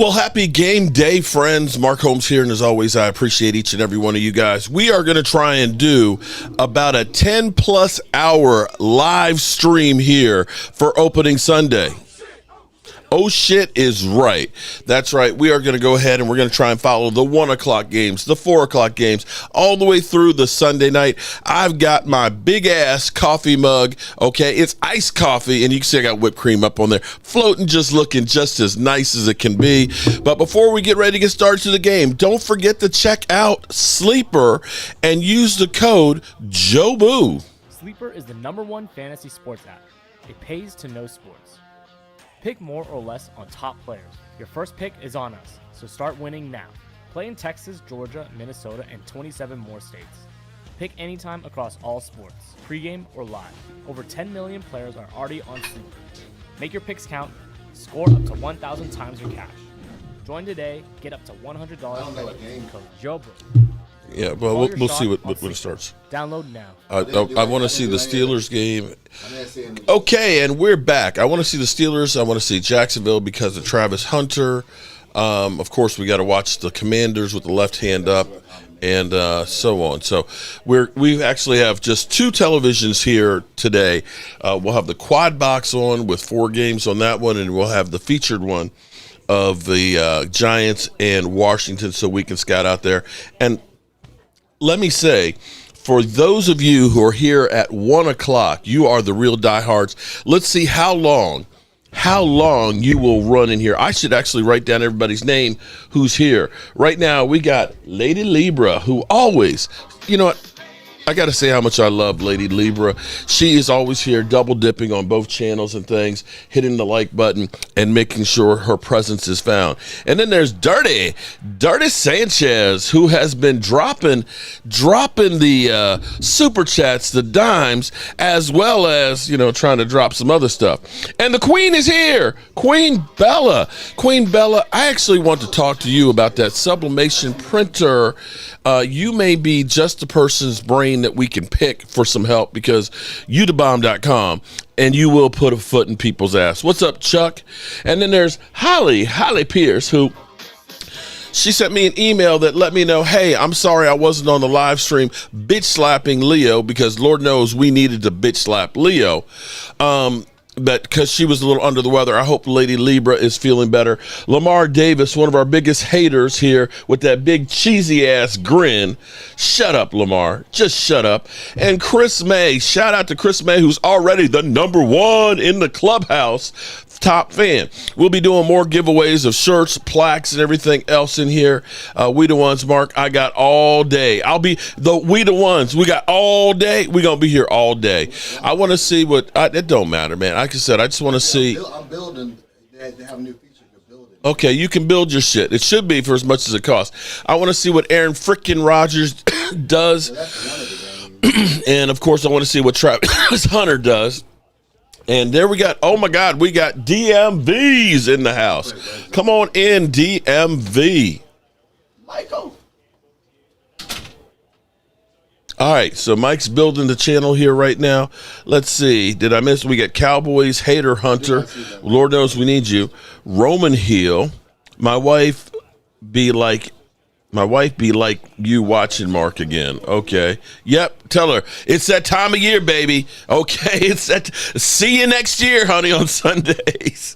Well, happy game day, friends. Mark Holmes here, and as always, I appreciate each and every one of you guys. We are going to try and do about a 10-plus hour live stream here for opening Sunday. Oh, shit is right. That's right. We are going to go ahead and we're going to try and follow the 1 o'clock games, the 4 o'clock games, all the way through the Sunday night. I've got my big-ass coffee mug, okay? It's iced coffee, and you can see I got whipped cream up on there, floating, just looking just as nice as it can be. But before we get ready to get started to the game, don't forget to check out Sleeper and use the code JOBOO. Sleeper is the #1 fantasy sports app. It pays to know sports. Pick more or less on top players. Your first pick is on us, so start winning now. Play in Texas, Georgia, Minnesota, and 27 more states. Pick anytime across all sports, pregame or live. Over 10 million players are already on Sleeper. Make your picks count. Score up to 1,000 times your cash. Join today. Get up to $100 credit. Code JOBOO. Yeah, well, we'll see when it starts. Download now. I want to see the Steelers game. Okay, and we're back. I want to see the Steelers. I want to see Jacksonville because of Travis Hunter. Of course, we got to watch the Commanders with the left hand up and so on. So we actually have just 2 televisions here today. We'll have the quad box on with 4 games on that one, and we'll have the featured one of the Giants and Washington so we can scout out there. And let me say, for those of you who are here at 1 o'clock, you are the real diehards. Let's see how long you will run in here. I should actually write down everybody's name who's here. Right now, we got Lady Libra, who always, you know what? I got to say how much I love Lady Libra. She is always here double dipping on both channels and things, hitting the like button and making sure her presence is found. And then there's Dirty Sanchez, who has been dropping the super chats, the dimes, as well as, trying to drop some other stuff. And the Queen is here, Queen Bella. Queen Bella, I actually want to talk to you about that sublimation printer. You may be just the person's brain that we can pick for some help because youtubebomb.com, and you will put a foot in people's ass. What's up, Chuck? And then there's Holly Pierce, who she sent me an email that let me know, hey, I'm sorry I wasn't on the live stream bitch slapping Leo because Lord knows we needed to bitch slap Leo. But because she was a little under the weather, I hope Lady Libra is feeling better. Lamar Davis, one of our biggest haters here with that big cheesy ass grin. Shut up, Lamar. Just shut up. And Chris May, shout out to Chris May, who's already the #1 in the clubhouse top fan. We'll be doing more giveaways of shirts, plaques, and everything else in here. We the ones, Mark, I got all day. I'll be the we the ones. We got all day. We're going to be here all day. I want to see what, it don't matter, man. Like I said, I just want to see. I'm building. They have new features. They're building. Okay, you can build your shit. It should be for as much as it costs. I want to see what Aaron frickin' Rodgers does. So that's one of the games. And, of course, I want to see what Travis Hunter does. And there we got, oh my God, we got DMVs in the house. Come on in, DMV. Michael. All right, so Mike's building the channel here right now. Let's see. Did I miss? We got Cowboys, Hater Hunter. Lord knows we need you. Roman Heel. My wife be like you watching Mark again. Okay. Yep. Tell her it's that time of year, baby. Okay. It's that. See you next year, honey, on Sundays.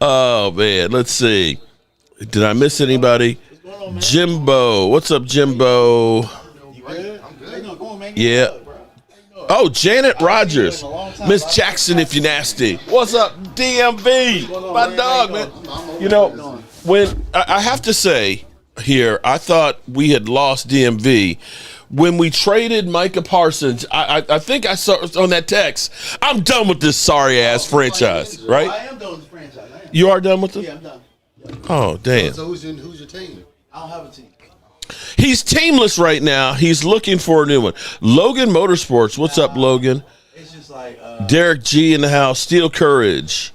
Oh man. Let's see. Did I miss anybody? Jimbo. What's up, Jimbo? Yeah. Oh, Janet Rogers. Miss Jackson, if you're nasty. What's up, DMV? My dog, man. When I have to say here, I thought we had lost DMV. When we traded Micah Parsons, I think I saw on that text, I'm done with this sorry-ass franchise, right? I am done with the franchise. You are done with it? Yeah, I'm done. Yeah. Oh, damn. So who's your team? I don't have a team. He's teamless right now. He's looking for a new one. Logan Motorsports. What's up, Logan? It's just like Derek G in the house. Steel Courage.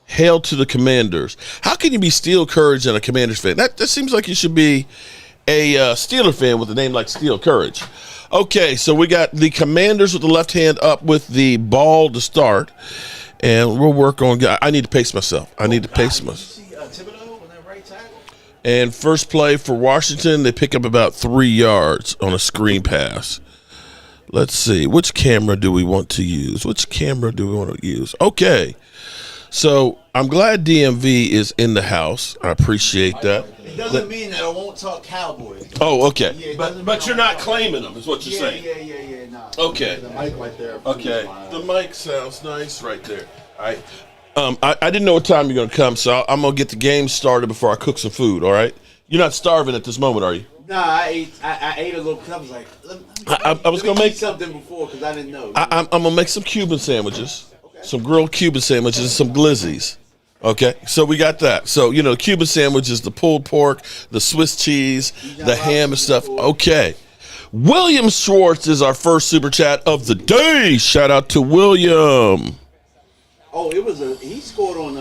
Hail to the Commanders. How can you be Steel Courage and a Commanders fan? That seems like you should be a Steeler fan with a name like Steel Courage. Okay, so we got the Commanders with the left hand up with the ball to start. And we'll work on – I need to pace myself. I need to pace myself. Did you see Thibodeau And first play for Washington, they pick up about 3 yards on a screen pass. Let's see. Which camera do we want to use? Okay. So I'm glad DMV is in the house. I appreciate that. It doesn't mean that I won't talk Cowboys. Oh, okay. Yeah, but you're not claiming them, is what you're saying. Yeah. Nah. Okay. The mic right there. Okay. The mic sounds nice right there. All right. I didn't know what time you're going to come, so I'm going to get the game started before I cook some food, all right? You're not starving at this moment, are you? Nah, I ate a little. I was like, I was going to make something before because I didn't know. I'm going to make some Cuban sandwiches, some grilled Cuban sandwiches, and some glizzies. Okay, so we got that. So, the Cuban sandwich is the pulled pork, the Swiss cheese, the ham and stuff. Okay. William Schwartz is our first super chat of the day. Shout out to William. Oh, he scored on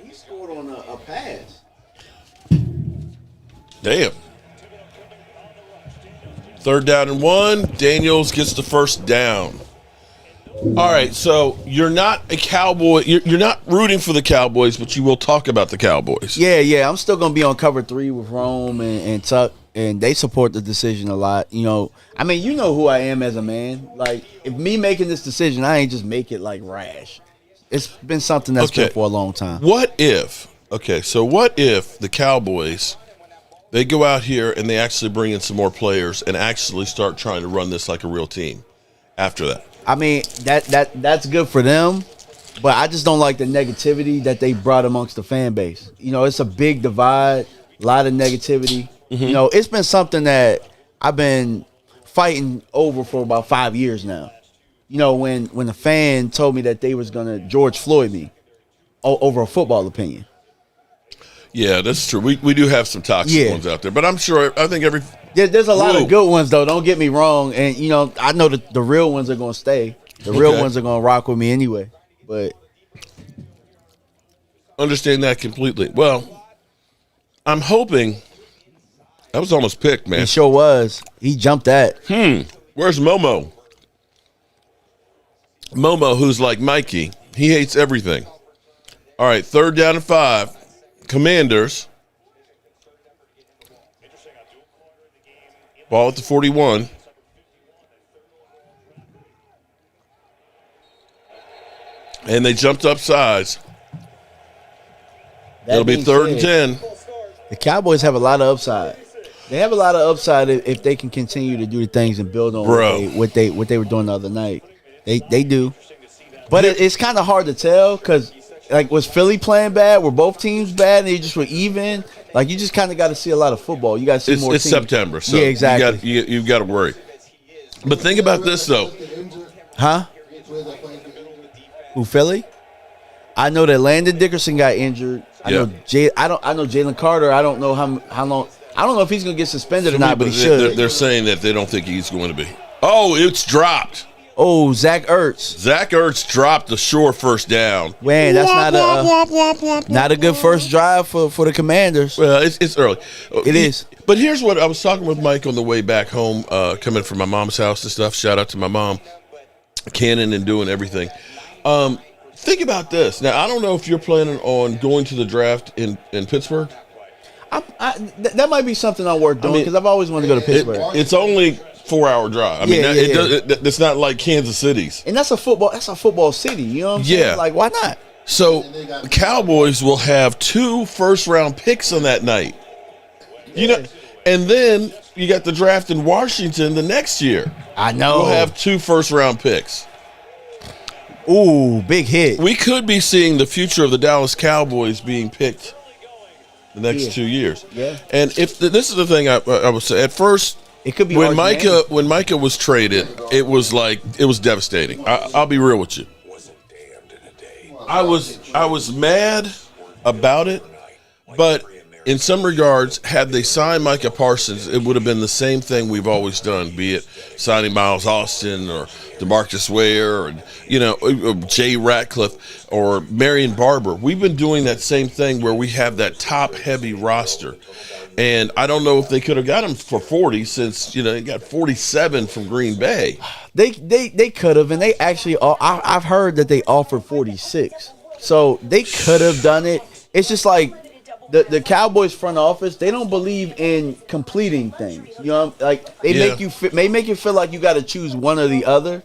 he scored on a pass. Damn. 3rd down and 1. Daniels gets the first down. All right, so you're not a Cowboy. You're not rooting for the Cowboys, but you will talk about the Cowboys. Yeah. I'm still gonna be on cover 3 with Rome and Tuck, and they support the decision a lot. I mean, you know who I am as a man. Like, if me making this decision, I ain't just make it like rash. It's been something that's been for a long time. What if the Cowboys, they go out here and they actually bring in some more players and actually start trying to run this like a real team after that? I mean, that's good for them, but I just don't like the negativity that they brought amongst the fan base. It's a big divide, a lot of negativity. Mm-hmm. It's been something that I've been fighting over for about 5 years now. When a fan told me that they was going to George Floyd me over a football opinion. Yeah, that's true. We do have some toxic ones out there, but I think there's a lot of good ones, though. Don't get me wrong. And, I know that the real ones are going to stay. The real ones are going to rock with me anyway. But understand that completely. Well, I'm hoping that was almost picked, man. He sure was. He jumped that. Where's Momo? Momo, who's like Mikey, he hates everything. All right, 3rd down and 5. Commanders. Ball at the 41. And they jumped up sides. It'll be 3rd and 10. The Cowboys have a lot of upside. They have a lot of upside if they can continue to do the things and build on what they were doing the other night. They do. But it's kind of hard to tell because, like, was Philly playing bad? Were both teams bad and they just were even? Like, you just kind of got to see a lot of football. You got to see more teams. It's September, so yeah, exactly. You've got to worry. But think about this, though. Huh? Who, Philly? I know that Landon Dickerson got injured. I know Jalen Carter. I don't know how long. I don't know if he's going to get suspended or not, but he should. They're saying that they don't think he's going to be. Oh, it's dropped. Oh, Zach Ertz. Zach Ertz dropped the sure first down. Man, that's not a good first drive for the Commanders. Well, it's early. It is. But here's what I was talking with Mike on the way back home, coming from my mom's house and stuff. Shout out to my mom, canning and doing everything. Think about this. Now, I don't know if you're planning on going to the draft in Pittsburgh. That might be something I'm worth doing because I've always wanted to go to Pittsburgh. It's only 4-hour drive. It's not like Kansas City's. And that's a football city. You know what I'm saying? Like, why not? So the Cowboys will have 2 first-round picks on that night. And then you got the draft in Washington the next year. I know. We'll have 2 first-round picks. Ooh, big hit. We could be seeing the future of the Dallas Cowboys being picked the next 2 years. Yeah. And if this is the thing I would say, at first, it could be when Micah was traded, it was devastating. I'll be real with you. I was mad about it, but in some regards, had they signed Micah Parsons, it would have been the same thing we've always done, be it signing Miles Austin or DeMarcus Ware or Jay Ratcliffe or Marion Barber. We've been doing that same thing where we have that top-heavy roster. And I don't know if they could have got him for 40 since, they got 47 from Green Bay. They could have, and they actually, I've heard that they offered 46. So they could have done it. It's just like the Cowboys front office, they don't believe in completing things. You know, like they make you feel like you got to choose one or the other,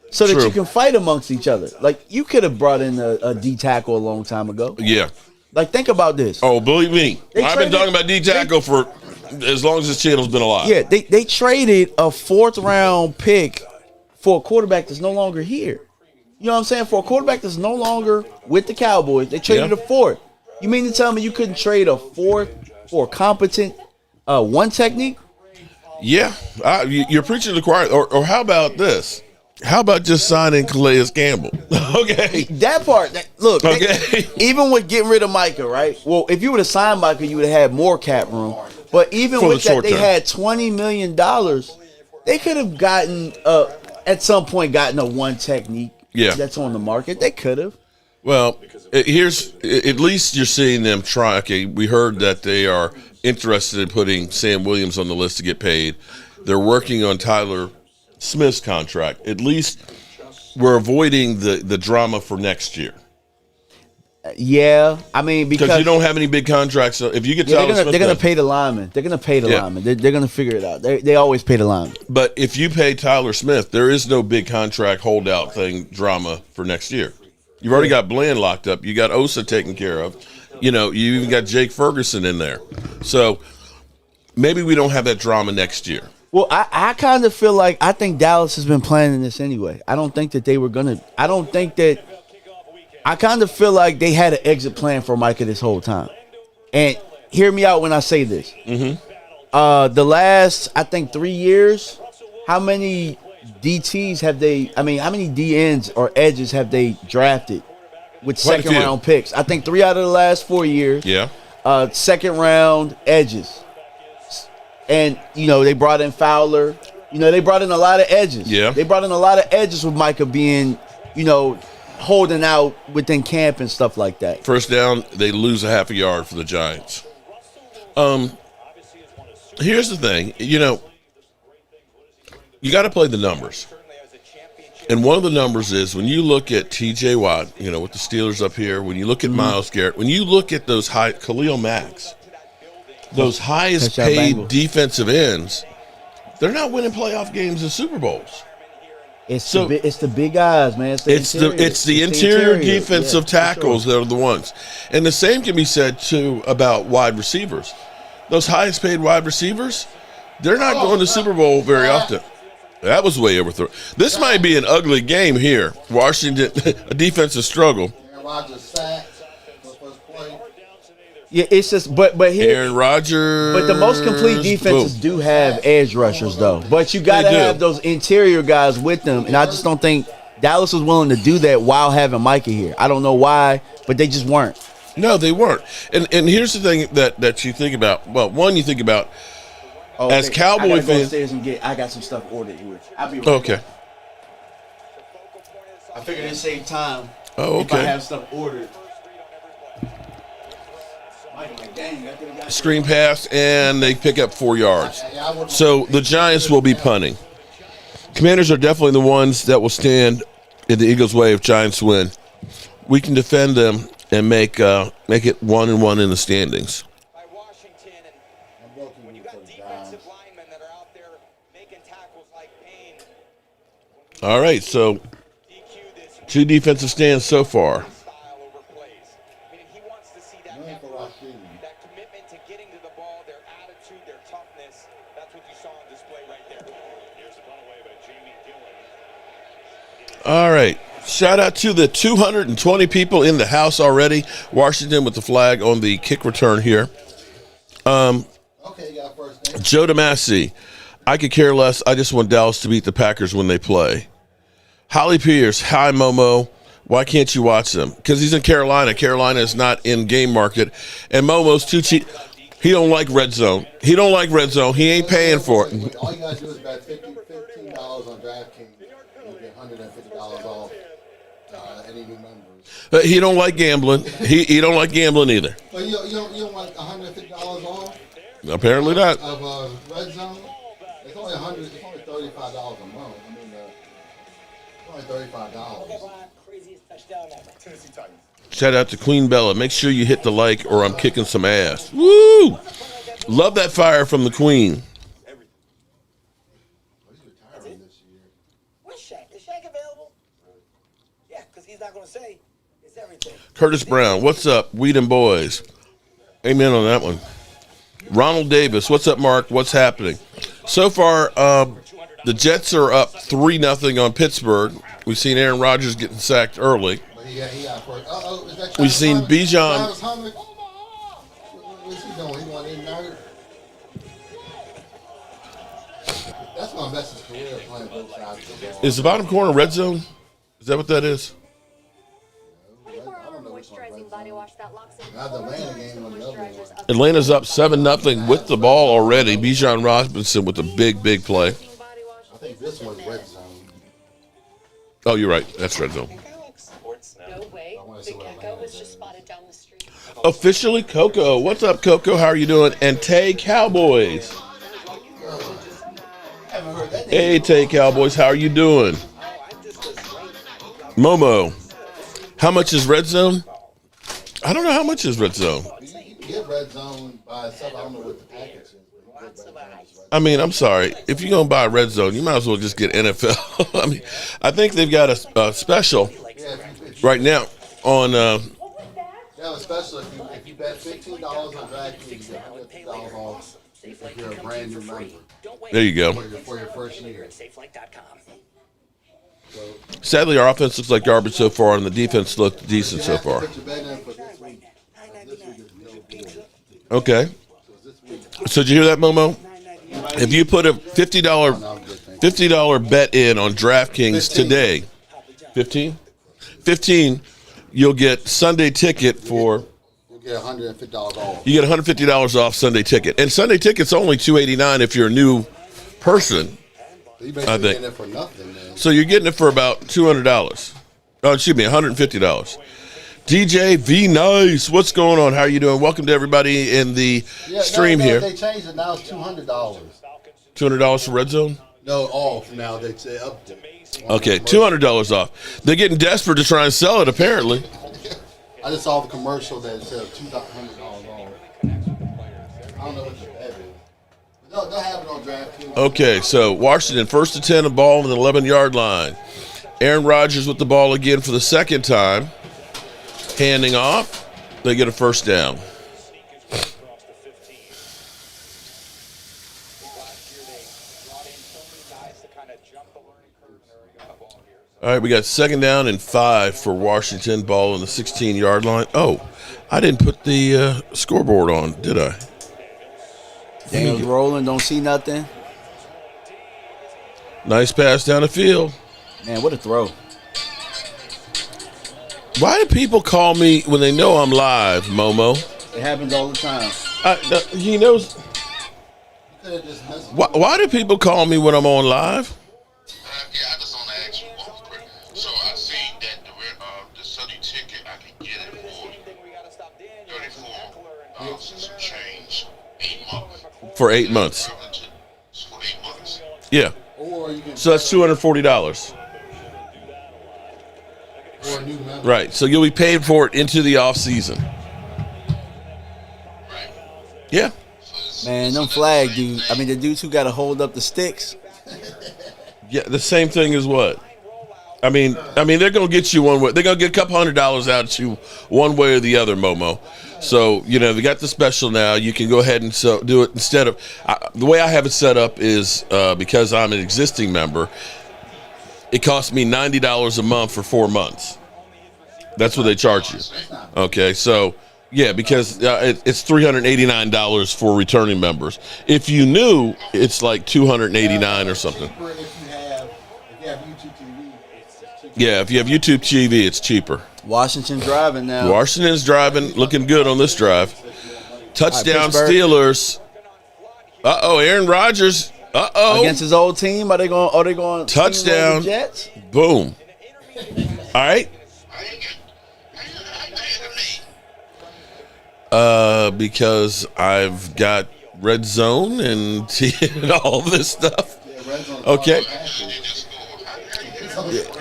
so that True. you can fight amongst each other. Like you could have brought in a D tackle a long time ago. Yeah. Like think about this. Oh, believe me, I've been talking about D tackle for as long as this channel's been alive. Yeah, they traded a 4th round pick for a quarterback that's no longer here. You know what I'm saying? For a quarterback that's no longer with the Cowboys, they traded a 4th. You mean to tell me you couldn't trade a 4th for a competent one technique? Yeah, you're preaching to the choir. Or how about this? How about just signing Calais Campbell? Okay. That part, look, okay. Even with getting rid of Micah, right? Well, if you would have signed Micah, you would have had more cap room. But even For with the that, short they term. had $20 million. They could have gotten, at some point, gotten a one technique that's on the market. They could have. Well, here's at least you're seeing them try. Okay, we heard that they are interested in putting Sam Williams on the list to get paid. They're working on Tyler Smith's contract. At least we're avoiding the drama for next year. Yeah, I mean because you don't have any big contracts. If you get Tyler Smith, they're gonna pay the linemen. They're gonna pay the linemen. They're gonna figure it out. They always pay the linemen. But if you pay Tyler Smith, there is no big contract holdout thing drama for next year. You've already got Bland locked up. You got Osa taken care of. You know, you even got Jake Ferguson in there. So maybe we don't have that drama next year. Well, I kind of feel like I think Dallas has been planning this anyway. I don't think that they were going to – I kind of feel like they had an exit plan for Micah this whole time. And hear me out when I say this. Mm-hmm. The last, I think, 3 years, how many DTs have they – I mean, how many DNs or edges have they drafted with second-round picks? I think 3 out of the last 4 years. Yeah. Second-round edges. And, you know, they brought in Fowler. You know, they brought in a lot of edges. Yeah. They brought in a lot of edges with Micah being, you know, holding out within camp and stuff like that. First down, they lose a half a yard for the Giants. Here's the thing. You know, you got to play the numbers. And one of the numbers is when you look at T.J. Watt, you know, with the Steelers up here, when you look at Myles Garrett, when you look at those high – Khalil Max – those highest paid defensive ends, they're not winning playoff games and Super Bowls. It's the big guys, man. It's the interior defensive tackles that are the ones. And the same can be said, too, about wide receivers. Those highest paid wide receivers, they're not going to Super Bowl very often. That was way overthrown. This might be an ugly game here. Washington, a defensive struggle. Yeah, it's just, but here, Aaron Rodgers. But the most complete defenses do have edge rushers, though. But you got to have those interior guys with them, and I just don't think Dallas was willing to do that while having Micah here. I don't know why, but they just weren't. No, they weren't. And here's the thing that you think about. Well, one, you think about as Cowboy fans. I got some stuff ordered here. I'll be right Okay. back. I figured it'd save time. Oh, okay. If I have stuff ordered. Screen pass, and they pick up 4 yards. So the Giants will be punting. Commanders are definitely the ones that will stand in the Eagles' way if Giants win. We can defend them and make it 1-1 in the standings. All right, so 2 defensive stands so far. All right. Shout out to the 220 people in the house already. Washington with the flag on the kick return here. Joe DeMasi. I could care less. I just want Dallas to beat the Packers when they play. Holly Pierce. Hi, Momo. Why can't you watch them? Because he's in Carolina. Carolina is not in game market. And Momo's too cheap. He don't like Redzone. He don't like Redzone. He ain't paying for it. All you got to do is bet $15 on DraftKings. You get $150 off any new members. He don't like gambling. He don't like gambling either. But you don't want $150 off? Apparently not. Of Redzone? It's only $35 a month. I mean, it's only $35. Craziest touchdown ever. Tennessee Titans. Shout out to Queen Bella. Make sure you hit the like or I'm kicking some ass. Woo! Love that fire from the Queen. Where's Shaq? Is Shaq available? Yeah, because he's not going to say it's everything. Curtis Brown, what's up? Weedham Boys. Amen on that one. Ronald Davis, what's up, Mark? What's happening? So far, the Jets are up 3-0 on Pittsburgh. We've seen Aaron Rodgers getting sacked early. We've seen Bijan. What's he doing? He want in there? That's going to mess his career playing both sides of the ball. Is the bottom corner red zone? Is that what that is? Moisturizing body wash that locks in. Now the Atlanta game on the other one. Atlanta's up 7-0 with the ball already. Bijan Robinson with a big play. I think this one's red zone. Oh, you're right. That's red zone. No way. The gecko was just spotted down the street. Officially Coco. What's up, Coco? How are you doing? And Tay Cowboys. Hey, Tay Cowboys. How are you doing? Momo. How much is red zone? I don't know how much is red zone. You can get red zone by itself. I don't know what the package is. I mean, I'm sorry. If you're going to buy a red zone, you might as well just get NFL. I mean, I think they've got a special right now on. Yeah, especially if you bet $15 on DraftKings, you get $150 off if you're a brand new member. There you go. For your first year. Sadly, our offense looks like garbage so far, and the defense looked decent so far. Put your bet in for this week. This week is no good. Okay. So did you hear that, Momo? If you put a $50 bet in on DraftKings today, 15, you'll get Sunday ticket for. You'll get $150 off. You get $150 off Sunday ticket, and Sunday ticket's only $289 if you're a new person. You basically I think. getting it for nothing, man. So you're getting it for about $200. Oh, excuse me, $150. DJ V Nice, what's going on? How are you doing? Welcome to everybody in the stream here. They changed it now. It's $200. $200 for Red Zone? No, off now. They say up to. Okay, $200 off. They're getting desperate to try and sell it, apparently. I just saw the commercial that said $200 off. I don't know what the bet is. They'll have it on DraftKings. Okay, so Washington, first to 10, a ball on the 11-yard line. Aaron Rodgers with the ball again for the second time. Handing off. They get a first down. All right, we got second down and 5 for Washington. Ball on the 16-yard line. Oh, I didn't put the scoreboard on, did I? Daniel's rolling, don't see nothing. Nice pass down the field. Man, what a throw. Why do people call me when they know I'm live, Momo? It happens all the time. He knows. Why do people call me when I'm on live? Yeah, I just want to ask you one quick. So I seen that the Sunday ticket, I can get it for $34 some change, 8 months. For 8 months. For 8 months. Yeah. So that's $240. Or a new member. Right. So you'll be paid for it into the off season. Right. Yeah. Man, them flag dudes. I mean, the dudes who got to hold up the sticks. Yeah. The same thing as what? I mean, they're gonna get you one way. They're gonna get a couple $100 out of you one way or the other, Momo. So they got the special now. You can go ahead and do it instead of the way I have it set up is because I'm an existing member. It costs me $90 a month for 4 months. That's what they charge you. Okay, so yeah, because it's $389 for returning members. If you knew, it's like $289 or something. If you have YouTube TV, it's cheaper. Yeah, if you have YouTube TV, it's cheaper. Washington driving now. Washington's driving, looking good on this drive. Touchdown Pittsburgh. Steelers. Aaron Rodgers. Against his old team, are they going Touchdown. The Jets? Boom. All right. Because I've got Red Zone and all this stuff. Okay.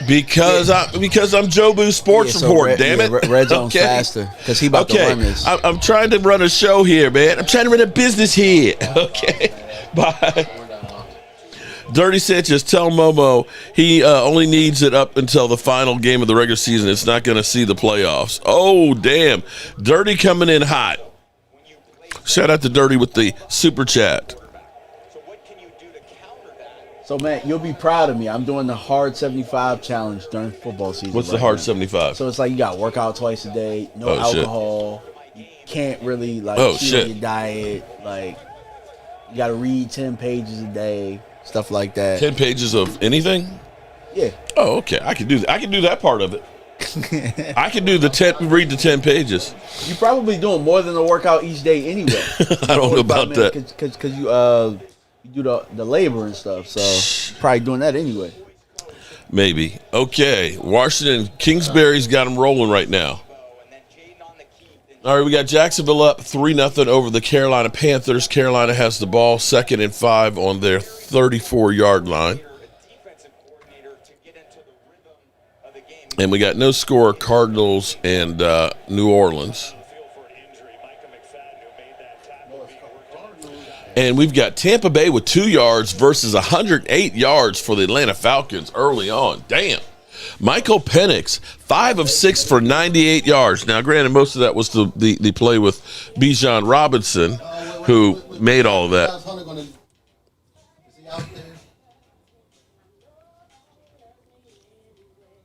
Because I'm Jobu Sports Report. Damn it, Redzone's faster because he about to run this. I'm trying to run a show here, man. I'm trying to run a business here. Okay, bye. Dirty Sanchez, tell Momo he only needs it up until the final game of the regular season. It's not going to see the playoffs. Oh, damn. Dirty coming in hot. Shout out to Dirty with the super chat. So, man, you'll be proud of me. I'm doing the Hard 75 challenge during football season. What's the Hard 75? So it's like you got to work out twice a day, no alcohol. Shit. You can't really, cheat on your diet. Like, you got to read 10 pages a day. Stuff like that. 10 pages of anything? Yeah. Oh, okay. I can do that. I can do that part of it. I can do read the 10 pages. You're probably doing more than a workout each day anyway. I don't know about that. Because you do the labor and stuff, so you're probably doing that anyway. Maybe. Okay. Washington, Kingsbury's got them rolling right now. All right, we got Jacksonville up 3-0 over the Carolina Panthers. Carolina has the ball 2nd and 5 on their 34-yard line. And we got no score, Cardinals and New Orleans. And we've got Tampa Bay with 2 yards versus 108 yards for the Atlanta Falcons early on. Damn. Michael Penix, 5 of 6 for 98 yards. Now, granted, most of that was the play with Bijan Robinson, who made all of that. Is he out there?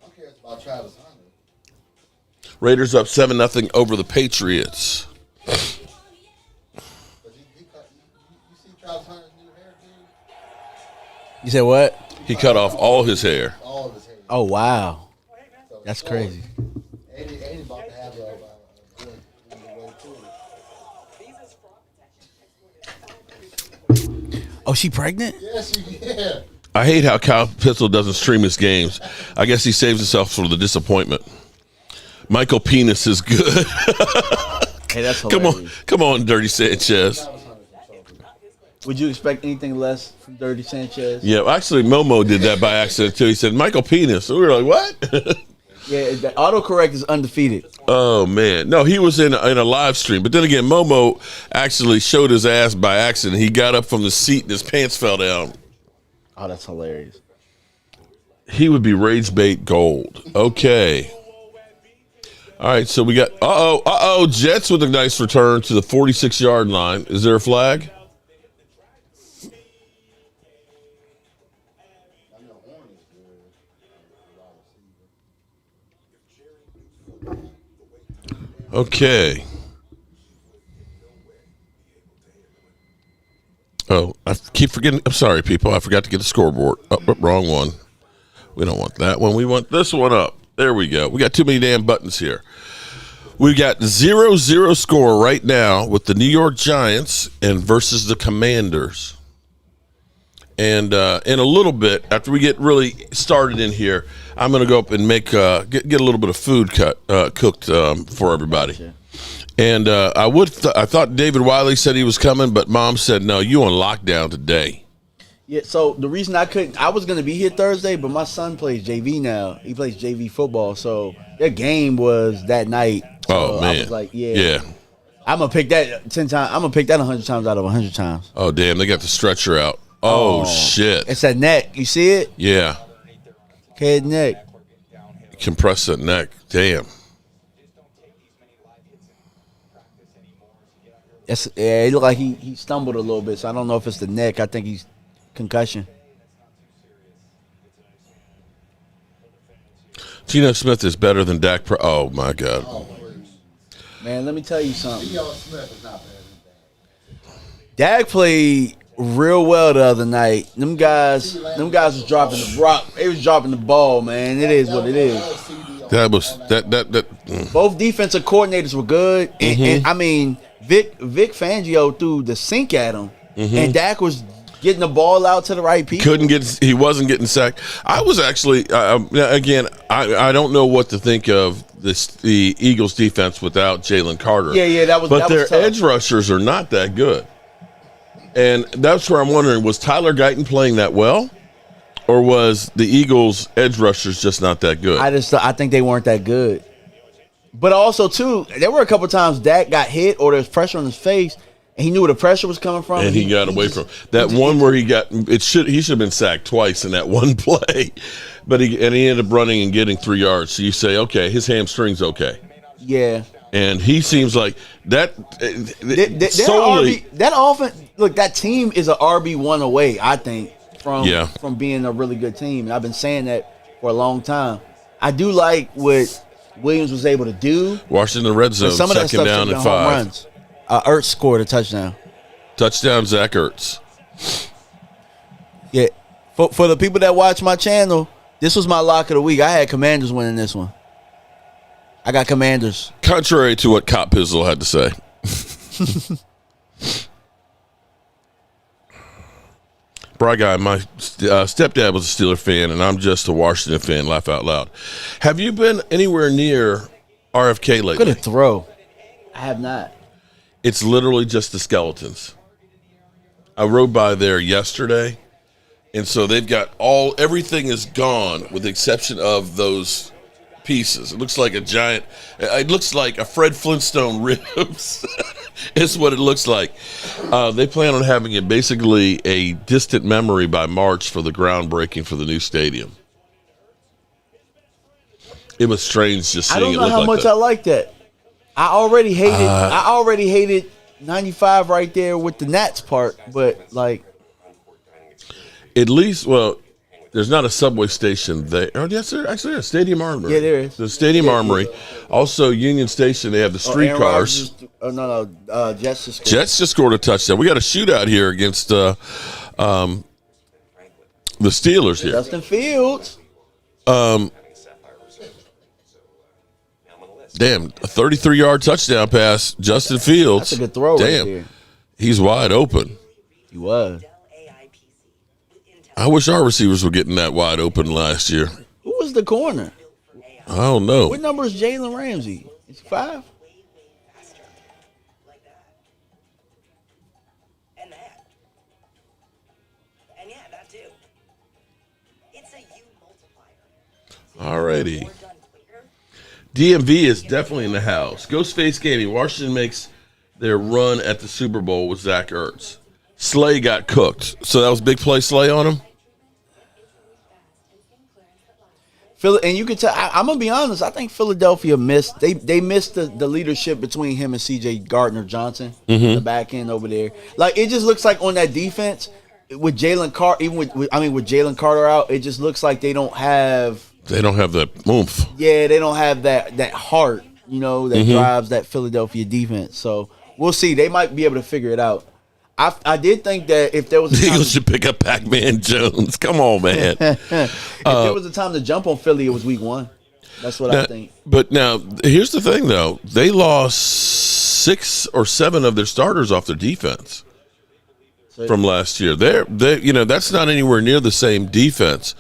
I'm curious about Travis Hunter. Raiders up 7-0 over the Patriots. You see Travis Hunter's new hair, dude? You said what? He cut off all his hair. All of his hair. Oh, wow. That's crazy. Ain't about to have a Oh, she pregnant? Yes, yeah. I hate how Kyle Pitzel doesn't stream his games. I guess he saves himself for the disappointment. Michael Penis is good. Hey, that's hilarious. Come on, Dirty Sanchez. Would you expect anything less from Dirty Sanchez? Yeah, actually, Momo did that by accident, too. He said, Michael Penis. So we were like, what? Yeah, the autocorrect is undefeated. Oh, man. No, he was in a live stream. But then again, Momo actually showed his ass by accident. He got up from the seat and his pants fell down. Oh, that's hilarious. He would be rage bait gold. Okay. All right, so we got, Jets with a nice return to the 46-yard line. Is there a flag? Okay. Oh, I keep forgetting. I'm sorry, people. I forgot to get the scoreboard. Oh, wrong one. We don't want that one. We want this one up. There we go. We got too many damn buttons here. We got 0-0 score right now with the New York Giants and versus the Commanders. And in a little bit, after we get really started in here, I'm going to go up and make get a little bit of food cooked for everybody. Gotcha. And I thought David Wiley said he was coming, but Mom said no. You on lockdown today? Yeah. So the reason I was going to be here Thursday, but my son plays JV now. He plays JV football, so their game was that night. So man! I was like, yeah. I'm gonna pick that 10 times. I'm gonna pick that 100 times out of 100 times. Oh damn! They got the stretcher out. Oh, shit. It's that neck. You see it? Yeah. Head, neck. Compress that neck. Damn. It looked like he stumbled a little bit, so I don't know if it's the neck. I think he's concussion. Geno Smith is better than Dak. Oh, my God. Man, let me tell you something. Geno Smith is not better than Dak played real well the other night. Them guys was dropping the rock. They was dropping the ball, man. It is what it is. Both defensive coordinators were good, and I mean Vic Fangio threw the sink at him, and Dak was getting the ball out to the right people. He wasn't getting sacked. I was actually again. I don't know what to think of the Eagles defense without Jalen Carter. Yeah, that was. But their edge rushers are not that good. And that's where I'm wondering, was Tyler Guyton playing that well? Or was the Eagles' edge rushers just not that good? I think they weren't that good. But also, too, there were a couple times Dak got hit or there's pressure on his face, and he knew where the pressure was coming from. And he got away from that one where he should have been sacked twice in that one play. But he ended up running and getting 3 yards. So you say, okay, his hamstring's okay. Yeah. And he seems like that solely. That offense, look, that team is an RB1 away, I think, from being a really good team. And I've been saying that for a long time. I do like what Williams was able to do. Washington red zone, some of that second down and 5. Runs. Ertz scored a touchdown. Touchdown, Zach Ertz. Yeah. For the people that watch my channel, this was my lock of the week. I had Commanders winning this one. I got Commanders. Contrary to what Cop Pizzle had to say. Bry guy, my stepdad was a Steeler fan, and I'm just a Washington fan. Laugh out loud. Have you been anywhere near RFK lately? Good throw. I have not. It's literally just the skeletons. I rode by there yesterday, and so they've got everything is gone with the exception of those pieces. It looks like it looks like a Fred Flintstone ribs. It's what it looks like. They plan on having it basically a distant memory by March for the groundbreaking for the new stadium. It was strange just seeing it look like that. I don't know how much I like that. I already hated 95 right there with the Nats part, but like at least, well, there's not a subway station there. Oh, yes, there actually is. Stadium Armory. Yeah, there is. The Stadium Armory. Also, Union Station, they have the streetcars. Jets just scored. Jets just scored a touchdown. We got a shootout here against the Steelers here. Justin Fields. Damn, a 33-yard touchdown pass, Justin Fields. That's a good throw right there. He's wide open. He was. I wish our receivers were getting that wide open last year. Who was the corner? I don't know. What number is Jalen Ramsey? Is he 5? All righty. DMV is definitely in the house. Ghostface Gaming. Washington makes their run at the Super Bowl with Zach Ertz. Slay got cooked. So that was big play Slay on him? And you can tell, I'm going to be honest, I think Philadelphia missed. They missed the leadership between him and C.J. Gardner-Johnson, the back end over there. Like, it just looks like on that defense, with Jalen Carter, even with Jalen Carter out, it just looks like they don't have that oomph. Yeah, they don't have that heart, that drives that Philadelphia defense. So we'll see. They might be able to figure it out. I did think that if there was the Eagles should pick up Pac-Man Jones. Come on, man. If there was a time to jump on Philly, it was week 1. That's what I think. But now, here's the thing, though. They lost 6 or 7 of their starters off their defense from last year. That's not anywhere near the same defense.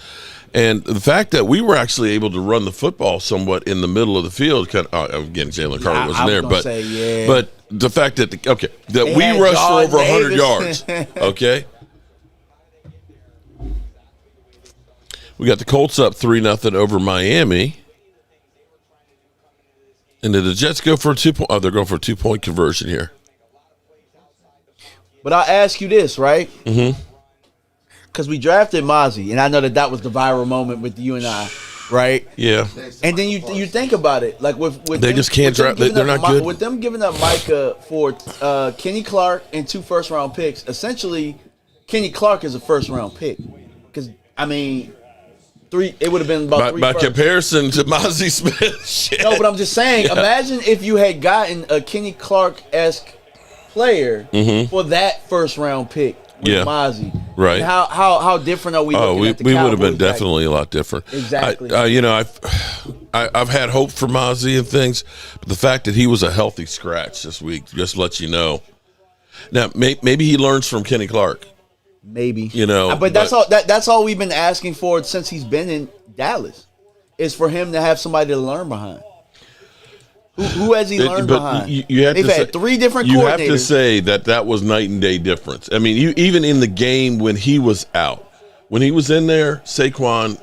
And the fact that we were actually able to run the football somewhat in the middle of the field, again, Jalen Carter wasn't there, but the fact that we rushed for over 100 yards, okay? We got the Colts up 3-0 over Miami. And did the Jets go for a 2-point? Oh, they're going for a 2-point conversion here. But I'll ask you this, right? Mm-hmm. Because we drafted Mozzie, and I know that was the viral moment with you and I, right? Yeah. And then you think about it, like with they them, just can't draft. They're not good. With them giving up Micah for Kenny Clark and 2 first-round picks, essentially, Kenny Clark is a first-round pick. Because, 3, it would have been about 3 by first. comparison to Mozzie Smith. Shit. No, but I'm just saying, imagine if you had gotten a Kenny Clark-esque player for that first-round pick. With Mozzie. Right. How different are we looking at the we Cowboys would have been definitely a lot different. Exactly. I've had hope for Mozzie and things, but the fact that he was a healthy scratch this week just lets you know. Now, maybe he learns from Kenny Clark. Maybe. But that's all we've been asking for since he's been in Dallas, is for him to have somebody to learn behind. Who has he learned behind? They've had 3 different coordinators. You have to say that was night and day difference. I mean, even in the game when he was out, When he was in there, Saquon,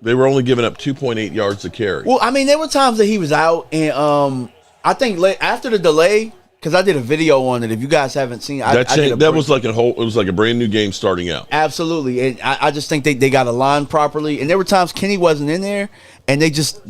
they were only giving up 2.8 yards a carry. Well, I mean, there were times that he was out, and I think after the delay, because I did a video on it. If you guys haven't seen, That was like it was like a brand new game starting out. Absolutely, and I just think they got aligned properly. And there were times Kenny wasn't in there, and they just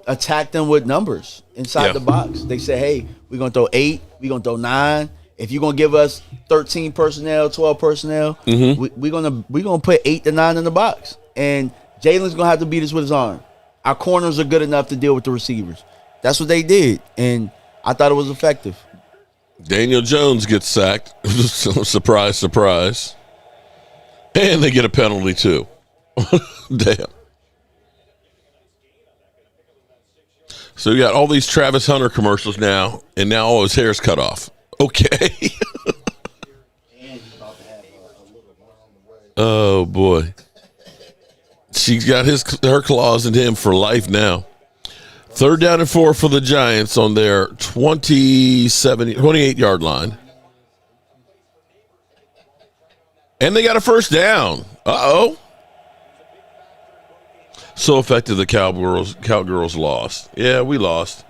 attacked them with numbers inside the box. They said, "Hey, we're gonna throw 8, we're gonna throw 9. If you're gonna give us 13 personnel, 12 personnel, we're gonna put 8 to 9 in the box." And Jalen's gonna have to beat us with his arm. Our corners are good enough to deal with the receivers. That's what they did, and I thought it was effective. Daniel Jones gets sacked. Surprise, surprise. And they get a penalty, too. Damn. So you got all these Travis Hunter commercials now, and now all his hair's cut off. Okay. Oh, boy. She's got her claws in him for life now. 3rd down and 4 for the Giants on their 28-yard line. And they got a first down. Uh-oh. So effective the Cowgirls lost. Yeah, we lost.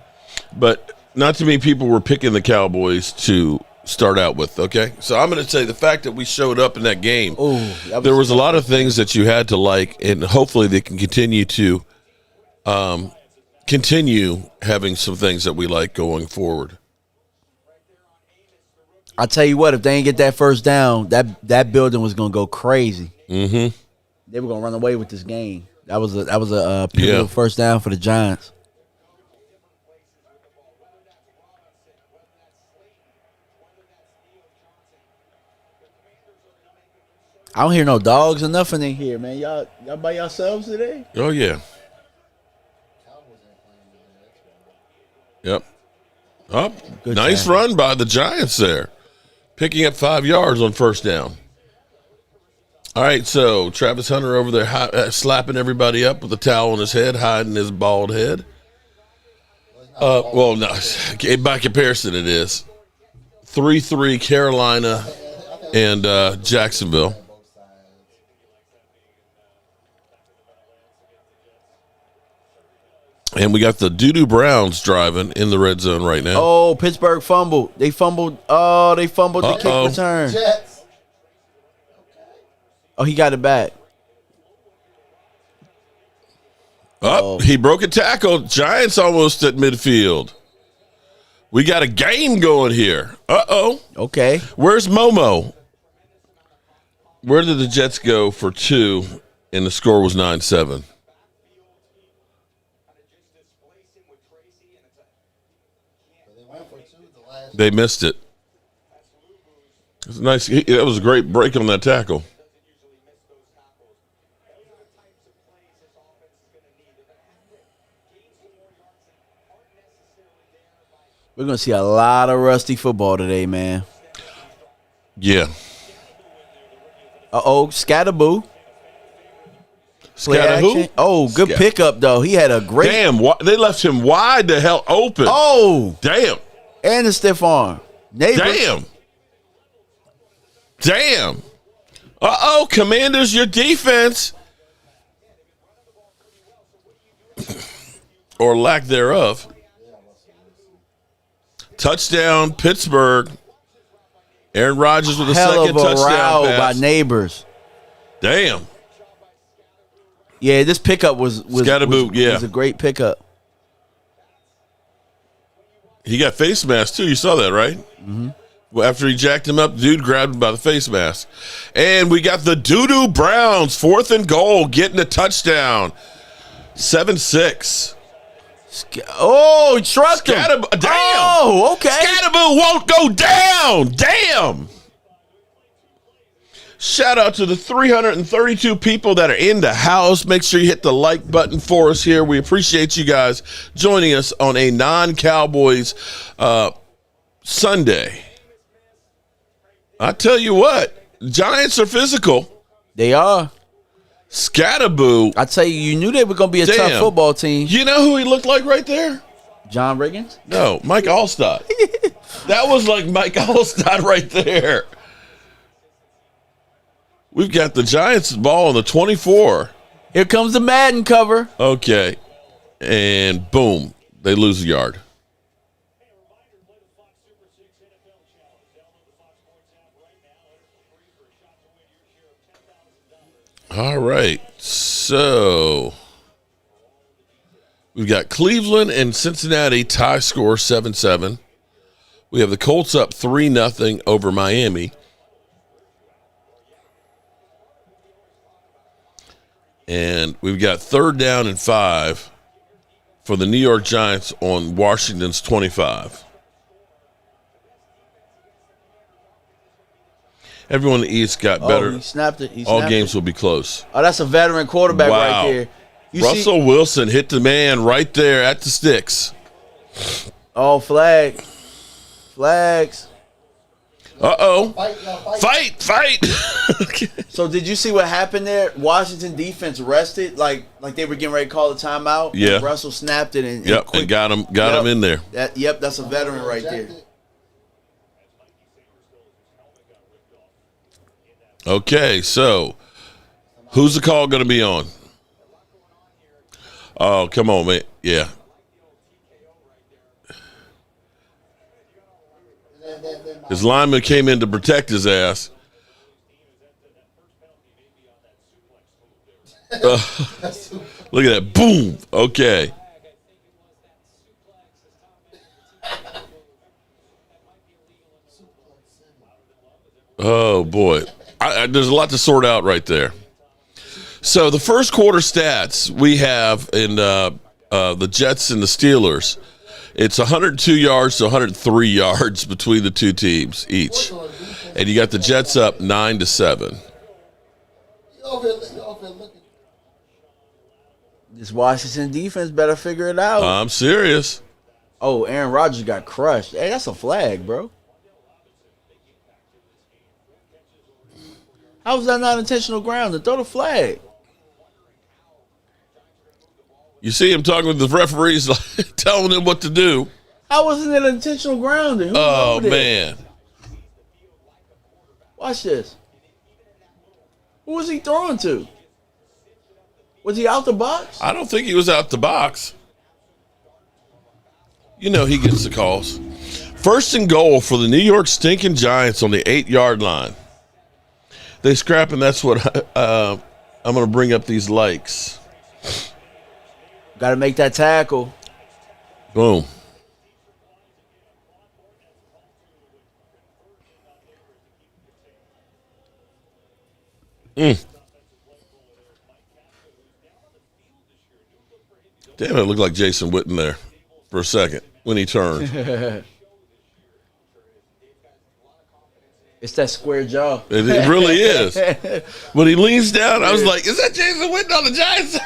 But not too many people were picking the Cowboys to start out with, okay? So I'm going to say the fact that we showed up in that game, there was a lot of things that you had to like, and hopefully they can continue to having some things that we like going forward. I'll tell you what, if they didn't get that first down, that building was going to go crazy. Mm-hmm. They were going to run away with this game. That was a pivotal first down for the Giants. I don't hear no dogs or nothing in here, man. Y'all by yourselves today? Oh, yeah. Yep. Oh, nice run by the Giants there. Picking up 5 yards on first down. All right, so Travis Hunter over there slapping everybody up with a towel on his head, hiding his bald head. Well, no, by comparison it is. 3-3 Carolina and Jacksonville. And we got the Doo-Doo Browns driving in the red zone right now. Oh, Pittsburgh fumbled. They fumbled. Oh, they fumbled the kick return. Jets. Oh, he got it back. He broke a tackle. Giants almost at midfield. We got a game going here. Okay. Where's Momo? Where did the Jets go for 2 and the score was 9-7? They missed it. It was nice. That was a great break on that tackle. We're going to see a lot of rusty football today, man. Yeah. Scatterboo. Scatterboo? Oh, good pickup, though. He had a great... Damn, they left him wide the hell open. Oh! Damn. And the stiff arm. Damn. Commanders, your defense. Or lack thereof. Touchdown, Pittsburgh. Aaron Rodgers with a second touchdown pass. By Neighbors. Damn. Yeah, this pickup was a great pickup. He got face mask, too. You saw that, right? Mm-hmm. Well, after he jacked him up, dude grabbed him by the face mask. And we got the Doo-Doo Browns, 4th and goal, getting a touchdown. 7-6. Oh, he struck him. Damn. Oh, okay. Scatterboo won't go down. Damn. Shout out to the 332 people that are in the house. Make sure you hit the like button for us here. We appreciate you guys joining us on a non-Cowboys Sunday. I tell you what, Giants are physical. They are. Scatterboo. I tell you, you knew they were going to be a tough football team. You know who he looked like right there? John Riggins? No, Mike Allstott. That was like Mike Allstott right there. We've got the Giants ball on the 24. Here comes the Madden cover. Okay. And boom, they lose a yard. All right. So we've got Cleveland and Cincinnati tie score 7-7. We have the Colts up 3-0 over Miami. And we've got 3rd down and 5 for the New York Giants on Washington's 25. Everyone in the East got better. He snapped it. All games will be close. Oh, that's a veteran quarterback right there. Russell Wilson hit the man right there at the sticks. Oh, flags. Uh-oh. Fight. So did you see what happened there? Washington defense rested like they were getting ready to call the timeout. Yeah. And Russell snapped it and got him in there. That's a veteran right there. Okay, so who's the call going to be on? Oh, come on, man. Yeah. His lineman came in to protect his ass. Look at that. Boom. Okay. Oh, boy. There's a lot to sort out right there. So the first quarter stats we have in the Jets and the Steelers, it's 102 yards to 103 yards between the two teams each. And you got the Jets up 9-7. This Washington defense better figure it out. I'm serious. Oh, Aaron Rodgers got crushed. Hey, that's a flag, bro. How was that not intentional ground? Throw the flag. You see him talking with the referees, telling them what to do. How wasn't it intentional grounding? Oh, man. Watch this. Who was he throwing to? Was he out the box? I don't think he was out the box. You know he gets the calls. 1st and goal for the New York stinking Giants on the 8-yard line. They scrap, and that's what I'm going to bring up these likes. Got to make that tackle. Boom. Damn, it looked like Jason Witten there for a second when he turned. It's that square jaw. It really is. When he leans down, I was like, is that Jason Witten on the Giants?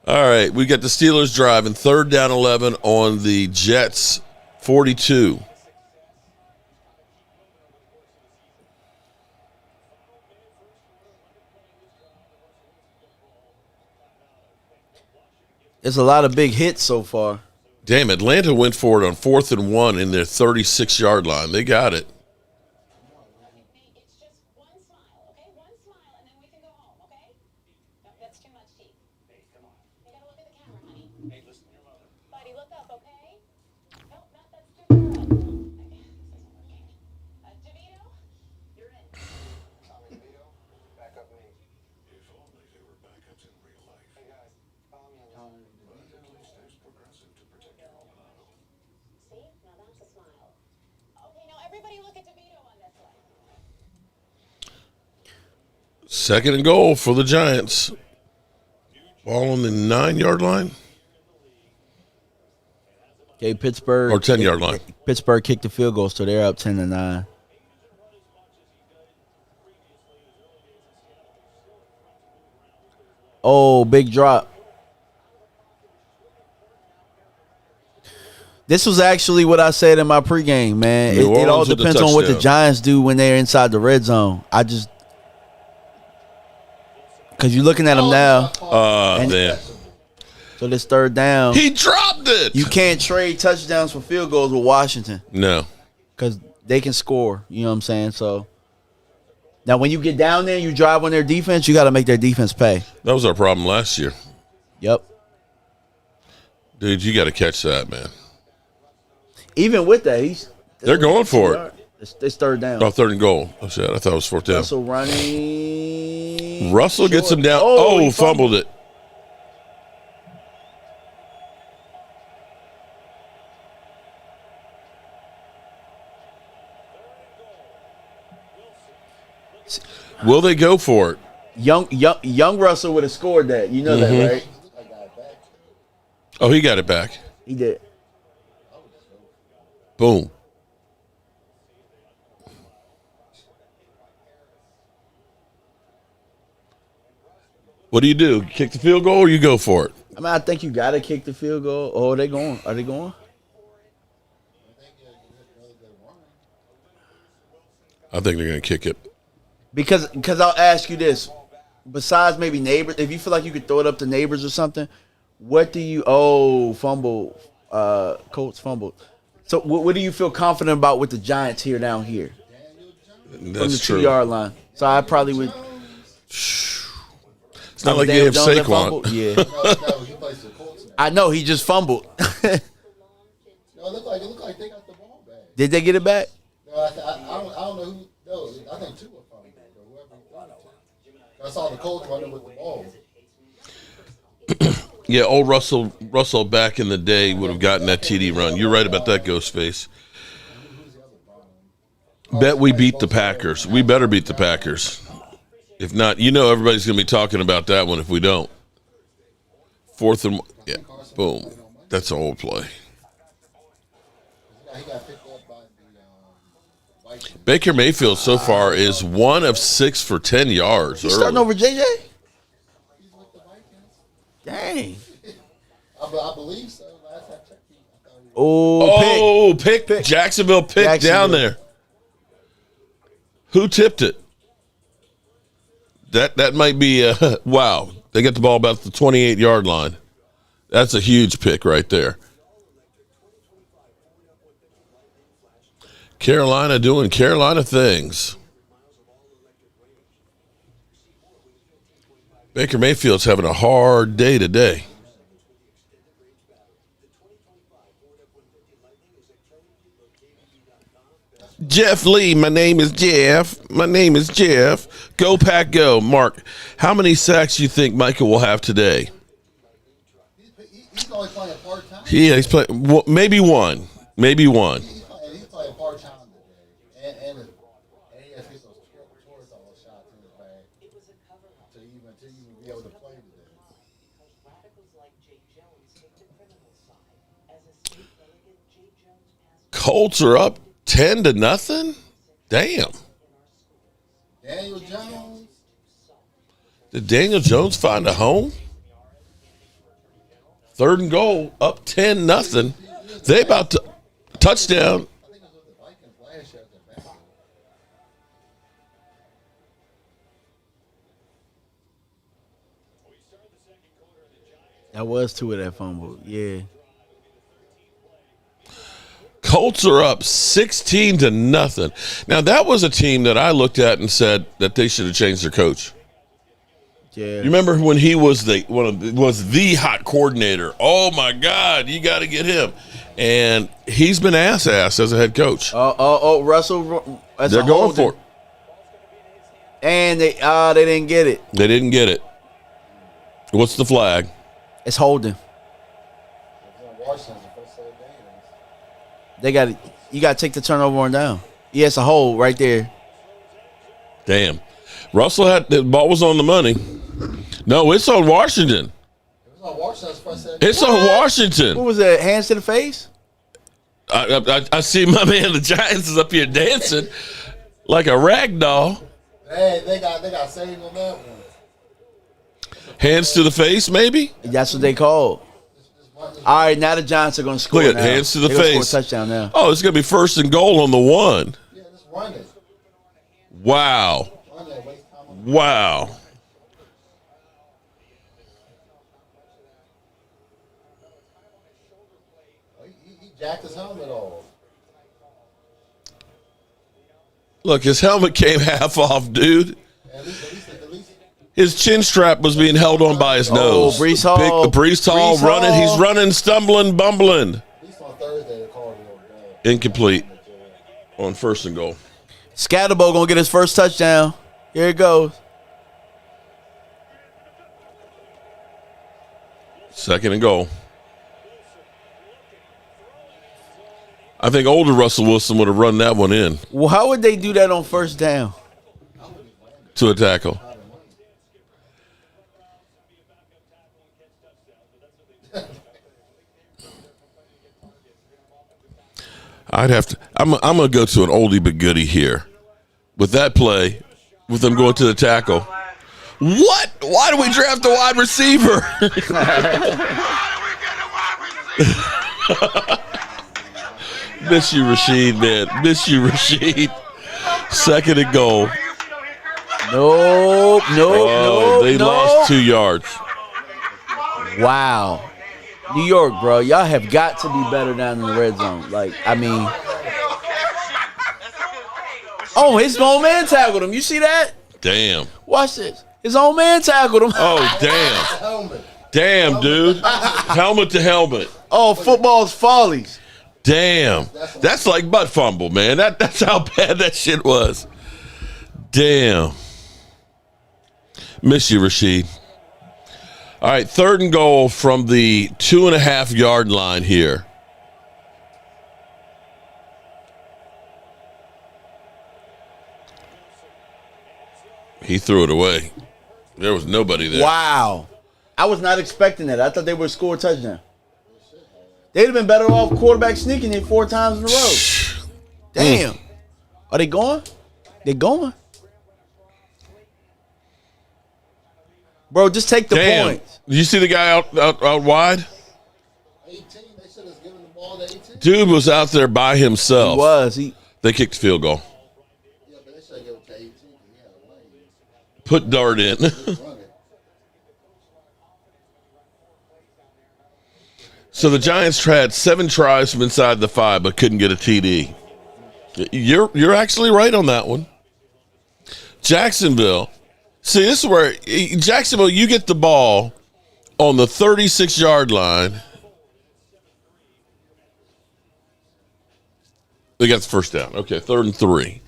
All right, we got the Steelers driving 3rd down 11 on the Jets 42. There's a lot of big hits so far. Damn, Atlanta went for it on 4th and 1 in their 36-yard line. They got it. It's just one smile, okay? One smile, and then we can go home, okay? No, that's too much teeth. Come on. You gotta look at the camera, honey. Hey, listen to your mother. Buddy, look up, okay? No, not that's too much. DeVito, you're in. Tommy DeVito, back up me. If only they were backups in real life. Hey guys, follow me on this. See, now that's a smile. Okay, now everybody look at DeVito on this one. 2nd and goal for the Giants. Ball on the 9-yard line. Okay, Pittsburgh. Or 10-yard line. Pittsburgh kicked the field goal, so they're up 10-9. Oh, big drop. This was actually what I said in my pregame, man. It all Orleans with the depends on what the touchdown. Giants do when they're inside the red zone. Because you're looking at them now. Man. So this 3rd down. He dropped it. You can't trade touchdowns for field goals with Washington No. because they can score. You know what I'm saying? So Now, when you get down there and you drive on their defense, you got to make their defense pay. That was our problem last year. Yep. Dude, you got to catch that, man. Even with that, They're going for it. It's third down. Oh, third and goal. Oh, shit. I thought it was fourth down. Russell running. Russell gets him down. He Fumbled it. Will they go for it? Young Russell would have scored that. You know that, right? Oh, he got it back. He did. Boom. What do? Kick the field goal or you go for it? I mean, I think you got to kick the field goal. Oh, are they going? Are they going? I think they're going to kick it. Because I'll ask you this. Besides maybe neighbors, if you feel like you could throw it up to neighbors or something, what do you fumble? Colts fumbled. So what do you feel confident about with the Giants down here? That's from the true. 2-yard line. So I probably would. It's not like you have Saquon. Yeah. I know he just fumbled. No, it looked like they got the ball back. Did they get it back? No, I don't know who. No, I think two were fumbled. I saw the Colts running with the ball. Yeah, old Russell back in the day would have gotten that TD run. You're right about that, Ghostface. Bet we beat the Packers. We better beat the Packers. If not, everybody's going to be talking about that one if we don't. Fourth and yeah, boom. That's an old play. Baker Mayfield so far is 1 of 6 for 10 yards. He's starting over JJ? Dang. I believe so. Last I checked, pick. Jacksonville pick down there. Who tipped it? That might be wow. They got the ball about the 28-yard line. That's a huge pick right there. Carolina doing Carolina things. Baker Mayfield's having a hard day today. Jeff Lee, my name is Jeff. Go Pack Go. Mark, how many sacks do you think Micah will have today? He's only playing part-time. Yeah, he's playing maybe one. He's playing part-time today. And he has to get those towards all those shots in his bag to even be able to play today. Colts are up 10-0? Damn. Daniel Jones. Did Daniel Jones find a home? Third and goal, up 10-0. They about to touchdown. I think it was with the Vikings last year at the back. That was 2 of that fumble. Yeah. Colts are up 16-0. Now that was a team that I looked at and said that they should have changed their coach. Yeah. You remember when he was the hot coordinator? Oh my God, you got to get him, and he's been ass as a head coach. Russell. They're going for it, and they didn't get it. They didn't get it. What's the flag? It's holding. They got it. You got to take the turnover on down. Yeah, it's a hold right there. Damn. Russell had the ball was on the money. No, it's on Washington. It's on Washington. What was that? Hands to the face? I see my man the Giants is up here dancing like a rag doll. Hey, they got saved on that one. Hands to the face, maybe? That's what they called. All right, now the Giants are going to score. Look at now. hands to the They're gonna face. score a touchdown now. Oh, it's going to be 1st and goal on the 1. Yeah, just run it. Wow. Wow. He jacked his helmet off. Look, his helmet came half off, dude. At least. His chin strap was being held on by his nose. Breece Hall. Breece Hall Breece running. Hall. He's running, stumbling, bumbling. At least on Thursday, the Cardinals. Incomplete on 1st and goal. Scatterbo gonna get his first touchdown. Here it goes. 2nd and goal. I think older Russell Wilson would have run that one in Well, how would they do that on 1st down? to a tackle. I'd have to. I'm going to go to an oldie but goodie here. With that play, with them going to the tackle. What? Why do we draft a wide receiver? Miss you, Rashid, man. Miss you, Rashid. 2nd and goal. Nope. They lost 2 yards. Wow. New York, bro. Y'all have got to be better down in the red zone. Like, I mean. Oh, his own man tackled him. You see that? Damn. Watch this. His own man tackled him. Oh, damn. Damn, dude. Helmet to helmet. Oh, football's follies. Damn. That's like butt fumble, man. That's how bad that shit was. Damn. Miss you, Rashid. All right, 3rd and goal from the 2.5 yard line here. He threw it away. There was nobody there. Wow. I was not expecting that. I thought they would score a touchdown. They'd have been better off quarterback sneaking it 4 times in a row. Damn. Are they going? They going. Bro, just take the points. Did you see the guy out wide? 18, they should have given the ball to 18. Dude was out there by himself. He was. They kicked the field goal. Yeah, but they should have given it to 18 because he had a lane. Put Dart in. Run it. So the Giants had 7 tries from inside the 5, but couldn't get a TD. You're actually right on that one. Jacksonville. See, this is where Jacksonville, you get the ball on the 36-yard line. They got the first down. Okay, 3rd and 3.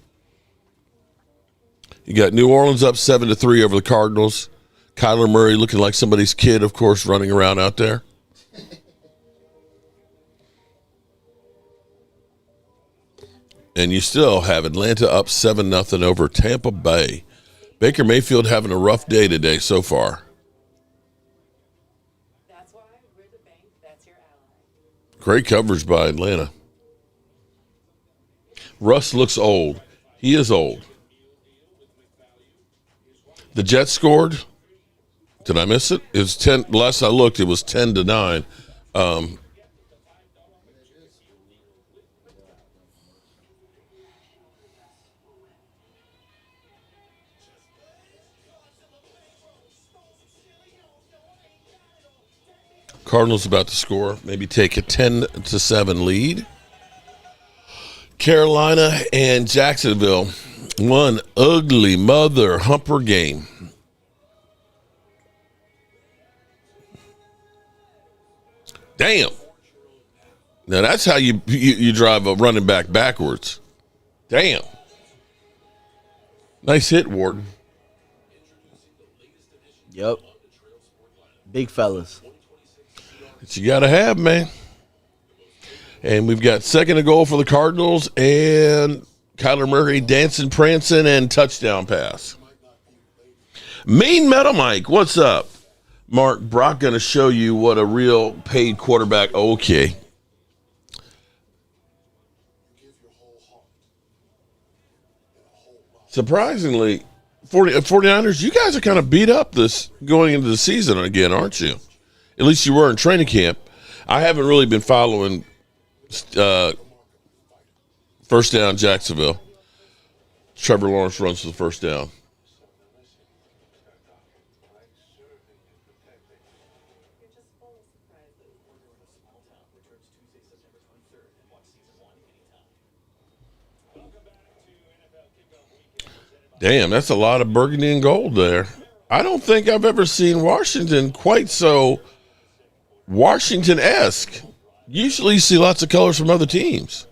You got New Orleans up 7-3 over the Cardinals. Kyler Murray looking like somebody's kid, of course, running around out there. And you still have Atlanta up 7-0 over Tampa Bay. Baker Mayfield having a rough day today so far. That's why we're the bank. That's your ally. Great coverage by Atlanta. Russ looks old. He is old. The Jets scored. Did I miss it? It was 10. Last I looked, it was 10-9. Cardinals about to score, maybe take a 10-7 lead. Carolina and Jacksonville, one ugly mother humper game. Damn. Now that's how you drive a running back backwards. Damn. Nice hit, Wharton. Yep. Big fellas. That you got to have, man. And we've got 2nd and goal for the Cardinals and Kyler Murray dancing, prancing, and touchdown pass. Mean Metal Mike, what's up? Mark, Brock going to show you what a real paid quarterback. Okay. Surprisingly, 49ers, you guys are kind of beat up this going into the season again, aren't you? At least you were in training camp. I haven't really been following first down Jacksonville. Trevor Lawrence runs for the first down. Damn, that's a lot of burgundy and gold there. I don't think I've ever seen Washington quite so Washington-esque. Usually you see lots of colors from other teams.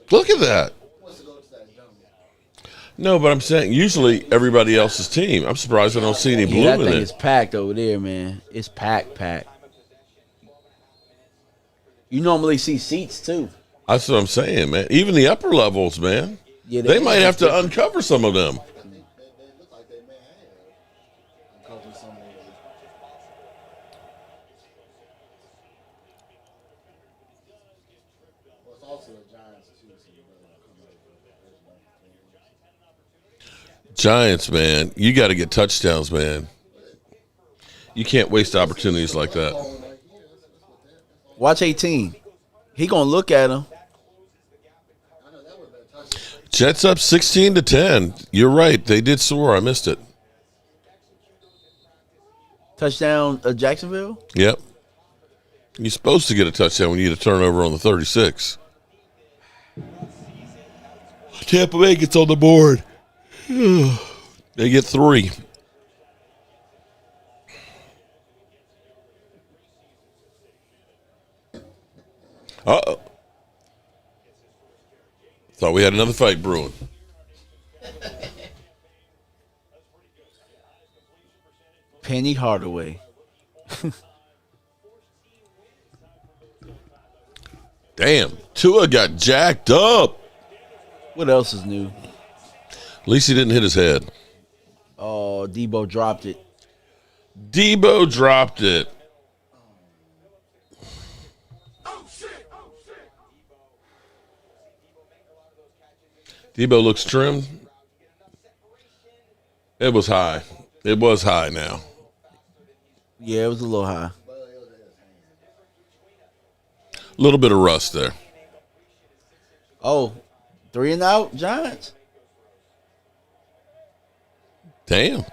Look at that. No, but I'm saying usually everybody else's team. I'm surprised I don't see any blue That in thing it. is packed over there, man. It's packed. You normally see seats too. That's what I'm saying, man. Even the upper levels, man. Yeah, They might have to uncover some of them. They look like they may have uncovered some of them. Well, it's also the Giants too, so you better come over. Giants, man. You got to get touchdowns, man. You can't waste opportunities like that. Watch 18. He gonna look at him. Jets up 16-10. You're right. They did soar. I missed it. Touchdown, Jacksonville. Yep. You're supposed to get a touchdown when you get a turnover on the 36. Tampa Bay gets on the board. They get 3. Uh-oh. Thought we had another fight brewing. Penny Hardaway. Damn. Tua got jacked up. What else is new? At least he didn't hit his head. Oh, Debo dropped it. Debo dropped it. Debo looks trimmed. It was high. It was high now. Yeah, it was a little high. A little bit of rust there. Oh, 3 and out, Giants. Damn.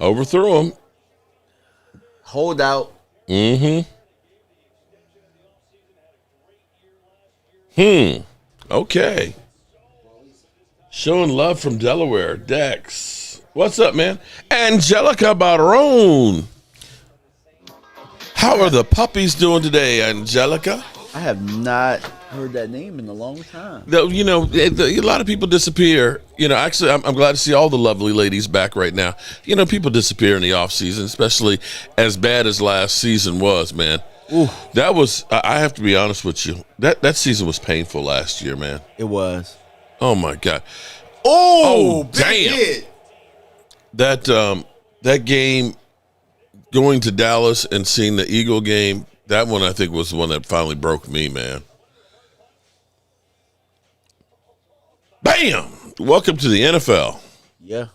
Overthrew him. Hold out. Okay. Showing love from Delaware. Dex. What's up, man? Angelica Barone. How are the puppies doing today, Angelica? I have not heard that name in a long time. You know, a lot of people disappear. You know, actually, I'm glad to see all the lovely ladies back right now. You know, people disappear in the off season, especially as bad as last season was, man. Ooh. That was, I have to be honest with you, that season was painful last year, man. It was. Oh, my God. Oh, damn. Hit. That game, going to Dallas and seeing the Eagle game, that one I think was the one that finally broke me, man. Bam! Welcome to the NFL. Yeah.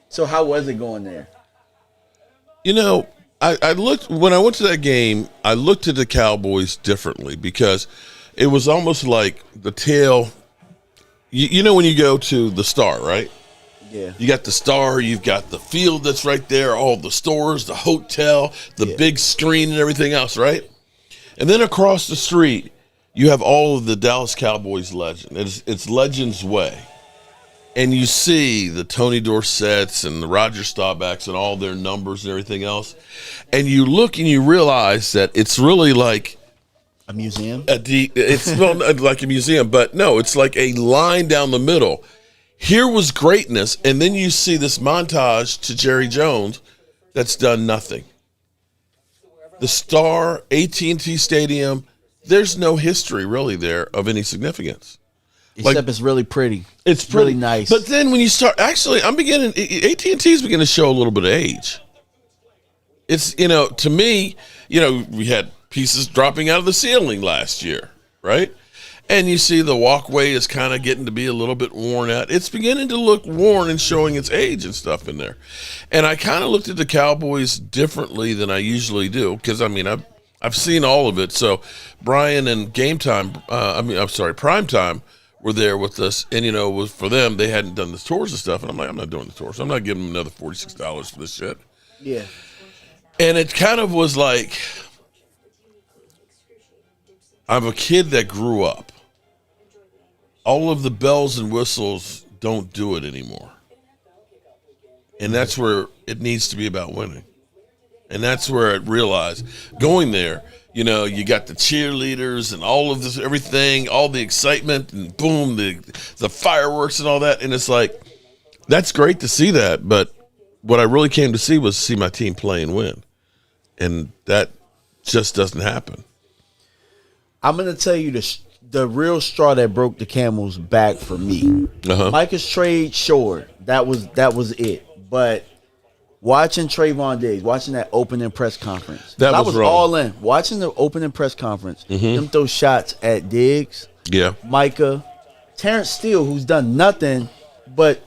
So how was it going there? You know, I looked, when I went to that game, I looked at the Cowboys differently because it was almost like the tail. You know when you go to the Star, right? Yeah. You got the Star, you've got the field that's right there, all the stores, the hotel, the big screen and everything else, right? And then across the street, you have all of the Dallas Cowboys legend. It's Legends Way. And you see the Tony Dorsetts and the Roger Staubachs and all their numbers and everything else. And you look and you realize that it's really like a museum. It's not like a museum, but no, it's like a line down the middle. Here was greatness, and then you see this montage to Jerry Jones that's done nothing. The Star, AT&T Stadium, there's no history really there of any significance. Except it's really pretty. It's really nice. But then when you start, actually, AT&T's beginning to show a little bit of age. It's, you know, to me, you know, we had pieces dropping out of the ceiling last year, right? And you see the walkway is kind of getting to be a little bit worn out. It's beginning to look worn and showing its age and stuff in there. And I kind of looked at the Cowboys differently than I usually do because, I mean, I've seen all of it. So Brian and Prime Time were there with us. And, you know, it was for them, they hadn't done the tours and stuff. And I'm like, I'm not doing the tours. I'm not giving them another $46 for this shit. Yeah. And it kind of was like, I'm a kid that grew up. All of the bells and whistles don't do it anymore. And that's where it needs to be about winning. And that's where I realized going there, you know, you got the cheerleaders and all of this, everything, all the excitement and boom, the fireworks and all that. And it's like, that's great to see that. But what I really came to see was see my team play and win. And that just doesn't happen. I'm going to tell you the real straw that broke the camel's back for me. Micah's trade, sure, that was it. But watching Trayvon Diggs, watching that opening press conference, I was wrong. all in. Watching the opening press conference, them throw shots at Diggs, Micah, Terrence Steele, who's done nothing but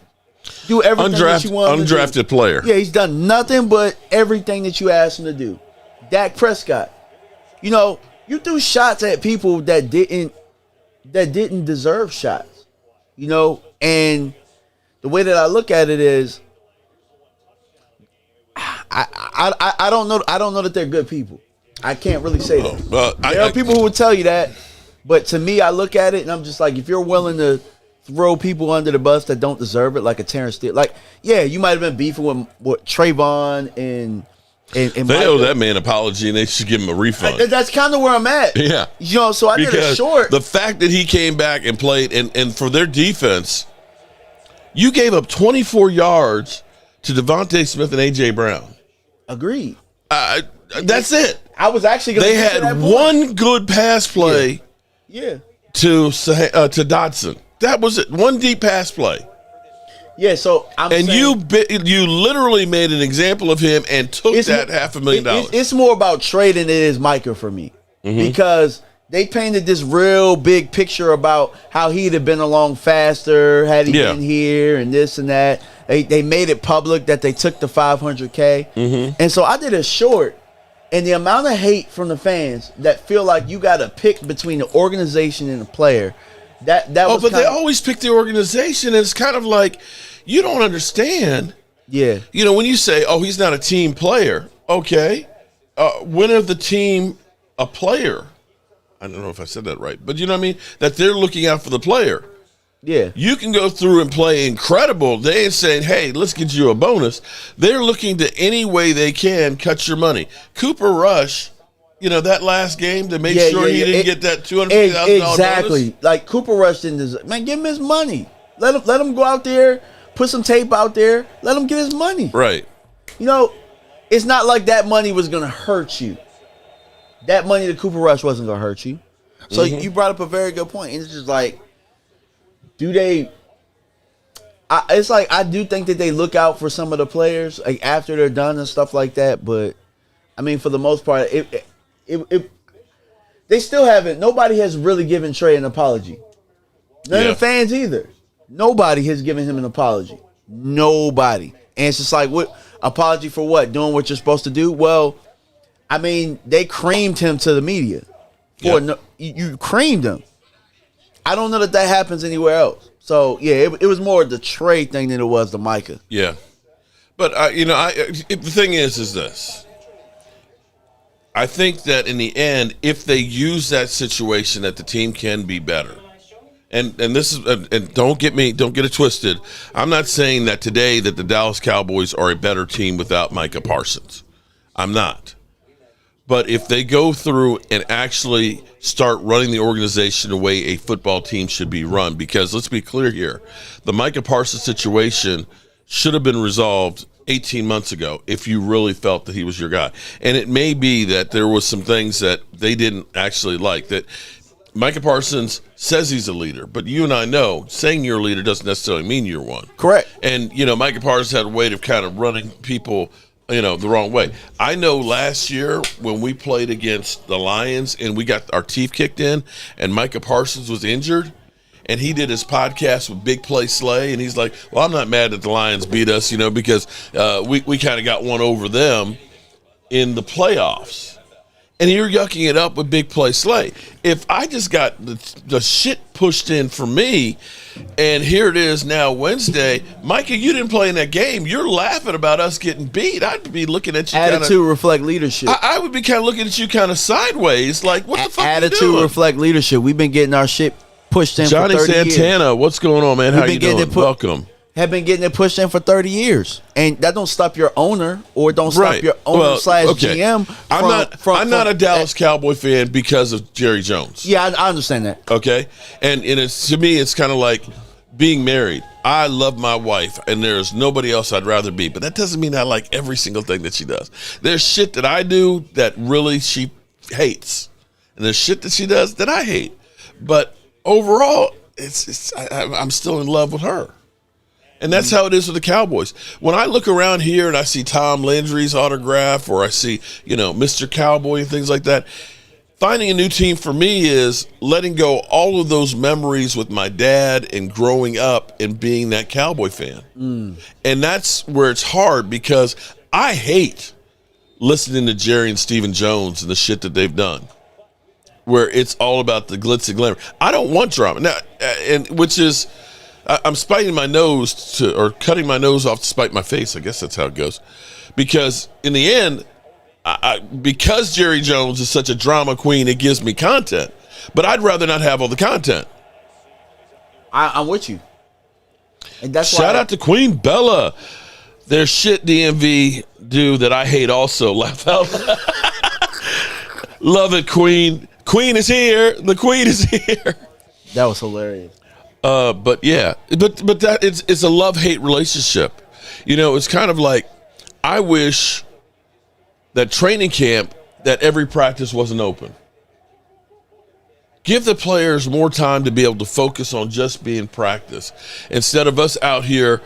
do everything that you want him to do. Undrafted player. Yeah, he's done nothing but everything that you asked him to do. Dak Prescott, you know, you threw shots at people that didn't deserve shots, you know. And the way that I look at it is, I don't know that they're good people. I can't really say that. There are people who will tell you that, but to me, I look at it and I'm just like, if you're willing to throw people under the bus that don't deserve it, like a Terrence Steele, like, yeah, you might have been beefing with Trayvon and they owe that man an apology and they should give him a refund. That's kind of where I'm at. Yeah. You know, so I did a short. The fact that he came back and played, and for their defense, you gave up 24 yards to Devontae Smith and A.J. Brown. Agreed. That's it. I was actually going to They had one good pass play to Dotson. That was it. One deep pass play. Yeah, so I'm saying, you literally made an example of him and took that $500,000. It's more about trade than it is Micah for me, because they painted this real big picture about how he'd have been along faster had he been here and this and that. They made it public that they took the $500K, and so I did a short, and the amount of hate from the fans that feel like you got to pick between the organization and the player. But they always pick the organization, and it's kind of like, you don't understand. Yeah. You know, when you say, oh, he's not a team player, okay. When are the team a player? I don't know if I said that right, but you know what I mean? That they're looking out for the player. Yeah. You can go through and play incredible. They ain't saying, hey, let's get you a bonus. They're looking to any way they can cut your money. Cooper Rush, you know, that last game to make sure he didn't get that $250,000 exactly. bonus. Like Cooper Rush didn't deserve. Man, give him his money. Let him go out there, put some tape out there. Let him get his money. Right. You know, it's not like that money was going to hurt you. That money to Cooper Rush wasn't going to hurt you. So you brought up a very good point. It's just like, do they? It's like, I do think that they look out for some of the players like after they're done and stuff like that. But I mean, for the most part, they still haven't. Nobody has really given Trey an apology. None of the fans either. Nobody has given him an apology. Nobody. And it's just like, what apology for what? Doing what you're supposed to do? Well, I mean, they creamed him to the media. You creamed him. I don't know that happens anywhere else. So yeah, it was more the Trey thing than it was the Micah. Yeah, but the thing is this. I think that in the end, if they use that situation, that the team can be better. And this is, and don't get it twisted. I'm not saying that today that the Dallas Cowboys are a better team without Micah Parsons. I'm not. But if they go through and actually start running the organization the way a football team should be run, because let's be clear here, the Micah Parsons situation should have been resolved 18 months ago if you really felt that he was your guy. And it may be that there was some things that they didn't actually like. That Micah Parsons says he's a leader, but you and I know saying you're a leader doesn't necessarily mean you're one. Correct. And, you know, Micah Parsons had a way of kind of running people, you know, the wrong way. I know last year when we played against the Lions and we got our teeth kicked in and Micah Parsons was injured and he did his podcast with Big Play Slay and he's like, well, I'm not mad that the Lions beat us, you know, because we kind of got one over them in the playoffs. and you're yucking it up with big play Slay. If I just got the shit pushed in for me, and here it is now Wednesday, Micah, you didn't play in that game. You're laughing about us getting beat. I'd be looking at you. Attitude reflect leadership. I would be kind of looking at you kind of sideways, like what the fuck? Attitude you doing? reflect leadership. We've been getting our shit pushed in Johnny for 30 Santana, years. what's going on, man? How you doing? Welcome. Have been getting it pushed in for 30 years, and that don't stop your owner or don't stop Right. your owner Well, slash okay. GM. I'm not a Dallas Cowboy fan because of Jerry Jones. Yeah, I understand that. Okay, and it's, to me, it's kind of like being married. I love my wife, and there's nobody else I'd rather be. But that doesn't mean I like every single thing that she does. There's shit that I do that really she hates, and there's shit that she does that I hate. But overall, I'm still in love with her. And that's how it is with the Cowboys. When I look around here and I see Tom Landry's autograph, or I see, Mr. Cowboy and things like that, finding a new team for me is letting go all of those memories with my dad and growing up and being that Cowboy fan. And that's where it's hard, because I hate listening to Jerry and Stephen Jones and the shit that they've done, where it's all about the glitz and glamour. I don't want drama. Now, I'm spiting my nose or cutting my nose off to spite my face. I guess that's how it goes. Because in the end, because Jerry Jones is such a drama queen, it gives me content. But I'd rather not have all the content. I'm with you. And that's Shout out to Queen Bella. There's shit DMV do that I hate also. Laugh out loud. Love it, Queen. Queen is here. The Queen is here. That was hilarious. But yeah, but that it's a love-hate relationship. It's kind of like, I wish that training camp, that every practice wasn't open. Give the players more time to be able to focus on just being practice, instead of us out here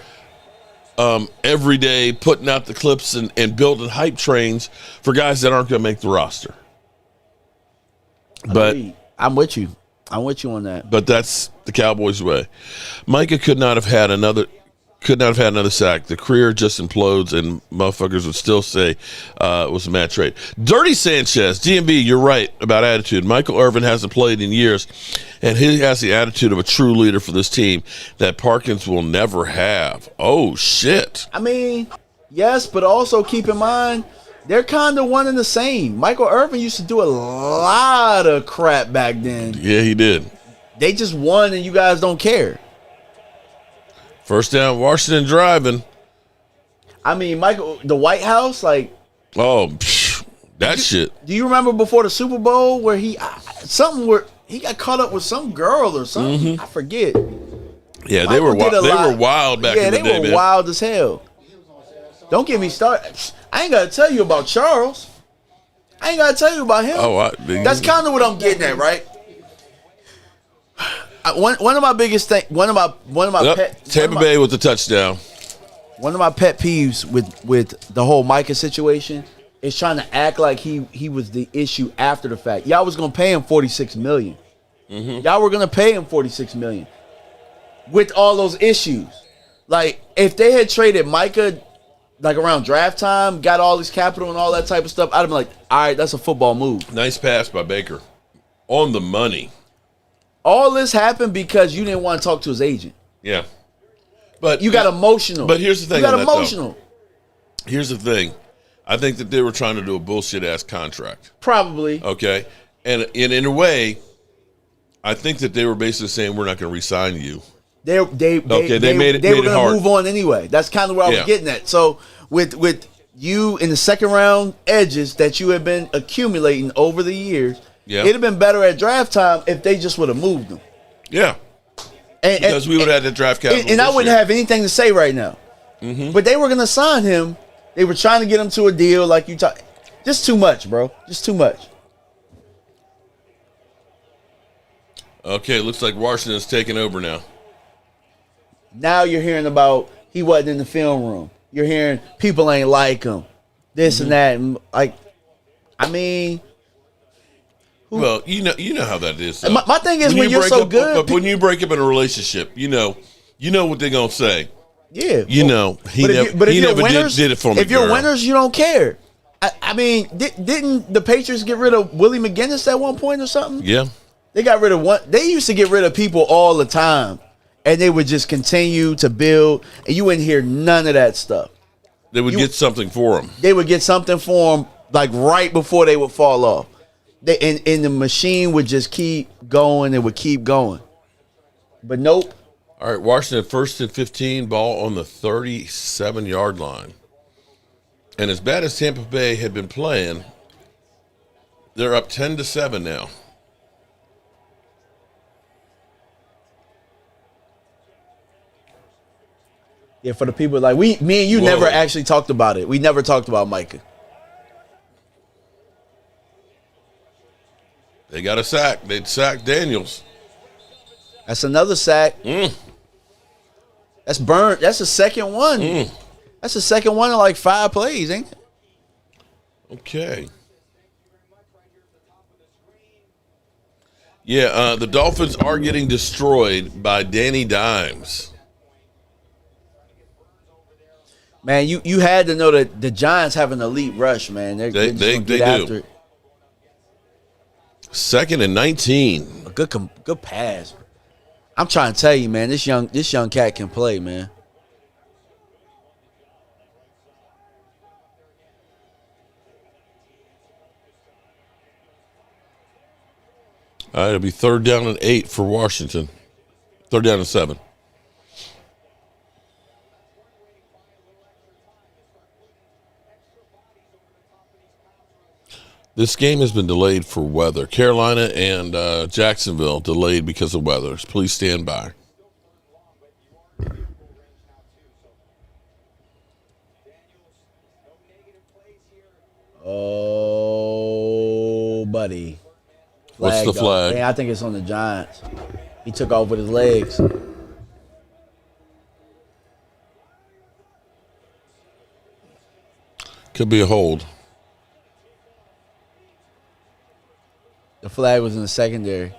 every day putting out the clips and building hype trains for guys that aren't going to make the roster. But I'm with you. I'm with you on that. But that's the Cowboys' way. Micah could not have had another sack. The career just implodes, and motherfuckers would still say it was a mad trade. Dirty Sanchez, DMB, you're right about attitude. Michael Irvin hasn't played in years, and he has the attitude of a true leader for this team that Parkins will never have. Oh, shit. I mean, yes, but also keep in mind, they're kind of one and the same. Michael Irvin used to do a lot of crap back then. Yeah, he did. They just won, and you guys don't care. First down, Washington driving. I mean, Michael, the White House, like. Oh, that shit. Do you remember before the Super Bowl where he got caught up with some girl or something? I forget. Yeah, they were wild back in the day, man. Yeah, they were wild as hell. Don't get me started. I ain't got to tell you about Charles. I ain't got to tell you about him. That's kind of what I'm getting at, right? One of my biggest things, Tampa Bay with the touchdown. One of my pet peeves with the whole Micah situation is trying to act like he was the issue after the fact. Y'all was gonna pay him $46 million. Y'all were gonna pay him $46 million with all those issues. Like, if they had traded Micah like around draft time, got all this capital and all that type of stuff, I'd have been like, all right, that's a football move. Nice pass by Baker. On the money. All this happened because you didn't want to talk to his agent. Yeah. But you got emotional. But here's the thing. You got emotional. Here's the thing. I think that they were trying to do a bullshit ass contract. Probably. Okay. And in a way, I think that they were basically saying, we're not going to re-sign you. They were going to move on anyway. That's kind of where I was getting at. So with you in the second round edges that you have been accumulating over the years, it'd have been better at draft time if they just would have moved them. Yeah. Because we would have had the draft capital. And I wouldn't have anything to say right now. But they were going to sign him. They were trying to get him to a deal like you talk. Just too much, bro. Just too much. Okay, looks like Washington's taking over now. Now you're hearing about he wasn't in the film room. You're hearing people ain't like him. This and that. And like, I mean. Well, you know how that is. My thing is when you're so good. When you break up in a relationship, you know what they're going to say. Yeah. He never did it for me. If you're winners, you don't care. I mean, didn't the Patriots get rid of Willie McGinnis at one point or something? Yeah. They got rid of one. They used to get rid of people all the time, and they would just continue to build, and you wouldn't hear none of that stuff. They would get something for him. They would get something for them, like right before they would fall off. And the machine would just keep going. It would keep going. But nope. All right, Washington 1st and 15, ball on the 37-yard line. And as bad as Tampa Bay had been playing, they're up 10-7 now. Yeah, for the people like me and you never actually talked about it. We never talked about Micah. They got a sack. They'd sacked Daniels. That's another sack. That's burnt. That's the second one. That's the second one in like 5 plays, ain't it? Okay. Yeah, the Dolphins are getting destroyed by Danny Dimes. Man, you had to know that the Giants have an elite rush, man. They're just gonna get do. after it. 2nd and 19. A good pass. I'm trying to tell you, man. This young cat can play, man. All right, it'll be 3rd down and 8 for Washington. 3rd down and 7. This game has been delayed for weather. Carolina and Jacksonville delayed because of weather. Please stand by. Oh, buddy. What's the flag? Man, I think it's on the Giants. He took off with his legs. Could be a hold. The flag was in the secondary.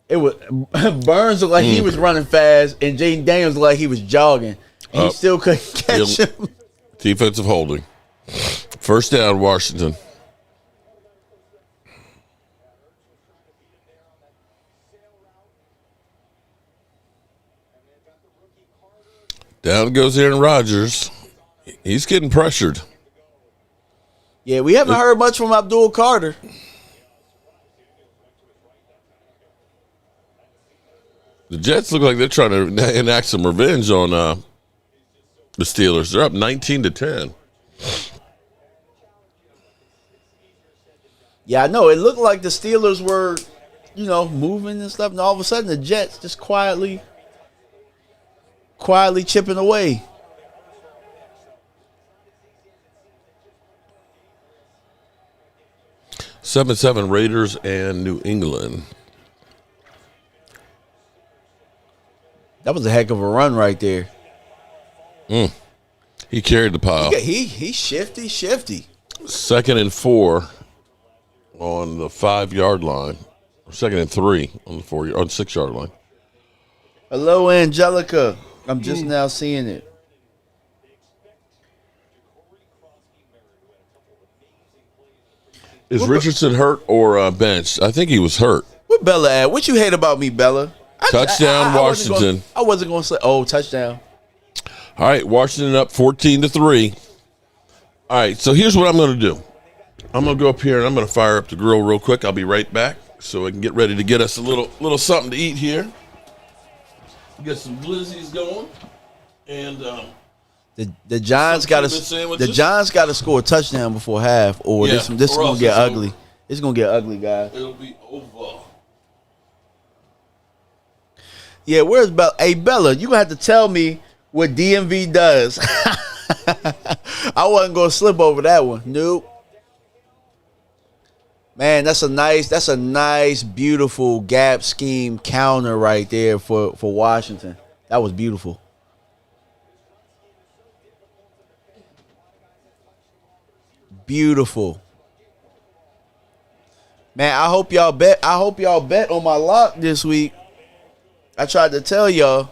It was Burns looked like he was running fast, and Jaden Daniels looked like he was jogging, and he still couldn't catch him. Defensive holding. 1st down, Washington. Down goes Aaron Rodgers. He's getting pressured. Yeah, we haven't heard much from Abdul Carter. The Jets look like they're trying to enact some revenge on the Steelers. They're up 19-10. Yeah, I know. It looked like the Steelers were, moving and stuff, and all of a sudden the Jets just quietly chipping away. 7-7 Raiders and New England. That was a heck of a run right there. He carried the pile. He's shifty. 2nd and 4 on the 5-yard line. 2nd and 3 on the 6-yard line. Hello, Angelica. I'm just now seeing it. Is Richardson hurt or benched? I think he was hurt. Where Bella at? What you hate about me, Bella? Touchdown, Washington. I wasn't going to say, touchdown. All right, Washington up 14-3. All right, so here's what I'm going to do. I'm going to go up here and I'm going to fire up the grill real quick. I'll be right back so I can get ready to get us a little something to eat here. Get some glizzies going, and the Giants got to score a touchdown before half, or this is going to get ugly. It's going to get ugly, guys. It'll be over. Yeah, where's Bella? Hey, Bella, you gonna have to tell me what DMV does. I wasn't gonna slip over that one. Nope. Man, that's a nice, beautiful gap scheme counter right there for Washington. That was beautiful. Beautiful. Man, I hope y'all bet. I hope y'all bet on my lock this week. I tried to tell y'all.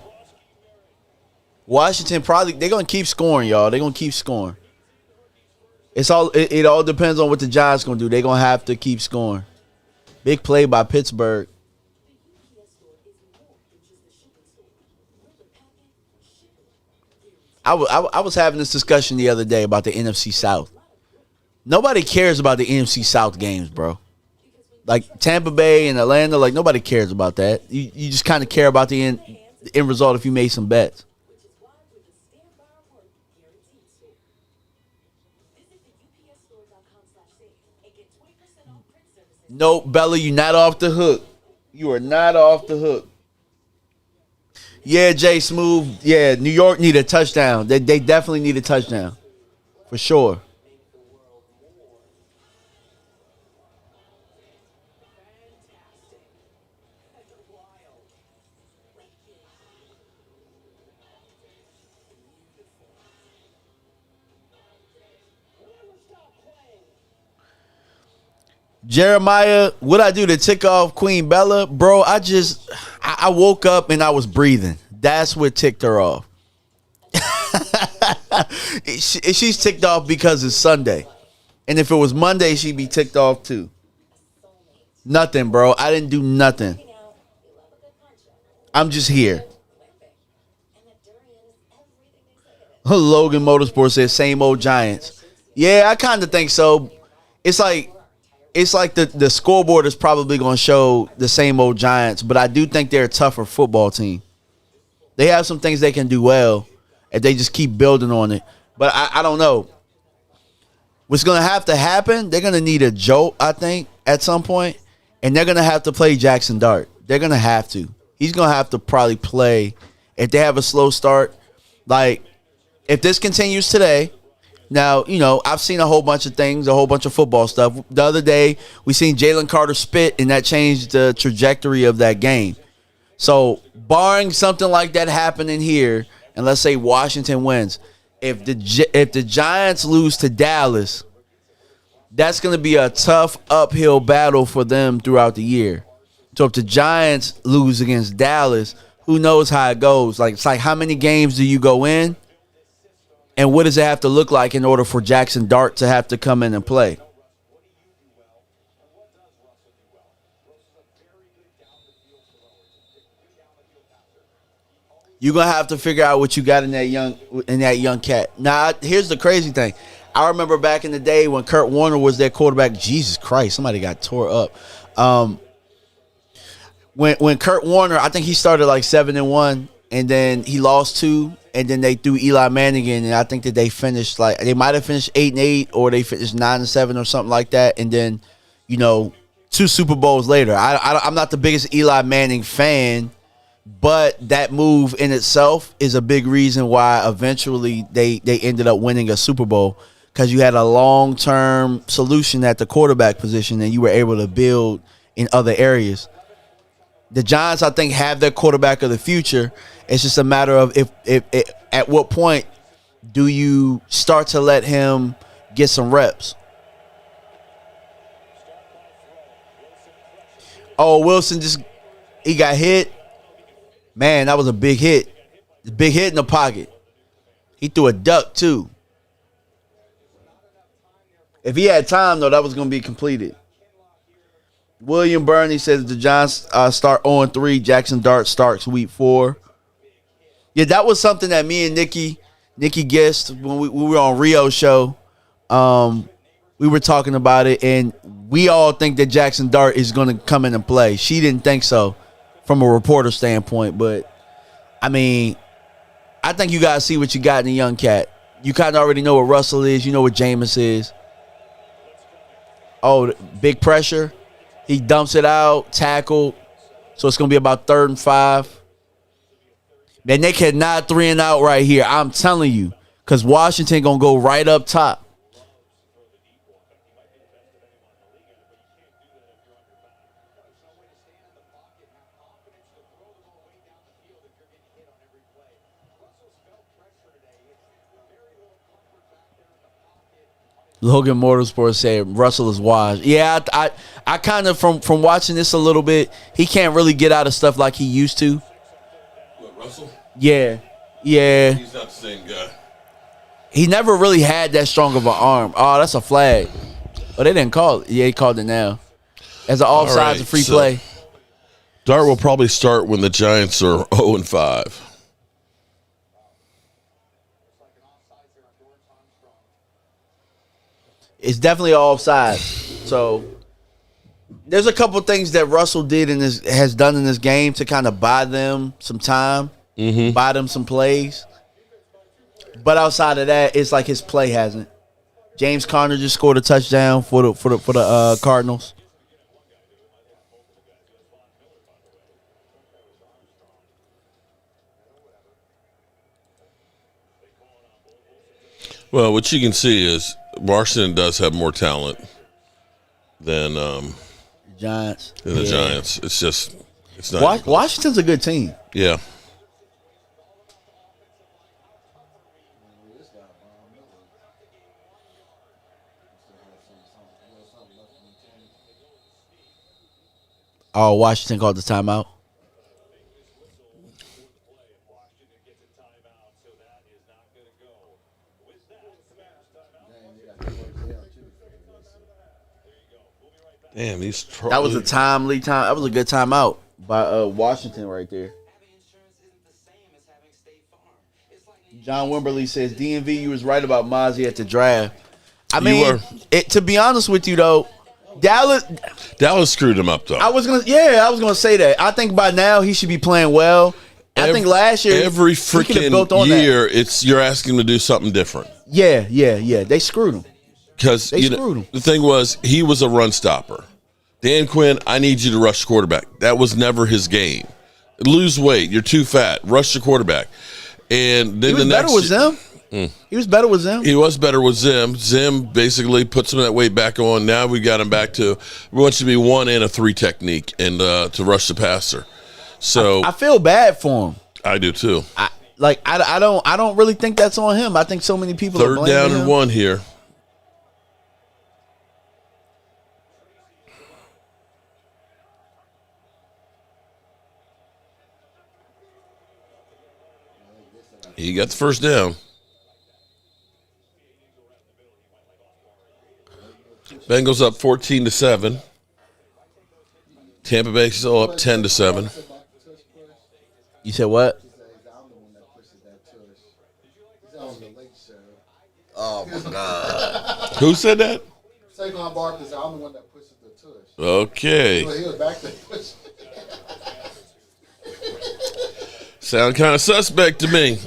Washington they're gonna keep scoring, y'all. They're gonna keep scoring. It all depends on what the Giants gonna do. They're gonna have to keep scoring. Big play by Pittsburgh. I was having this discussion the other day about the NFC South. Nobody cares about the NFC South games, bro. Like Tampa Bay and Atlanta, like nobody cares about that. You just kind of care about the end result if you made some bets. Nope, Bella, you're not off the hook. You are not off the hook. Yeah, Jay Smooth. Yeah, New York need a touchdown. They definitely need a touchdown. For sure. Jeremiah, what I do to tick off Queen Bella? Bro, I woke up and I was breathing. That's what ticked her off. She's ticked off because it's Sunday. And if it was Monday, she'd be ticked off too. Nothing, bro. I didn't do nothing. I'm just here. Logan Motorsport says same old Giants. Yeah, I kind of think so. It's like the scoreboard is probably going to show the same old Giants, but I do think they're a tougher football team. They have some things they can do well if they just keep building on it. But I don't know. What's going to have to happen, they're going to need a jolt, I think, at some point, and they're going to have to play Jackson Dart. They're going to have to. He's going to have to probably play. If they have a slow start, like if this continues today, now, I've seen a whole bunch of things, a whole bunch of football stuff. The other day, we seen Jalen Carter spit, and that changed the trajectory of that game. So, barring something like that happening here, and let's say Washington wins, if the Giants lose to Dallas, that's going to be a tough uphill battle for them throughout the year. So, if the Giants lose against Dallas, who knows how it goes? Like, it's like how many games do you go in? And what does it have to look like in order for Jackson Dart to have to come in and play? You're gonna have to figure out what you got in that young cat. Now, here's the crazy thing. I remember back in the day when Kurt Warner was their quarterback. Jesus Christ, somebody got tore up. When Kurt Warner, I think he started like 7-1, and then he lost 2. And then they threw Eli Manning in, and I think that they might have finished 8-8, or they finished 9-7 or something like that. And then, 2 Super Bowls later, I'm not the biggest Eli Manning fan, but that move in itself is a big reason why eventually they ended up winning a Super Bowl, because you had a long-term solution at the quarterback position, and you were able to build in other areas. The Giants, I think, have their quarterback of the future. It's just a matter of if at what point do you start to let him get some reps. Oh, Wilson he got hit. Man, that was a big hit. Big hit in the pocket. He threw a duck, too. If he had time, though, that was going to be completed. William Burney says the Giants start 0-3. Jackson Dart starts week 4. Yeah, that was something that me and Nikki Gist, when we were on Rio's show, we were talking about it, and we all think that Jackson Dart is going to come in and play. She didn't think so from a reporter standpoint, but, I mean, I think you got to see what you got in the young cat. You kind of already know what Russell is. You know what Jameis is. Oh, big pressure. He dumps it out, tackled. So it's going to be about 3rd and 5. Man, they cannot 3 and out right here. I'm telling you. Because Washington going to go right up top. Logan Motorsports said Russell is washed. Yeah, I kind of from watching this a little bit, he can't really get out of stuff like he used to. What, Russell? Yeah. He's not the same guy. He never really had that strong of an arm. Oh, that's a flag. Oh, they didn't call it. Yeah, he called it now. As an offsides, right, a free so play. Dart will probably start when the Giants are 0-5. It's definitely offside. So there's a couple things that Russell did has done in this game to kind of buy them some time, buy them some plays. But outside of that, it's like his play hasn't. James Conner just scored a touchdown for the Cardinals. Well, what you can see is Washington does have more talent than Giants. the Giants. It's just it's not. Washington's a good team. Yeah. Oh, Washington called the timeout. Damn, these. That was a timely time. That was a good timeout by Washington right there. John Wimberly says DMV, you was right about Mozzie at the draft. I mean, to be honest with you though, Dallas screwed him up though. I was gonna say that. I think by now he should be playing well. I think last year every freaking year you're asking him to do something different. Yeah. They screwed him. Because the thing was, he was a run stopper. Dan Quinn, I need you to rush the quarterback. That was never his game. Lose weight. You're too fat. Rush the quarterback. And then he was better with Zim. He was better with Zim. He was better with Zim. Zim basically put some of that weight back on. Now we got him back to we want you to be 1 and a 3 technique and to rush the passer. So I feel bad for him. I do too. I don't really think that's on him. I think so many people are blaming him. 3rd down and 1 here. He got the first down. Bengals up 14-7. Tampa Bay still up 10-7. You said what? Oh my God! Who said that? Saquon Barkley said, "I'm the one that pushes the tush." Okay. He was back there pushing. Sound kind of suspect to me.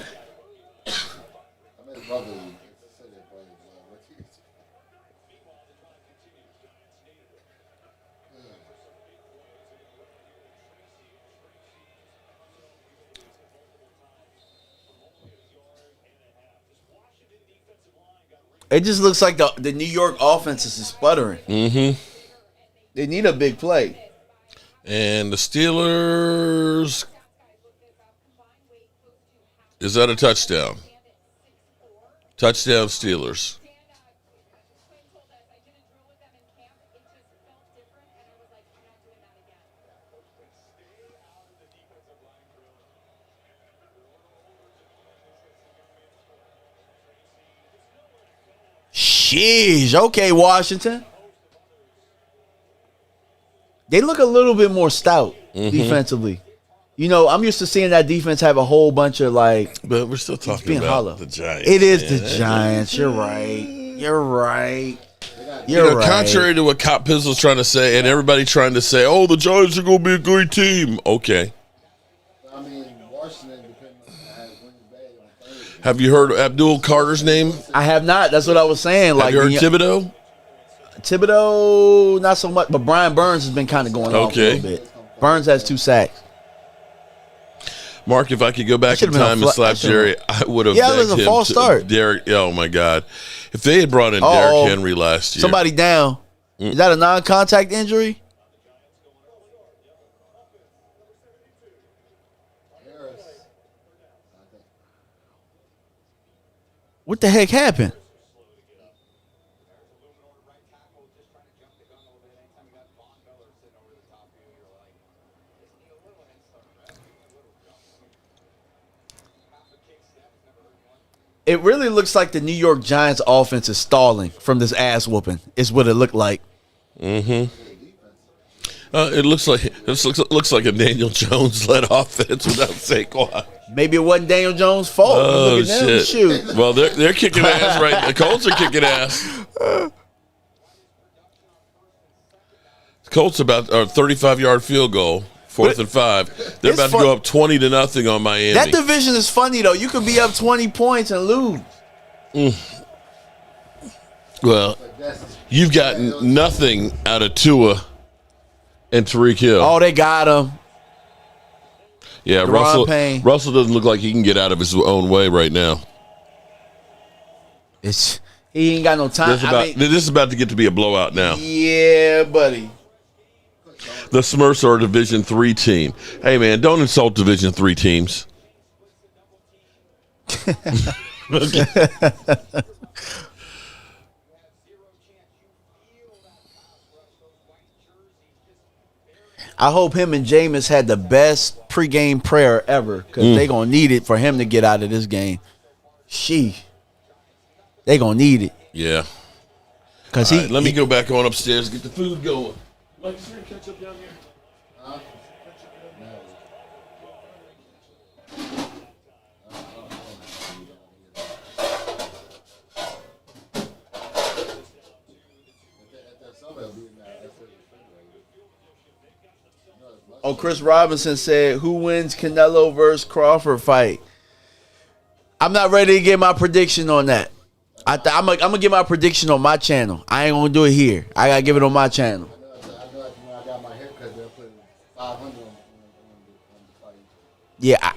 It just looks like the New York offense is sputtering. Mm-hmm. They need a big play. And the Steelers. Is that a touchdown? Touchdown Steelers. Sheesh. Okay, Washington. They look a little bit more stout defensively. You know, I'm used to seeing that defense have a whole bunch of like. But we're still talking about the Giants. It is the Giants. You're right. You're right. You're right. Contrary to what Cop Pizzle's trying to say, and everybody trying to say, "Oh, the Giants are going to be a great team." Okay. I mean, Washington depending on how it wins bad on Thursday. Have you heard Abdul Carter's name? I have not. That's what I was saying. Have you heard Thibodeau? Thibodeau, not so much, but Brian Burns has been kind of going off a little bit. Burns has 2 sacks. Mark, if I could go back in time and slap Jerry, I would have. Yeah, it was a false start. Derek, oh my God! If they had brought in Derrick Henry last year, somebody down. Is that a non-contact injury? What the heck happened? It really looks like the New York Giants offense is stalling from this ass whooping. Is what it looked like. It looks like a Daniel Jones led offense without Saquon. Maybe it wasn't Daniel Jones' fault. Oh, Look at them. shit. Shoot. Well, they're kicking ass right. The Colts are kicking ass. The Colts about a 35-yard field goal, 4th and 5. They're It's about to go up 20-0 on Miami. That division is funny though. You could be up 20 points and lose. Well, you've gotten nothing out of Tua and Tyreek Hill. Oh, they got him. Yeah, Deron Russell doesn't look like he can get out of his own way right now. He ain't got no time. This is about to get to be a blowout now. Yeah, buddy. The Smurfs are a Division III team. Hey, man, don't insult Division III teams. I hope him and Jameis had the best pregame prayer ever because they going to need it for him to get out of this game. They going to need it. Yeah. Cause let me go back on upstairs and get the food going. Mike, is there ketchup down here? Oh, Chris Robinson said, who wins Canelo versus Crawford fight? I'm not ready to get my prediction on that. I'm going to get my prediction on my channel. I ain't going to do it here. I got to give it on my channel. I know when I got my haircut, they're putting 500 on the fight. Yeah,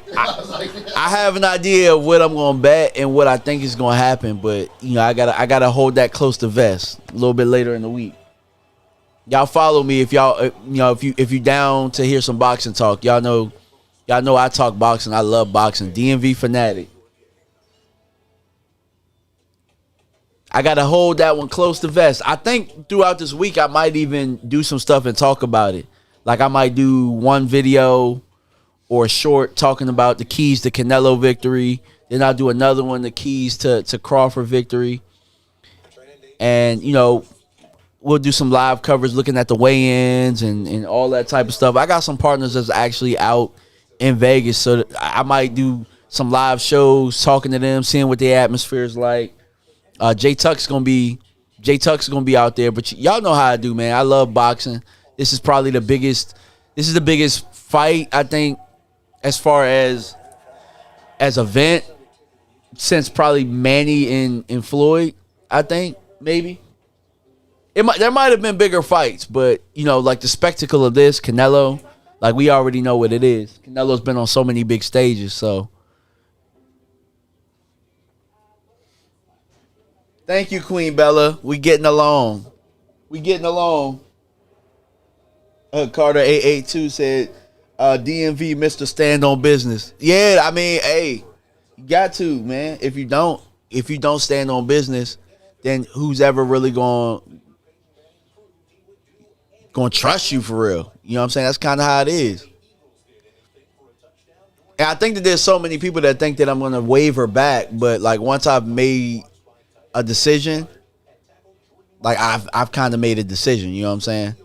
I have an idea of what I'm going to bet and what I think is going to happen, but I gotta hold that close to vest a little bit later in the week. Y'all follow me if y'all if you down to hear some boxing talk. Y'all know I talk boxing. I love boxing. DMV fanatic. I gotta hold that one close to vest. I think throughout this week I might even do some stuff and talk about it. Like I might do one video or a short talking about the keys to Canelo victory. Then I'll do another one, the keys to Crawford victory. And we'll do some live coverage looking at the weigh-ins and all that type of stuff. I got some partners that's actually out in Vegas, so I might do some live shows, talking to them, seeing what their atmosphere is like. Jay Tuck's gonna be out there, but y'all know how I do, man. I love boxing. This is probably the biggest fight, I think, as far as event since probably Manny and Floyd. I think maybe. There might have been bigger fights, but like the spectacle of this, Canelo, like we already know what it is. Canelo's been on so many big stages, so. Thank you, Queen Bella. We getting along. Carter 882 said, DMV Mr. Stand on Business. Yeah, I mean, hey, you got to, man. If you don't stand on business, then who's ever really going to trust you for real? You know what I'm saying? That's kind of how it is. And I think that there's so many people that think that I'm going to waver back, but like once I've made a decision, like I've kind of made a decision, you know what I'm saying?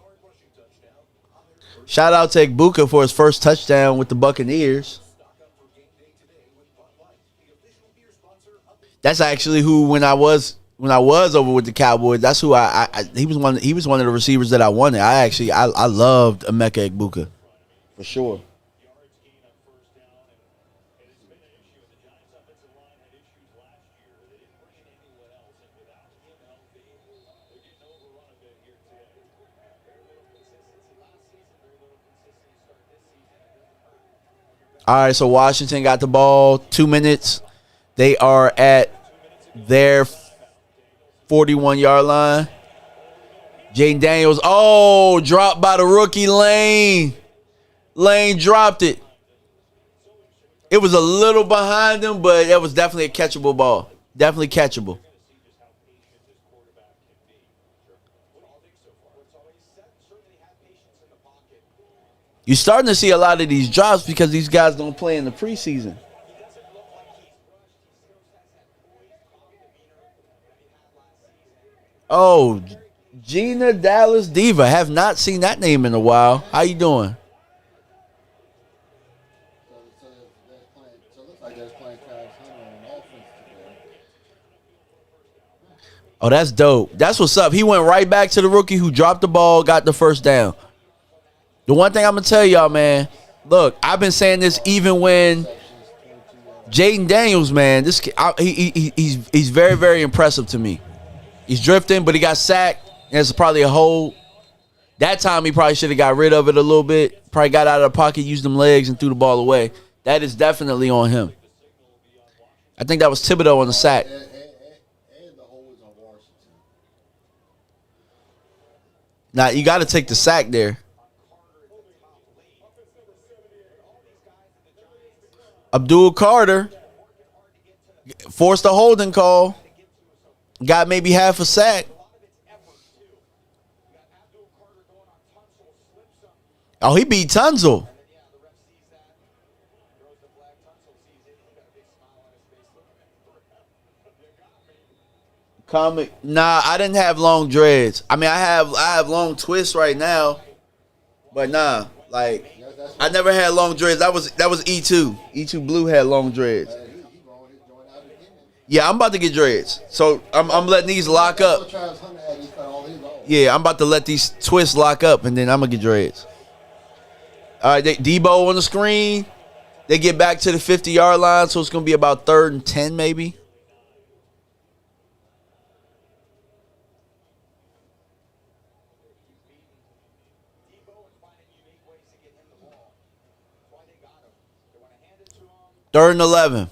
Shout out to Egbuka for his first touchdown with the Buccaneers. That's actually who when I was over with the Cowboys, that's who he was one of the receivers that I wanted. I loved Emeka Egbuka for sure. All right, so Washington got the ball, 2 minutes. They are at their 41-yard line. Jaden Daniels, dropped by the rookie Lane. Lane dropped it. It was a little behind him, but it was definitely a catchable ball. Definitely catchable. You're starting to see a lot of these drops because these guys don't play in the preseason. Oh, Gina Dallas Diva. Have not seen that name in a while. How you doing? So it looks like they're playing Travis Hunter on offense today. Oh, that's dope. That's what's up. He went right back to the rookie who dropped the ball, got the first down. The one thing I'm going to tell y'all, man, look, I've been saying this even when Jaden Daniels, man, he's very, very impressive to me. He's drifting, but he got sacked. There's probably a hole. That time he probably should have got rid of it a little bit. Probably got out of the pocket, used them legs, and threw the ball away. That is definitely on him. I think that was Thibodeau on the sack. And the hole is on Washington. Now, you got to take the sack there. Abdul Carter forced a holding call. Got maybe half a sack. Oh, he beat Tunzel. Nah, I didn't have long dreads. I mean, I have long twists right now, but nah, like I never had long dreads. That was E2. E2 Blue had long dreads. Yeah, I'm about to get dreads, so I'm letting these lock up. Yeah, I'm about to let these twists lock up, and then I'm gonna get dreads. All right, Debo on the screen. They get back to the 50-yard line, so it's gonna be about 3rd and 10, maybe. Third and 11.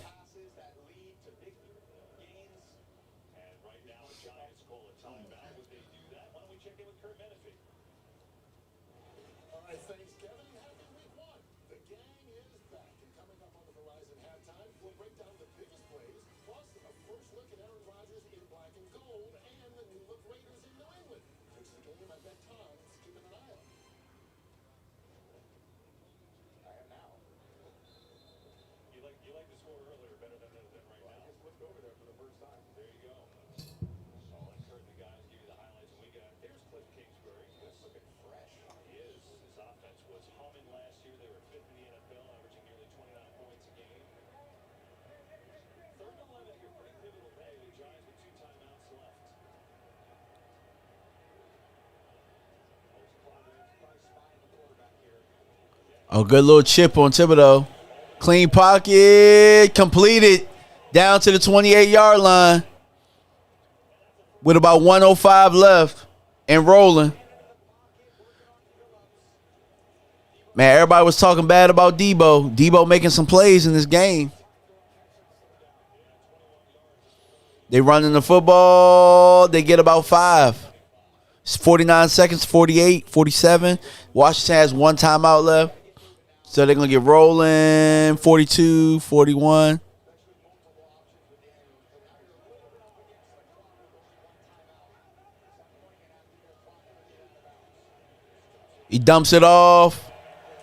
Oh, good little chip on Thibodeau. Clean pocket. Completed. Down to the 28-yard line. With about 1:05 left. And rolling. Man, everybody was talking bad about Debo. Debo making some plays in this game. They running the football. They get about 5. It's 49 seconds, 48, 47. Washington has one timeout left. So they're going to get rolling, 42, 41. He dumps it off.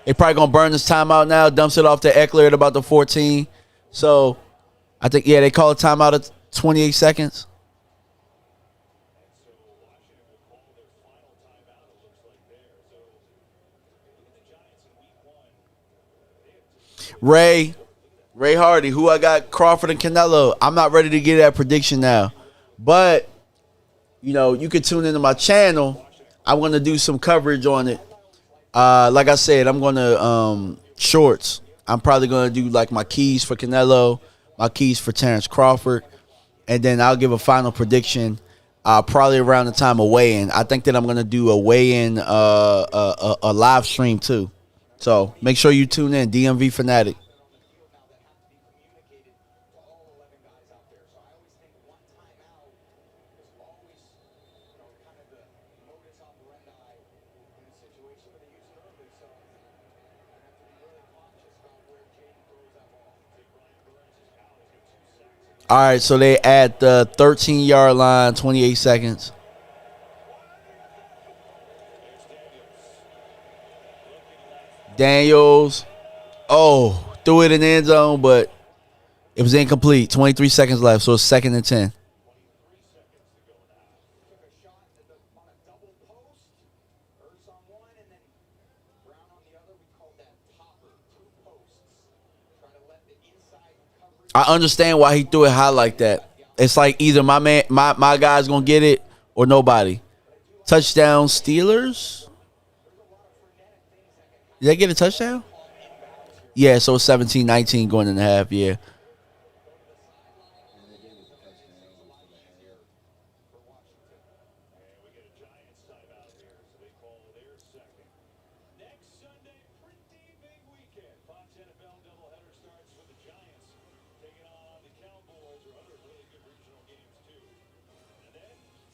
They probably going to burn this timeout now. Dumps it off to Eckler at about the 14. So I think, yeah, they call a timeout at 28 seconds. Ray Hardy, who I got, Crawford and Canelo. I'm not ready to get that prediction now. But, you know, you can tune into my channel. I'm going to do some coverage on it. Like I said, I'm going to shorts. I'm probably going to do like my keys for Canelo, my keys for Terrence Crawford. And then I'll give a final prediction probably around the time of weigh-in. I think that I'm going to do a weigh-in, a live stream too. So make sure you tune in, DMV Fanatic. All right, so they at the 13-yard line, 28 seconds. Daniels, threw it in the end zone, but it was incomplete. 23 seconds left, so it's 2nd and 10. I understand why he threw it high like that. It's like either my guy's gonna get it or nobody. Touchdown Steelers. Did they get a touchdown? Yeah, so 17-19 going in the half, yeah.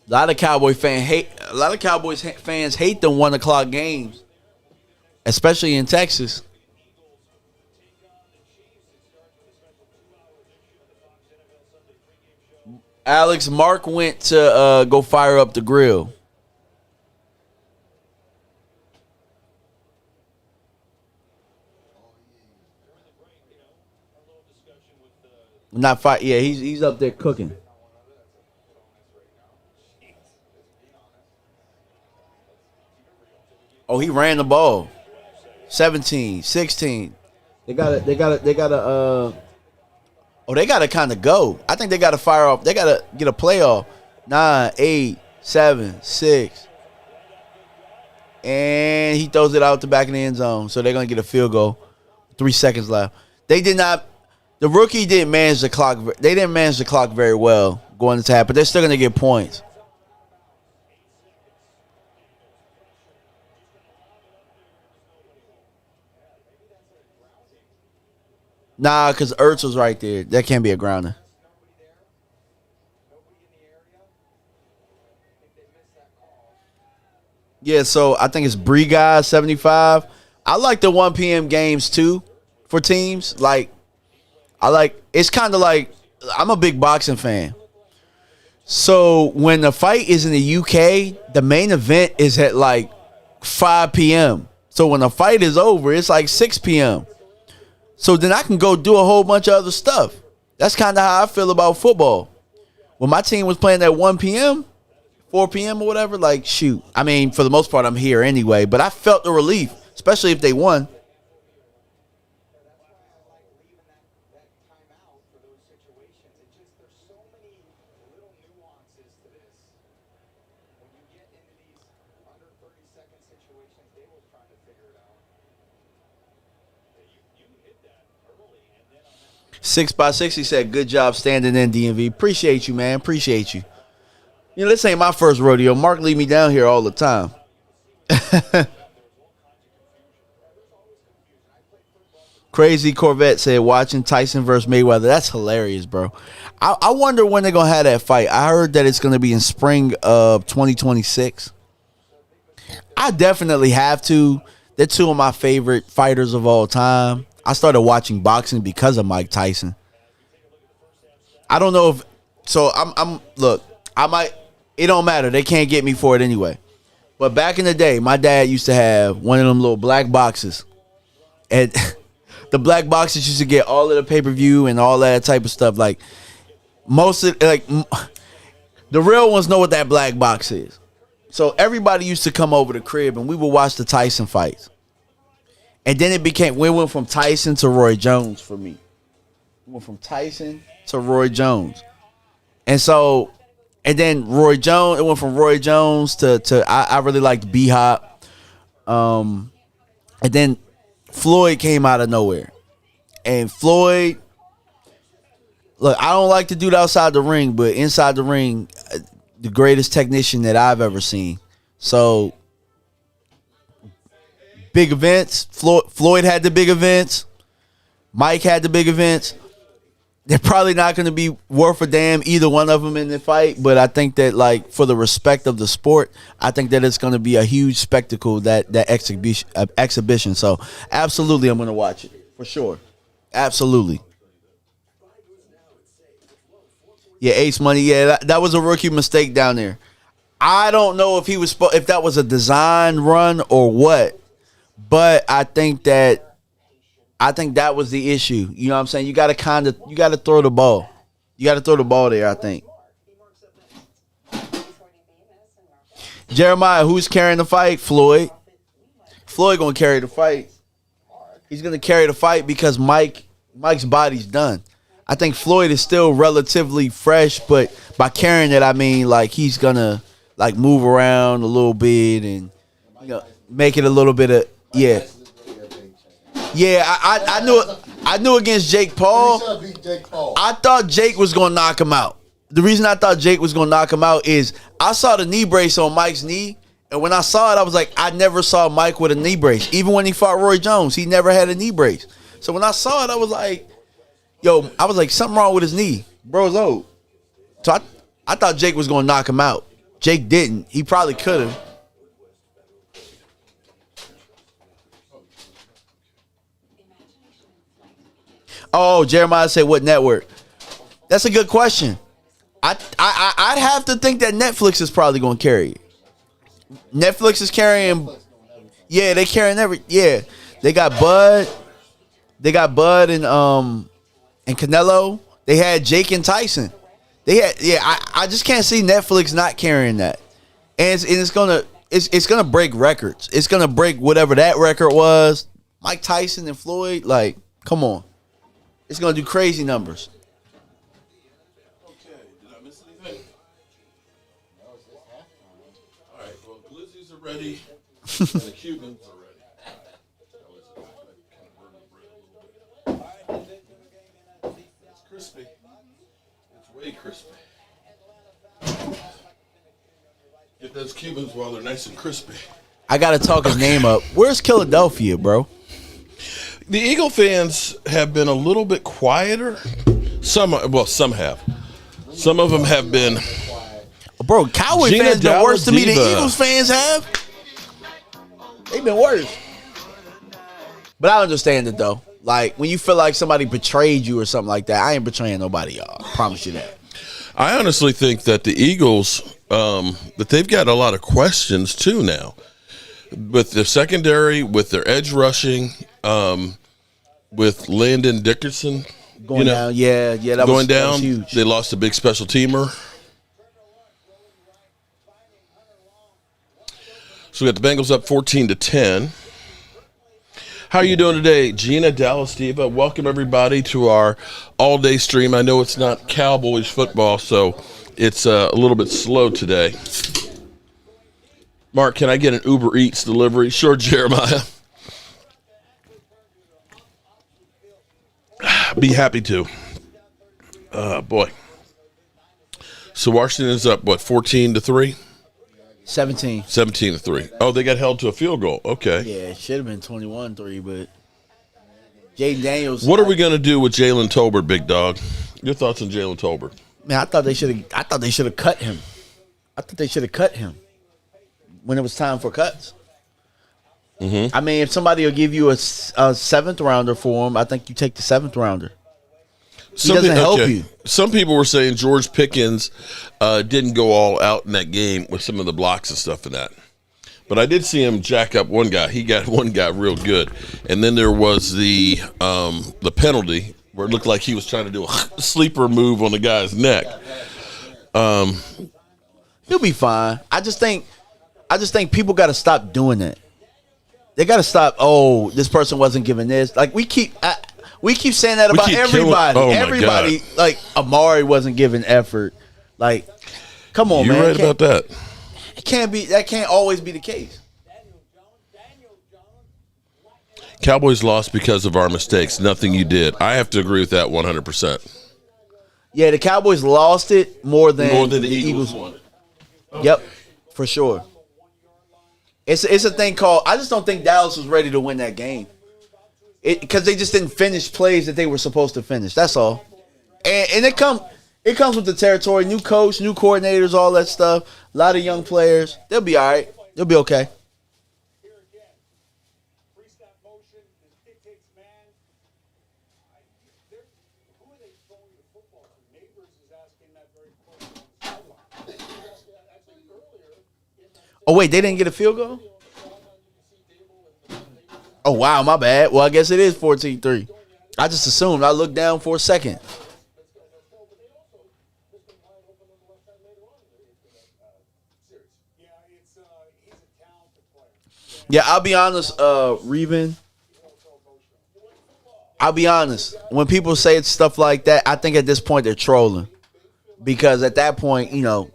A lot of Cowboys fans hate the 1:00 games, especially in Texas. Alex, Mark went to go fire up the grill. Not fire. Yeah, he's up there cooking. Oh, he ran the ball. 17, 16. They gotta kind of go. I think they gotta fire off. They gotta get a playoff. 9, 8, 7, 6. And he throws it out the back of the end zone. So they're gonna get a field goal. 3 seconds left. They did not. The rookie didn't manage the clock. They didn't manage the clock very well going into half, but they're still gonna get points. Nah, because Ertz was right there. That can't be a grounder. Yeah, so I think it's Bree 75. I like the 1 p.m. games too for teams. It's kind of like I'm a big boxing fan. So when the fight is in the UK, the main event is at like 5 p.m. So when the fight is over, it's like 6 p.m. So then I can go do a whole bunch of other stuff. That's kind of how I feel about football. When my team was playing at 1 p.m., 4 p.m. or whatever, like, shoot. I mean, for the most part, I'm here anyway. But I felt the relief, especially if they won. Six by 6, he said, good job standing in, DMV. Appreciate you, man. Appreciate you. You know, this ain't my first rodeo. Mark leave me down here all the time. Crazy Corvette said, watching Tyson versus Mayweather. That's hilarious, bro. I wonder when they're going to have that fight. I heard that it's going to be in spring of 2026. I definitely have to. They're two of my favorite fighters of all time. I started watching boxing because of Mike Tyson. I don't know if so. It don't matter. They can't get me for it anyway. But back in the day, my dad used to have one of them little black boxes, and the black boxes used to get all of the pay-per-view and all that type of stuff. Like the real ones know what that black box is. So everybody used to come over the crib and we would watch the Tyson fights. And then we went from Tyson to Roy Jones for me. We went from Tyson to Roy Jones. And then it went from Roy Jones to I really liked B-Hop. And then Floyd came out of nowhere. And Floyd, look, I don't like to do it outside the ring, but inside the ring, the greatest technician that I've ever seen. So big events. Floyd had the big events. Mike had the big events. They're probably not going to be worth a damn, either one of them in the fight. But I think that, like, for the respect of the sport, I think that it's going to be a huge spectacle, that exhibition. So, absolutely, I'm going to watch it for sure. Absolutely. Yeah, Ace Money. Yeah, that was a rookie mistake down there. I don't know if that was a design run or what. But I think that was the issue. You know what I'm saying? You got to throw the ball. You got to throw the ball there, I think. Jeremiah, who's carrying the fight? Floyd. Floyd going to carry the fight. He's going to carry the fight because Mike's body's done. I think Floyd is still relatively fresh, but by carrying it, I mean like he's gonna like move around a little bit and make it a little bit of yeah. I knew against Jake Paul. I thought Jake was gonna knock him out. The reason I thought Jake was gonna knock him out is I saw the knee brace on Mike's knee, and when I saw it, I was like, I never saw Mike with a knee brace. Even when he fought Roy Jones, he never had a knee brace. So when I saw it, I was like, something wrong with his knee. Bro's old. So I thought Jake was gonna knock him out. Jake didn't. He probably could have. Oh, Jeremiah said, what network? That's a good question. I'd have to think that Netflix is probably going to carry it. Netflix is carrying. Yeah, they carrying every. Yeah, they got Bud. They got Bud and Canelo. They had Jake and Tyson. They had. Yeah, I just can't see Netflix not carrying that. And it's gonna break records. It's gonna break whatever that record was. Mike Tyson and Floyd. Like, come on. It's going to do crazy numbers. Okay, did I miss anything? All right, well, the Glizzies are ready, and the Cubans are ready. It's crispy. It's way crispy. Get those Cubans while they're nice and crispy. I got to talk his name up. Where's Philadelphia, bro? The Eagle fans have been a little bit quieter. Some have. Some of them have been. Bro, Cowboys fans been worse to me than Eagles fans have. They've been worse. But I understand it, though. Like, when you feel like somebody betrayed you or something like that, I ain't betraying nobody, y'all. I promise you that. I honestly think that the Eagles, that they've got a lot of questions, too, now. With their secondary, with their edge rushing, with Landon Dickerson going down, that was huge. They lost a big special teamer. So we got the Bengals up 14-10. How are you doing today, Gina Dallas Diva? Welcome everybody to our all-day stream. I know it's not Cowboys football, so it's a little bit slow today. Mark, can I get an Uber Eats delivery? Sure, Jeremiah. Be happy to. Boy. So Washington's up, 14-3? 17. 17-3. Oh, they got held to a field goal. Okay. Yeah, it should have been 21-3, but Jaden Daniels. What are we going to do with Jalen Tolbert, big dog? Your thoughts on Jalen Tolbert? Man, I thought they should have cut him. I thought they should have cut him when it was time for cuts. Mm-hmm. I mean, if somebody will give you a seventh rounder for him, I think you take the seventh rounder. He doesn't help you. Some people were saying George Pickens didn't go all out in that game with some of the blocks and stuff and that. But I did see him jack up one guy. He got one guy real good. And then there was the penalty where it looked like he was trying to do a sleeper move on the guy's neck. He'll be fine. I just think people got to stop doing that. They got to stop. Oh, this person wasn't giving this. Like we keep saying that about everybody. Everybody, like Amari wasn't giving effort. Like, come on, man. You're right about that. It can't be. That can't always be the case. Cowboys lost because of our mistakes. Nothing you did. I have to agree with that 100%. Yeah, the Cowboys lost it more than the Eagles won it. Okay. Yep, for sure. It's a thing called. I just don't think Dallas was ready to win that game. Because they just didn't finish plays that they were supposed to finish. That's all. And it comes with the territory. New coach, new coordinators, all that stuff. A lot of young players. They'll be all right. They'll be okay. Oh, wait, they didn't get a field goal? Oh, wow, my bad. Well, I guess it is 14-3. I just assumed. I looked down for a second. Yeah, I'll be honest, Reven. I'll be honest. When people say stuff like that, I think at this point they're trolling. Because at that point, you know,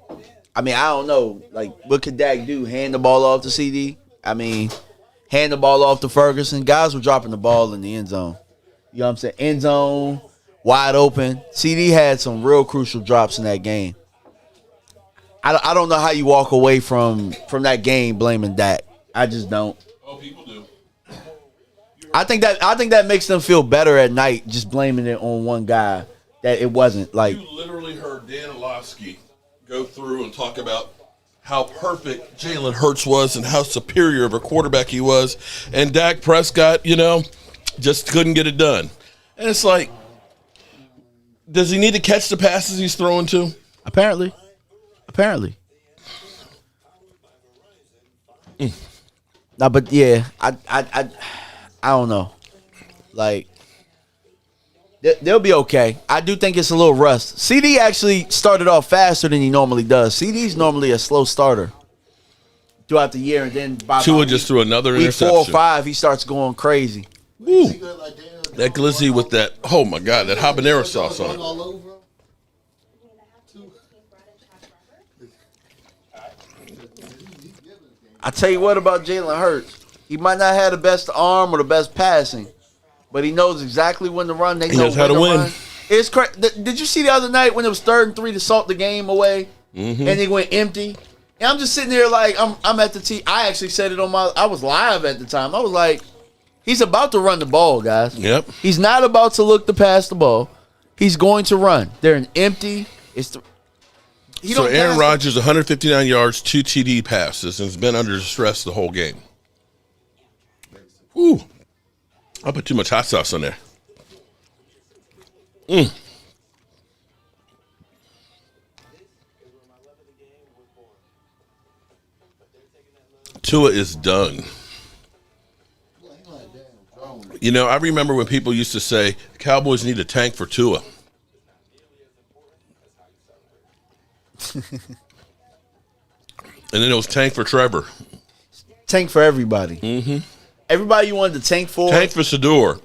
I mean, I don't know. Like, what could Dak do? Hand the ball off to CD? I mean, hand the ball off to Ferguson. Guys were dropping the ball in the end zone. You know what I'm saying? End zone, wide open. CD had some real crucial drops in that game. I don't know how you walk away from that game blaming Dak. I just don't. Oh, people do. I think that makes them feel better at night, just blaming it on one guy that it wasn't like. You literally heard Dan Orlovsky go through and talk about how perfect Jalen Hurts was and how superior of a quarterback he was, and Dak Prescott, you know, just couldn't get it done. And it's like, does he need to catch the passes he's throwing to? Apparently. No, but yeah, I don't know. Like, they'll be okay. I do think it's a little rust. CD actually started off faster than he normally does. CD's normally a slow starter throughout the year, and then by Tua just threw another week interception. 4 or 5, he starts going crazy. Woo. That glizzy with that, oh my God, that habanero sauce on it. All over. I tell you what about Jalen Hurts. He might not have the best arm or the best passing, but he knows exactly when to run. He knows how to win. Run. It's crazy. Did you see the other night when it was 3rd and 3 to salt the game away, and he went empty? And I'm just sitting there like I'm at the tee. I actually said it on I was live at the time. I was like, he's about to run the ball, guys. Yep. He's not about to look to pass the ball. He's going to run. They're an empty. So Aaron Rodgers, 159 yards, 2 TD passes, and has been under stress the whole game. Ooh, I put too much hot sauce on there. Tua is done. You know, I remember when people used to say, the Cowboys need a tank for Tua. And then it was tank for Trevor. Tank for everybody. Everybody you wanted to tank for. Tank for Sador.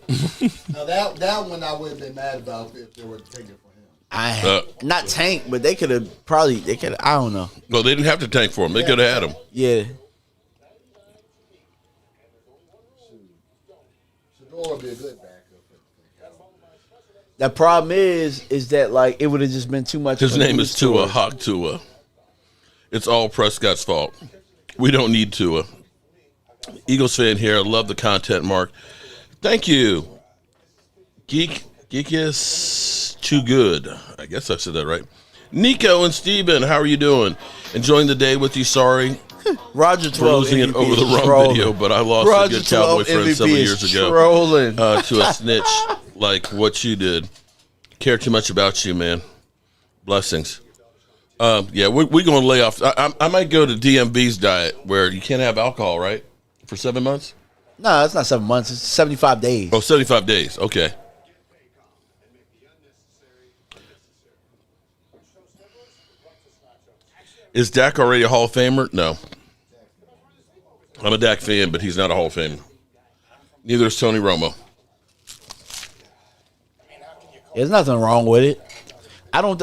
Now that one I would have been mad about if they were taking for him. Not tank, but they could have I don't know. Well, they didn't have to tank for him. They could have had him. Yeah. Shador would be a good backup. The problem is that like it would have just been too much. His name is Tua, Hawk Tua. It's all Prescott's fault. We don't need Tua. Eagles fan here. I love the content, Mark. Thank you. Geek is too good. I guess I said that right. Nico and Steven, how are you doing? Enjoying the day with you. Sorry Roger for 12 losing it MVP over the wrong trolling. video, but I lost Roger a good Cowboy 12 friend MVP several is years ago trolling. to a snitch like what you did. Care too much about you, man. Blessings. Yeah, we're going to lay off. I might go to DMV's diet where you can't have alcohol, right? For 7 months? No, it's not 7 months. It's 75 days. Oh, 75 days. Okay. Is Dak already a Hall of Famer? No. I'm a Dak fan, but he's not a Hall of Famer. Neither is Tony Romo. There's nothing wrong with it. I don't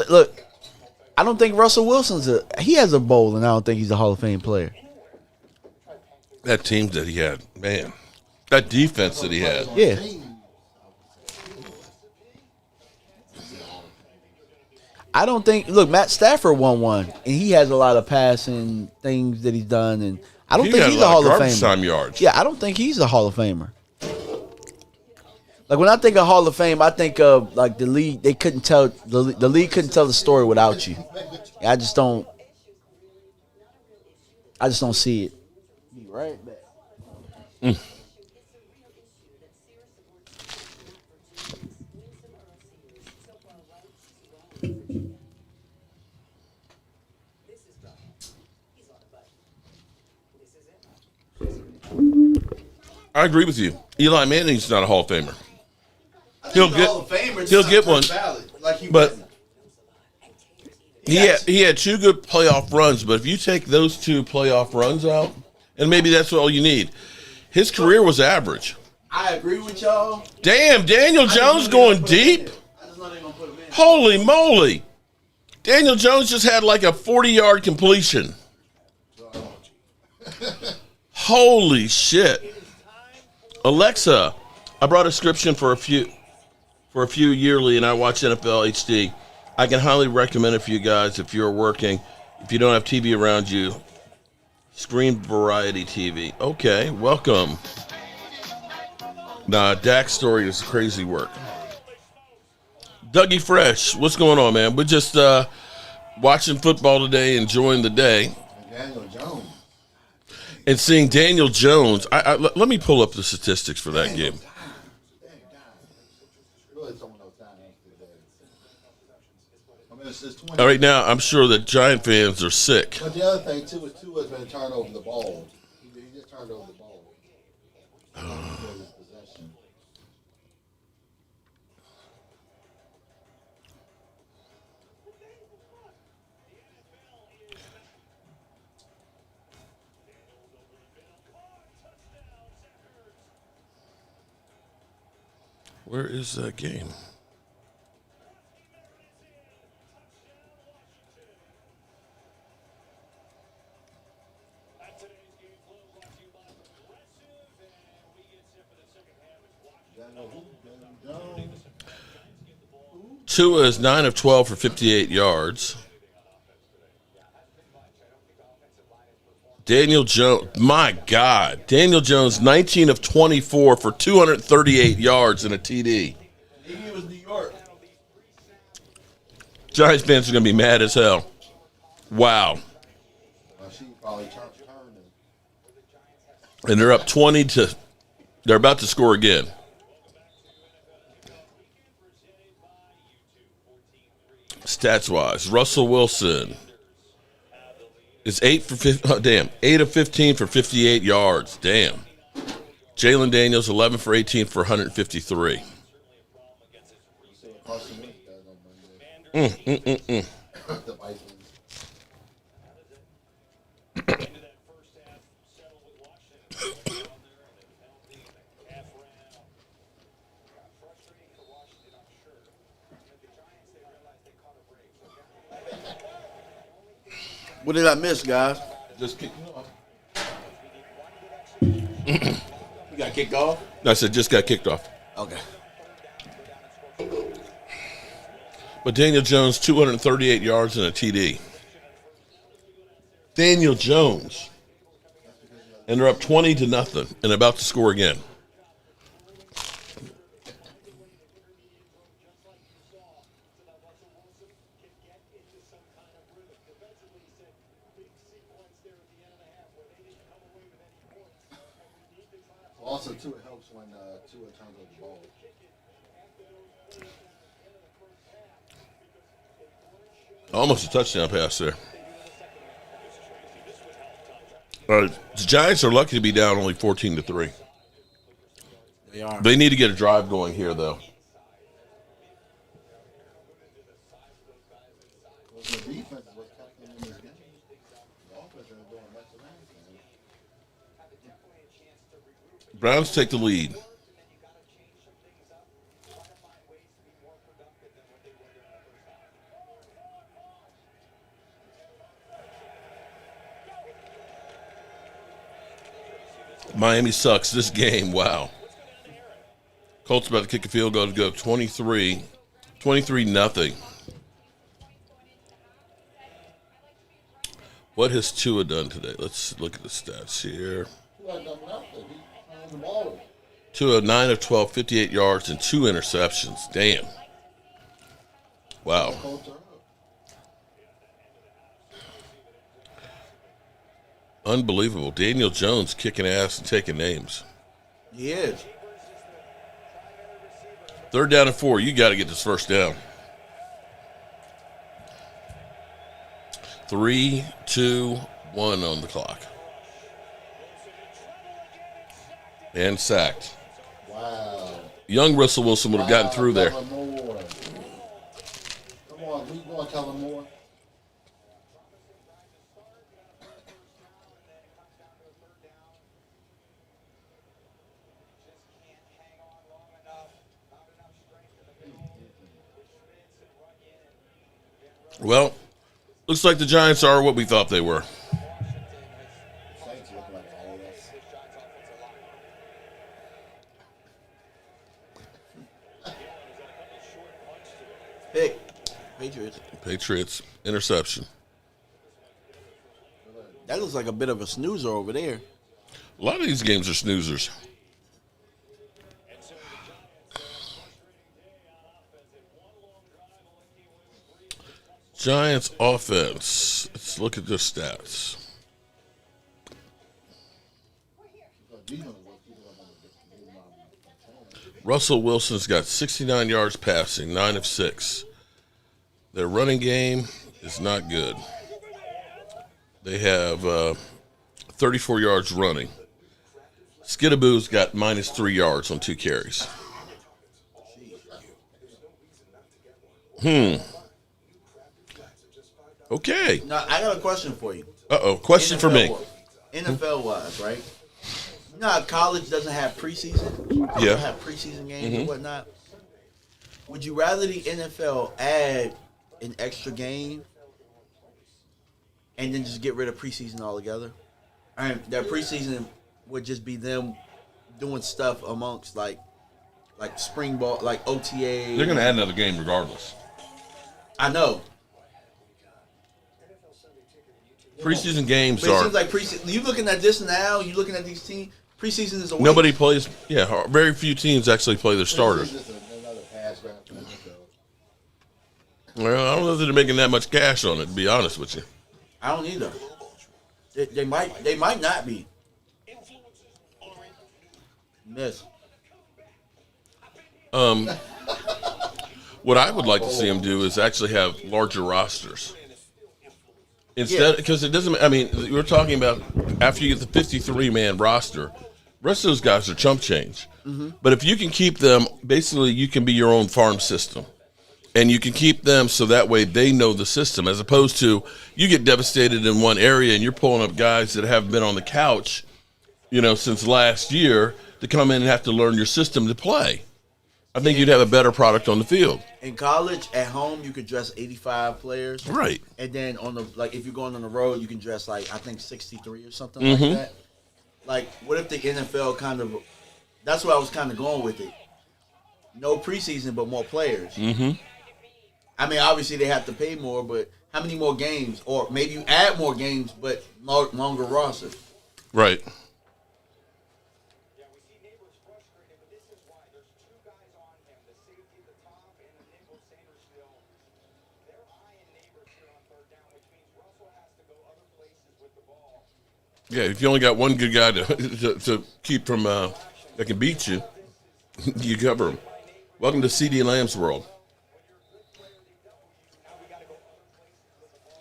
think Russell Wilson's he has a bowl, and I don't think he's a Hall of Fame player. That team that he had, man. That defense that he had. Yeah. I don't think. Look, Matt Stafford won one, and he has a lot of passing things that he's done, and I don't think he's a Hall of Famer. Time yards. Yeah, I don't think he's a Hall of Famer. Like when I think of Hall of Fame, I think of like the league. They couldn't tell the league couldn't tell the story without you. I just don't see it. Be right back. I agree with you. Eli Manning's not a Hall of Famer. He'll get one. But he had 2 good playoff runs, but if you take those 2 playoff runs out, and maybe that's all you need. His career was average. I agree with y'all. Damn, Daniel Jones going deep. I just know they're gonna put him in. Holy moly. Daniel Jones just had like a 40-yard completion. Holy shit. Alexa, I brought a subscription for a few yearly, and I watch NFL HD. I can highly recommend it for you guys if you're working. If you don't have TV around you, Screen Variety TV. Okay, welcome. Nah, Dak's story is crazy work. Dougie Fresh, what's going on, man? We're just watching football today, enjoying the day. Daniel Jones. And seeing Daniel Jones. Let me pull up the statistics for that game. All right, now I'm sure that Giant fans are sick. But the other thing too is Tua's been turned over the ball. He just turned over the ball. Because his possession. Where is that game? Tua is 9 of 12 for 58 yards. Daniel Jones, my God. Daniel Jones, 19 of 24 for 238 yards and a TD. Maybe it was New York. Giants fans are going to be mad as hell. Wow. She probably turned And they're up 20 to, they're about to score again. Stats-wise, Russell Wilson is 8 of 15 for 58 yards. Damn. Jalen Daniels, 11 for 18 for 153. What did I miss, guys? Just kicked off. You got kicked off? I said just got kicked off. Okay. But Daniel Jones, 238 yards and a TD. Daniel Jones. And they're up 20 to nothing and about to score again. Also, too, it helps when Tua turns over the ball. Almost a touchdown pass there. The Giants are lucky to be down only 14 to 3. They are. They need to get a drive going here, though. The defense was kept them in this game. The offense is doing much of anything. Browns take the lead. Miami sucks this game. Wow. Colts about to kick a field goal to go 23 nothing. What has Tua done today? Let's look at the stats here. Tua done nothing. He turned the ball. Tua 9 of 12, 58 yards and 2 interceptions. Damn. Wow. Colts are up. Unbelievable. Daniel Jones kicking ass and taking names. He is. 3rd down and 4. You got to get this first down. 3, 2, 1 on the clock. And sacked. Wow. Young Russell Wilson would have gotten through there. Kellen Moore. Come on, keep going, Kellen Moore. Well, looks like the Giants are what we thought they were. Saints look like ass. Pick. Patriots. Patriots interception. That looks like a bit of a snoozer over there. A lot of these games are snoozers. Giants offense. Let's look at their stats. Russell Wilson's got 69 yards passing, 9 of 6. Their running game is not good. They have 34 yards running. Skidaboo's got -3 yards on 2 carries. Okay. Now, I got a question for you. Uh-oh. Question for me. NFL-wise, right? You know how college doesn't have preseason? They Yeah. don't have preseason games and whatnot. Would you rather the NFL add an extra game and then just get rid of preseason altogether? And their preseason would just be them doing stuff amongst like spring ball, like OTA. They're going to add another game regardless. I know. Preseason games But it are seems like preseason. You looking at this now? You looking at these teams? Preseason is a waste. nobody plays. Yeah, very few teams actually play their starters. This is another pass grab for the NFL. Well, I don't know if they're making that much cash on it. To be honest with you, I don't either. They might not be. Miss. what I would like to see them do is actually have larger rosters. Instead, because it doesn't. I mean, we're talking about after you get the 53-man roster, the rest of those guys are chump change. But if you can keep them, basically, you can be your own farm system, and you can keep them so that way they know the system, as opposed to you get devastated in one area and you're pulling up guys that haven't been on the couch, since last year to come in and have to learn your system to play. I think you'd have a better product on the field. In college, at home, you could dress 85 players. Right. And then if you're going on the road, you can dress I think 63 or something like that. Like, what if the NFL that's where I was kind of going with it. No preseason, but more players. I mean, obviously they have to pay more, but how many more games? Or maybe you add more games, but longer roster. Right. Yeah, if you only got one good guy to keep from that can beat you, you cover him. Welcome to CeeDee Lamb's world.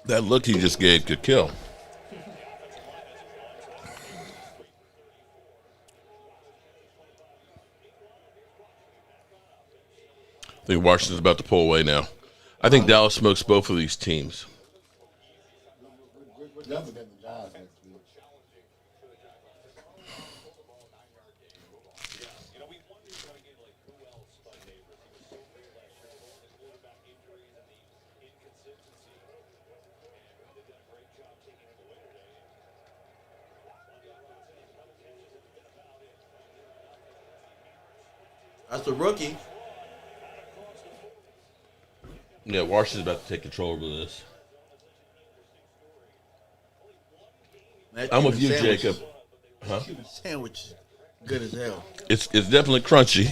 That look he just gave could kill. I think Washington's about to pull away now. I think Dallas smokes both of these teams. We're definitely getting the Giants next week. That's a rookie. Yeah, Washington's about to take control over this. I'm with you, Jacob. Huh? Sandwich, good as hell. It's definitely crunchy.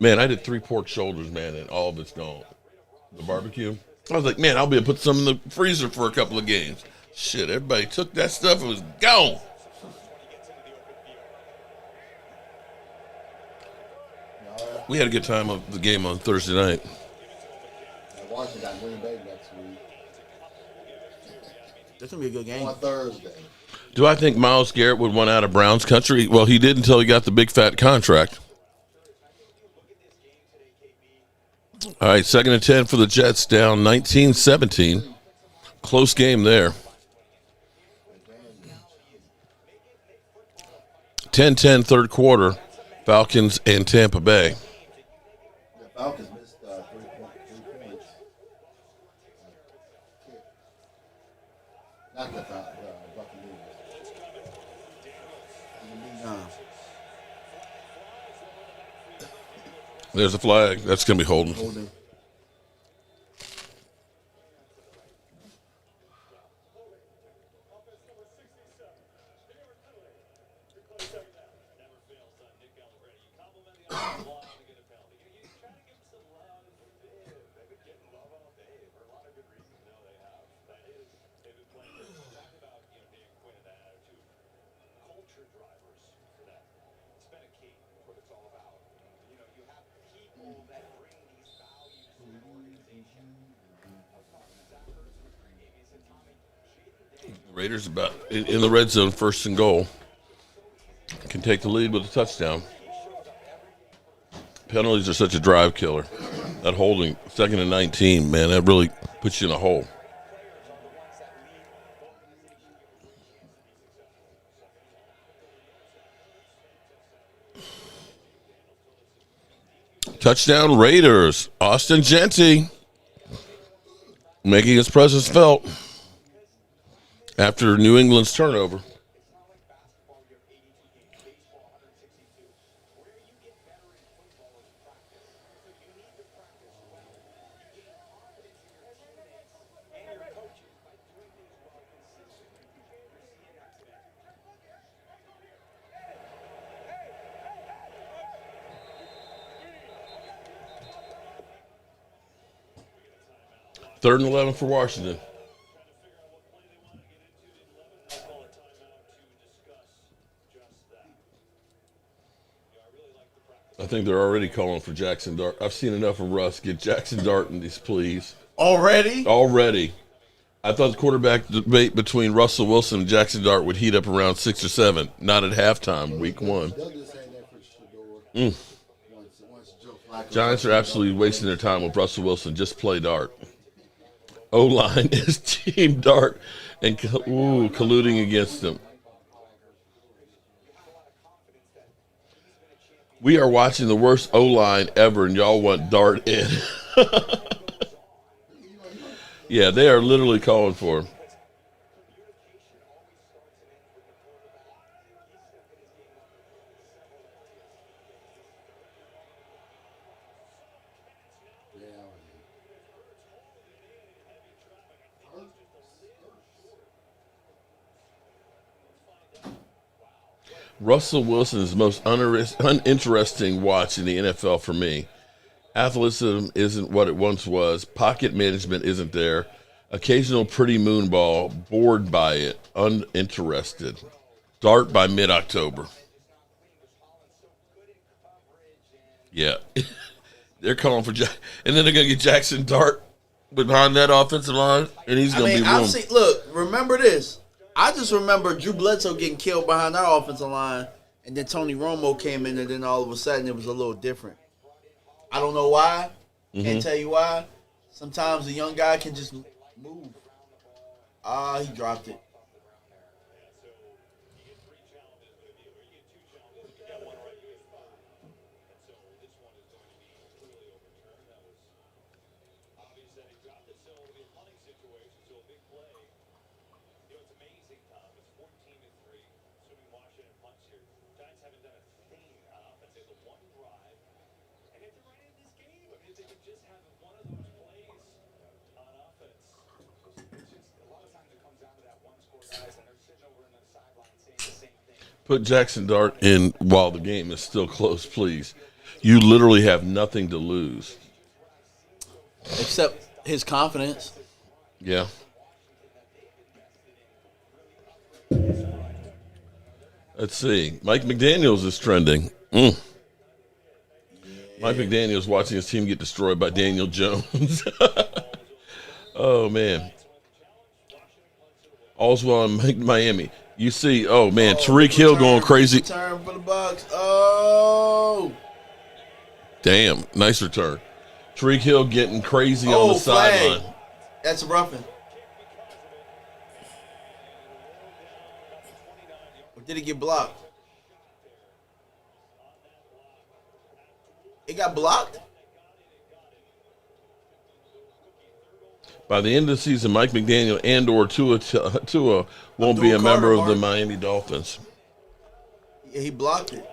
Man, I did 3 pork shoulders, man, and all of it's gone. The barbecue. I was like, man, I'll be able to put some in the freezer for a couple of games. Shit, everybody took that stuff and was gone. We had a good time of the game on Thursday night. Washington got Green Bay next week That's gonna be a good game. on Thursday. Do I think Myles Garrett would want out of Browns country? Well, he did until he got the big fat contract. All right, 2nd and 10 for the Jets, down 19-17. Close game there. 10-10 third quarter, Falcons and Tampa Bay. The Falcons missed 3 points. Not the Buccaneers. There's a flag. That's going to be holding. Raiders about in the red zone, 1st and goal. Can take the lead with a touchdown. Penalties are such a drive killer. That holding, 2nd and 19, man, that really puts you in a hole. Touchdown Raiders. Austin Genty making his presence felt after New England's turnover. Third and 11 for Washington. I think they're already calling for Jackson Dart. I've seen enough of Russ. Get Jackson Dart in these, please. Already? I thought the quarterback debate between Russell Wilson and Jackson Dart would heat up around 6 or 7. Not at halftime, week 1. Giants are absolutely wasting their time with Russell Wilson. Just play Dart. O-line is Team Dart and colluding against him. We are watching the worst O-line ever, and y'all want Dart in. Yeah, they are literally calling for him. Russell Wilson is the most uninteresting watch in the NFL for me. Athleticism isn't what it once was. Pocket management isn't there. Occasional pretty moon ball. Bored by it. Uninterested. Dart by mid-October. Yeah. They're calling for and then they're going to get Jackson Dart behind that offensive line, and he's going to be room. Look, remember this. I just remember Drew Bledsoe getting killed behind our offensive line, and then Tony Romo came in, and then all of a sudden it was a little different. I don't know why. Can't tell you why. Sometimes a young guy can just move. He dropped it. Put Jackson Dart in while the game is still close, please. You literally have nothing to lose. Except his confidence. Yeah. Let's see. Mike McDaniels is trending. Mike McDaniels watching his team get destroyed by Daniel Jones. Oh, man. All's well in Miami. You see, Tariq Hill going crazy. Return for the Bucs. Oh. Damn, nice return. Tariq Hill getting crazy on the sideline. That's a roughing. Or did it get blocked? It got blocked? By the end of the season, Mike McDaniel and or Tua won't be a member of the Miami Dolphins. Yeah, he blocked it.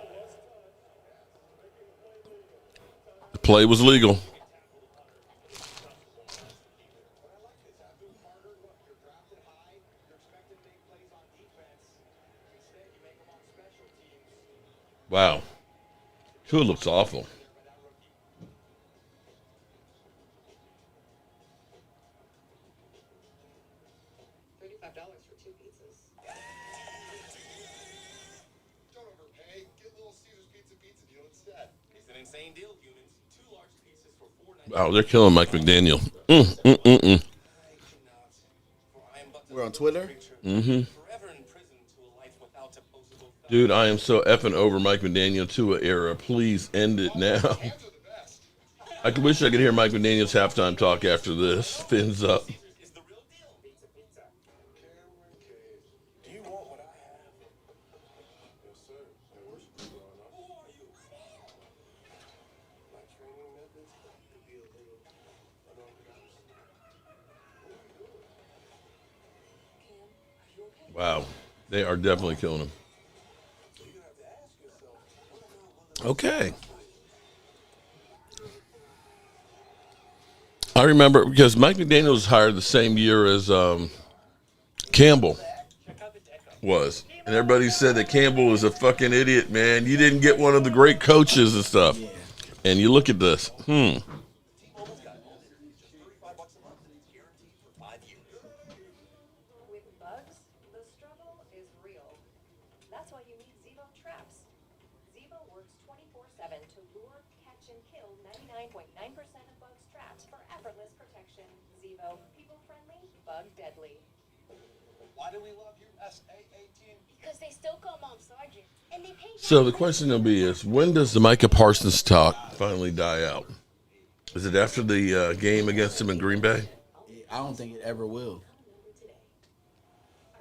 The play was legal. Wow. Tua looks awful. $35 for 2 pizzas. Don't overpay. Get Little Caesars pizza deal instead. It's an insane deal, humans. 2 large pizzas for $4.99. Wow, they're killing Mike McDaniel. We're on Twitter. Mm-hmm. Dude, I am so effing over Mike McDaniel Tua era. Please end it now. I wish I could hear Mike McDaniel's halftime talk after this. Fins up. Wow. They are definitely killing him. Okay. I remember because Mike McDaniel was hired the same year as Campbell was. And everybody said that Campbell was a fucking idiot, man. You didn't get one of the great coaches and stuff. And you look at this. With bugs, the struggle is real. That's why you need Zevo traps. Zevo works 24/7 to lure, catch, and kill 99.9% of bugs traps for effortless protection. Zevo, people friendly, bug deadly. Why do we love you, SA-18? Because they still call Mom Sergeant. And they pay So the question will be is, when does the Micah Parsons talk finally die out? Is it after the game against him in Green Bay? I don't think it ever will.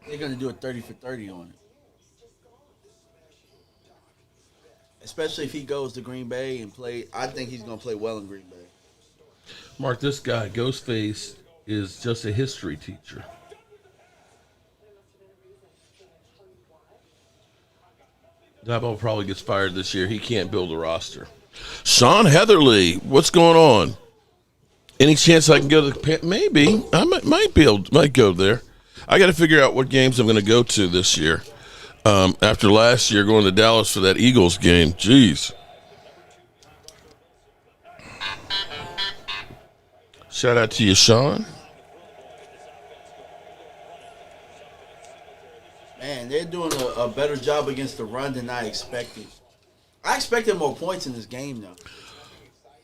They're going to do a 30 for 30 on it. Especially if he goes to Green Bay and play. I think he's going to play well in Green Bay. Mark, this guy, Ghostface, is just a history teacher. Dabo probably gets fired this year. He can't build a roster. Sean Heatherly, what's going on? Any chance I can go to the maybe I might go there. I got to figure out what games I'm going to go to this year. After last year going to Dallas for that Eagles game, jeez. Shout out to you, Sean. Man, they're doing a better job against the run than I expected. I expected more points in this game, though.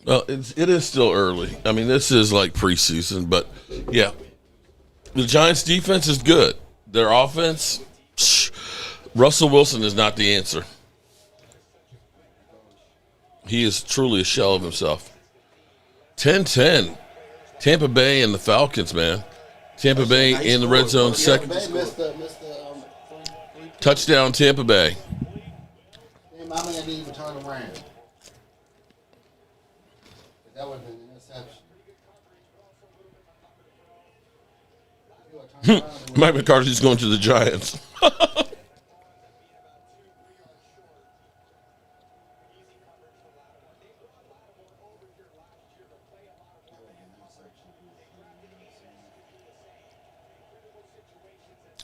Well, it is still early. I mean, this is like preseason, but yeah. The Giants' defense is good. Their offense, Russell Wilson is not the answer. He is truly a shell of himself. 10-10. Tampa Bay and the Falcons, man. Tampa Bay in the red zone second. Touchdown, Tampa Bay. My man didn't even turn around. That was an interception. Mike McCarthy's going to the Giants.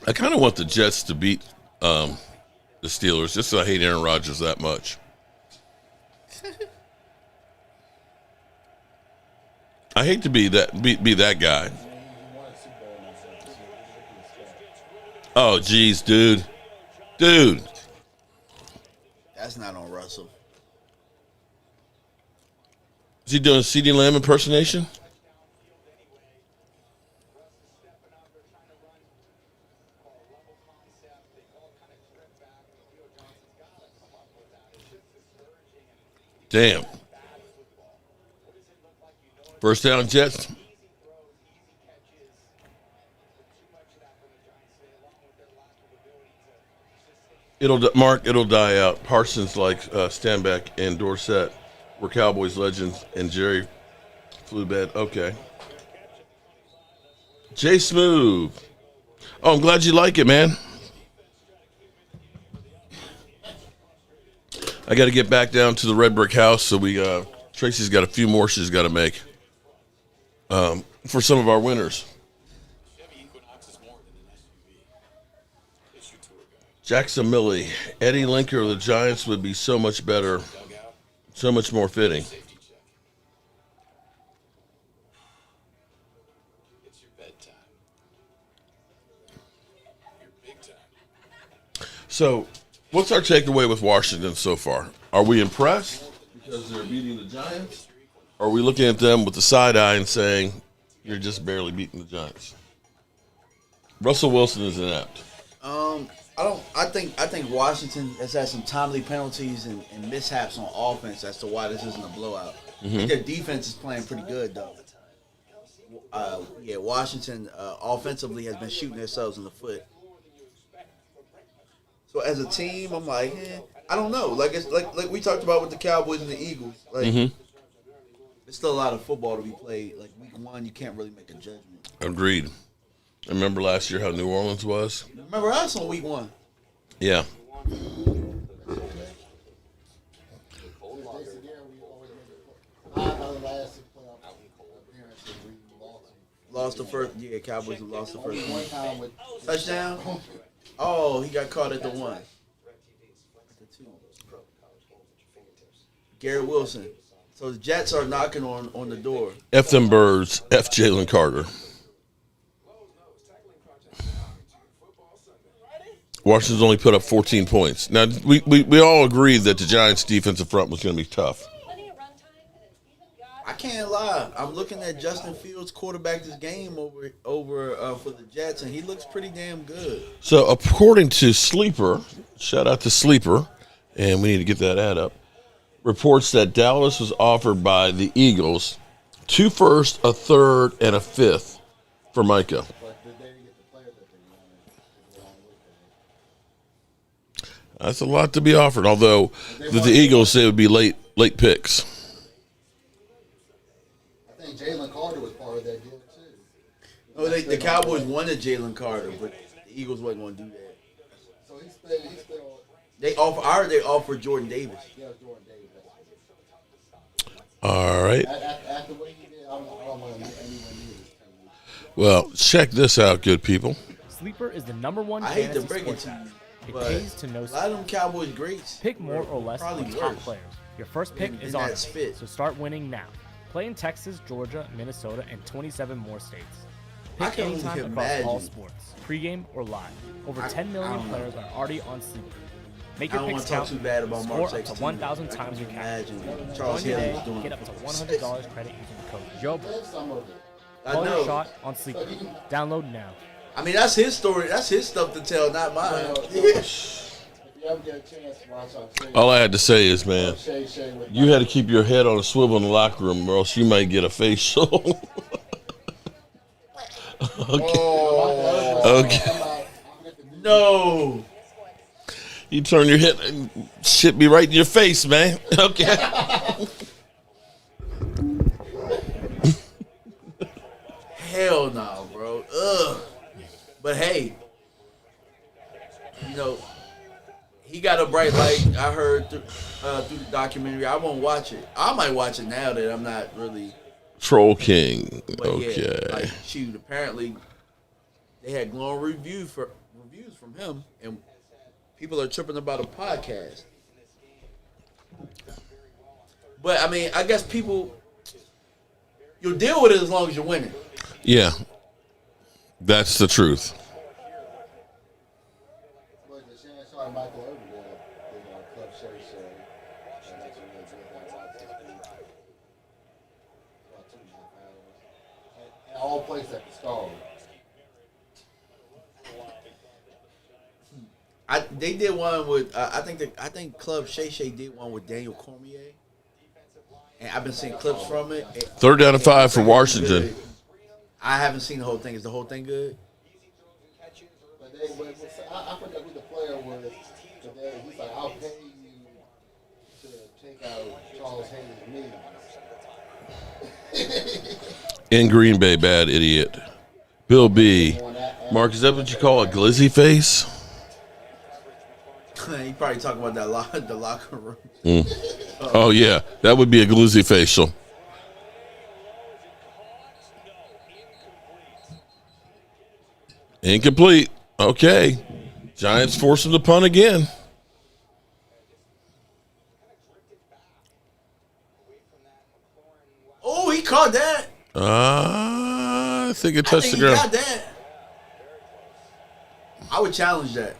I kind of want the Jets to beat the Steelers, just so I hate Aaron Rodgers that much. I hate to be that guy. Oh, geez, dude. That's not on Russell. Is he doing CeeDee Lamb impersonation? Damn. First down, Jets. It'll die out. Parsons, like Stanback and Dorsett, were Cowboys legends, and Jerry flew bad. Okay. Jay Smooth. Oh, I'm glad you like it, man. I got to get back down to the red brick house, so Tracy's got a few more she's got to make for some of our winners. Jackson Millie, Eddie Linker of the Giants would be so much better, so much more fitting. So, what's our takeaway with Washington so far? Are we impressed because they're beating the Giants? Or are we looking at them with the side eye and saying, you're just barely beating the Giants? Russell Wilson is inept. I think Washington has had some timely penalties and mishaps on offense as to why this isn't a blowout. I think their defense is playing pretty good though. Washington offensively has been shooting themselves in the foot. So as a team, I'm like, I don't know. Like it's like we talked about with the Cowboys and the Eagles. Like there's still a lot of football to be played. Like week 1, you can't really make a judgment. Agreed. Remember last year how New Orleans was? Remember us on week 1? Yeah. Lost the first. Yeah, Cowboys lost the first one. Touchdown. Oh, he got caught at the 1. The 2. Garrett Wilson. So the Jets are knocking on the door. F them birds. F Jalen Carter. Washington's only put up 14 points. Now, we all agreed that the Giants' defensive front was going to be tough. I can't lie. I'm looking at Justin Fields quarterback this game over for the Jets, and he looks pretty damn good. So, according to Sleeper, shout out to Sleeper, and we need to get that ad up, reports that Dallas was offered by the Eagles 2 firsts, a third, and a fifth for Micah. That's a lot to be offered, although the Eagles say it would be late picks. I think Jalen Carter was part of that deal, too. Oh, the Cowboys wanted Jalen Carter, but the Eagles wasn't going to do that. So he spent They offered Jordan Davis. Yeah, Jordan Davis. All right. After what he did, I don't want him anywhere near this. Well, check this out, good people. Sleeper is the #1 I hate to fantasy break it sports to app. you, It but pays to know a lot of them Cowboys greats. Pick more or less probably on top worse. players. Your first pick In is that on us, spit. so start winning now. Play in Texas, Georgia, Minnesota, and 27 more states. I Pick can only anytime across all imagine. sports, pregame or live. Over 10 I million don't know. players are already on Sleeper. Make I your don't want picks to talk count. too bad about Score Mark up to 1,000 times your cash. Imagine Charles Join Hill today, was doing get up to $100 credit using the code JOBO. I Call your know. shot on Sleeper. Download now. I mean, that's his story. That's his stuff to tell, not mine. If you ever get a chance to watch our trade, All I had to say is, man, Shay with you had to keep your head on a swivel in the locker room, or else you might get a facial. Okay. No. You turn your head and shit be right in your face, man. Okay. Hell no, bro. Ugh. But hey, you know, he got a bright light. I heard through the documentary. I won't watch it. I might watch it now that I'm not really. Troll King. But Okay. yeah, like shoot. Apparently, they had glowing reviews from him, and people are tripping about a podcast. But I mean, I guess people, you'll deal with it as long as you're winning. Yeah. That's the truth. Look, the Shan Sean Michael over there, Club Shay Shay. And that's what they did. I watched this week. About 2.5 hours. And all places at the Star. They did one with I think Club Shay Shay did one with Daniel Cormier, and I've been seeing clips from it. 3rd down and 5 for Washington. I haven't seen the whole thing. Is the whole thing good? But I forgot who the player was today. He's like, I'll pay you to take out Charles Hayes' millions. In Green Bay, bad idiot. Bill B. Mark, is that what you call a glizzy face? He probably talking about the locker room. Oh, yeah. That would be a glizzy facial. Incomplete. Okay. Giants force him to punt again. Oh, he caught that. I think it touched the He ground. got that. I would challenge that.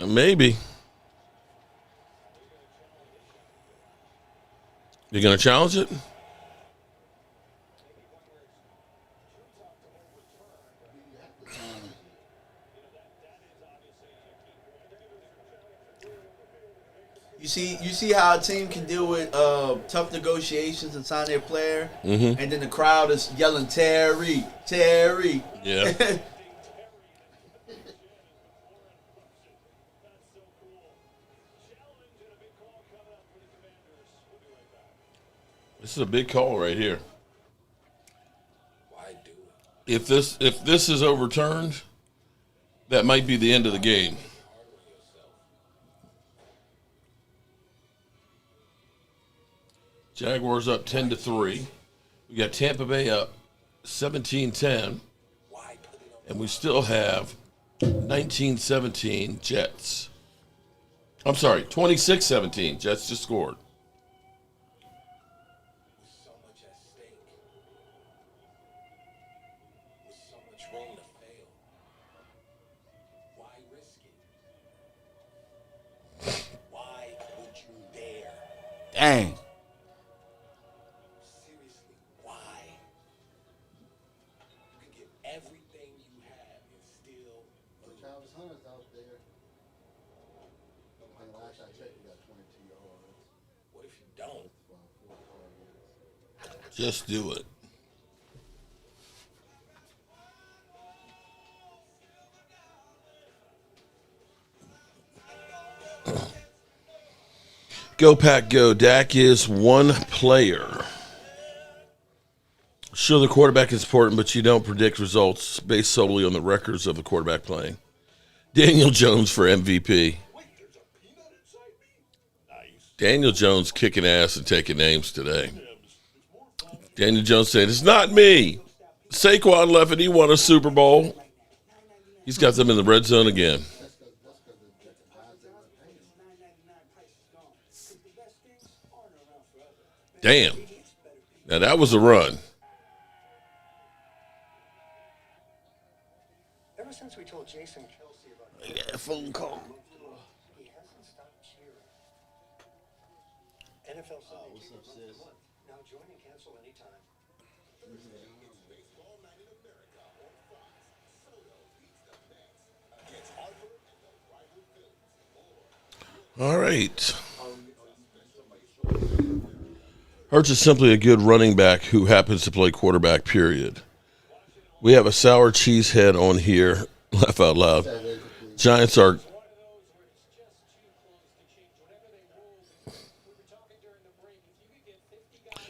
Maybe. You going to challenge it? You see how a team can deal with tough negotiations and sign their player, and then the crowd is yelling Terry, Terry. Yeah. This is a big call right here. Why do it? If this is overturned, that might be the end of the game. Jaguars up 10-3. We got Tampa Bay up 17-10. And we still have 19-17 Jets. I'm sorry, 26-17. Jets just scored. With so much at stake. With so much room to fail. Why risk it? Why would you dare? Dang. Seriously, why? You can give everything you have and still lose. Travis Hunter's out there. And last I checked, he got 22 yards. What if you don't? Just do it. Go Pack Go. Dak is one player. Sure, the quarterback is important, but you don't predict results based solely on the records of the quarterback playing. Daniel Jones for MVP. Daniel Jones kicking ass and taking names today. Daniel Jones saying, it's not me. Saquon left and he won a Super Bowl. He's got them in the red zone again. Damn. Now that was a run. Ever since we told Jason Kelsey about I got a phone call. he hasn't stopped cheering. NFL Sunday now join and cancel anytime. All right. Hurts is simply a good running back who happens to play quarterback, period. We have a sour cheese head on here. Laugh out loud. Giants are...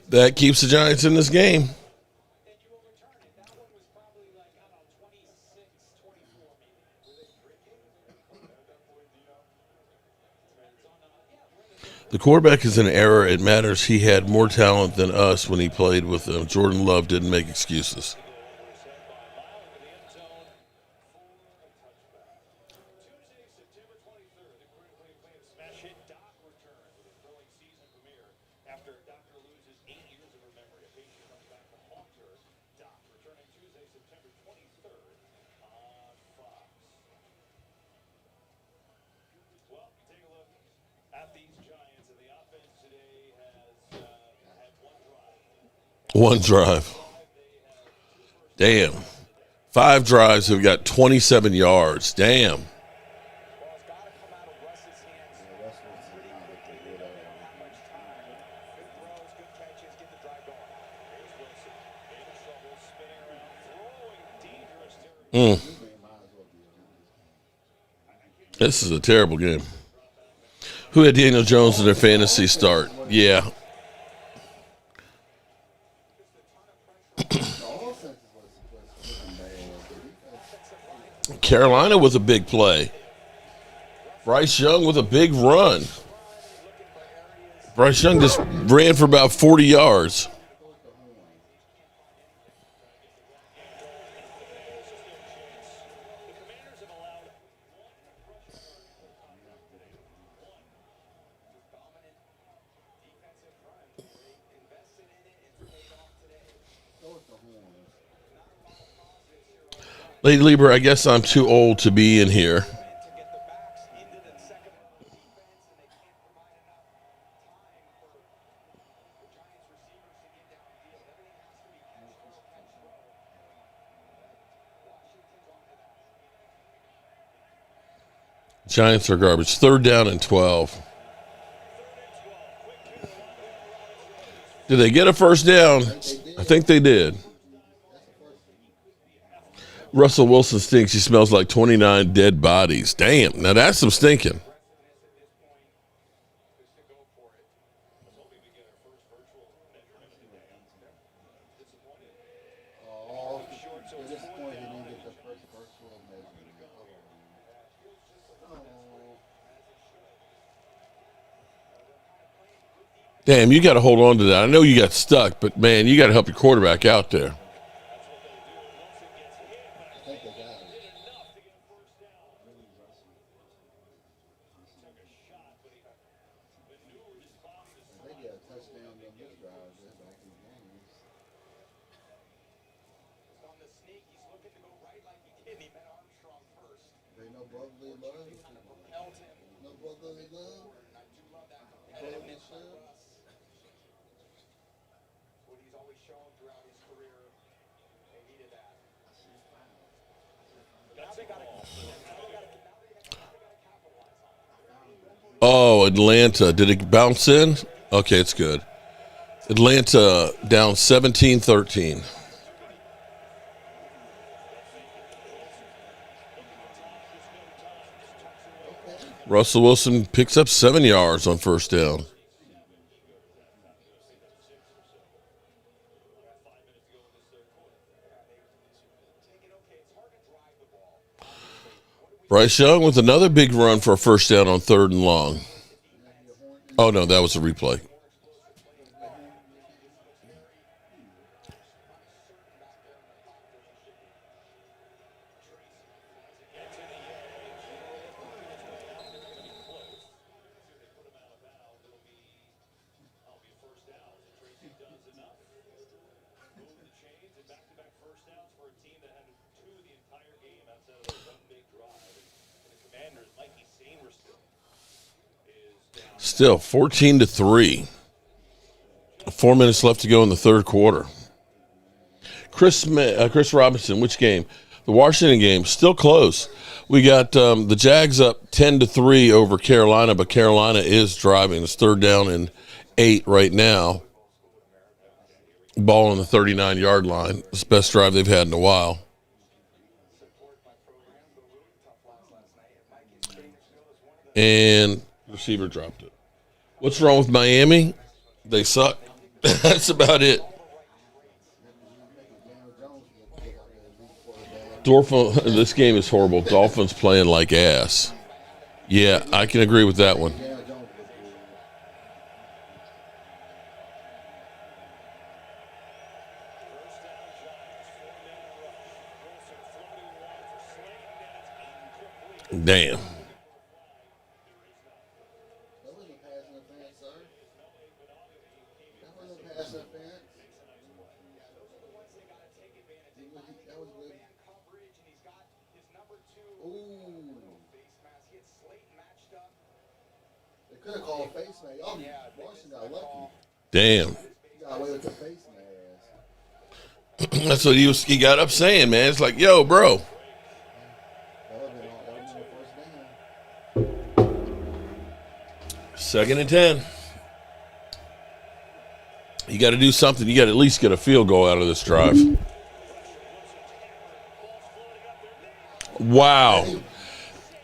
That keeps the Giants in this game. The quarterback is an error. It matters. He had more talent than us when he played with them. Jordan Love didn't make excuses. One drive. Damn. 5 drives have got 27 yards. Damn. This is a terrible game. Who had Daniel Jones in their fantasy start? Yeah. Carolina with a big play. Bryce Young with a big run. Bryce Young just ran for about 40 yards. Lady Lieber, I guess I'm too old to be in here. Giants are garbage. 3rd down and 12. Did they get a first down? I think they did. Russell Wilson stinks. He smells like 29 dead bodies. Damn. Now that's some stinking. Damn, you got to hold on to that. I know you got stuck, but, man, you got to help your quarterback out there. Oh, Atlanta. Did it bounce in? Okay, it's good. Atlanta down 17-13. Russell Wilson picks up 7 yards on first down. Bryce Young with another big run for a first down on 3rd and long. Oh, no, that was a replay. Still 14-3. 4 minutes left to go in the 3rd quarter. Chris Robinson, which game? The Washington game, still close. We got the Jags up 10-3 over Carolina, but Carolina is driving. It's 3rd down and 8 right now. Ball on the 39-yard line. It's the best drive they've had in a while. And receiver dropped it. What's wrong with Miami? They suck. That's about it. This game is horrible. Dolphins playing like ass. Yeah, I can agree with that one. Damn. Damn. That's what he got up saying, man. It's like, yo, bro. Second and 10. You got to do something. You got to at least get a field goal out of this drive. Wow.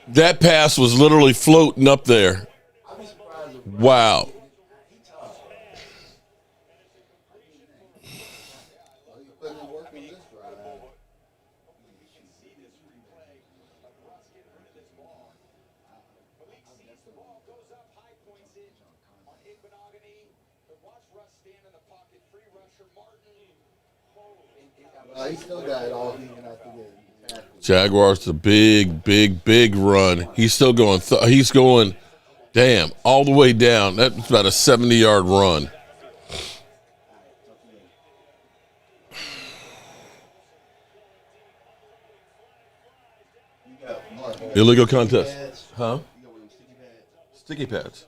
That pass was literally floating up there. Wow. Putting in work on this drive. He still got it all even after getting Jaguars, the big run. He's still going. He's going. Damn, all the way down. That's about a 70-yard run. Illegal contest. Huh? Sticky pads.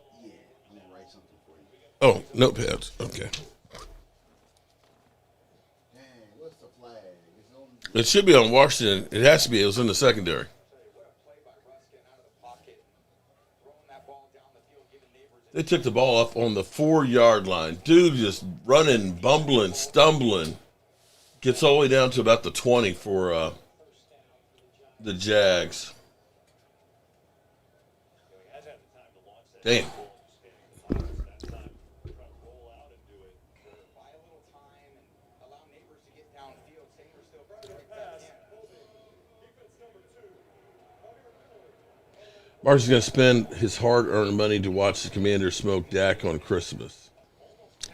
Oh, notepads. Okay. It should be on Washington. It has to be. It was in the secondary. They took the ball up on the 4-yard line. Dude just running, bumbling, stumbling. Gets all the way down to about the 20 for the Jags. Damn. Marty's going to spend his hard-earned money to watch the Commanders smoke Dak on Christmas.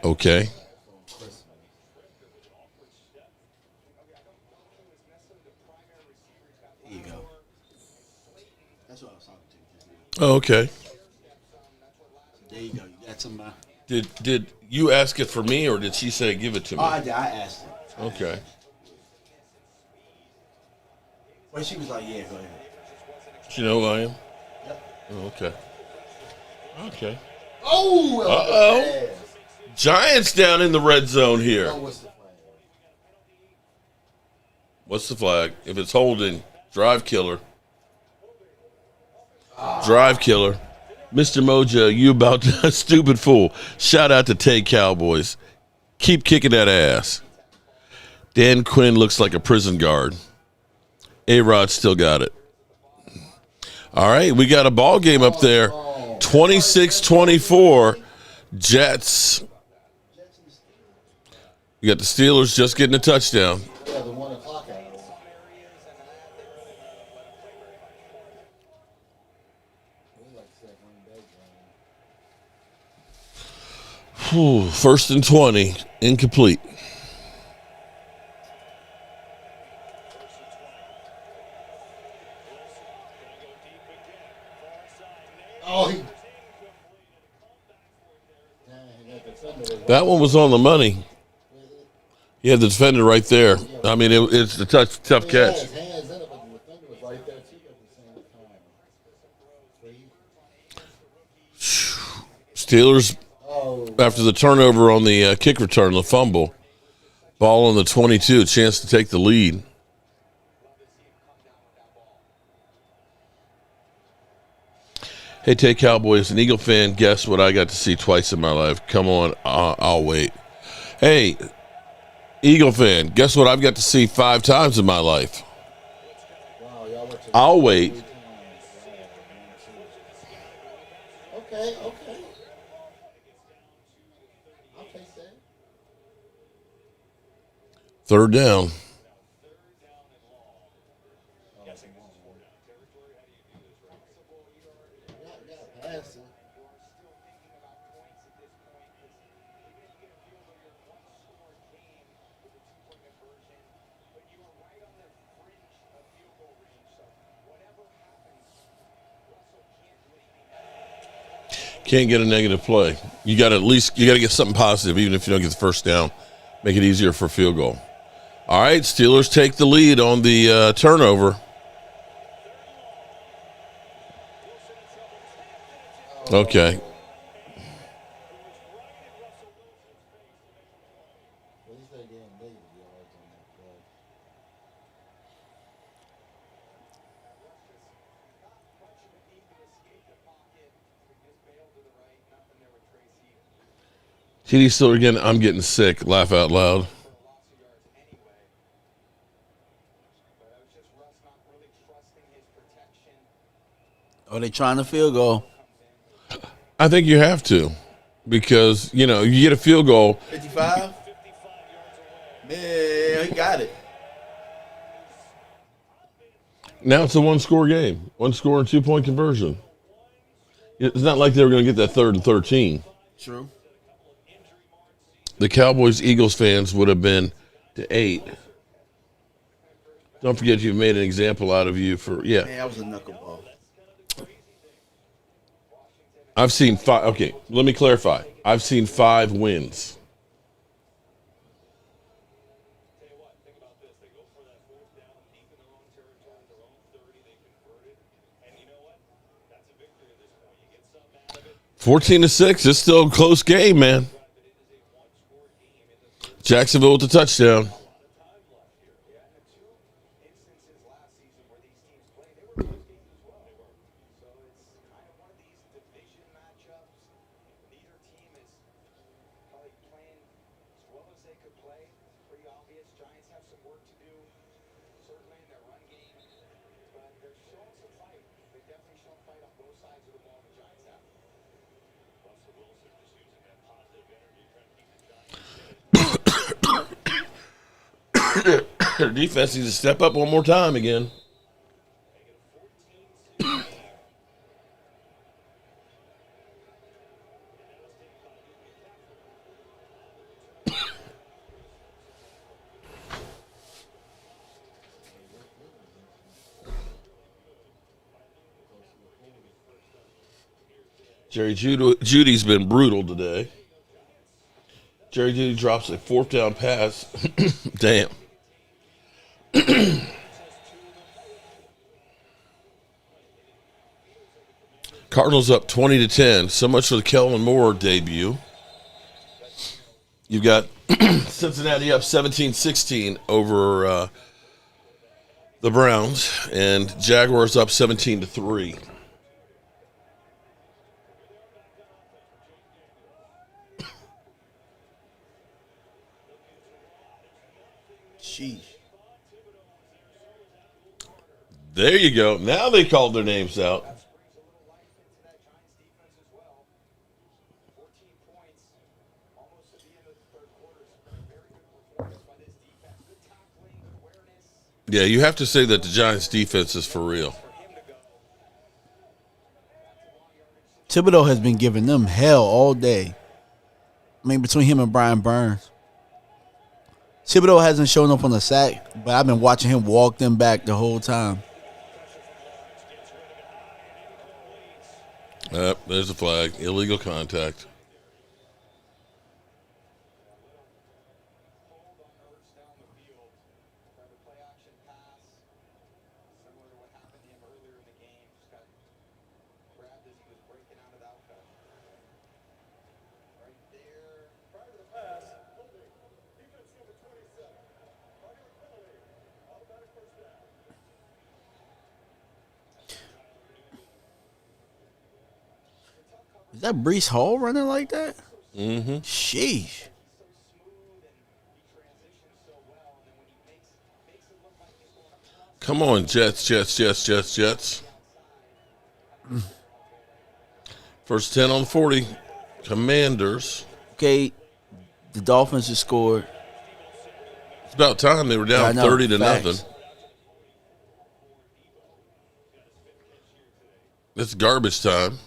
Okay. There you go. That's what I was talking to. Oh, okay. There you go. You got some. Did you ask it for me, or did she say give it to me? Oh, I asked it. Okay. Well, she was like, "Yeah, go ahead." Do you know who I am? Yep. Oh, okay. Okay. Oh! Uh-oh. Giants down in the red zone here. Oh, what's the flag? What's the flag? If it's holding, drive killer. Drive killer. Mr. Mojo, you about a stupid fool. Shout out to Tay Cowboys. Keep kicking that ass. Dan Quinn looks like a prison guard. A-Rod still got it. All right, we got a ball game up there. 26-24. Jets. You got the Steelers just getting a touchdown. Yeah, the 1 o'clock hour. Whew, 1st and 20. Incomplete. Oh, That one was on the money. He had the defender right there. I mean, it's a tough catch. his hands in it, but the defender was right there too at the same time. Steelers, after the turnover on the kick return, the fumble, ball on the 22, a chance to take the lead. Hey, Tay Cowboys, an Eagle fan, guess what I got to see twice in my life? Come on, I'll wait. Hey, Eagle fan, guess what I've got to see 5 times in my life? I'll wait. Okay. I'll take that. 3rd down. Can't get a negative play. You got to get something positive, even if you don't get the 1st down. Make it easier for a field goal. All right, Steelers take the lead on the turnover. Okay. TD Stiller again, I'm getting sick. Laugh out loud. Oh, they trying to field goal. I think you have to because, you get a field goal. 55? Man, he got it. Now it's a one-score game. One score and 2-point conversion. It's not like they were going to get that 3rd and 13. True. The Cowboys-Eagles fans would have been to 8. Don't forget you've made an example out of you for, Man, that was a knuckleball. I've seen 5. Okay, let me clarify. I've seen 5 wins. Think about this. They go for that 4th down deep in their own territory, their own 30. They converted. And you know what? That's a victory at this point. You get something out of it. 14-6. It's still a close game, man. Jacksonville with the touchdown. Their defense needs to step up one more time again. Jerry Judy's been brutal today. Jerry Judy drops a 4th down pass. Damn. Cardinals up 20-10. So much for the Kellen Moore debut. You've got Cincinnati up 17-16 over the Browns, and Jaguars up 17-3. Sheesh. There you go. Now they called their names out. Yeah, you have to say that the Giants' defense is for real. Thibodeau has been giving them hell all day. I mean, between him and Brian Burns. Thibodeau hasn't shown up on the sack, but I've been watching him walk them back the whole time. There's a flag. Illegal contact. Is that Breece Hall running like that? Mm-hmm. Sheesh. Come on, Jets. First 10 on the 40. Commanders. Okay, the Dolphins have scored. It's about time they were down 30-0. It's garbage time.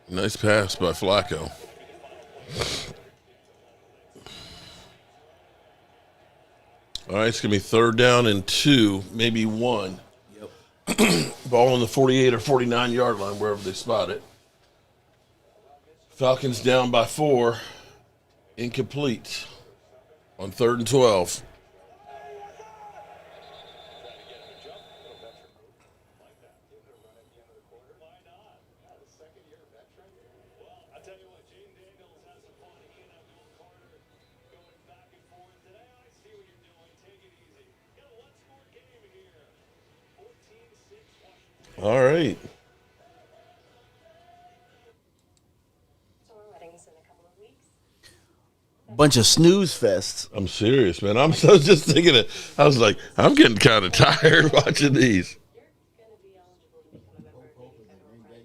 Nice pass by Flacco. All right, it's going to be 3rd down and 2, maybe 1. Yep. Ball on the 48 or 49-yard line, wherever they spot it. Falcons down by 4. Incomplete on 3rd and 12. All right. So our wedding's in a couple of weeks. Bunch of snooze fests. I'm serious, man. I was just thinking it. I was like, I'm getting kind of tired watching these. You're gonna be eligible to become a member of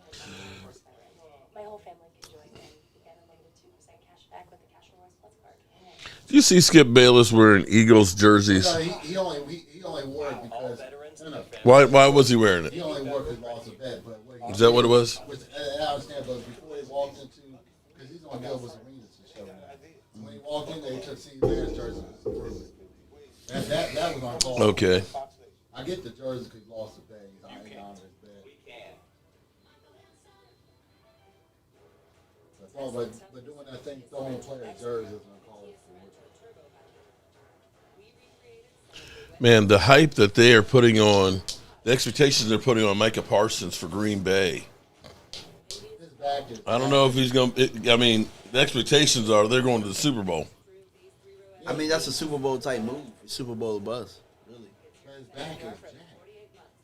the federal Rewards Program. My whole family can join in. You get unlimited 2% cash back with the Cash Rewards Plus card. Do you see Skip Bayless wearing Eagles jerseys? No, he only wore it because no. Why was he wearing He it? only wore it because he lost a bet. But what Is that what it was? Which I understand, but before he walked into, because he's on Gilbert's Arenas to show now. When he walked in there, he took Steve Bear's jersey. That was on call. Okay. I get the jersey because he lost the bet. He's on his bet. But doing that thing, throwing a player's jersey is uncalled for. Man, the hype that they are putting on, the expectations they're putting on Micah Parsons for Green Bay. His back is. I don't know if he's going to. I mean, the expectations are they're going to the Super Bowl. I mean, that's a Super Bowl type move. Super Bowl buzz. Really. His back is jacked.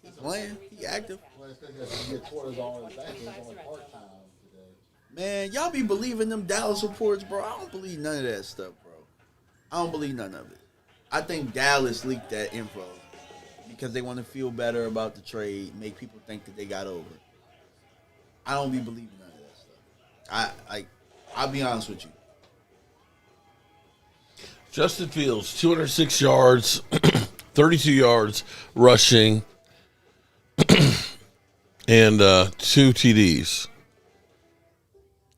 He's playing. He active. Well, it's because he get quarters on his back. He's only part time today. Man, y'all be believing them Dallas reports, bro. I don't believe none of that stuff, bro. I don't believe none of it. I think Dallas leaked that info because they want to feel better about the trade, make people think that they got over. I don't be believing none of that stuff. I'll be honest with you. Justin Fields, 206 yards, 32 yards rushing, and 2 TDs.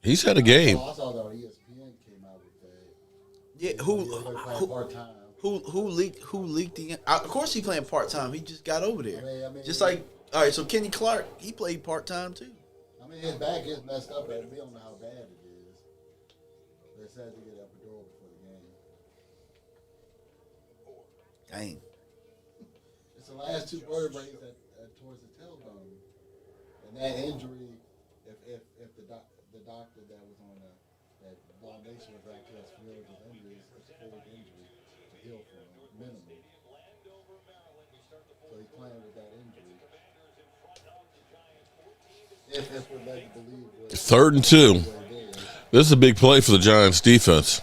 He's had a game. I saw that ESPN came out with that. Yeah, who leaked the? Of course, he playing part time. He just got over there. I mean, Just like all right. So Kenny Clark, he played part time too. I mean, his back is messed up, but we don't know how bad it is. They said to get epidural before the game. Dang. It's the last 2 vertebrae towards the tailbone, and that injury, if the doctor that was on that Nation was actually as familiar with his injuries, it's a full injury to heal from minimum. So he's playing with that injury. If we're led to believe what 3rd and 2. it is. This is a big play for the Giants defense.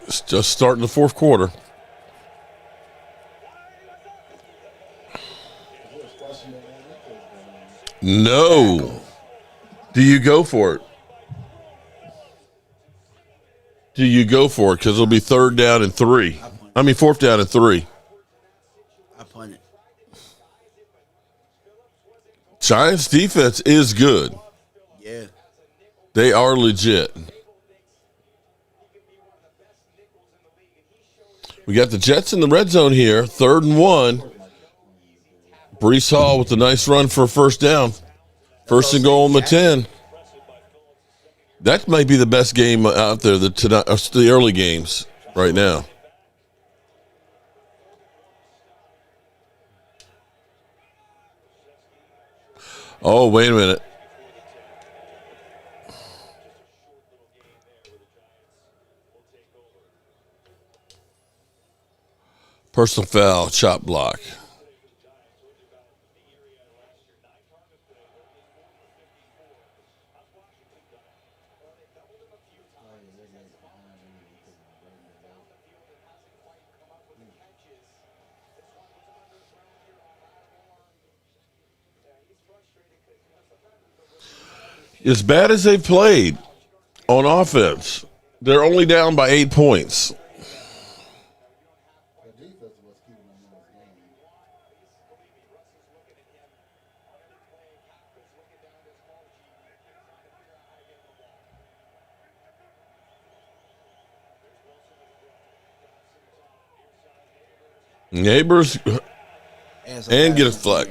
It's just starting the 4th quarter. No. Do you go for it? Do you go for it? Because it'll be 3rd down and 3. I mean, 4th down and 3. I punt it. Giants defense is good. Yeah. They are legit. We got the Jets in the red zone here. 3rd and 1. Brees Hall with a nice run for a 1st down. 1st and goal on the 10. That might be the best game out there tonight, the early games right now. Oh, wait a minute. Personal foul, chop block. As bad as they've played on offense, they're only down by 8 points. The defense was keeping them in this game. Neighbors and get a flag.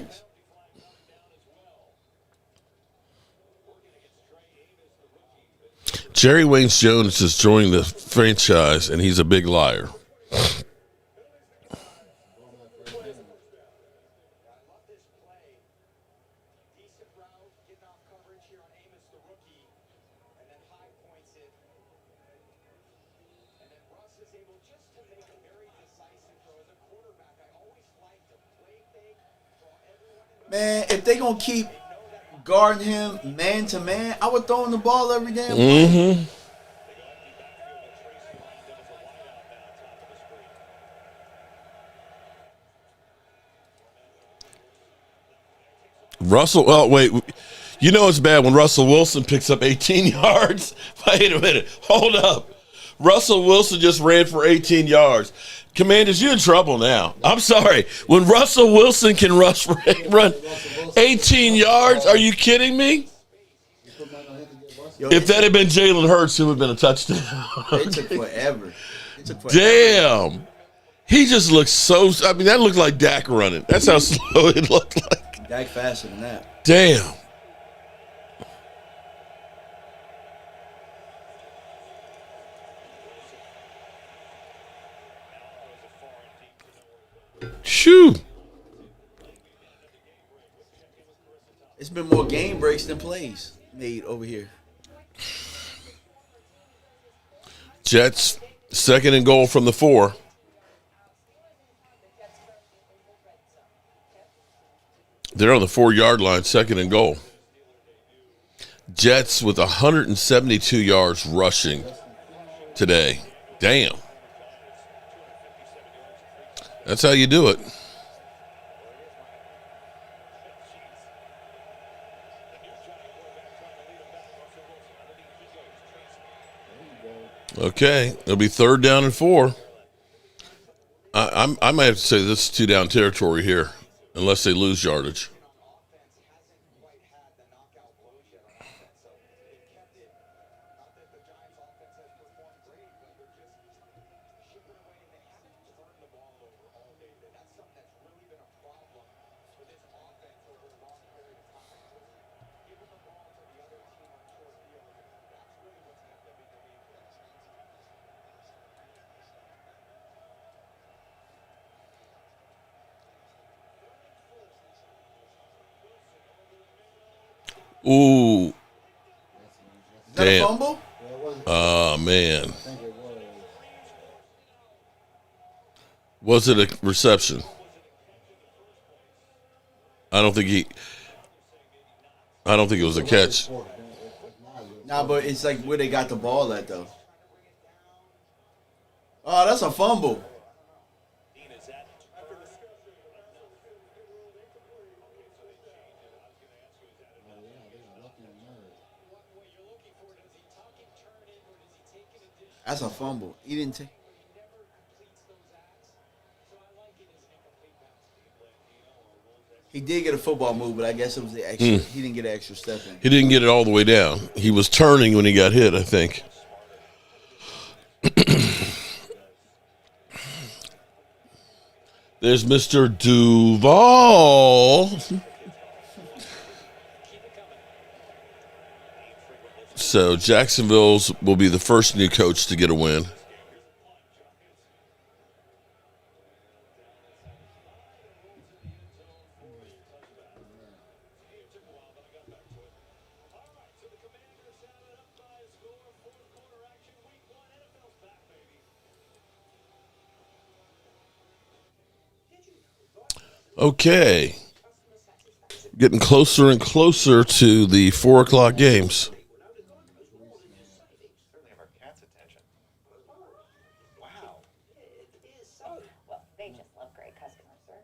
Jerry Waynes Jones has joined the franchise, and he's a big liar. Man, if they gonna keep guarding him man to man, I would throw him the ball every damn play. Mm-hmm. Russell, oh, wait. You know it's bad when Russell Wilson picks up 18 yards. Wait a minute. Hold up. Russell Wilson just ran for 18 yards. Commanders, you're in trouble now. I'm sorry. When Russell Wilson can run 18 yards, are you kidding me? If that had been Jalen Hurts, it would have been a touchdown. It took forever. Damn. He just looks so, I mean, that looked like Dak running. That's how slow it looked like. Dak faster than that. Damn. Shoo. It's been more game breaks than plays made over here. Jets, 2nd and goal from the 4. They're on the 4-yard line, 2nd and goal. Jets with 172 yards rushing today. Damn. That's how you do it. Okay, it'll be 3rd down and 4. I might have to say this is 2-down territory here, unless they lose yardage. Ooh. Is that Damn. a fumble? Oh, man. Was it a reception? I don't think it was a catch. Nah, but it's like where they got the ball at, though. Oh, that's a fumble. That's a fumble. He didn't take. He did get a football move, but I guess it was the extra. He didn't get an extra step in. He didn't get it all the way down. He was turning when he got hit, I think. There's Mr. Duval. So Jacksonville's will be the first new coach to get a win. Okay. Getting closer and closer to the 4 o'clock games. Well, they just love great customer service.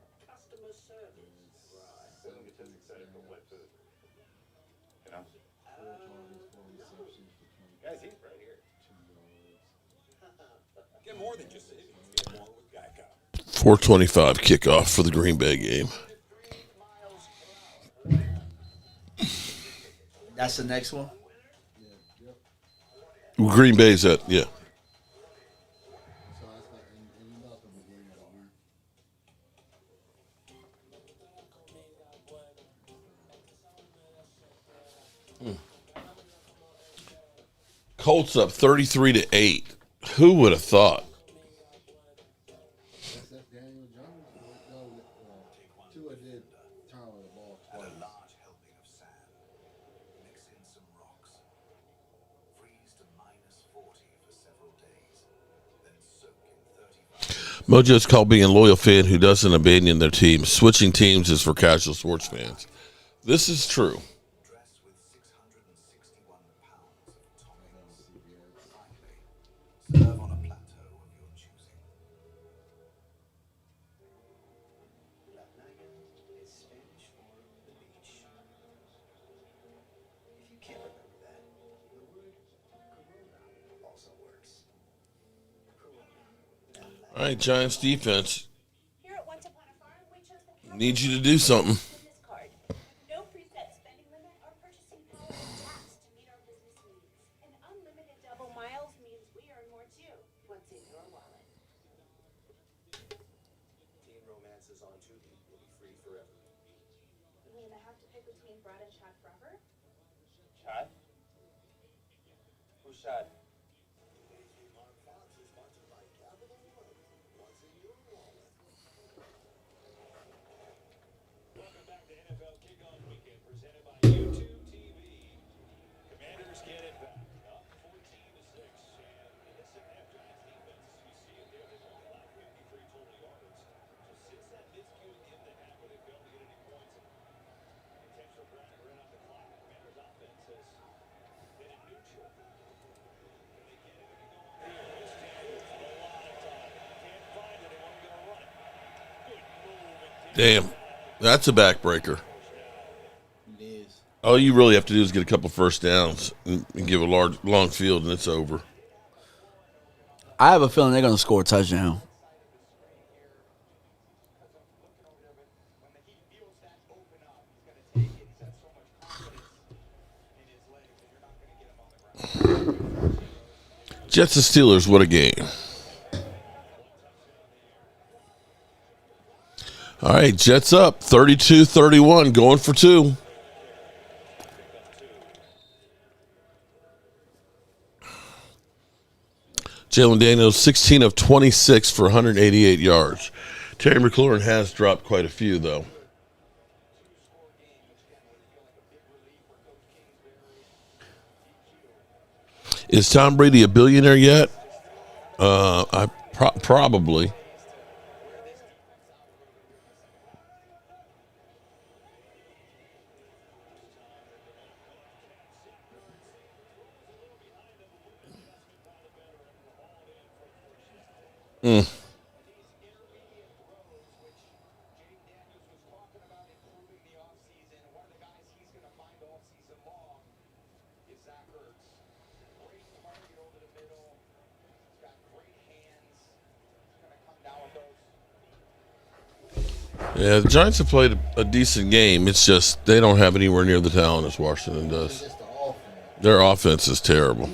Guys, he's right here. Get more than just get more with Geico. 4:25 kickoff for the Green Bay game. That's the next one. Green Bay's at, yeah. Colts up 33-8. Who would have thought? Daniel Jones. Tua did turn over the ball twice. Large helping of sand. Mix in some rocks. Freeze to -40 for several days. Then soak in 35. Mojo's called being a loyal fan who doesn't abandon their team. Switching teams is for casual sports fans. This is true. Dressed with 661 pounds of toppings. Finally, serve on a plateau of your choosing. La playa is Spanish for the beach. If you can't remember that, the word Corona also works. Corona. All right, Giants defense. Here at Once Upon a Farm, we chose the Need you to do something. business card. No preset spending limit or purchasing power and tax to meet our business needs. And unlimited double miles means we earn more too. What's in your wallet? Teen romances on Tubi will be free forever. You mean I have to pick between Brad and Chad forever? Chad? Who's Chad? Welcome back to NFL Kickoff Weekend, presented by YouTube TV. Commanders get it back, up 14-6, and this is that Giants defense. You see it there. They've only allowed 53 total yards. So since that miscue at the end of the half, where they failed to get any points, and intentional ground to run out the clock, Commanders offense has been in neutral. Can they get it and go on here? This Daniels with a lot of time. Can't find it. They want to go run it. Good move. And Damn, that's a backbreaker. It is. All you really have to do is get a couple first downs and give a long field, and it's over. I have a feeling they're going to score a touchdown. Jets and Steelers, what a game. All right, Jets up 32-31, going for two. Jalen Daniels, 16 of 26 for 188 yards. Terry McLaurin has dropped quite a few, though. Is Tom Brady a billionaire yet? Probably. Yeah, the Giants have played a decent game. It's just they don't have anywhere near the talent as Washington does. Their offense is terrible.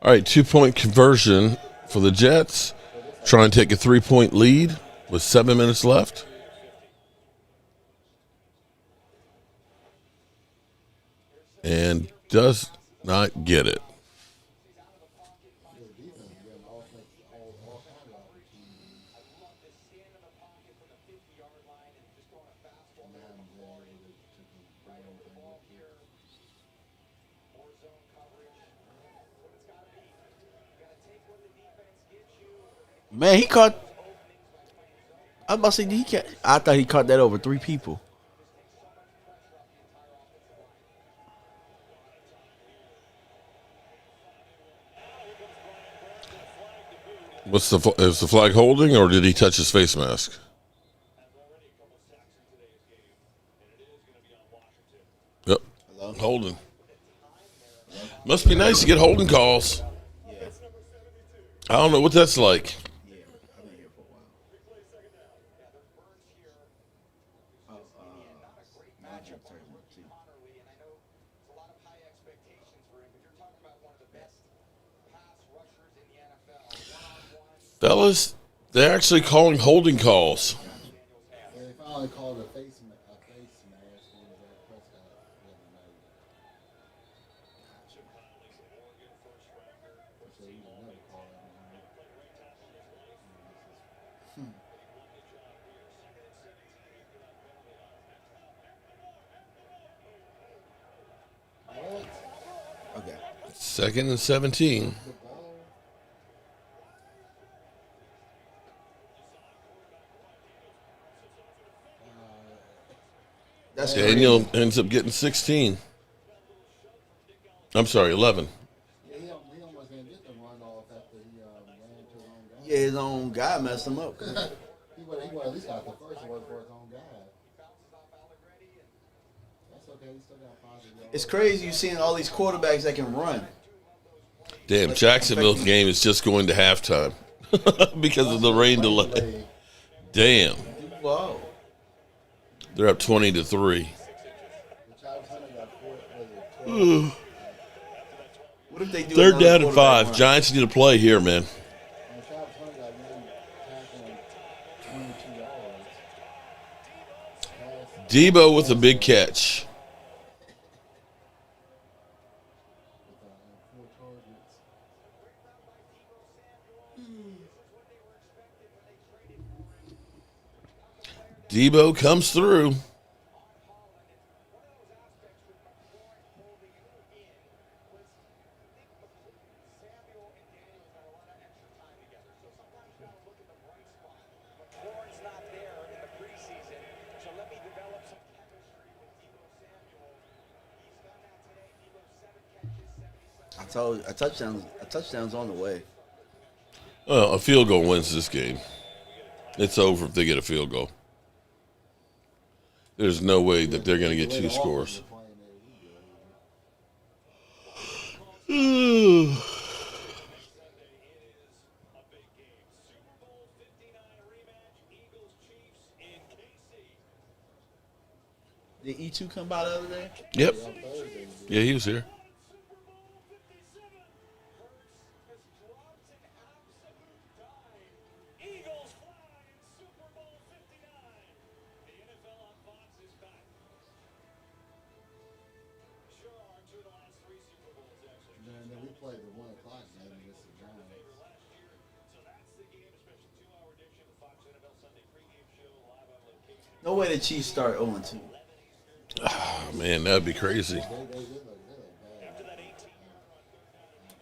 All right, 2-point conversion for the Jets. Try and take a 3-point lead with 7 minutes left. And does not get it. Man, he caught. I was about to say, did he catch? I thought he caught that over 3 people. Is the flag holding, or did he touch his face mask? Yep, holding. Must be nice to get holding calls. I don't know what that's like. Fellas, they're actually calling holding calls. They finally called a face mask when he was at Prescott the other night. So you don't never call that Okay. 2nd and 17. Daniel ends up getting 16. I'm sorry, 11. Yeah, he almost didn't get the run off after he ran into his own guy. Yeah, his own guy messed him up. He would at least got the first one for his own guy. That's okay. He still got positive yards. It's crazy you seeing all these quarterbacks that can run. Damn, Jacksonville's game is just going to halftime because of the rain delay. Damn. Wow. They're up 20-3. Travis Hunter got 12. What if they do Third another down and quarterback 5. run? Giants need to play here, man. And Travis Hunter got one tackling 22 yards. Debo with a big catch. With 4 targets. Debo comes through. McLaurin's not there in the preseason, so let me develop some chemistry with Debo Samuel. He's done that today. Debo 7 catches, 77. I told you, a touchdown's on the way. Well, a field goal wins this game. It's over if they get a field goal. There's no way that they're going to get 2 scores. Did E2 come by the other day? Yep. Yeah, he was here. Eagles fly in Super Bowl 59. The NFL on Fox is back. Sure are 2 of the last 3 Super Bowls, actually. And then we played the 1 o'clock game against the Giants. Last year. So that's the game, a special 2-hour edition of the Fox NFL Sunday pregame show live on location. No way the Chiefs start 0-2. Oh, man, that'd be crazy.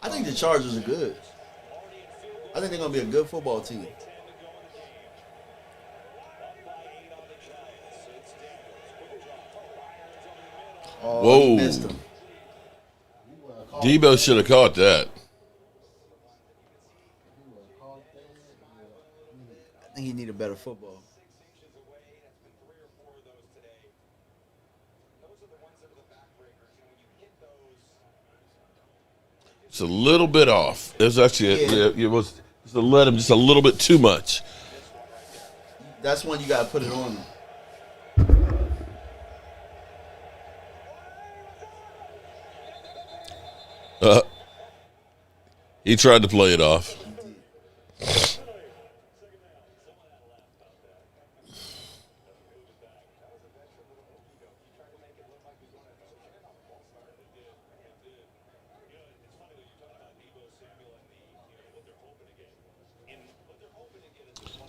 I think the Chargers are good. I think they're going to be a good football team. Oh, Whoa. he missed him. Debo should have caught that. I think he need a better football. It's a little bit off. It was actually it was to let him just a little bit too much. That's when you got to put it on him. He tried to play it off.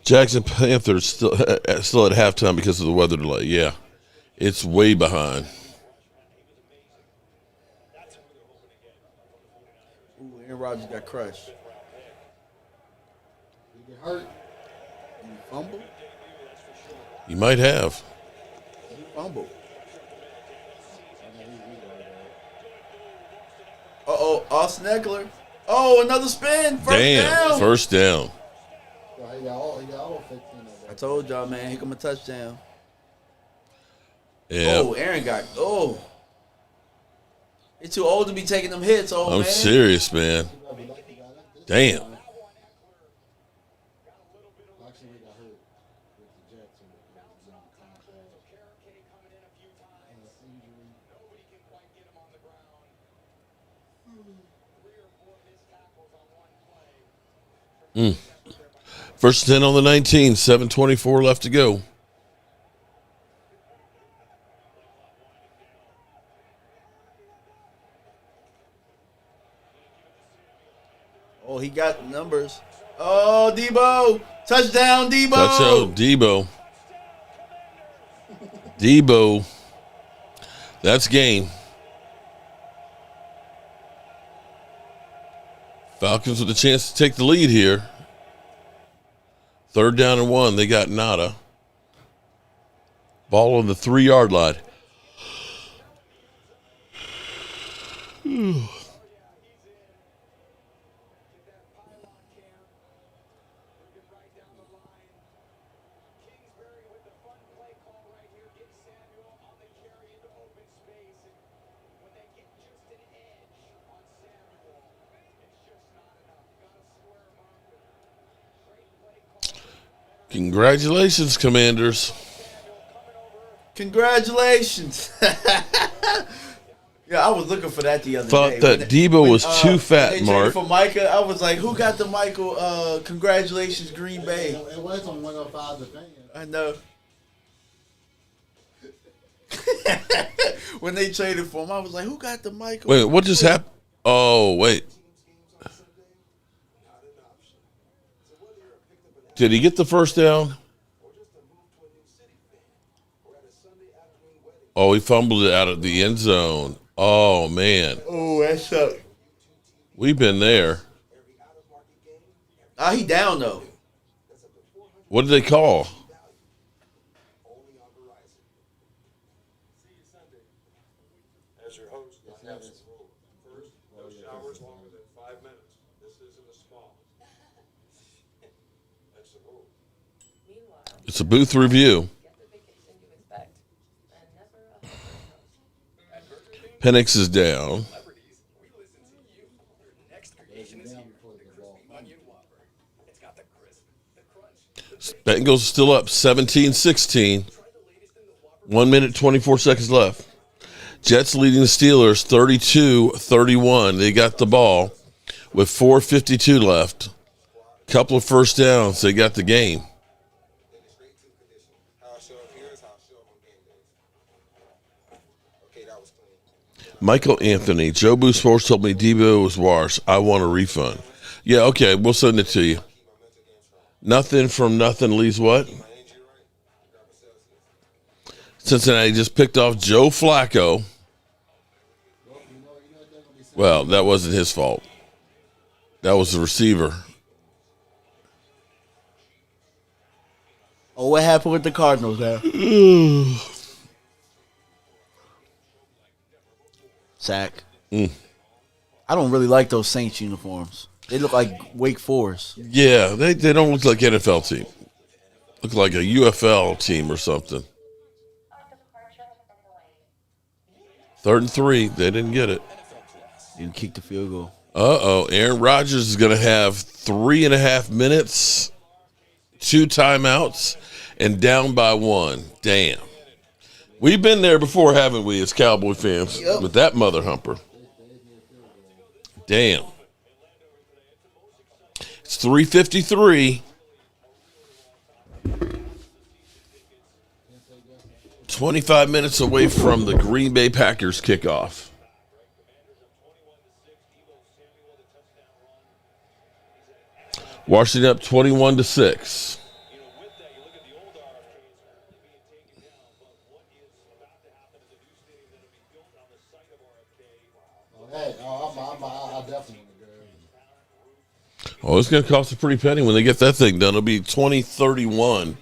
Jackson Panthers still at halftime because of the weather delay. Yeah, it's way behind. Ooh, Aaron Rodgers got crushed. Did he get hurt? Did he fumble? You might have. He fumbled. Uh-oh, Austin Eckler. Oh, another spin. First down. First down. He got all 15 of them. I told y'all, man, here come a touchdown. Yeah. Oh, Aaron got, He's too old to be taking them hits, I'm man. serious, man. Damn. Actually, we got hurt with the Jets. First 10 on the 19, 7:24 left to go. Oh, he got numbers. Oh, Debo. Touchdown, Debo. Touchdown, Debo. Debo. That's game. Falcons with a chance to take the lead here. 3rd down and 1. They got nada. Ball on the 3-yard line. Congratulations, Commanders. Congratulations. Yeah, I was looking for that the other Thought day. that Debo was too fat, they Mark. traded for Micah. I was like, who got the Michael? Congratulations, Green Bay. It was on 105 the fan. I know. When they traded for him, I was like, who got the Michael? Wait, what just happened? Oh, wait. Did he get the first down? Oh, he fumbled it out of the end zone. Oh, man. Oh, that sucked. We've been there. He down, though. What did they call? As your host, I have some rules. First, no showers longer than 5 minutes. This isn't a spa. That's the rule. It's a booth review. Penix is down. Bengals still up 17-16. 1 minute, 24 seconds left. Jets leading the Steelers 32-31. They got the ball with 4:52 left. Couple of first downs. They got the game. Michael Anthony. Joe Boo Sports told me Debo was worse. I want a refund. Yeah, okay. We'll send it to you. Nothing from nothing leaves what? Cincinnati just picked off Joe Flacco. Well, that wasn't his fault. That was the receiver. Oh, what happened with the Cardinals there? Sack. I don't really like those Saints uniforms. They look like Wake Forest. Yeah, they don't look like NFL team. Look like a UFL team or something. 3rd and 3. They didn't get it. Didn't kick the field goal. Uh-oh. Aaron Rodgers is going to have 3.5 minutes, 2 timeouts, and down by 1. Damn. We've been there before, haven't we, as Cowboy fans, with that mother humper. Damn. It's 3:53. 25 minutes away from the Green Bay Packers kickoff. Washington up 21-6. I definitely want to go. Oh, it's going to cost a pretty penny when they get that thing done. It'll be 2031.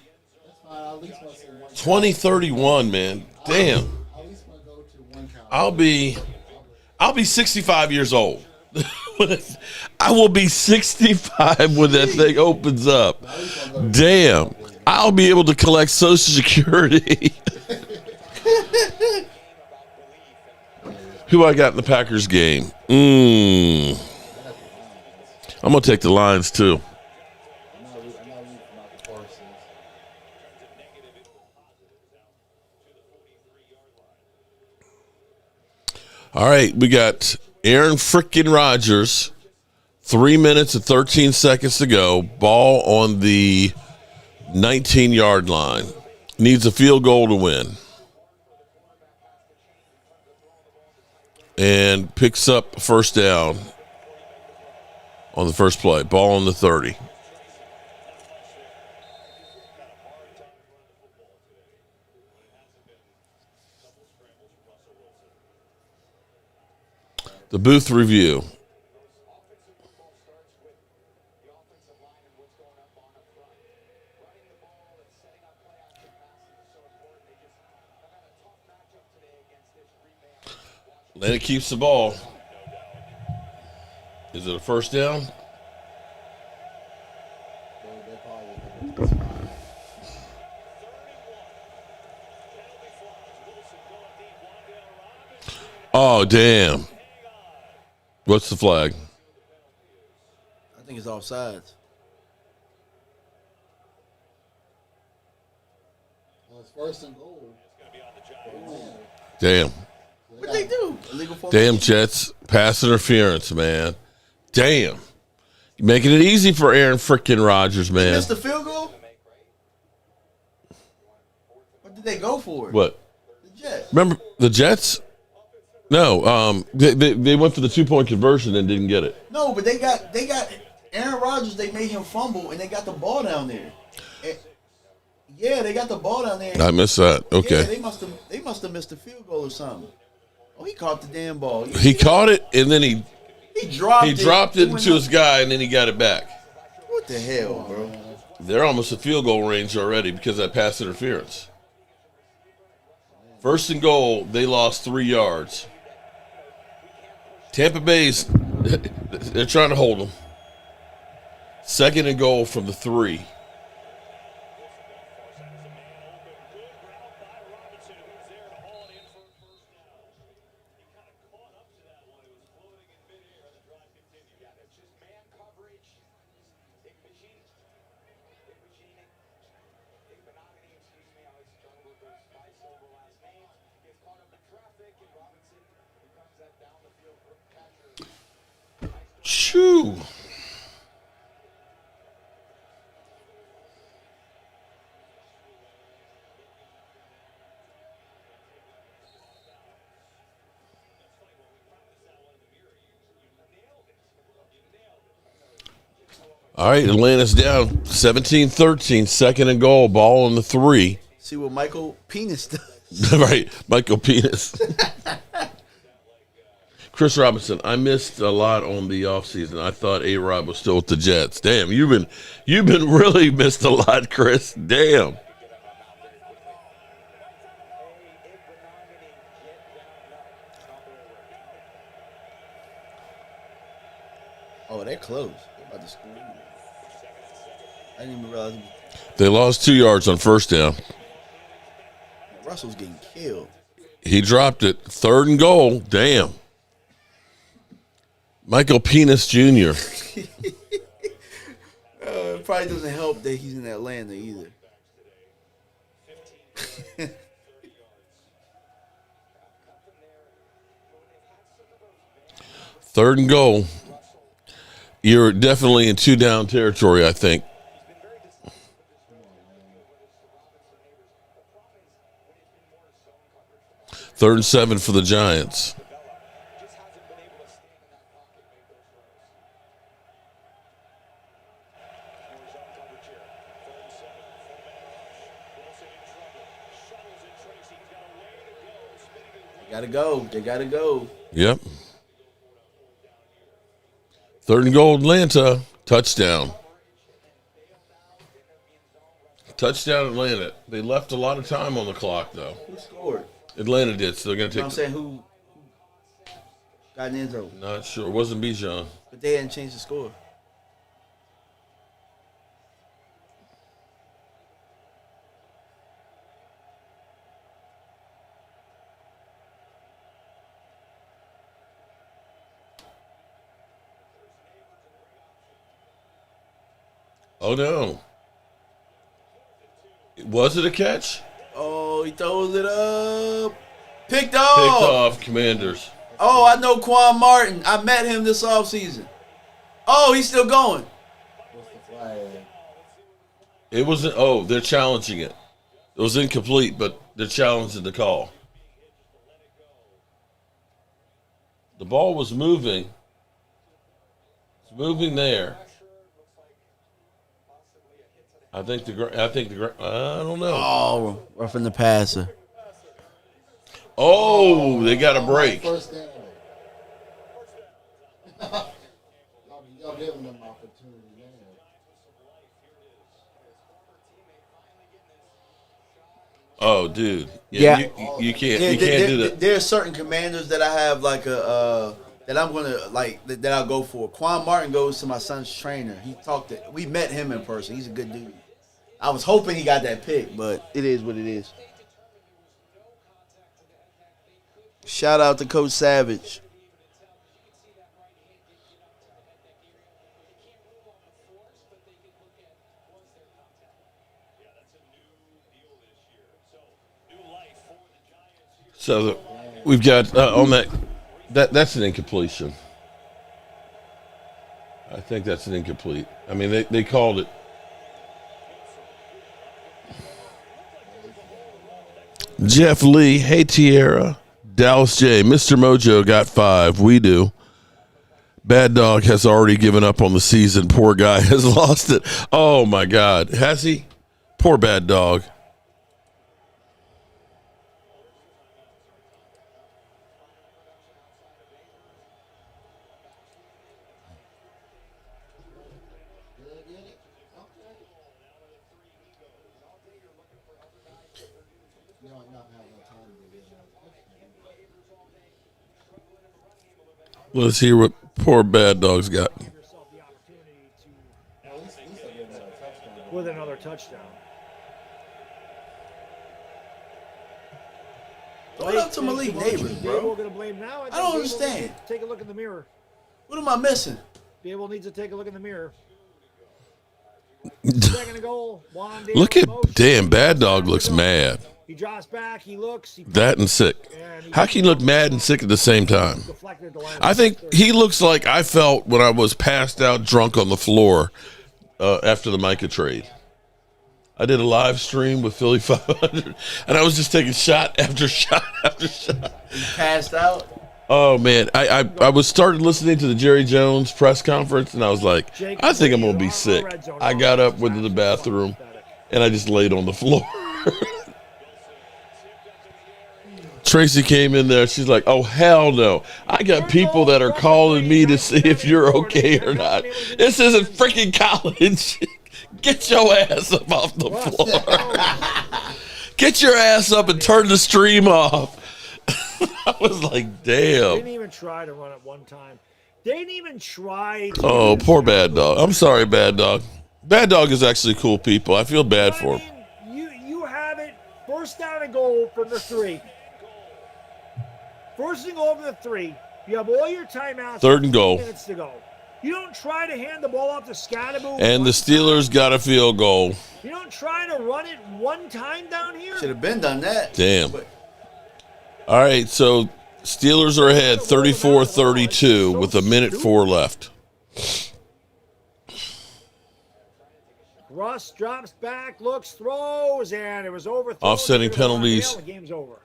2031, man. Damn. I'll be 65 years old. I will be 65 when that thing opens up. Damn. I'll be able to collect Social Security. Who I got in the Packers game? I'm going to take the Lions, too. All right, we got Aaron frickin' Rodgers. 3 minutes and 13 seconds to go. Ball on the 19-yard line. Needs a field goal to win. And picks up first down on the first play. Ball on the 30. The booth review. Atlanta keeps the ball. Is it a first down? They're probably Oh, damn. What's the flag? I think it's offsides. well, it's first and goal. Damn. What they do? Illegal Damn, Jets. Pass interference, man. Damn. You're making it easy for Aaron frickin' Rodgers, man. Missed the field goal? What did they go for? What? The Jets. Remember the Jets? No, they went for the 2-point conversion and didn't get it. No, but they got Aaron Rodgers. They made him fumble, and they got the ball down there. Yeah, they got the ball down there. I missed that. Okay. Yeah, they must have missed a field goal or something. Oh, he caught the damn ball. He caught it and then he dropped it into his guy and then he got it back. What the hell, bro? They're almost at field goal range already because of that pass interference. First and goal, they lost 3 yards. Tampa Bay's, they're trying to hold them. Second and goal from the 3. Shoo. All right, Atlanta's down 17-13, second and goal, ball on the 3. See what Michael Penis does. Right, Michael Penis. Chris Robinson, I missed a lot on the offseason. I thought A-Rod was still with the Jets. Damn, you've been really missed a lot, Chris. Damn. Oh, they're close. They're about to score. I didn't even realize. They lost 2 yards on first down. Russell's getting killed. He dropped it. Third and goal. Damn. Michael Penis Jr. It probably doesn't help that he's in Atlanta either. Third and goal. You're definitely in 2-down territory, I think. Third and 7 for the Giants. They gotta go. Yep. Third and goal, Atlanta. Touchdown. Touchdown, Atlanta. They left a lot of time on the clock, though. Who scored? Atlanta did, so they're going to take. I'm saying who got an end zone? Not sure. It wasn't Bijan. But they hadn't changed the score. Oh, no. Was it a catch? Oh, he throws it up. Picked Picked off. off, Commanders. Oh, I know Quan Martin. I met him this offseason. Oh, he's still going. What's the flag? It wasn't. Oh, they're challenging it. It was incomplete, but they're challenging the call. The ball was moving. It's moving there. I think I don't know. Oh, roughing the passer. Oh, they got a break. First down. Y'all giving them opportunity now. Oh, dude. Yeah. You can't. Yeah, You can't do that. There are certain commanders that I have like a that I'm gonna that I'll go for. Quan Martin goes to my son's trainer. We met him in person. He's a good dude. I was hoping he got that pick, but it is what it is. Shout out to Coach Savage. So we've got on that's an incompletion. I think that's an incomplete. I mean, they called it. Jeff Lee, hey Tierra, Dallas J, Mr. Mojo got 5. We do. Bad Dog has already given up on the season. Poor guy has lost it. Oh my God, has he? Poor Bad Dog. Let's hear what poor Bad Dog's got. With another touchdown. Throw it up to Malik Neighbors, bro. I don't understand. Take a look in the mirror. What am I missing? Babel needs to take a look in the mirror. Second goal. Look at damn Bad Dog looks mad. He drops back. He looks. That and sick. How can you look mad and sick at the same time? I think he looks like I felt when I was passed out drunk on the floor after the Micah trade. I did a live stream with Philly 500, and I was just taking shot after shot after shot. You passed out? Oh, man. I was started listening to the Jerry Jones press conference, and I was like, I think I'm going to be sick. I got up, went to the bathroom, and I just laid on the floor. Tracy came in there. She's like, oh, hell no. I got people that are calling me to see if you're okay or not. This isn't freaking college. Get your ass up off the floor. Get your ass up and turn the stream off. I was like, damn. They didn't even try to run it one time. They didn't even try. Oh, poor Bad Dog. I'm sorry, Bad Dog. Bad Dog is actually cool people. I feel bad for him. You have it. First down and goal from the 3. First and goal from the 3. You have all your timeouts. 3rd and goal. Minutes to go. You don't try to hand the ball off to Scottaboo. And the Steelers got a field goal. You don't try to run it one time down here. Should have been done that. Damn. All right, so Steelers are ahead 34-32 with 1:04 left. Russ drops back, looks, throws, and it was over. Offsetting penalties. The game's over.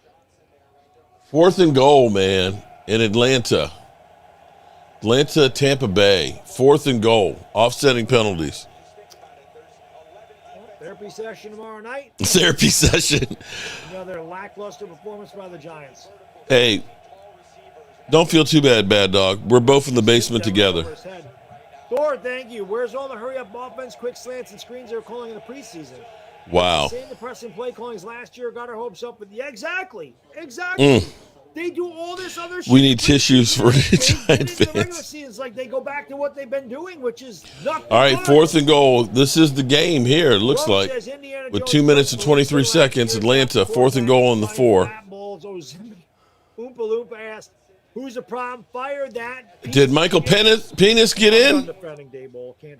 4th and goal, man, in Atlanta. Atlanta, Tampa Bay. 4th and goal. Offsetting penalties. Therapy session tomorrow night. Therapy session. Another lackluster performance by the Giants. Hey, don't feel too bad, Bad Dog. We're both in the basement together. Thor, thank you. Where's all the hurry-up offense, quick slants, and screens they were calling in the preseason? Wow. Same depressing play callings last year got our hopes up. But yeah, exactly. They do all this other shit. We need tissues for the Giant fans. The regular season's like they go back to what they've been doing, which is nothing. All right, 4th and goal. This is the game here, it looks like. With 2 minutes and 23 seconds, Atlanta, 4th and goal on the 4. Oompa Loompa asked, who's the problem? Fire that. Did Michael Penis get in?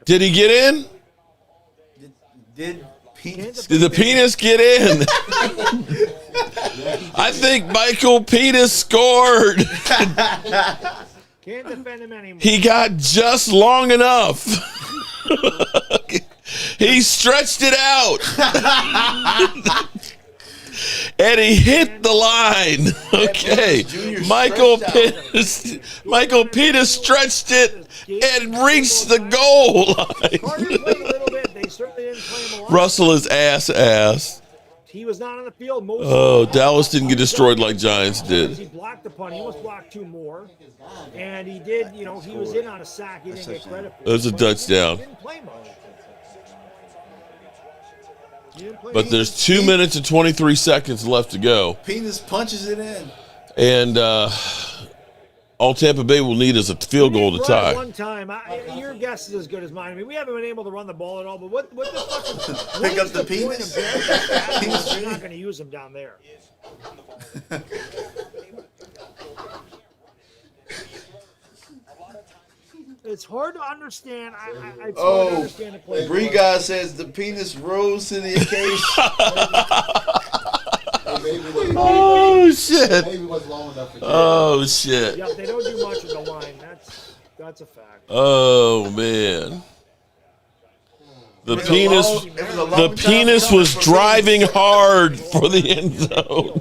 Did he get in? Did the penis get in? I think Michael Penis scored. Can't defend him anymore. He got just long enough. He stretched it out. And he hit the line. Okay. Michael Penis stretched it and reached the goal line. Russell is ass. He was not on the field most. Oh, Dallas didn't get destroyed like Giants did. He blocked the punt. He almost blocked 2 more. And he did, he was in on a sack. He didn't get credit for it. It was a touchdown. He didn't play much. But there's 2 minutes and 23 seconds left to go. Penis punches it in. And All Tampa Bay will need is a field goal to tie. One time, your guess is as good as mine. I mean, we haven't been able to run the ball at all. But what the fuck? Pick up the penis. They're not going to use him down there. It's hard to understand. I totally understand the play. Bree guy says the penis rose to the occasion. Oh shit! Maybe was long enough for Oh shit! Yeah, they don't do much with the line. That's a fact. Oh man. The penis was driving hard for the end zone.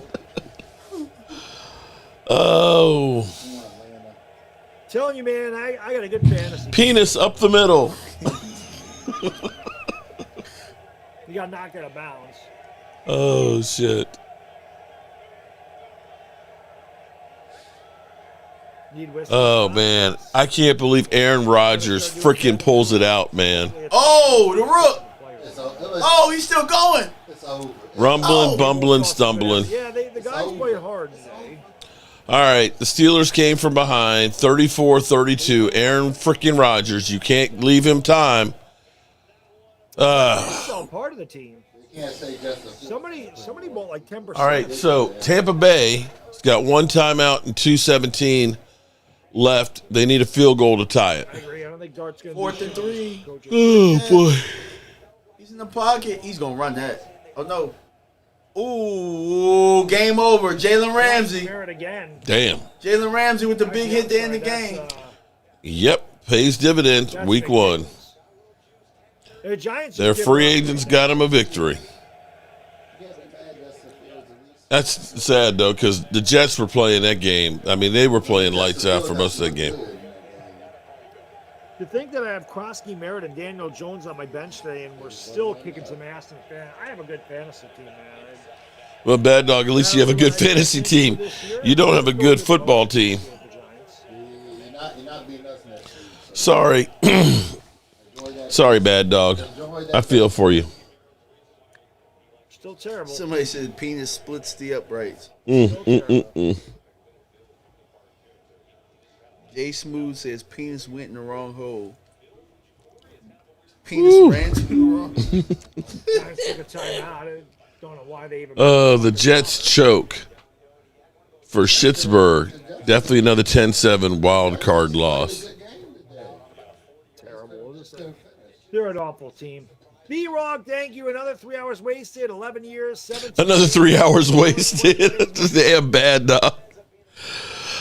Oh. Telling you, man, I got a good fantasy. Penis up the middle. You got knocked out of bounds. Oh shit. Oh man, I can't believe Aaron Rodgers freaking pulls it out, man. Oh, the rook. Oh, he's still going. Rumbling, bumbling, stumbling. Yeah, the guys played hard today. All right, the Steelers came from behind, 34-32. Aaron freaking Rodgers, you can't leave him time. He's all part of the team. Somebody bought like 10%. All right, so Tampa Bay's got one timeout and 2:17 left. They need a field goal to tie it. I agree. I don't think Dart's going to 4th and 3. Oh boy. He's in the pocket. He's gonna run that. Oh no. Ooh, game over. Jalen Ramsey. Again. Damn. Jalen Ramsey with the big hit to end the game. Yep, pays dividend week 1. The Giants. Their free agents got him a victory. That's sad, though, because the Jets were playing that game. I mean, they were playing lights out for most of that game. To think that I have Krosky, Merritt, and Daniel Jones on my bench today, and we're still kicking some ass in the fan. I have a good fantasy team, man. Well, Bad Dog, at least you have a good fantasy team. You don't have a good football team. Sorry. Sorry, Bad Dog. I feel for you. Still terrible. Somebody said penis splits the uprights. Jay Smooth says penis went in the wrong hole. Penis ran to the wrong. Giants took a timeout. I don't know why they even. The Jets choke for Schittsburg. Definitely another 10-7 wild card loss. Terrible. They're an awful team. B-Rock, thank you. Another 3 hours wasted. 11 years, 17. Another 3 hours wasted. Damn, Bad Dog.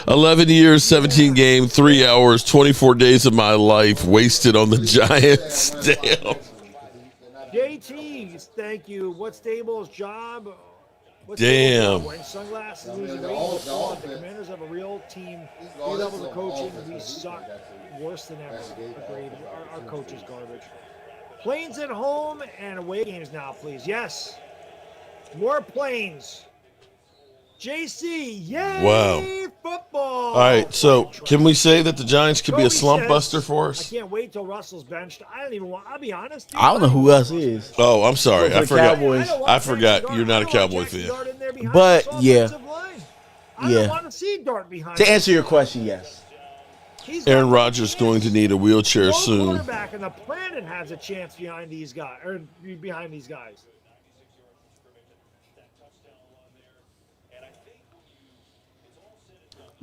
11 years, 17 games, 3 hours, 24 days of my life wasted on the Giants. Damn. JT, thank you. What's Dable's job? Damn. Wearing sunglasses, losing weight. The Commanders have a real team. We level the coaching. We suck worse than ever. Agreed. Our coach is garbage. Planes at home and away games now, please. Yes. More planes. JC, yay! Wow. Football. All right, so can we say that the Giants could be a slump buster for I us? can't wait till Russell's benched. I don't even want. I'll be honest. I don't know who else is. Oh, I'm sorry. I forgot. Cowboys. I forgot. You're not a Cowboy fan. But, yeah. I don't want to see Dart behind. To answer your question, yes. Aaron Rodgers going to need a wheelchair No soon. quarterback on the planet has a chance behind these guys.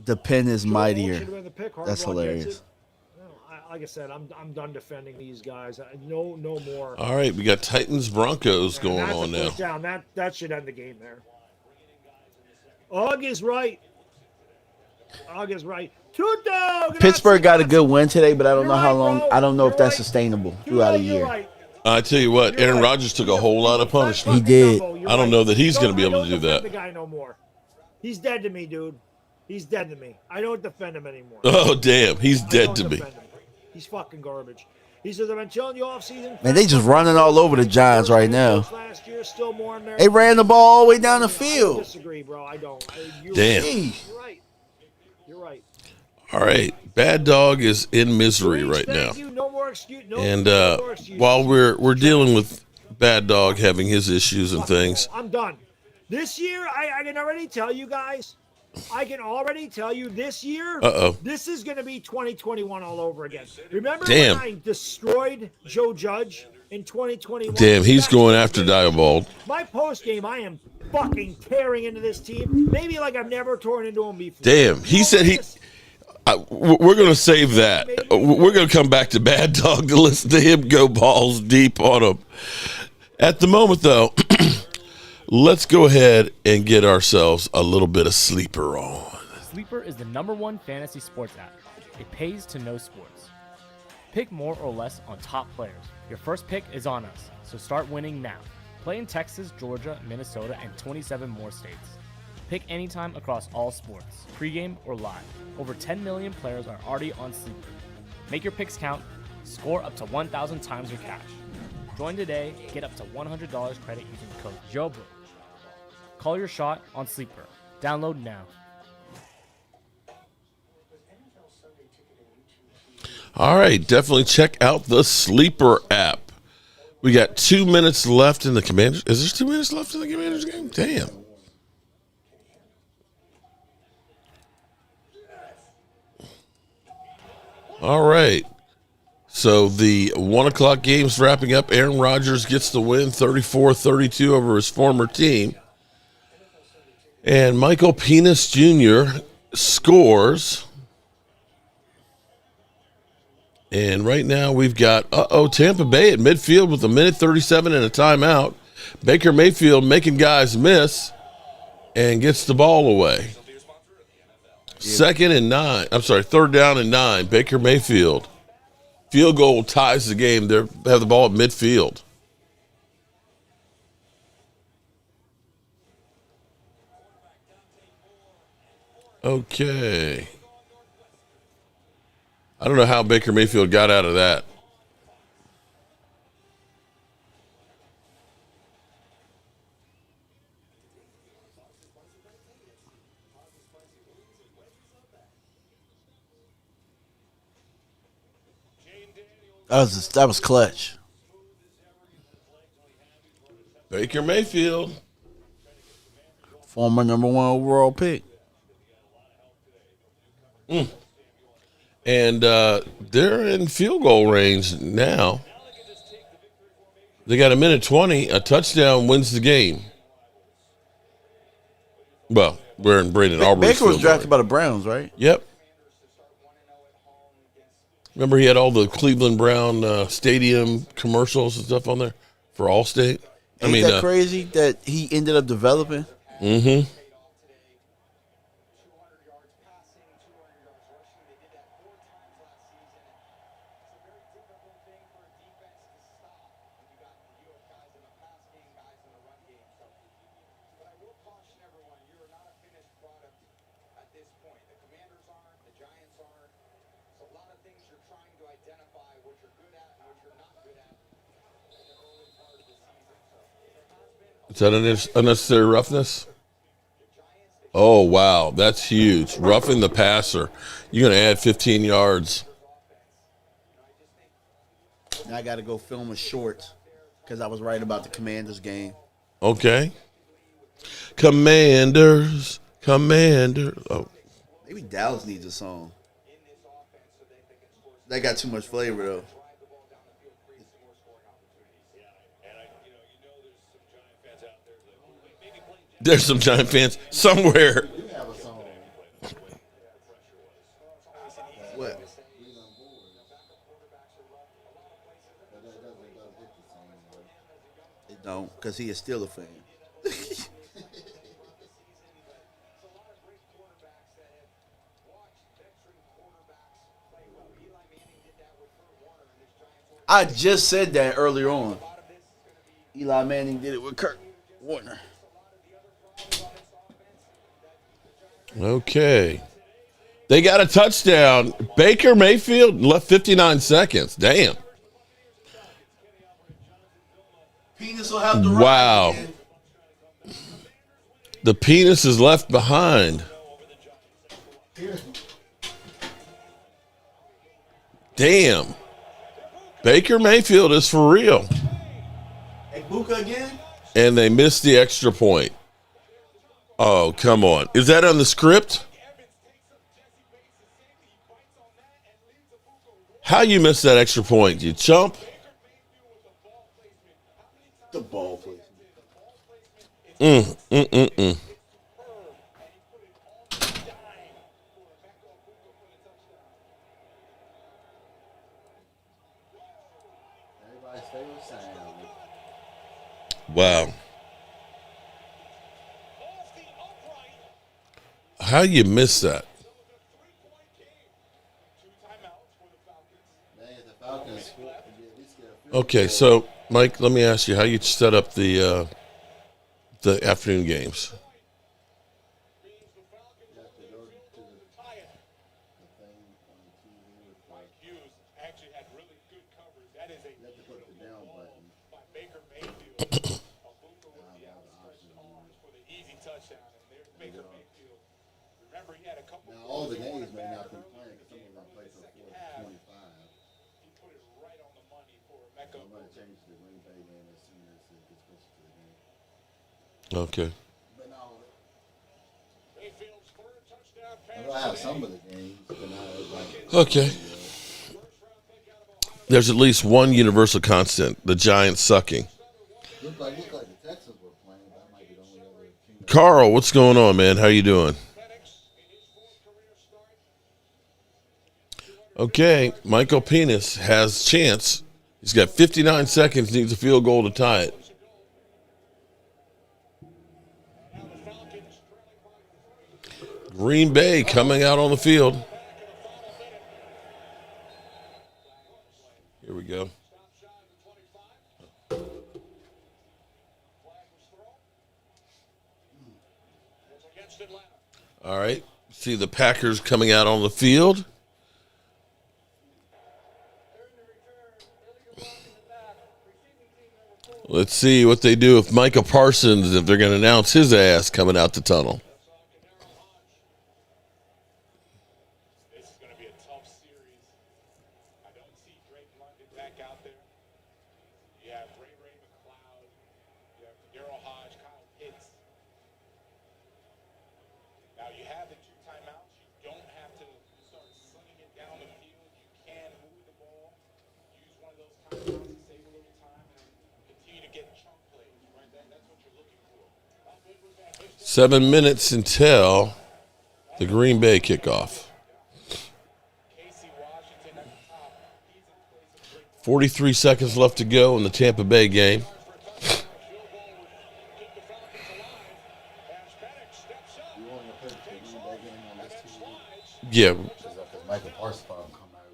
The pen is mightier. Should've been the pick. Hard That's luck gets hilarious. it. No, like I said, I'm done defending these guys. No more. All right, we got Titans Broncos going That's on a now. first down. That should end the game there. Og is right. Tuto! Pittsburgh got a good win today, but I don't know how right, long. bro. I don't know if You're that's right. sustainable throughout a You're year. right. I tell you what, Aaron Rodgers took a whole lot of punishment. He did. I don't know that he's going to be able to do I don't that. defend the guy no more. He's dead to me, dude. He's dead to me. I don't defend him anymore. Oh, damn. He's I dead don't to me. defend him. He's fucking garbage. He says, I've been telling you off season. Man, they just running all over the Giants right now. Last year, still more in there. They ran the ball all the way down the I field. disagree, bro. I don't. Damn. You're right. You're right. All right. Bad Dog is in misery right now. Thank you. No more excuse. No, And no more excuses. while we're dealing with Bad Dog having his issues and things, I'm done. This year, I can already tell you guys, I can already tell you this year, this is going to be 2021 all over again. Remember when I destroyed Joe Judge in 2021? Damn, he's going after Diebold. My post game, I am fucking tearing into this team. Maybe like I've never torn into him before. Damn, he said he. We're going to save that. We're going to come back to Bad Dog to listen to him go balls deep on him. At the moment, though, let's go ahead and get ourselves a little bit of Sleeper on. Sleeper is the #1 fantasy sports app. It pays to know sports. Pick more or less on top players. Your first pick is on us, so start winning now. Play in Texas, Georgia, Minnesota, and 27 more states. Pick anytime across all sports, pregame or live. Over 10 million players are already on Sleeper. Make your picks count. Score up to 1,000 times your cash. Join today. Get up to $100 credit using the code JOBRO. Call your shot on Sleeper. Download now. All right, definitely check out the Sleeper app. We got 2 minutes left in the Commanders. Is there 2 minutes left in the Commanders game? Damn. All right. So the 1 o'clock game's wrapping up. Aaron Rodgers gets the win, 34-32 over his former team. And Michael Penis Jr. scores. And right now we've got, Tampa Bay at midfield with 1:37 and a timeout. Baker Mayfield making guys miss and gets the ball away. Third down and 9. Baker Mayfield. Field goal ties the game. They have the ball at midfield. Okay. I don't know how Baker Mayfield got out of that. That was clutch. Baker Mayfield. Former #1 overall pick. And they're in field goal range now. They got 1:20. A touchdown wins the game. Well, we're in Brandon Aubrey's Baker was field drafted goal. by the Browns, right? Yep. Remember he had all the Cleveland Brown stadium commercials and stuff on there for Allstate? Ain't that crazy that he ended up developing? Mm-hmm. Is that unnecessary roughness? Oh, wow. That's huge. Roughing the passer. You're going to add 15 yards. Now I got to go film a short because I was right about the Commanders game. Okay. Commanders. Oh. Maybe Dallas needs a song. That got too much flavor, though. There's some Giant fans somewhere. What? It don't, because he is still a fan. I just said that earlier on. Eli Manning did it with Kurt Warner. Okay. They got a touchdown. Baker Mayfield left 59 seconds. Damn. Penis will have to run. Wow. The penis is left behind. Damn. Baker Mayfield is for real. Hey, Buka again? And they missed the extra point. Oh, come on. Is that on the script? How you missed that extra point? You chump? The ball placement. Mm. Everybody's favorite sound. Wow. How you miss that? Man, the Falcons at least get a field Okay, so Mike, let me ask you how you set up the afternoon games. You have to go to the thing on the TV with you have to put the down button. Now, all the games may not be playing because some of them play till 4:25. I'm going to change the Green Bay game as soon as it gets closer to the game. Okay. But no, I know I have some of the games, but not everybody. Okay. There's at least one universal constant: the Giants sucking. Look like the Texans were playing. That might be the only other team. Carl, what's going on, man? How you doing? Okay, Michael Penis has chance. He's got 59 seconds, needs a field goal to tie it. Green Bay coming out on the field. Here we go. All right, see the Packers coming out on the field. Let's see what they do if Micah Parsons, if they're going to announce his ass coming out the tunnel. This is going to be a tough series. I don't see Drake London back out there. You have Ray McLeod. You have Daryl Hodge, Kyle Pitts. Now you have the 2 timeouts. You don't have to start slinging it down the field. You can move the ball. Use one of those timeouts to save a little time and continue to get chunk plays. Right? That's what you're looking for. 7 minutes until the Green Bay kickoff. 43 seconds left to go in the Tampa Bay game. Yeah. Micah Parsons come out.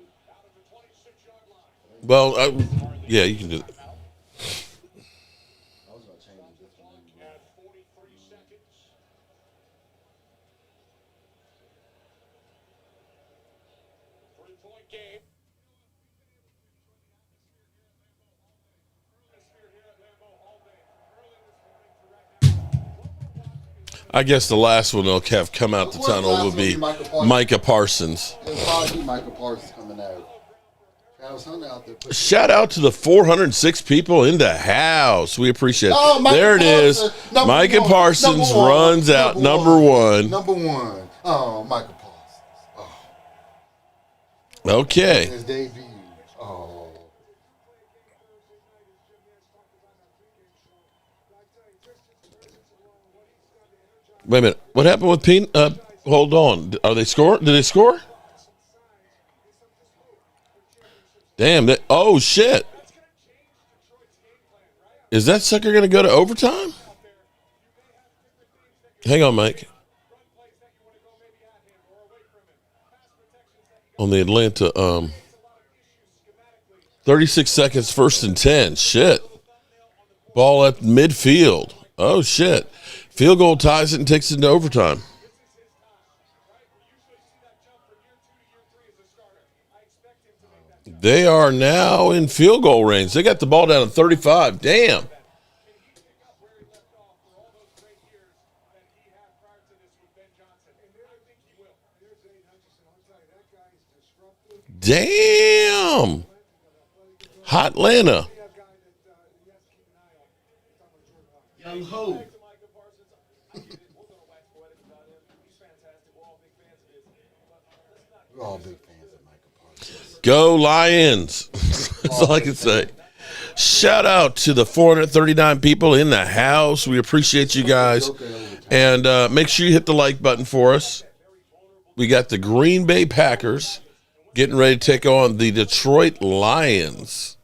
Well, yeah, you can do it. I was going to change it this one. I guess the last one they'll have come out the tunnel will be Micah Parsons. It'll probably be Micah Parsons coming out. Travis Hunter out there. Shout out to the 406 people in the house. We appreciate it. Oh, there it is. Micah Parsons runs out number one. Number one. Oh, Micah Parsons. Oh. Okay. His debut. Oh. Wait a minute. What happened with Peen? Hold on. Are they score? Did they score? Damn. Oh, shit. Is that sucker going to go to overtime? Hang on, Mike. On the Atlanta, 36 seconds, 1st and 10. Shit. Ball at midfield. Oh, shit. Field goal ties it and takes it into overtime. They are now in field goal range. They got the ball down at 35. Damn. Damn. Hot Atlanta. Young Ho. We're all big fans of Micah Parsons. Go Lions. That's all I can say. Shout out to the 439 people in the house. We appreciate you guys. And make sure you hit the like button for us. We got the Green Bay Packers getting ready to take on the Detroit Lions.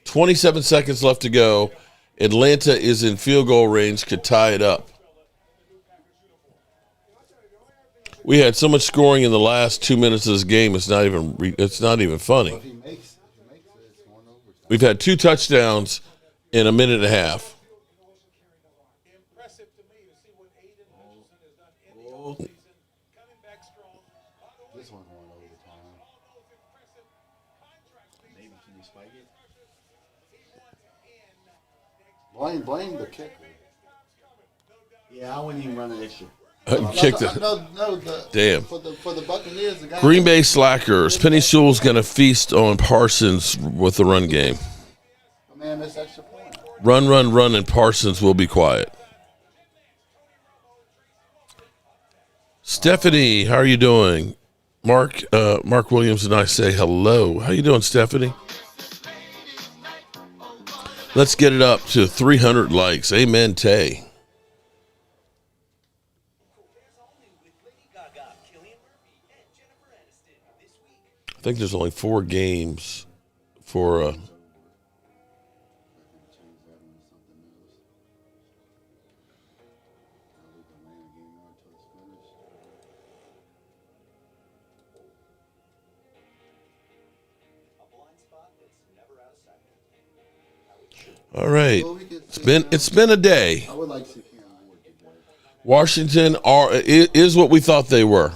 27 seconds left to go. Atlanta is in field goal range, could tie it up. We had so much scoring in the last 2 minutes of this game. It's not even funny. We've had 2 touchdowns in a minute and a half. This one's going overtime. Maybe can you spike it? Blame the kicker. Yeah, I wouldn't even run an extra. Kicked it. Damn. For the Buccaneers, the guy Green Bay slackers. Penny Sewell's going to feast on Parsons with the run game. man missed extra point. Run, and Parsons will be quiet. Stephanie, how are you doing? Mark Williams and I say hello. How you doing, Stephanie? Let's get it up to 300 likes. Amen, Tay. I think there's only 4 games for all right. It's been a day. I would like to see Washington is what we thought they were.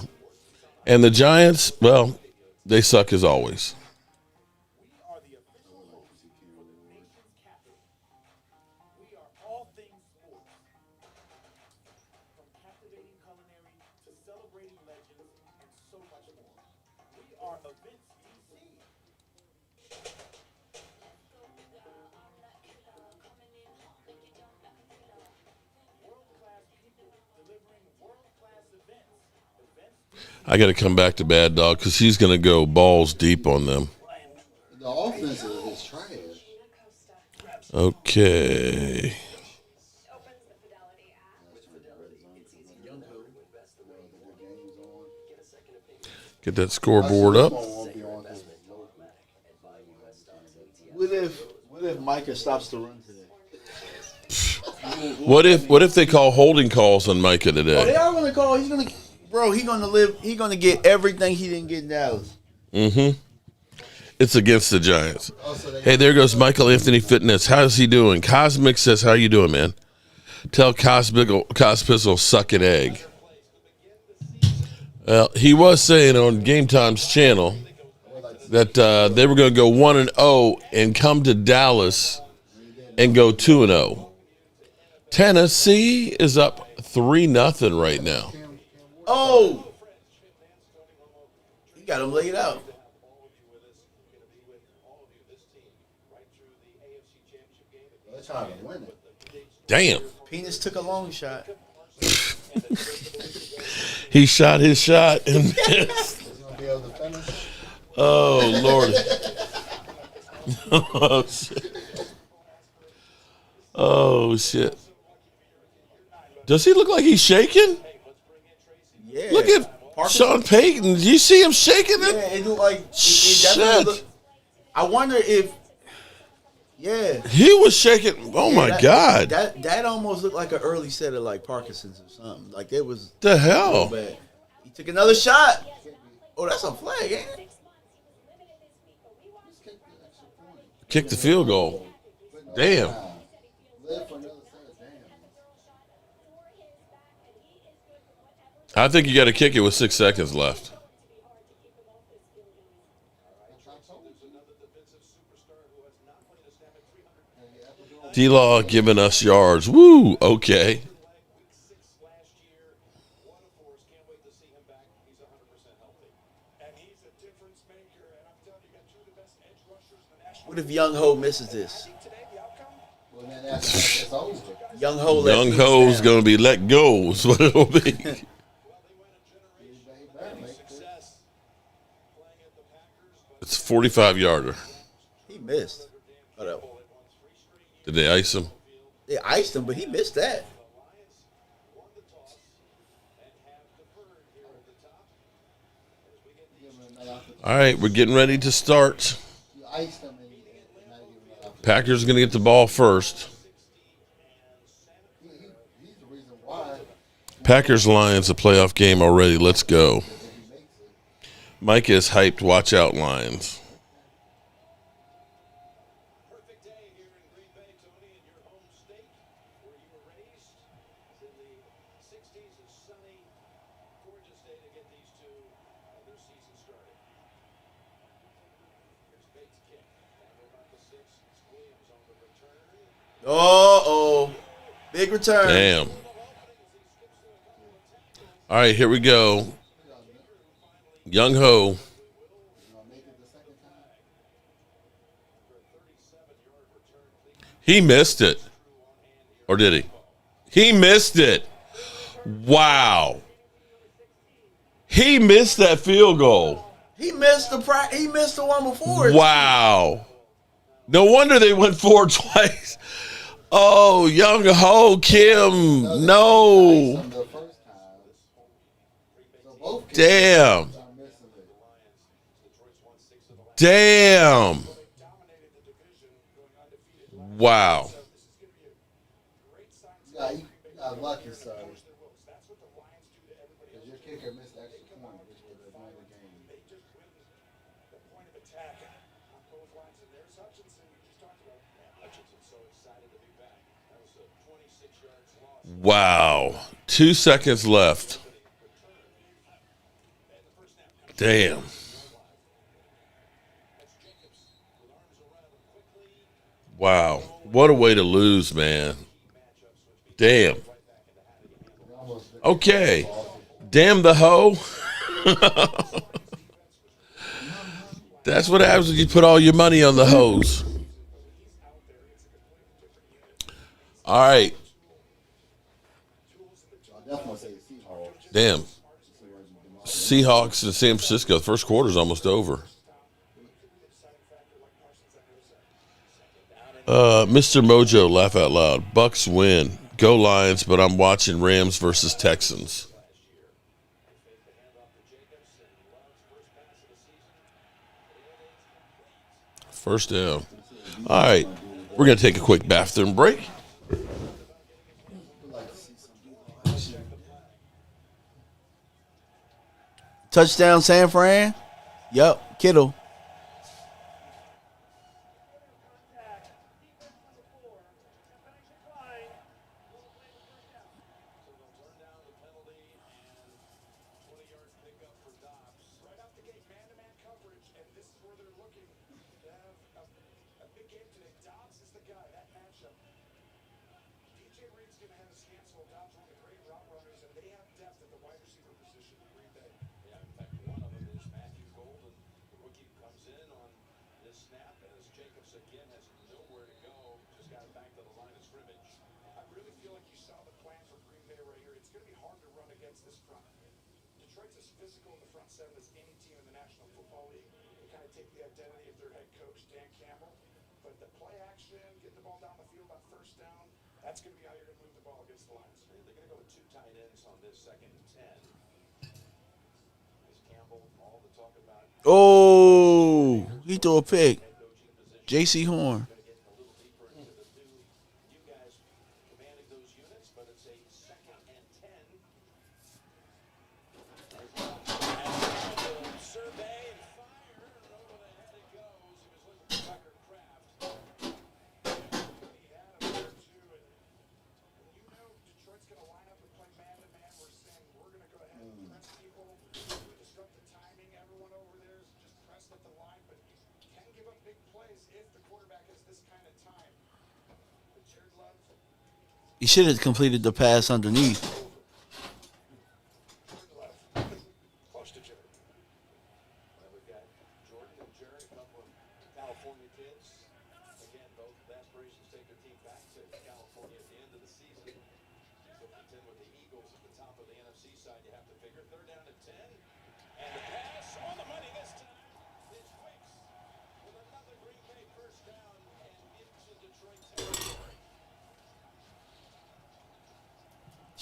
And the Giants, well, they suck as always. I got to come back to Bad Dog because he's going to go balls deep on them. The offense is trash. Okay. Get that scoreboard up. What if Micah stops the run today? What if they call holding calls on Micah today? Oh, they are going to call. He's going to. Bro, he's gonna get everything he didn't get in Dallas. Mm-hmm. It's against the Giants. Hey, there goes Michael Anthony Fitness. How's he doing? Cosmic says, how you doing, man? Tell Cospizzle suck an egg. Well, he was saying on Game Time's channel that they were going to go 1-0 and come to Dallas and go 2-0. Tennessee is up 3-0 right now. Oh, he got him laid out. Damn. Penis took a long shot. He shot his shot and missed. Oh, Lord. Oh, shit. Oh, shit. Does he look like he's shaking? Yeah. Look at Parkinson. Sean Payton. Do you see him shaking it? Yeah, it looked like Shit. I wonder if. Yeah. He was shaking. Oh, my God. That almost looked like an early set of like Parkinson's or something. Like it was. The hell? Bad. He took another shot. Oh, that's a flag, ain't it? Kick the field goal. Damn. I think you got to kick it with 6 seconds left. D-Law giving us yards. Woo, okay. What if Young Ho misses this? Young Ho Young Ho's going to be let go is what it'll be. It's a 45-yarder. He missed. Whatever. Did they ice him? They iced him, but he missed that. All right, we're getting ready to start. Packers are going to get the ball first. Packers Lions, a playoff game already. Let's go. Micah is hyped. Watch out, Lions. Perfect day here in Green Bay, Tony, in your home state where you were raised. It's in the 60s, a sunny, gorgeous day to get these two and their season started. Here's Bates' kick. Down to about the 6. It's Williams on the return. Oh, big return. Damn. All right, here we go. Young Ho. He missed it. Or did he? He missed it. Wow. He missed that field goal. He missed the one before. Wow. No wonder they went forward twice. Oh, Young Ho Kim. No. Damn. Damn. Wow. Yeah, you got lucky, sir. Because your kicker missed the extra point, which would have won the game. The point of attack on both lines. And there's Hutchinson. We just talked about Hutchinson so excited to be back. That was a 26 yards loss. Wow. 2 seconds left. Damn. Wow. What a way to lose, man. Damn. Okay. Damn the hoe. That's what happens when you put all your money on the hose. All right. Damn. Seahawks in San Francisco. First quarter's almost over. Mr. Mojo, laugh out loud. Bucks win. Go Lions, but I'm watching Rams versus Texans. First down. All right. We're going to take a quick bathroom break. Touchdown, San Fran. Yep, Kittle. That's going to be how you're going to move the ball against the Lions. They're going to go with 2 tight ends on this 2nd and 10. Is Campbell all the talk about? Oh, he threw a pick. J.C. Horn. You guys commanding those units, but it's a 2nd and 10. Survey and fire, and over the head it goes. He was looking for Tucker Kraft. He had him there too, and you know Detroit's going to line up and play man-to-man. We're saying we're going to go ahead and press people, disrupt the timing. Everyone over there is just pressed at the line, but you can give up big plays if the quarterback has this kind of time. But Jared Love, He should have completed the pass underneath. close to Jared. Well, we've got Jordan and Jared, a couple of California kids. Again, both aspirations take their team back to California at the end of the season. So contend with the Eagles at the top of the NFC side. You have to figure 3rd down and 10. And the pass on the money this time. It's Wicks.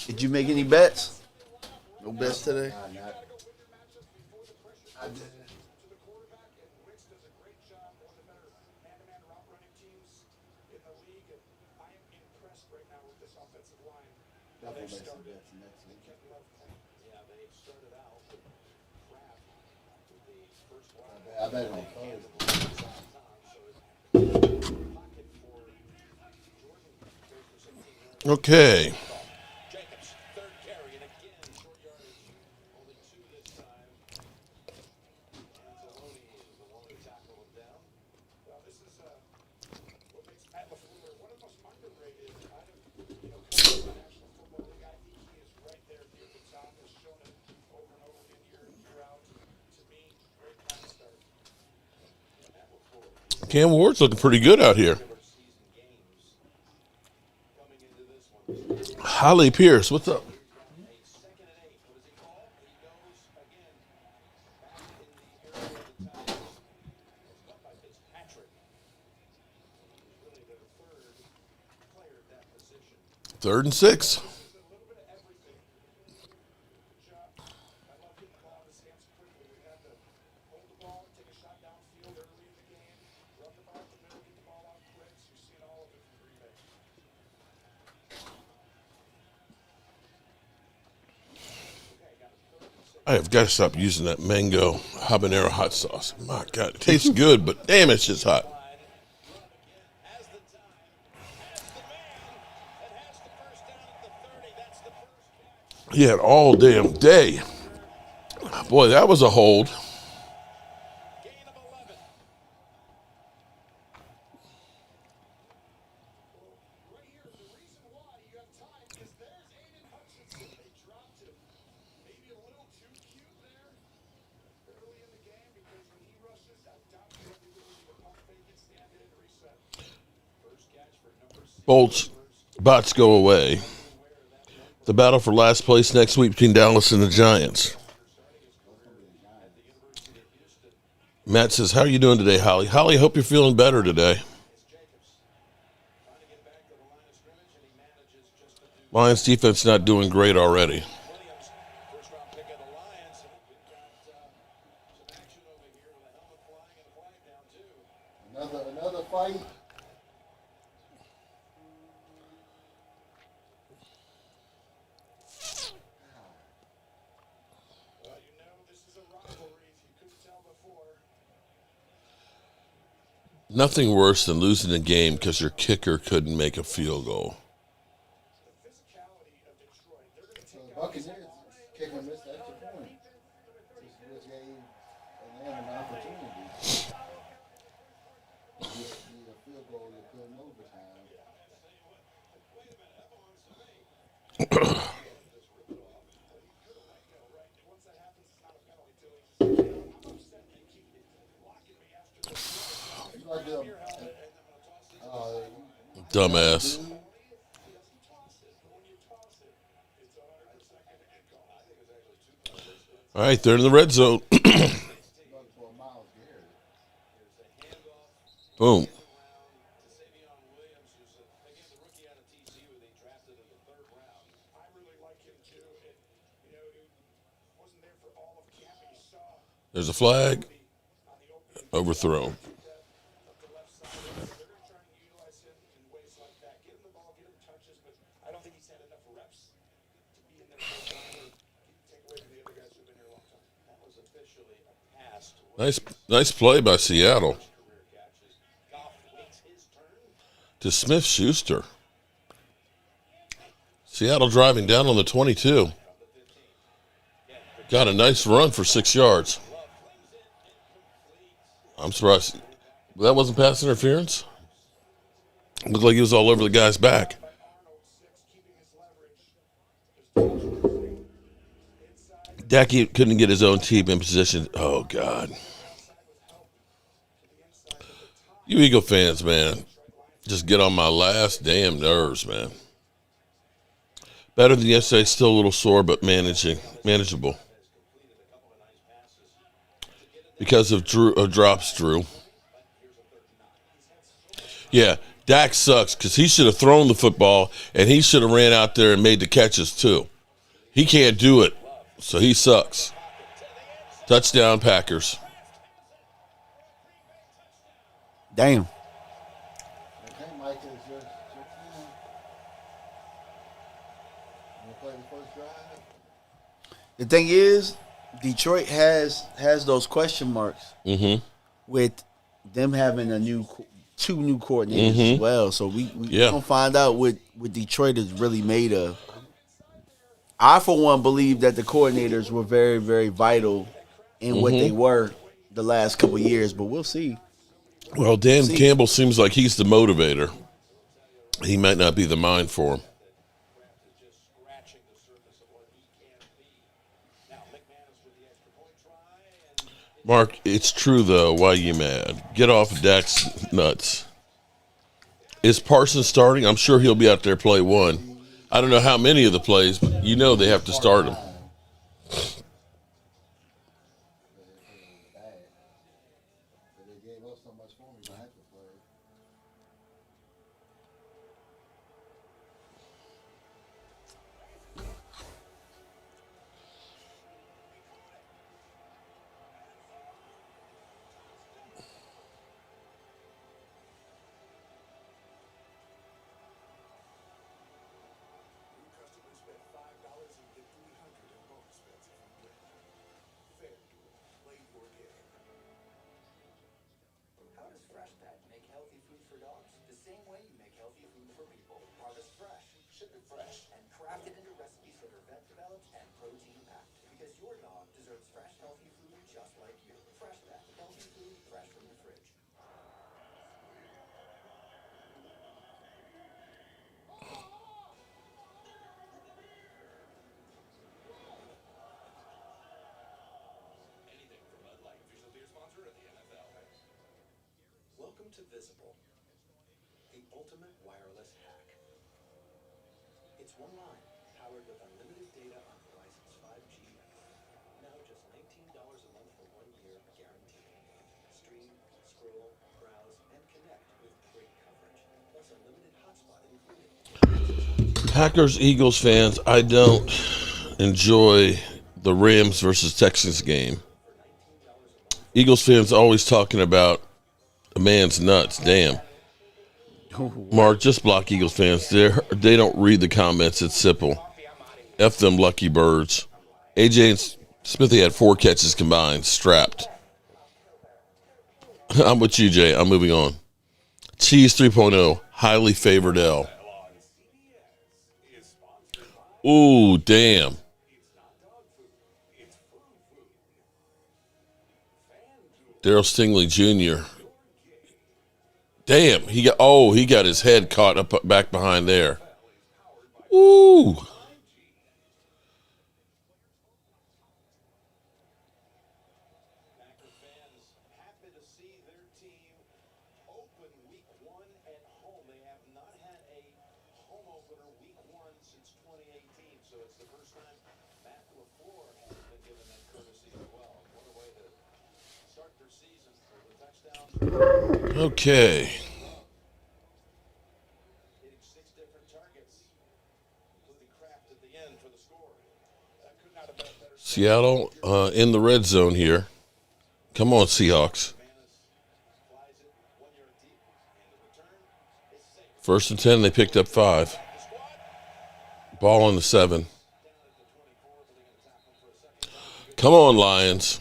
Did you make any bets? No bets today? I did. Definitely make some bets next week. I bet it on Thursday. Okay. Cam Ward's looking pretty good out here. Holly Pierce, what's up? Third and 6. I have got to stop using that mango habanero hot sauce. My God, it tastes good, but damn, it's just hot. He had all damn day. Boy, that was a hold. Bolts, bots go away. The battle for last place next week between Dallas and the Giants. Matt says, how are you doing today, Holly? Holly, hope you're feeling better today. Lions defense not doing great already. Another fight. Nothing worse than losing a game because your kicker couldn't make a field goal. So the Buccaneers kicker missed the extra point. Which gave Atlanta an opportunity. Need a field goal to put in overtime. Dumbass. All right, they're in the red zone. Boom. There's a flag. Overthrown. Nice play by Seattle. To Smith-Schuster. Seattle driving down on the 22. Got a nice run for 6 yards. I'm surprised. That wasn't pass interference? Looked like he was all over the guy's back. Dak couldn't get his own team in position. Oh, God. You Eagle fans, man, just get on my last damn nerves, man. Better than yesterday, still a little sore, but manageable. Because of drops, Drew. Yeah, Dak sucks because he should have thrown the football and he should have ran out there and made the catches too. He can't do it, so he sucks. Touchdown, Packers. Damn. Okay, Micah, it's your turn. You want to play the first drive? The thing is, Detroit has those question marks with them having two new coordinators as well. So we gonna find out what Detroit is really made of. I, for one, believe that the coordinators were very, very vital in what they were the last couple of years, but we'll see. Well, Dan Campbell seems like he's the motivator. He might not be the mind for him. Mark, it's true, though. Why you mad? Get off Dak's nuts. Is Parsons starting? I'm sure he'll be out there play one. I don't know how many of the plays, but you know they have to start him. They gave up so much for me, I had to play. How does Fresh Pet make healthy food for dogs? The same way you make healthy food for people. Harvest fresh, ship it fresh, and craft it into recipes that are vet developed and protein packed. Because your dog deserves fresh, healthy food just like you. Fresh Pet, healthy food fresh from the fridge. Welcome to Visible, the ultimate wireless hack. It's one line, powered with unlimited data on Verizon's 5G network. Now just $19 a month for 1 year guaranteed. Stream, scroll, browse, and connect with great coverage. Plus unlimited hotspot included. Packers, Eagles fans, I don't enjoy the Rams versus Texans game. Eagles fans always talking about a man's nuts. Damn. Mark, just block Eagles fans. They don't read the comments. It's simple. F them lucky birds. AJ and Smithy had 4 catches combined, strapped. I'm with you, Jay. I'm moving on. Cheese 3.0, highly favored L. Ooh, damn. Daryl Stingley Jr. Damn, he got his head caught up back behind there. Ooh. Happy to see their team open week 1 at home. They have not had a home opener week 1 since 2018, so it's the first time Matt LaFleur has been given that courtesy as well. What a way to start their season for the touchdowns. Okay. Hitting 6 different targets, including Kraft at the end for the score. That could not have been a better. Seattle in the red zone here. Come on, Seahawks. First and 10, they picked up 5. Ball on the 7. Come on, Lions.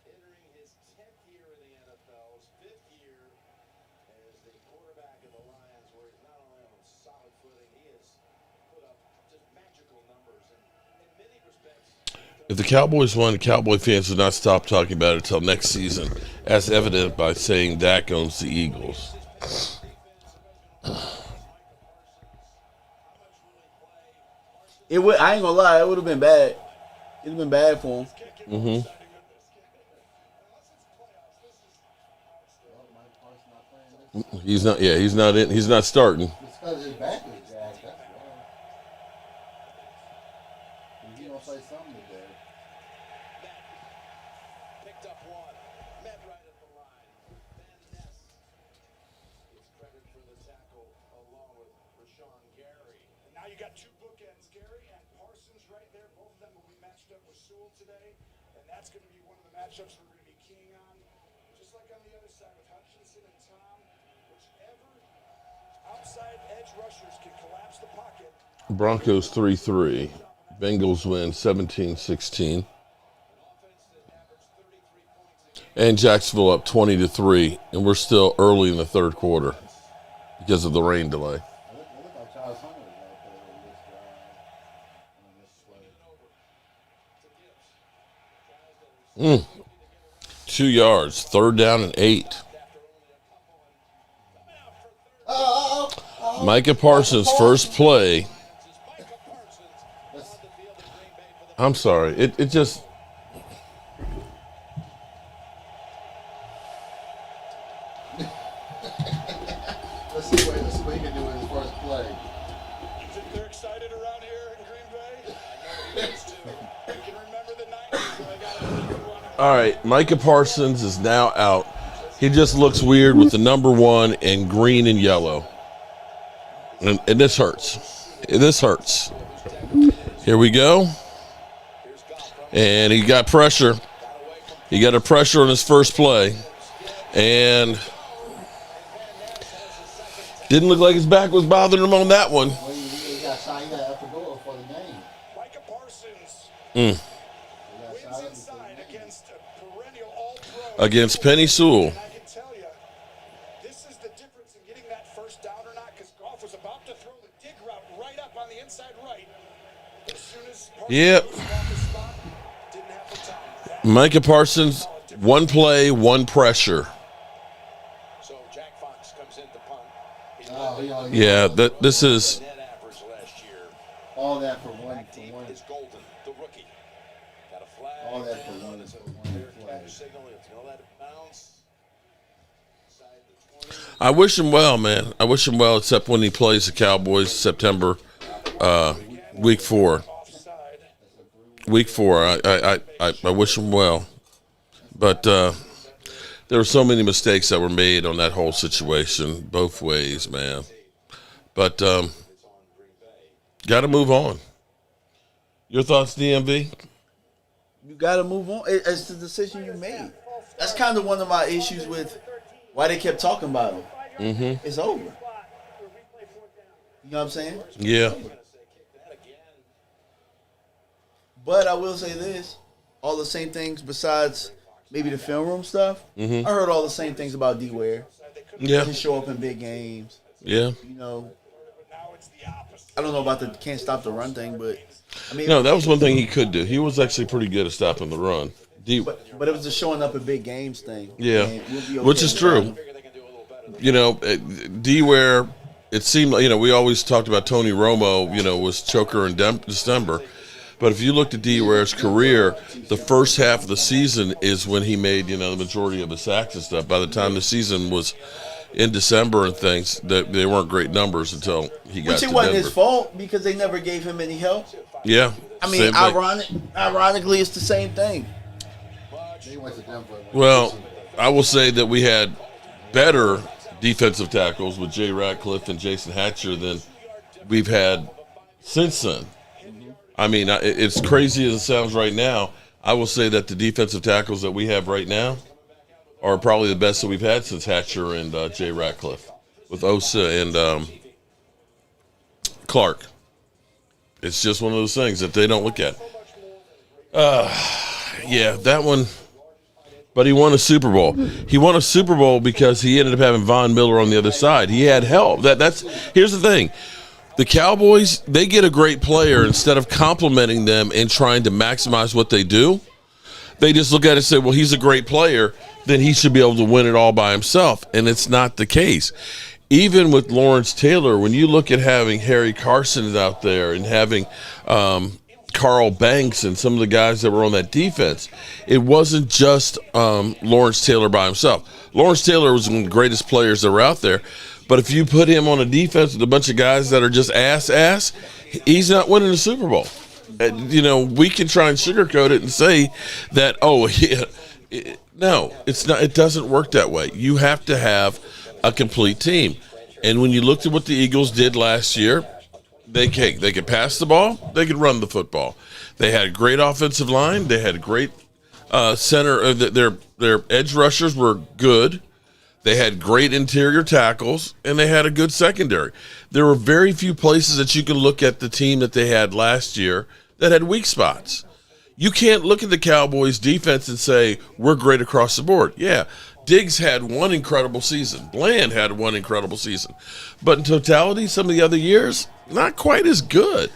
Entering his 10th year in the NFL, his 5th year as the quarterback of the Lions, where he's not only on solid footing, he has put up just magical numbers. And in many respects, If the Cowboys won, the Cowboy fans would not stop talking about it until next season, as evident by saying Dak owns the Eagles. I ain't gonna lie, it would have been bad. It'd have been bad for him. He's not. Yeah, he's not in. He's not starting. It's because his back is jacked, that's why. He gonna say something today. picked up one, met right at the line. Van Ness Sewell today, and that's going to be one of the matchups we're going to be keying on. Just like on the other side with Hutchinson and Tom, whichever outside edge rushers can collapse the pocket. Broncos 3-3. Bengals win 17-16. And Jacksonville up 20-3, and we're still early in the third quarter because of the rain delay. It looked like Charles Hunter was out there on this 2 yards, third down and 8. Micah Parsons' first play. I'm sorry. It just. Let's see what he can do in his first play. You think they're excited around here in Green Bay? I know it is too. You can remember the 90s, so I got to leave you one. All right, Micah Parsons is now out. He just looks weird with the number 1 in green and yellow. And this hurts. This hurts. Here we go. And he got pressure. He got a pressure on his first play. And didn't look like his back was bothering him on that one. Well, he got shot. He got up the goal for the game. Micah Parsons He got wins shot inside against a perennial all-pro. Against Penny Sewell. And I can tell you, this is the difference in getting that first down or not, because Goff was about to throw the dig route right up on the inside right. As soon as Parsons Yep. was off his spot, didn't have the time. Micah Parsons, 1 play, 1 pressure. So Jack Fox comes in to punt. Yeah, this is. Net average last year. all that for one. Is Golden, the rookie. Got a flag. All that for one. Flag signal. It's gonna let it bounce. Inside the 20. I wish him well, man. I wish him well, except when he plays the Cowboys September, week 4. Week 4. I wish him well, but there were so many mistakes that were made on that whole situation, both ways, man. But got to move on. Your thoughts, DMV? You got to move on. It's the decision you made. That's kind of one of my issues with why they kept talking about him. Mm-hmm. It's over. You know what I'm saying? Yeah. But I will say this: all the same things besides maybe the film room stuff. Mm-hmm. I heard all the same things about D-Ware. Yeah. He can show up in big games. Yeah. You know, I don't know about the can't stop the run thing, but I mean, No, that was one thing he could do. He was actually pretty good at stopping the run. but it was the showing up in big games thing. Yeah, And we'll be okay which is with true. that. You know, D-Ware, it seemed like, we always talked about Tony Romo, was choker in December. But if you looked at D-Ware's career, the first half of the season is when he made, the majority of his sacks and stuff. By the time the season was in December and things, that they weren't great numbers until he got Which to it wasn't Denver. his fault because they never gave him any help. Yeah. I mean, same thing. ironically, it's the same thing. He went to Denver. Well, I will say that we had better defensive tackles with Jay Ratcliffe and Jason Hatcher than we've had since then. I mean, it's crazy as it sounds right now. I will say that the defensive tackles that we have right now are probably the best that we've had since Hatcher and Jay Ratcliffe, with Osa and Clark. It's just one of those things that they don't look at. Yeah, that one. But he won a Super Bowl. He won a Super Bowl because he ended up having Von Miller on the other side. He had help. Here's the thing. The Cowboys, they get a great player. Instead of complimenting them and trying to maximize what they do, they just look at it and say, well, he's a great player, then he should be able to win it all by himself. And it's not the case. Even with Lawrence Taylor, when you look at having Harry Carson out there and having Carl Banks and some of the guys that were on that defense, it wasn't just Lawrence Taylor by himself. Lawrence Taylor was one of the greatest players that were out there. But if you put him on a defense with a bunch of guys that are just ass, he's not winning the Super Bowl. We can try and sugarcoat it and say that, no, it's not. It doesn't work that way. You have to have a complete team. And when you looked at what the Eagles did last year, they could pass the ball, they could run the football. They had a great offensive line. They had a great center. Their edge rushers were good. They had great interior tackles, and they had a good secondary. There were very few places that you can look at the team that they had last year that had weak spots. You can't look at the Cowboys' defense and say, we're great across the board. Yeah, Diggs had one incredible season. Bland had one incredible season. But in totality, some of the other years, not quite as good.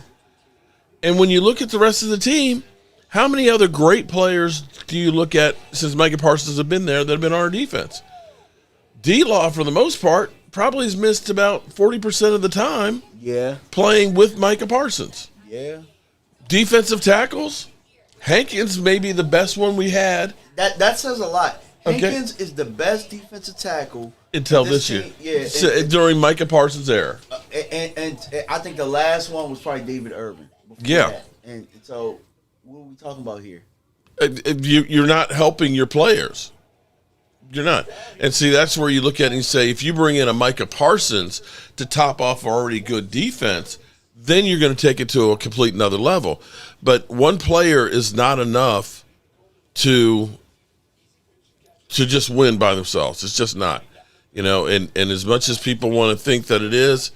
And when you look at the rest of the team, how many other great players do you look at since Micah Parsons have been there that have been on our defense? D-Law, for the most part, probably has missed about 40% of the time playing with Micah Parsons. Yeah. Defensive tackles, Hankins may be the best one we had. That says a lot. Hankins is the best defensive tackle until this year. Yeah, during Micah Parsons' era. And I think the last one was probably David Irvin. Yeah. That. And so what are we talking about here? You're not helping your players. You're not. And see, that's where you look at it and say, if you bring in a Micah Parsons to top off already good defense, then you're going to take it to a complete another level. But one player is not enough to just win by themselves. It's just not. And as much as people want to think that it is,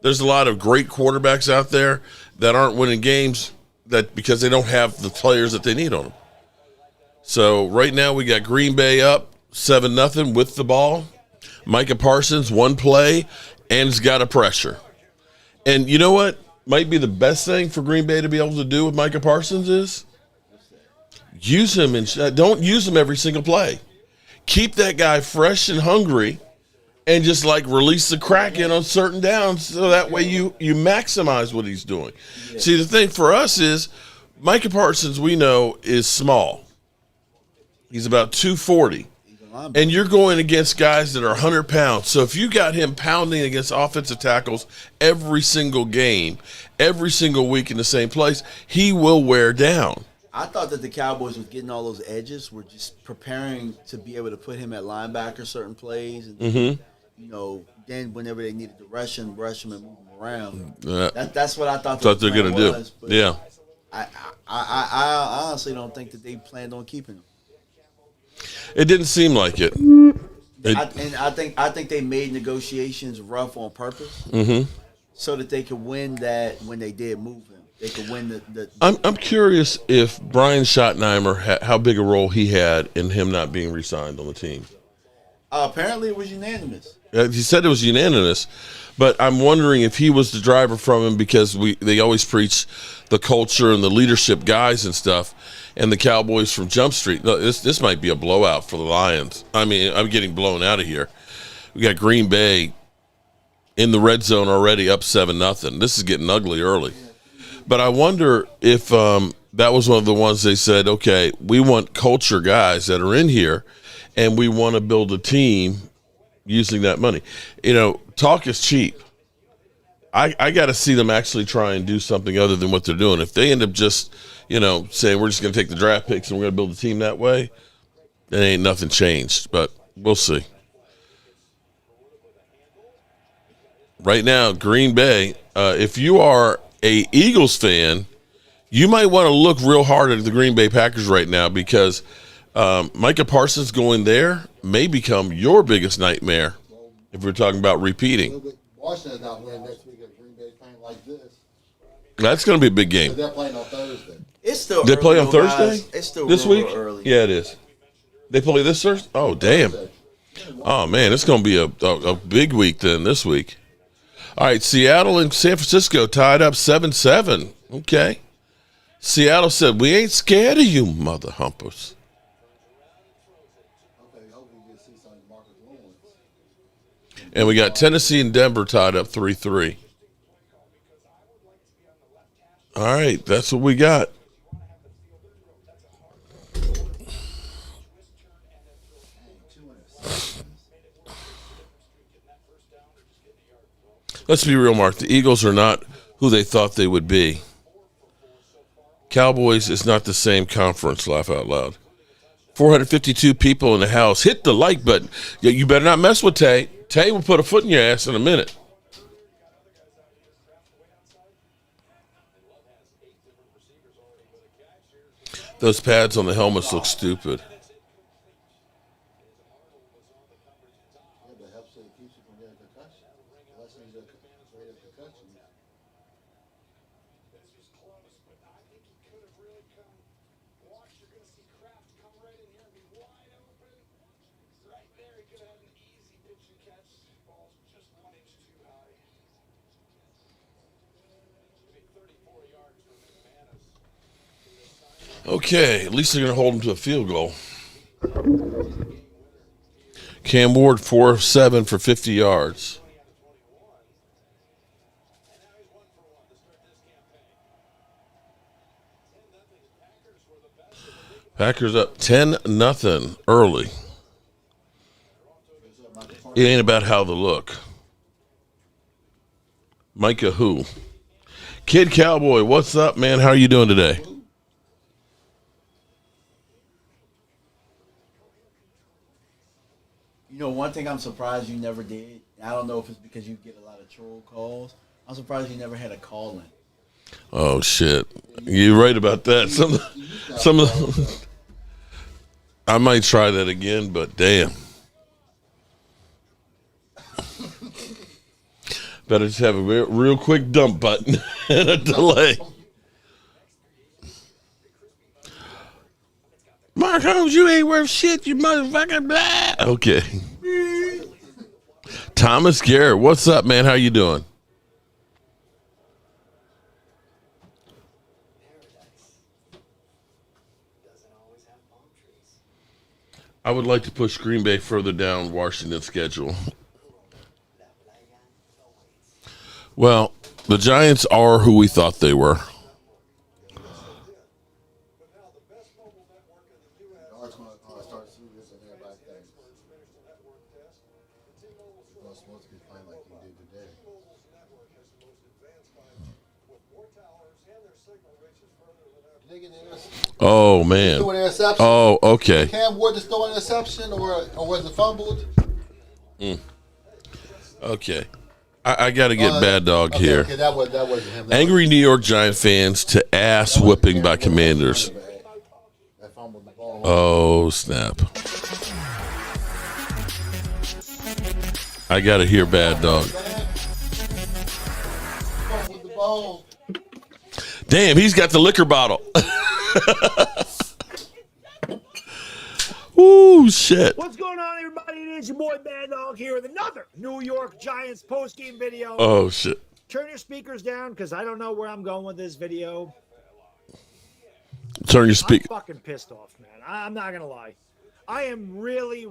there's a lot of great quarterbacks out there that aren't winning games because they don't have the players that they need on them. So right now we got Green Bay up 7-0 with the ball. Micah Parsons, one play, and has got a pressure. And you know what might be the best thing for Green Bay to be able to do with Micah Parsons is use him and don't use him every single play. Keep that guy fresh and hungry and just release the crack in on certain downs so that way you maximize what he's doing. Yeah. See, the thing for us is Micah Parsons, we know, is small. He's about 240. And you're going against guys that are 100 pounds. So if you got him pounding against offensive tackles every single game, every single week in the same place, he will wear down. I thought that the Cowboys with getting all those edges were just preparing to be able to put him at linebacker certain plays. And, then whenever they needed to rush him and move him around. That's what I thought they're going to do. Yeah. I honestly don't think that they planned on keeping him. It didn't seem like it. I think they made negotiations rough on purpose, so that they could win that when they did move him. They could win the I'm curious if Brian Schottenheimer how big a role he had in him not being re-signed on the team. Apparently, it was unanimous. He said it was unanimous, but I'm wondering if he was the driver from him because they always preach the culture and the leadership guys and stuff. And the Cowboys from Jump Street. No, this might be a blowout for the Lions. I mean, I'm getting blown out of here. We got Green Bay in the red zone already up 7-0. This is getting ugly early. But I wonder if that was one of the ones they said, okay, we want culture guys that are in here, and we want to build a team using that money. Talk is cheap. I got to see them actually try and do something other than what they're doing. If they end up just – saying we're just going to take the draft picks and we're going to build a team that way, then ain't nothing changed. But we'll see. Right now, Green Bay, if you are a Eagles fan, you might want to look real hard at the Green Bay Packers right now because Micah Parsons going there may become your biggest nightmare if we're talking about repeating. Washington's not winning next week if Green Bay's playing like this. That's going to be a big game. They're playing on Thursday. It's still they play on Thursday? Guys. It's still this week? Early. Yeah, it is. They play this Thursday? Oh, damn. Oh, man, it's going to be a big week then this week. All right, Seattle and San Francisco tied up 7-7. Okay. Seattle said, we ain't scared of you, mother humpers. And we got Tennessee and Denver tied up 3-3. All right, that's what we got. Let's be real, Mark. The Eagles are not who they thought they would be. Cowboys is not the same conference, laugh out loud. 452 people in the house. Hit the like button. You better not mess with Tay. Tay will put a foot in your ass in a minute. Those pads on the helmets look stupid. Yeah, but it helps it keeps you from getting concussion. The lessens your rate of concussion. This was close, but I think he could have really come. Watch, you're going to see Kraft come right in here and be wide open. Right there, he could have had an easy pitch and catch. Ball's just 1 inch too high. Maybe 34 yards for McManus. Okay, at least they're going to hold him to a field goal. Cam Ward 4-7 for 50 yards. Packers up 10-0 early. It ain't about how they look. Micah who? Kid Cowboy, what's up, man? How are you doing today? You know, one thing I'm surprised you never did. I don't know if it's because you get a lot of troll calls. I'm surprised you never had a call in. Oh shit! You're right about that. Some of the, I might try that again, but damn. Better just have a real quick dump button and a delay. Mark Holmes, you ain't worth shit, you motherfucker. Blah. Okay. Thomas Garrett, what's up, man? How you doing? I would like to push Green Bay further down Washington's schedule. Well, the Giants are who we thought they were. Oh, man. Oh, okay. Cam Ward just throw an interception or was it fumbled? Okay. I got to get Bad Dog here. Okay, that wasn't him. Angry New York Giant fans to ass whipping by Commanders. Oh, snap. I got to hear Bad Dog. Damn, he's got the liquor bottle. Ooh, shit. What's going on, everybody? It is your boy Bad Dog here with another New York Giants post-game video. Oh, shit. Turn your speakers down because I don't know where I'm going with this video. Turn your speaker. I'm fucking pissed off, man. I'm not going to lie. I am really,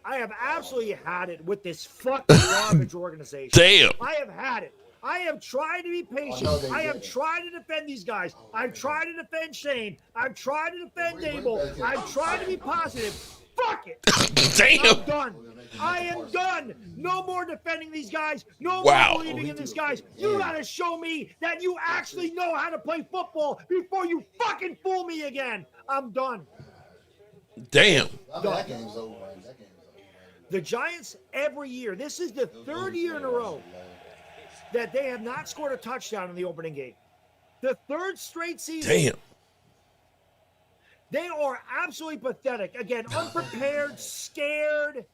I have absolutely had it with this fucking garbage organization. Damn. I have had it. I have tried to be patient. I have tried to defend these guys. I've tried to defend Shane. I've tried to defend Abel. I've tried to be positive. Fuck it. Damn. I'm done. I am done. No more defending these guys. No Wow. more believing in these guys. You got to show me that you actually know how to play football before you fucking fool me again. I'm done. Damn. That game's over. The Giants every year, this is the third year in a row that they have not scored a touchdown in the opening game. The third straight season. Damn. They are absolutely pathetic. Again, unprepared, scared.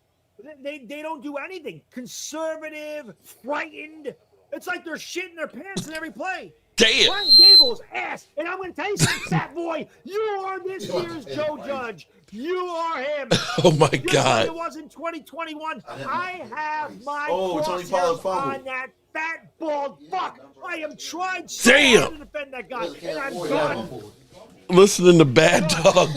They don't do anything. Conservative, frightened. It's like they're shitting their pants in every play. Damn. Brian Gable's ass. And I'm going to tell you something, fat boy. You are this year's Joe Judge. You are him. Oh, my Just God. like it was in 2021. I have my Tony Pollard crosshairs fumbled. on that fat, bald fuck. I have tried so Damn. hard to defend that guy, and I'm done. Listening to Bad Dog.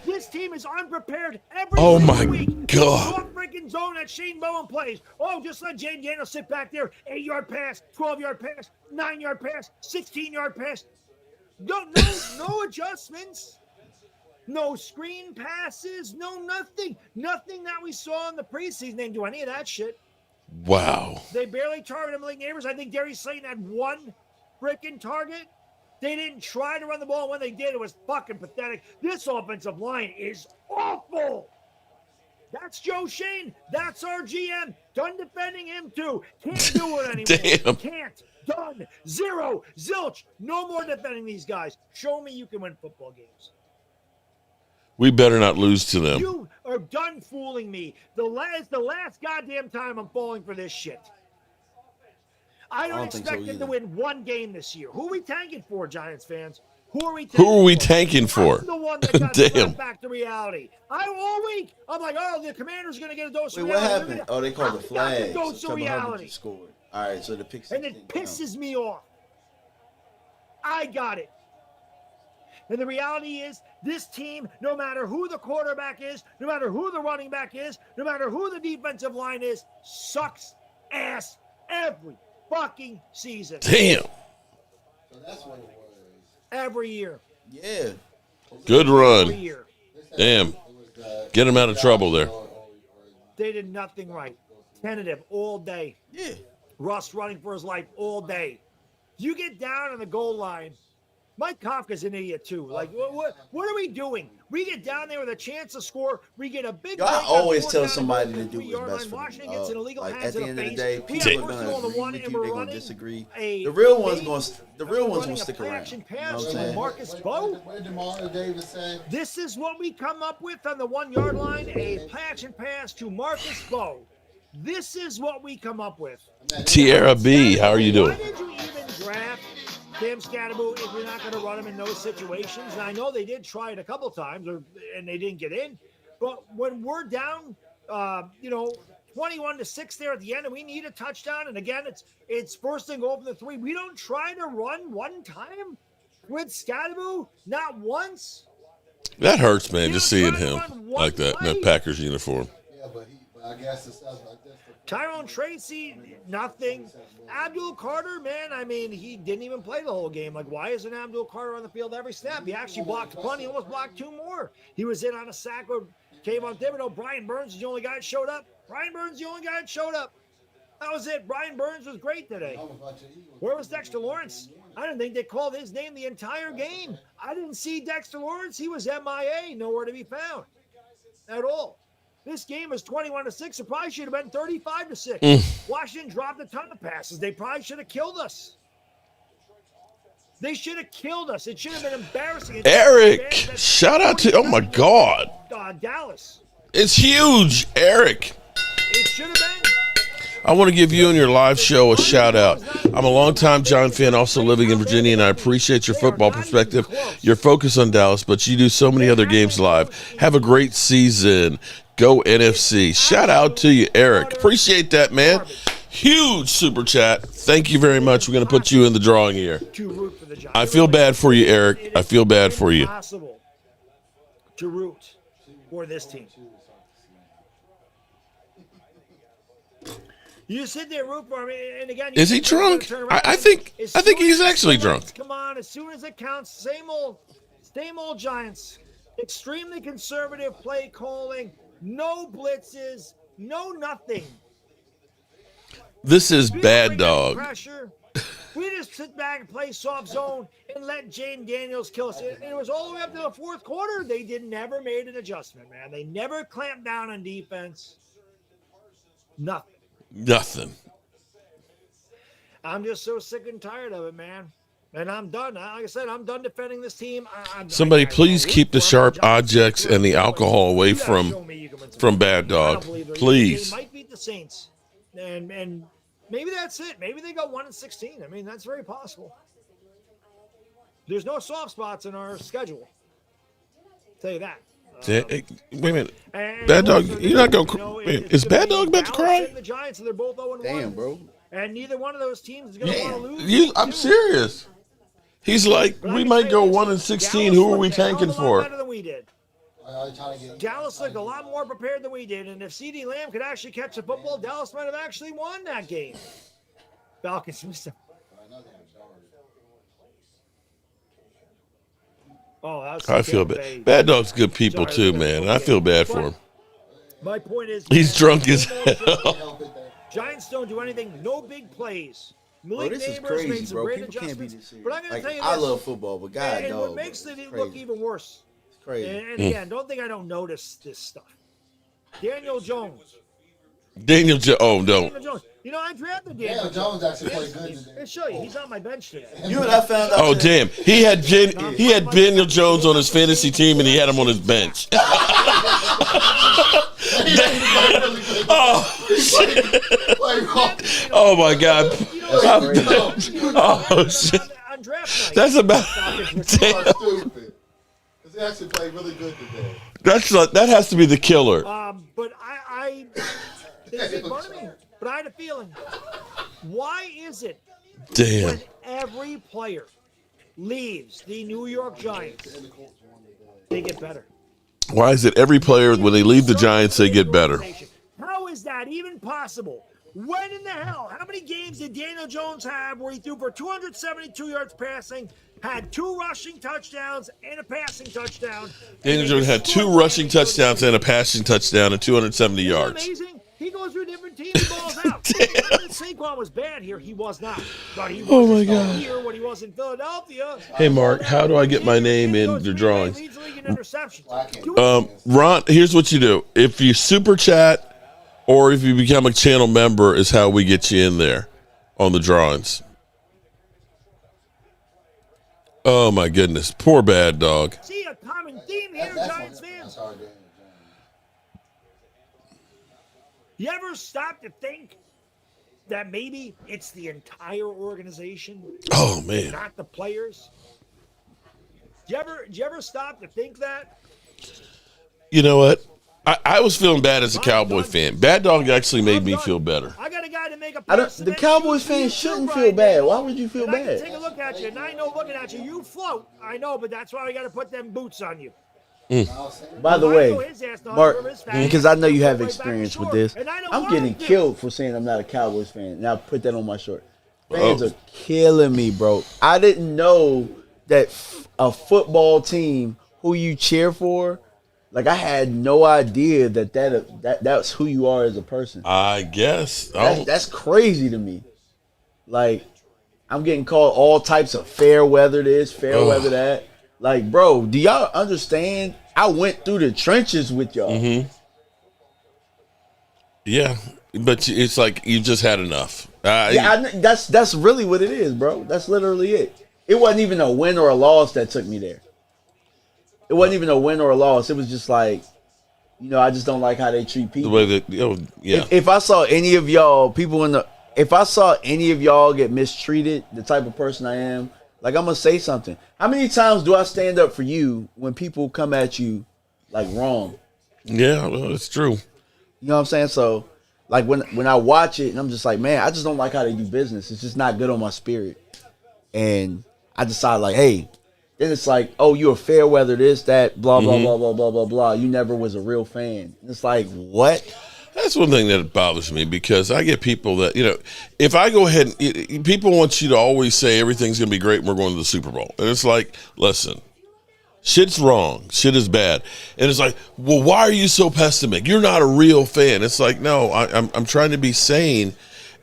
This team is unprepared every Oh, single my week. God. Short freaking zone that Shane Bowen plays. Oh, just let Jane Daniels sit back there. 8-yard pass, 12-yard pass, 9-yard pass, 16-yard pass. No adjustments. No screen passes. No nothing. Nothing that we saw in the preseason. They didn't do any of that shit. Wow. They barely targeted Malik Neighbors. I think Darius Slayton had one freaking target. They didn't try to run the ball. When they did, it was fucking pathetic. This offensive line is awful. That's Joe Shane. That's our GM. Done defending him, too. Can't do it anymore. Damn. Can't. Done. Zero. Zilch. No more defending these guys. Show me you can win football games. We better not lose to them. You are done fooling me. The last goddamn time I'm falling for this shit. I don't think expect so them to either. win one game this year. Who are we tanking for, Giants fans? Who are we tanking for? I'm the one that got Damn. slapped back to reality. All week, I'm like, oh, the Commander's going to get a dose of Wait, what reality. happened? Oh, they called the I got flag. the dose of reality. Scored. All right, so the pick six And it didn't count. pisses me off. I got it. And the reality is, this team, no matter who the quarterback is, no matter who the running back is, no matter who the defensive line is, sucks ass every fucking season. Damn. So that's what it was. Every year. Yeah. Good Every run. year. Damn. Get him out of trouble there. They did nothing right. Tentative all day. Yeah. Russ running for his life all day. You get down on the goal line. Mike Kafka's an idiot too. Like, what are we doing? We get down there with a chance to score. We get a big. Yo, I break on always fourth tell down somebody to and do goal what's line. best for Washington them. gets an illegal Like hands at the in end of the face. day, We people have are first gonna of all the agree one, with and you. we're They're gonna running disagree. a The real ones fake. gonna the real ones Running gonna a stick play around. action You know pass what I'm to saying? Marcus Bowe. What did Demario Davis say? This is what we come up with on the 1 yard line: a play action pass to Marcus Bowe. This is what we come up with. Tierra B, how are you Why doing? did you even draft Cam Scatterbo if you're not going to run him in those situations? And I know they did try it a couple times, and they didn't get in. But when we're down, 21-6 there at the end, and we need a touchdown, and again, it's first and goal from the 3. We don't try to run one time with Scatterbo, not once. That hurts, man, just seeing him like that in that Packers uniform. Yeah, but I guess it's like this. Tyrone Tracy, nothing. Abdul Carter, man, I mean, he didn't even play the whole game. Like, why isn't Abdul Carter on the field every snap? He actually blocked a punt. He almost blocked 2 more. He was in on a sack with Kayvon Thibodeau. Brian Burns is the only guy that showed up. That was it. Brian Burns was great today. Where was Dexter Lawrence? I didn't think they called his name the entire game. I didn't see Dexter Lawrence. He was MIA, nowhere to be found at all. This game was 21-6. It probably should have been 35-6. Washington dropped a ton of passes. They probably should have killed us. They should have killed us. It should have been embarrassing. Eric, shout out to, oh my God. Dallas. It's huge, Eric. It should have been. I want to give you and your live show a shout out. I'm a longtime Giant fan, also living in Virginia, and I appreciate your football perspective, your focus on Dallas, but you do so many other games live. Have a great season. Go NFC. Shout out to you, Eric. Appreciate that, man. Huge super chat. Thank you very much. We're going to put you in the drawing here. I feel bad for you, Eric. I feel bad for you. Impossible to root for this team. You sit there root for him, and again, Is he drunk? I think he's actually drunk. Come on, as soon as it counts, same old Giants. Extremely conservative play calling, no blitzes, no nothing. This is bad dog. Pressure. We just sit back and play soft zone and let Jaden Daniels kill us. It was all the way up to the fourth quarter. They never made an adjustment, man. They never clamped down on defense. Nothing. I'm just so sick and tired of it, man. And I'm done. Like I said, I'm done defending this team. Somebody please keep the sharp objects and the alcohol away from Bad Dog. Please. They might beat the Saints. And maybe that's it. Maybe they go 1-16. I mean, that's very possible. There's no soft spots in our schedule. I'll tell you that. Wait a minute. Bad Dog, you're not going to is Bad Dog about to cry? The Giants, and they're both 0-1. Damn, bro. And neither one of those teams is going to want to lose. I'm serious. He's like, we might go 1-16. Who are we tanking for? Better than we did. Dallas looked a lot more prepared than we did, and if CeeDee Lamb could actually catch the football, Dallas might have actually won that game. Falcons missed him. Oh, that's I feel bad. Bad Dog's good people too, man. And I feel bad for him. My point is, he's drunk as hell. Giants don't do anything. No big plays. Bro, this is crazy, bro. People can't be this serious. But I'm going to tell you this. I love football, but God, and dog, what makes bro, it look even worse. It's crazy. And again, don't think I don't notice this stuff. Daniel Jones, Daniel Jones. Oh, no. Daniel Jones. You know, I drafted Daniel Daniel Jones actually played good He's, today. I'll show you. He's on my bench today. You know what I found out? Oh, damn. He had Daniel Jones on his fantasy team, and he had him on his bench. Oh, shit. Oh, my God. Oh, shit. On draft night. That's about. Stupid. Because he actually played really good today. That has to be the killer. But they made fun of me. But I had a feeling. Why is it Damn. when every player leaves the New York Giants, they get better? Why is it every player, when they leave the Giants, they get better? How is that even possible? When in the hell? How many games did Daniel Jones have where he threw for 272 yards passing, had 2 rushing touchdowns and a passing touchdown? Daniel Jones had 2 rushing touchdowns and a passing touchdown and 270 yards. Amazing. He goes through different teams, balls out. Saquon was bad here. He was not. But he was Oh, my God. here when he was in Philadelphia. Hey, Mark, how do I get my name in the drawings? Leads the league in interceptions. Ron, here's what you do. If you super chat or if you become a channel member is how we get you in there on the drawings. Oh, my goodness. Poor bad dog. See a common theme here, Giants fans. You ever stop to think that maybe it's the entire organization? Oh, man. Not the players? Do you ever stop to think that? You know what? I was feeling bad as a Cowboy fan. Bad dog actually made me feel better. I got a guy to make a The Cowboys fans shouldn't feel bad. Why would you feel I can bad? take a look at you, and I know looking at you, you float. I know, but that's why we got to put them boots on you. By the way, Mark, because I know you have experience with this, I'm getting killed for saying I'm not a Cowboys fan. Now put that on my short. Fans are killing me, bro. I didn't know that a football team who you cheer for, like I had no idea that's who you are as a person. I guess. That's crazy to me. Like, I'm getting called all types of fair weather this, fair weather that. Like, bro, do y'all understand? I went through the trenches with y'all. Mm-hmm. Yeah, but it's like you just had enough. That's really what it is, bro. That's literally it. It wasn't even a win or a loss that took me there. It wasn't even a win or a loss. It was just like, I just don't like how they treat people. The way that, yeah. If I saw any of y'all, if I saw any of y'all get mistreated, the type of person I am, like, I'm going to say something. How many times do I stand up for you when people come at you, like, wrong? Yeah, well, it's true. You know what I'm saying? So, like, when I watch it, and I'm just like, man, I just don't like how they do business. It's just not good on my spirit. And I decide, like, hey, then it's like, oh, you're a fair weather this, that, blah, blah, blah, blah, blah, blah, blah. You never was a real fan. And it's like, what? That's one thing that bothers me because I get people that, if I go ahead and people want you to always say everything's going to be great and we're going to the Super Bowl. And it's like, listen, shit's wrong. Shit is bad. And it's like, well, why are you so pessimistic? You're not a real fan. It's like, no, I'm trying to be sane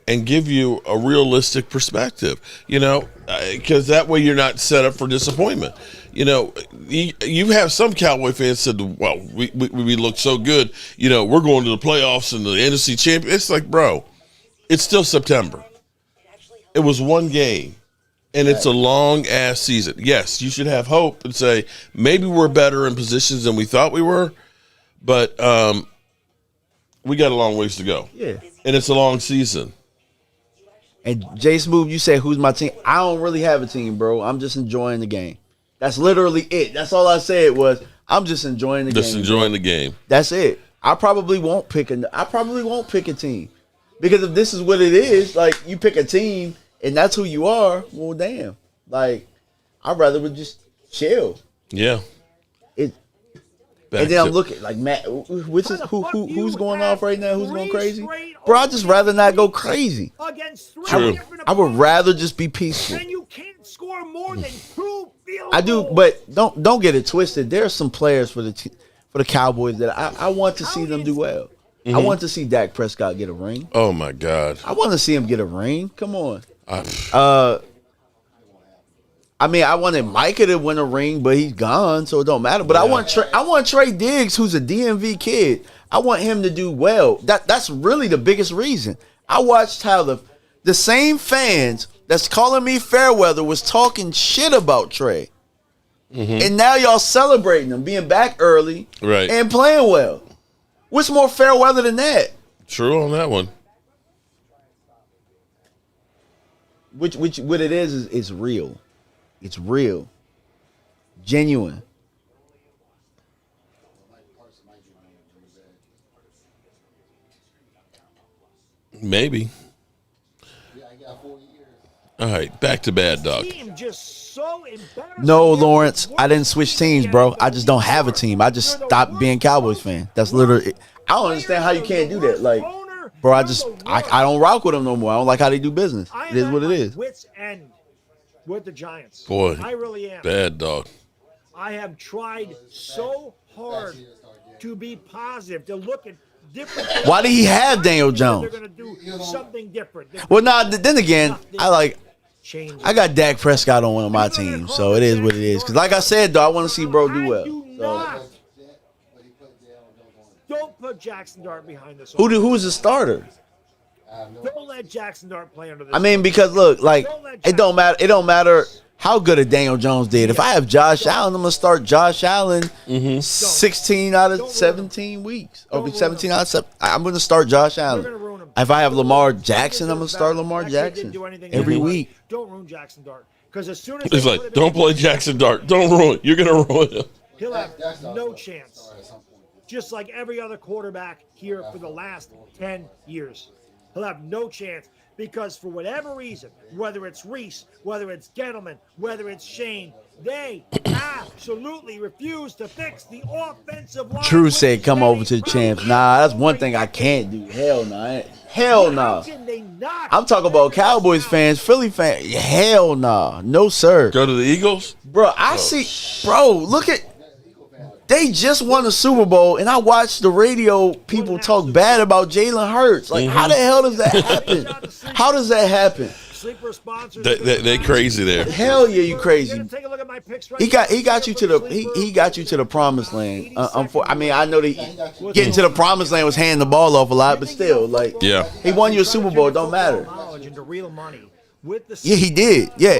and give you a realistic perspective, because that way you're not set up for disappointment. You have some Cowboy fans said, well, we look so good. We're going to the playoffs and the NFC champion. It's like, bro, it's still September. It was one game, and it's a long-ass season. Yes, you should have hope and say, maybe we're better in positions than we thought we were, but we got a long ways to go. Yeah. And it's a long season. And Jay Smooth, you said, who's my team? I don't really have a team, bro. I'm just enjoying the game. That's literally it. That's all I said was, I'm just enjoying the game. Just enjoying the game. That's it. I probably won't pick a team. Because if this is what it is, like, you pick a team and that's who you are, well, damn. Like, I'd rather would just chill. Yeah. And then I'm looking like Matt. Who's going off right now? Who's going crazy? Bro, I'd just rather not go crazy. True. I would rather just be peaceful. And you can't score more than 2 field I do, goals. but don't get it twisted. There are some players for the Cowboys that I want to see them do well. I want to see Dak Prescott get a ring. Oh my God. I want to see him get a ring. Come on. I mean, I wanted Micah to win a ring, but he's gone, so it don't matter. But I want Trey Diggs, who's a DMV kid. I want him to do well. That's really the biggest reason. I watched how the same fans that's calling me Fairweather was talking shit about Trey. Mm-hmm. And now y'all celebrating him being back early and playing well. What's more Fairweather than that? True on that one. What it is real. It's real. Genuine. Maybe. All right, back to Bad Dog. No, Lawrence, I didn't switch teams, bro. I just don't have a team. I just stopped being Cowboys fan. That's literally. I don't understand how you can't do that. Like, bro, I don't rock with them no more. I don't like how they do business. It is what it is. Wits end with the Giants. Boy, I really am. Bad Dog. I have tried so hard to be positive, to look at different. Why did he have Daniel Jones? They're going to do something different. Well, then again, I got Dak Prescott on one of my teams, so it is what it is. Because like I said, though, I want to see bro do well. So. Don't put Jackson Dart behind this. Who's the starter? Don't let Jackson Dart play under this. I mean, because look, like it don't matter. It don't matter how good a Daniel Jones did. If I have Josh Allen, I'm gonna start Josh Allen 16 out of 17 weeks. Or 17 out of 7. I'm gonna start Josh Allen. If I have Lamar Jackson, I'm gonna start Lamar Jackson every week. Don't ruin Jackson Dart, because as soon as it's like, don't play Jackson Dart. Don't ruin it. You're gonna ruin him. He'll have no chance. Just like every other quarterback here for the last 10 years. He'll have no chance because for whatever reason, whether it's Reese, whether it's Gettleman, whether it's Shane, they absolutely refuse to fix the offensive line. True said come over to the champs. Nah, that's one thing I can't do. Hell no. Hell no. I'm talking about Cowboys fans, Philly fans. Hell no. No, sir. Go to the Eagles? Bro, look at. They just won the Super Bowl, and I watched the radio people talk bad about Jalen Hurts. Like, how the hell does that happen? How does that happen? They crazy there. Hell yeah, you crazy. He got you to the promised land. I mean, I know that getting to the promised land was handing the ball off a lot, but still, like, he won you a Super Bowl. It don't matter. Yeah, he did. Yeah,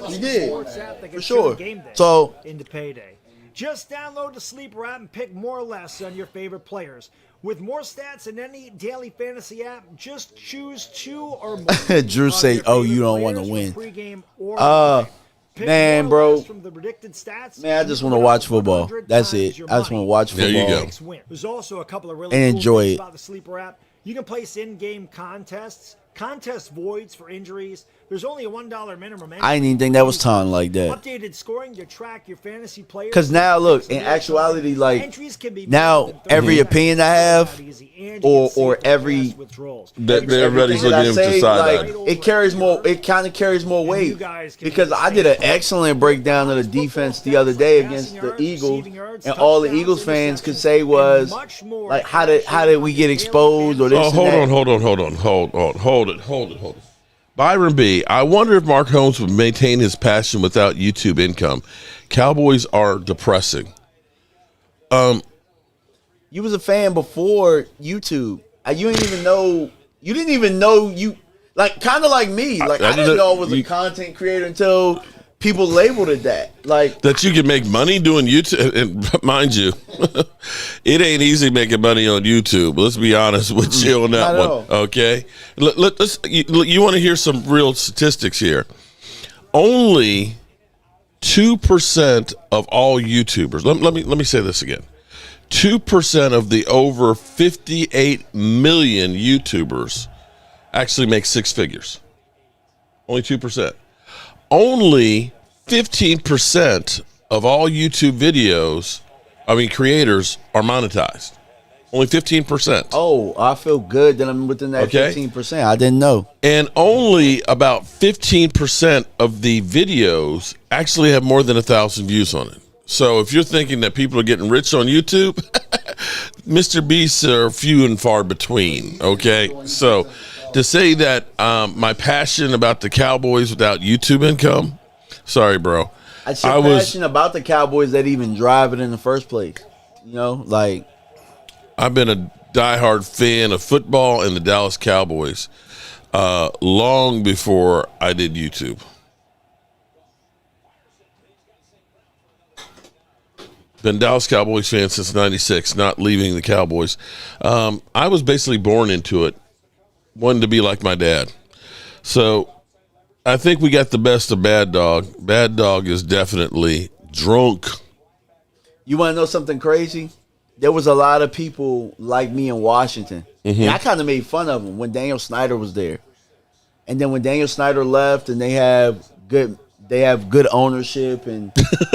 he did for sure. So into payday. Just download the Sleeper app and pick more or less on your favorite players. With more stats than any daily fantasy app, just choose 2 or more. Drew say, "Oh, you don't want to win." Man, bro. Man, I just want to watch football. That's it. I just want to watch football. There you go. There's also a couple of really and enjoy it about the Sleeper app. You can place in-game contests, contest voids for injuries. There's only a $1 minimum. I didn't even think that was time like that. Updated scoring to track your fantasy players. Because now, look, in actuality, like, now every opinion I have or every that everybody's looking at him to side it carries more. It kind of carries more weight because I did an excellent breakdown of the defense the other day against the Eagles, and all the Eagles fans could say was like, how did we get exposed or this? Oh, hold it. Byron B., I wonder if Mark Holmes would maintain his passion without YouTube income. Cowboys are depressing. You was a fan before YouTube. You didn't even know. You didn't even know you like kind of like me. Like I didn't know I was a content creator until people labeled it that. Like that you can make money doing YouTube. And mind you, it ain't easy making money on YouTube. Let's be honest with you on that one. Okay, let's. You want to hear some real statistics here? Only 2% of all YouTubers. Let me say this again. 2% of the over 58 million YouTubers actually make 6 figures. Only 2%. Only 15% of all YouTube creators are monetized. Only 15%. Oh, I feel good that I'm within that 15%. I didn't know. And only about 15% of the videos actually have more than 1,000 views on it. So if you're thinking that people are getting rich on YouTube, Mr. Beasts are few and far between, okay? So to say that my passion about the Cowboys without YouTube income, Sorry, bro. I so passionate about the Cowboys that even drive it in the first place. You know, like I've been a diehard fan of football and the Dallas Cowboys long before I did YouTube. Been Dallas Cowboys fan since '96, not leaving the Cowboys. I was basically born into it, wanted to be like my dad. So I think we got the best of Bad Dog. Bad Dog is definitely drunk. You want to know something crazy? There was a lot of people like me in Washington. Mm-hmm. And I kind of made fun of them when Daniel Snyder was there. And then when Daniel Snyder left and they have good ownership and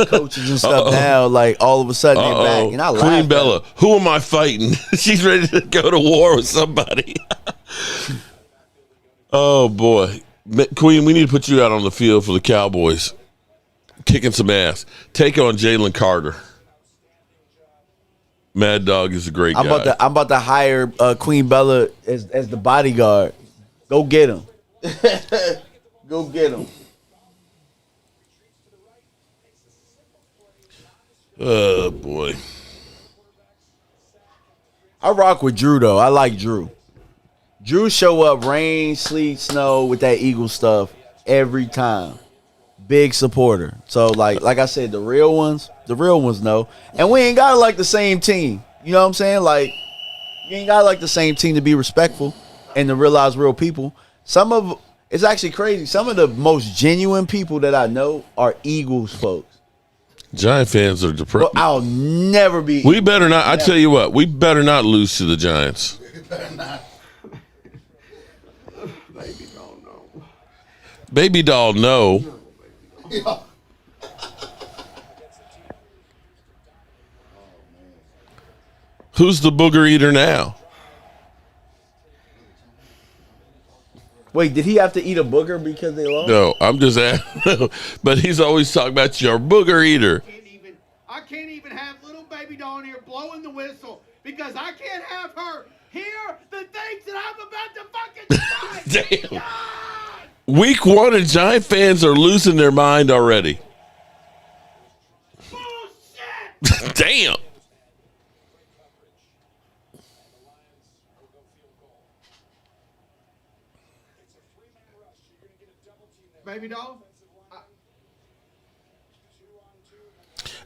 coaches and stuff now, like all of a sudden they're back. And I laughed. Queen Bella, who am I fighting? She's ready to go to war with somebody. Oh, boy. Queen, we need to put you out on the field for the Cowboys. Kicking some ass. Take on Jalen Carter. Mad Dog is a great guy. I'm about to hire Queen Bella as the bodyguard. Go get him. Go get him. Oh, boy. I rock with Drew, though. I like Drew. Drew show up rain, sleet, snow with that Eagle stuff every time. Big supporter. So, like I said, the real ones know. And we ain't got to like the same team. You know what I'm saying? Like, you ain't got to like the same team to be respectful and to realize real people. It's actually crazy. Some of the most genuine people that I know are Eagles folks. Giant fans are depressed. Well, I'll never be. We better not. I tell you what, we better not lose to the Giants. We better not. Baby doll, no. Yeah. Who's the booger eater now? Wait, did he have to eat a booger because they lost? No, I'm just asking. But he's always talking about your booger eater. I can't even have little baby doll in here blowing the whistle because I can't have her hear the things that I'm about to fucking say. Damn. Week 1 and Giant fans are losing their mind already. Bullshit! Damn. Baby doll?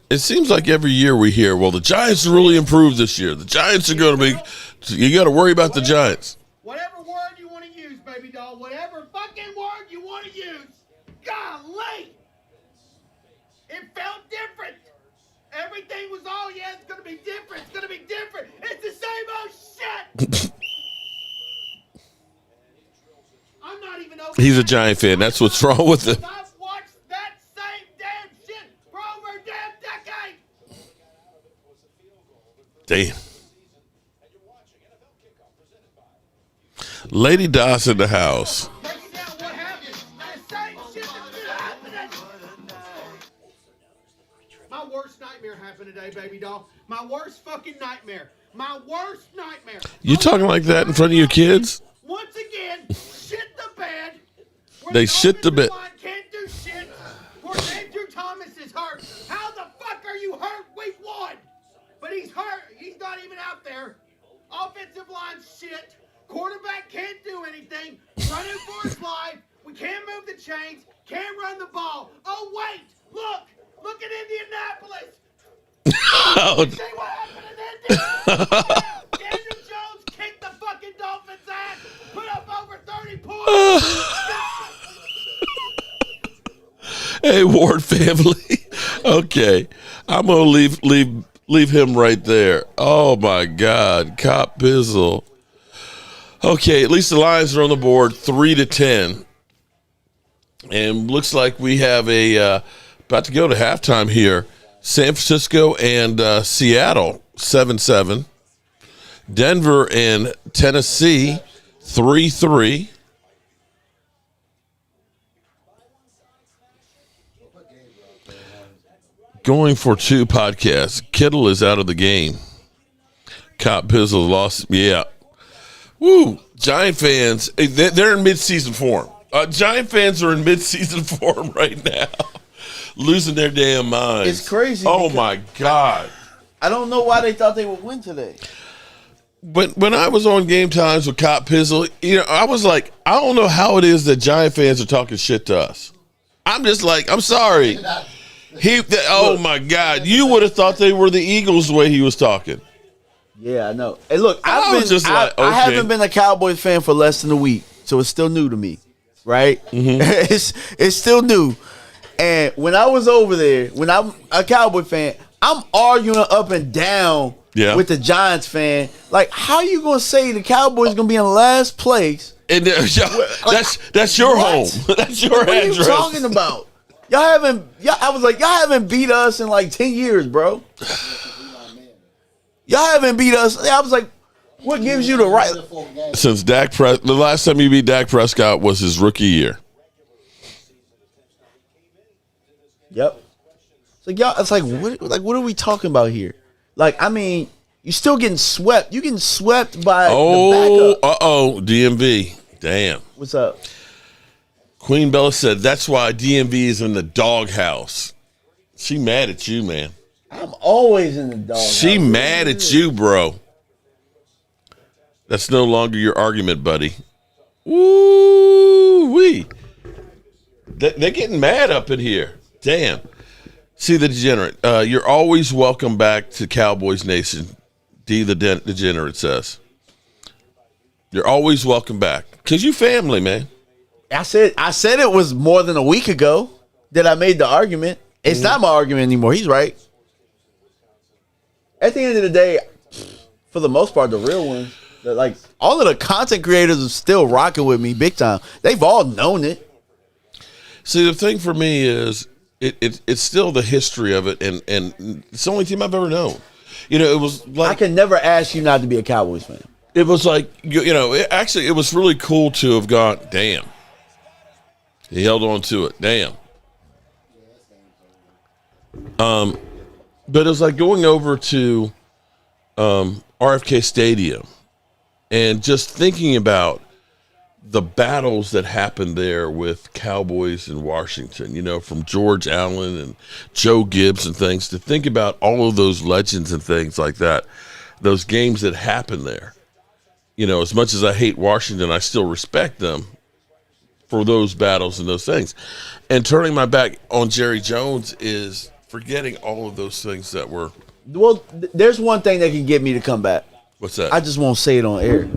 It seems like every year we hear, well, the Giants really improved this year. The Giants are going to be, you got to worry about the Giants. Whatever word you want to use, baby doll, whatever fucking word you want to use. Golly! It felt different. Everything was, oh yeah, it's going to be different. It's going to be different. It's the same old shit. I'm not even over. He's a Giant fan. That's what's wrong with him. I've watched that same damn shit for over a damn decade. Damn. Lady Doss in the house. Break down what happened. The same shit that's been happening. My worst nightmare happened today, baby doll. My worst fucking nightmare. My worst nightmare. You talking like that in front of your kids? Once again, shit the bed. They shit the bed. Can't do shit. Where Andrew Thomas is hurt. How the fuck are you hurt week 1? But he's hurt. He's not even out there. Offensive line shit. Quarterback can't do anything. Running for his life. We can't move the chains. Can't run the ball. Oh, wait. Look at Indianapolis. Oh. See what happened in Indianapolis? Daniel Jones kicked the fucking Dolphins' ass. Put up over 30 points. Hey, Ward family. Okay. I'm going to leave him right there. Oh, my God. Cop Bizzle. Okay, at least the Lions are on the board 3-10. And looks like we have about to go to halftime here. San Francisco and Seattle, 7-7. Denver and Tennessee, 3-3. Going for 2 podcasts. Kittle is out of the game. Cop Pizzle lost. Yeah. Woo. Giant fans, they're in mid-season form. Giant fans are in mid-season form right now. losing their damn minds. It's crazy. Oh my God. I don't know why they thought they would win today. But when I was on Game Times with Cop Pizzle, I was like, I don't know how it is that Giant fans are talking shit to us. I'm just like, I'm sorry. Oh my God, you would have thought they were the Eagles the way he was talking. Yeah, I know. Hey, look, I okay. haven't been a Cowboys fan for less than a week, so it's still new to me, right? Mm-hmm. it's still new. And when I was over there, when I'm a Cowboy fan, I'm arguing up and down with the Giants fan. Like, how you gonna say the Cowboys gonna be in last place? And that's your home. That's your what address. What are you talking about? I was like, y'all haven't beat us in like 10 years, bro. Y'all haven't beat us. I was like, what gives you the right? Since the last time you beat Dak Prescott was his rookie year. Yep. It's like, y'all, it's like what are we talking about here? Like, I mean, you're still getting swept. You're getting swept by the backup. DMV. Damn. What's up? Queen Bella said that's why DMV is in the doghouse. She mad at you, man. I'm always in the doghouse. She mad at you, bro. That's no longer your argument, buddy. Woo-wee. They're getting mad up in here. Damn. See the degenerate. You're always welcome back to Cowboys Nation. D the degenerate says. You're always welcome back. Because you family, man. I said it was more than a week ago that I made the argument. It's not my argument anymore. He's right. At the end of the day, for the most part, the real ones, like all of the content creators are still rocking with me big time. They've all known it. See, the thing for me is it's still the history of it, and it's the only team I've ever known. It was like I can never ask you not to be a Cowboys fan. It was like it was really cool to have gone. Damn, he held on to it. Damn. But it was like going over to RFK Stadium and just thinking about the battles that happened there with Cowboys in Washington, from George Allen and Joe Gibbs and things, to think about all of those legends and things like that, those games that happened there. As much as I hate Washington, I still respect them for those battles and those things. And turning my back on Jerry Jones is forgetting all of those things that were. Well, there's one thing that can get me to come back. What's that? I just won't say it on air.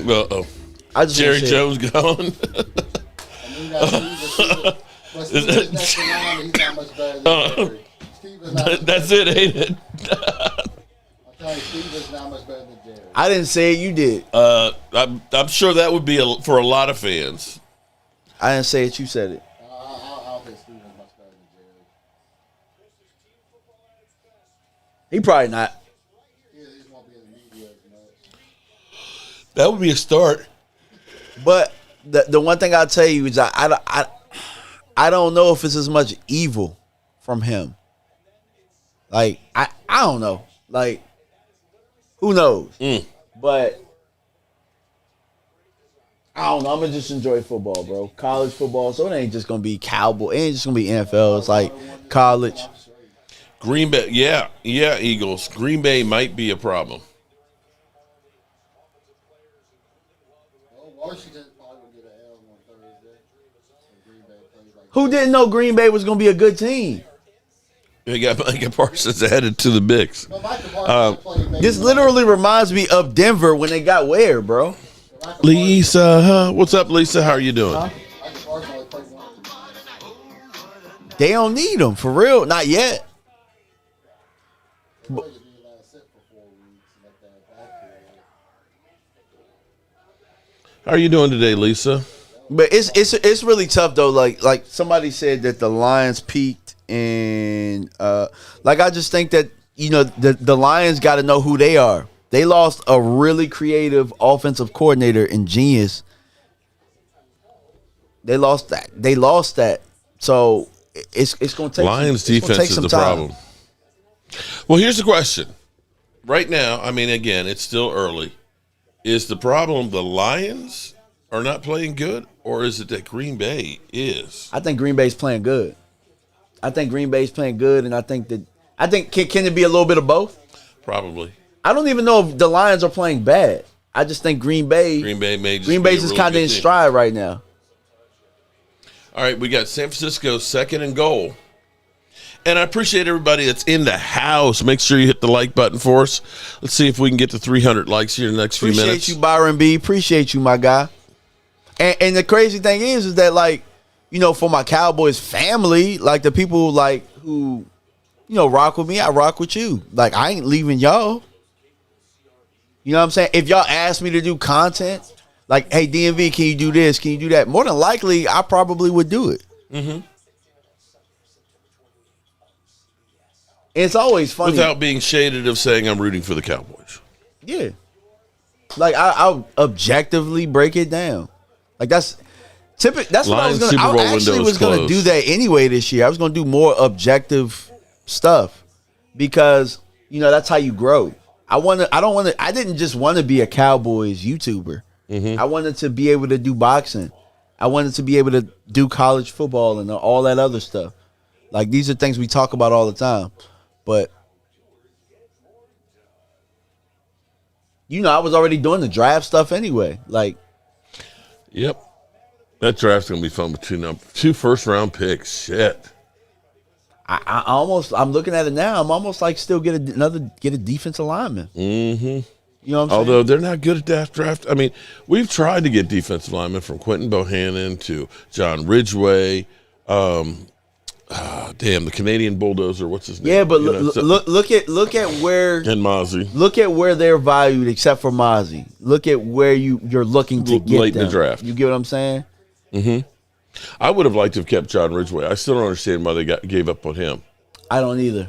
Well, Jerry Jones gone. That's it, ain't it? I didn't say it. You did. I'm sure that would be for a lot of fans. I didn't say it. You said it. I'll think Steven's much better than Jerry. He probably not. He just won't be in the media as much. That would be a start. But the one thing I'll tell you is I don't know if it's as much evil from him. Like, I don't know. Like, who knows? But I don't know. I'm going to just enjoy football, bro. College football. So it ain't just going to be Cowboy. It ain't just going to be NFL. It's like college. Green Bay. Yeah, Eagles. Green Bay might be a problem. Washington probably will get an L on Thursday. Green Bay plays like Who didn't know Green Bay was going to be a good team? They got Micah Parsons headed to the Bigs. This literally reminds me of Denver when they got Ware, bro. Lisa, what's up, Lisa? How are you doing? They don't need him, for real. Not yet. How are you doing today, Lisa? But it's really tough though. Like somebody said that the Lions peaked, and I just think that the Lions got to know who they are. They lost a really creative offensive coordinator and genius. They lost that. So it's going to take Lions defense is the problem. Well, here's the question. Right now, I mean, again, it's still early. Is the problem the Lions are not playing good, or is it that Green Bay is? I think Green Bay's playing good. I think Green Bay's playing good, and I think can it be a little bit of both? Probably. I don't even know if the Lions are playing bad. I just think Green Bay's just kind of in stride right now. All right, we got San Francisco 2nd and goal. And I appreciate everybody that's in the house. Make sure you hit the like button for us. Let's see if we can get to 300 likes here in the next few minutes. Appreciate you, Byron B. Appreciate you, my guy. And the crazy thing is that, like, you know, for my Cowboys family, like the people like who, you know, rock with me, I rock with you. Like, I ain't leaving y'all. You know what I'm saying? If y'all ask me to do content, like, hey, DMV, can you do this? Can you do that? More than likely, I probably would do it. Mm-hmm. It's always funny. Without being shaded of saying I'm rooting for the Cowboys. Yeah. Like, I'll objectively break it down. Like, that's what I was going to do. I actually was going to do that anyway this year. I was going to do more objective stuff because, you know, that's how you grow. I didn't just want to be a Cowboys YouTuber. Mm-hmm. I wanted to be able to do boxing. I wanted to be able to do college football and all that other stuff. Like, these are things we talk about all the time. But, you know, I was already doing the draft stuff anyway. Like, yep. That draft's going to be fun with two first-round picks. Shit. I'm looking at it now. I'm almost like still get a defensive lineman. Mm-hmm. You know what I'm saying? Although they're not good at that draft. I mean, we've tried to get defensive linemen from Quentin Bohannon to John Ridgway. The Canadian bulldozer. What's his name? Yeah, but look at where and Mozzie. Look at where they're valued, except for Mozzie. Look at where you're looking to get late them. in the draft. You get what I'm saying? Mm-hmm. I would have liked to have kept John Ridgway. I still don't understand why they gave up on him. I don't either.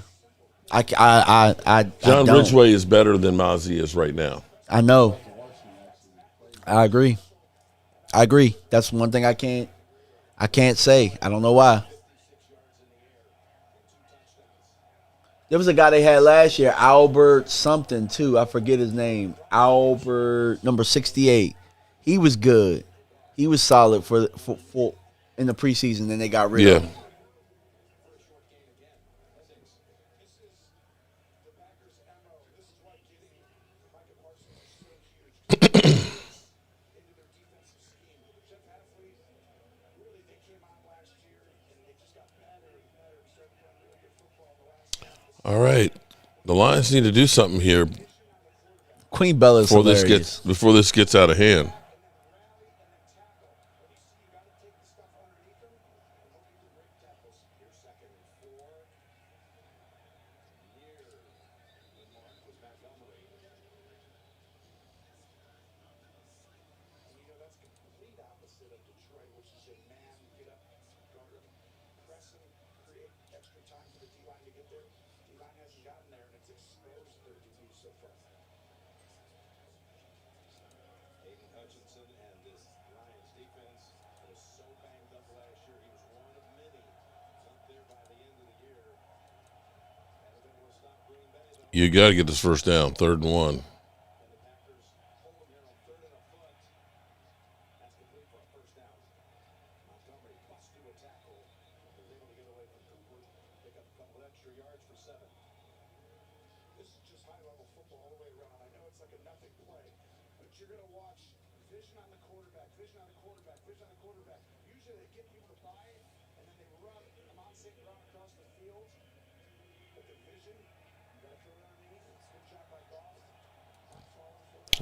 John Ridgway is better than Mozzie is right now. I know. I agree. That's one thing I can't say. I don't know why. There was a guy they had last year, Albert something too. I forget his name. Albert, number 68. He was good. He was solid for in the preseason. Then they got rid of him. All right, the Lions need to do something here. Queen Bella's before this gets out of hand. You got to get this first down, 3rd and 1.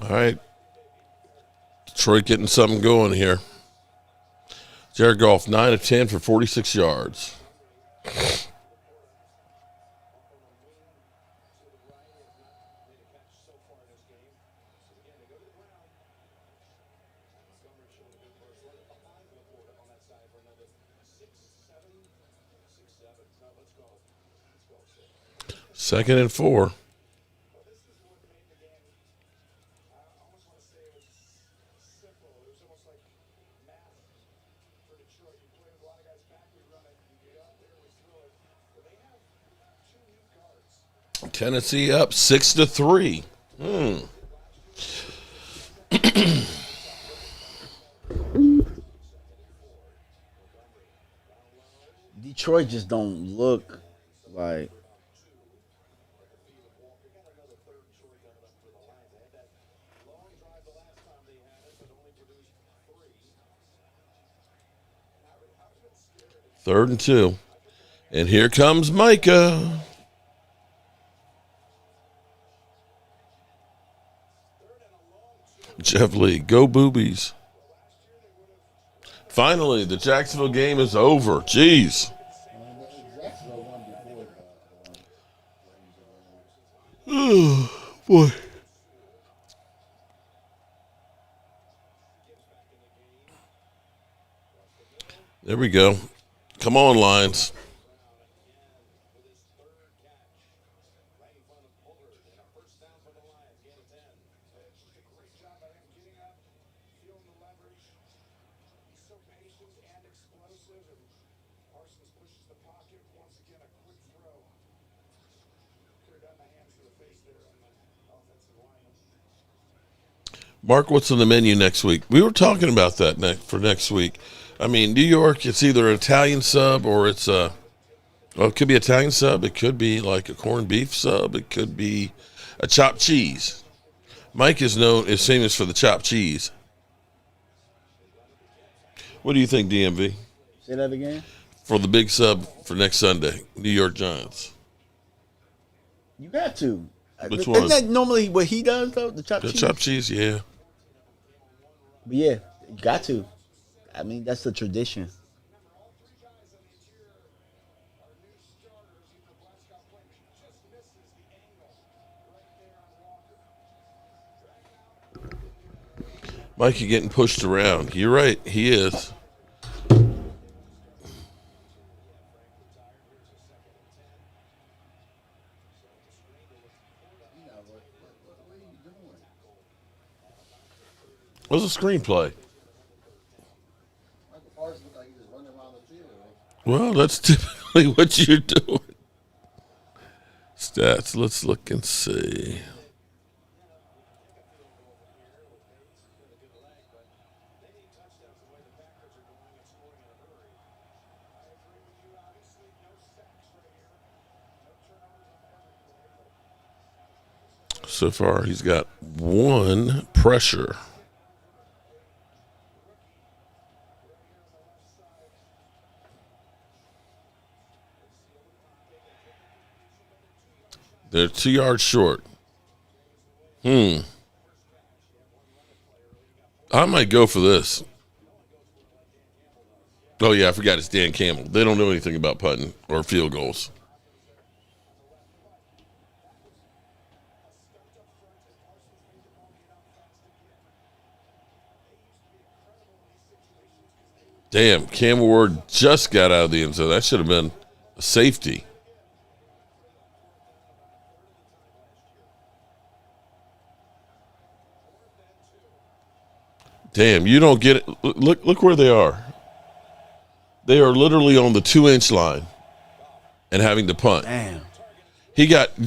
All right. Detroit getting something going here. Jared Goff, 9 of 10 for 46 yards. Second and 4. Tennessee up 6-3. Detroit just don't look like. Third and 2. And here comes Micah. Jeff Lee, go Boobies. Finally, the Jacksonville game is over. Jeez. Oh, boy. There we go. Come on, Lions. Mark, what's on the menu next week? We were talking about that for next week. I mean, New York, it's either an Italian sub or it's a, well, it could be Italian sub. It could be like a corned beef sub. It could be a chopped cheese. Mike is famous for the chopped cheese. What do you think, DMV? Say that again? For the big sub for next Sunday, New York Giants. You got to. Which one? Isn't that normally what he does, though? The chopped cheese? The chopped cheese, yeah. But yeah, you got to. I mean, that's the tradition. Mikey getting pushed around. You're right. He is. What's a screenplay? Micah Parsons looked like he was running around the field. Well, that's typically what you're doing. Stats. Let's look and see. So far, he's got 1 pressure. They're 2 yards short. I might go for this. Oh, yeah, I forgot it's Dan Campbell. They don't know anything about punting or field goals. Damn, Cam Ward just got out of the end zone. That should have been a safety. Damn, you don't get it. Look where they are. They are literally on the 2-inch line and having to punt. Damn. He got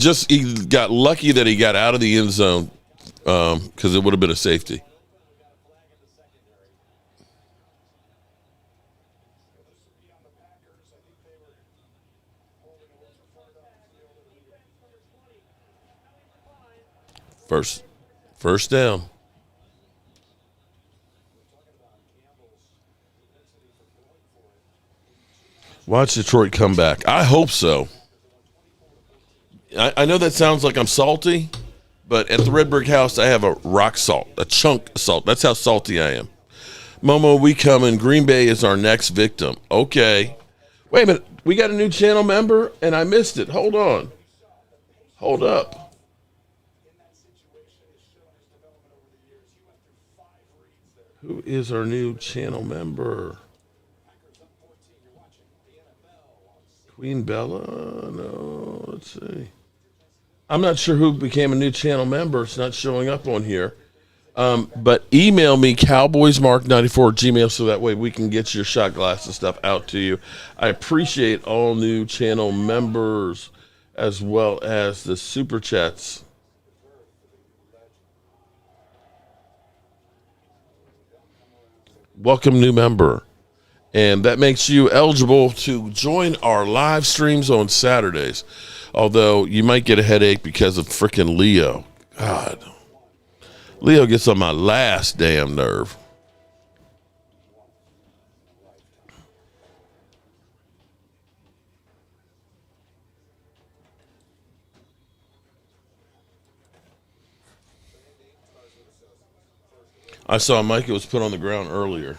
lucky that he got out of the end zone because it would have been a safety. First down. Watch Detroit come back. I hope so. I know that sounds like I'm salty, but at the Red Brick House, I have a rock salt, a chunk of salt. That's how salty I am. Momo, we coming. Green Bay is our next victim. Okay. Wait a minute. We got a new channel member, and I missed it. Hold on. Hold up. Who is our new channel member? Queen Bella? No, let's see. I'm not sure who became a new channel member. It's not showing up on here. But email me, cowboysmark94@gmail, so that way we can get your shot glass and stuff out to you. I appreciate all new channel members as well as the super chats. Welcome, new member. And that makes you eligible to join our live streams on Saturdays. Although you might get a headache because of freaking Leo. God. Leo gets on my last damn nerve. I saw Micah was put on the ground earlier.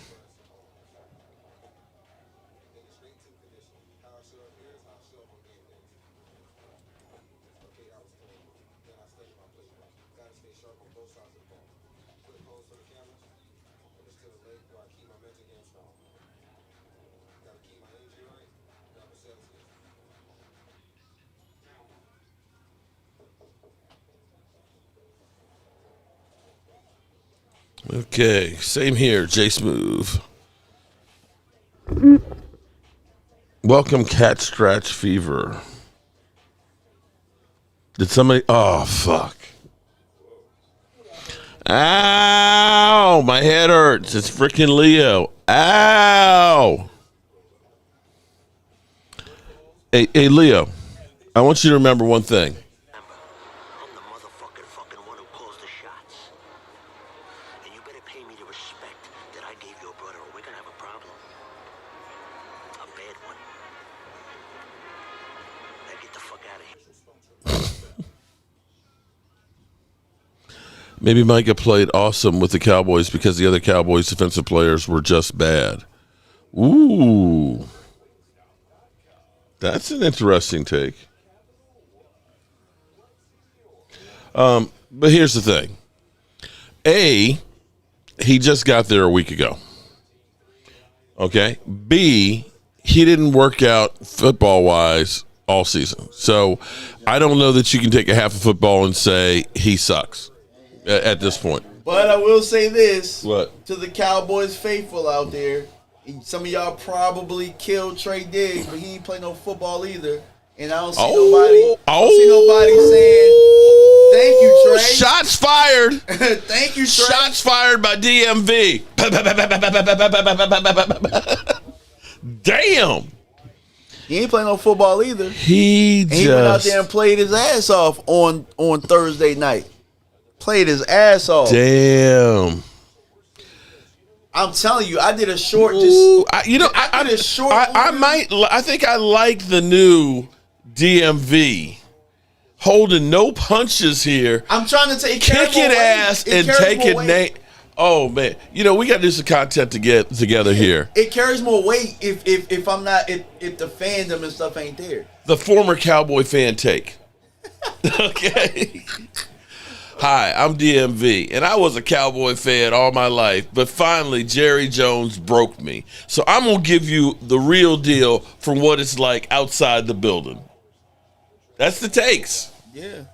Okay, same here, J Smooth. Welcome, Cat Scratch Fever. Did somebody? Oh, fuck. Ow! My head hurts. It's freaking Leo. Ow! Hey, Leo, I want you to remember one thing. I'm the motherfucking fucking one who calls the shots. And you better pay me the respect that I gave your brother, or we're gonna have a problem. A bad one. Now get the fuck out of here. Maybe Micah played awesome with the Cowboys because the other Cowboys defensive players were just bad. Ooh. That's an interesting take. But here's the thing. A, he just got there a week ago. Okay. B, he didn't work out football-wise all season. So I don't know that you can take a half of football and say he sucks at this point. But I will say this. What? To the Cowboys faithful out there, some of y'all probably killed Trey Diggs, but he ain't play no football either. And I don't see nobody saying, thank you, Trey. Shots fired. Thank you, Trey. Shots fired by DMV. Damn. He ain't play no football either. He went out there and played his ass off on Thursday night. Played his ass off. Damn. I'm telling you, I did a short. I think I like the new DMV holding no punches here. I'm trying to take kicking ass and taking name. Oh man, we got to do some content together here. It carries more weight if I'm not if the fandom and stuff ain't there. The former Cowboy fan take. Okay. Hi, I'm DMV, and I was a Cowboy fan all my life, but finally Jerry Jones broke me. So I'm going to give you the real deal from what it's like outside the building. That's the takes. Yeah.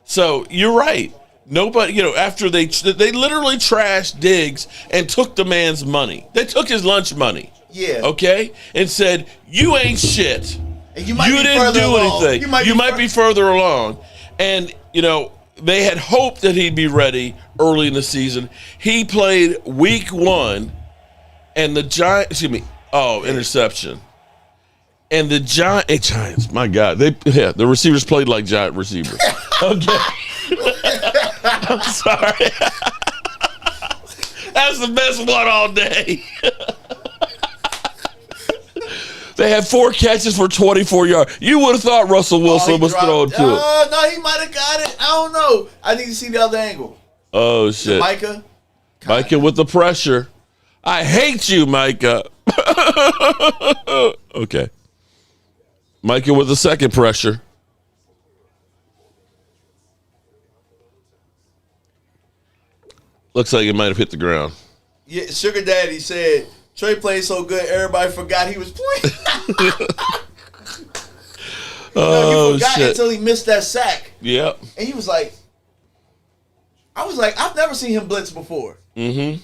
So you're right. Nobody, after they literally trashed Diggs and took the man's money. They took his lunch money. Yeah. Okay? And said, you ain't shit. And you didn't do anything. You might be further along. And, they had hoped that he'd be ready early in the season. He played week 1, and the Giants, interception. And the Giants, my God, the receivers played like Giant receivers. Okay. I'm sorry. That's the best one all day. They had 4 catches for 24 yards. You would have thought Russell Wilson was throwing to it. No, he might have got it. I don't know. I need to see the other angle. Oh, shit. Micah with the pressure. I hate you, Micah. Okay. Micah with the second pressure. Looks like it might have hit the ground. Yeah, Sugar Daddy said, Trey played so good, everybody forgot he was playing. He forgot until he missed that sack. Yep. And he was like, I've never seen him blitz before. Mm-hmm.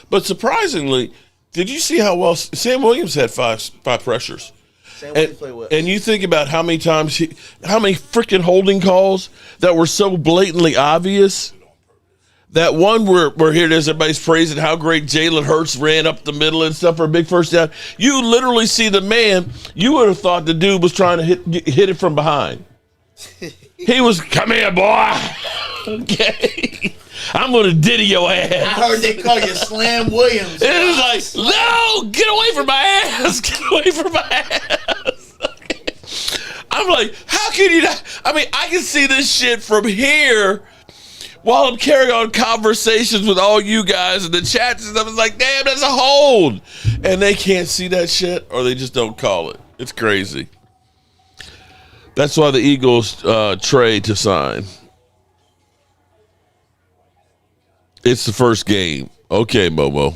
But surprisingly, did you see how well Sam Williams had five pressures? Sam Williams played well. And you think about how many times how many freaking holding calls that were so blatantly obvious That one where here it is, everybody's praising how great Jalen Hurts ran up the middle and stuff for a big first down. You literally see the man. You would have thought the dude was trying to hit it from behind. He was, come here, boy. Okay. I'm going to diddy your ass. I heard they call you Slam Williams. It was like, no, get away from my ass. Get away from my ass. I'm like, how can you not? I mean, I can see this shit from here while I'm carrying on conversations with all you guys in the chats and stuff. It's like, damn, that's a hold. And they can't see that shit or they just don't call it. It's crazy. That's why the Eagles trade to sign. It's the first game. Okay, Momo.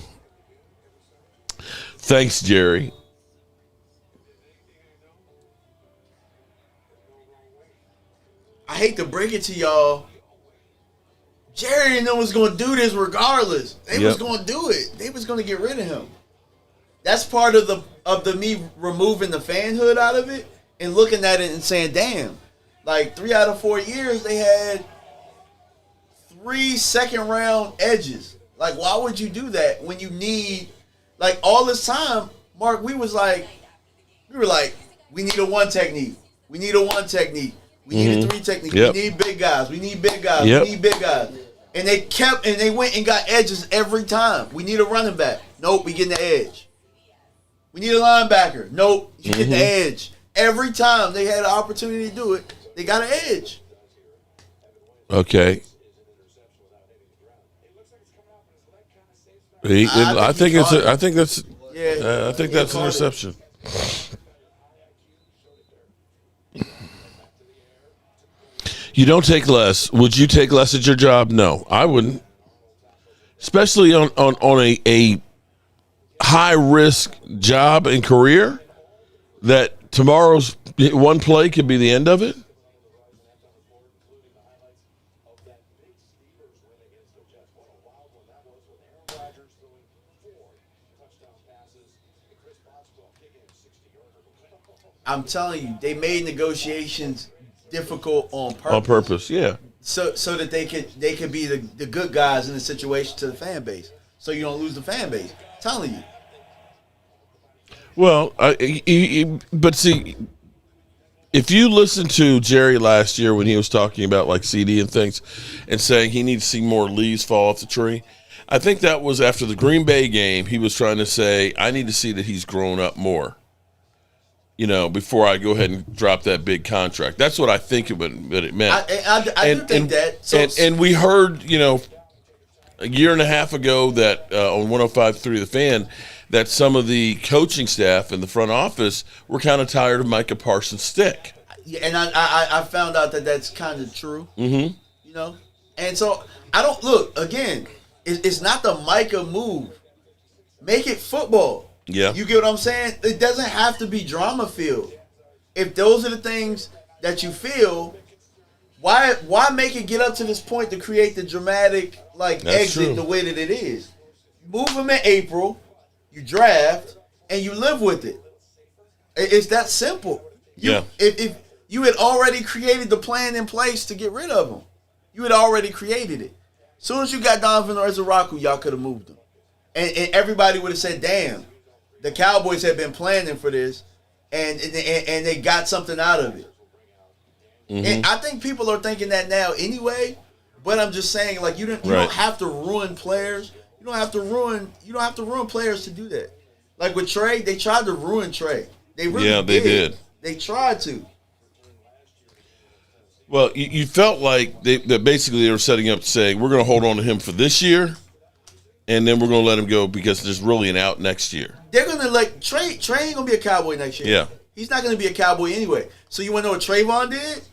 Thanks, Jerry. I hate to break it to y'all. Jerry and them was going to do this regardless. They was going to do it. They was going to get rid of him. That's part of the me removing the fanhood out of it and looking at it and saying, damn, like 3 out of 4 years they had 3 second-round edges. Like, why would you do that when you need, like, all this time, Mark, we were like, we need a 1 technique. We need a 1 technique. We need a 3 technique. Yep. We need big guys. We need big guys. Yep. We need big guys. And they went and got edges every time. We need a running back. Nope, we getting the edge. We need a linebacker. Nope, you get the edge. Every time they had an opportunity to do it, they got an edge. Okay. I think that's an interception. You don't take less. Would you take less at your job? No, I wouldn't. Especially on a high risk job and career that tomorrow's one play could be the end of it. I'm telling you, they made negotiations difficult on purpose. On purpose, yeah. So that they could be the good guys in the situation to the fan base. So you don't lose the fan base. I'm telling you. Well, but see, if you listen to Jerry last year when he was talking about like CD and things and saying he needs to see more leaves fall off the tree, I think that was after the Green Bay game. He was trying to say, I need to see that he's grown up more, you know, before I go ahead and drop that big contract. That's what I think it meant. I do think that. And we heard, you know, a year and a half ago that on 105.3 The Fan, that some of the coaching staff in the front office were kind of tired of Micah Parsons' stick. Yeah, and I found out that that's kind of true. Mm-hmm. You know, and so I don't look again. It's not the Micah move. Make it football. Yeah, you get what I'm saying. It doesn't have to be drama filled. If those are the things that you feel, why make it get up to this point to create the dramatic exit the way that it is? Move them in April. You draft and you live with it. It's that simple. If you had already created the plan in place to get rid of them, you had already created it. As soon as you got Donovan Rezaroku, y'all could have moved him, and everybody would have said, "Damn, the Cowboys have been planning for this, and they got something out of it." Mm-hmm. And I think people are thinking that now anyway. But I'm just saying, like, you don't have to ruin players. You don't have to ruin players to do that. Like with Trey, they tried to ruin Trey. They really did. They tried to. Well, you felt like that basically they were setting up saying, we're going to hold on to him for this year, and then we're going to let him go because there's really an out next year. They're going to Trey ain't going to be a Cowboy next year. Yeah. He's not going to be a Cowboy anyway. So you want to know what Trayvon did?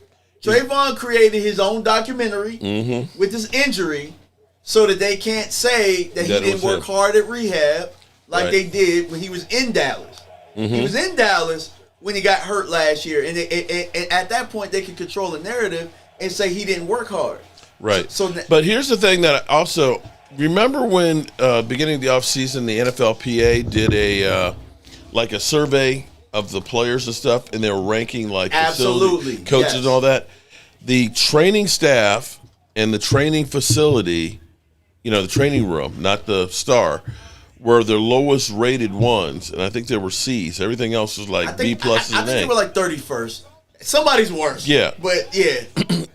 Trayvon created his own documentary with his injury so that they can't say that he didn't work hard at rehab like they did when he was in Dallas. He was in Dallas when he got hurt last year. And at that point, they could control the narrative and say he didn't work hard. Right. But here's the thing that I also remember when beginning of the offseason, the NFLPA did a survey of the players and stuff, and they were ranking facility coaches and all that. The training staff and the training facility the training room, not the star, were the lowest rated ones, and I think they were C's. Everything else was like B pluses and A. I think they were like 31st. Somebody's worse. Yeah, but yeah.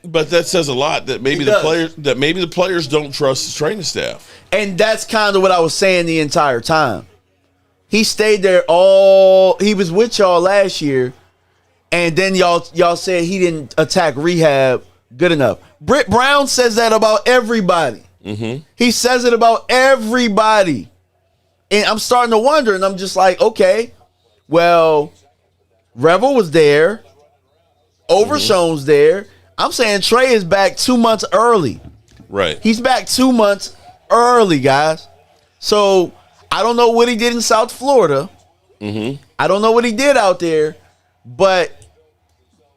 But that says a lot that maybe the players don't trust the training staff. And that's kind of what I was saying the entire time. He stayed there he was with y'all last year, and then y'all said he didn't attack rehab good enough. Britt Brown says that about everybody. Mm-hmm. He says it about everybody. And I'm starting to wonder, and I'm just like, okay, well, Revel was there. Overshown's there. I'm saying Trey is back 2 months early. Right. He's back 2 months early, guys. So I don't know what he did in South Florida. Mm-hmm. I don't know what he did out there, but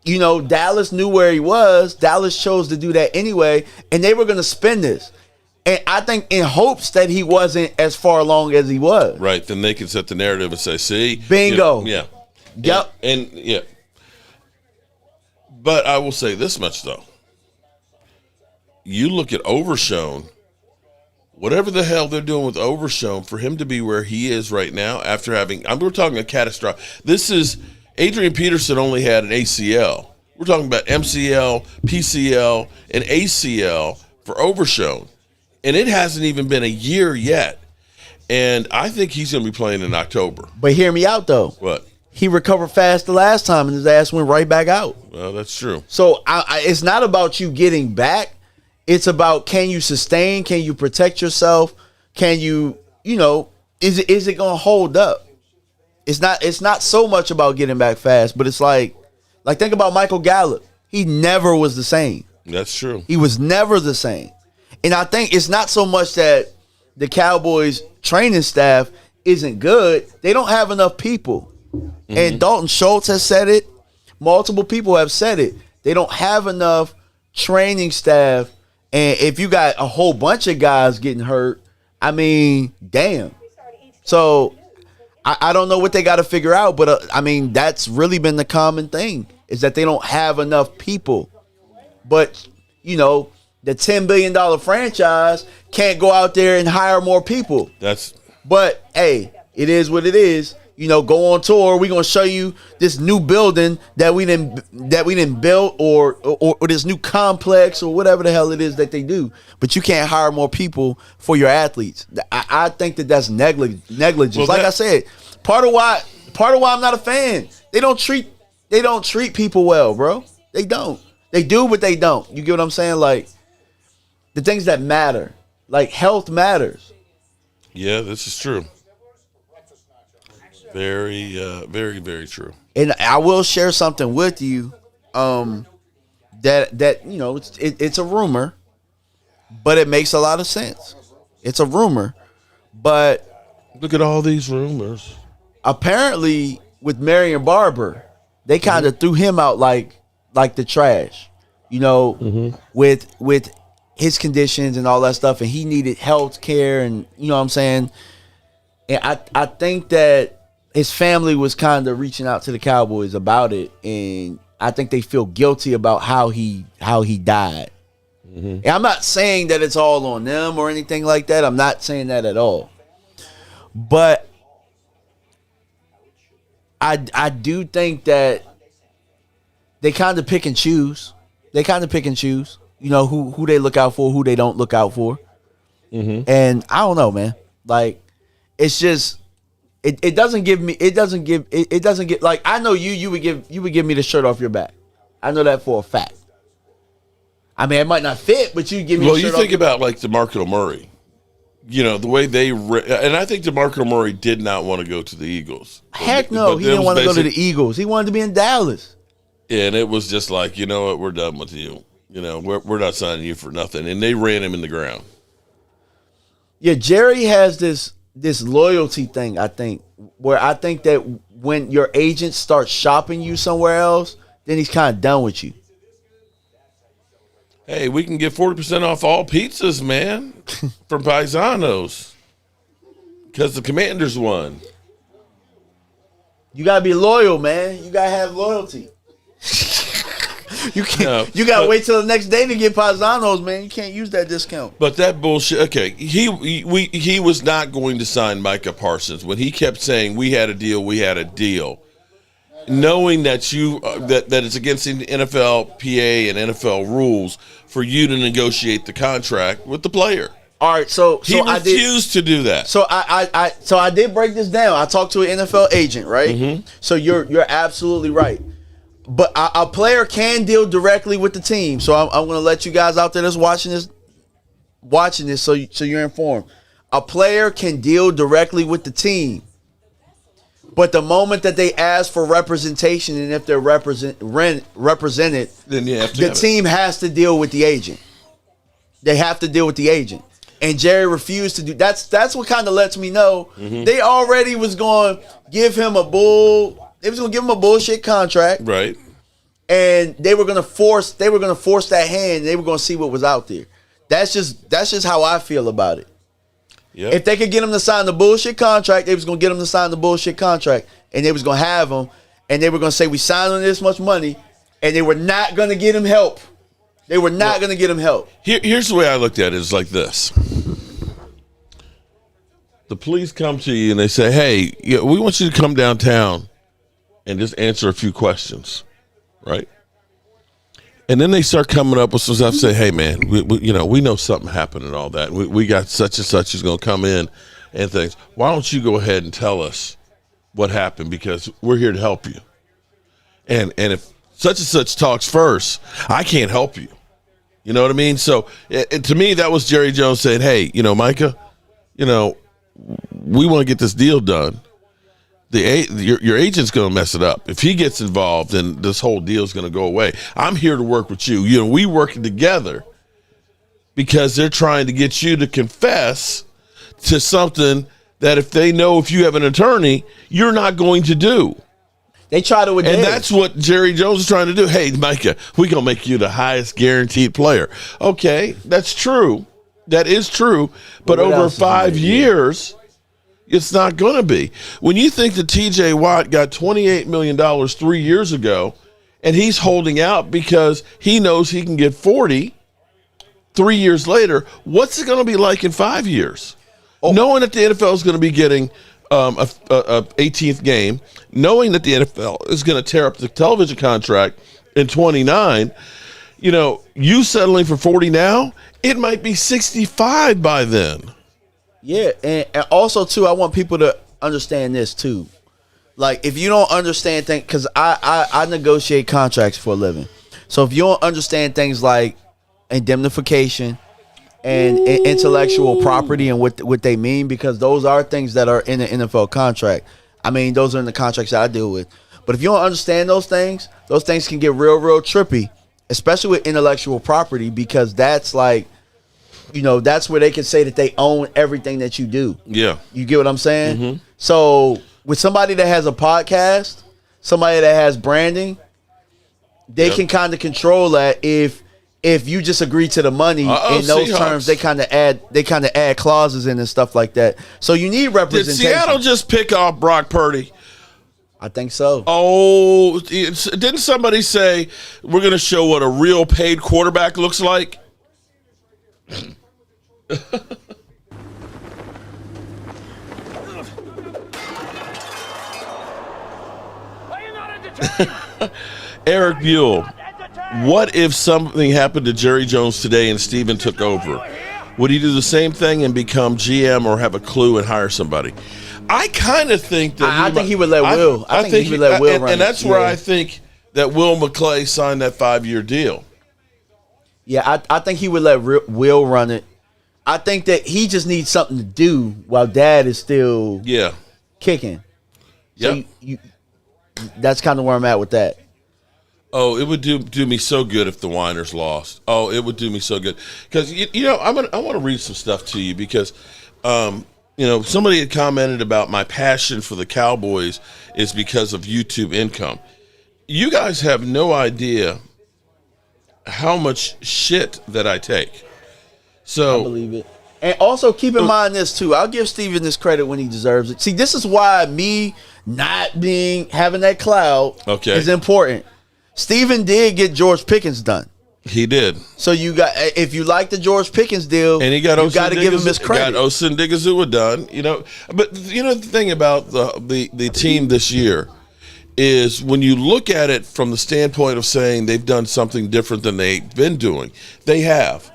Dallas knew where he was. Dallas chose to do that anyway, and they were going to spend this. And I think in hopes that he wasn't as far along as he was. Right. Then they can set the narrative and say, see. Bingo. Yeah. Yep. And yeah. But I will say this much, though. You look at Overshown, whatever the hell they're doing with Overshown, for him to be where he is right now after we're talking a catastrophe. This is, Adrian Peterson only had an ACL. We're talking about MCL, PCL, and ACL for Overshown. And it hasn't even been a year yet. And I think he's going to be playing in October. But hear me out, though. What? He recovered fast the last time, and his ass went right back out. Well, that's true. So it's not about you getting back. It's about, can you sustain? Can you protect yourself? Can you, is it going to hold up? It's not so much about getting back fast, but it's like think about Michael Gallup. He never was the same. That's true. He was never the same. And I think it's not so much that the Cowboys training staff isn't good. They don't have enough people. Mm-hmm. And Dalton Schultz has said it. Multiple people have said it. They don't have enough training staff. And if you got a whole bunch of guys getting hurt, I mean, damn. So I don't know what they got to figure out. But, that's really been the common thing, is that they don't have enough people. But, the $10 billion franchise can't go out there and hire more people. But, hey, it is what it is. Go on tour. We're gonna show you this new building that we didn't build, or this new complex, or whatever the hell it is that they do. But you can't hire more people for your athletes. I think that's negligence. Well, I said, part of why I'm not a fan. They don't treat people well, bro. They don't. They do, but they don't. You get what I'm saying? Like, the things that matter, like health matters. Yeah, this is true. Very, very, very true. And I will share something with you, that it's a rumor, but it makes a lot of sense. It's a rumor, but look at all these rumors. Apparently, with Marion Barber, they kind of threw him out like the trash, with his conditions and all that stuff, and he needed health care, and you know what I'm saying. And I think that his family was kind of reaching out to the Cowboys about it, and I think they feel guilty about how he died. Mm-hmm. And I'm not saying that it's all on them or anything like that. I'm not saying that at all. But I do think that they kind of pick and choose. Who they look out for, who they don't look out for. Mm-hmm. And I don't know, man. Like, it's just it doesn't give like, I know you would give me the shirt off your back. I know that for a fact. I mean, it might not fit, but you give me. Well, you think about like DeMarco Murray, the way and I think DeMarco Murray did not want to go to the Eagles. Heck no, he didn't want to go to the Eagles. He wanted to be in Dallas. And it was just like, you know what, we're done with you. We're not signing you for nothing, and they ran him in the ground. Yeah, Jerry has this loyalty thing, I think, where I think that when your agent starts shopping you somewhere else, then he's kind of done with you. Hey, we can get 40% off all pizzas, man, from Paisanos, because the Commanders won. You got to be loyal, man. You got to have loyalty. You can't. You gotta wait till the next day to get Paisanos, man. You can't use that discount. But that bullshit. Okay, he was not going to sign Micah Parsons when he kept saying we had a deal, knowing that that it's against the NFLPA and NFL rules for you to negotiate the contract with the player. All right, so he refused to do that. So I did break this down. I talked to an NFL agent, right? Mm-hmm. So you're absolutely right. But a player can deal directly with the team. So I'm going to let you guys out there that's watching this, so you're informed. A player can deal directly with the team. But the moment that they ask for representation, and if they're represented, then you have to the team has to deal with the agent. They have to deal with the agent. And Jerry refused to do. That's what kind of lets me know they already was going to give him a bullshit contract, right? And they were going to force that hand. They were going to see what was out there. That's just how I feel about it. Yep. If they could get him to sign the bullshit contract, they was going to get him to sign the bullshit contract, and they was going to have him, and they were going to say we signed on this much money, and they were not going to get him help. They were not going to get him help. Here's the way I looked at it. Is like this. The police come to you and they say, hey, we want you to come downtown and just answer a few questions, right? And then they start coming up with some stuff, say, hey, man, we know something happened and all that. We got such and such who's going to come in and things. Why don't you go ahead and tell us what happened, because we're here to help you. And if such and such talks first, I can't help you. You know what I mean? So to me, that was Jerry Jones saying, hey, Micah, we want to get this deal done. Your agent's going to mess it up. If he gets involved, then this whole deal is going to go away. I'm here to work with you. We working together because they're trying to get you to confess to something that if you have an attorney, you're not going to do. They try to, and that's what Jerry Jones is trying to do. Hey, Micah, we're going to make you the highest guaranteed player. Okay, that's true. That is true. But over 5 years, it's not going to be. When you think that T.J. Watt got $28 million 3 years ago, and he's holding out because he knows he can get 40 3 years later, what's it going to be like in 5 years? Knowing that the NFL is going to be getting a 18th game, knowing that the NFL is going to tear up the television contract in 29, you settling for 40 now, it might be 65 by then. Yeah, and also, too, I want people to understand this, too. Like, if you don't understand things, because I negotiate contracts for a living. So if you don't understand things like indemnification and intellectual property and what they mean, because those are things that are in the NFL contract. I mean, those are in the contracts that I deal with. But if you don't understand those things can get real, real trippy, especially with intellectual property, because that's like, that's where they can say that they own everything that you do. Yeah. You get what I'm saying? Mm-hmm. So with somebody that has a podcast, somebody that has branding, they can kind of control that. If you just agree to the money in those terms, they kind of add clauses in and stuff like that. So you need representation. Did Seattle just pick off Brock Purdy? I think so. Oh, didn't somebody say we're going to show what a real paid quarterback looks like? Eric Buell, what if something happened to Jerry Jones today and Steven took over? Would he do the same thing and become GM or have a clue and hire somebody? I kind of think that I think he would let Will. I think he would let Will run and that's where I think that Will McClay signed that 5-year deal. Yeah, I think he would let Will run it. I think that he just needs something to do while Dad is still kicking. So that's kind of where I'm at with that. Oh, it would do me so good if the Winers lost. Oh, it would do me so good because I want to read some stuff to you because somebody had commented about my passion for the Cowboys is because of YouTube income. You guys have no idea how much shit that I take. So I believe it. And also keep in mind this too. I'll give Steven this credit when he deserves it. See, this is why me not having that cloud is important. Steven did get George Pickens done. He did. So you got, if you like the George Pickens deal, and he got you got to give him his credit. Got Osa Odighizuwa done, But the thing about the team this year is when you look at it from the standpoint of saying they've done something different than they've been doing, they have.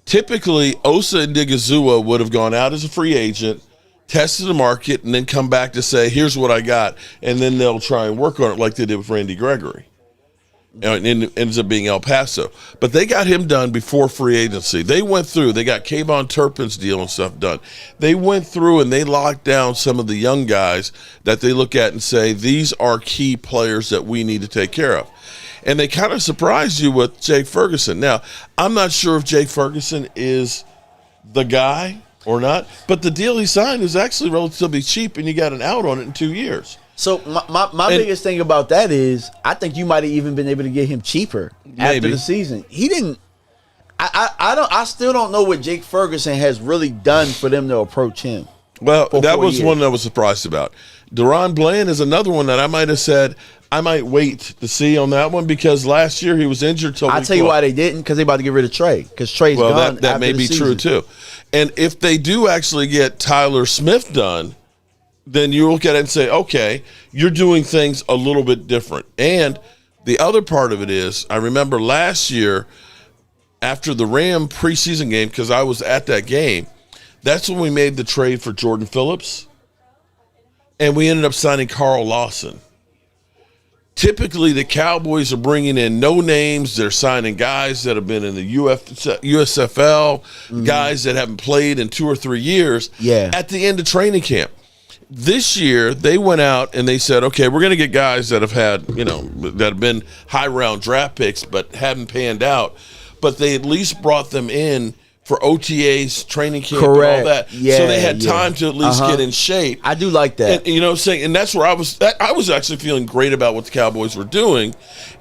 Typically, Osa Odighizuwa would have gone out as a free agent, tested the market, and then come back to say, here's what I got, and then they'll try and work on it like they did with Randy Gregory. And it ends up being El Paso. But they got him done before free agency. They went through. They got Kayvon Turpin's deal and stuff done. They went through and they locked down some of the young guys that they look at and say, these are key players that we need to take care of. And they kind of surprised you with Jake Ferguson. Now, I'm not sure if Jake Ferguson is the guy or not, but the deal he signed is actually relatively cheap, and you got an out on it in 2 years. So my biggest thing about that is I think you might have even been able to get him cheaper after the season. He didn't. I still don't know what Jake Ferguson has really done for them to approach him. Well, that was one that I was surprised about. Deron Bland is another one that I might have said I might wait to see on that one because last year he was injured till I'll tell you why they didn't, because they about to get rid of Trey, because Trey's gone. That may be true too. And if they do actually get Tyler Smith done, then you look at it and say, okay, you're doing things a little bit different. And the other part of it is, I remember last year after the Ram preseason game, because I was at that game, that's when we made the trade for Jordan Phillips, and we ended up signing Carl Lawson. Typically, the Cowboys are bringing in no names. They're signing guys that have been in the USFL, guys that haven't played in 2 or 3 years at the end of training camp. This year, they went out and they said, okay, we're going to get guys that have had, that have been high-round draft picks but haven't panned out. But they at least brought them in for OTAs, training camp, and all that. Yeah, so they had time to at least get in shape. I do like that. And, and that's where I was actually feeling great about what the Cowboys were doing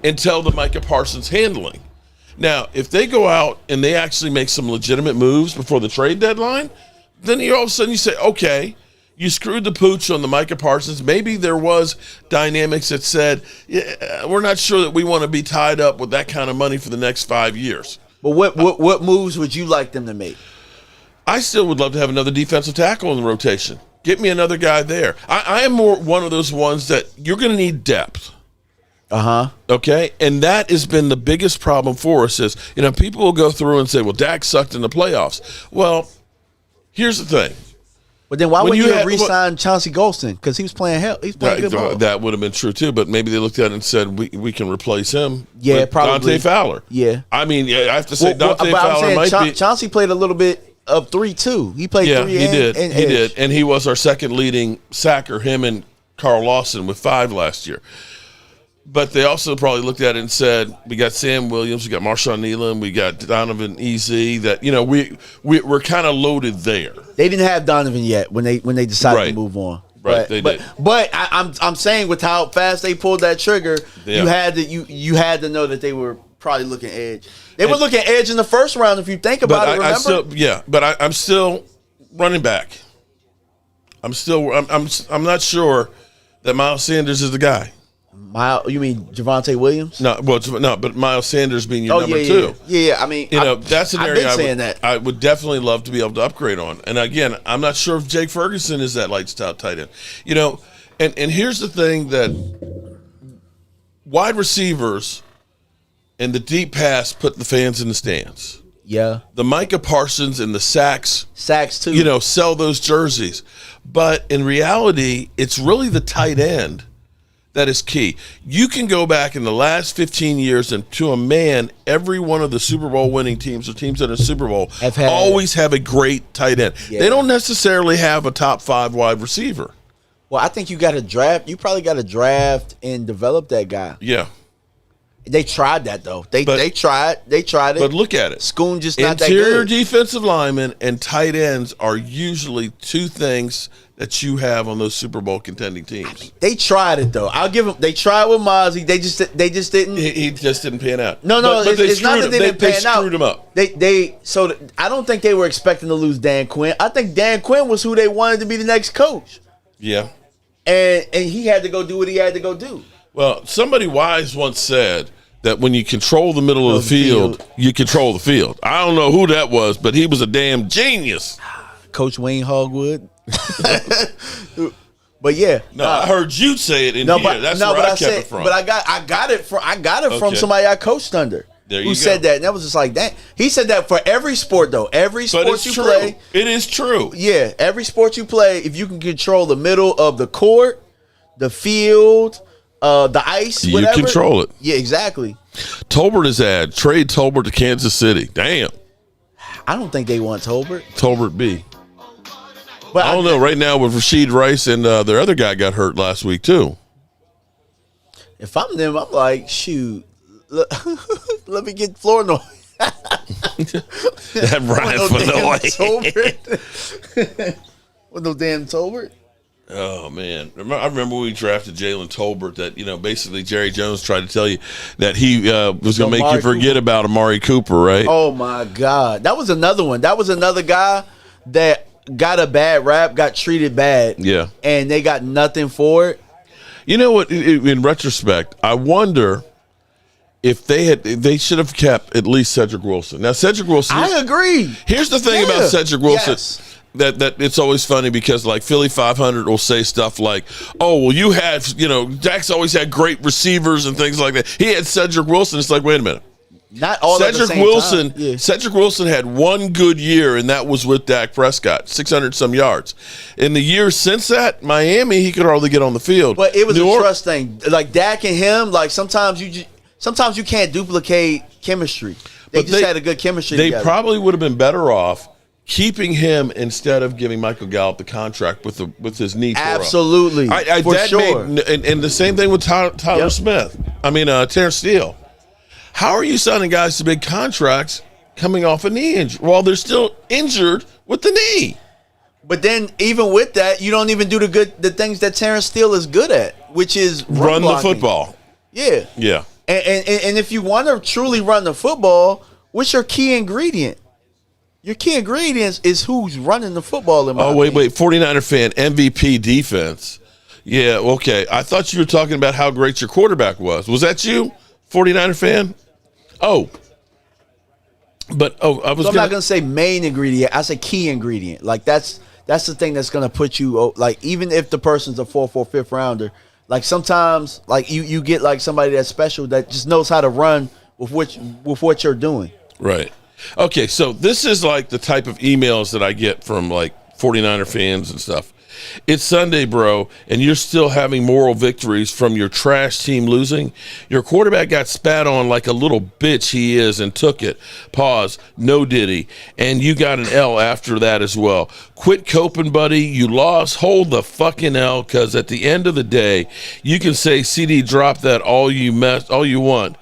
until the Micah Parsons handling. Now, if they go out and they actually make some legitimate moves before the trade deadline, then all of a sudden you say, okay, you screwed the pooch on the Micah Parsons. Maybe there was dynamics that said, yeah, we're not sure that we want to be tied up with that kind of money for the next 5 years. But what moves would you like them to make? I still would love to have another defensive tackle in the rotation. Get me another guy there. I am more one of those ones that you're going to need depth. Okay? And that has been the biggest problem for us is, people will go through and say, well, Dak sucked in the playoffs. Well, here's the thing. But then why wouldn't you have re-signed Chauncey Golston? Because he was playing good ball. That would have been true too, but maybe they looked at it and said, we can replace him with probably. Dante Fowler. Yeah. I mean, I have to say Dante Fowler might be. Chauncey played a little bit of 3 too. He played 3 he did. And he was our second leading sacker, him and Carl Lawson with 5 last year. But they also probably looked at it and said, we got Sam Williams, we got Marshawn Nealon, we got Donovan Easy, that, we're kind of loaded there. They didn't have Donovan yet when they decided to move on. Right, they did. But I'm saying with how fast they pulled that trigger, you had to know that they were probably looking edge. They were looking edge in the first round if you think about it. Remember? I'm still running back. I'm not sure that Miles Sanders is the guy. You mean Javonte Williams? No, but Miles Sanders being your number 2. Yeah. I mean, that's an area I would definitely love to be able to upgrade on. And again, I'm not sure if Jake Ferguson is that lights out tight end. And here's the thing that wide receivers and the deep pass put the fans in the stands. Yeah. The Micah Parsons and the sacks too. Sell those jerseys. But in reality, it's really the tight end that is key. You can go back in the last 15 years and to a man, every one of the Super Bowl winning teams or teams that are Super Bowl always have a great tight end. Yeah. They don't necessarily have a top 5 wide receiver. Well, I think you got to draft. You probably got to draft and develop that guy. Yeah. They tried that though. They tried it. But look at it. Schoon just not that Interior good. defensive linemen and tight ends are usually 2 things that you have on those Super Bowl contending teams. They tried it though. I'll give them. They tried with Mozzie. They just didn't. He just didn't pan out. No, but it's not that they didn't pan out. They screwed him up. I don't think they were expecting to lose Dan Quinn. I think Dan Quinn was who they wanted to be the next coach. Yeah. And he had to go do what he had to go do. Well, somebody wise once said that when you control the middle of the field, you control the field. I don't know who that was, but he was a damn genius. Coach Wayne Hogwood. But yeah, no, I heard you say it in here. That's where I kept it from. But I got it from somebody I coached under. Who said that? And that was just like that. He said that for every sport, though. Every sport you play. It is true. Yeah, every sport you play, if you can control the middle of the court, the field, the ice, whatever. You control it. Yeah, exactly. Tolbert is trade Tolbert to Kansas City. Damn. I don't think they want Tolbert. Tolbert B. But I don't know. Right now with Rashid Rice and their other guy got hurt last week too. If I'm them, I'm like, shoot. Let me get floor noise. That Ryan Tolbert. With no damn Tolbert. Oh man, I remember when we drafted Jalen Tolbert. That basically Jerry Jones tried to tell you that he was going to make you forget about Amari Cooper, right? Oh my God, that was another one. That was another guy that got a bad rap, got treated bad. Yeah, and they got nothing for it. You know what? In retrospect, I wonder if they should have kept at least Cedric Wilson. Now, Cedric Wilson. I agree. Here's the thing about Cedric Wilson. Yes. That it's always funny because like Philly 500 will say stuff like, "Oh, well, you had Dak's always had great receivers and things like that. He had Cedric Wilson." It's like, wait a minute. Not all Cedric at the same Wilson. time. Yeah. Cedric Wilson had one good year, and that was with Dak Prescott, 600 some yards. In the years since that, Miami, he could hardly get on the field. But it was a trust thing. Like Dak and him, like sometimes you can't duplicate chemistry. They had a good chemistry. They together. probably would have been better off keeping him instead of giving Michael Gallup the contract with his knee. Absolutely, for sure. And the same thing with Tyler Smith. Terrence Steele. How are you signing guys to big contracts coming off a knee injury while they're still injured with the knee? But then, even with that, you don't even do the things that Terrence Steele is good at, which is run the blocking. football. Yeah, yeah. And if you want to truly run the football, what's your key ingredient? Your key ingredients is who's running the football in my opinion. Wait, 49er fan, MVP defense. Yeah, okay. I thought you were talking about how great your quarterback was. Was that you, 49er fan? I'm not going to say main ingredient. I say key ingredient. Like that's the thing that's going to put you, like even if the person's a 4-4 fifth rounder, like sometimes like you get like somebody that's special that just knows how to run with what you're doing. Right. Okay, so this is like the type of emails that I get from like 49er fans and stuff. It's Sunday, bro, and you're still having moral victories from your trash team losing. Your quarterback got spat on like a little bitch he is and took it. Pause. No diddy. And you got an L after that as well. Quit coping, buddy. You lost. Hold the fucking L, because at the end of the day, you can say CD drop that all you want.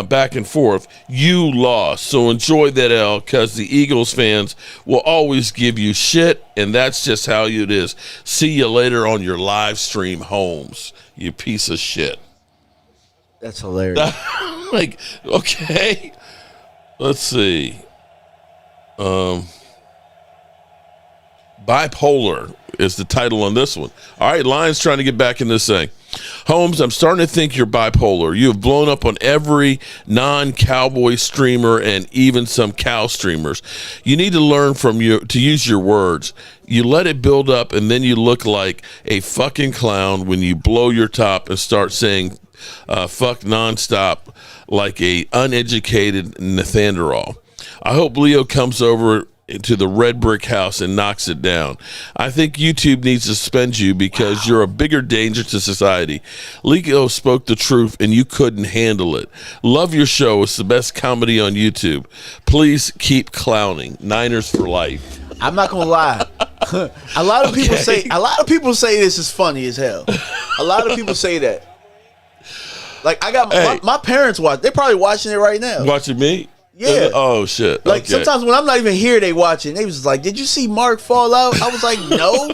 Back and forth, you lost. So enjoy that L, because the Eagles fans will always give you shit, and that's just how it is. See you later on your live stream, Holmes, you piece of shit. That's hilarious. Like, okay. Let's see. Bipolar is the title on this one. All right, Lions trying to get back in this thing. Holmes, I'm starting to think you're bipolar. You have blown up on every non-Cowboy streamer and even some cow streamers. You need to learn to use your words. You let it build up, and then you look like a fucking clown when you blow your top and start saying fuck nonstop like a uneducated Nathanderall. I hope Leo comes over to the red brick house and knocks it down. I think YouTube needs to suspend you because you're a bigger danger to society. Leo spoke the truth and you couldn't handle it. Love your show. It's the best comedy on YouTube. Please keep clowning. Niners for life. I'm not gonna lie. A lot of people say this is funny as hell. A lot of people say that. Like I got my parents watch. They're probably watching it right now. Watching me? Yeah. Oh shit. Like sometimes when I'm not even here, they watching. They was just like, "Did you see Mark fall out?" I was like, "No."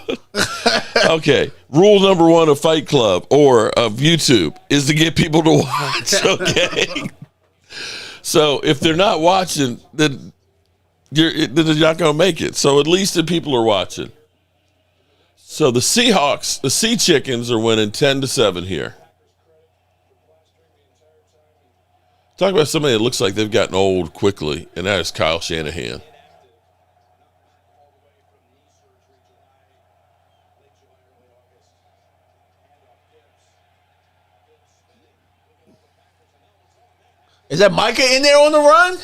Okay. Rule number 1 of Fight Club or of YouTube is to get people to watch. Okay. So if they're not watching, then you're not gonna make it. So at least the people are watching. So the Seahawks, the Sea Chickens, are winning 10-7 here. Talk about somebody that looks like they've gotten old quickly, and that is Kyle Shanahan. Is that Micah in there on the run?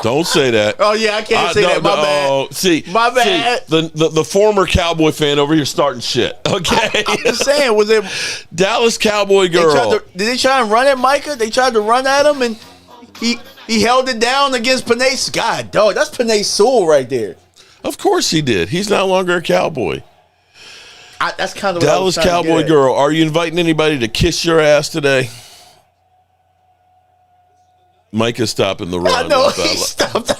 Don't say that. Oh, yeah, I can't say that. My bad. Oh, see, my bad. See, the former Cowboy fan over here starting shit. Okay, I'm just saying, was it Dallas Cowboy girl? Did they try and run at Micah? They tried to run at him, and he held it down against Panay. God, dog, that's Panay Sewell right there. Of course he did. He's no longer a Cowboy. That's kind of Dallas Cowboy girl. Are you inviting anybody to kiss your ass today? Micah's stopping the run. I know he stopped.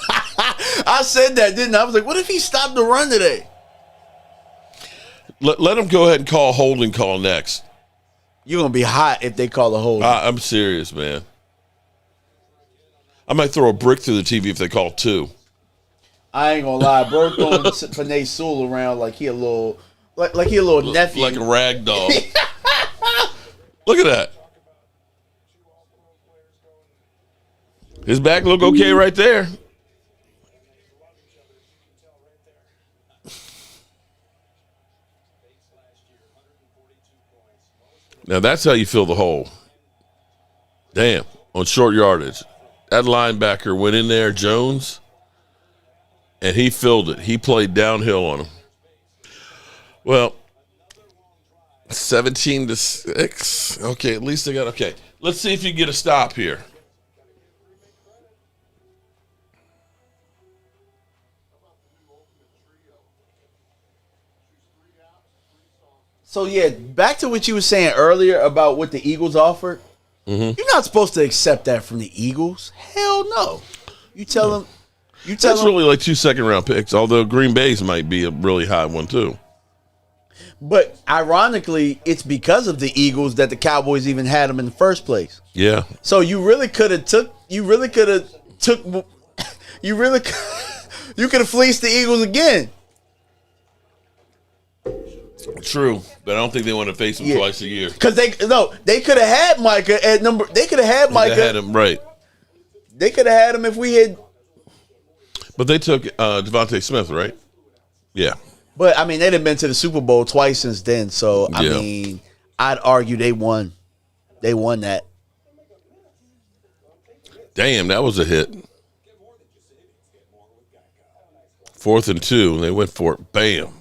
I said that, didn't I? I was like, what if he stopped the run today? Let him go ahead and call a holding call next. You're going to be hot if they call a holding. I'm serious, man. I might throw a brick through the TV if they call 2. I ain't going to lie. Bro throwing Panay Sewell around like he a little like he a little nephew. Like a rag doll. Look at that. His back look okay right there. Now that's how you fill the hole. Damn, on short yardage. That linebacker went in there, Jones, and he filled it. He played downhill on him. Well, 17-6. Okay, at least they got, okay. Let's see if you get a stop here. So, yeah, back to what you were saying earlier about what the Eagles offered. Mm-hmm. You're not supposed to accept that from the Eagles. Hell no. You tell them. That's really like 2 second-round picks, although Green Bay's might be a really high one, too. But, ironically, it's because of the Eagles that the Cowboys even had them in the first place. Yeah. So, you could have fleeced the Eagles again. True, but I don't think they want to face him twice a year. Because they could have had Micah at number. They could have had Micah. They had him right. They could have had him if we had. But they took Devontae Smith, right? Yeah. But I mean, they'd have been to the Super Bowl twice since then. So I mean, I'd argue they won. They won that. Damn, that was a hit. 4th and 2, and they went for it. Bam.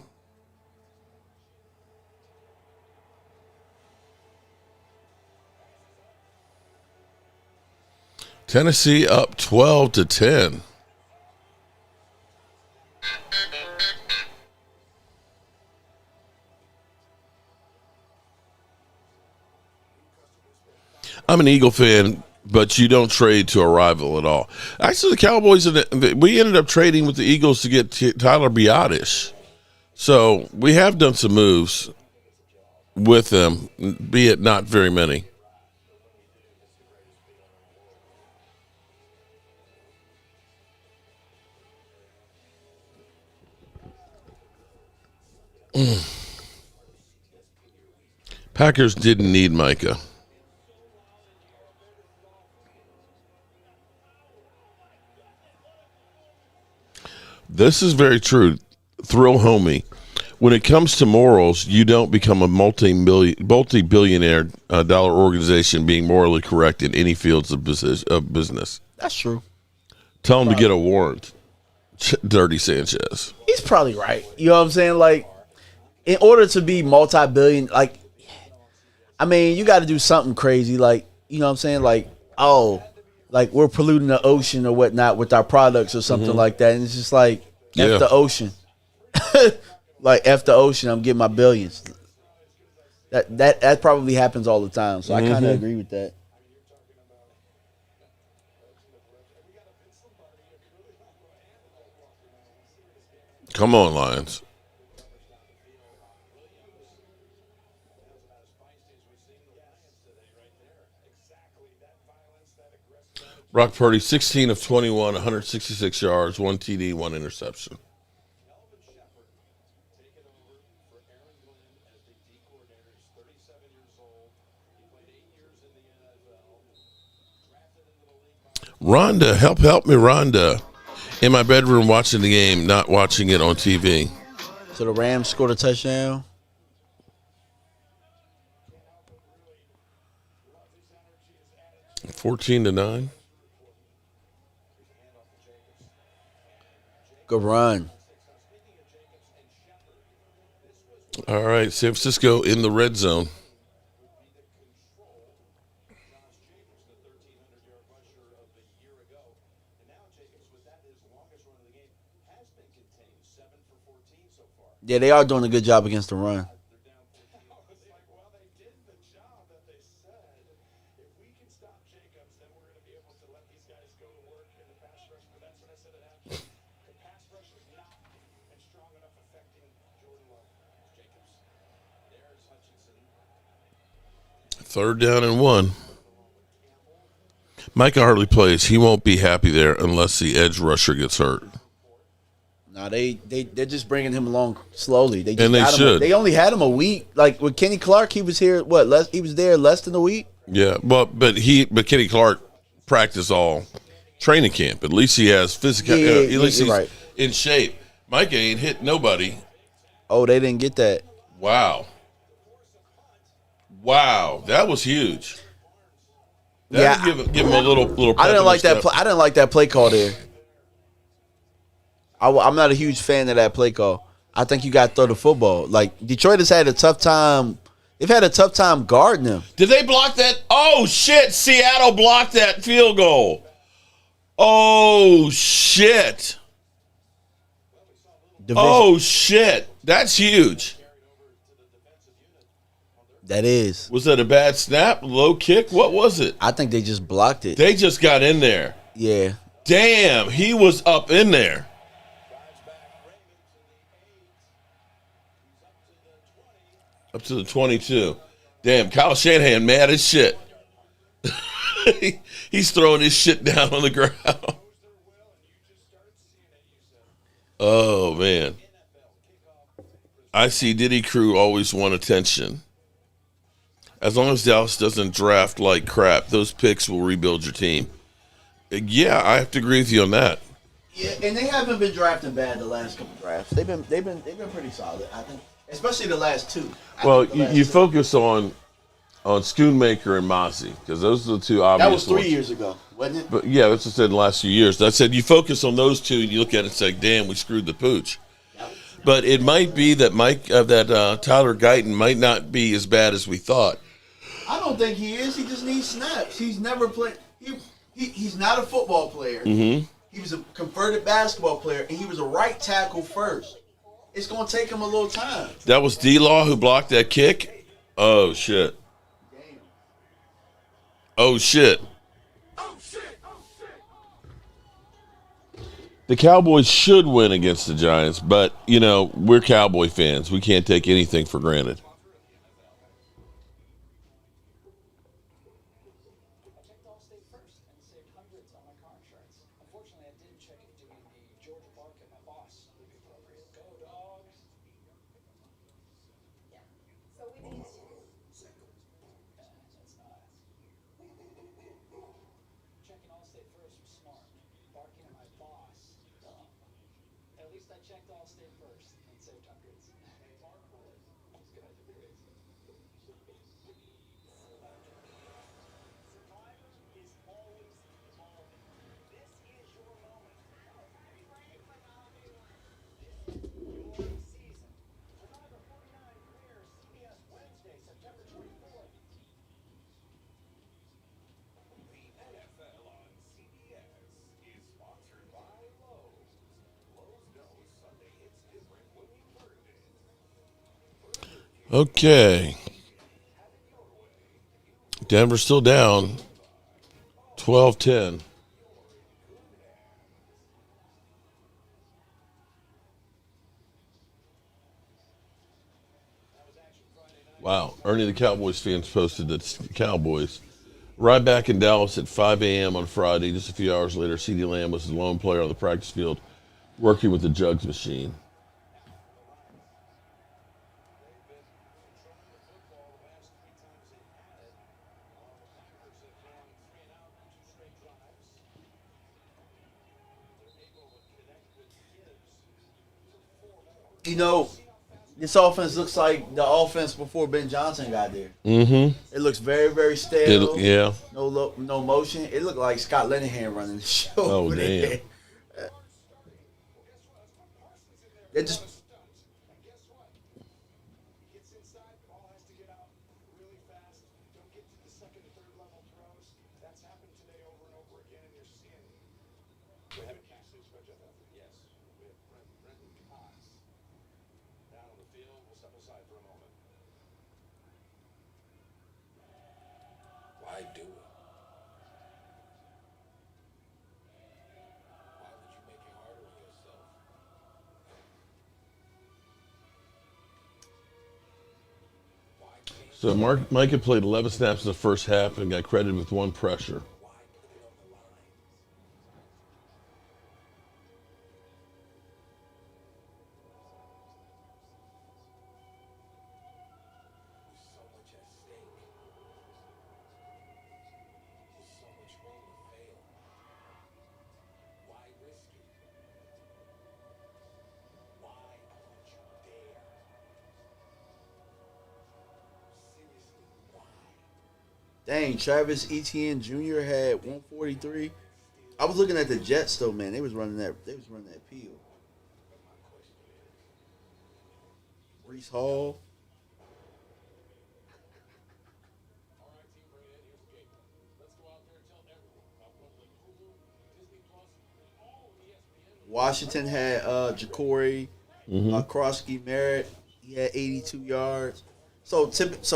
Tennessee up 12-10. I'm an Eagle fan, but you don't trade to a rival at all. Actually, the Cowboys, we ended up trading with the Eagles to get Tyler Biadasz. So we have done some moves with them, be it not very many. Packers didn't need Micah. This is very true. Thrill homie. When it comes to morals, you don't become a multi-billionaire dollar organization being morally correct in any fields of business. That's true. Tell him to get a warrant. Dirty Sanchez. He's probably right. You know what I'm saying? Like, in order to be multi-billion, like, I mean, you got to do something crazy. Like, you know what I'm saying? Like, like we're polluting the ocean or whatnot with our products or something like that. And it's just like, F the ocean. Like, F the ocean, I'm getting my billions. That probably happens all the time. So I kind of agree with that. Come on, Lions. Brock Purdy, 16 of 21, 166 yards, 1 TD, 1 interception. Rhonda, help me, Rhonda. In my bedroom watching the game, not watching it on TV. So the Rams scored a touchdown. $14-9. Good run. All right, San Francisco in the red zone. Yeah, they are doing a good job against the run. Third down and 1. Micah hardly plays. He won't be happy there unless the edge rusher gets hurt. No, they're just bringing him along slowly. They just And they got him. should. They only had him a week. Like with Kenny Clark, he was here. He was there less than a week. Yeah, but Kenny Clark practiced all training camp. At least he has physical. Yeah, At least he's right. in shape. Micah ain't hit nobody. Oh, they didn't get that. Wow, that was huge. Yeah, give him a little. I didn't like that. step. I didn't like that play call there. I'm not a huge fan of that play call. I think you got to throw the football. Like Detroit has had a tough time. They've had a tough time guarding him. Did they block that? Oh shit! Seattle blocked that field goal. Oh shit! Oh shit! That's huge. That is. Was that a bad snap? Low kick? What was it? I think they just blocked it. They just got in there. Yeah. Damn, he was up in there. Up to the 22. Damn, Kyle Shanahan mad as shit. He's throwing his shit down on the ground. Oh, man. I see Diddy Crew always want attention. As long as Dallas doesn't draft like crap, those picks will rebuild your team. Yeah, I have to agree with you on that. Yeah, and they haven't been drafting bad the last couple drafts. They've been pretty solid, I think. Especially the last two. Well, you focus on Schoonmaker and Mozzie because those are the two obvious That was 3 ones. years ago, wasn't it? But yeah, that's what I said in the last few years. I said you focus on those two and you look at it and say, damn, we screwed the pooch. But it might be that Tyler Guyton might not be as bad as we thought. I don't think he is. He just needs snaps. He's never played. He's not a football player. Mm-hmm. He was a converted basketball player, and he was a right tackle first. It's going to take him a little time. That was D-Law who blocked that kick? Oh, shit. Oh, shit. The Cowboys should win against the Giants, but, we're Cowboy fans. We can't take anything for granted. Okay. Denver's still down 12-10. Wow. Ernie the Cowboys fans posted that Cowboys. Right back in Dallas at 5 a.m. on Friday. Just a few hours later, CeeDee Lamb was the lone player on the practice field working with the jugs machine. You know, this offense looks like the offense before Ben Johnson got there. Mm-hmm. It looks very, very stale. Yeah. No motion. It looked like Scott Linehan running the show. Oh, over damn. there. They just Why do it? Why would you make it harder on yourself? So Micah played 11 snaps in the first half and got credited with 1 pressure. dang, Travis Etienne Jr. had 143. I was looking at the Jets though, man. They was running that peel. Brees Hall. Washington had Ja'Cory Krosky Merritt. He had 82 yards. So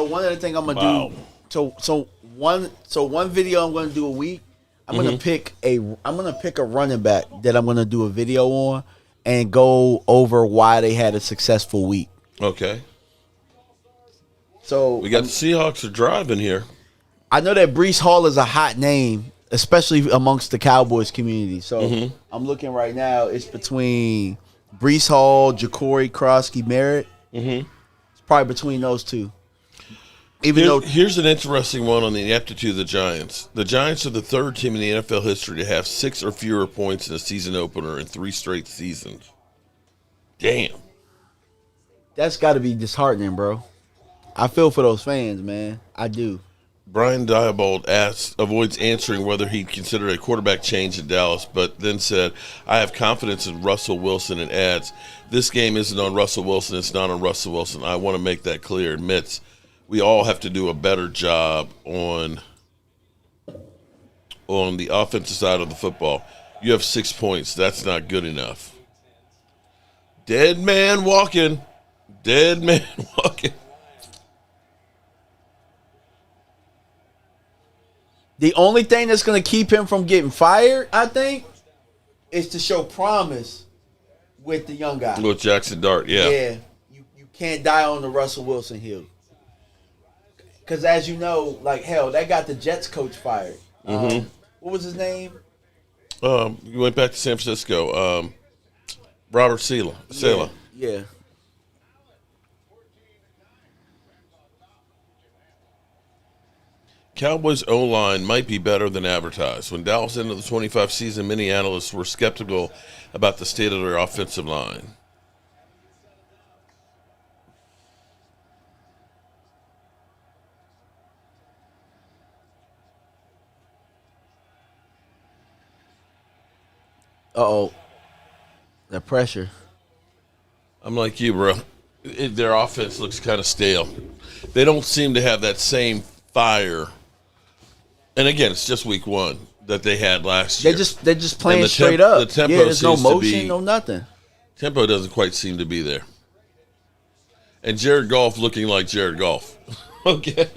one of the things I'm gonna do. So one video I'm gonna do a week. I'm gonna pick a running back that I'm gonna do a video on and go over why they had a successful week. Okay. So we got the Seahawks are driving here. I know that Brees Hall is a hot name, especially amongst the Cowboys community. So I'm looking right now. It's between Brees Hall, Ja'Cory Krosky Merritt. It's probably between those two. Here's an interesting one on the ineptitude of the Giants. The Giants are the 3rd team in the NFL history to have 6 or fewer points in a season opener in 3 straight seasons. Damn. That's got to be disheartening, bro. I feel for those fans, man. I do. Brian Diebold avoids answering whether he'd consider a quarterback change in Dallas, but then said, I have confidence in Russell Wilson, and adds, this game isn't on Russell Wilson. It's not on Russell Wilson. I want to make that clear. Admits, we all have to do a better job on the offensive side of the football. You have 6 points. That's not good enough. Dead man walking. Dead man walking. The only thing that's going to keep him from getting fired, I think, is to show promise with the young guy. With Jackson Dart, yeah. Yeah. You can't die on the Russell Wilson hill. Because as you know, like, hell, that got the Jets coach fired. What was his name? You went back to San Francisco. Robert Saleh. Yeah. Cowboys O-line might be better than advertised. When Dallas ended the 25 season, many analysts were skeptical about the state of their offensive line. Uh-oh. That pressure. I'm like you, bro. Their offense looks kind of stale. They don't seem to have that same fire. And again, it's just week 1 that they had last year. They're just playing straight up. The tempo there's no seems to motion, be, no nothing. Tempo doesn't quite seem to be there. And Jared Goff looking like Jared Goff. Okay.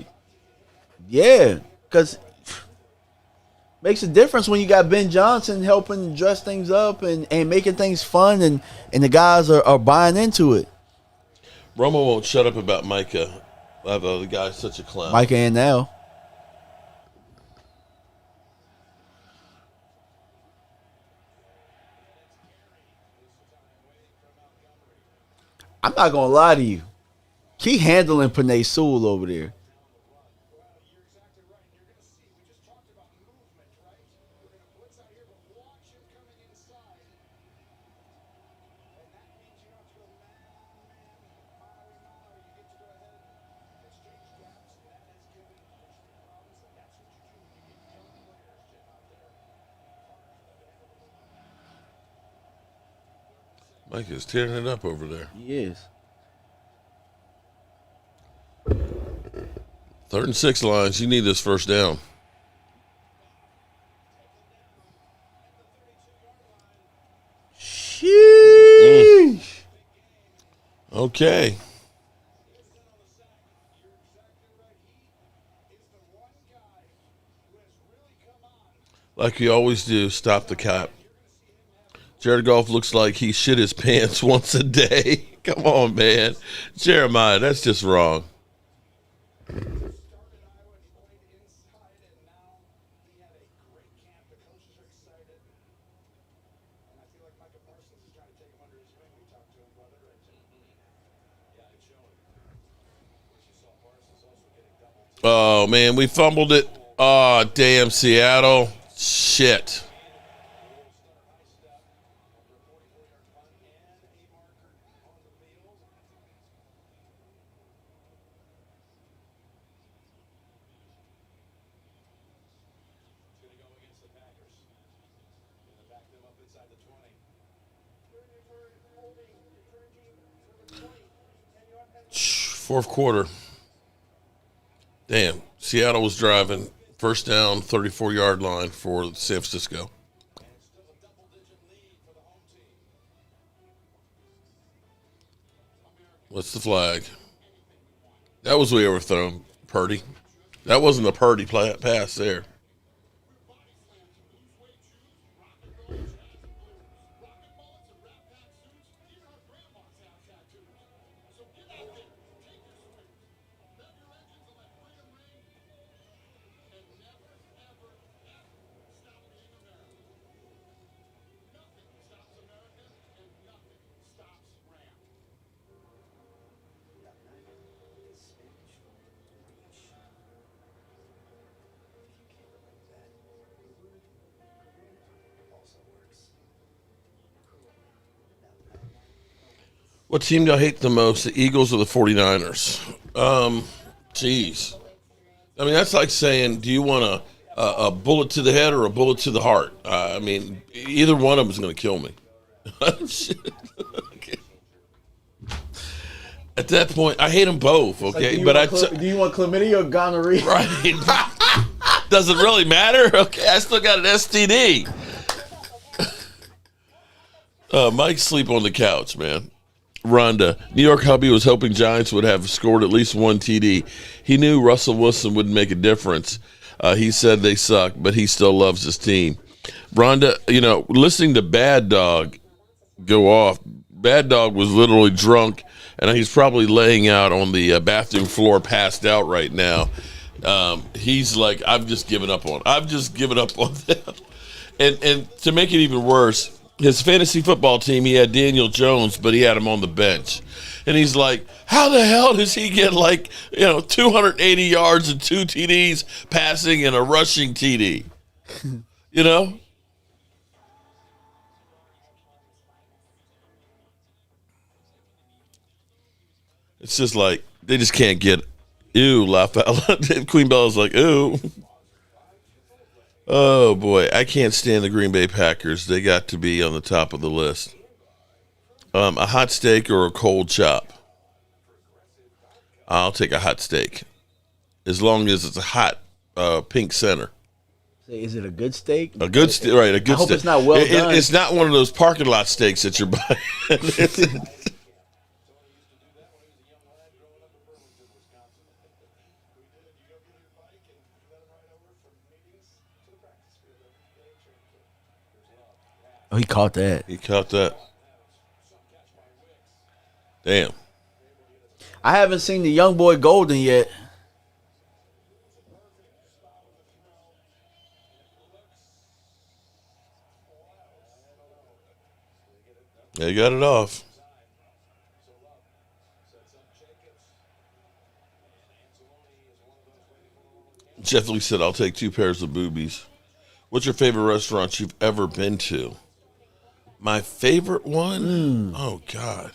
Yeah, because makes a difference when you got Ben Johnson helping dress things up and making things fun, and the guys are buying into it. Romo won't shut up about Micah. The guy's such a clown. Micah and now. I'm not going to lie to you. Keep handling Penei Sewell over there. Mike is tearing it up over there. He is. 3rd and 6 lines. You need this first down. Sheesh. Okay. Like you always do, stop the cap. Jared Goff looks like he shit his pants once a day. Come on, man. Jeremiah, that's just wrong. Oh, man, we fumbled it. Oh, damn, Seattle. Shit. Fourth quarter. Damn. Seattle was driving. First down, 34-yard line for San Francisco. What's the flag? That was way overthrown, Purdy. That wasn't a Purdy pass there. What team do I hate the most, the Eagles or the 49ers? Geez. I mean, that's like saying, do you want a bullet to the head or a bullet to the heart? I mean, either one of them is going to kill me. Okay. At that point, I hate them both, okay? Like, do you want chlamydia or gonorrhea? Right. Does it really matter? Okay, I still got an STD. Mike sleep on the couch, man. Rhonda, New York hubby was hoping Giants would have scored at least one TD. He knew Russell Wilson wouldn't make a difference. He said they suck, but he still loves his team. Rhonda, listening to Bad Dog go off, Bad Dog was literally drunk, and he's probably laying out on the bathroom floor passed out right now. He's like, I've just given up on them. And to make it even worse, his fantasy football team, he had Daniel Jones, but he had him on the bench. And he's like, how the hell does he get 280 yards and 2 TDs passing and a rushing TD? It's just like, they just can't get, ew, laugh out. Queen Bella's like, ew. Oh, boy. I can't stand the Green Bay Packers. They got to be on the top of the list. A hot steak or a cold chop? I'll take a hot steak. As long as it's a hot pink center. Is it a good steak? A good steak, right, a good steak. I hope it's not well done. It's not one of those parking lot steaks that you're buying. Oh, he caught that. Damn. I haven't seen the young boy Golden yet. They got it off. Jeff Lee said, I'll take 2 pairs of boobies. What's your favorite restaurant you've ever been to? My favorite one? Oh, God.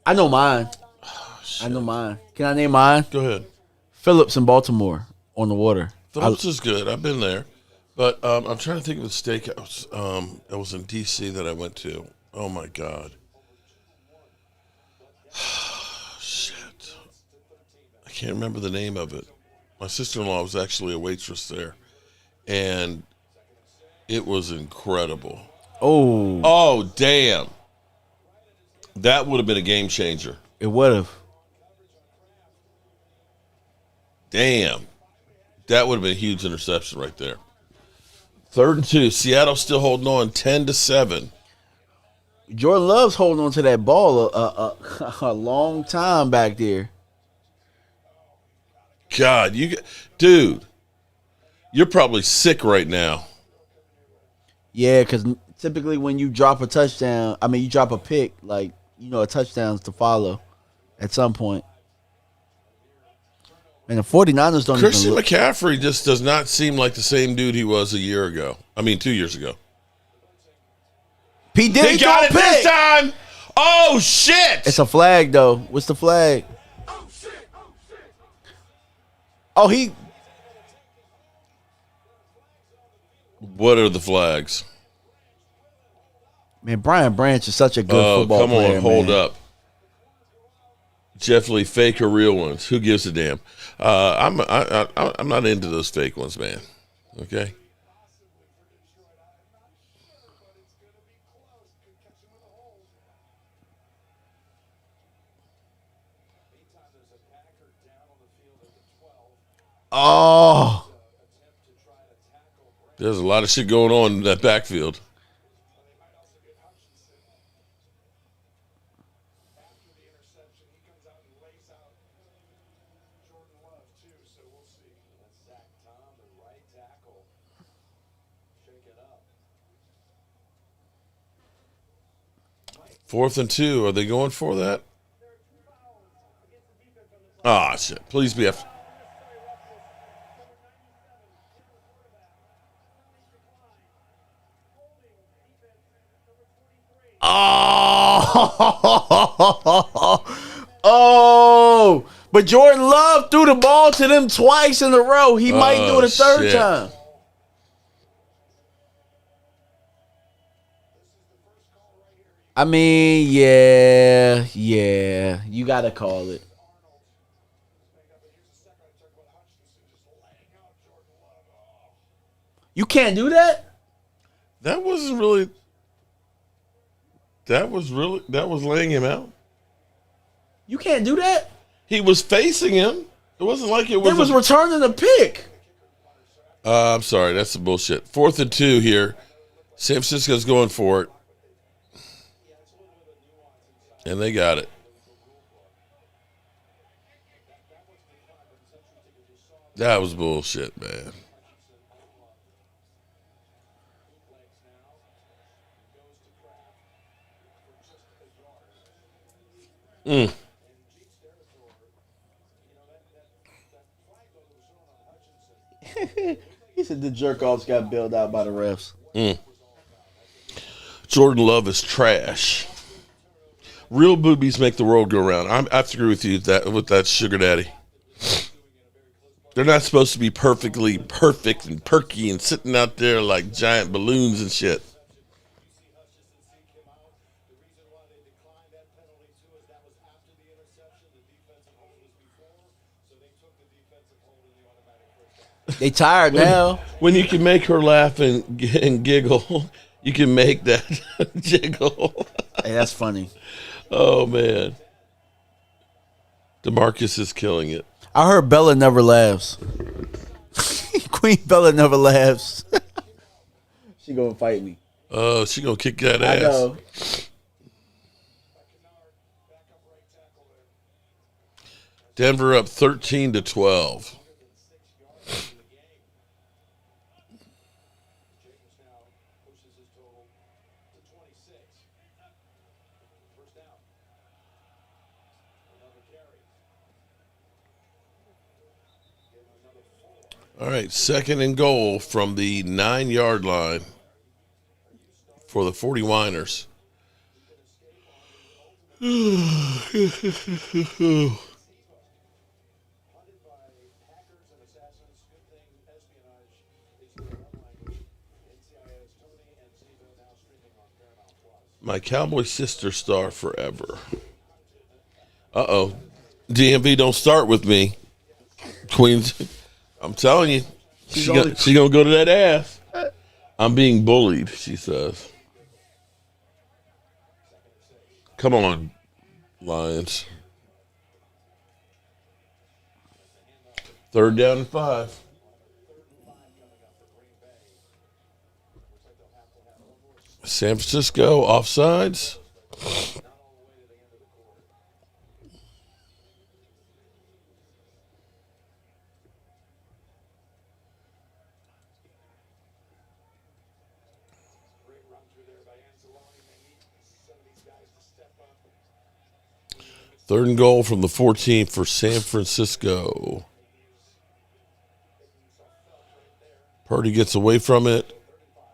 I know mine. Can I name mine? Go ahead. Phillips in Baltimore on the water. Phillips is good. I've been there. But I'm trying to think of the steakhouse. It was in D.C. that I went to. Oh, my God. Shit. I can't remember the name of it. My sister-in-law was actually a waitress there. And it was incredible. Oh, damn. That would have been a game changer. It would have. Damn. That would have been a huge interception right there. 3rd and 2. Seattle still holding on 10-7. Jordan Love's holding on to that ball a long time back there. God, dude, you're probably sick right now. Yeah, because typically when you drop a touchdown, you drop a pick, like, a touchdown's to follow at some point. And the 49ers don't Christian even look. McCaffrey just does not seem like the same dude he was 2 years ago. He did got it this time. Oh, shit. It's a flag, though. What's the flag? Oh, he. What are the flags? Man, Brian Branch is such a good football player. Come on, hold man. up. Jeff Lee, fake or real ones? Who gives a damn? I'm not into those fake ones, man. Okay. Oh. There's a lot of shit going on in that backfield. Fourth and 2. Are they going for that? Ah, shit. Please be after. Oh, but Jordan Love threw the ball to them twice in a row. He might do it a third time. Yeah, you got to call it. You can't do that? That was laying him out. You can't do that? He was facing him. It wasn't like it was. It was returning a pick. I'm sorry. That's some bullshit. 4th and 2 here. San Francisco's going for it. And they got it. That was bullshit, man. He said the jerk-offs got bailed out by the refs. Jordan Love is trash. Real boobies make the world go round. I have to agree with you with that sugar daddy. They're not supposed to be perfectly perfect and perky and sitting out there like giant balloons and shit. They tired now. When you can make her laugh and giggle, you can make that jiggle. Hey, that's funny. Oh, man. DeMarcus is killing it. I heard Bella never laughs. Queen Bella never laughs. She gonna fight me. Oh, she gonna kick that ass. I know. Denver up 13-12. All right, 2nd and goal from the 9-yard line for the 49ers. My Cowboy sister star forever. Uh-oh. DMV don't start with me. Queens, I'm telling you. She gonna go to that ass. I'm being bullied, she says. Come on, Lions. 3rd down and 5. San Francisco offsides. Third and goal from the 14 for San Francisco. Purdy gets away from it,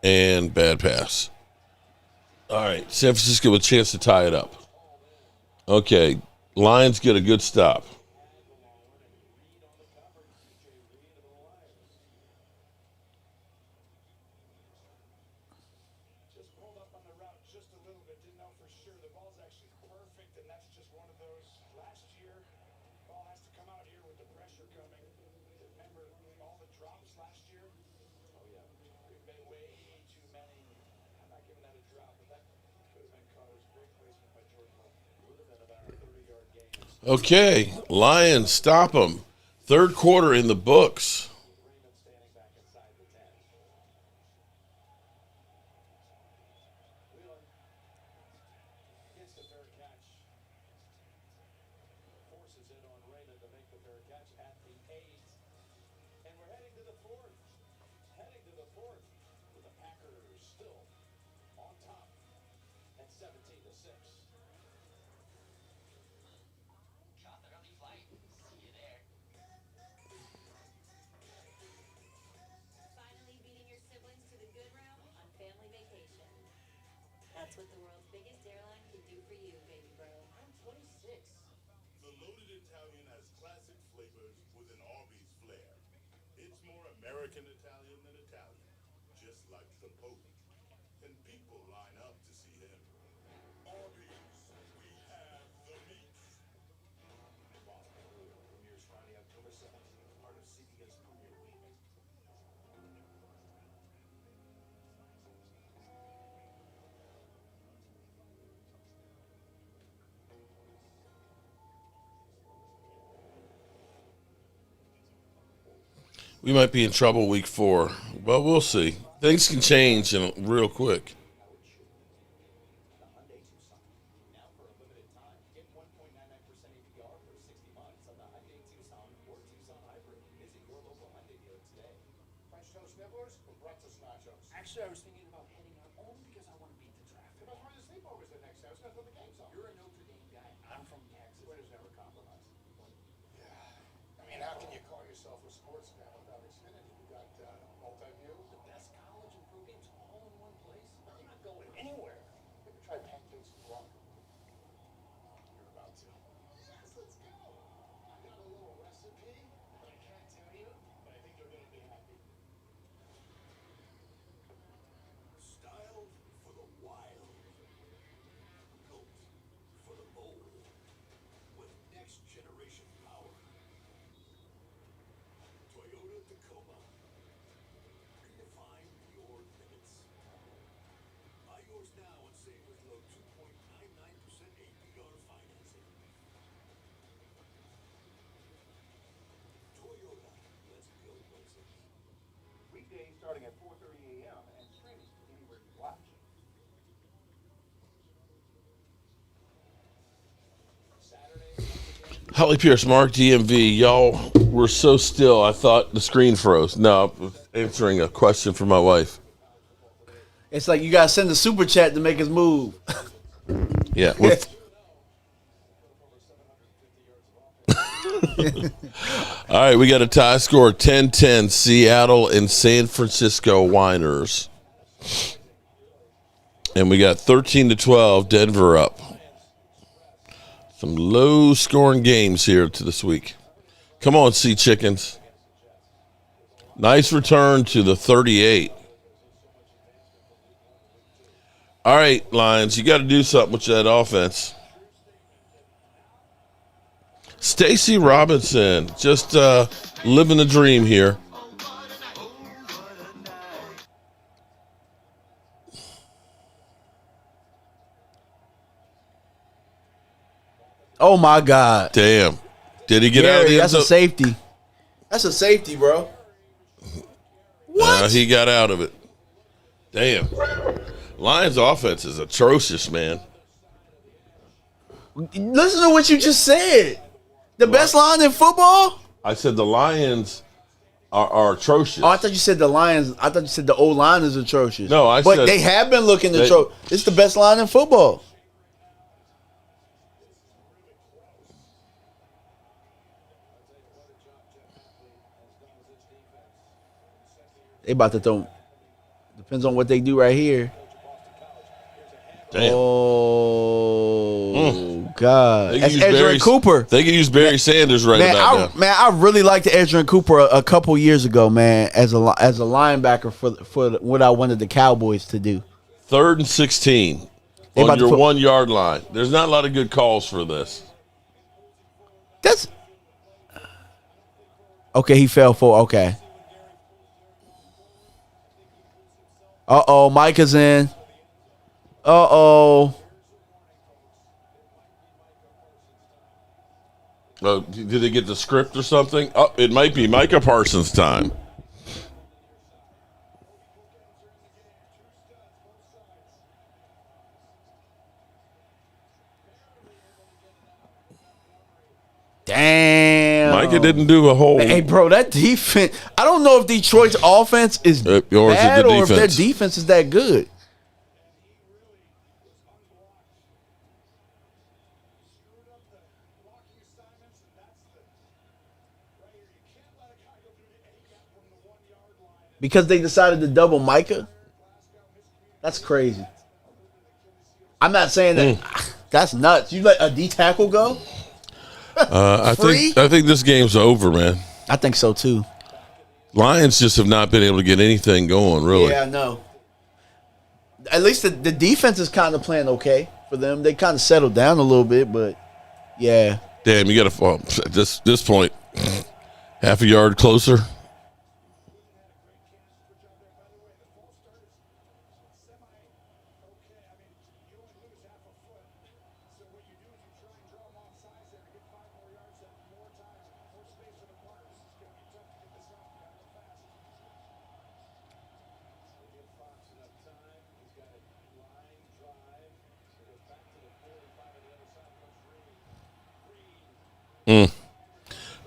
and bad pass. All right, San Francisco with a chance to tie it up. Okay, Lions get a good stop. Okay, Lions stop them. 3rd quarter in the books. Finally beating your siblings to the good room on family vacation. That's what the world's biggest airline can do for you, baby bro. I'm 26. The loaded Italian has classic flavors with an Arby's flair. It's more American Italian than Italian, just like the Pope. And people line up to see him. Arby's, we have the meats. Premieres Friday, October 7th, part of CBS Premiere Week. We might be in trouble week 4. Well, we'll see. Things can change real quick. Now for a limited time, get 1.99% APR for 60 months on the Hyundai Tucson or Tucson Hybrid. Visit your local Hyundai dealer today. French toast nibblers or breakfast nachos? Actually, I was thinking about heading out only because I want to beat the traffic. But where the sleepovers the next day? I was going to put the games on. You're a Notre Dame guy. I'm from Texas. Winners never compromise. Yeah. I mean, how can you call yourself a sports fan without Xfinity? You got multi-view? The best college and pro games all in one place. I'm not going anywhere. You ever tried pancakes with guac? You're about to. Yes, let's go. I got a little recipe, but I can't tell you. But I think you're going to be happy. Style for the wild. Built for the bold. With next generation power. Toyota Tacoma. Redefine your limits. Buy yours now and save with low 2.99% APR financing. Toyota, let's build places. Weekdays starting at 4:30 a.m. and streaming anywhere you watch. Holly Pierce, Mark DMV. Y'all were so still, I thought the screen froze. No, I was answering a question for my wife. It's like you gotta send a super chat to make us move. Yeah. All right, we got a tie score 10-10, Seattle and San Francisco Whiners. And we got 13-12, Denver up. Some low-scoring games here to this week. Come on, Sea Chickens. Nice return to the 38. All right, Lions, you got to do something with that offense. Stacy Robinson, just living the dream here. Oh my God! Damn, did he get out of the end That's zone? a safety. That's a safety, bro. What? He got out of it. Damn. Lions offense is atrocious, man. Listen to what you just said. The best line in football? I said the Lions are atrocious. Oh, I thought you said the Lions. I thought you said the O-line is atrocious. No, I but said they have been looking atrocious. It's the best line in football. They about to throw. Depends on what they do right here. Damn. Oh, God. That's Barry Cooper. They can use Barry Sanders right about now. Man, I really liked Edgerrin Cooper a couple years ago, man, as a linebacker for what I wanted the Cowboys to do. 3rd and 16 on your 1 yard line. There's not a lot of good calls for this. That's okay. He fell for okay. Micah's in. Did they get the script or something? Oh, it might be Micah Parsons' time. Damn. Micah didn't do a whole. Hey, bro, that defense. I don't know if Detroit's offense is bad or if their defense is that good. Because they decided to double Micah? That's crazy. I'm not saying that. That's nuts. You let a D tackle go? I think this game's over, man. I think so too. Lions just have not been able to get anything going, really. Yeah, I know. At least the defense is kind of playing okay for them. They kind of settled down a little bit, but yeah. Damn, you got to fall at this point. Half a yard closer.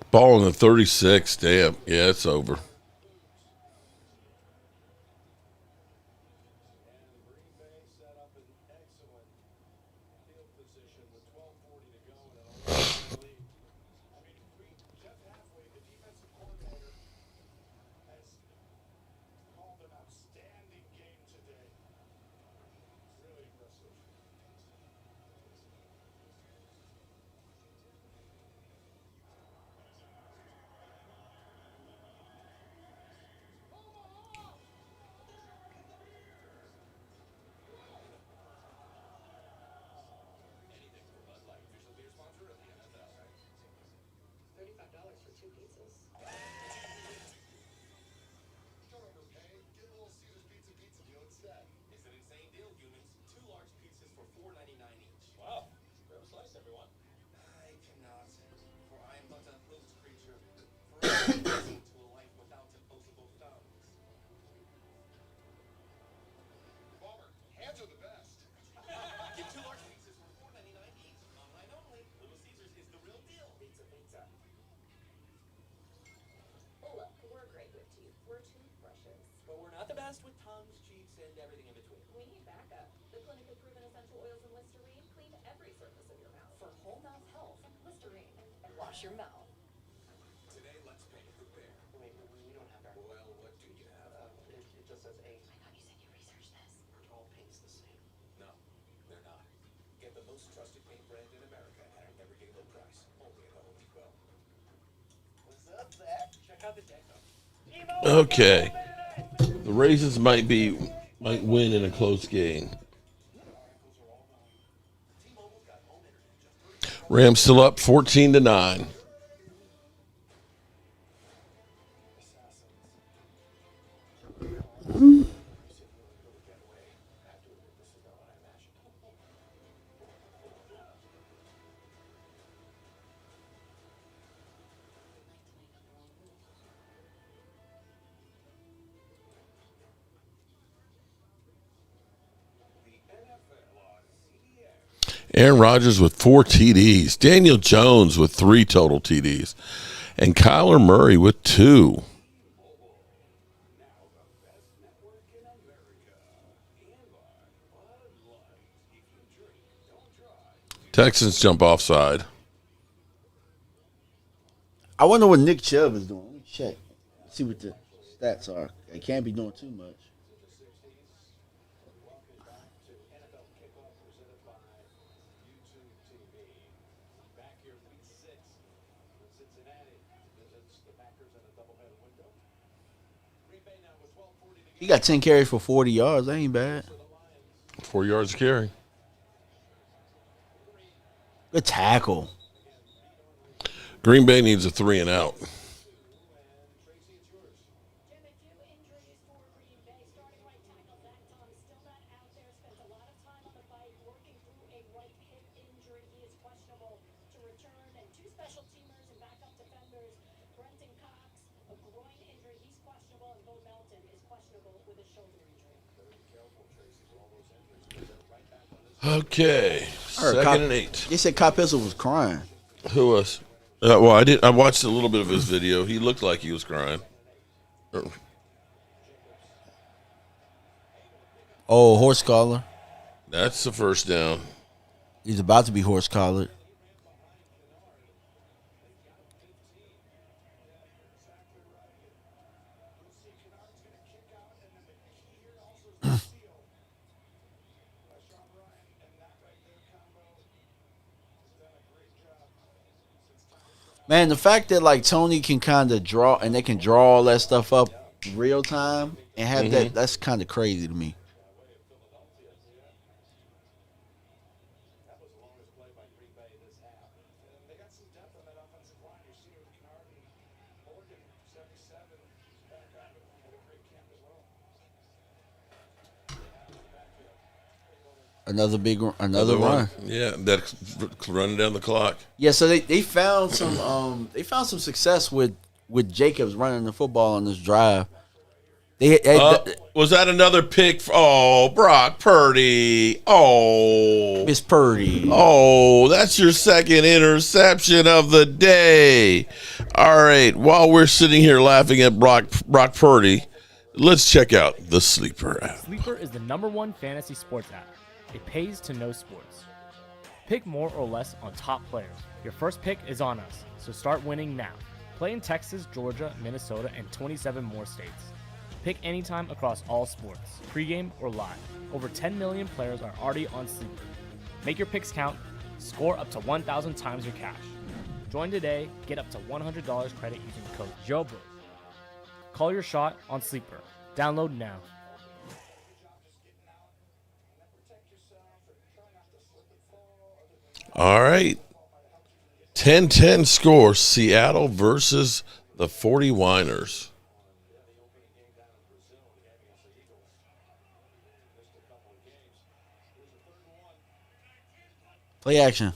Ball in the 36. Damn. Yeah, it's over. With tongues, cheeks, and everything in between. We need backup. The clinic has proven essential oils and Listerine clean every surface of your mouth. For whole mouth health, Listerine. And wash your mouth. Today, let's paint the bear. Wait, we don't have that. Well, what do you have? It just says 8. I thought you said you researched this. Aren't all paints the same? No, they're not. Get the most trusted paint brand in America at an everyday low price. Only at Home Depot. What's up, Zach? Check out the deco. Okay. The Raisins might win in a close game. Rams still up 14-9. Aaron Rodgers with 4 TDs. Daniel Jones with 3 total TDs. And Kyler Murray with 2. Texans jump offside. I wonder what Nick Chubb is doing. Let me check. See what the stats are. They can't be doing too much. He got 10 carries for 40 yards. That ain't bad. 4 yards a carry. Good tackle. Green Bay needs a 3 and out. Okay, second and 8. They said Kyle Pitts was crying. Who was? Well, I did. I watched a little bit of his video. He looked like he was crying. Oh, horse collar. That's the first down. He's about to be horse collared. Man, the fact that like Tony can kind of draw and they can draw all that stuff up real time and have that's kind of crazy to me. Another run. Yeah, that's running down the clock. Yeah, so they found some success with Jacobs running the football on this drive. Was that another pick? Brock Purdy. Miss Purdy. That's your second interception of the day. All right, while we're sitting here laughing at Brock Purdy, let's check out the Sleeper app. Sleeper is the #1 fantasy sports app. It pays to know sports. Pick more or less on top players. Your first pick is on us, so start winning now. Play in Texas, Georgia, Minnesota, and 27 more states. Pick anytime across all sports, pregame or live. Over 10 million players are already on Sleeper. Make your picks count. Score up to 1,000 times your cash. Join today. Get up to $100 credit using the code JOBRO. Call your shot on Sleeper. Download now. All right. 10-10 score. Seattle versus the 49ers. Play action.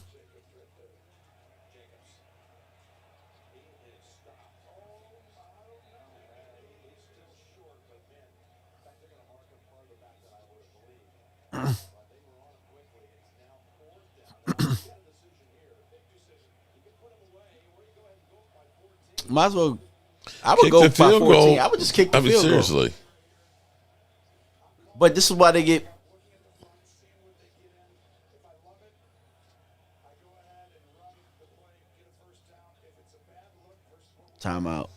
Might as well. I would go for 14. Goal. I would just kick the field goal. Seriously. But this is why they get. Timeout.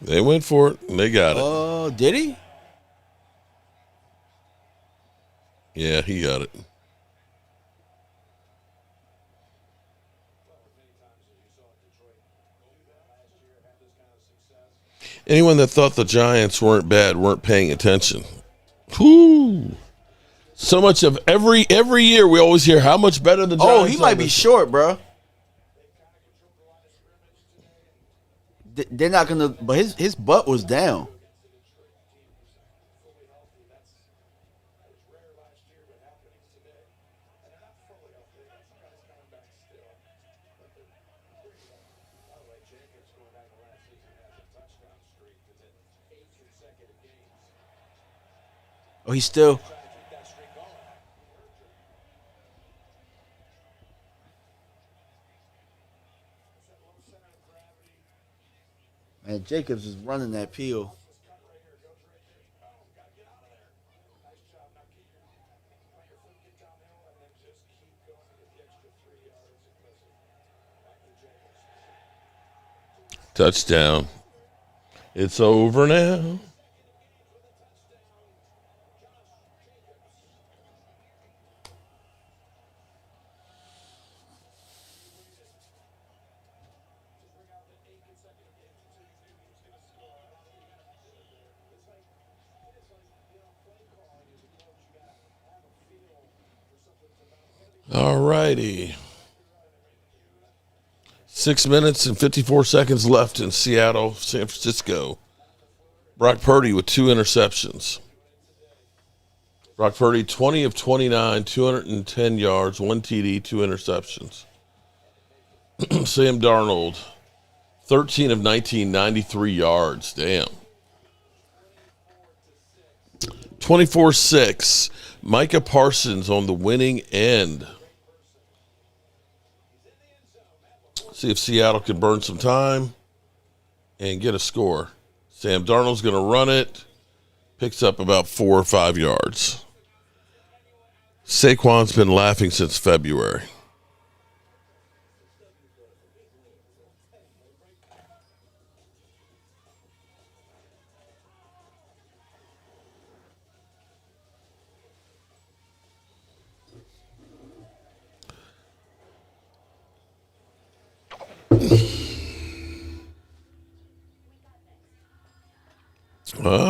They went for it, and they got it. Oh, did he? Yeah, he got it. Anyone that thought the Giants weren't bad weren't paying attention. Whoo! So much of every year we always hear how much better the Giants are. Oh, he might be short, bro. They're not gonna. But his butt was down. Oh, he's still. Man, Jacobs is running that peel. Touchdown. It's over now. All righty. 6 minutes and 54 seconds left in Seattle, San Francisco. Brock Purdy with 2 interceptions. Brock Purdy, 20 of 29, 210 yards, 1 TD, 2 interceptions. Sam Darnold, 13 of 19, 93 yards. Damn. 24-6. Micah Parsons on the winning end. See if Seattle can burn some time and get a score. Sam Darnold's going to run it. Picks up about 4 or 5 yards. Saquon's been laughing since February.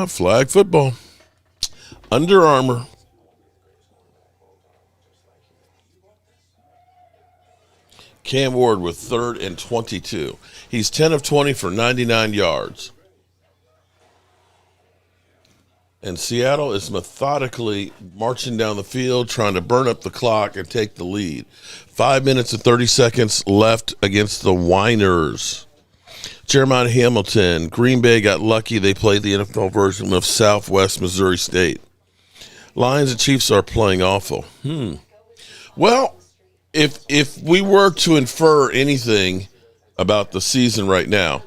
Flag football. Under Armour. Cam Ward with 3rd and 22. He's 10 of 20 for 99 yards. And Seattle is methodically marching down the field, trying to burn up the clock and take the lead. 5 minutes and 30 seconds left against the Whiners. Jeremiah Hamilton. Green Bay got lucky. They played the NFL version of Southwest Missouri State. Lions and Chiefs are playing awful. Well, if we were to infer anything about the season right now,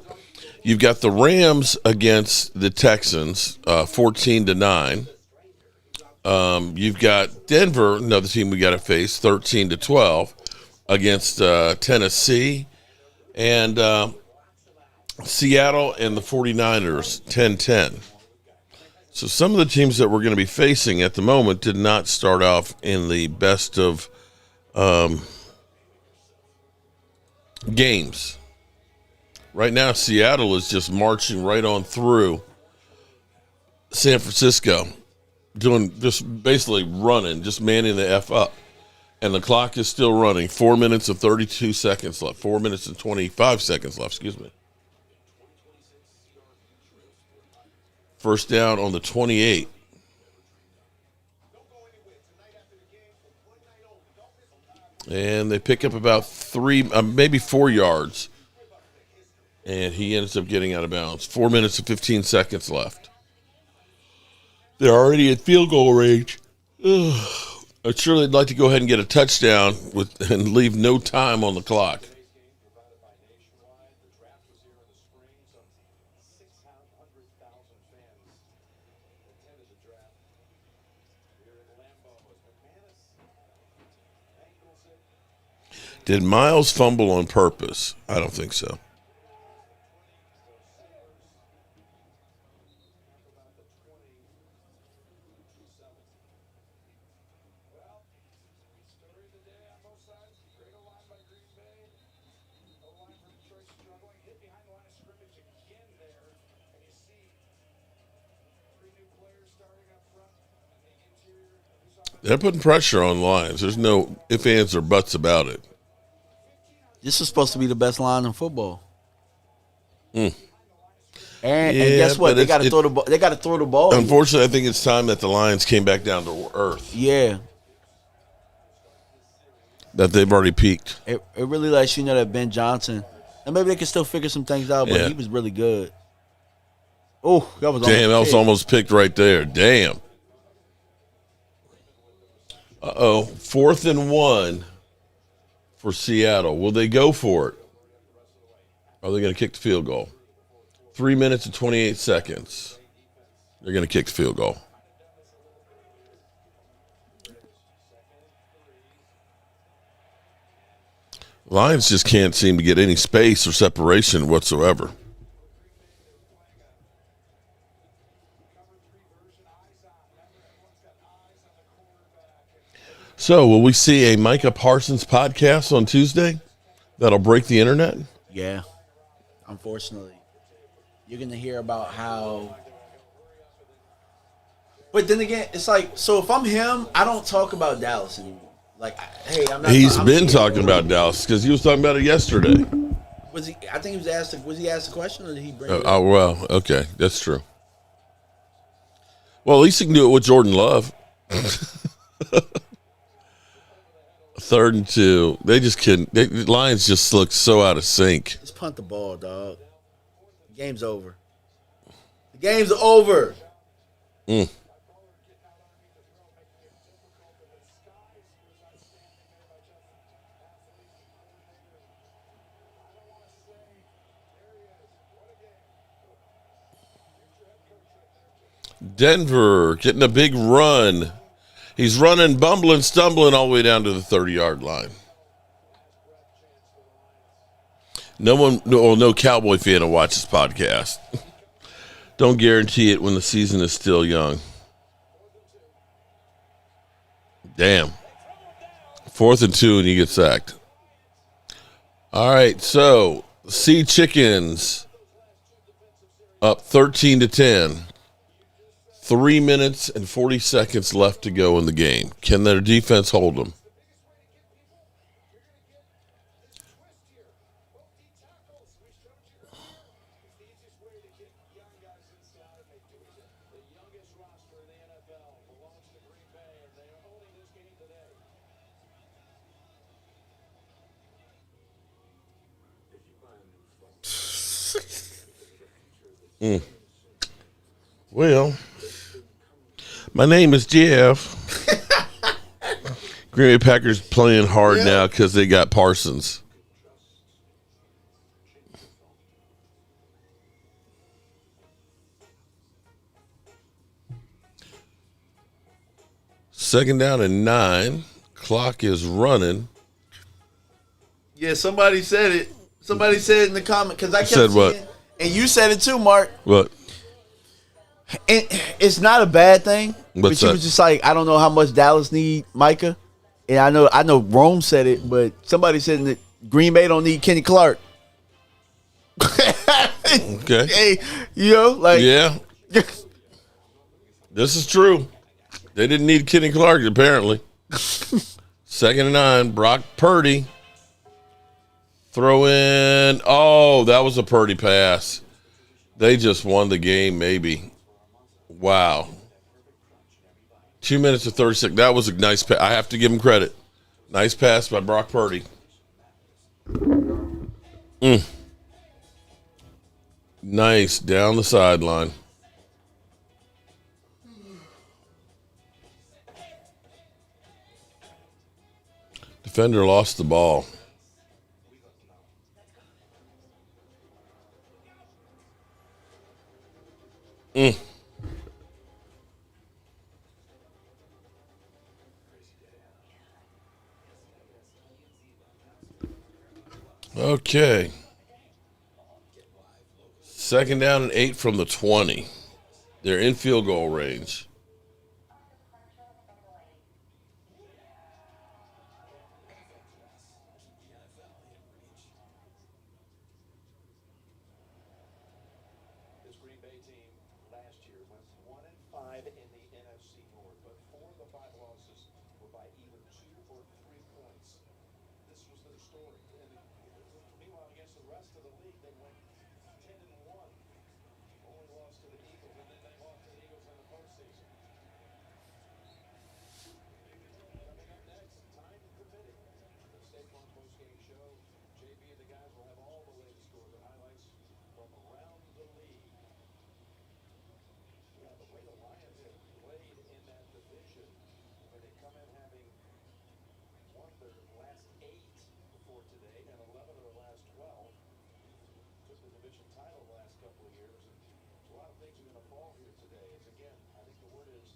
you've got the Rams against the Texans, 14-9. You've got Denver, another team we got to face, 13-12 against Tennessee, and Seattle and the 49ers, 10-10. So some of the teams that we're going to be facing at the moment did not start off in the best of games. Right now, Seattle is just marching right on through San Francisco, just basically running, just manning the F up. And the clock is still running. 4 minutes and 32 seconds left. 4 minutes and 25 seconds left, excuse me. First down on the 28. And they pick up about 3, maybe 4 yards. And he ends up getting out of bounds. 4 minutes and 15 seconds left. They're already at field goal range. I'd surely like to go ahead and get a touchdown and leave no time on the clock. Did Miles fumble on purpose? I don't think so. They're putting pressure on the Lions. There's no ifs, ands, or buts about it. This is supposed to be the best line in football. Mm. And guess what? They got to throw the ball. They got to throw the ball. Unfortunately, I think it's time that the Lions came back down to earth. Yeah. That they've already peaked. It really lets you know that Ben Johnson, and maybe they can still figure some things out, but he was really good. Oh, that was almost picked right there. Damn. 4th and 1 for Seattle. Will they go for it? Are they going to kick the field goal? 3 minutes and 28 seconds. They're going to kick the field goal. Lions just can't seem to get any space or separation whatsoever. So, will we see a Micah Parsons podcast on Tuesday that'll break the internet? Yeah, unfortunately. You're going to hear about how... But then again, it's like, so if I'm him, I don't talk about Dallas anymore. Like, hey, I'm not... He's been talking about Dallas because he was talking about it yesterday. Was he? I think he was asked. Was he asked a question, or did he bring it up? Oh, well, okay. That's true. Well, at least he can do it with Jordan Love. 3rd and 2. They just couldn't. The Lions just look so out of sync. Just punt the ball, dog. The game's over. The game's over. Mm. Denver getting a big run. He's running, bumbling, stumbling all the way down to the 30-yard line. No Cowboy fan will watch this podcast. Don't guarantee it when the season is still young. Damn. 4th and 2 and you get sacked. All right, so Sea Chickens up 13-10. 3 minutes and 40 seconds left to go in the game. Can their defense hold them? Well, my name is Jeff. Green Bay Packers playing hard now because they got Parsons. Second down and 9. Clock is running. Yeah, somebody said it. Somebody said it in the comment because I kept said seeing what? it, and you said it too, Mark. What? And it's not a bad thing. What's but you that? was just like, I don't know how much Dallas need Micah. And I know Rome said it, but somebody said that Green Bay don't need Kenny Clark. Okay. Hey, you know, like Yeah. This is true. They didn't need Kenny Clark, apparently. 2nd and 9. Brock Purdy. Throw in. Oh, that was a Purdy pass. They just won the game, maybe. Wow. 2 minutes and 30 seconds. That was a nice pass. I have to give him credit. Nice pass by Brock Purdy. Nice. Down the sideline. Defender lost the ball. Okay. 2nd down and 8 from the 20. They're in field goal range. This Green Bay team last year went 1-5 in the NFC North, but 4 of the 5 losses story. And meanwhile, against the rest of the league, they went 10-1. Only lost to the Eagles, and then they lost to the Eagles in the postseason. Coming up next, time permitting. The State Farm postgame show. JB and the guys will have all the latest scores and highlights from around the league. Yeah, the way the Lions have played in that division, where they come in having won their last 8 before today and 11 of their last 12. Took the division title the last couple of years. And a lot of things are going to fall here today. As again, I think the word is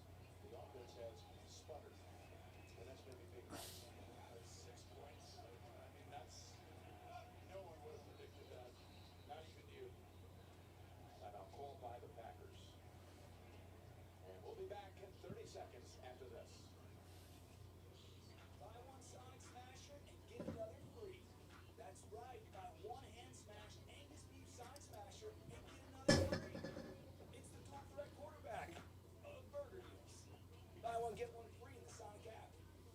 the offense has sputtered. And that's maybe big news. 6 points. I mean, that's no one would have predicted that. Not even you. And I'll call by the Packers. And we'll be back in 30 seconds after this. Buy one Sonic Smasher and get another free. That's right. Buy one hand-smashed Angus beef Sonic Smasher and get another free. It's the dual threat quarterback of burger deals. Buy one, get one free in the Sonic app.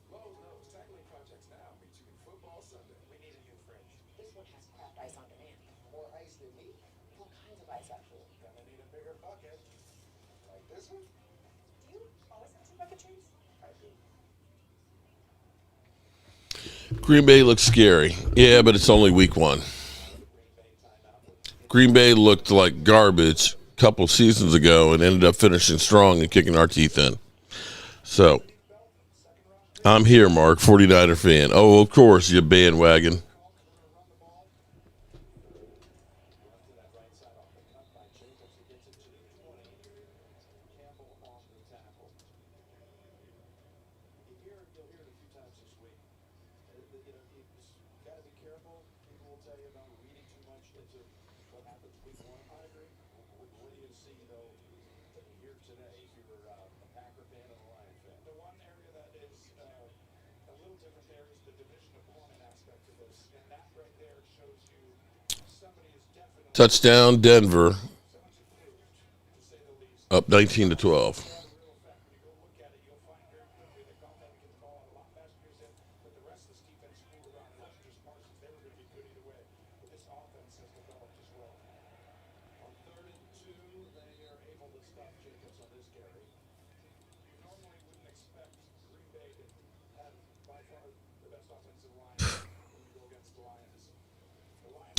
Lowe's knows tackling projects now meet you in football Sunday. We need a new fridge. This one has craft ice on demand. More ice than me. All kinds of ice, actually. Gonna need a bigger bucket. Like this one? Do you always have 2 bucket trees? I do. Green Bay looks scary. Yeah, but it's only week 1. Green Bay looked like garbage a couple seasons ago and ended up finishing strong and kicking our teeth in. So, I'm here, Mark, 49er fan. Oh, of course, you bandwagon. Touchdown, Denver. Up 19-12.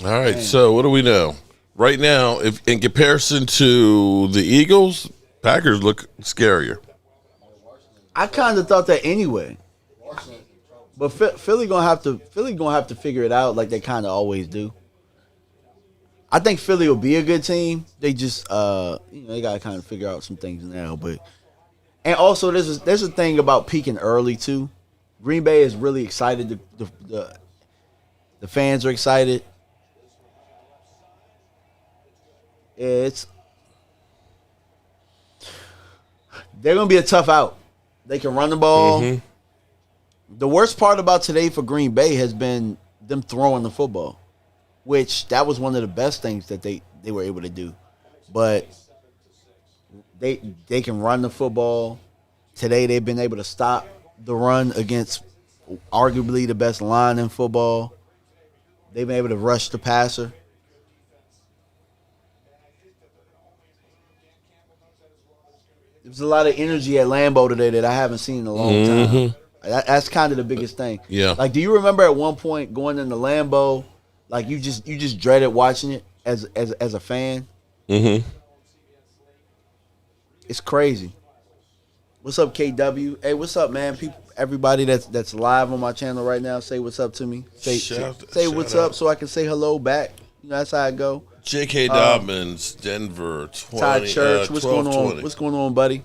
All right, so what do we know? Right now, if in comparison to the Eagles, Packers look scarier. I kind of thought that anyway. But Philly gonna have to figure it out like they kind of always do. I think Philly will be a good team. They just they gotta kind of figure out some things now. And also there's a thing about peaking early too. Green Bay is really excited. The fans are excited. They're gonna be a tough out. They can run the ball. Mm-hmm. The worst part about today for Green Bay has been them throwing the football, which that was one of the best things that they were able to do. But they can run the football. Today they've been able to stop the run against arguably the best line in football. They've been able to rush the passer. There's a lot of energy at Lambeau today that I haven't seen in a long time. That's kind of the biggest thing. Yeah. Like, do you remember at one point going into Lambeau, like you just dreaded watching it as a fan? Mm-hmm. It's crazy. What's up, KW? Hey, what's up, man? Everybody that's live on my channel right now, say what's up to me. Say what's up so I can say hello back. You know, that's how I go. J.K. Dobbins, Denver, 20. Todd Church, what's going on? 20. What's going on, buddy?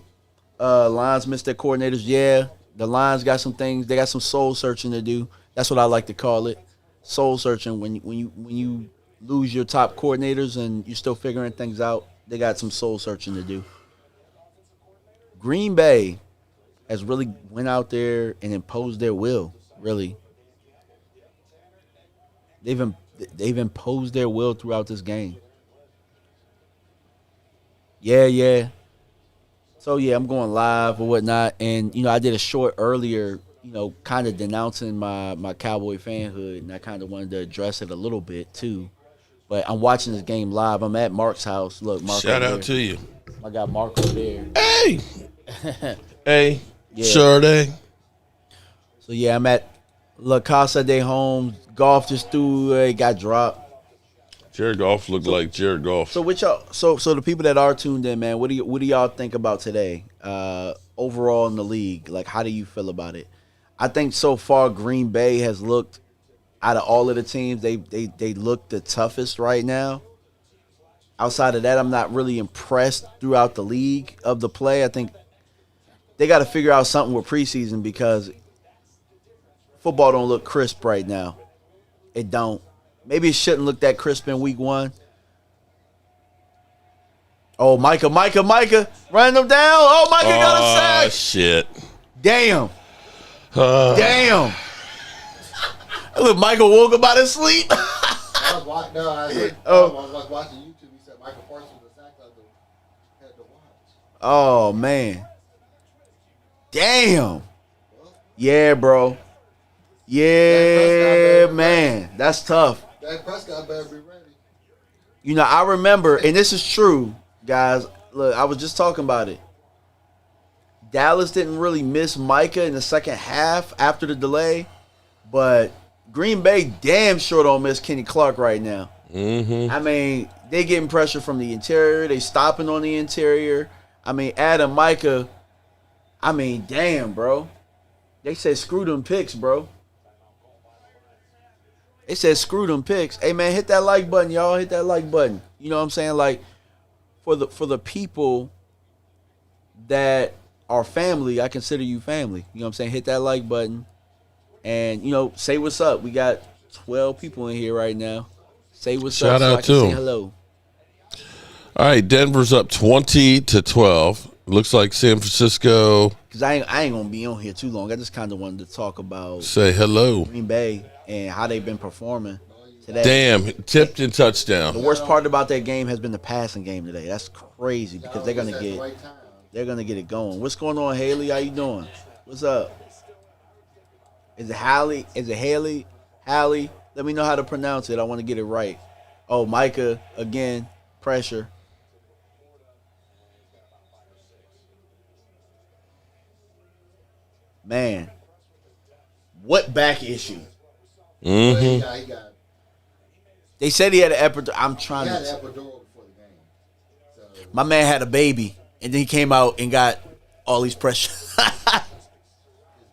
Lions missed their coordinators. Yeah, the Lions got some things. They got some soul searching to do. That's what I like to call it, soul searching. When you lose your top coordinators and you're still figuring things out, they got some soul searching to do. Green Bay has really went out there and imposed their will. Really, they've imposed their will throughout this game. Yeah. So, yeah, I'm going live or whatnot. And, I did a short earlier, kind of denouncing my Cowboy fanhood, and I kind of wanted to address it a little bit too. But I'm watching this game live. I'm at Mark's house. Look, Mark. Shout out to you. I got Mark over there. Hey. Hey. Yeah. Sure day. So yeah, I'm at La Casa de Holmes. Golf just threw. Got dropped. Jared Goff looked like Jared Goff. So what y'all? So the people that are tuned in, man, what do y'all think about today? Overall in the league, like how do you feel about it? I think so far Green Bay has looked, out of all of the teams, they look the toughest right now. Outside of that, I'm not really impressed throughout the league of the play. I think they got to figure out something with preseason because football don't look crisp right now. It don't. Maybe it shouldn't look that crisp in week 1. Oh, Micah, running them down. Oh, Micah got a sack. Oh, shit. Damn. Damn. Look, Michael woke up out of sleep. I was watching YouTube. He said Micah Parsons was a sack had to watch. Oh, man. Damn. Yeah, bro. Yeah, man. That's tough. Dak Prescott better be ready. I remember, and this is true, guys. Look, I was just talking about it. Dallas didn't really miss Micah in the second half after the delay, but Green Bay damn sure don't miss Kenny Clark right now. Mm-hmm. I mean, they getting pressure from the interior. They stopping on the interior. I mean, Adam, Micah, I mean, damn, bro. They said screw them picks, bro. They said screw them picks. Hey, man, hit that like button, y'all. Hit that like button. You know what I'm saying? Like, for the people that are family, I consider you family. You know what I'm saying? Hit that like button. And, say what's up. We got 12 people in here right now. Say what's Shout up so out I can to say them. hello. All right, Denver's up 20-12. Looks like San Francisco. Because I ain't going to be on here too long. I just kind of wanted to talk about Say hello. Green Bay and how they've been performing today. Damn, tipped and touchdown. The worst part about that game has been the passing game today. That's crazy because they're gonna get it going. What's going on, Haley? How you doing? What's up? Is it Hallie? Is it Haley? Hallie? Let me know how to pronounce it. I want to get it right. Oh, Micah again. Pressure. Man, what back issue? Mm-hmm. He got They said he had an epidural. I'm trying He had to. an epidural before the game. So, My man had a baby, and then he came out and got all these pressure. his back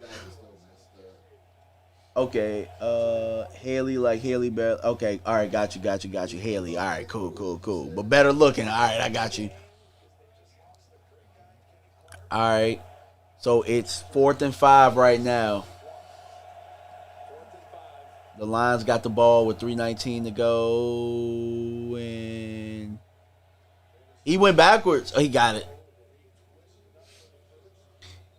is still messed up. Okay, Haley, like Haley Bell. Okay, all right, got you, Haley. All right, cool. But better looking. All right, I got you. All right, so it's 4th and 5 right now. The Lions got the ball with 3:19 to go, and he went backwards. Oh, he got it.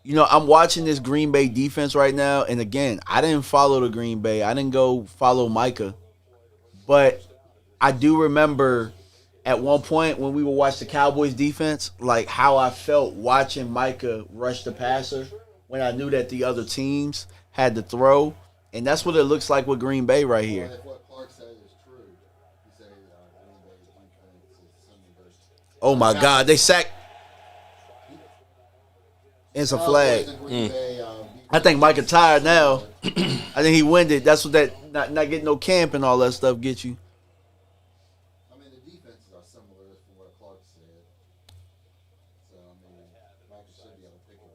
I'm watching this Green Bay defense right now, and again, I didn't follow the Green Bay. I didn't go follow Micah. But I do remember at one point when we would watch the Cowboys defense, like how I felt watching Micah rush the passer when I knew that the other teams had to throw. And that's what it looks like with Green Bay right here. If what Clark said is true, he said Green Bay's defense is something versus. Oh, my God. They sacked. It's a flag. I think Micah tired now. I think he winded. That's what that not getting no camp and all that stuff gets you. I mean, the defenses are similar from what Clark said. So, I mean, Micah should be able to pick it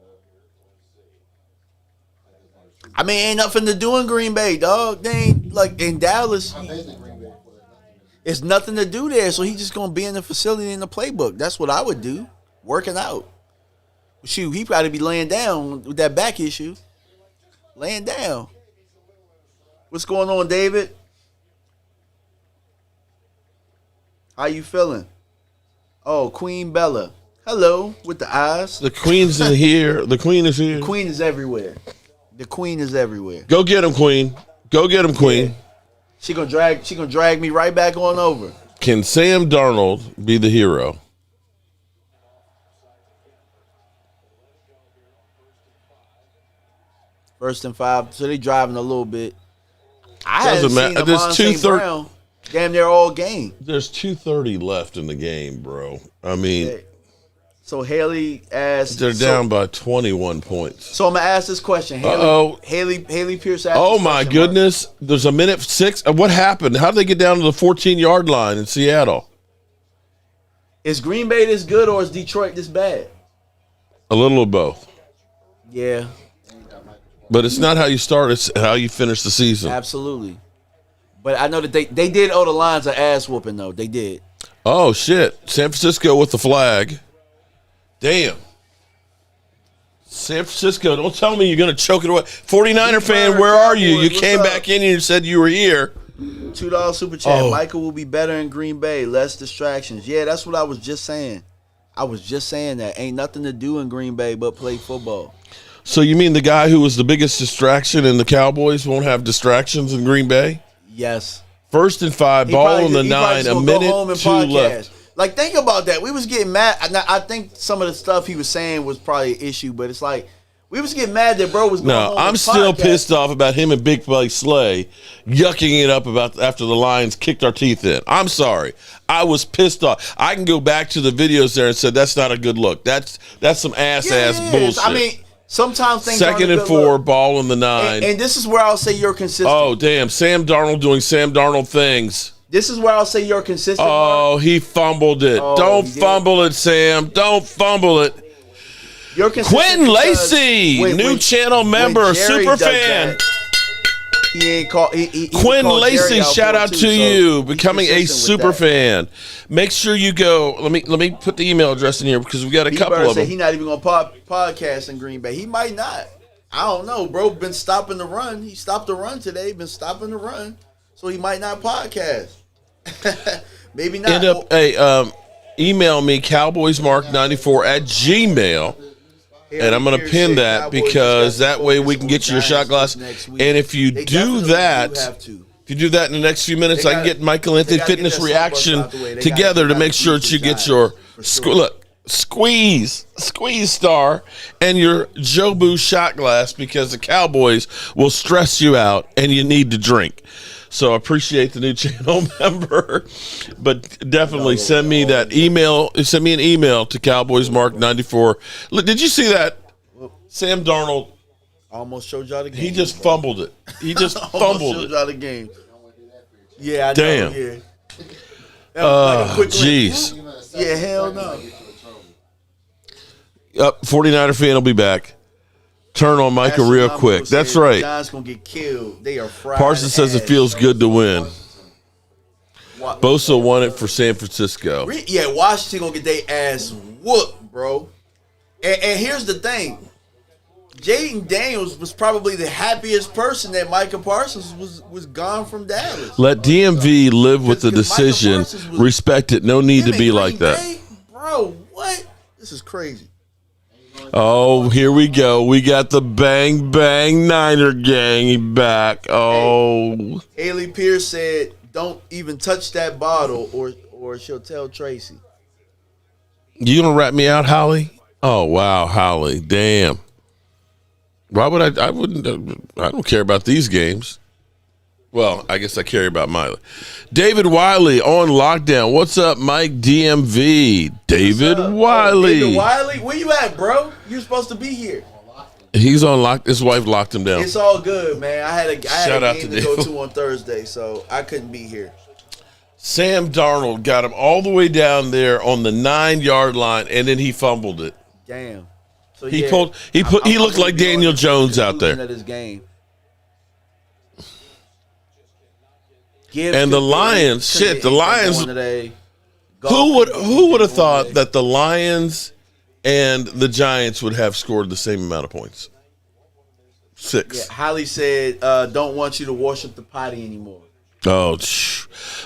up. I mean, ain't nothing to do in Green Bay, dog. They ain't like in Dallas. I've been to Green Bay before. It's nothing to do there, so he's just gonna be in the facility in the playbook. That's what I would do, working out. Shoot, he probably be laying down with that back issue. Laying down. What's going on, David? How you feeling? Oh, Queen Bella. Hello, with the eyes. The Queen's in here. The Queen is here. The Queen is everywhere. The Queen is everywhere. Go get him, Queen. Go get him, Queen. Yeah. She gonna drag me right back on over. Can Sam Darnold be the hero? 1st and 5. So they driving a little bit. I Doesn't haven't matter. seen There's Amon St. 2:30 Brown damn near all game. There's 2:30 left in the game, bro. I mean, So Haley asked. they're down by 21 points. So I'm gonna ask this question. Haley Pierce asked. Oh this my question, goodness! There's a minute 6. What happened? How did they get down to the 14-yard line in Seattle? Is Green Bay this good or is Detroit this bad? A little of both. Yeah, But it's not how you start; it's how you finish the season. absolutely. But I know that they did owe the Lions an ass whooping though. They did. Oh shit! San Francisco with the flag. Damn. San Francisco, don't tell me you're going to choke it away. 49er fan, where are you? You came back in and you said you were here. $2 super chat. Oh. Michael will be better in Green Bay. Less distractions. Yeah, that's what I was just saying. I was just saying that. Ain't nothing to do in Green Bay but play football. So you mean the guy who was the biggest distraction in the Cowboys won't have distractions in Green Bay? Yes. 1st and 5, ball on the 9, a minute, 2 left. Like, think about that. We was getting mad. I think some of the stuff he was saying was probably an issue, but it's like we was getting mad that bro was going home. No, I'm still pissed off about him and Big Play Slay yucking it up about after the Lions kicked our teeth in. I'm sorry. I was pissed off. I can go back to the videos there and said that's not a good look. That's some ass bullshit. I mean, sometimes things 2nd and 4, ball on the 9. And this is where I'll say you're consistent. Oh, damn. Sam Darnold doing Sam Darnold things. This is where I'll say you're consistent. Oh, he fumbled it. Oh, Don't fumble it, Sam. Don't fumble it. You're consistent. Quentin Lacey, new channel member, super fan. He ain't called. Quentin Lacey, shout out to you, becoming a super fan. Make sure you go. Let me put the email address in here because we got a couple of them. He's not even gonna podcast in Green Bay. He might not. I don't know, bro. Been stopping the run. He stopped the run today. Been stopping the run, so he might not podcast. Maybe not. Email me cowboysmark94@gmail. And I'm going to pin that because that way we can get you your shot glass. And if you do that, in the next few minutes, I can get Michael Anthony Fitness reaction together to make sure that you get your squeeze star and your Jobu shot glass because the Cowboys will stress you out and you need to drink. So I appreciate the new channel member, but definitely send me that email. Send me an email to cowboysmark94. Look, did you see that? Sam Darnold almost showed y'all the game. He just fumbled it. He just fumbled showed it. y'all the game. Yeah, I damn. know. Oh, jeez. Yeah, hell no. 49er fan will be back. Turn on Micah real quick. That's right. John's gonna get killed. They are fried. Parsons says it feels good to win. Bosa won it for San Francisco. Yeah, Washington gonna get their ass whooped, bro. And here's the thing. Jaden Daniels was probably the happiest person that Micah Parsons was gone from Dallas. Let DMV live with the decision. Respect it. No need to be like that. Bro, what? This is crazy. Oh, here we go. We got the Bang Bang Niner gang back. Oh. Haley Pierce said, don't even touch that bottle or she'll tell Tracy. You gonna rat me out, Holly? Oh, wow, Holly. Damn. Why would I wouldn't. I don't care about these games. Well, I guess I care about Miley. David Wiley on lockdown. What's up, Mike DMV? David Wiley. David Wiley, where you at, bro? You're supposed to be here. He's on lock. His wife locked him down. It's all good, man. I had a out game to to go Dave. to on Thursday, so I couldn't be here. Sam Darnold got him all the way down there on the 9-yard line, and then he fumbled it. Damn. So He looked like Daniel Jones out there. Of this game. And the Lions, the Lions. Who would have thought that the Lions and the Giants would have scored the same amount of points? 6. Yeah, Holly said, "Don't want you to worship the potty anymore." Oh,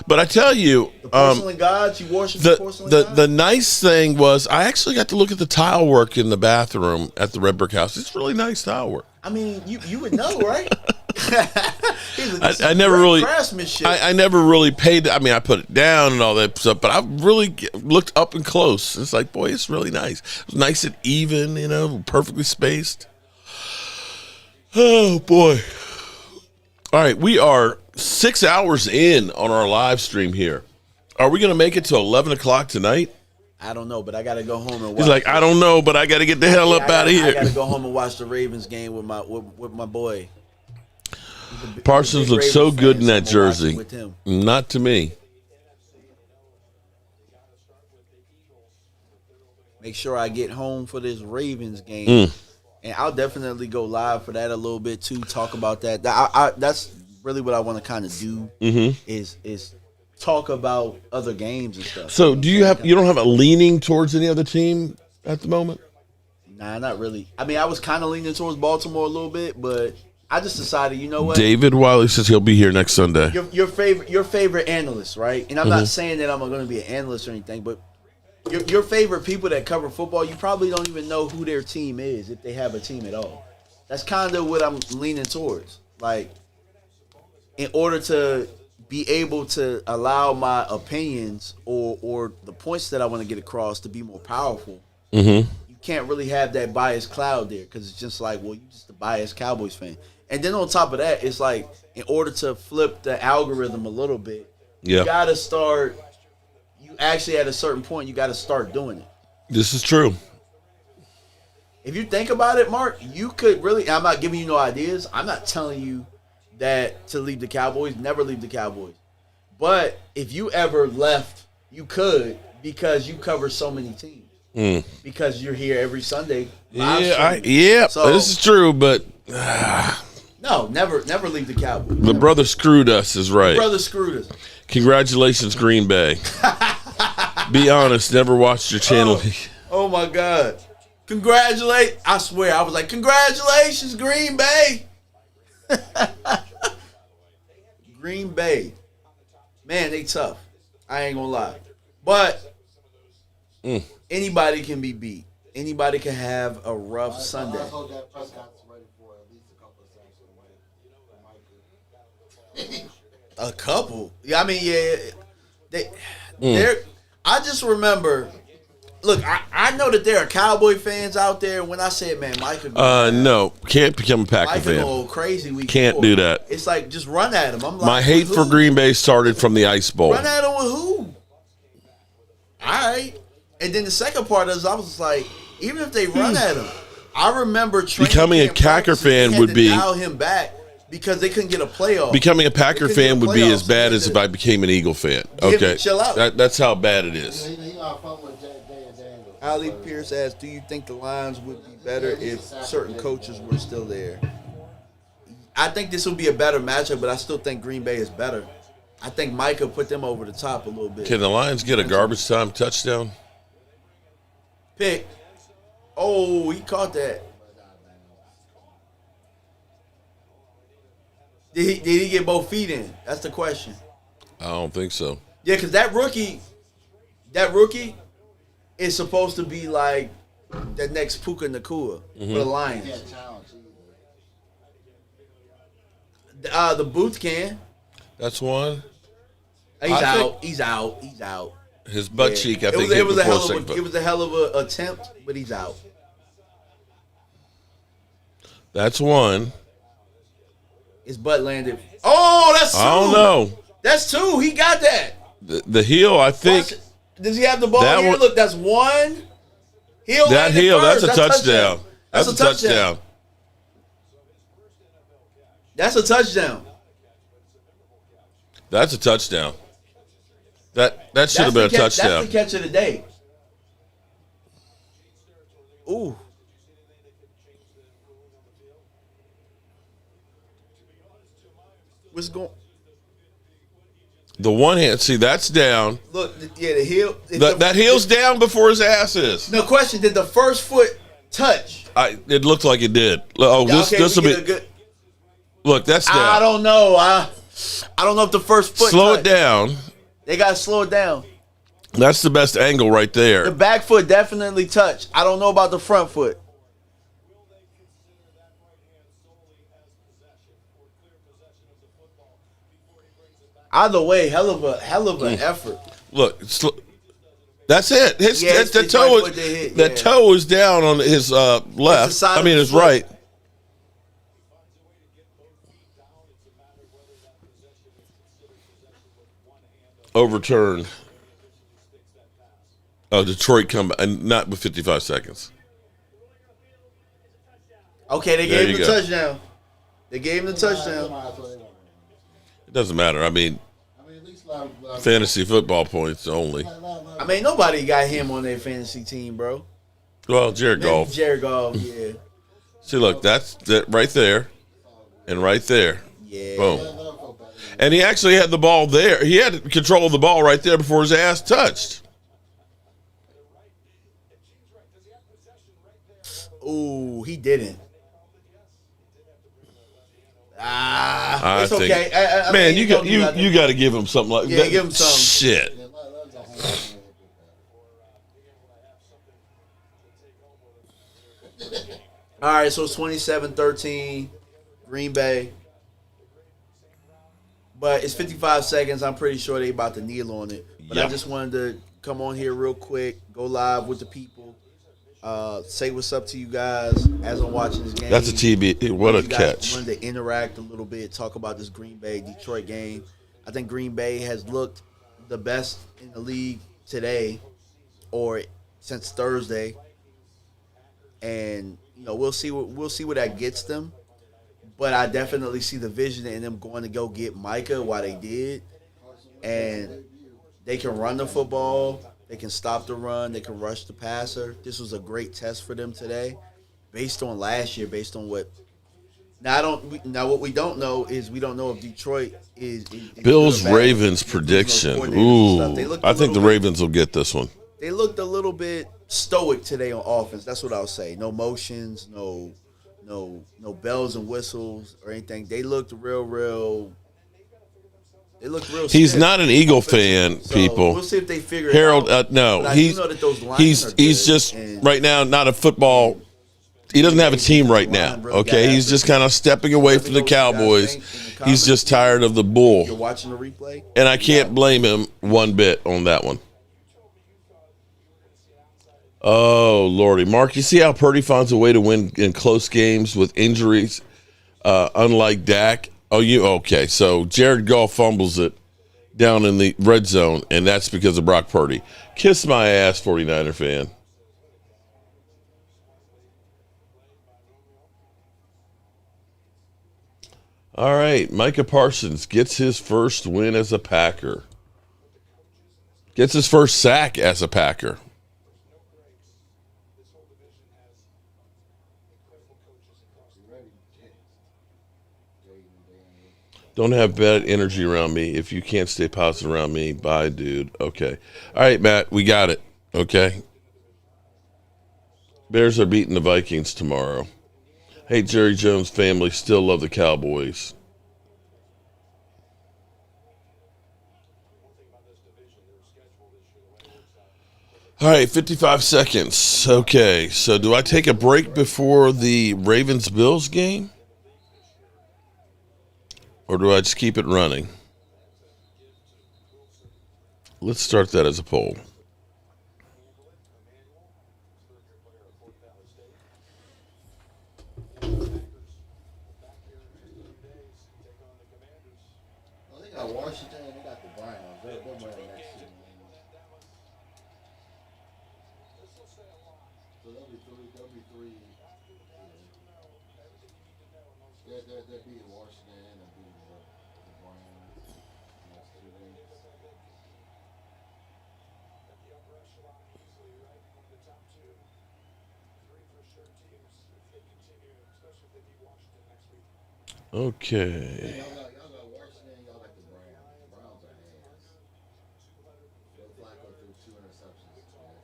but I tell you, the porcelain gods, you worship the porcelain gods? The nice thing was I actually got to look at the tile work in the bathroom at the Redbrick House. It's really nice tile work. I mean, you would know, right? I never really craftsmanship. I never really paid. I mean, I put it down and all that stuff, but I really looked up and close. It's like, boy, it's really nice. It's nice and even, perfectly spaced. Oh, boy. All right, we are 6 hours in on our live stream here. Are we going to make it to 11 o'clock tonight? I don't know, but I got to go home and watch. He's like, I don't know, but I got to get the hell up out of here. I got to go home and watch the Ravens game with my boy. Parsons looks so good in that jersey. Not to me. Make sure I get home for this Ravens game. And I'll definitely go live for that a little bit too. Talk about that. That's really what I want to kind of do. Is talk about other games and stuff. So you don't have a leaning towards any other team at the moment? Nah, not really. I mean, I was kind of leaning towards Baltimore a little bit, but I just decided, you know what? David Wiley says he'll be here next Sunday. Your favorite analyst, right? And I'm not saying that I'm going to be an analyst or anything, but your favorite people that cover football, you probably don't even know who their team is if they have a team at all. That's kind of what I'm leaning towards. Like, in order to be able to allow my opinions or the points that I want to get across to be more powerful, you can't really have that biased cloud there because it's just like, well, you're just a biased Cowboys fan. And then on top of that, it's like, in order to flip the algorithm a little bit, you got to start – actually at a certain point you got to start doing it. This is true. If you think about it, Mark, you could really, I'm not giving you no ideas, I'm not telling you that to leave the Cowboys, never leave the Cowboys, but if you ever left, you could, because you cover so many teams, because you're here every Sunday. So, this is true, but no, never leave the Cowboys. The brother screwed us is right. The brother screwed us. Congratulations, Green Bay. Be honest, never watched your channel. Oh my God. I swear, I was like, congratulations, Green Bay. Green Bay. Man, they tough. I ain't gonna lie. But anybody can be beat. Anybody can have a rough Sunday. I hope that press conference ready for at least a couple of sacks. A couple? Yeah, I mean, they're. I just remember. Look, I know that there are Cowboy fans out there. When I said, man, Micah. No, can't become a Packer fan. Go crazy. Can't do that. It's like, just run at him. I'm like, my hate for Green Bay started from the Ice Bowl. Run at him with who? All right. And then the second part is, I was just like, even if they run at him, I remember becoming a Packer fan would be dial him back. Because they couldn't get a playoff. Becoming a Packer fan would be as bad as if I became an Eagle fan. Okay, chill out. That's how bad it is. Ali Pierce asked, do you think the Lions would be better if certain coaches were still there? I think this would be a better matchup, but I still think Green Bay is better. I think Micah put them over the top a little bit. Can the Lions get a garbage time touchdown? Pick. Oh, he caught that. Did he get both feet in? That's the question. I don't think so. Yeah, because that rookie is supposed to be like the next Puka Nacua for the Lions. The Booth can. That's one. He's out. His butt cheek, I think, it was a hell of an attempt, but he's out. That's one. His butt landed. Oh, that's two. I don't know. That's two. He got that. The heel, I think. Does he have the ball here? Look, that's one. Heel. That's a touchdown. That's a touchdown. That's a touchdown. That's a touchdown. That should have been a touchdown. That's the catch of the day. Ooh. What's going? The one hand, see, that's down. Look, yeah, the heel. That heel's down before his ass is. No question. Did the first foot touch? It looked like it did. Oh, this will be. Look, that's down. I don't know. I don't know if the first foot. Slow it down. They gotta slow it down. That's the best angle right there. The back foot definitely touched. I don't know about the front foot. Either way, hell of an effort. Look, that's it. Toe is down on his left. I mean, his right. overturned. Oh, Detroit come back, and not with 55 seconds. Okay, they There gave you him the go. touchdown. They gave him the touchdown. It doesn't matter. I mean, at least let fantasy football points only. I mean, nobody got him on their fantasy team, bro. Well, Jared Maybe Goff. Jared Goff, yeah. See, look, that's that right there, and right there. Yeah. Boom. And he actually had the ball there. He had control of the ball right there before his ass touched. Ooh, he didn't. I It's think, okay. I man, mean, you got to give him something like Yeah, that. give him something. Shit. All right, so it's 27-13, Green Bay. But it's 55 seconds. I'm pretty sure they about to kneel on it. But I Yep. just wanted to come on here real quick, go live with the people, say what's up to you guys as I'm watching this game. That's a TB. What a You guys catch. wanted to interact a little bit, talk about this Green Bay-Detroit game. I think Green Bay has looked the best in the league today or since Thursday. And we'll see where that gets them. But I definitely see the vision in them going to go get Micah while they did. And they can run the football. They can stop the run. They can rush the passer. This was a great test for them today based on last year, based on what. Now, what we don't know is we don't know if Detroit is Bills good or bad. Ravens There's no prediction. coordinators and stuff. They Ooh, looked I a think the little bit- Ravens will get this one. They looked a little bit stoic today on offense. That's what I'll say. No motions, no bells and whistles or anything. They looked real. They looked real. He's stiff not an Eagle offensively. fan, So people. we'll see if they figure Harold, it out. no, But I do he's know that those lines he's are he's good, just and right now not a football. He doesn't have a team right now. Okay, he's just kind of stepping away from the Cowboys. He's just tired of the bull, You're watching the replay. and I can't blame him one bit on that one. Oh Lordy, Mark, you see how Purdy finds a way to win in close games with injuries, unlike Dak. Oh, okay? So Jared Goff fumbles it down in the red zone, and that's because of Brock Purdy. Kiss my ass, 49er fan. All right, Micah Parsons gets his first win as a Packer. Gets his first sack as a Packer. Don't have bad energy around me. If you can't stay positive around me, bye, dude. Okay. All right, Matt, we got it. Okay. Bears are beating the Vikings tomorrow. Hey, Jerry Jones family, still love the Cowboys. All right, 55 seconds. Okay, so do I take a break before the Ravens-Bills game? Or do I just keep it running? Let's start that as a poll. Well, they got Washington and they got the Browns. They're winning next season. So they'll be three. They're beating Washington and beating the Browns next 2 weeks. Okay. Y'all got Washington, y'all got the Browns. The Browns are ass. Joe Flacco threw 2 interceptions today.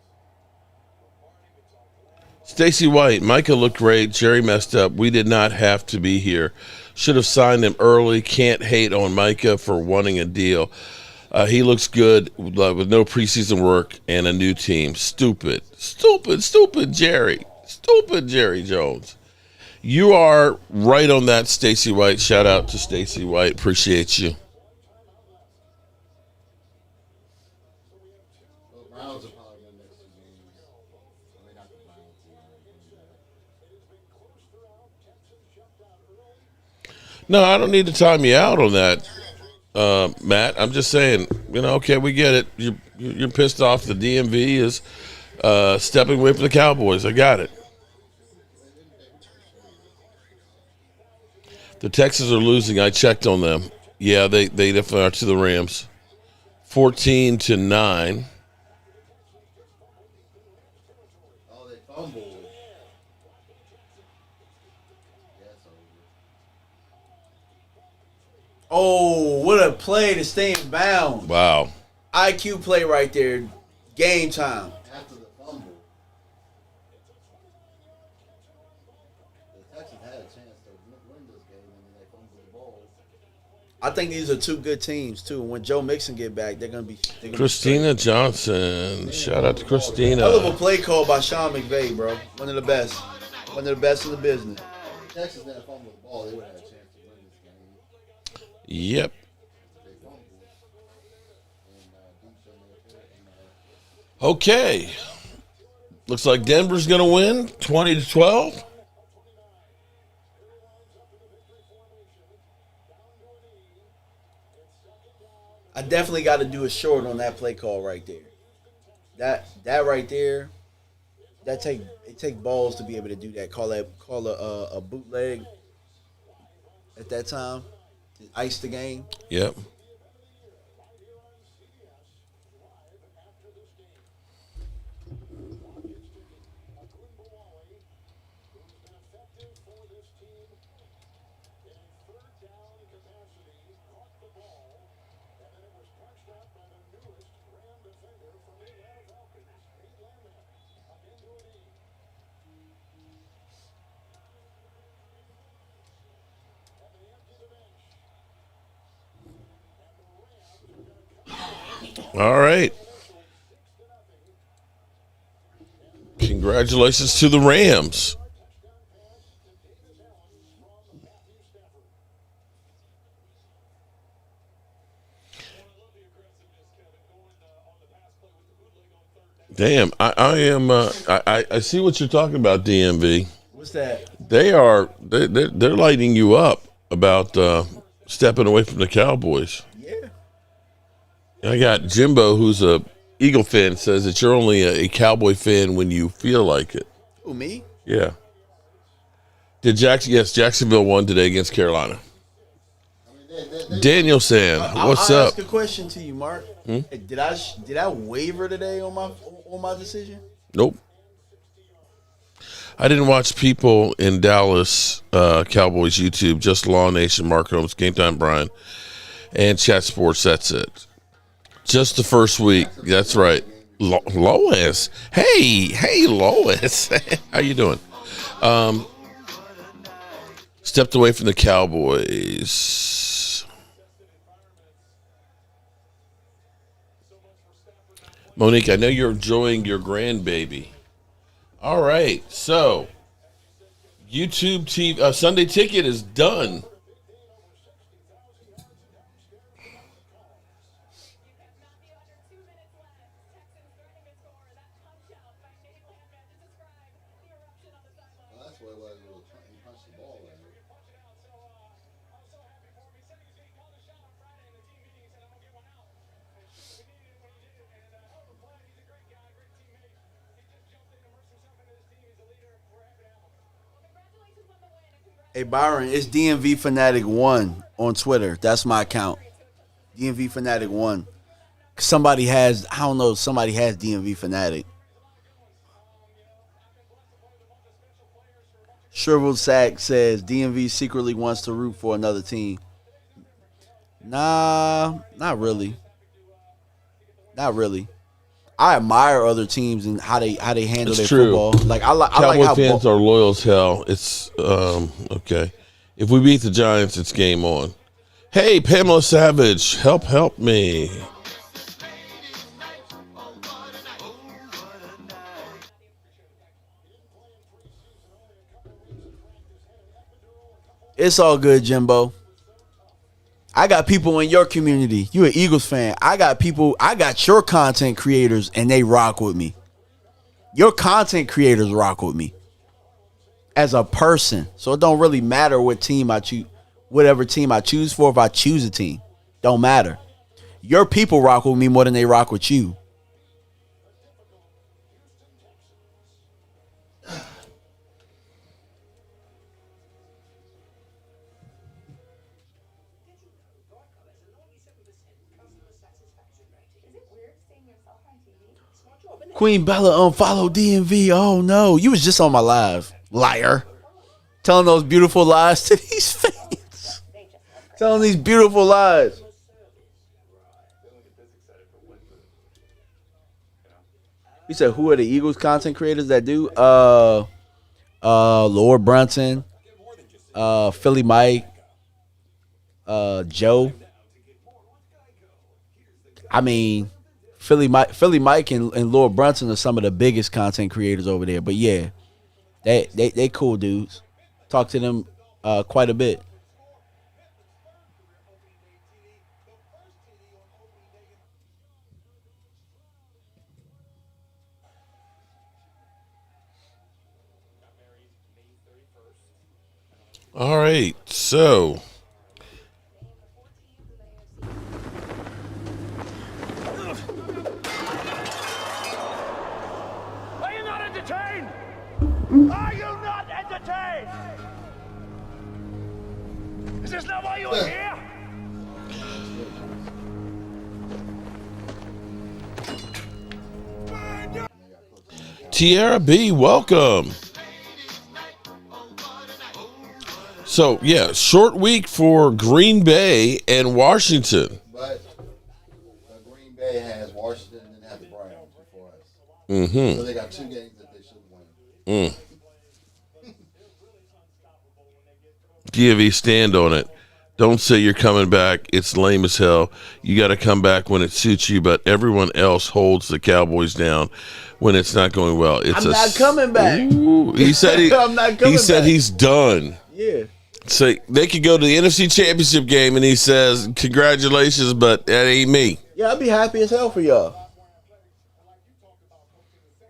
Stacey White, Micah looked great. Jerry messed up. We did not have to be here. Should have signed him early. Can't hate on Micah for wanting a deal. He looks good with no preseason work and a new team. Stupid Jerry. Stupid Jerry Jones. You are right on that, Stacey White. Shout out to Stacey White. Appreciate you. The Browns are probably win next 2 games. They got the Browns here. No, I don't need to time you out on that. Matt. I'm just saying, okay, we get it. You're pissed off. The DMV is stepping away from the Cowboys. I got it. The Texans are losing. I checked on them. Yeah, they definitely are to the Rams. 14-9. Oh, they fumbled. Oh, what a play to stay in bounds. Wow. IQ play right there. Game time. After the fumble, the Texans had a chance to win this game, and then they fumbled the ball. I think these are two good teams too. When Joe Mixon get back, they're gonna be. Christina Johnson. Shout out to Christina. Hell of a play call by Sean McVay, bro. One of the best. One of the best in the business. If the Texans didn't fumble the ball, they would have had a chance to win this game. Yep. They fumbled. Okay. Looks like Denver's going to win 20-12. I definitely got to do a short on that play call right there. That right there, it take balls to be able to do that. Call a bootleg at that time. Ice the game. Yep. All right. Congratulations to the Rams. Damn, I am. I see what you're talking about, DMV. What's that? They're lighting you up about stepping away from the Cowboys. Yeah. I got Jimbo, who's a Eagle fan, says that you're only a Cowboy fan when you feel like it. Who, me? Yeah. Jacksonville won today against Carolina. Daniel saying, "What's I'll up?" ask a question to you, Mark. Did I waver today on my decision? Nope. I didn't watch people in Dallas Cowboys YouTube, just Law Nation, Mark Holmes, Game Time Brian, and Chat Sports. That's it. Just the first week. That's right. Lois. Hey, Lois. How you doing? Stepped away from the Cowboys. Monique, I know you're enjoying your grandbaby. All right, so YouTube TV Sunday Ticket is done. That's what it was. He punched the ball in. Hey, Byron, it's DMV Fanatic 1 on Twitter. That's my account. DMV Fanatic 1. Somebody has DMV Fanatic. Shriveled Sack says DMV secretly wants to root for another team. Nah, not really. Not really. I admire other teams and how they handle their football. Like I like how fans are loyal as hell. It's okay. If we beat the Giants, it's game on. Hey, Pamela Savage, help me. It's all good, Jimbo. I got people in your community. You an Eagles fan. I got your content creators and they rock with me. Your content creators rock with me as a person. So it don't really matter what team I choose, whatever team I choose for if I choose a team. Don't matter. Your people rock with me more than they rock with you. Queen Bella unfollowed DMV. Oh no, you was just on my live, liar. Telling those beautiful lies to these fans. Telling these beautiful lies. You said who are the Eagles content creators that do? Lord Brunson, Philly Mike, Joe. I mean, Philly Mike and Lord Brunson are some of the biggest content creators over there. But yeah, they cool dudes. Talk to them quite a bit. All right, so Are you not entertained? Are you not entertained? Is this not why you are here? Tierra B, welcome. So, yeah, short week for Green Bay and Washington. But Green Bay has Washington and has the Browns before us. Mm-hmm. So they got 2 games that they should win. DMV, stand on it. Don't say you're coming back. It's lame as hell. You got to come back when it suits you, but everyone else holds the Cowboys down when it's not going well. I'm not coming back. Ooh, he said I'm not coming he said back. he's done. Yeah. So they could go to the NFC Championship game, and he says, "Congratulations, but that ain't me." Yeah, I'd be happy as hell for y'all.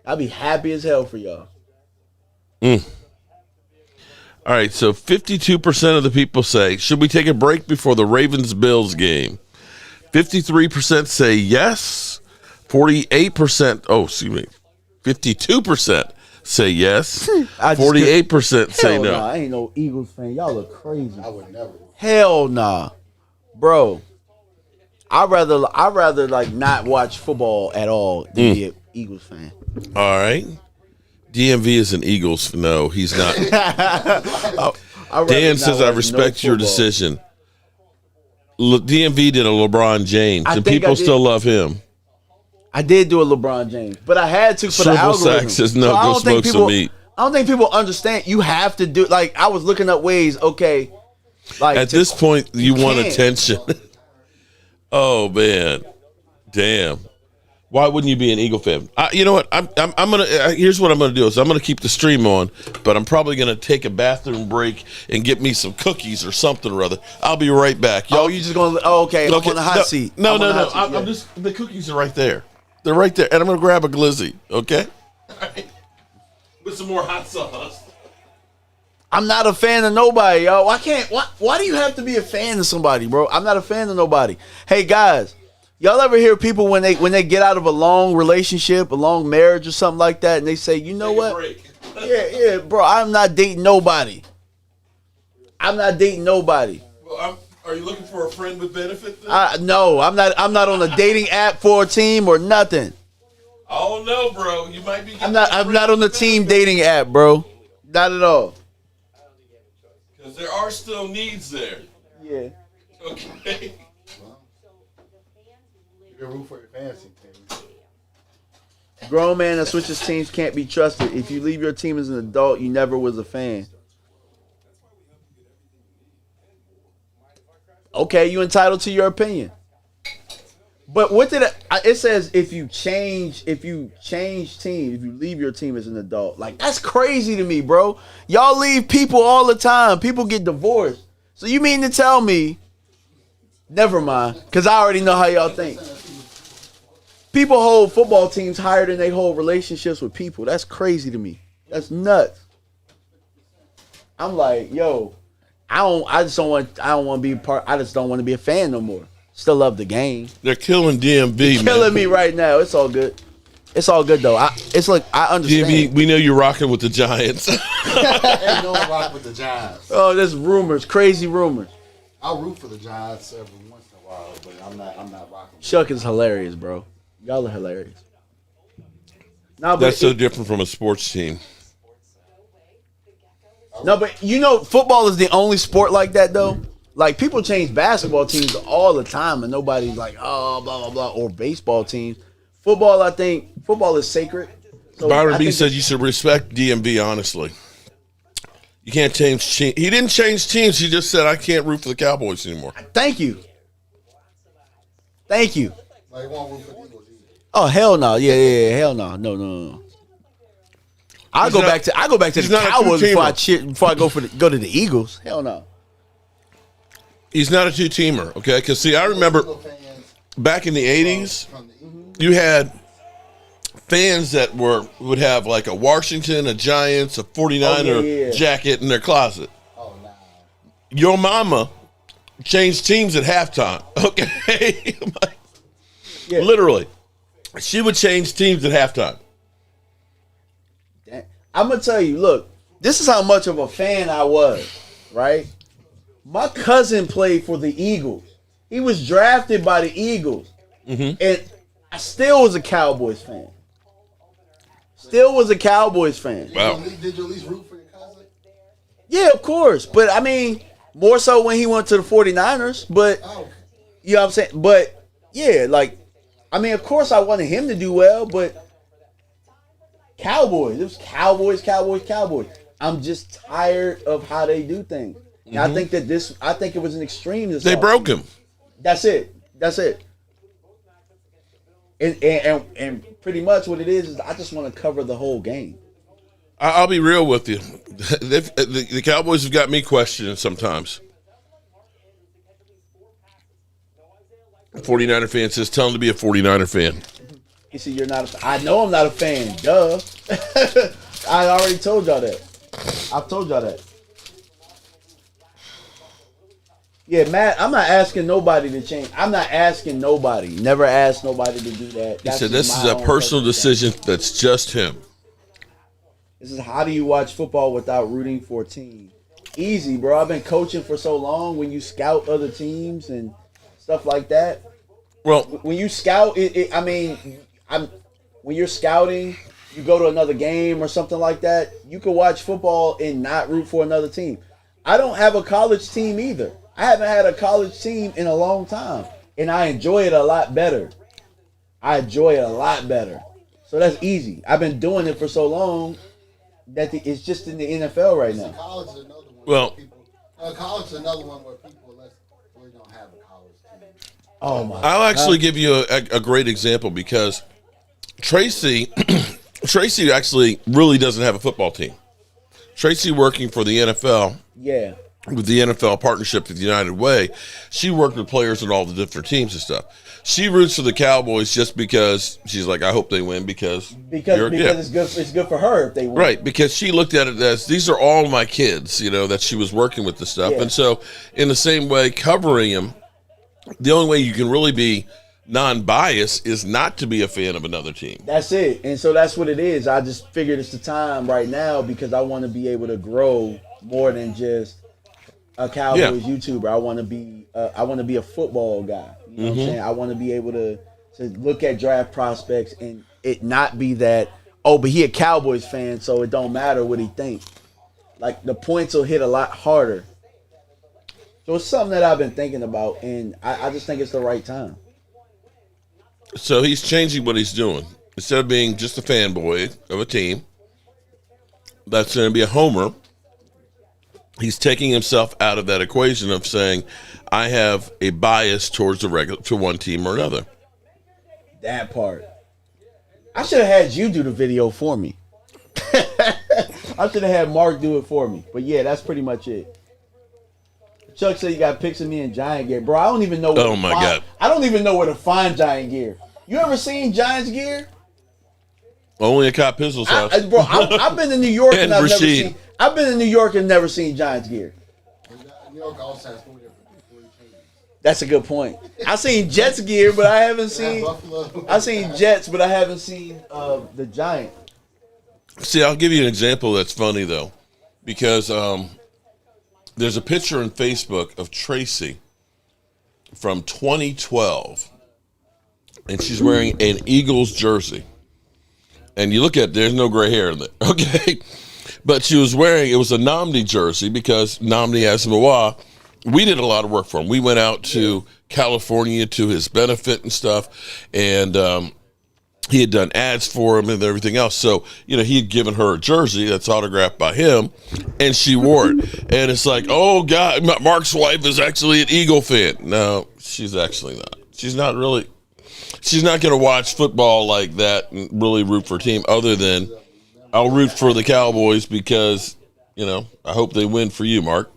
I'd be happy as hell for y'all. All right, so 52% of the people say, should we take a break before the Ravens-Bills game? 53% say yes. 52% say yes. 48% say Hell no. nah, I ain't no Eagles fan. Y'all look crazy. I would never. Hell nah. Bro. I'd rather like not watch football at all than be an Eagles fan. All right. DMV is an Eagles. No, he's not. Dan says, I respect your decision. DMV did a LeBron James, and people still love him. I did do a LeBron James, but I had to for the algorithm. Says, no, go smoke some meat. I don't think people understand. You have to do, like, I was looking up ways, okay. Like at this point, you want attention. Oh, man. Damn. Why wouldn't you be an Eagle fan? You know what? I'm gonna. Here's what I'm gonna do is I'm gonna keep the stream on, but I'm probably gonna take a bathroom break and get me some cookies or something or other. I'll be right back. Y'all, you just gonna? Oh, okay. I'm on the hot seat. No. I'm just. The cookies are right there. They're right there, and I'm gonna grab a glizzy. Okay. All right. With some more hot sauce. I'm not a fan of nobody, yo. Why do you have to be a fan of somebody, bro? I'm not a fan of nobody. Hey guys. Y'all ever hear people when they get out of a long relationship, a long marriage or something like that, and they say, you know what? Yeah, bro, I'm not dating nobody. I'm not dating nobody. Well, are you looking for a friend with benefits? No, I'm not on a dating app for a team or nothing. Oh no, bro. You might be I'm not on the team dating app, bro. Not at all. Because there are still needs there. Yeah. Okay. You can root for your fantasy team. Grown man that switches teams can't be trusted. If you leave your team as an adult, you never was a fan. Okay, you entitled to your opinion. But what did it says if you change teams, if you leave your team as an adult. Like, that's crazy to me, bro. Y'all leave people all the time. People get divorced. So you mean to tell me, never mind, because I already know how y'all think. People hold football teams higher than they hold relationships with people. That's crazy to me. That's nuts. I'm like, yo, I just don't want to be part. I just don't want to be a fan no more. Still love the game. They're killing DMV, man. Killing me right now. It's all good. It's all good though. It's like I understand. DMV, we know you're rocking with the Giants. Ain't no rock with the Giants. Oh, there's rumors, crazy rumors. I root for the Giants every once in a while, but I'm not rocking. Chuck is hilarious, bro. Y'all are hilarious. No, but That's so different from a sports team. No, but you know, football is the only sport like that, though. Like, people change basketball teams all the time, and nobody's like, oh, blah, blah, blah, or baseball teams. Football, I think, football is sacred. So Byron B said you should respect DMV, honestly. You can't change teams. He didn't change teams. He just said, I can't root for the Cowboys anymore. Thank you. Thank you. Like, won't root for the Eagles either. Oh, hell no. Yeah, hell no. No. I go back to the Cowboys before I go to the Eagles. Hell no. He's not a two-teamer, okay? Because, see, I remember back in the 80s, you had fans that would have, like, a Washington, a Giants, a 49er jacket in their closet. Oh, nah. Your mama changed teams at halftime, okay? Literally. She would change teams at halftime. I'm going to tell you, look, this is how much of a fan I was, right? My cousin played for the Eagles. He was drafted by the Eagles. Mm-hmm. And I still was a Cowboys fan. Wow. Did you at least root for your cousin? Yeah, of course. But, I mean, more so when he went to the 49ers. But, you know what I'm saying? But, yeah, like, I mean, of course I wanted him to do well, but Cowboys. It was Cowboys. I'm just tired of how they do things. And I think it was an extreme. They broke him. That's it. And pretty much what it is I just want to cover the whole game. I'll be real with you. The Cowboys have got me questioning sometimes. 49er fan says, tell him to be a 49er fan. You see, you're not I know I'm not a fan. Duh. I already told y'all that. I've told y'all that. Yeah, Matt, I'm not asking nobody to change. I'm not asking nobody. Never asked nobody to do that. He said this is a personal decision that's just him. This is how do you watch football without rooting for a team? Easy, bro. I've been coaching for so long. When you scout other teams and stuff like that. Well, when you scout, when you're scouting, you go to another game or something like that. You can watch football and not root for another team. I don't have a college team either. I haven't had a college team in a long time, and I enjoy it a lot better. So that's easy. I've been doing it for so long that it's just in the NFL right now. College is another one. Well, college is another one where people really don't have a college team. Oh my! I'll actually give you a great example because Tracy actually really doesn't have a football team. Tracy working for the NFL. Yeah. With the NFL partnership with United Way, she worked with players on all the different teams and stuff. She roots for the Cowboys just because she's like, I hope they win because it's good for her if they win. Right, because she looked at it as these are all my kids, that she was working with the stuff. Yeah. And so in the same way, covering them, the only way you can really be non-biased is not to be a fan of another team. That's it. And so that's what it is. I just figured it's the time right now because I want to be able to grow more than just a Cowboys YouTuber. I want to be a football guy. You know what I'm saying? I want to be able to look at draft prospects and it not be that, but he a Cowboys fan, so it don't matter what he thinks. Like, the points will hit a lot harder. So it's something that I've been thinking about, and I just think it's the right time. So he's changing what he's doing. Instead of being just a fanboy of a team that's going to be a homer, he's taking himself out of that equation of saying, I have a bias towards to one team or another. That part. I should have had you do the video for me. I should have had Mark do it for me. But yeah, that's pretty much it. Chuck said you got pics of me in Giant gear. Bro, I don't even know God. I don't even know where to find Giant gear. You ever seen Giants gear? Only at Cop Pizzle's house. I've been to New York and I've been in New York and never seen Giants gear. New York also has 4 different chains. That's a good point. I seen Jets gear, but I haven't seen. Buffalo. I seen Jets, but I haven't seen the Giant. See, I'll give you an example that's funny though, because there's a picture on Facebook of Tracy from 2012, and she's wearing an Eagles jersey. And you look at it, there's no gray hair in there, okay? But she was wearing, it was a Nnamdi jersey because Nnamdi Asomugha, we did a lot of work for him. We went out to California to his benefit and stuff, and he had done ads for him and everything else. So, he had given her a jersey that's autographed by him, and she wore it. And it's like, oh, God, Mark's wife is actually an Eagle fan. No, she's actually not. She's not really. She's not going to watch football like that and really root for a team other than I'll root for the Cowboys because, I hope they win for you, Mark.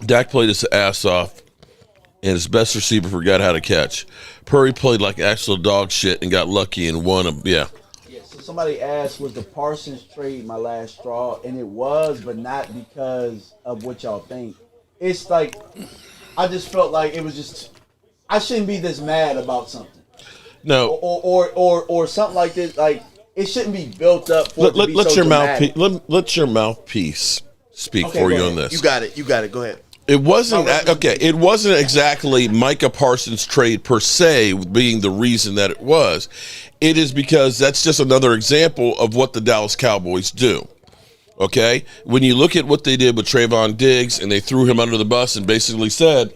Dak played his ass off, and his best receiver forgot how to catch. Purdy played like actual dog shit and got lucky and won him. Yeah. So somebody asked, was the Parsons trade my last straw? And it was, but not because of what y'all think. It's like, I just felt like it was just, I shouldn't be this mad about something. No. Or something like this. Like, it shouldn't be built up for let your mouthpiece speak for you on this. You got it. Go ahead. It wasn't okay. It wasn't exactly Micah Parsons' trade per se being the reason that it was. It is because that's just another example of what the Dallas Cowboys do. Okay, when you look at what they did with Trayvon Diggs and they threw him under the bus and basically said,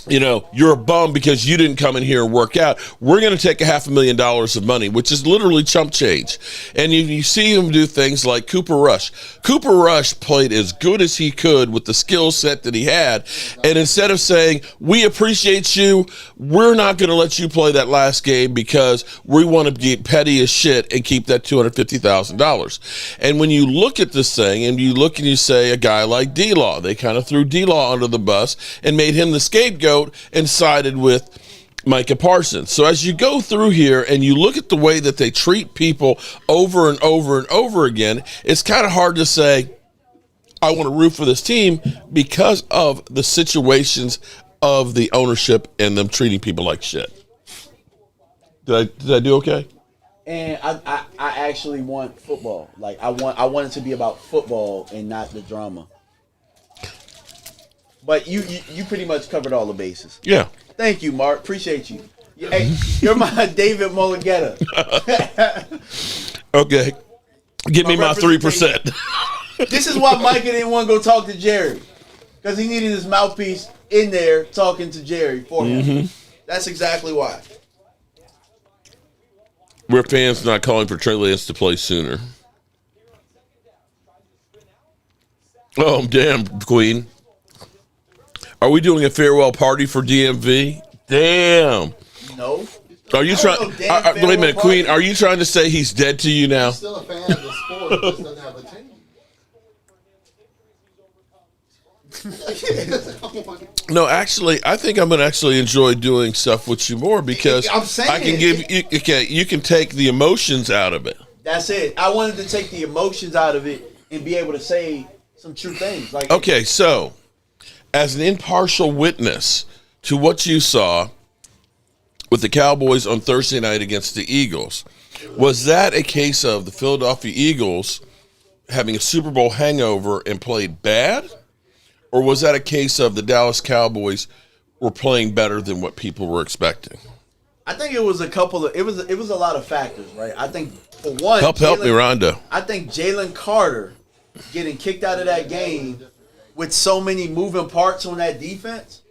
you're a bum because you didn't come in here and work out. We're going to take $500,000 of money, which is literally chump change. And you see him do things like Cooper Rush. Cooper Rush played as good as he could with the skill set that he had. And instead of saying, we appreciate you, we're not going to let you play that last game because we want to get petty as shit and keep that $250,000. And when you look at this thing and you look and you say a guy like D-Law, they kind of threw D-Law under the bus and made him the scapegoat and sided with Micah Parsons. So as you go through here and you look at the way that they treat people over and over and over again, it's kind of hard to say, I want to root for this team because of the situations of the ownership and them treating people like shit. Did I do okay? And I actually want football. Like I want it to be about football and not the drama. But you pretty much covered all the bases. Yeah. Thank you, Mark. Appreciate you. Hey, you're my David Mulligetta. Okay. Give me my 3%. This is why Micah didn't want to go talk to Jerry. Because he needed his mouthpiece in there talking to Jerry for him. Mm-hmm. That's exactly why. We're fans not calling for Trey Lance to play sooner. Oh, damn, Queen. Are we doing a farewell party for DMV? Damn. No. Are you trying? Wait a minute, Queen. Are you trying to say he's dead to you now? He's still a fan of the sport. He just doesn't have a team. No, actually, I think I'm going to actually enjoy doing stuff with you more because I'm saying I can give you. Okay, you can take the emotions out of it. That's it. I wanted to take the emotions out of it and be able to say some true things. Like, okay, so as an impartial witness to what you saw with the Cowboys on Thursday night against the Eagles, was that a case of the Philadelphia Eagles having a Super Bowl hangover and played bad? Or was that a case of the Dallas Cowboys were playing better than what people were expecting? I think it was a couple of it was a lot of factors, right? I think for one, help me, Rhonda. I think Jalen Carter getting kicked out of that game with so many moving parts on that defense,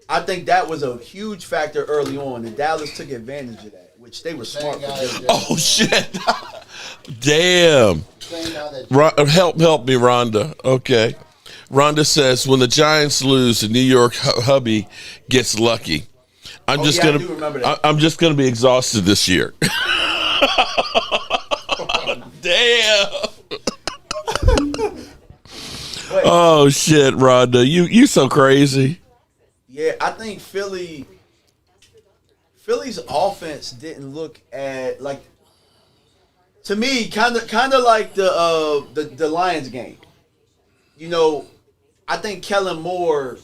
I think that was a huge factor early on, and Dallas took advantage of that, which they were smart. Oh shit! Damn. Help me, Rhonda. Okay. Rhonda says, when the Giants lose, the New York hubby gets lucky. I'm just gonna be exhausted this year. Damn. Oh shit, Rhonda, you so crazy. Yeah, I think Philly's offense didn't look at like To me, kind of like the Lions game. You know, I think Kellen Moore,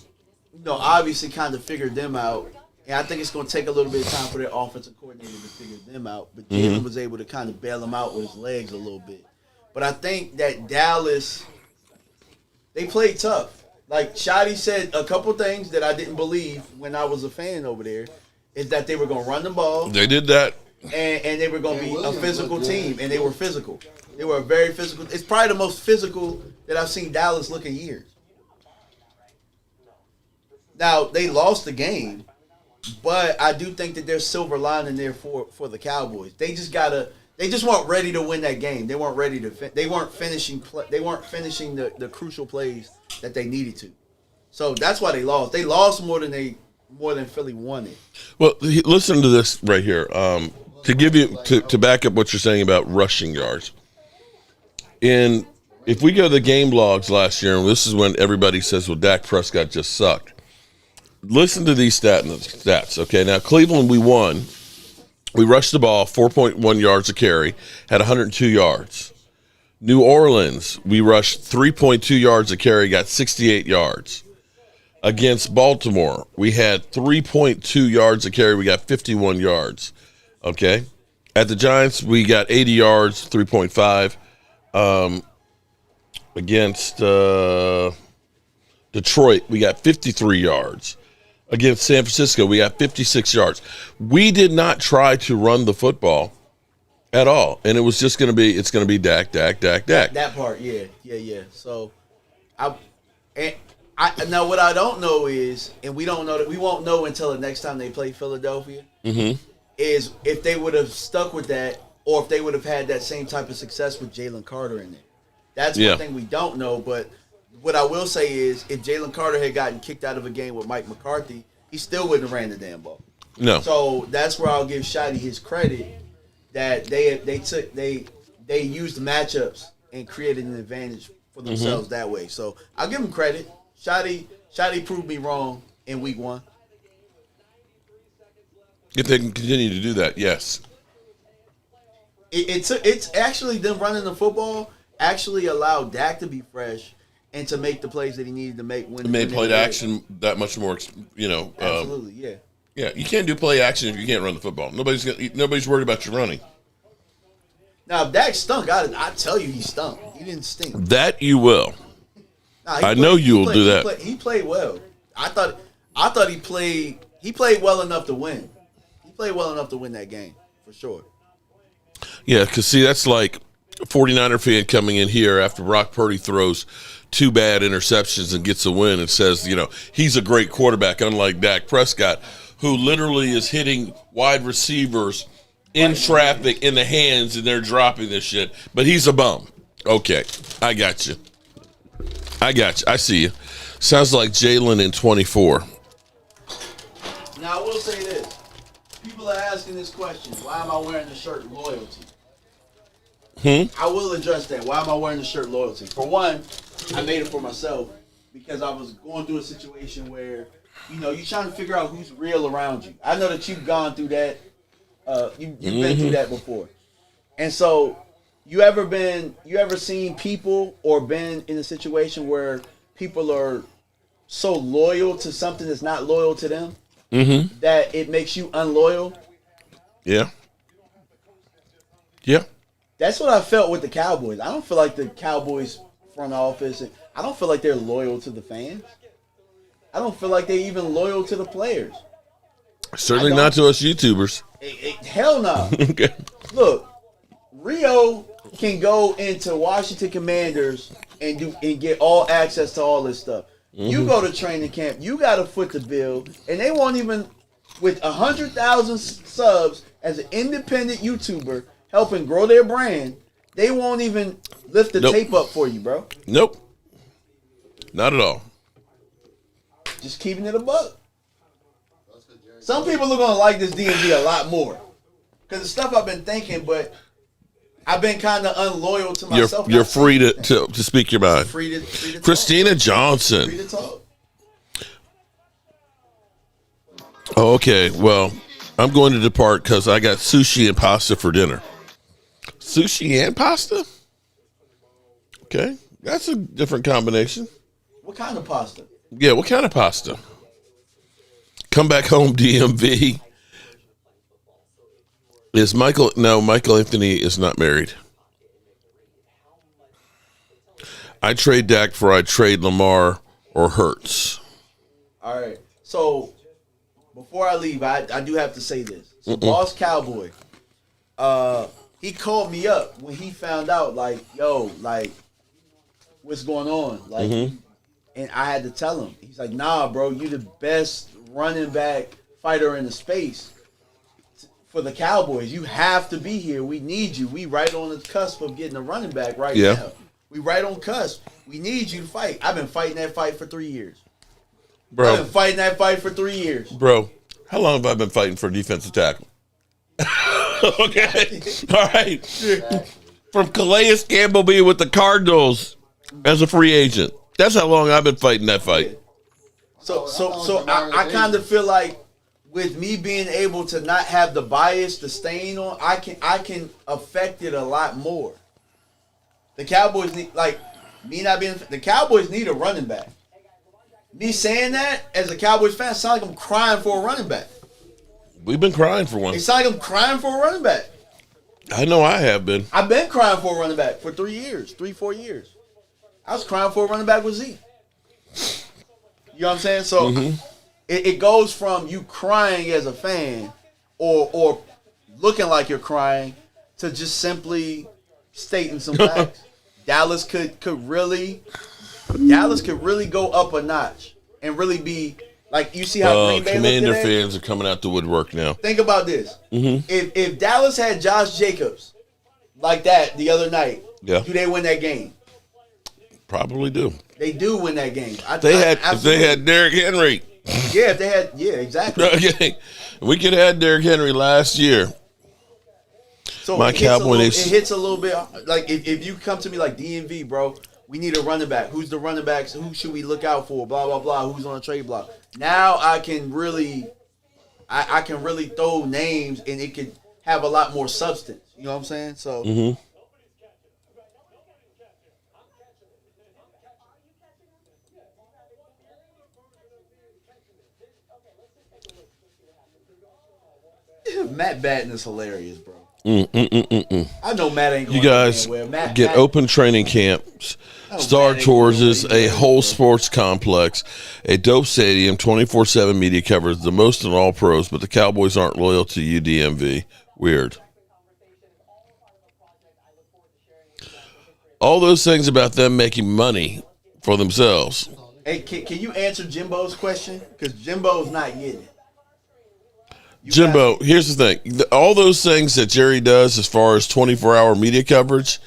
obviously kind of figured them out. And I think it's going to take a little bit of time for their offensive coordinator to figure them out. But Jalen was able to kind of bail them out with his legs a little bit. But I think that Dallas, they played tough. Like Shotty said a couple things that I didn't believe when I was a fan over there, is that they were going to run the ball. They did that. And they were going to be a physical team. And they were physical. They were very physical. It's probably the most physical that I've seen Dallas look in years. Now, they lost the game. But I do think that there's silver lining there for the Cowboys. They just weren't ready to win that game. They weren't ready to. They weren't finishing the crucial plays that they needed to. So that's why they lost. They lost more than Philly won it. Well, listen to this right here. To give you to back up what you're saying about rushing yards. If we go to the game logs last year, and this is when everybody says, "Well, Dak Prescott just sucked." Listen to these stats, okay? Now, Cleveland, we won. We rushed the ball, 4.1 yards a carry, had 102 yards. New Orleans, we rushed 3.2 yards a carry, got 68 yards. Against Baltimore, we had 3.2 yards a carry, we got 51 yards, okay? At the Giants, we got 80 yards, 3.5. Against Detroit, we got 53 yards. Against San Francisco, we got 56 yards. We did not try to run the football at all, and it was just going to be Dak. That part, yeah. So, now what I don't know is, and we won't know until the next time they play Philadelphia, is if they would have stuck with that, or if they would have had that same type of success with Jalen Carter in there. That's one thing we don't know, but. What I will say is, if Jalen Carter had gotten kicked out of a game with Mike McCarthy, he still wouldn't have ran the damn ball. No. So that's where I'll give Shotty his credit that they used the matchups and created an advantage for themselves that way. So I'll give him credit. Shotty proved me wrong in week 1. If they can continue to do that, yes. It's actually them running the football actually allowed Dak to be fresh and to make the plays that he needed to make when they played action that much more, Absolutely, yeah. Yeah, you can't do play action if you can't run the football. Nobody's worried about you running. Now, if Dak stunk, I tell you he stunk. He didn't stink. That you will. I know you will do that. He played well. I thought he played well enough to win. He played well enough to win that game, for sure. Yeah, because, see, that's like 49er fan coming in here after Brock Purdy throws 2 bad interceptions and gets a win and says, he's a great quarterback, unlike Dak Prescott, who literally is hitting wide receivers in traffic in the hands, and they're dropping this shit. But he's a bum. Okay, I got you. I see you. Sounds like Jalen in 24. Now, I will say this. People are asking this question, why am I wearing the shirt loyalty? I will address that. Why am I wearing the shirt loyalty? For one, I made it for myself because I was going through a situation where, you're trying to figure out who's real around you. I know that you've gone through that. You've been through that before. And so, you ever seen people or been in a situation where people are so loyal to something that's not loyal to them that it makes you unloyal? Yeah. That's what I felt with the Cowboys. I don't feel like the Cowboys front office, I don't feel like they're loyal to the fans. I don't feel like they're even loyal to the players. Certainly not to us YouTubers. Hell no. Okay. Look, Rio can go into Washington Commanders and get all access to all this stuff. You go to training camp, you got to foot the bill, and they won't even, with 100,000 subs as an independent YouTuber helping grow their brand, they won't even lift the tape up for you, bro. Nope. Not at all. Just keeping it a buck. Some people are going to like this DMV a lot more. Because the stuff I've been thinking, but I've been kind of unloyal to myself. You're free to speak your mind. Free to talk. Christina Johnson. Free to talk. Oh, okay, well, I'm going to depart because I got sushi and pasta for dinner. Sushi and pasta? Okay. That's a different combination. What kind of pasta? Yeah, what kind of pasta? Come back home, DMV. Is Michael? No, Michael Anthony is not married. I trade Dak for I trade Lamar or Hurts. All right. So before I leave, I do have to say this. So Boss Cowboy, he called me up when he found out, like, yo, like, what's going on? Like, and I had to tell him. He's like, nah, bro, you the best running back fighter in the space for the Cowboys. You have to be here. We need you. We right on the cusp of getting a running back right now. We right on cusp. We need you to fight. I've been fighting that fight for 3 years. Bro. I've been fighting that fight for 3 years. Bro, how long have I been fighting for a defensive tackle? Okay. All right. From Calais Campbell being with the Cardinals as a free agent. That's how long I've been fighting that fight. So I kind of feel like with me being able to not have the bias, the stain on, I can affect it a lot more. The Cowboys need, like, me not being, the Cowboys need a running back. Me saying that as a Cowboys fan, it sounds like I'm crying for a running back. We've been crying for one. It sounds like I'm crying for a running back. I know I have been. I've been crying for a running back for 3 years, 4 years. I was crying for a running back with Zeke. You know what I'm saying? So it goes from you crying as a fan or looking like you're crying to just simply stating some facts. Dallas could really go up a notch and really be like, you see how Green Bay Commander looked today? fans are coming out the woodwork now. Think about this. If Dallas had Josh Jacobs like that the other night, do they win that game? Probably do. They do win that game. If they had Derrick Henry. Yeah, if they had, exactly. Okay. We could have had Derrick Henry last year. So My Cowboys. It hits a little bit like if you come to me like DMV, bro, we need a running back. Who's the running backs? Who should we look out for? Blah blah blah. Who's on the trade block? Now I can really throw names and it could have a lot more substance. You know what I'm saying? So. Matt Batten is hilarious, bro. I know Matt ain't going You guys get open training camps, Star Tours, a whole sports complex, a dope stadium, 24/7 media coverage, the most in all pros, but the Cowboys aren't loyal to you, DMV. Weird. All those things about them making money for themselves. Hey, can you answer Jimbo's question? Because Jimbo's not getting it. Jimbo, here's the thing. All those things that Jerry does as far as 24-hour media coverage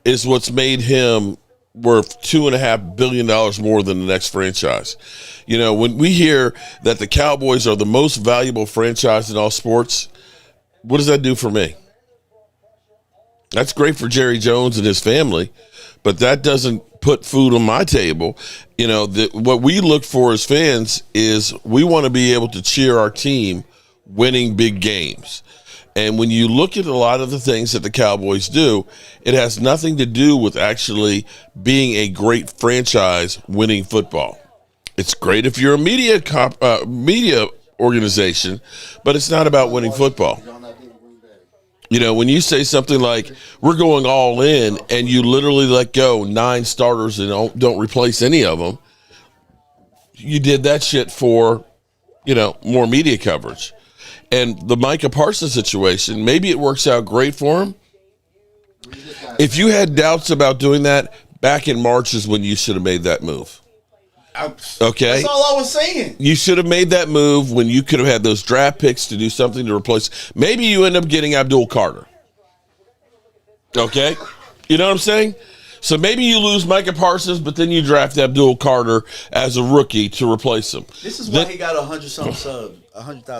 is what's made him worth $2.5 billion more than the next franchise. You know, when we hear that the Cowboys are the most valuable franchise in all sports, what does that do for me? That's great for Jerry Jones and his family, but that doesn't put food on my table. You know, what we look for as fans is we want to be able to cheer our team winning big games. And when you look at a lot of the things that the Cowboys do, it has nothing to do with actually being a great franchise winning football. It's great if you're a media organization, but it's not about winning football. You know, when you say something like, we're going all in, and you literally let go 9 starters and don't replace any of them, you did that shit for, you know, more media coverage. And the Micah Parsons situation, maybe it works out great for him. If you had doubts about doing that, back in March is when you should have made that move. Okay? That's all I was saying. You should have made that move when you could have had those draft picks to do something to replace. Maybe you end up getting Abdul Carter. Okay? You know what I'm saying? So maybe you lose Micah Parsons, but then you draft Abdul Carter as a rookie to replace him. This is why he got 100,000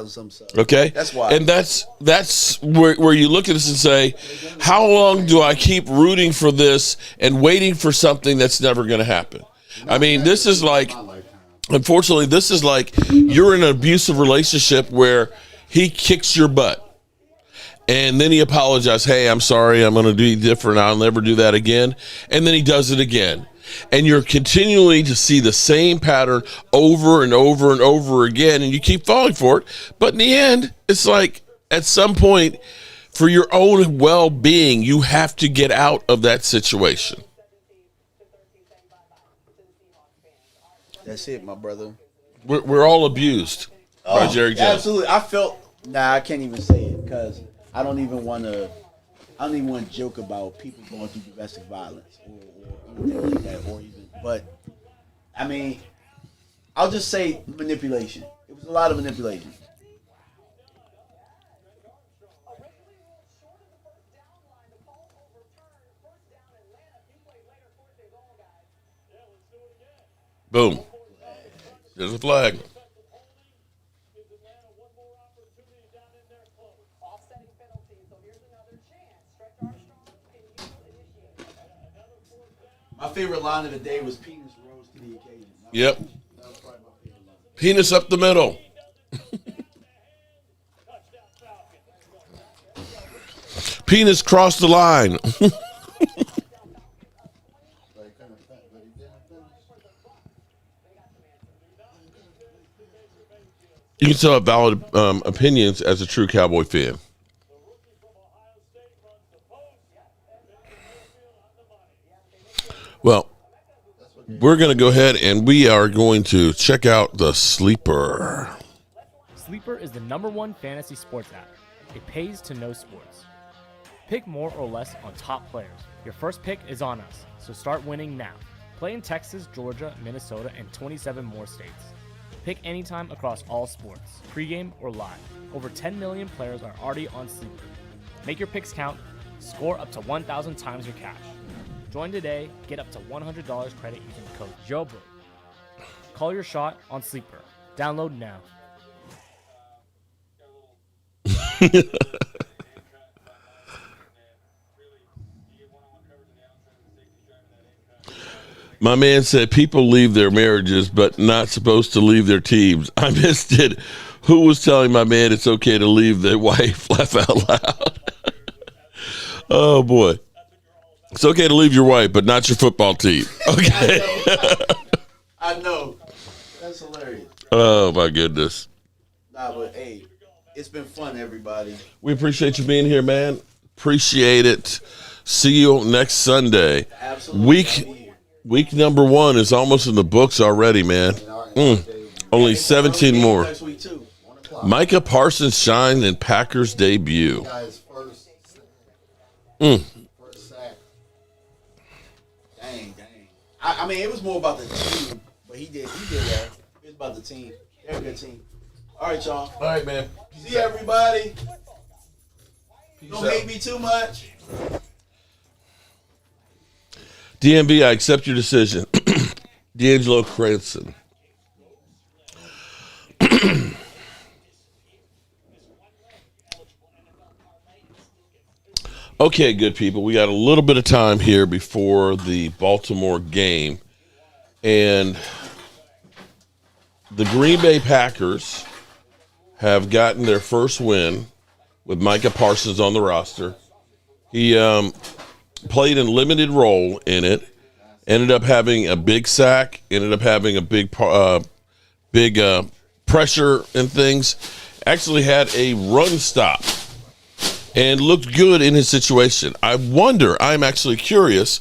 some subs. Okay? That's why. And that's where you look at this and say, how long do I keep rooting for this and waiting for something that's never going to happen? I mean, this is like, unfortunately, this is like you're in an abusive relationship where he kicks your butt. And then he apologized. Hey, I'm sorry. I'm going to do different. I'll never do that again. And then he does it again. And you're continually to see the same pattern over and over and over again. And you keep falling for it. But in the end, it's like at some point, for your own well-being, you have to get out of that situation. That's it, my brother. We're all abused by Jerry Jones. Absolutely. I can't even say it because I don't even want to joke about people going through domestic violence or anything like that, or even. But I mean, I'll just say manipulation. It was a lot of manipulation. Boom. There's a flag. My favorite line of the day was penis rose to the occasion. Yep. Penis up the middle. Penis crossed the line. You can still have valid opinions as a true Cowboy fan. Well, we're going to go ahead and we are going to check out the Sleeper. Sleeper is the #1 fantasy sports app. It pays to know sports. Pick more or less on top players. Your first pick is on us, so start winning now. Play in Texas, Georgia, Minnesota, and 27 more states. Pick anytime across all sports, pregame or live. Over 10 million players are already on Sleeper. Make your picks count. Score up to 1,000 times your cash. Join today. Get up to $100 credit using the code JOBO. Call your shot on Sleeper. Download now. My man said people leave their marriages, but not supposed to leave their teams. I missed it. Who was telling my man it's okay to leave their wife? Laugh out loud. Oh, boy. It's okay to leave your wife, but not your football team. Okay. I know. That's hilarious. Oh, my goodness. Nah, but hey, it's been fun, everybody. We appreciate you being here, man. Appreciate it. See you next Sunday. Absolutely. Week number 1 is almost in the books already, man. Only 17 more. Micah Parsons shined in Packers debut. First sack. Dang. I mean, it was more about the team, but he did that. It was about the team. They're a good team. All right, y'all. All right, man. See everybody. Don't hate me too much. DMV, I accept your decision. D'Angelo Cranston. Okay, good people. We got a little bit of time here before the Baltimore game. And the Green Bay Packers have gotten their first win with Micah Parsons on the roster. He played a limited role in it, ended up having a big sack, ended up having a big pressure and things, actually had a run stop and looked good in his situation. I'm actually curious,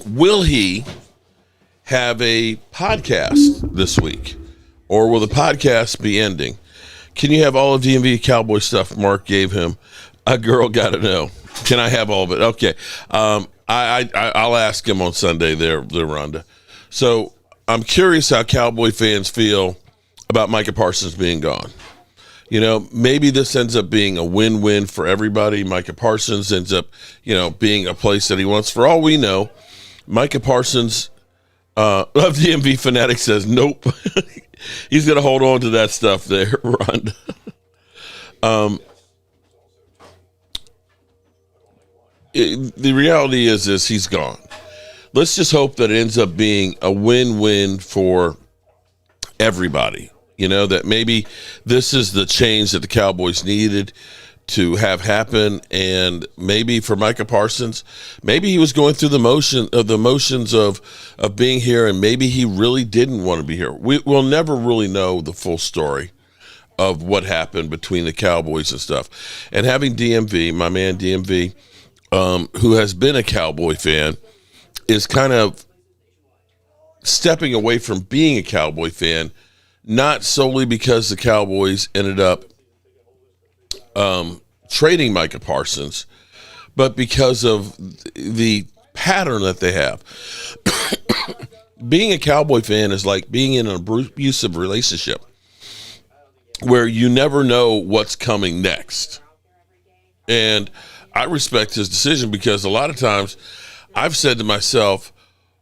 will he have a podcast this week, or will the podcast be ending? Can you have all of DMV Cowboy stuff Mark gave him? A girl got to know. Can I have all of it? Okay. I'll ask him on Sunday there, Rhonda. So I'm curious how Cowboy fans feel about Micah Parsons being gone. You know, maybe this ends up being a win-win for everybody. Micah Parsons ends up, being a place that he wants. For all we know, Micah Parsons, Love DMV Fanatic says, nope. He's going to hold on to that stuff there, Rhonda. The reality is he's gone. Let's just hope that it ends up being a win-win for everybody. that maybe this is the change that the Cowboys needed to have happen. And maybe for Micah Parsons, maybe he was going through the motions of being here, and maybe he really didn't want to be here. We'll never really know the full story of what happened between the Cowboys and stuff. And having DMV, my man DMV, who has been a Cowboy fan, is kind of stepping away from being a Cowboy fan, not solely because the Cowboys ended up trading Micah Parsons, but because of the pattern that they have. Being a Cowboy fan is like being in an abusive relationship where you never know what's coming next. And I respect his decision, because a lot of times I've said to myself,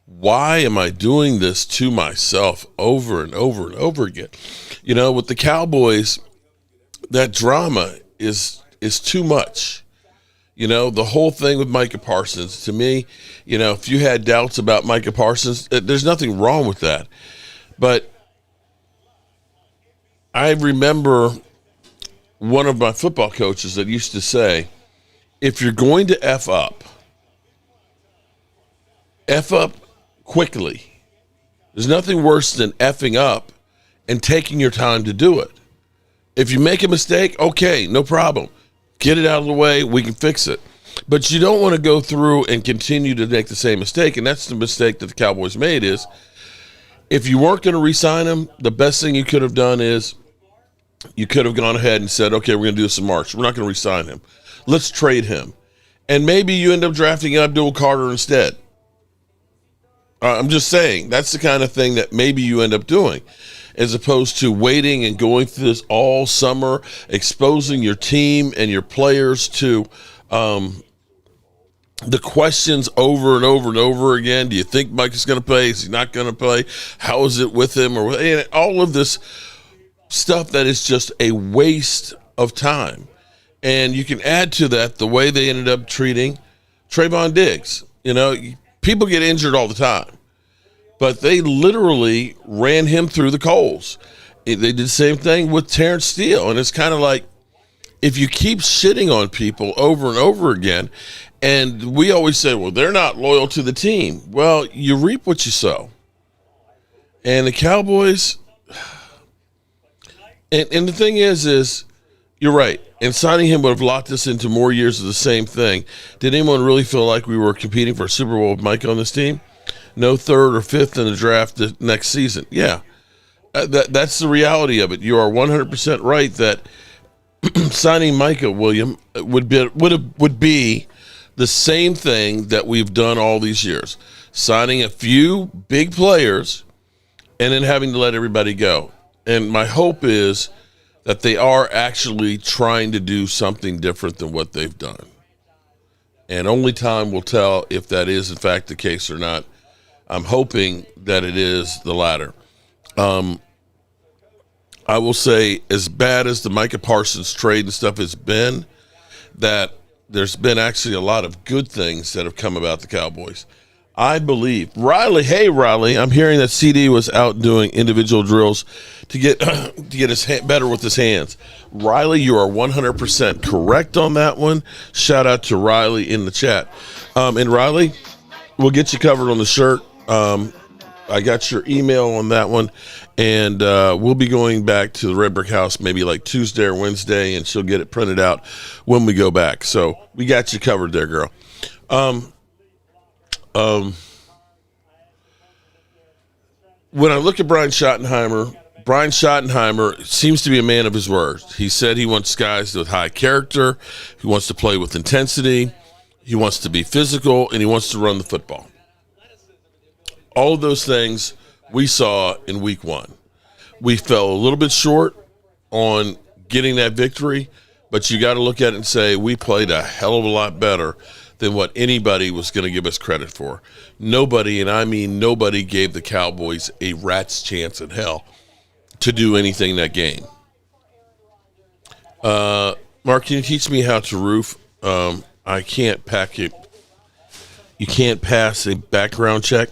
why am I doing this to myself over and over and over again? With the Cowboys, that drama is too much. The whole thing with Micah Parsons, to me, if you had doubts about Micah Parsons, there's nothing wrong with that. But I remember one of my football coaches that used to say, if you're going to F up quickly. There's nothing worse than effing up and taking your time to do it. If you make a mistake, okay, no problem. Get it out of the way, we can fix it. But you don't want to go through and continue to make the same mistake, and that's the mistake that the Cowboys made. Is if you weren't going to re-sign him, the best thing you could have done is you could have gone ahead and said, okay, we're going to do this in March. We're not going to re-sign him. Let's trade him. And maybe you end up drafting Abdul Carter instead. I'm just saying, that's the kind of thing that maybe you end up doing, as opposed to waiting and going through this all summer, exposing your team and your players to the questions over and over and over again. Do you think Mike is going to play? Is he not going to play? How is it with him? Or all of this stuff that is just a waste of time. And you can add to that the way they ended up treating Trayvon Diggs. People get injured all the time, but they literally ran him through the coals. They did the same thing with Terrence Steele, and it's kind of like, if you keep shitting on people over and over again, and we always say, well, they're not loyal to the team. Well, you reap what you sow. And the Cowboys, and the thing is you're right. And signing him would have locked us into more years of the same thing. Did anyone really feel like we were competing for a Super Bowl with Mike on this team? No third or fifth in the draft the next season. Yeah, that's the reality of it. You are 100% right that signing Micah Williams would be the same thing that we've done all these years. Signing a few big players and then having to let everybody go. And my hope is that they are actually trying to do something different than what they've done. And only time will tell if that is in fact the case or not. I'm hoping that it is the latter. I will say, as bad as the Micah Parsons trade and stuff has been, that there's been actually a lot of good things that have come about the Cowboys. I believe. Hey, Riley, I'm hearing that CD was out doing individual drills to get better with his hands. Riley, you are 100% correct on that one. Shout out to Riley in the chat. And Riley, we'll get you covered on the shirt. I got your email on that one, and we'll be going back to the Red Brick House maybe like Tuesday or Wednesday, and she'll get it printed out when we go back. So we got you covered there, girl. When I look at Brian Schottenheimer seems to be a man of his word. He said he wants guys with high character. He wants to play with intensity. He wants to be physical, and he wants to run the football. All of those things we saw in week one. We fell a little bit short on getting that victory, but you got to look at it and say we played a hell of a lot better than what anybody was going to give us credit for. Nobody, and I mean nobody, gave the Cowboys a rat's chance in hell to do anything in that game. Mark, can you teach me how to roof? I can't pack it. You can't pass a background check?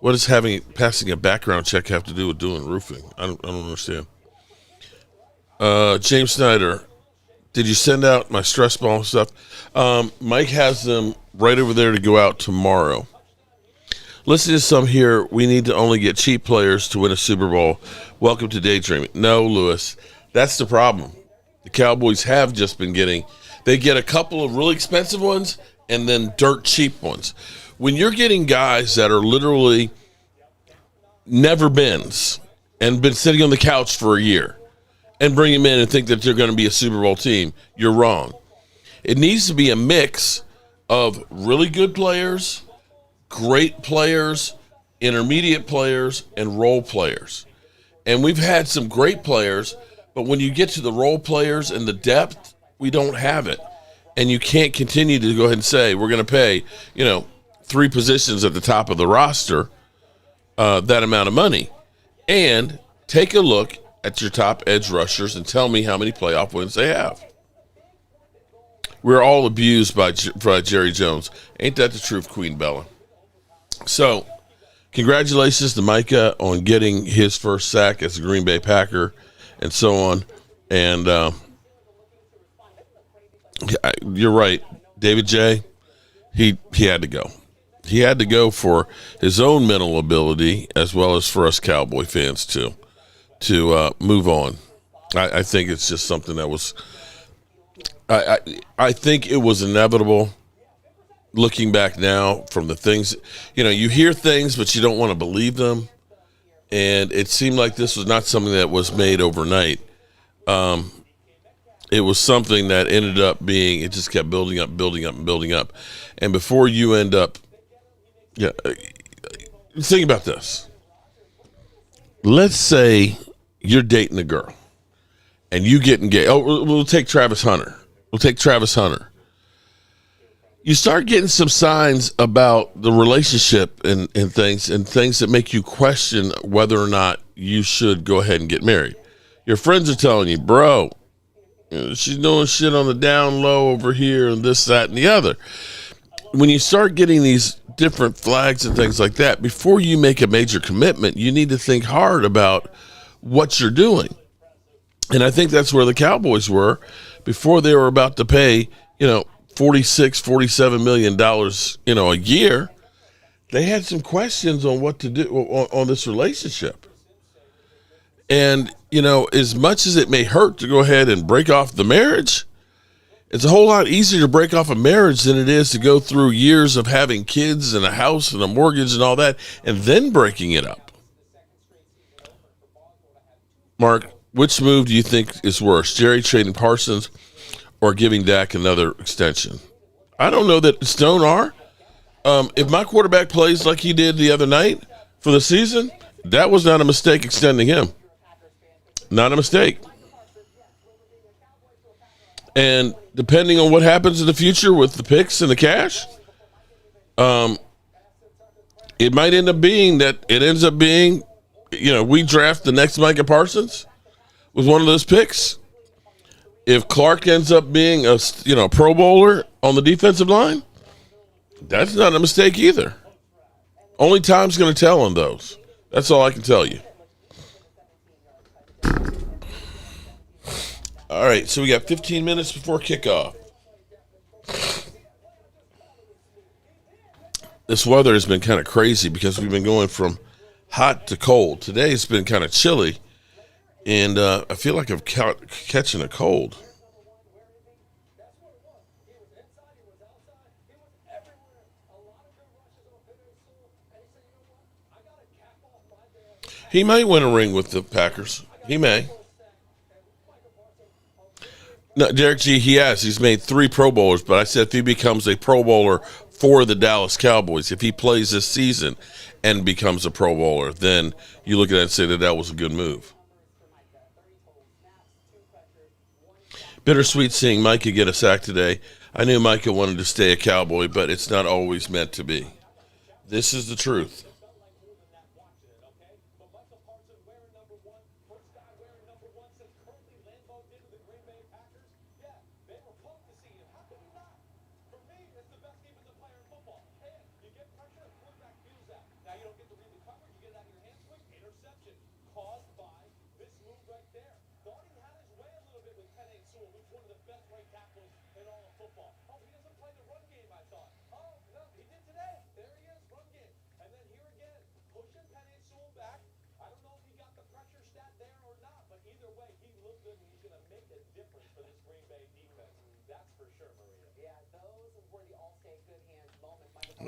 What does passing a background check have to do with doing roofing? I don't understand. James Snyder, did you send out my stress ball stuff? Mike has them right over there to go out tomorrow. Listen to some here. We need to only get cheap players to win a Super Bowl. Welcome to daydreaming. No, Lewis, that's the problem. The Cowboys have just been getting, they get a couple of really expensive ones and then dirt cheap ones. When you're getting guys that are literally never beens and been sitting on the couch for a year and bring them in and think that they're going to be a Super Bowl team, you're wrong. It needs to be a mix of really good players, great players, intermediate players, and role players. And we've had some great players, but when you get to the role players and the depth, we don't have it. And you can't continue to go ahead and say, we're going to pay, 3 positions at the top of the roster that amount of money. And take a look at your top edge rushers and tell me how many playoff wins they have. We're all abused by Jerry Jones. Ain't that the truth, Queen Bella? So, congratulations to Micah on getting his first sack as a Green Bay Packer and so on. And you're right. David J., he had to go. He had to go for his own mental ability as well as for us Cowboy fans to move on. I think it's just something that was I think it was inevitable. Looking back now from the things, you hear things, but you don't want to believe them. And it seemed like this was not something that was made overnight. It was something that ended up being, it just kept building up, building up, and building up. And before you end up, think about this. Let's say you're dating a girl and you get engaged. Oh, we'll take Travis Hunter. You start getting some signs about the relationship and things that make you question whether or not you should go ahead and get married. Your friends are telling you, bro, she's doing shit on the down low over here and this, that, and the other. When you start getting these different flags and things like that, before you make a major commitment, you need to think hard about what you're doing. And I think that's where the Cowboys were before they were about to pay, $47 million, a year. They had some questions on what to do on this relationship. And, as much as it may hurt to go ahead and break off the marriage, it's a whole lot easier to break off a marriage than it is to go through years of having kids and a house and a mortgage and all that, and then breaking it up. Mark, which move do you think is worse, Jerry trading Parsons or giving Dak another extension? I don't know that Stone are. If my quarterback plays like he did the other night for the season, that was not a mistake extending him. Not a mistake. And depending on what happens in the future with the picks and the cash, it might end up being that it ends up being, we draft the next Micah Parsons with one of those picks. If Clark ends up being a Pro Bowler on the defensive line, that's not a mistake either. Only time's going to tell on those. That's all I can tell you. All right, so we got 15 minutes before kickoff. This weather has been kind of crazy because we've been going from hot to cold. Today's been kind of chilly, and I feel like I'm catching a cold. He might win a ring with the Packers. He may. No, Derek G, he has. He's made 3 Pro Bowlers, but I said if he becomes a Pro Bowler for the Dallas Cowboys, if he plays this season and becomes a Pro Bowler, then you look at it and say that was a good move. Bittersweet seeing Micah get a sack today. I knew Micah wanted to stay a Cowboy, but it's not always meant to be. This is the truth.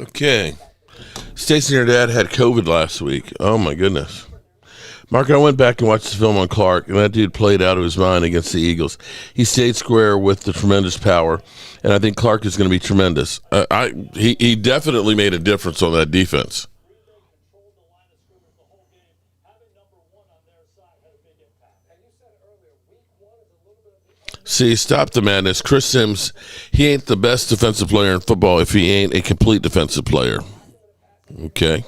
Okay. Stacy and her dad had COVID last week. Oh, my goodness. Mark, I went back and watched the film on Clark, and that dude played out of his mind against the Eagles. He stayed square with the tremendous power, and I think Clark is going to be tremendous. He definitely made a difference on that defense. See, stop the madness. Chris Sims, he ain't the best defensive player in football if he ain't a complete defensive player. Okay.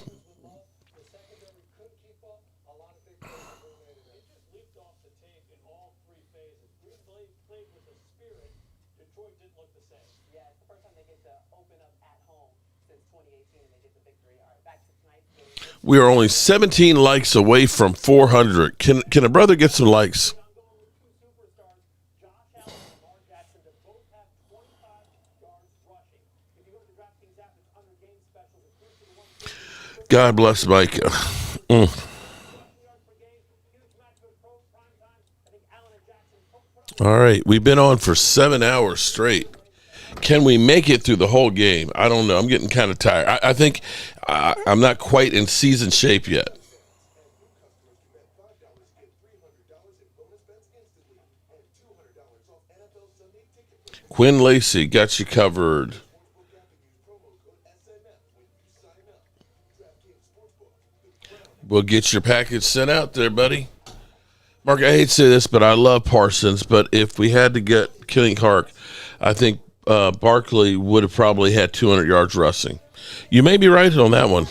We are only 17 likes away from 400. Can a brother get some likes? God bless Micah. All right, we've been on for 7 hours straight. Can we make it through the whole game? I don't know. I'm getting kind of tired. I think I'm not quite in season shape yet. Quinn Lacey got you covered. We'll get your package sent out there, buddy. Mark, I hate to say this, but I love Parsons. But if we had to get Killing Clark, I think Barkley would have probably had 200 yards rushing. You may be right on that one.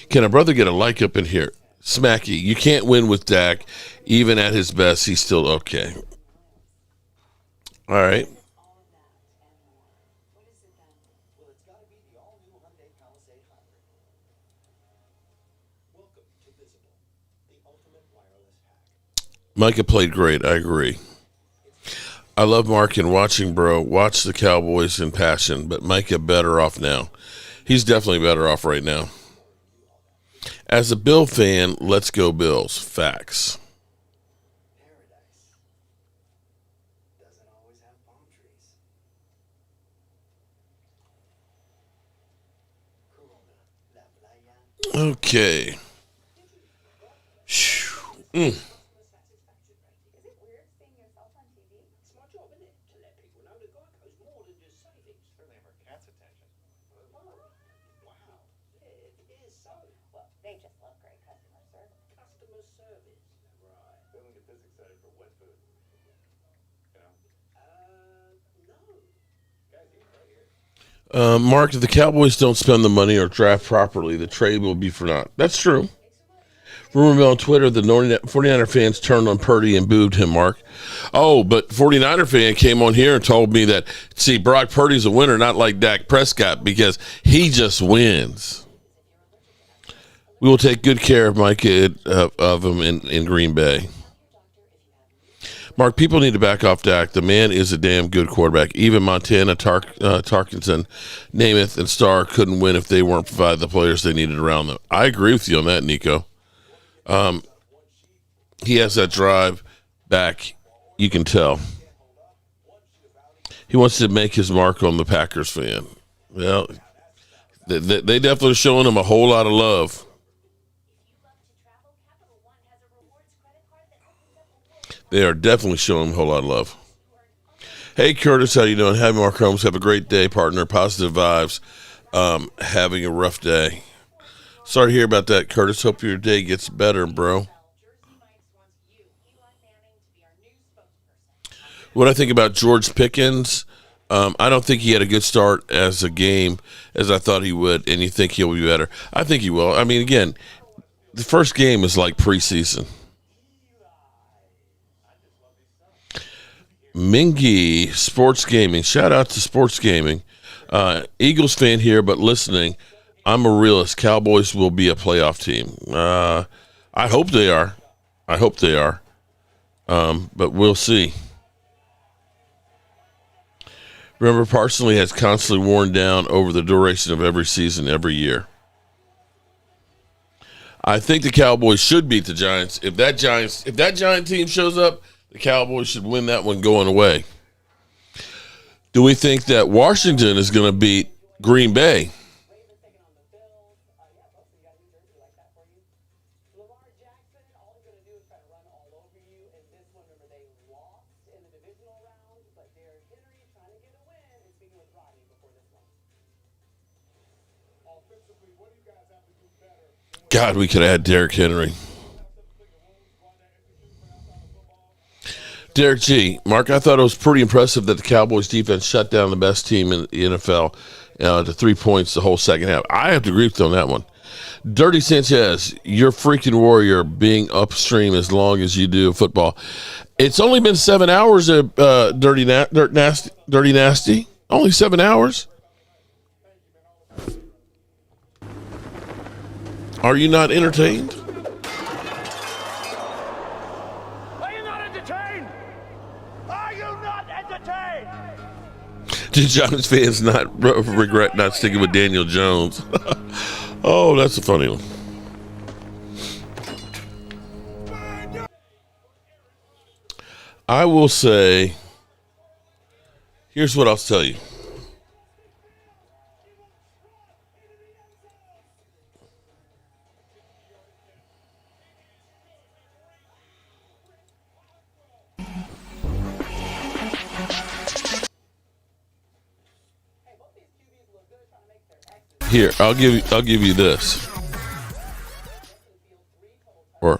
Can a brother get a like up in here? Smacky, you can't win with Dak. Even at his best, he's still okay. All right. Micah played great. I agree. I love Mark and watching bro. Watch the Cowboys in passion, but Micah better off now. He's definitely better off right now. As a Bill fan, let's go Bills. Facts. Okay. Mark, if the Cowboys don't spend the money or draft properly, the trade will be for naught. That's true. Rumor mill on Twitter, the 49er fans turned on Purdy and booed him, Mark. Oh, but 49er fan came on here and told me that, see, Brock Purdy's a winner, not like Dak Prescott, because he just wins. We will take good care of Micah of him in Green Bay. Mark, people need to back off Dak. The man is a damn good quarterback. Even Montana, Tarkenton, Namath, and Starr couldn't win if they weren't provided the players they needed around them. I agree with you on that, Nico. He has that drive back. You can tell. He wants to make his mark on the Packers fan. Well, they definitely are showing him a whole lot of love. They are definitely showing him a whole lot of love. Hey, Curtis, how you doing? Happy Mark Holmes. Have a great day, partner. Positive vibes. Having a rough day. Sorry to hear about that, Curtis. Hope your day gets better, bro. What I think about George Pickens, I don't think he had a good start as a game as I thought he would, and you think he'll be better. I think he will. I mean, again, the first game is like preseason. Mingy, Sports Gaming. Shout out to Sports Gaming. Eagles fan here, but listening. I'm a realist. Cowboys will be a playoff team. I hope they are. But we'll see. Remember, Parsons has constantly worn down over the duration of every season, every year. I think the Cowboys should beat the Giants. If that Giant team shows up, the Cowboys should win that one going away. Do we think that Washington is going to beat Green Bay? God, we could add Derrick Henry. Derek G. Mark, I thought it was pretty impressive that the Cowboys defense shut down the best team in the NFL to 3 points the whole second half. I have to agree with you on that one. Dirty Sanchez, you're freaking warrior being upstream as long as you do football. It's only been 7 hours of Dirty Nasty. Only 7 hours? Are you not entertained? Are you not entertained? Are you not entertained? Do Giants fans not regret not sticking with Daniel Jones? Oh, that's a funny one. I will say, here's what I'll tell you. Here, I'll give you this. Or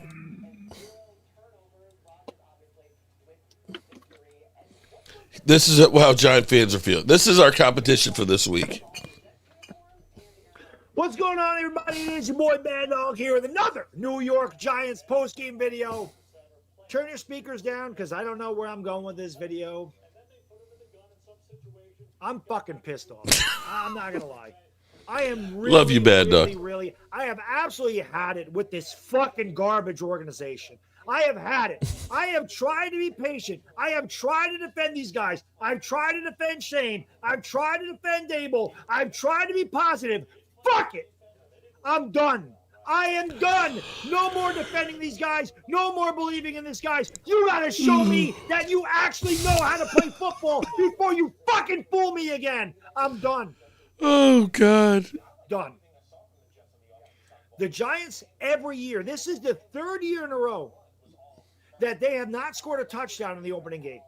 this is how Giant fans are feeling. This is our competition for this week. What's going on, everybody? It is your boy Bad Dog here with another New York Giants post-game video. Turn your speakers down because I don't know where I'm going with this video. I'm fucking pissed off. I'm not going to lie. I am really, love you, Bad Dog. Really, I have absolutely had it with this fucking garbage organization. I have had it. I have tried to be patient. I have tried to defend these guys. I've tried to defend Shane. I've tried to defend Dable. I've tried to be positive. Fuck it. I'm done. I am done. No more defending these guys. No more believing in these guys. You got to show me that you actually know how to play football before you fucking fool me again. I'm done. Oh, God. Done. The Giants, every year, this is the third year in a row that they have not scored a touchdown in the opening game.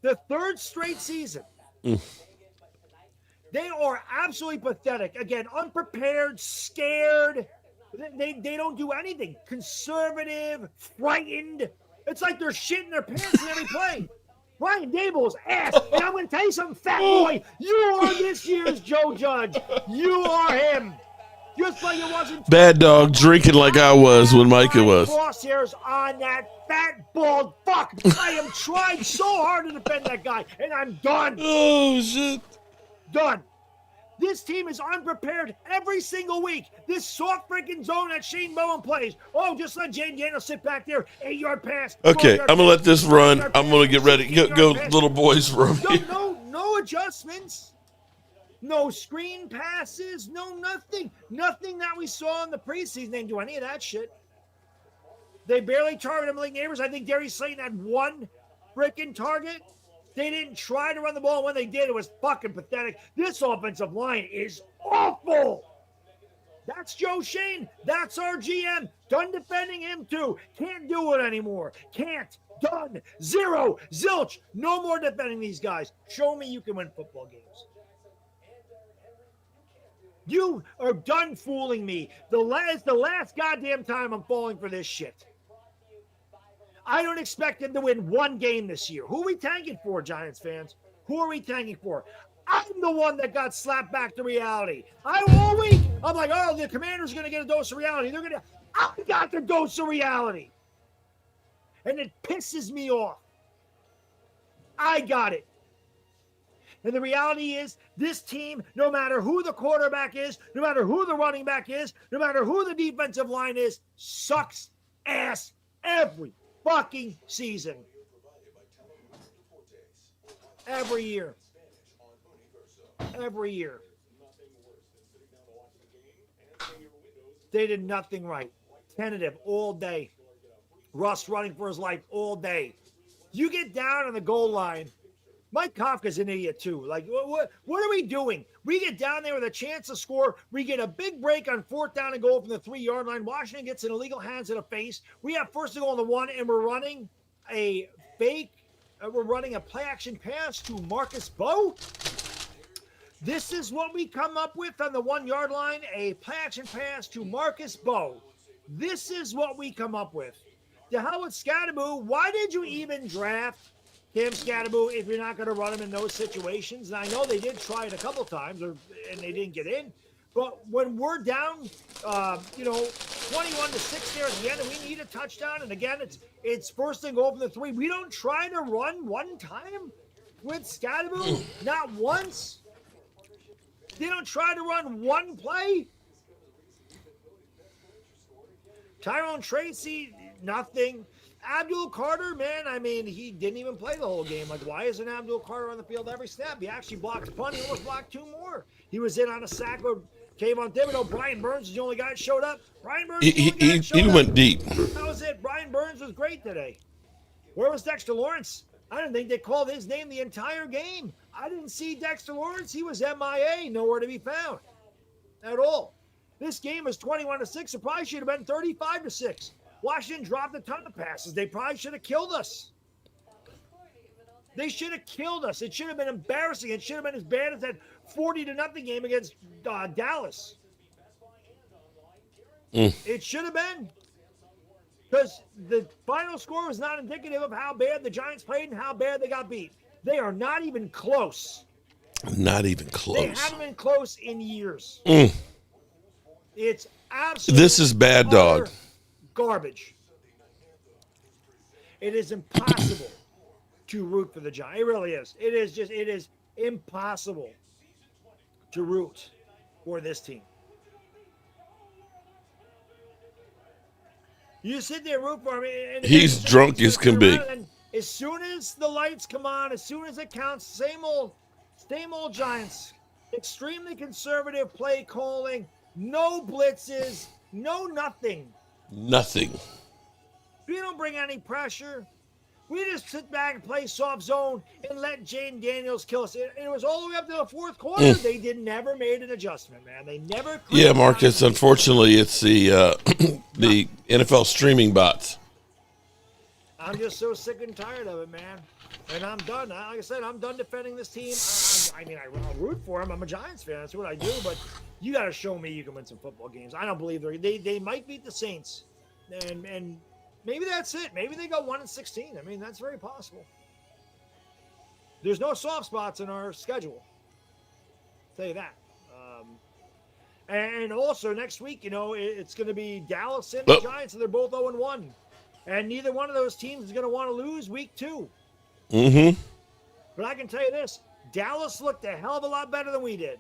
The third straight season. They are absolutely pathetic. Again, unprepared, scared. They don't do anything. Conservative, frightened. It's like they're shitting their pants in every play. Brian Dable's ass. And I'm going to tell you something, fat boy. You are this year's Joe Judge. You are him. Just like it wasn't. Bad Dog drinking like I was when Micah was. Crosshairs on that fat, bald fuck. I am trying so hard to defend that guy, and I'm done. Oh, shit. Done. This team is unprepared every single week. This soft freaking zone that Shane Bowen plays. Oh, just let Jane Daniels sit back there. 8-yard pass. Okay, I'm going to let this run. I'm going to get ready. Go little boys room. No adjustments. No screen passes. No nothing. Nothing that we saw in the preseason. They didn't do any of that shit. They barely targeted Malik Neighbors. I think Darius Slayton had one freaking target. They didn't try to run the ball. When they did, it was fucking pathetic. This offensive line is awful. That's Joe Shane. That's our GM. Done defending him, too. Can't do it anymore. Can't. Done. Zero. Zilch. No more defending these guys. Show me you can win football games. You are done fooling me. It's the last goddamn time I'm falling for this shit. I don't expect them to win one game this year. Who are we tanking for, Giants fans? Who are we tanking for? I'm the one that got slapped back to reality. All week, I'm like, oh, the Commanders are going to get a dose of reality. I got the dose of reality. And it pisses me off. I got it. And the reality is, this team, no matter who the quarterback is, no matter who the running back is, no matter who the defensive line is, sucks ass every fucking season. Every year. Every year. They did nothing right. tentative all day. Russ running for his life all day. You get down on the goal line. Mike Kafka's an idiot too. Like, what are we doing? We get down there with a chance to score. We get a big break on 4th down and goal from the 3-yard line. Washington gets an illegal hands to the face. We have 1st and goal on the 1, and we're running a fake. We're running a play action pass to Marcus Bowe. This is what we come up with on the 1-yard line, a play action pass to Marcus Bowe. This is what we come up with. To hell with Scatterboo. Why did you even draft Cam Scatterboo if you're not going to run him in those situations? And I know they did try it a couple times, and they didn't get in. But when we're down, 21-6 there at the end, and we need a touchdown, and again, it's 1st and goal from the 3. We don't try to run one time with Scatterboo, not once. They don't try to run one play. Tyrone Tracy, nothing. Abdul Carter, man, I mean, he didn't even play the whole game. Like, why isn't Abdul Carter on the field every snap? He actually blocked a punt. He almost blocked 2 more. He was in on a sack with Kayvon Thibodeau. Brian Burns is the only guy that showed up. Brian Burns he went deep. That was it. Brian Burns was great today. Where was Dexter Lawrence? I didn't think they called his name the entire game. I didn't see Dexter Lawrence. He was MIA, nowhere to be found at all. This game was 21-6. It probably should have been 35-6. Washington dropped a ton of passes. They probably should have killed us. They should have killed us. It should have been embarrassing. It should have been as bad as that 40-0 game against Dallas. It should have been. Because the final score was not indicative of how bad the Giants played and how bad they got beat. They are not even close. Not even close. They haven't been close in years. It's absolutely This is bad, dog. Garbage. It is impossible to root for the Giants. It really is. It is impossible to root for this team. You sit there and root for him. And he's drunk as can be. As soon as the lights come on, as soon as it counts, same old Giants. Extremely conservative play calling. No blitzes. No nothing. Nothing. We don't bring any pressure. We just sit back and play soft zone and let Jane Daniels kill us. It was all the way up to the 4th quarter. They never made an adjustment, man. They never. Yeah, Marcus. Unfortunately, it's the the NFL streaming bots. I'm just so sick and tired of it, man. And I'm done. Like I said, I'm done defending this team. I'll root for them. I'm a Giants fan. That's what I do. But you got to show me you can win some football games. I don't believe they might beat the Saints, and maybe that's it. Maybe they go 1-16. I mean, that's very possible. There's no soft spots in our schedule. I'll tell you that. And also next week, it's going to be Dallas and the Giants, and they're both 0-1. And neither one of those teams is going to want to lose week 2. But I can tell you this. Dallas looked a hell of a lot better than we did.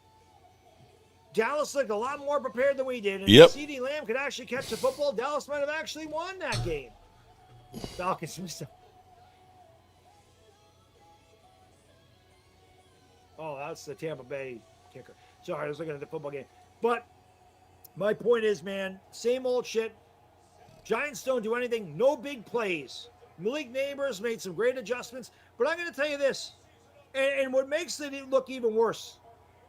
Dallas looked a lot more prepared than we did. And if CeeDee Lamb could actually catch the football, Dallas might have actually won that game. Falcons missed. Oh, that's the Tampa Bay kicker. Sorry, I was looking at the football game. But my point is, man, same old shit. Giants don't do anything. No big plays. Malik Neighbors made some great adjustments. But I'm going to tell you this. And what makes it look even worse,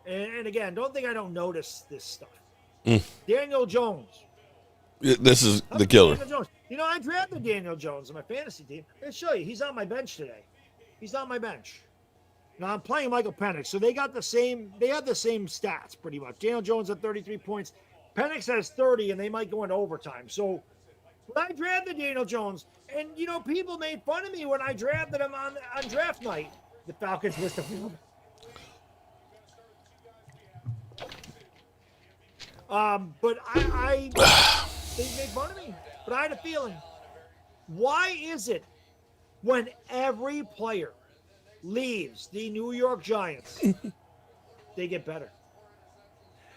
and again, don't think I don't notice this stuff. Daniel Jones. This is the killer. Daniel Jones. I drafted Daniel Jones on my fantasy team. I'll show you. He's on my bench today. He's on my bench. Now I'm playing Michael Penix, so they have the same stats pretty much. Daniel Jones had 33 points. Penix has 30, and they might go into overtime. So when I drafted Daniel Jones, and people made fun of me when I drafted him on draft night. The Falcons missed the field. But they made fun of me. But I had a feeling. Why is it when every player leaves the New York Giants, they get better?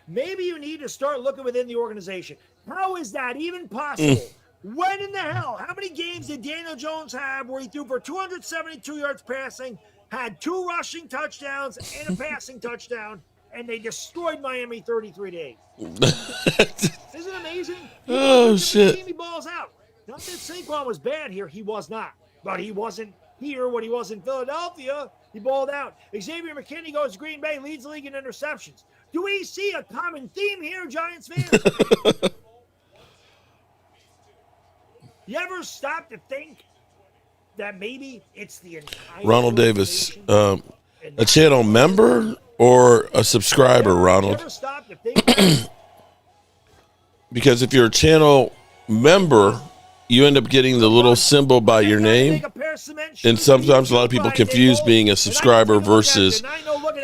Maybe you need to start looking within the organization. How is that even possible? When in the hell? How many games did Daniel Jones have where he threw for 272 yards passing, had 2 rushing touchdowns and a passing touchdown, and they destroyed Miami 33-8. Isn't it amazing? Oh, shit. He balls out. Not that Saquon was bad here. He was not. But he wasn't here when he was in Philadelphia. He balled out. Xavier McKinney goes to Green Bay, leads the league in interceptions. Do we see a common theme here, Giants fans? You ever stop to think that maybe it's the entire Ronald Davis, a channel member or a subscriber, Ronald? You ever stop to think that? Because if you're a channel member, you end up getting the little symbol by your name. And sometimes a lot of people confuse being a subscriber versus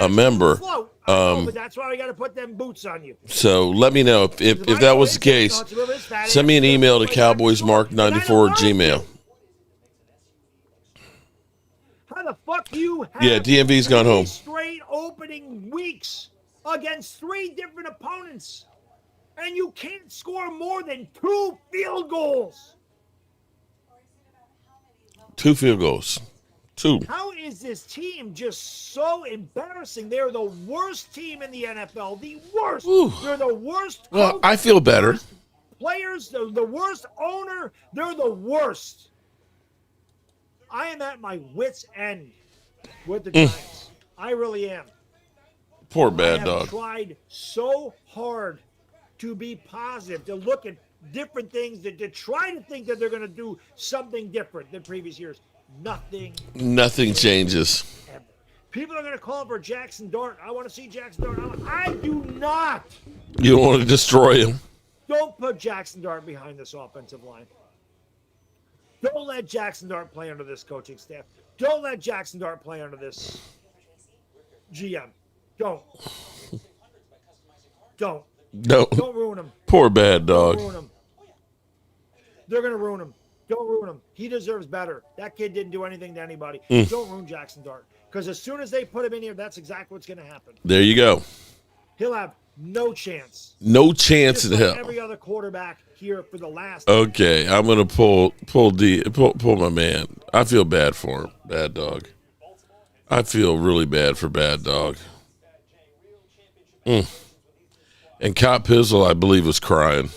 a member. But that's why we got to put them boots on you. So let me know if that was the case. Send me an email to cowboysmark94@gmail. How the fuck you have Yeah, DMV's gone home. straight opening weeks against 3 different opponents, and you can't score more than 2 field goals? 2 field goals. 2. How is this team just so embarrassing? They're the worst team in the NFL. The worst. Ooh. They're the worst. Well, coach, I feel better. Players, the worst owner. They're the worst. I am at my wit's end with the Giants. I really am. Poor bad I have dog. tried so hard to be positive, to look at different things, to try to think that they're going to do something different than previous years. Nothing changes. Ever. People are going to call for Jackson Dart. I want to see Jackson Dart. I do not. You don't want to destroy him. Don't put Jackson Dart behind this offensive line. Don't let Jackson Dart play under this coaching staff. Don't let Jackson Dart play under this GM. Don't. No. Don't ruin him. Poor bad dog. Don't ruin him. They're going to ruin him. Don't ruin him. He deserves better. That kid didn't do anything to anybody. Don't ruin Jackson Dart. Because as soon as they put him in here, that's exactly what's going to happen. There you go. He'll have no chance. No chance in hell. Every other quarterback here for the last. Okay, I'm gonna pull my man. I feel bad for him, bad dog. I feel really bad for bad dog. And Cop Pizzle, I believe, was crying.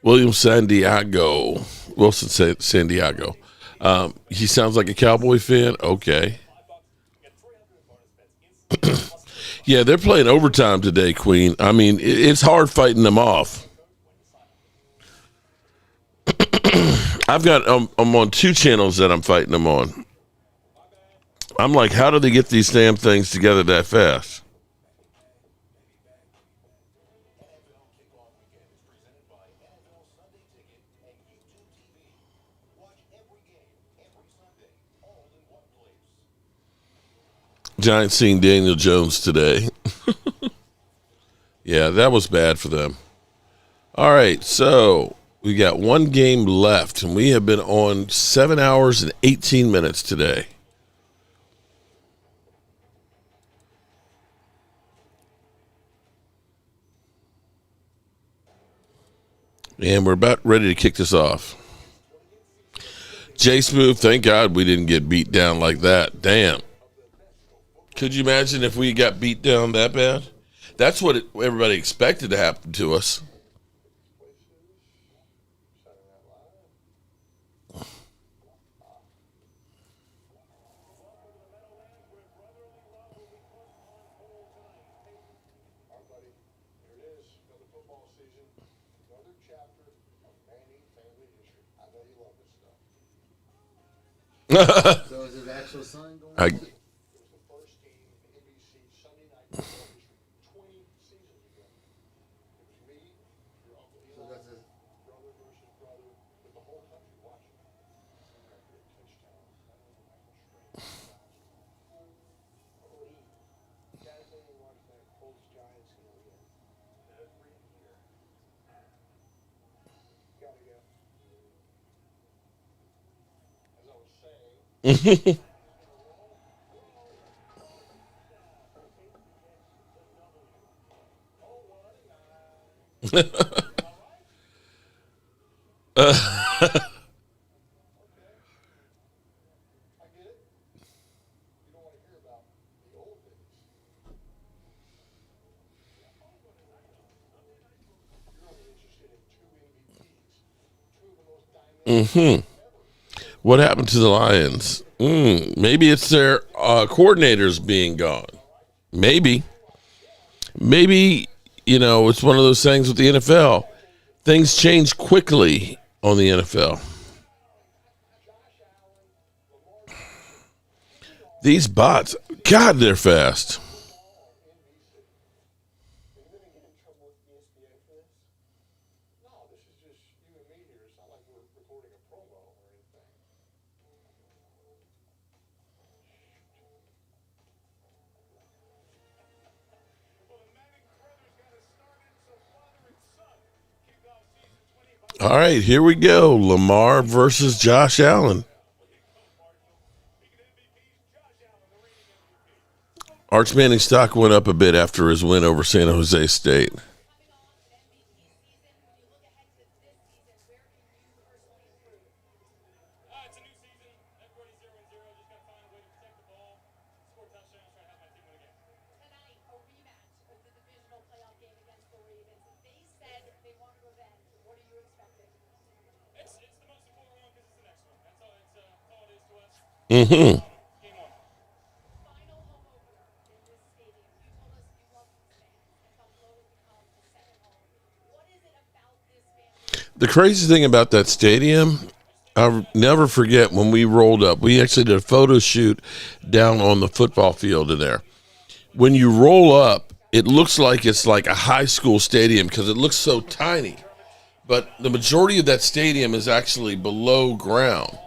William Sandiego, Wilson Sandiego. He sounds like a Cowboy fan. Okay. Yeah, they're playing overtime today, Queen. I mean, it's hard fighting them off. I'm on 2 channels that I'm fighting them on. I'm like, how do they get these damn things together that fast? Giants seeing Daniel Jones today. Yeah, that was bad for them. All right, so we got 1 game left, and we have been on 7 hours and 18 minutes today. And we're about ready to kick this off. Jay Smooth, thank God we didn't get beat down like that. Damn. Could you imagine if we got beat down that bad? That's what everybody expected to happen to us. So is his actual son going? What happened to the Lions? Maybe it's their coordinators being gone. Maybe, it's one of those things with the NFL. Things change quickly on the NFL. These bots, God, they're fast. All right, here we go. Lamar versus Josh Allen. Arch Manning stock went up a bit after his win over San Jose State. Mm-hmm. The crazy thing about that stadium, I'll never forget when we rolled up. We actually did a photo shoot down on the football field in there. When you roll up, it looks like it's like a high school stadium because it looks so tiny. But the majority of that stadium is actually below ground.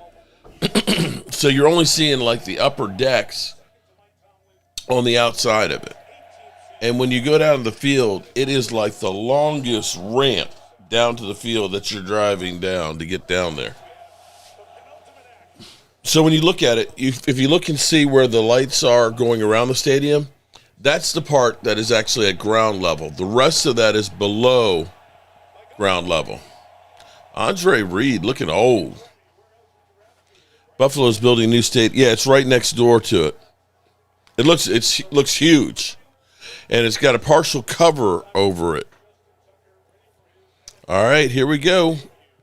So you're only seeing like the upper decks on the outside of it. And when you go down to the field, it is like the longest ramp down to the field that you're driving down to get down there. So when you look at it, if you look and see where the lights are going around the stadium, that's the part that is actually at ground level. The rest of that is below ground level. Andre Reed looking old. Buffalo's building a new state. Yeah, it's right next door to it. It looks huge. And it's got a partial cover over it. All right, here we go.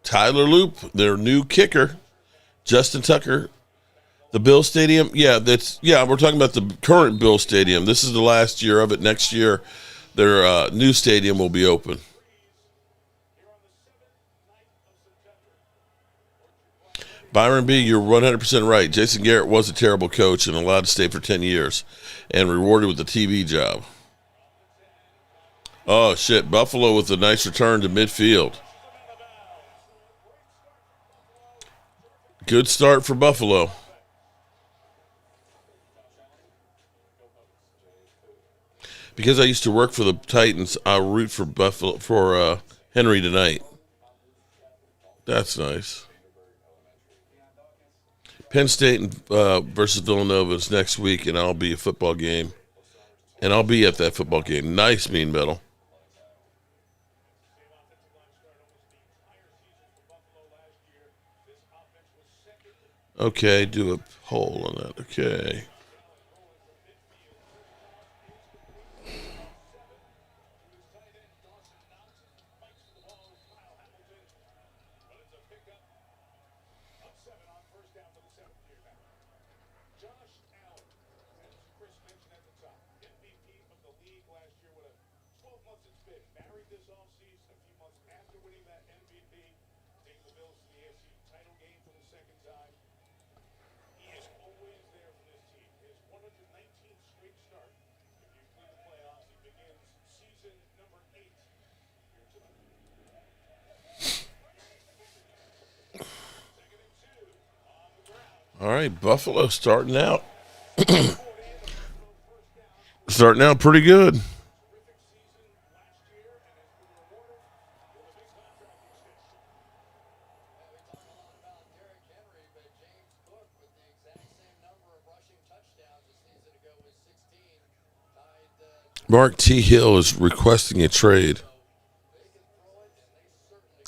Tyler Loop, their new kicker. Justin Tucker. The Bill Stadium. Yeah, we're talking about the current Bill Stadium. This is the last year of it. Next year, their new stadium will be open. Byron B., you're 100% right. Jason Garrett was a terrible coach and allowed to stay for 10 years and rewarded with a TV job. Oh, shit. Buffalo with a nice return to midfield. Good start for Buffalo. Because I used to work for the Titans, I root for Henry tonight. That's nice. Penn State versus Villanova is next week, and I'll be at a football game. And I'll be at that football game. Nice, Mean Metal. Okay, do a poll on that. Okay. All right, Buffalo starting out. Starting out pretty good. Mark T. Hill is requesting a trade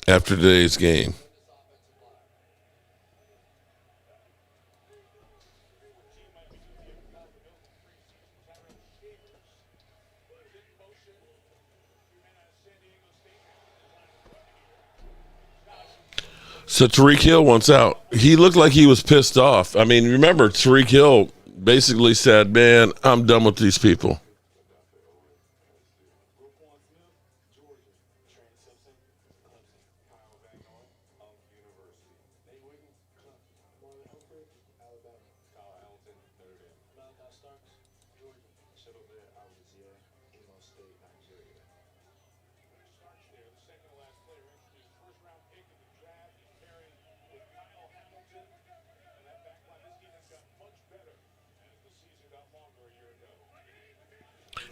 after today's game. So Tariq Hill wants out. He looked like he was pissed off. I mean, remember, Tariq Hill basically said, man, I'm done with these people.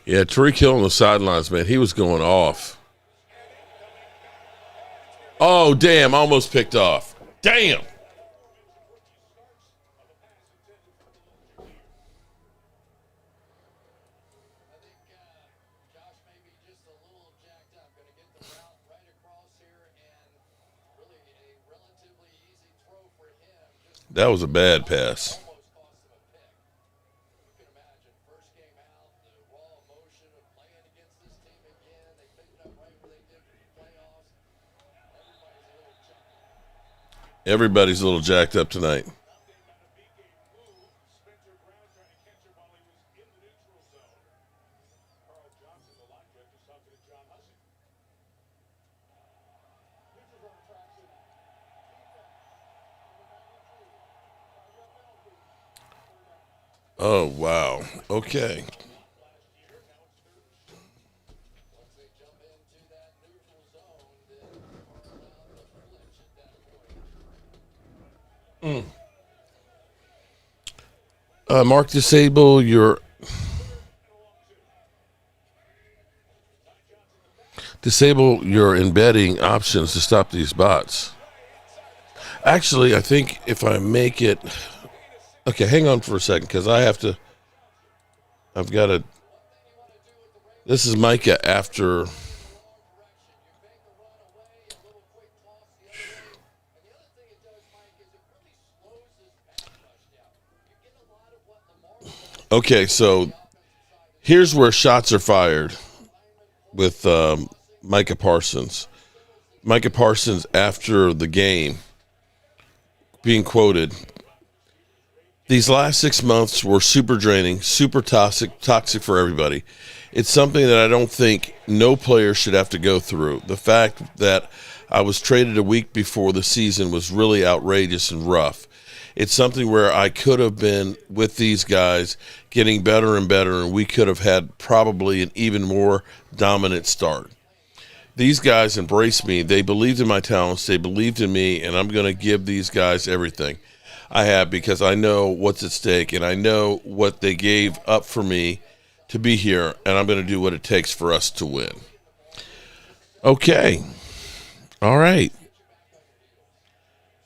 Yeah, Tariq Hill on the sidelines, man, he was going off. Oh, damn, almost picked off. Damn. That was a bad pass. Everybody's a little jacked up tonight. Oh, wow. Okay. Mark Disable your embedding options to stop these bots. Actually, I think if I make it, okay, hang on for a second because I've got to. This is Micah after. Okay, so here's where shots are fired with Micah Parsons. Micah Parsons, after the game, being quoted, these last 6 months were super draining, super toxic for everybody. It's something that I don't think no player should have to go through. The fact that I was traded a week before the season was really outrageous and rough. It's something where I could have been with these guys getting better and better, and we could have had probably an even more dominant start. These guys embraced me. They believed in my talents. They believed in me, and I'm going to give these guys everything I have because I know what's at stake, and I know what they gave up for me to be here, and I'm going to do what it takes for us to win. Okay. All right.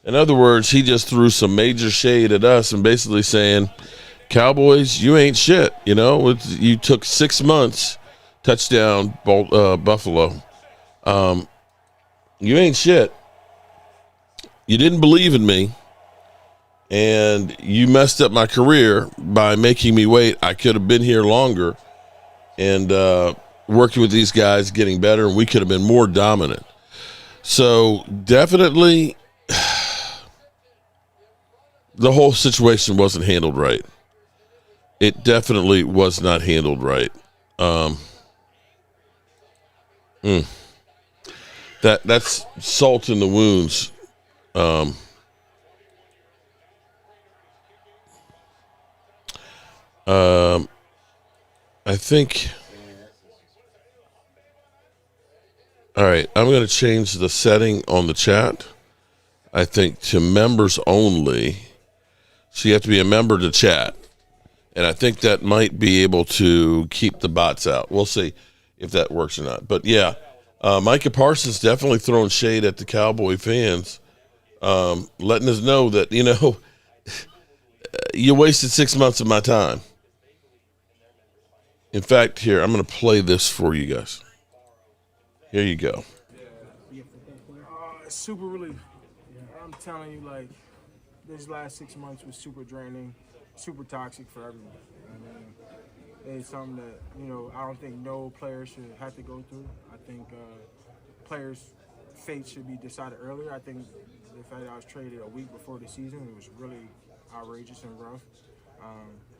In other words, he just threw some major shade at us and basically saying, Cowboys, you ain't shit. You know, you took 6 months, touchdown, Buffalo. You ain't shit. You didn't believe in me, and you messed up my career by making me wait. I could have been here longer and working with these guys, getting better, and we could have been more dominant. So definitely the whole situation wasn't handled right. It definitely was not handled right. That's salt in the wounds. I think. All right, I'm going to change the setting on the chat. I think to members only. So you have to be a member to chat. And I think that might be able to keep the bots out. We'll see if that works or not. But yeah, Micah Parsons definitely throwing shade at the Cowboy fans, letting us know that, you know, you wasted 6 months of my time. In fact, here, I'm going to play this for you guys. Here you go. It's super relief. I'm telling you, like, this last 6 months was super draining, super toxic for everyone. I mean, it's something that, you know, I don't think no player should have to go through. I think players' fate should be decided earlier. I think the fact that I was traded a week before the season, it was really outrageous and rough.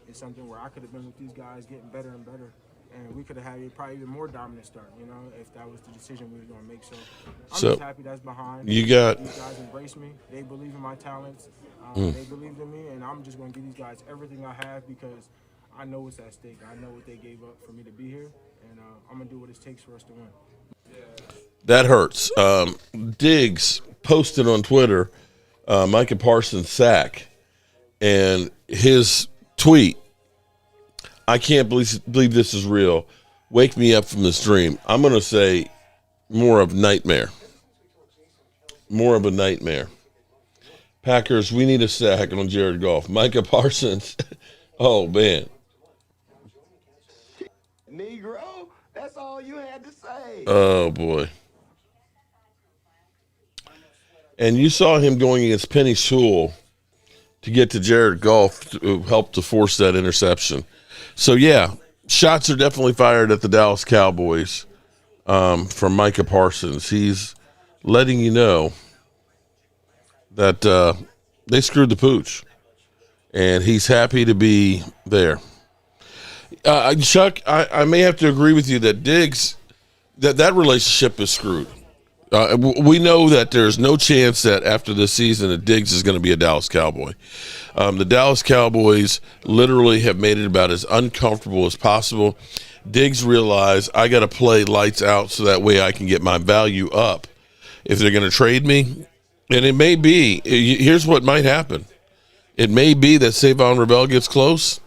It's something where I could have been with these guys getting better and better. And we could have had probably even more dominant start, if that was the decision we were going to make. So I'm just happy that's behind. You got these guys embrace me. They believe in my talents. They believed in me, and I'm just going to give these guys everything I have because I know what's at stake. I know what they gave up for me to be here, and I'm going to do what it takes for us to win. That hurts. Diggs posted on Twitter Micah Parsons' sack, and his tweet, I can't believe this is real. Wake me up from this dream. I'm going to say more of nightmare. More of a nightmare. Packers, we need a sack on Jared Goff. Micah Parsons, oh, man. Negro, that's all you had to say. Oh, boy. And you saw him going against Penny Sewell to get to Jared Goff to help to force that interception. So, yeah, shots are definitely fired at the Dallas Cowboys from Micah Parsons. He's letting you know that they screwed the pooch, and he's happy to be there. Chuck, I may have to agree with you that Diggs, that relationship is screwed. We know that there's no chance that after this season that Diggs is going to be a Dallas Cowboy. The Dallas Cowboys literally have made it about as uncomfortable as possible. Diggs realized I got to play lights out so that way I can get my value up. If they're going to trade me, and it may be, here's what might happen. It may be that Savon Rebel gets close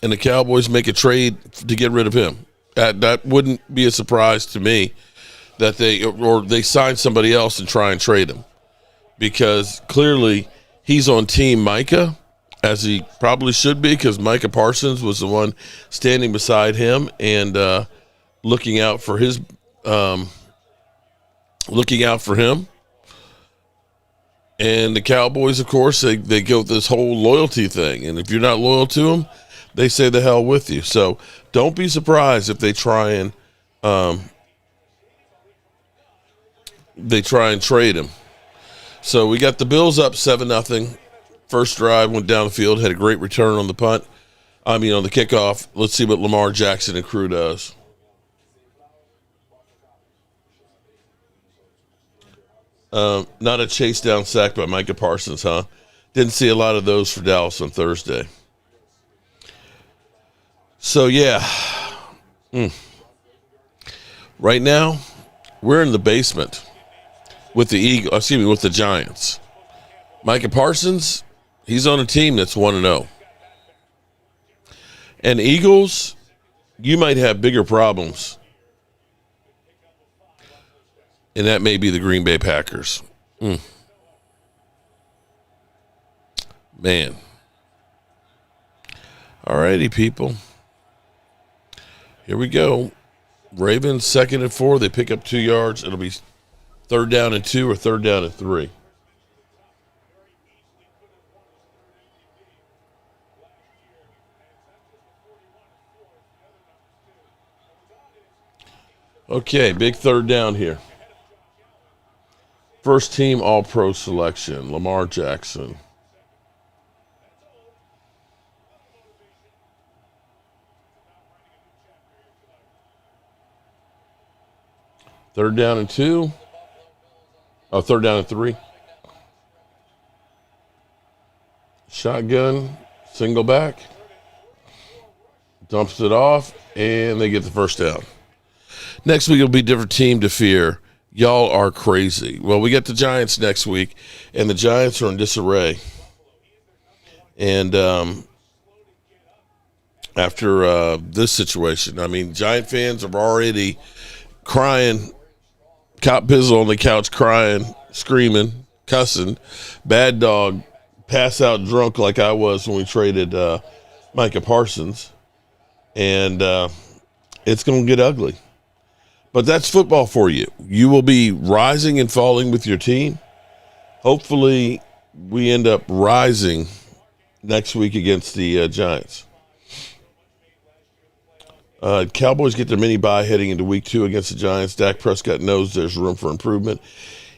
and the Cowboys make a trade to get rid of him. That wouldn't be a surprise to me. That they sign somebody else and try and trade him, because clearly he's on team Micah, as he probably should be, because Micah Parsons was the one standing beside him and looking out for him. And the Cowboys, of course, they go this whole loyalty thing, and if you're not loyal to them, they say the hell with you. So don't be surprised if they try and trade him. So we got the Bills up 7-0. First drive, went down the field, had a great return on the punt. On the kickoff. Let's see what Lamar Jackson and crew does. Not a chase down sack by Micah Parsons, huh? Didn't see a lot of those for Dallas on Thursday. So, yeah. Right now, we're in the basement with the Giants. Micah Parsons, he's on a team that's 1-0. And Eagles, you might have bigger problems. And that may be the Green Bay Packers. Man. All righty, people. Here we go. Ravens 2nd and 4. They pick up 2 yards. It'll be 3rd down and 2 or 3rd down and 3. Okay, big 3rd down here. First team All-Pro selection, Lamar Jackson. Third down and 2. Oh, 3rd down and 3. Shotgun, single back. Dumps it off, and they get the first down. Next week, it'll be a different team to fear. Y'all are crazy. Well, we get the Giants next week, and the Giants are in disarray. And after this situation, Giant fans are already crying, cop pizzle on the couch, crying, screaming, cussing, bad dog, pass out drunk like I was when we traded Micah Parsons. And it's going to get ugly. But that's football for you. You will be rising and falling with your team. Hopefully, we end up rising next week against the Giants. Cowboys get their mini bye heading into week 2 against the Giants. Dak Prescott knows there's room for improvement.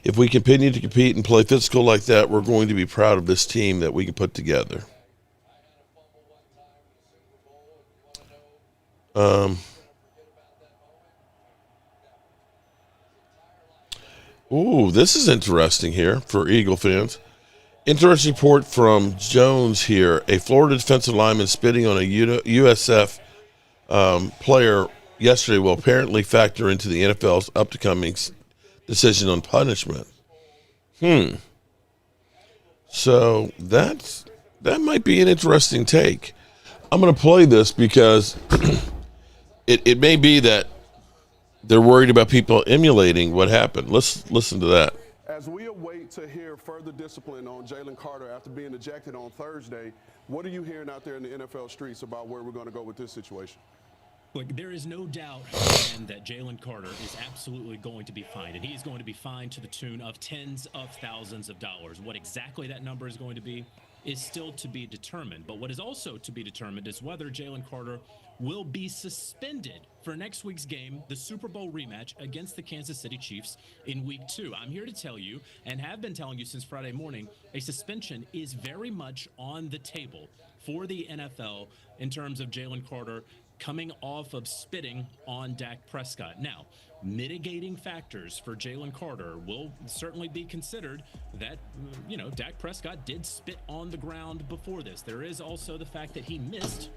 if we continue to compete and play physical like that, we're going to be proud of this team that we can put together. Ooh, this is interesting here for Eagle fans. Interesting report from Jones here. A Florida defensive lineman spitting on a USF player yesterday will apparently factor into the NFL's upcoming decision on punishment. So that might be an interesting take. I'm going to play this because it may be that they're worried about people emulating what happened. Let's listen to that. As we await to hear further discipline on Jalen Carter after being ejected on Thursday, what are you hearing out there in the NFL streets about where we're going to go with this situation? Look, there is no doubt, man, that Jalen Carter is absolutely going to be fined, and he's going to be fined to the tune of tens of thousands of dollars. What exactly that number is going to be is still to be determined. But what is also to be determined is whether Jalen Carter will be suspended for next week's game, the Super Bowl rematch against the Kansas City Chiefs in Week 2. I'm here to tell you, and have been telling you since Friday morning, a suspension is very much on the table for the NFL in terms of Jalen Carter coming off of spitting on Dak Prescott. Now, mitigating factors for Jalen Carter will certainly be considered that, Dak Prescott did spit on the ground before this. There is also the fact that he missed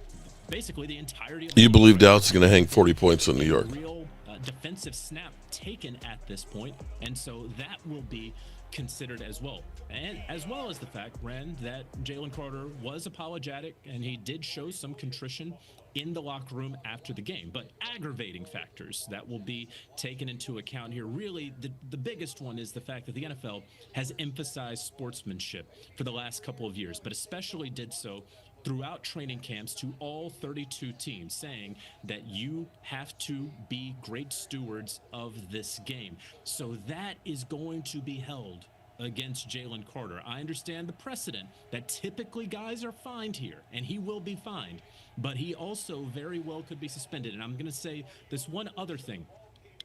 basically the entirety of the You believe Dallas is going to hang 40 points on New York? Real defensive snap taken at this point, and so that will be considered as well. And as well as the fact, Ren, that Jalen Carter was apologetic and he did show some contrition in the locker room after the game. But aggravating factors that will be taken into account here. Really, the biggest one is the fact that the NFL has emphasized sportsmanship for the last couple of years, but especially did so throughout training camps to all 32 teams, saying that you have to be great stewards of this game. So that is going to be held against Jalen Carter. I understand the precedent that typically guys are fined here, and he will be fined, but he also very well could be suspended. And I'm going to say this one other thing,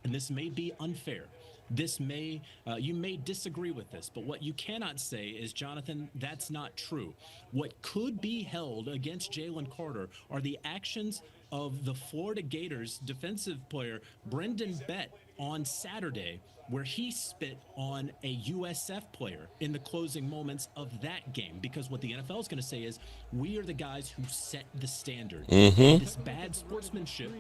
and this may be unfair. This may, you may disagree with this, but what you cannot say is, Jonathan, that's not true. What could be held against Jalen Carter are the actions of the Florida Gators defensive player, Brendan Bett, on Saturday, where he spit on a USF player in the closing moments of that game. Because what the NFL is going to say is, we are the guys who set the standard. This bad sportsmanship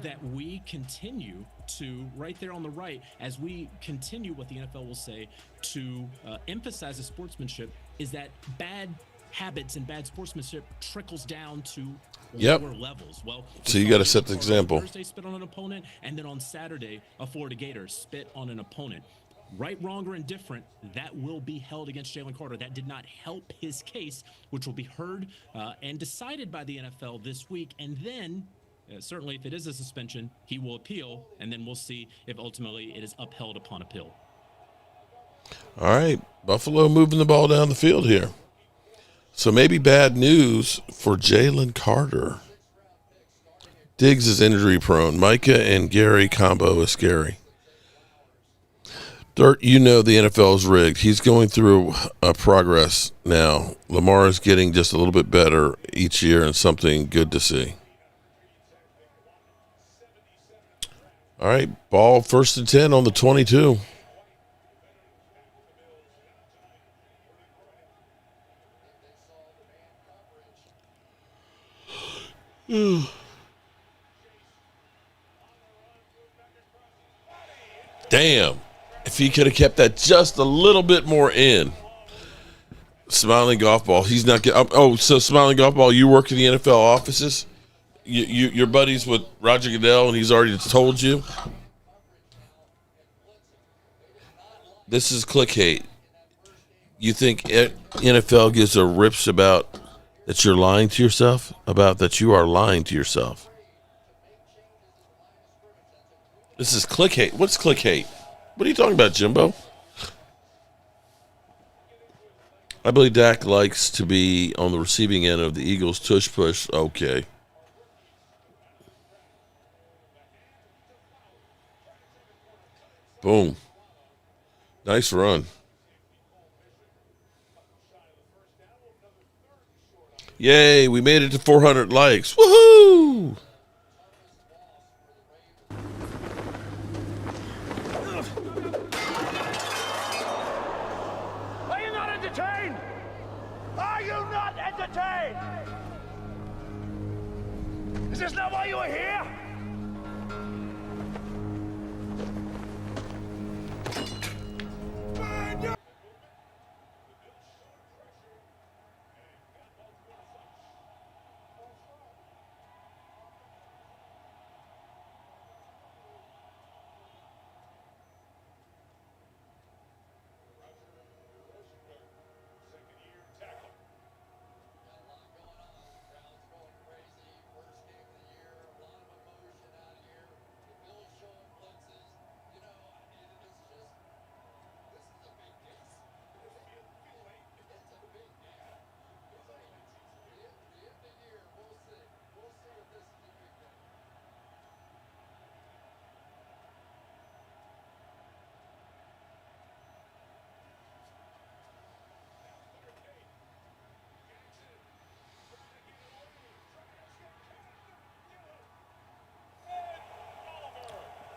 that we continue to, right there on the right, as we continue what the NFL will say to emphasize the sportsmanship, is that bad habits and bad sportsmanship trickles down to lower levels. Well, so you got to set the example. Thursday spit on an opponent, and then on Saturday, a Florida Gator spit on an opponent. Right, wrong, or indifferent, that will be held against Jalen Carter. That did not help his case, which will be heard and decided by the NFL this week. And then, certainly, if it is a suspension, he will appeal, and then we'll see if ultimately it is upheld upon appeal. All right, Buffalo moving the ball down the field here. So maybe bad news for Jalen Carter. Diggs is injury prone. Micah and Gary combo is scary. Dirt, the NFL is rigged. He's going through a progress now. Lamar is getting just a little bit better each year, and something good to see. All right, ball 1st and 10 on the 22. Damn. If he could have kept that just a little bit more in. Smiling golf ball. He's not getting. So Smiling golf ball, you work in the NFL offices? You're buddies with Roger Goodell, and he's already told you? This is clickbait. You think NFL gives a rips about that you're lying to yourself? About that you are lying to yourself? This is clickbait. What's clickbait? What are you talking about, Jimbo? I believe Dak likes to be on the receiving end of the Eagles' tush push. Okay. Boom. Nice run. Yay, we made it to 400 likes. Woohoo! Are you not entertained? Are you not entertained? Is this not why you are here?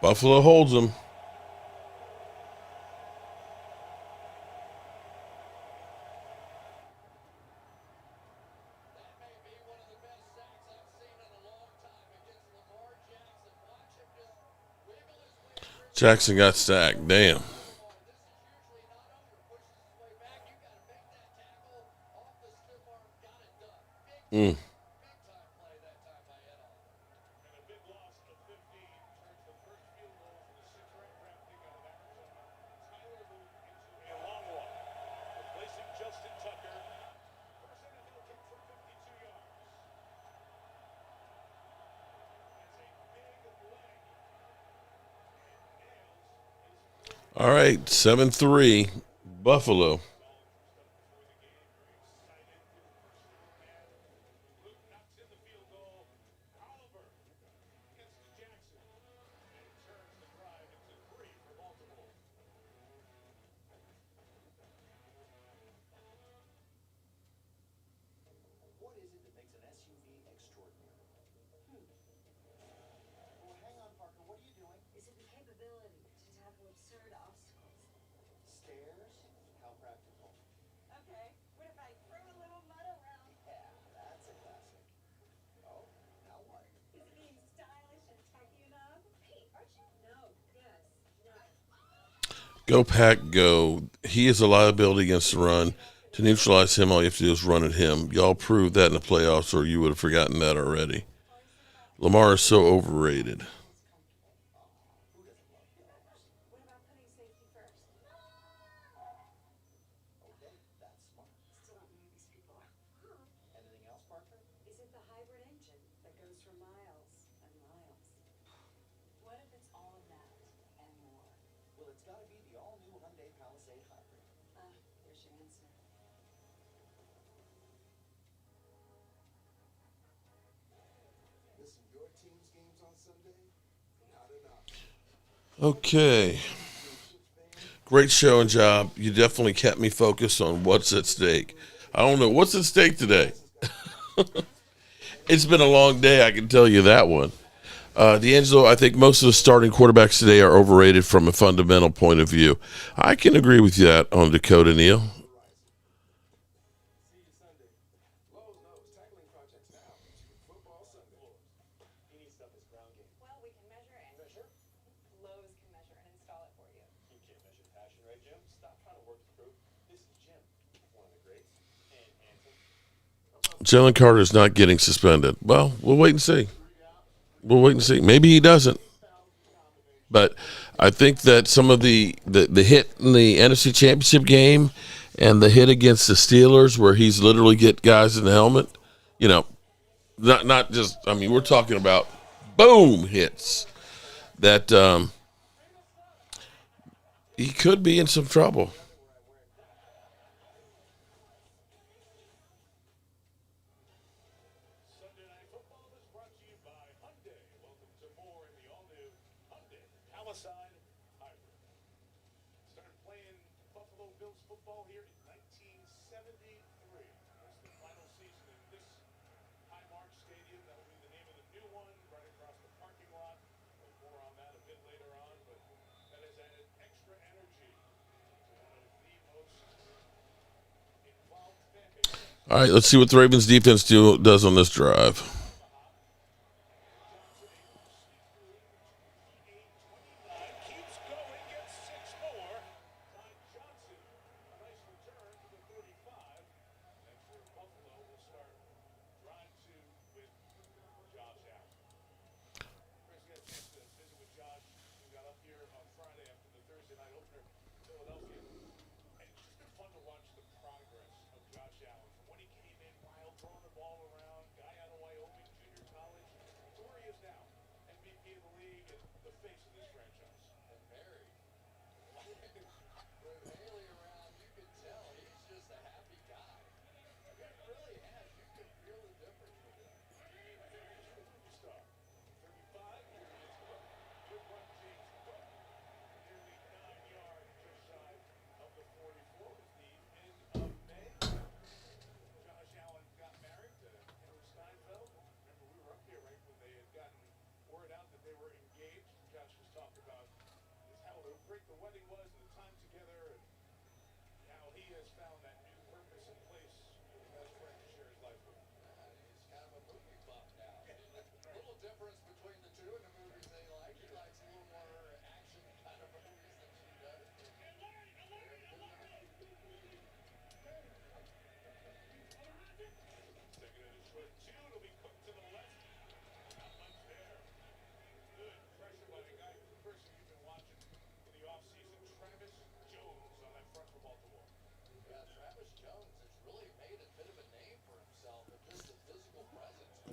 Buffalo holds them. Jackson got sacked. Damn. Mm. All right, 7-3, Buffalo. What is it that makes an SUV extraordinary? Well, hang on, Parker. What are you doing? Is it the capability to tackle absurd obstacles? Stairs? How practical. Okay, what if I throw a little mud around? Yeah, that's a classic. Oh, now what? Is it being stylish and techy enough? Pete, aren't you? No, yes, no. Go Pack, go. He is a liability against the run. To neutralize him, all you have to do is run at him. Y'all proved that in the playoffs, or you would have forgotten that already. Lamar is so overrated. What about putting safety first? Okay, that's smart. Still don't know who these people are. Anything else, Parker? Is it the hybrid engine that goes for miles and miles? What if it's all of that and more? Well, it's got to be the all-new Hyundai Palisade Hybrid. There's your answer. Listen, your team's games on Sunday, not enough. Okay. Great show and job. You definitely kept me focused on what's at stake. I don't know. What's at stake today? It's been a long day, I can tell you that one. D'Angelo, I think most of the starting quarterbacks today are overrated from a fundamental point of view. I can agree with you that on Dakota, Neal. Well, we can measure and Lowe's can measure and install it for you. You can't measure passion, right, Jim? Stop trying to work the crew. This is Jim, one of the greats, and handsome. Jalen Carter's not getting suspended. Well, we'll wait and see. We'll wait and see. Maybe he doesn't. But I think that some of the hit in the NFC Championship game and the hit against the Steelers where he's literally get guys in the helmet, you know, not just, I mean, we're talking about boom hits that he could be in some trouble. Sunday Night Football is brought to you by Hyundai. Welcome to more in the all-new Hyundai Palisade Hybrid. Started playing football here in 1973. It's the final season in this Highmark Stadium. That will be the name of the new one, right across the parking lot. More on that a bit later on, but that has added extra energy to one of the most involved fan bases. All right, let's see what the Ravens defense does on this drive.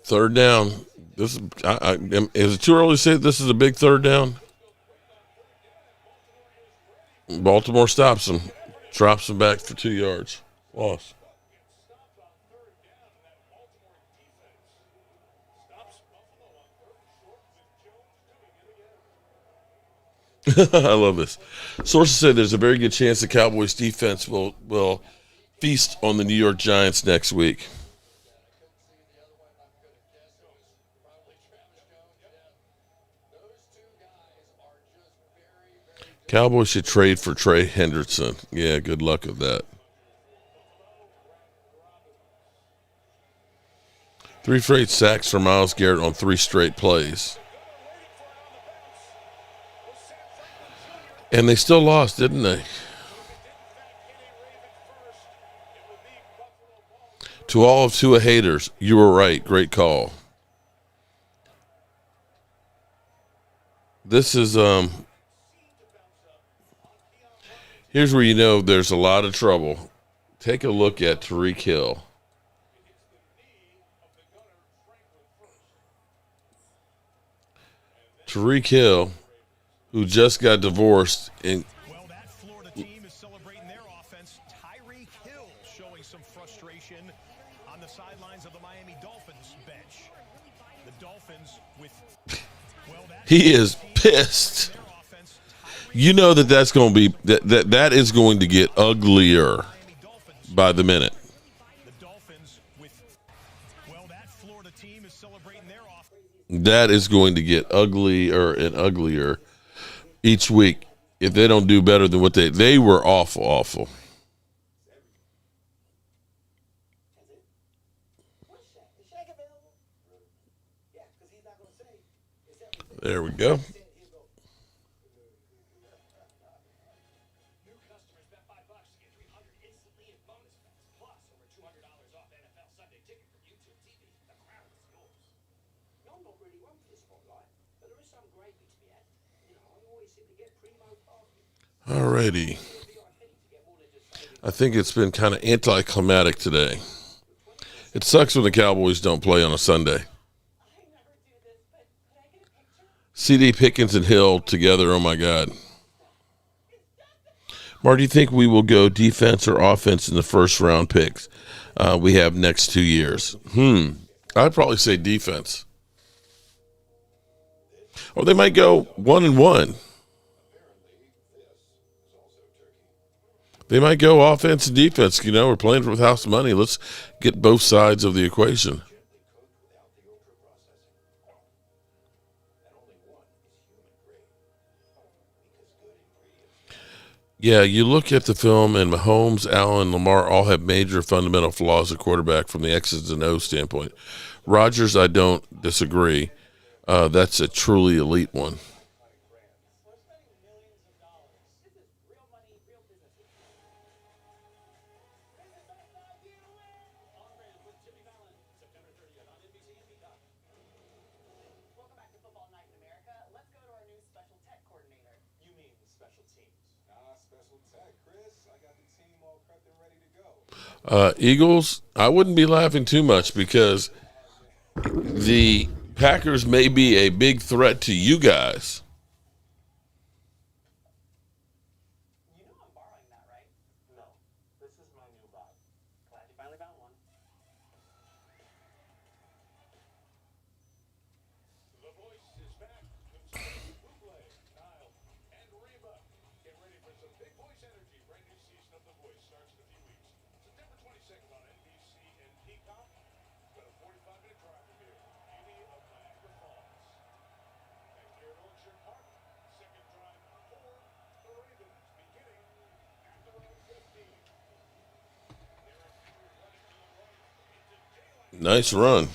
Third down. Is it too early to say this is a big third down? Baltimore stops him, drops him back for 2 yards. Loss. I love this. Sources say there's a very good chance the Cowboys defense will feast on the New York Giants next week. Cowboys should trade for Trey Hendrickson. Yeah, good luck with that. 3 straight sacks for Myles Garrett on 3 straight plays. And they still lost, didn't they? To all of Tua haters, you were right. Great call. This is here's where you know there's a lot of trouble. Take a look at Tyreek Hill. Tyreek Hill, who just got divorced. Well, that Florida team is celebrating their offense. Tyreek Hill showing some frustration on the sidelines of the Miami Dolphins bench. The Dolphins with he is pissed. You know that's going to be that is going to get uglier by the minute. That is going to get uglier and uglier each week if they don't do better than what they were awful. There we go. Alrighty. I think it's been kind of anticlimactic today. It sucks when the Cowboys don't play on a Sunday. CD Pickens and Hill together, oh my God. Mark, do you think we will go defense or offense in the first round picks we have next 2 years? I'd probably say defense. Or they might go 1-1. They might go offense and defense. We're playing with house money. Let's get both sides of the equation. Yeah, you look at the film, and Mahomes, Allen, Lamar all have major fundamental flaws at quarterback from the X's and O's standpoint. Rodgers, I don't disagree. That's a truly elite one. Eagles, I wouldn't be laughing too much because the Packers may be a big threat to you guys. Nice run.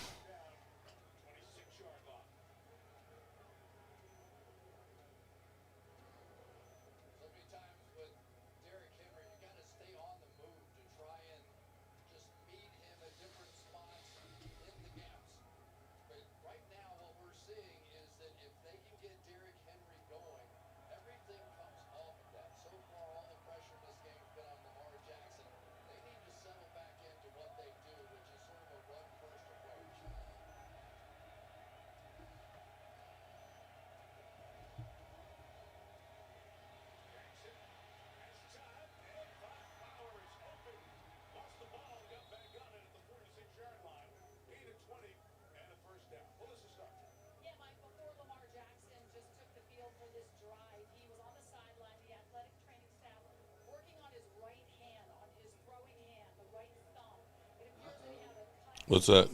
What's that?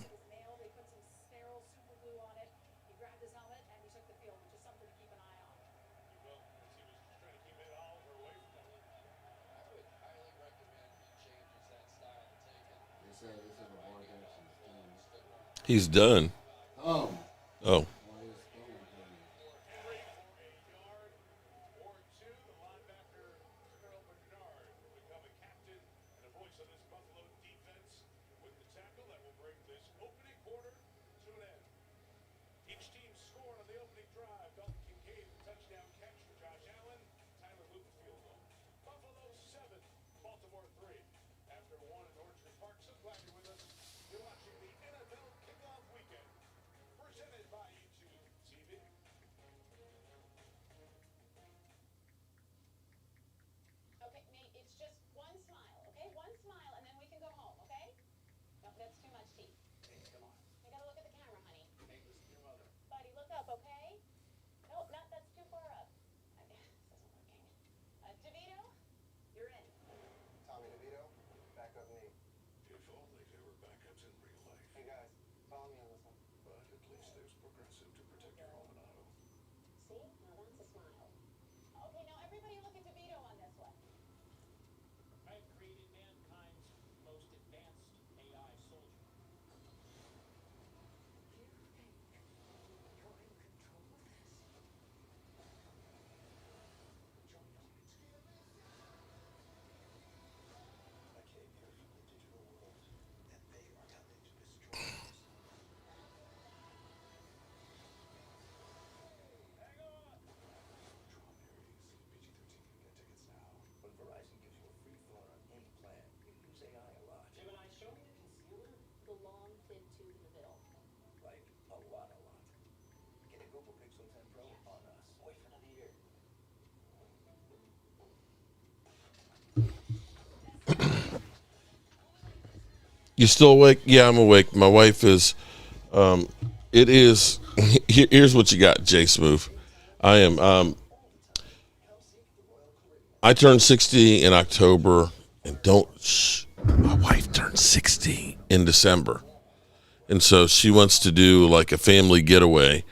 He's done. Oh. You still awake? Yeah, I'm awake. My wife is. It is. Here's what you got, Jay Smooth. I I turned 60 in October, and my wife turned 60 in December. And so she wants to do like a family getaway.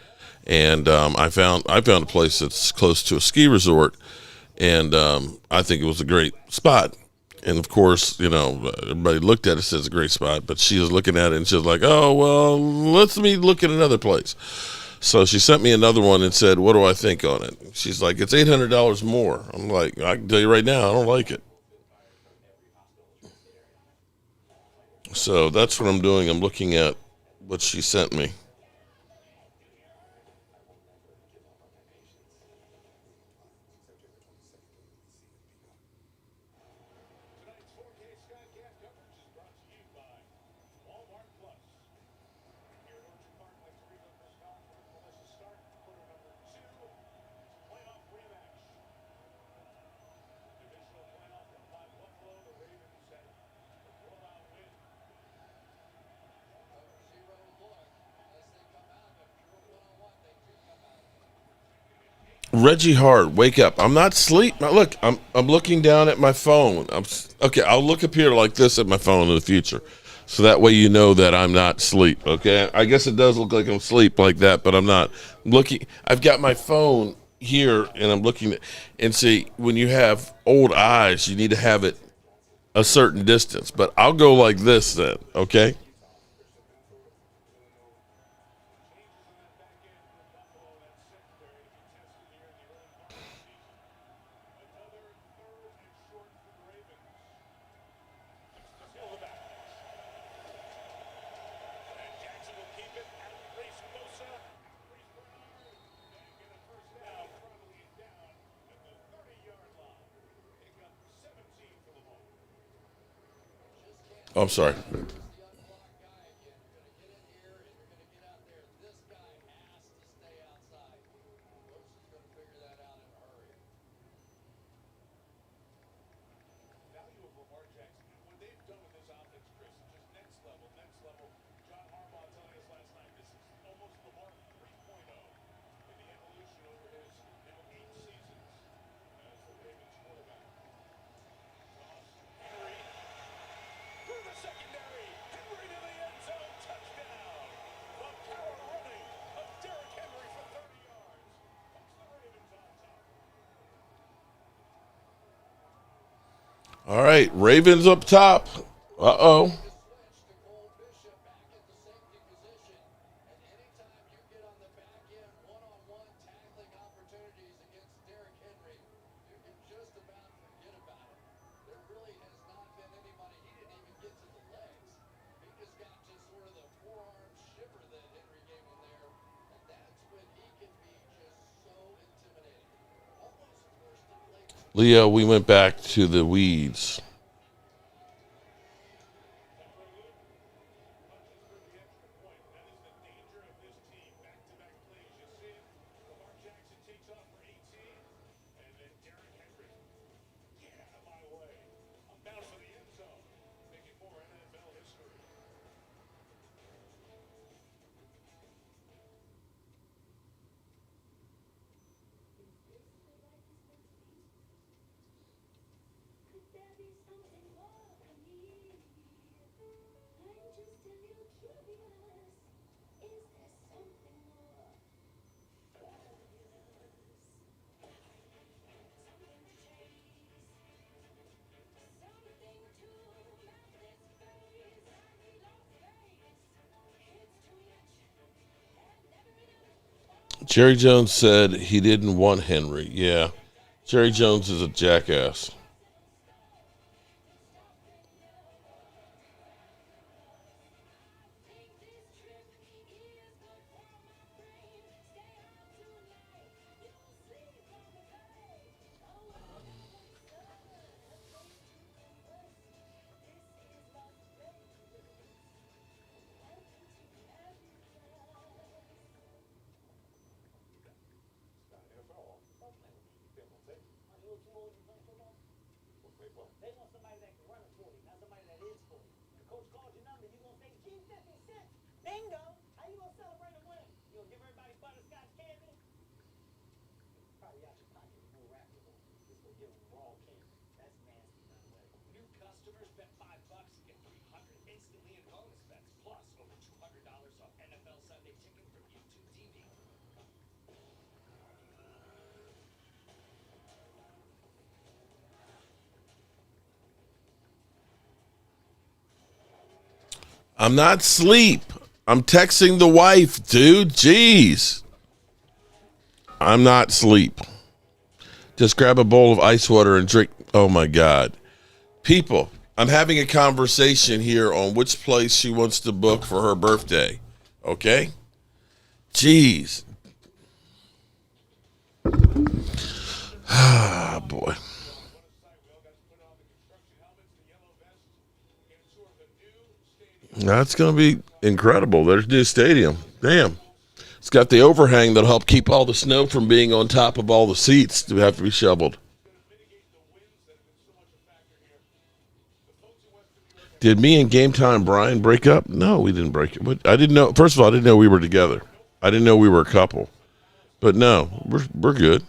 And I found a place that's close to a ski resort, and I think it was a great spot. And of course, everybody looked at it, says a great spot, but she was looking at it and she was like, "Oh well, let me look at another place." So she sent me another one and said, "What do I think on it?" She's like, "It's $800 more." I'm like, "I can tell you right now, I don't like it." So that's what I'm doing. I'm looking at what she sent me. Reggie Hart, wake up! I'm not asleep. Now, look, I'm looking down at my phone. Okay. I'll look up here like this at my phone in the future, so that way you know that I'm not asleep. Okay. I guess it does look like I'm asleep like that, but I'm not. Looking. I've got my phone here, and I'm looking at. And see, when you have old eyes, you need to have it a certain distance. But I'll go like this then. Okay. Oh, I'm sorry. All right, Ravens up top. Uh-oh. Leo, we went back to the weeds. Jerry Jones said he didn't want Henry. Yeah. Jerry Jones is a jackass. I'm not asleep. I'm texting the wife, dude. Jeez. I'm not asleep. Just grab a bowl of ice water and drink. Oh, my God. People, I'm having a conversation here on which place she wants to book for her birthday. Okay? Jeez. Ah, boy. That's going to be incredible. There's new stadium. Damn. It's got the overhang that'll help keep all the snow from being on top of all the seats to have to be shoveled. Did me and Game Time Brian break up? No, we didn't break it. I didn't know. First of all, I didn't know we were together. I didn't know we were a couple. But no, we're good.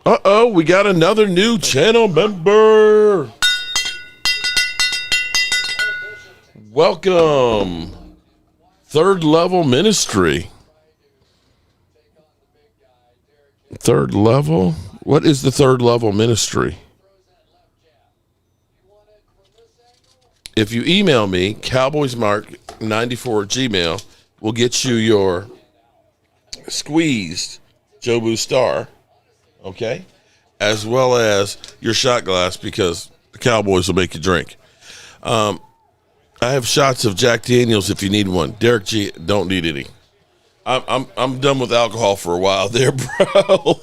Uh-oh, we got another new channel member. Welcome. Third Level Ministry. Third Level? What is the Third Level Ministry? If you email me, cowboysmark94@gmail, we'll get you your squeezed Jobu Star, okay? As well as your shot glass because the Cowboys will make you drink. I have shots of Jack Daniels if you need one. Derek G, don't need any. I'm done with alcohol for a while there, bro.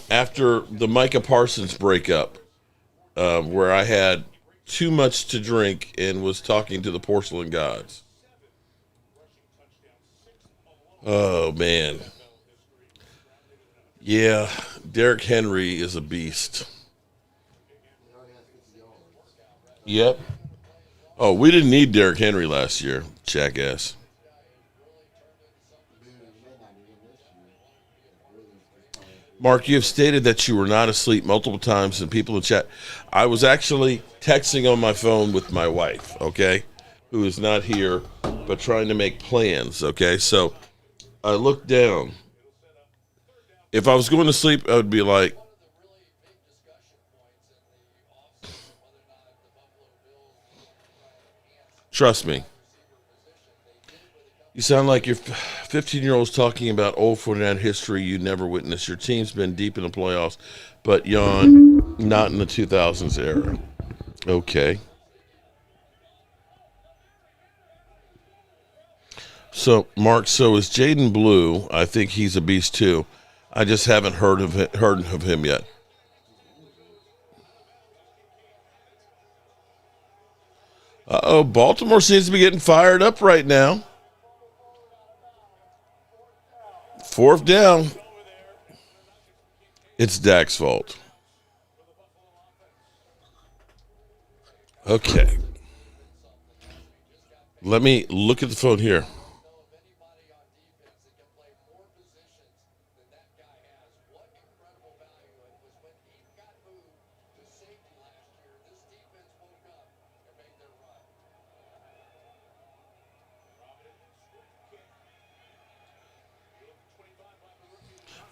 After the Micah Parsons breakup, where I had too much to drink and was talking to the porcelain gods. Oh, man. Yeah, Derrick Henry is a beast. Yep. Oh, we didn't need Derrick Henry last year, jackass. Mark, you have stated that you were not asleep multiple times, and people in chat. I was actually texting on my phone with my wife, okay, who is not here, but trying to make plans, okay? So I looked down. If I was going to sleep, I would be like, trust me. You sound like your 15-year-old's talking about old 49 history you never witnessed. Your team's been deep in the playoffs, but yawn, not in the 2000s era. Okay. So, Mark, so is Jaden Blue. I think he's a beast, too. I just haven't heard of him yet. Uh-oh, Baltimore seems to be getting fired up right now. Fourth down. It's Dak's fault. Okay. Let me look at the phone here.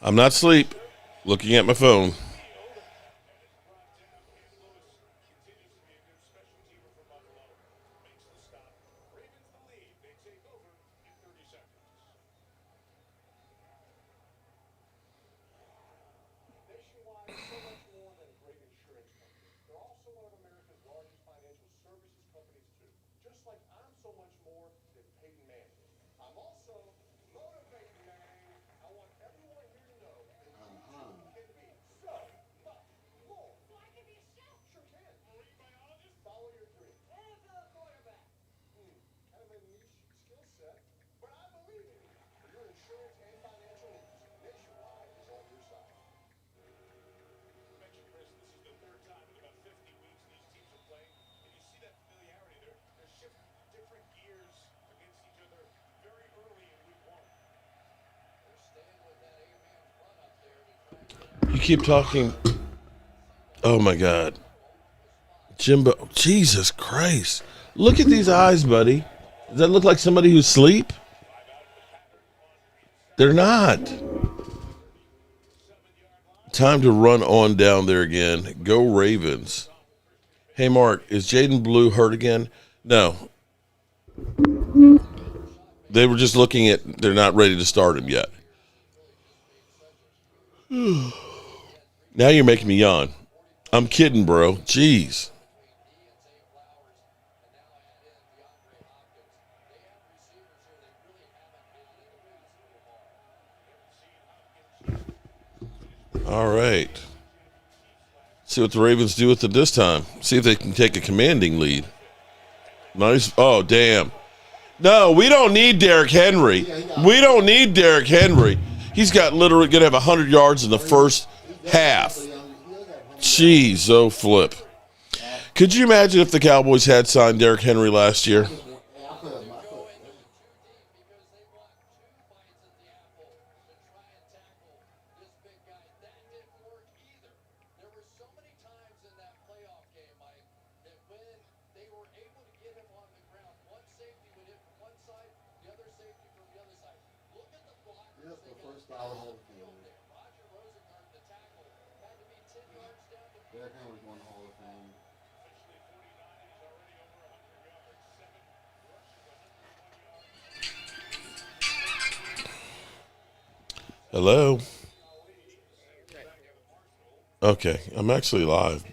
I'm not asleep. Looking at my phone. You keep talking. Oh, my God. Jimbo. Jesus Christ. Look at these eyes, buddy. Does that look like somebody who's asleep? They're not. Time to run on down there again. Go Ravens. Hey, Mark, is Jaden Blue hurt again? No. They were just looking at, they're not ready to start him yet. Now you're making me yawn. I'm kidding, bro. Jeez. All right. See what the Ravens do with it this time. See if they can take a commanding lead. Nice. Oh, damn. No, we don't need Derrick Henry. We don't need Derrick Henry. He's got literally going to have 100 yards in the first half. Jeez, oh, flip. Could you imagine if the Cowboys had signed Derrick Henry last year? Hello? Okay, I'm actually live,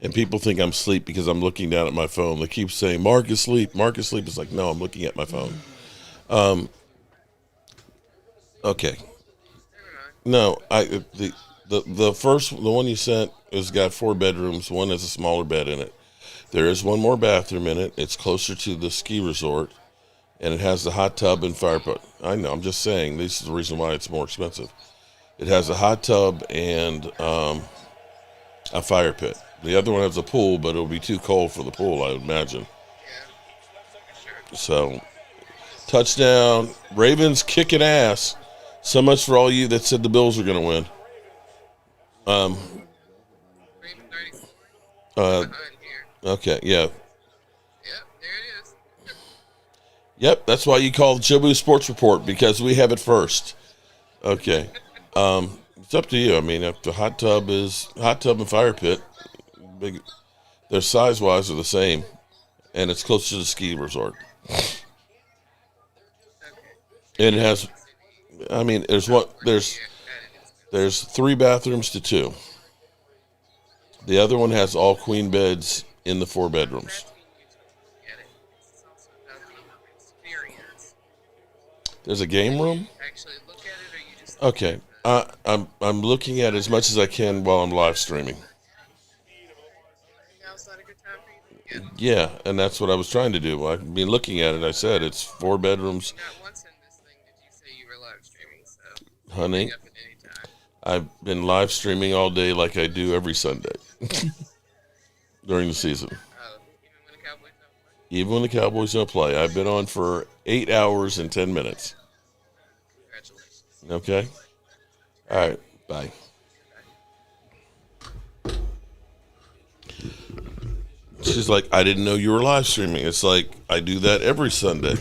and people think I'm asleep because I'm looking down at my phone. They keep saying, Mark is asleep, Mark is asleep. It's like, no, I'm looking at my phone. Okay. No, the one you sent has got 4 bedrooms. One has a smaller bed in it. There is one more bathroom in it. It's closer to the ski resort, and it has the hot tub and fire pit. I know, I'm just saying, this is the reason why it's more expensive. It has a hot tub and a fire pit. The other one has a pool, but it'll be too cold for the pool, I would imagine. So, touchdown. Ravens kicking ass. So much for all you that said the Bills are going to win. Okay, yeah. Yep, that's why you call the Jobu Sports Report, because we have it first. Okay. It's up to you. I mean, if the hot tub and fire pit, their size-wise are the same, and it's close to the ski resort. And it has, I mean, there's 3 bathrooms to 2. The other one has all queen beds in the 4 bedrooms. There's a game room? Okay. I'm looking at it as much as I can while I'm live streaming. Yeah, and that's what I was trying to do. I mean, looking at it, I said it's 4 bedrooms. Honey, I've been live streaming all day like I do every Sunday during the season. Even when the Cowboys don't play. I've been on for 8 hours and 10 minutes. Okay? All right. Bye. She's like, I didn't know you were live streaming. It's like, I do that every Sunday.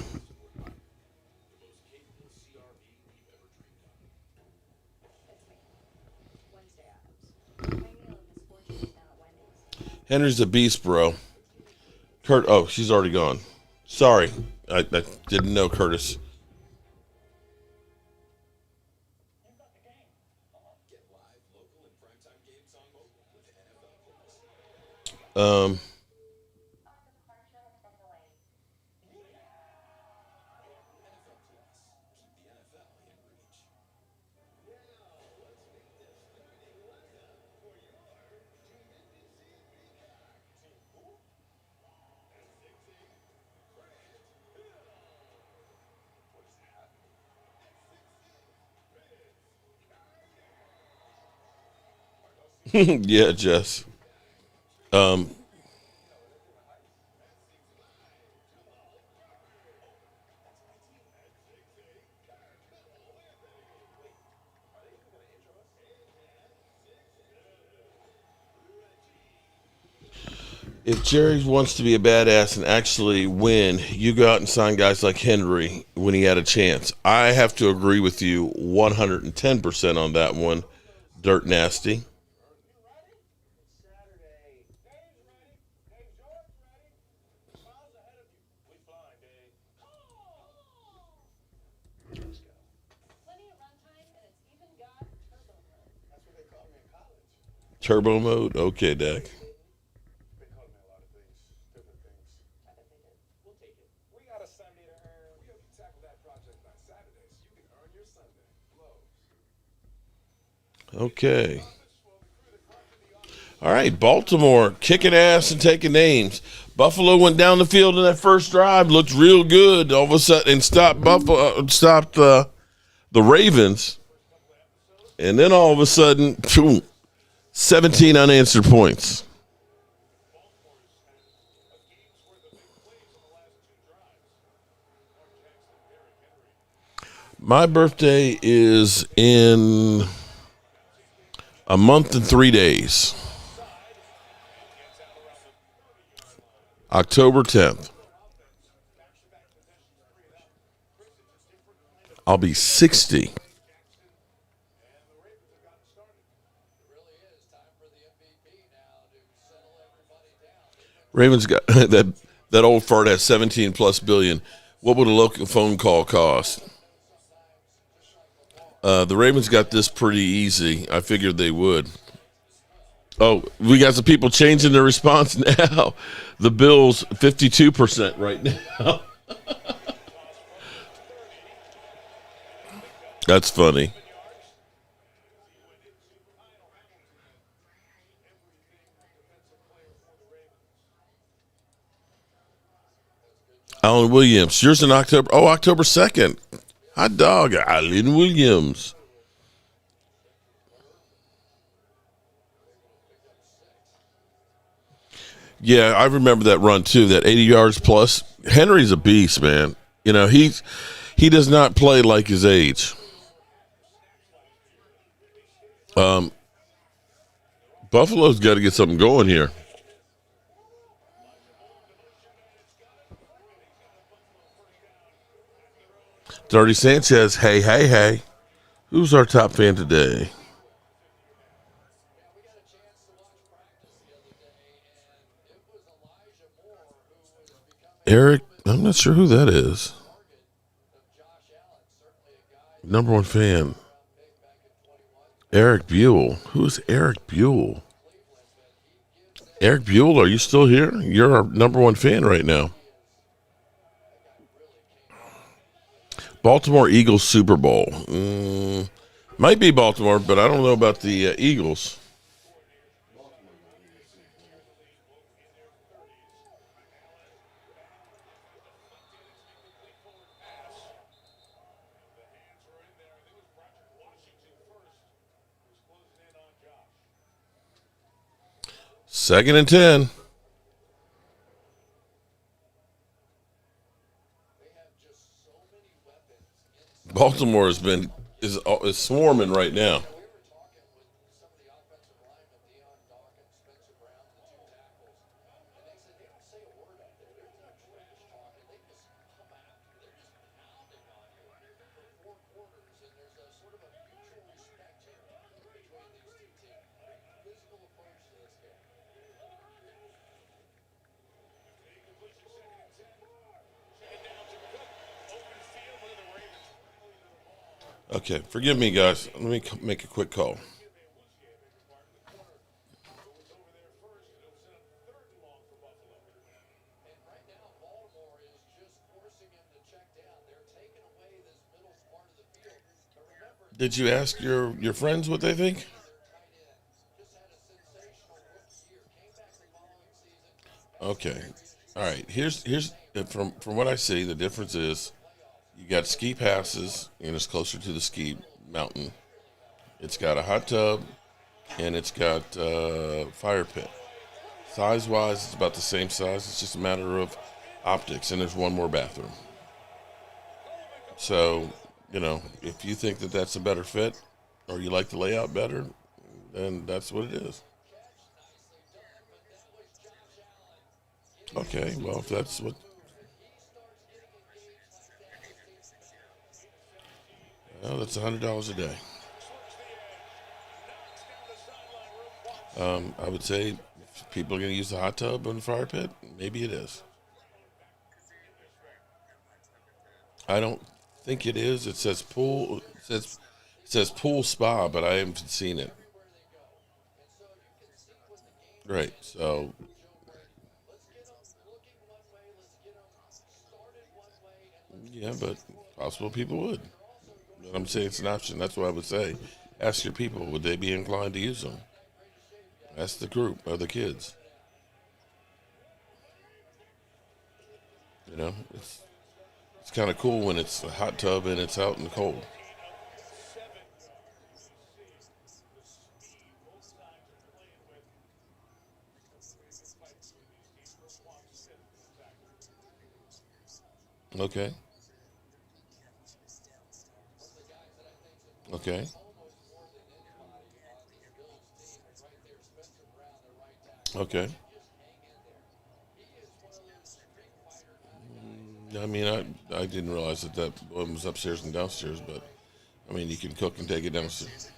Henry's a beast, bro. Oh, she's already gone. Sorry. I didn't know, Curtis. Yeah, Jess. If Jerry wants to be a badass and actually win, you go out and sign guys like Henry when he had a chance. I have to agree with you 110% on that one. Dirt Nasty. Turbo mode? Okay, Dak. Okay. All right, Baltimore kicking ass and taking names. Buffalo went down the field in that first drive, looked real good. All of a sudden, and stopped the Ravens, and then all of a sudden, 17 unanswered points. My birthday is in a month and 3 days. October 10th. I'll be 60. Ravens got that old fart has 17 plus billion. What would a local phone call cost? The Ravens got this pretty easy. I figured they would. Oh, we got some people changing their response now. The Bills, 52% right now. That's funny. Alan Williams. Yours in October. Oh, October 2nd. Hot dog. Alan Williams. Yeah, I remember that run too. That 80 yards plus. Henry's a beast, man. You know, he does not play like his age. Buffalo's got to get something going here. Dirty Sanchez, hey. Who's our top fan today? Eric, I'm not sure who that is. Number one fan. Eric Buell. Who's Eric Buell? Eric Buell, are you still here? You're our number one fan right now. Baltimore Eagles Super Bowl. Might be Baltimore, but I don't know about the Eagles. Second and 10. Baltimore is swarming right now. Okay, forgive me, guys. Let me make a quick call. Did you ask your friends what they think? Okay. All right. Here's from what I see, the difference is you got ski passes, and it's closer to the ski mountain. It's got a hot tub, and it's got fire pit. Size-wise, it's about the same size. It's just a matter of optics, and there's one more bathroom. So, you know, if you think that that's a better fit or you like the layout better, then that's what it is. Okay, well, if that's what... Well, that's $100 a day. I would say if people are going to use the hot tub and the fire pit, maybe it is. I don't think it is. It says pool. It says pool spa, but I haven't seen it. Right. So yeah, but possible people would. But I'm saying it's an option. That's what I would say. Ask your people, would they be inclined to use them? Ask the group or the kids. You know, it's kind of cool when it's a hot tub and it's out in the cold. Okay. Okay. Okay. I mean, I didn't realize that one was upstairs and downstairs, but I mean, you can cook and take it downstairs.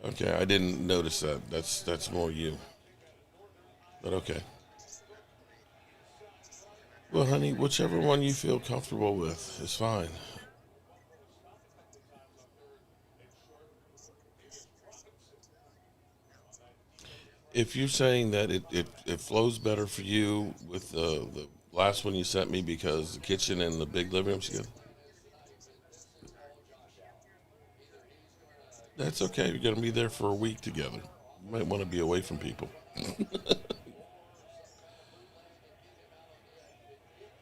Okay, I didn't notice that. That's more you. But okay. Well, honey, whichever one you feel comfortable with is fine. If you're saying that it flows better for you with the last one you sent me because the kitchen and the big living room's good, that's okay. You're going to be there for a week together. You might want to be away from people.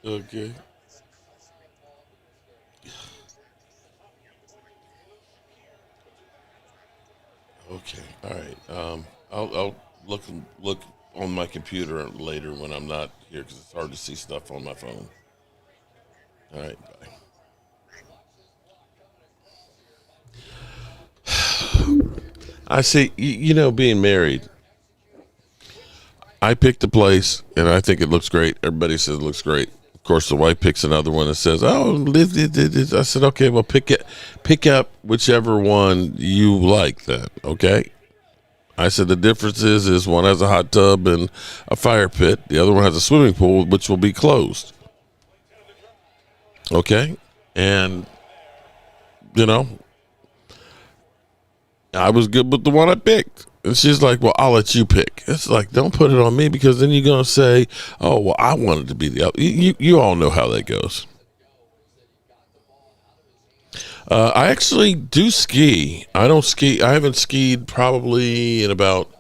Okay. Okay. All right. I'll look on my computer later when I'm not here because it's hard to see stuff on my phone. All right. Bye. I see. Being married, I picked a place and I think it looks great. Everybody says it looks great. Of course, the wife picks another one and says, "Oh, I said, "Okay, well, pick up whichever one you like." Then, okay. I said the difference is one has a hot tub and a fire pit. The other one has a swimming pool, which will be closed. Okay, and you know, I was good with the one I picked. And she's like, "Well, I'll let you pick." It's like, don't put it on me because then you're gonna say, "Oh, well, I wanted to be the other." You all know how that goes. I actually do ski. I don't ski. I haven't skied probably in about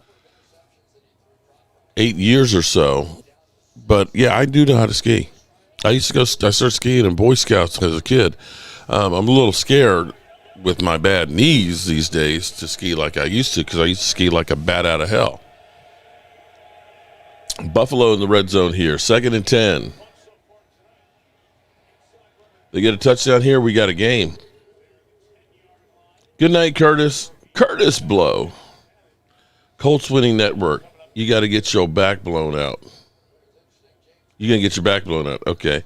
8 years or so. But yeah, I do know how to ski. I used to go. I started skiing in Boy Scouts as a kid. I'm a little scared with my bad knees these days to ski like I used to because I used to ski like a bat out of hell. Buffalo in the red zone here. 2nd and 10. They get a touchdown here. We got a game. Good night, Curtis. Curtis Blow. Colts winning network. You got to get your back blown out. You're going to get your back blown out. Okay.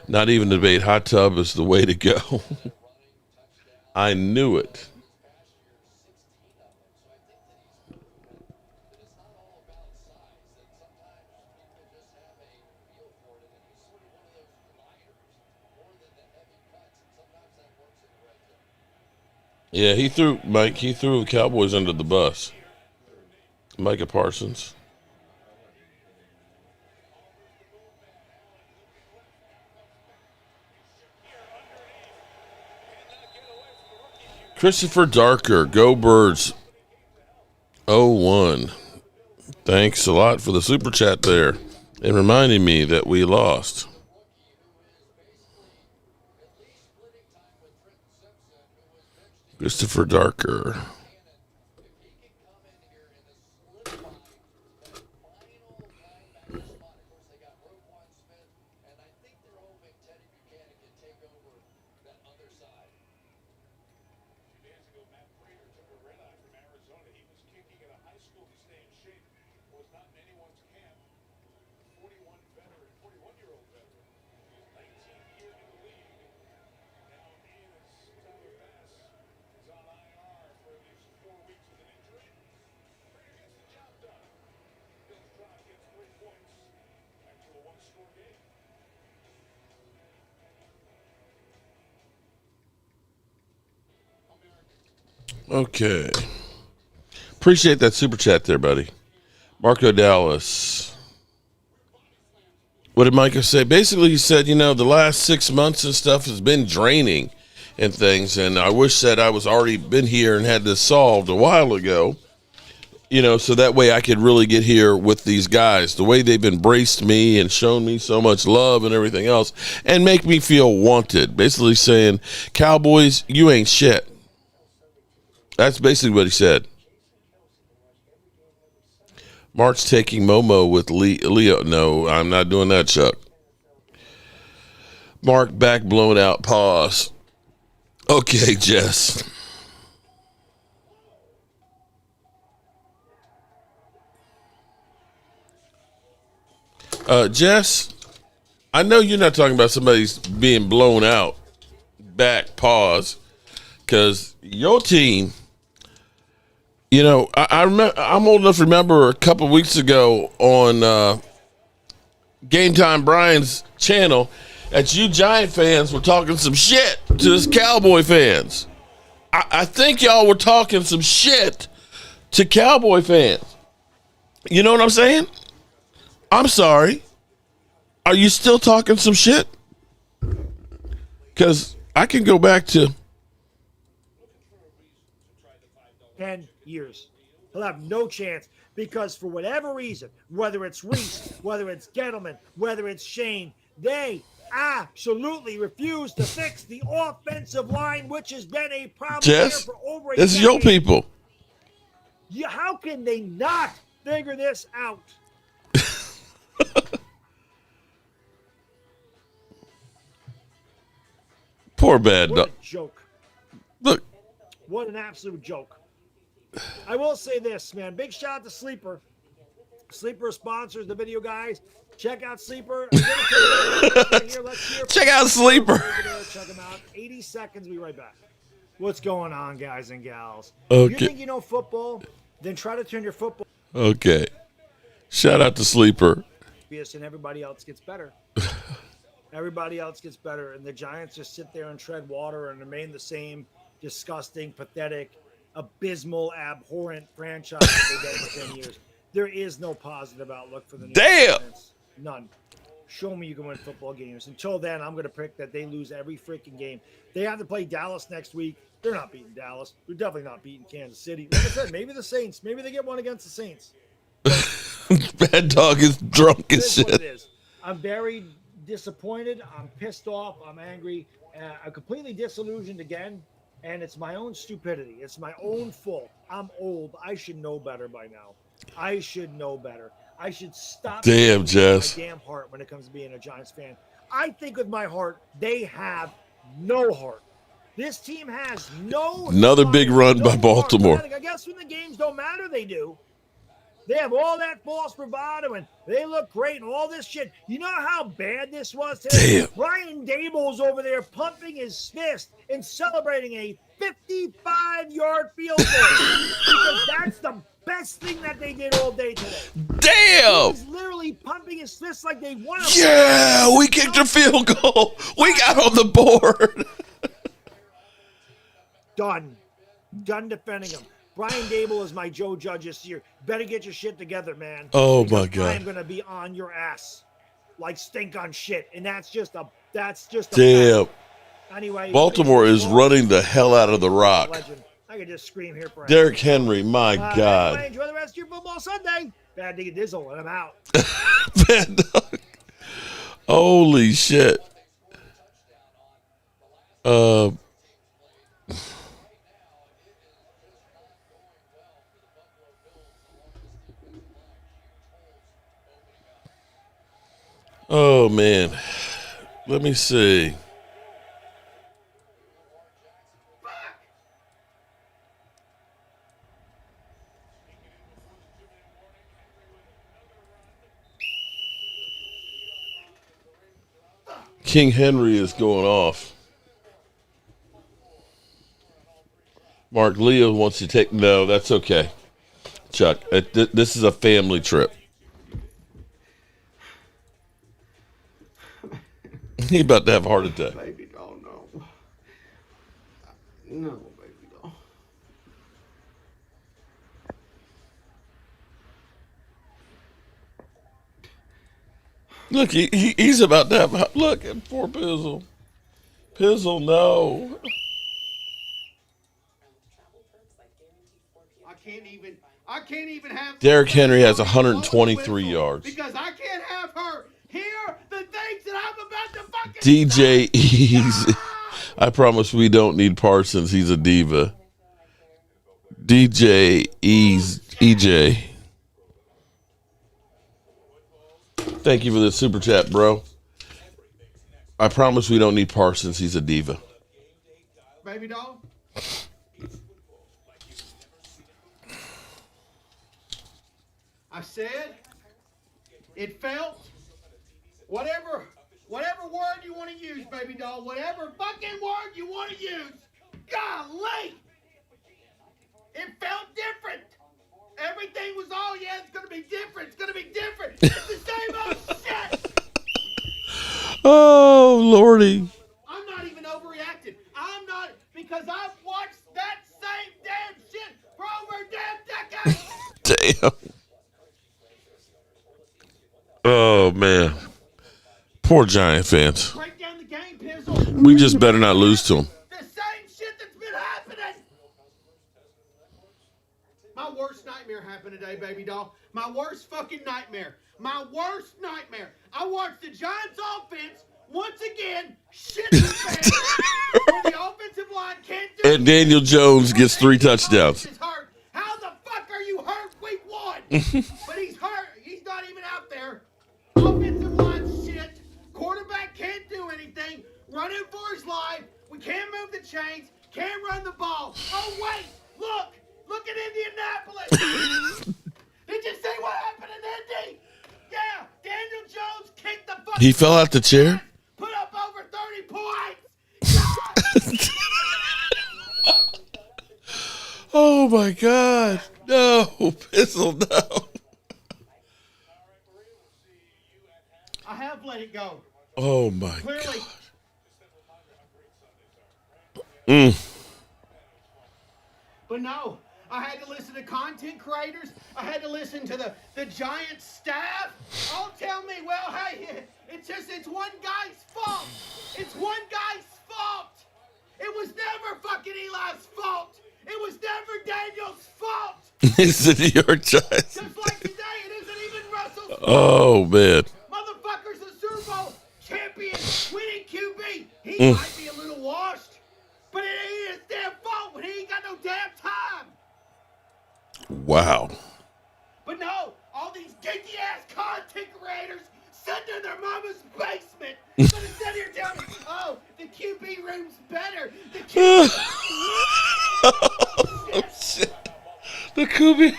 Not even debate. Hot tub is the way to go. I knew it. Yeah, he threw the Cowboys under the bus. Micah Parsons. Christopher Darker, go Birds 01. Thanks a lot for the super chat there and reminding me that we lost. Christopher Darker. Okay. Appreciate that super chat there, buddy. Marco Dallas. What did Micah say? Basically, he said, the last 6 months and stuff has been draining and things, and I wish that I was already been here and had this solved a while ago, so that way I could really get here with these guys, the way they've embraced me and shown me so much love and everything else, and make me feel wanted. Basically saying, Cowboys, you ain't shit. That's basically what he said. Mark's taking Momo with Leo. No, I'm not doing that, Chuck. Mark, back blown out. Pause. Okay, Jess. Jess, I know you're not talking about somebody's being blown out. Back, pause. Because your team, I remember, I'm old enough to remember a couple of weeks ago on Game Time Brian's channel that you Giant fans were talking some shit to us Cowboy fans. I think y'all were talking some shit to Cowboy fans. You know what I'm saying? I'm sorry. Are you still talking some shit? Because I can go back to 10 years. He'll have no chance because for whatever reason, whether it's Reese, whether it's Gettleman, whether it's Shane, they absolutely refuse to fix the offensive line, which has been a problem here Jess. for over a This is decade. your people. How can they not figure this out? Poor bad What dog. a joke. Look. What an absolute joke. I will say this, man. Big shout out to Sleeper. Sleeper sponsors the video, guys. Check out Sleeper. Check out Sleeper. Check them out. 80 seconds. We'll be right back. What's going on, guys and gals? Okay. If you think you know football, then try to turn your football. Okay. Shout out to Sleeper. And everybody else gets better. Everybody else gets better. And the Giants just sit there and tread water and remain the same disgusting, pathetic, abysmal, abhorrent franchise that they've been for 10 years. There is no positive outlook for the New York Giants. None. Show me you can win football games. Until then, I'm going to pick that they lose every freaking game. They have to play Dallas next week. They're not beating Dallas. They're definitely not beating Kansas City. Like I said, maybe the Saints. Maybe they get one against the Saints. Bad dog is drunk as What it shit. is. I'm very disappointed. I'm pissed off. I'm angry. I'm completely disillusioned again. And it's my own stupidity. It's my own fault. I'm old. I should know better by now. I should know better. I should stop. Damn, Jess. My damn heart when it comes to being a Giants fan. I think with my heart, they have no heart. This team has no. Another big run by Baltimore. Heart. I guess when the games don't matter, they do. They have all that false bravado and they look great and all this shit. You know how bad this was today? Damn. Brian Dable's over there pumping his fist and celebrating a 55-yard field goal because that's the best thing that they did all day today. Damn. He's literally pumping his fist like they won. Yeah, we kicked a field goal. We got on the board. Done defending him. Brian Dable is my Joe Judge this year. Better get your shit together, man. Oh, because my God. I'm gonna be on your ass like stink on shit, and that's just a Damn. fact. Anyway, Baltimore is running the hell out of the rock. Legend. I could just scream here for Derrick Henry, my God. Anyway, enjoy the rest of your football Sunday. Bad digga dizzle, and I'm out. Bad dog. Holy shit. Oh, man. Let me see. King Henry is going off. Mark Leo wants to take. No, that's okay. Chuck, this is a family trip. He about to have a heart attack. Baby, don't know. No, baby, don't. Look, he's about to have. Look at poor Pizzle. Pizzle, no. I can't even have Derrick Henry has 123 yards. because I can't have her hear the things that I'm about to fucking DJ Ease. I promise we don't need Parsons. He's a diva. DJ Ease. EJ. Thank you for the super chat, bro. I promise we don't need Parsons. He's a diva. Baby doll. I said it felt whatever word you want to use, baby doll, whatever fucking word you want to use. Golly! It felt different. Everything was it's gonna be different. It's gonna be different. It's the same old shit. Oh, Lordy. I'm not even overreacting. I'm not, because I've watched that same damn shit for over a damn decade. Damn. Oh, man. Poor Giant fans. Break down the game, Pizzle. We just better not lose to them. The same shit that's been happening. My worst nightmare happened today, baby doll. My worst fucking nightmare. My worst nightmare. I watched the Giants offense once again shit the bed where the offensive line can't do And Daniel Jones gets 3 touchdowns. How the fuck are you hurt week 1? But he's hurt. He's not even out there. Offensive line shit. Quarterback can't do anything. Running for his life. We can't move the chains. Can't run the ball. Oh, wait. Look at Indianapolis. Did you see what happened in Indy? Yeah. Daniel Jones kicked the fucking. He fell out the chair? Put up over 30 points. Oh, my God. No. Pizzle, no. I have let it go. Oh, my Clearly. God. But no, I had to listen to content creators. I had to listen to the Giants staff. All tell me, well, hey, it's one guy's fault. It's one guy's fault. It was never fucking Eli's fault. It was never Daniel's fault. It's the New York Giants. Just like today, it isn't even Russell's fault. Oh, man. Motherfucker's a Super Bowl champion, winning QB. He might be a little washed, but it ain't his damn fault when he ain't got no damn time. Wow. But no, all these geeky ass content creators sitting in their mama's basement gonna sit here telling me, oh, the QB room's better. The QB Oh, shit. The QB.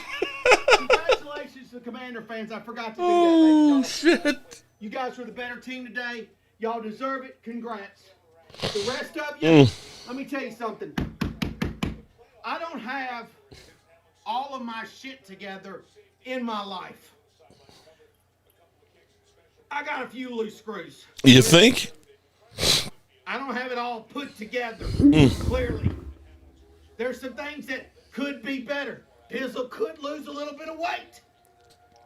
Congratulations to the Commander fans. I forgot to do that. Oh, shit. You guys were the better team today. Y'all deserve it. Congrats. The rest of you, let me tell you something. I don't have all of my shit together in my life. I got a few loose screws. You think? I don't have it all put together, clearly. There's some things that could be better. Pizzle could lose a little bit of weight.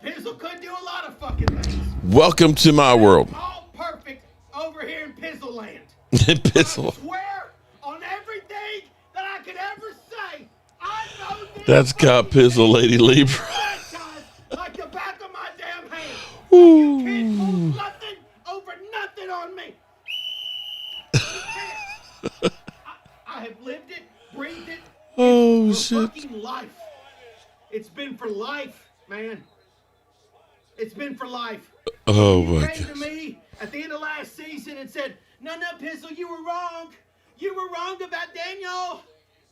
Pizzle could do a lot of fucking things. Welcome to my world. All perfect over here in Pizzle land. Pizzle. I swear on everything that I could ever say, I know this That's got Pizzle, Lady Libra. franchise like the back of my damn hand. You can't pull nothing over nothing on me. I have lived it, breathed it. Oh, It's for shit. fucking life. It's been for life, man. It's been for life. Oh, You my came to God. me at the end of last season and said, no, Pizzle, you were wrong. You were wrong about Daniel.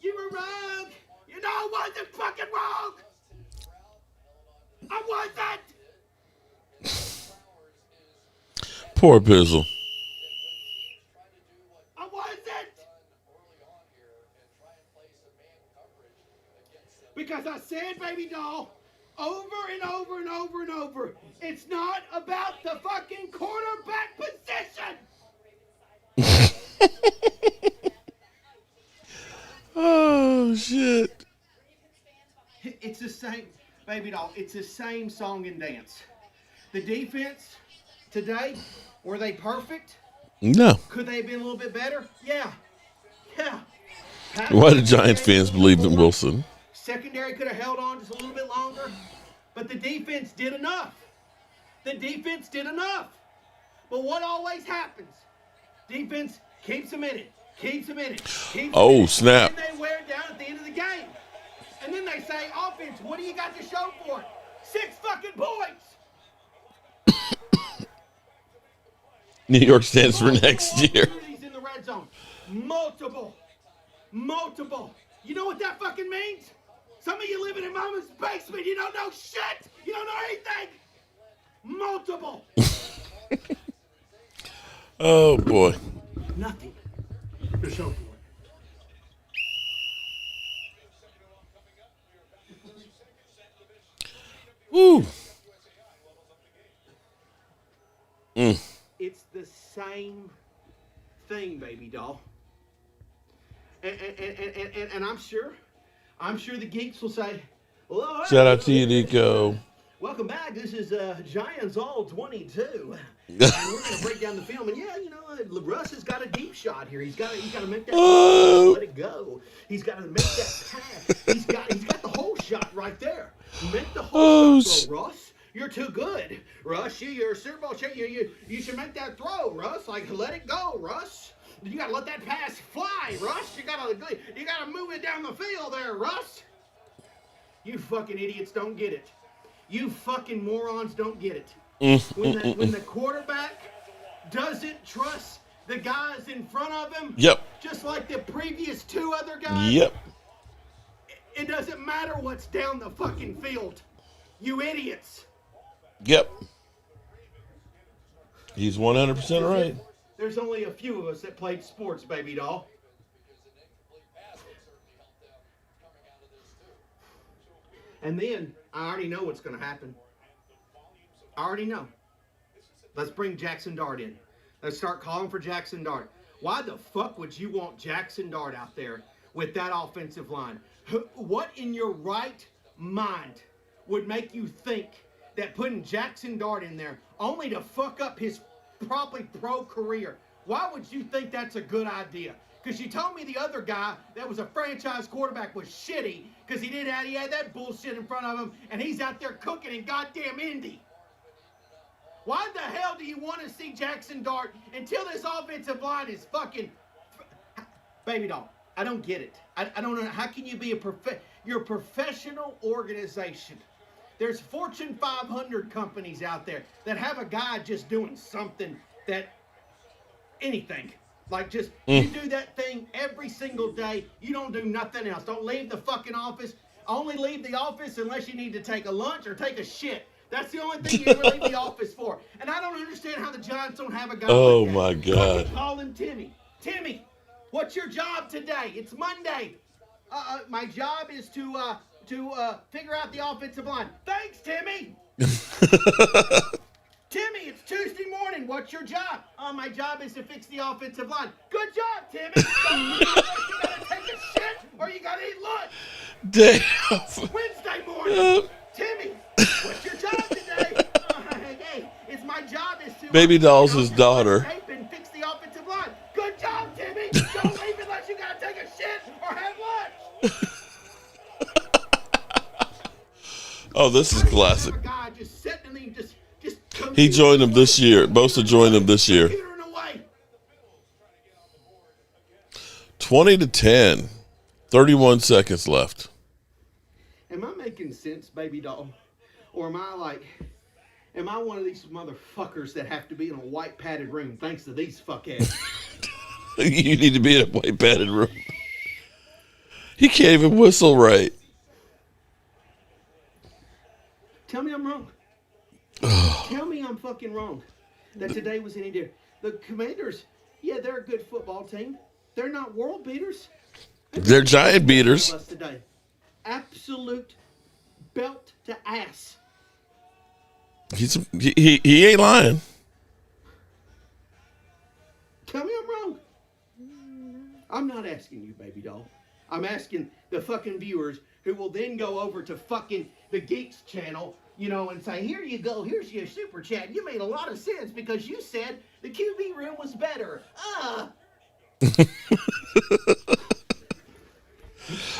You were wrong. You know I wasn't fucking wrong. I wasn't. Poor Pizzle. I wasn't. Because I said, baby doll, over and over and over and over, it's not about the fucking quarterback position. Oh, shit. It's the same, baby doll, it's the same song and dance. The defense today, were they perfect? No. Could they have been a little bit better? Yeah. Yeah. Why do Giants fans believe in Wilson? Secondary could have held on just a little bit longer, but the defense did enough. The defense did enough. But what always happens? Defense keeps them in it, keeps them in it, keeps them in it. Snap. And they wear it down at the end of the game. And then they say, offense, what do you got to show for it? 6 fucking points. New York stands for next year. In the red zone. Multiple. You know what that fucking means? Some of you living in mama's basement, you don't know shit. You don't know anything. Multiple. Oh, boy. Nothing to show for it. Woo. It's the same thing, baby doll. And I'm sure the geeks will say, well, Shout out to you, Nico. welcome back. This is Giants All 22. And we're going to break down the film. And yeah, you know, Russ has got a deep shot here. He's got to make that let it go. He's got to make that pass. He's got the whole shot right there. Make the whole shot throw, Russ. You're too good, Russ. You're a Super Bowl champ. You should make that throw, Russ. Like, let it go, Russ. You gotta let that pass fly, Russ. You gotta move it down the field there, Russ. You fucking idiots don't get it. You fucking morons don't get it. When the quarterback doesn't trust the guys in front of him, just like the previous 2 other guys, it doesn't matter what's down the fucking field. You idiots. He's 100% right. There's only a few of us that played sports, baby doll. And then I already know what's going to happen. I already know. Let's bring Jackson Dart in. Let's start calling for Jackson Dart. Why the fuck would you want Jackson Dart out there with that offensive line? What in your right mind would make you think that putting Jackson Dart in there only to fuck up his probably pro career? Why would you think that's a good idea? Because you told me the other guy that was a franchise quarterback was shitty because he had that bullshit in front of him and he's out there cooking in goddamn Indy. Why the hell do you want to see Jackson Dart until this offensive line is fucking... Baby doll, I don't get it. I don't know. How can you be you're a professional organization. There's Fortune 500 companies out there that have a guy just doing something anything. Like just, you do that thing every single day. You don't do nothing else. Don't leave the fucking office. Only leave the office unless you need to take a lunch or take a shit. That's the only thing you ever leave the office for. And I don't understand how the Giants don't have a guy like that. My God. Call him Timmy. Timmy, what's your job today? It's Monday. My job is to figure out the offensive line. Thanks, Timmy. Timmy, it's Tuesday morning. What's your job? My job is to fix the offensive line. Good job, Timmy. You gotta take a shit or you gotta eat lunch. Damn. Wednesday morning. Timmy, what's your job today? Hey, it's my job is to Baby doll's his daughter. And fix the offensive line. Good job, Timmy. Don't leave unless you gotta take a shit or have lunch. Oh, this is classic. A guy just sitting and just He joined him this year. Bosa joined him this year. 20-10. 31 seconds left. Am I making sense, baby doll? Or am I one of these motherfuckers that have to be in a white padded room thanks to these fuckheads? You need to be in a white padded room. He can't even whistle right. Tell me I'm wrong. Tell me I'm fucking wrong. That today was any different. The Commanders, yeah, they're a good football team. They're not world beaters. They're giant beaters. Today. Absolute belt to ass. He ain't lying. Tell me I'm wrong. I'm not asking you, baby doll. I'm asking the fucking viewers who will then go over to fucking the Geeks channel and say, here you go, here's your super chat. You made a lot of sense because you said the QB room was better.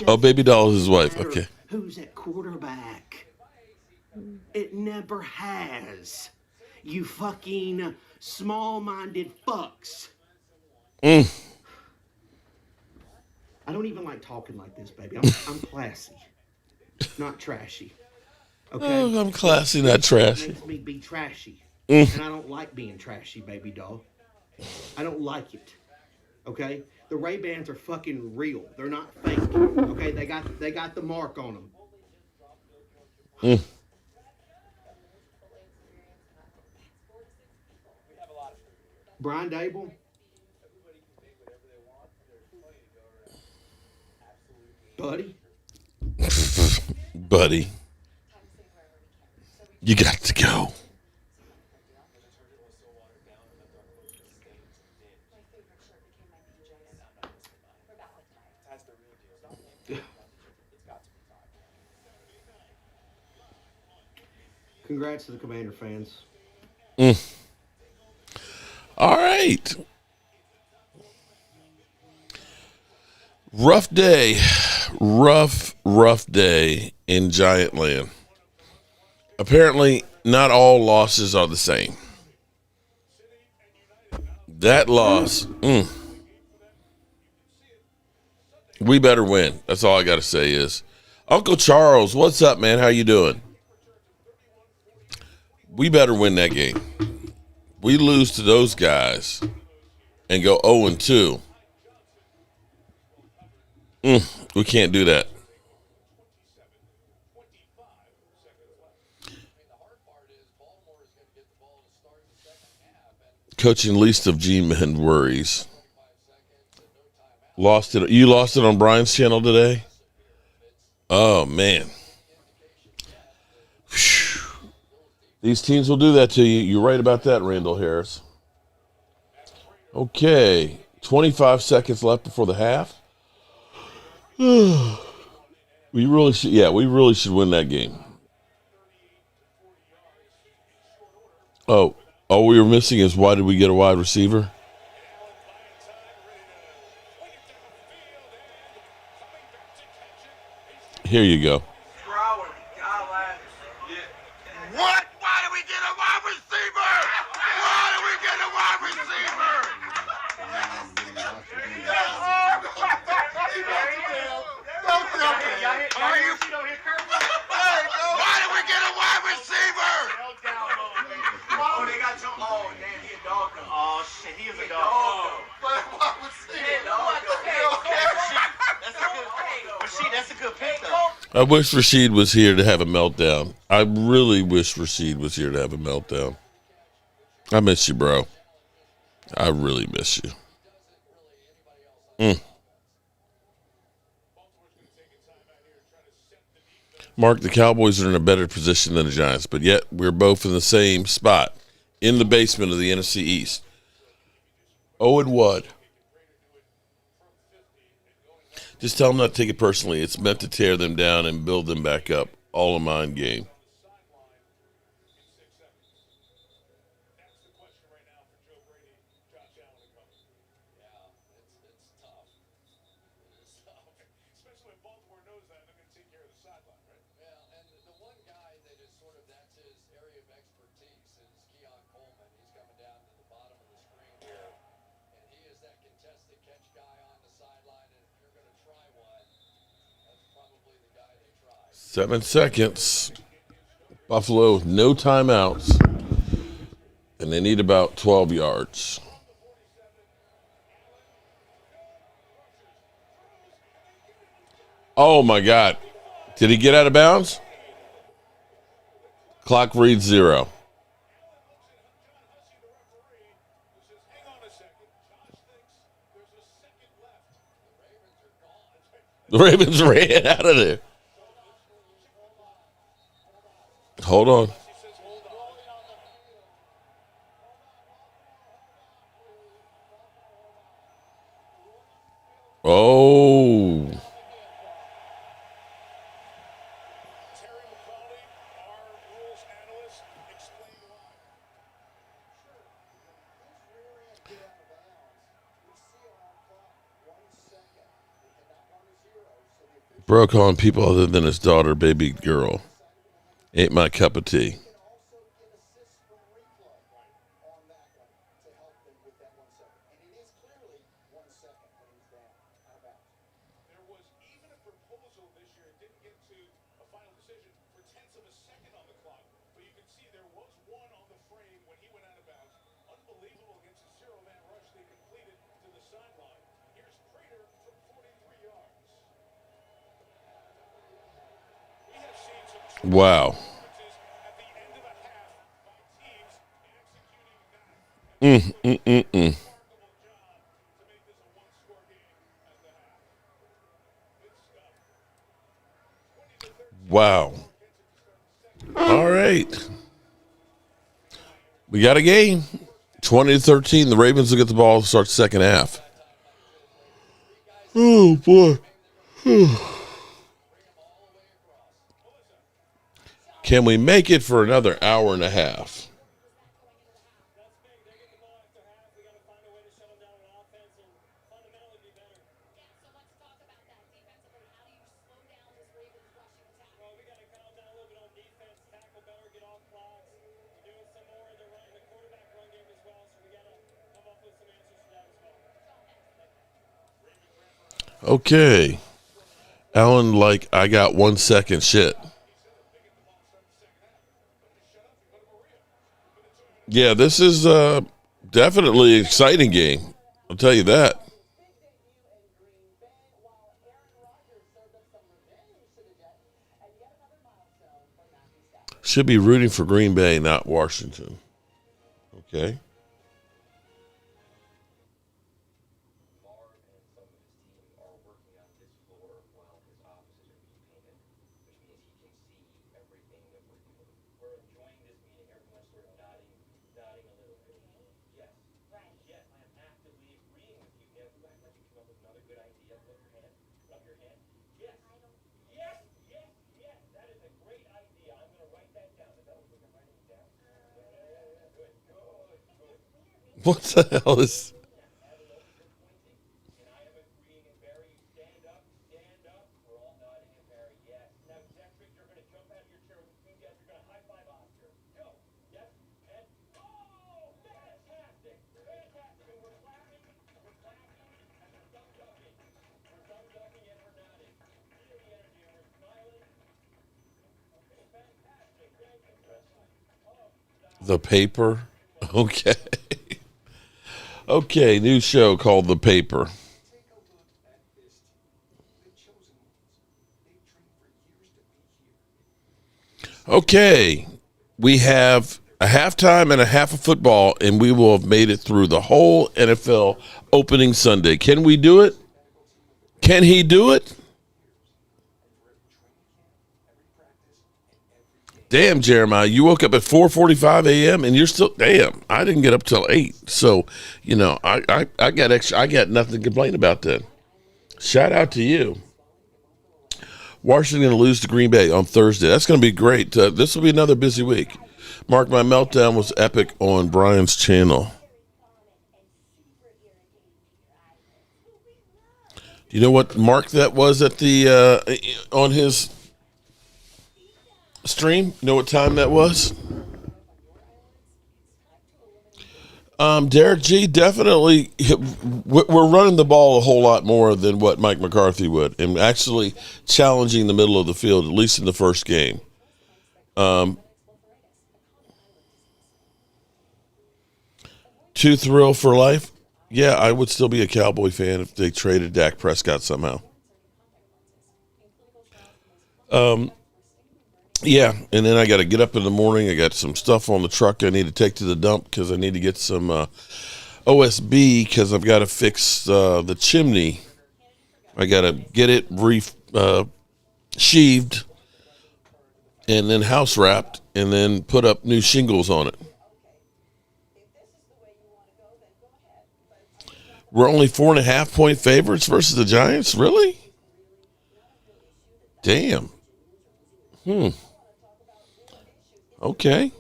Oh, baby doll is his wife. Okay. Who's at quarterback? It never has. You fucking small-minded fucks. I don't even like talking like this, baby. I'm classy, not trashy. Okay? Oh, I'm classy, not trashy. It makes me be trashy. And I don't like being trashy, baby doll. I don't like it. Okay? The Ray-Bans are fucking real. They're not fake. Okay? They got the mark on them. Brian Dable. Buddy. Buddy. You got to go. Congrats to the Commander fans. All right. Rough day. Rough day in Giant Land. Apparently, not all losses are the same. That loss, we better win. That's all I got to say is, Uncle Charles, what's up, man? How you doing? We better win that game. We lose to those guys and go 0-2. We can't do that. Coaching least of G-Men worries. Lost it. You lost it on Brian's channel today? Oh, man. Whew. These teams will do that to you. You're right about that, Randall Harris. Okay. 25 seconds left before the half. We really should win that game. Oh, all we were missing is why did we get a wide receiver? Here you go. What? Why do we get a wide receiver? Why do we get a wide receiver? Why did we get a wide receiver? Oh, they got some. Oh, damn, he a dog. Oh, shit, he is a dog. But wide receiver. That's a good pick, though. I wish Rashid was here to have a meltdown. I really wish Rashid was here to have a meltdown. I miss you, bro. I really miss you. Mark, the Cowboys are in a better position than the Giants, but yet we're both in the same spot, in the basement of the NFC East. 0-1. Just tell them not to take it personally. It's meant to tear them down and build them back up. All a mind game. Seven seconds. Buffalo, no timeouts. And they need about 12 yards. Oh, my God. Did he get out of bounds? Clock reads 0. The Ravens ran out of there. Hold on. Oh. Bro calling people other than his daughter baby girl. Ain't my cup of tea. Wow. Mm. Wow. All right. We got a game. 20-13. The Ravens will get the ball to start the second half. Oh, boy. Can we make it for another hour and a half? Okay. Alan, like, I got 1 second shit. Yeah, this is definitely an exciting game. I'll tell you that. Should be rooting for Green Bay, not Washington. Okay. What the hell is... The Paper? Okay. Okay, new show called The Paper. Okay, we have a halftime and a half of football, and we will have made it through the whole NFL opening Sunday. Can we do it? Can he do it? Damn, Jeremiah, you woke up at 4:45 a.m. and you're still, damn, I didn't get up till 8. So, you know, I got extra, I got nothing to complain about then. Shout out to you. Washington going to lose to Green Bay on Thursday. That's going to be great. This will be another busy week. Mark, my meltdown was epic on Brian's channel. You know what mark that was at the on his stream? You know what time that was? Derek G, definitely. We're running the ball a whole lot more than what Mike McCarthy would, and actually challenging the middle of the field, at least in the first game. Too thrilled for life? Yeah, I would still be a Cowboy fan if they traded Dak Prescott somehow. Yeah, and then I got to get up in the morning. I got some stuff on the truck I need to take to the dump because I need to get some OSB because I've got to fix the chimney. I got to get it sheathed and then house wrapped and then put up new shingles on it. We're only 4.5-point favorites versus the Giants? Really? Damn. Okay.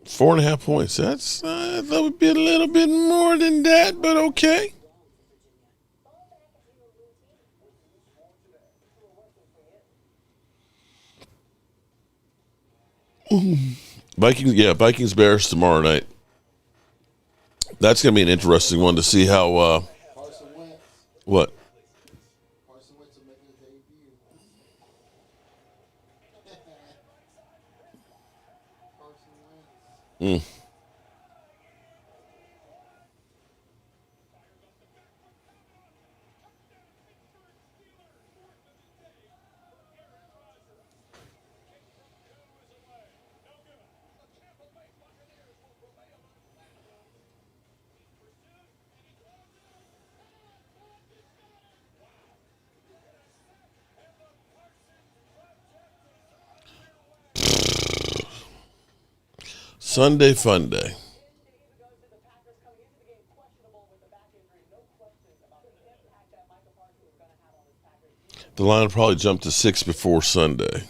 4.5 points. That's that would be a little bit more than that, but okay. Vikings Bears tomorrow night. That's going to be an interesting one to see how. What? Mm. Sunday fun day. The line will probably jump to 6 before Sunday.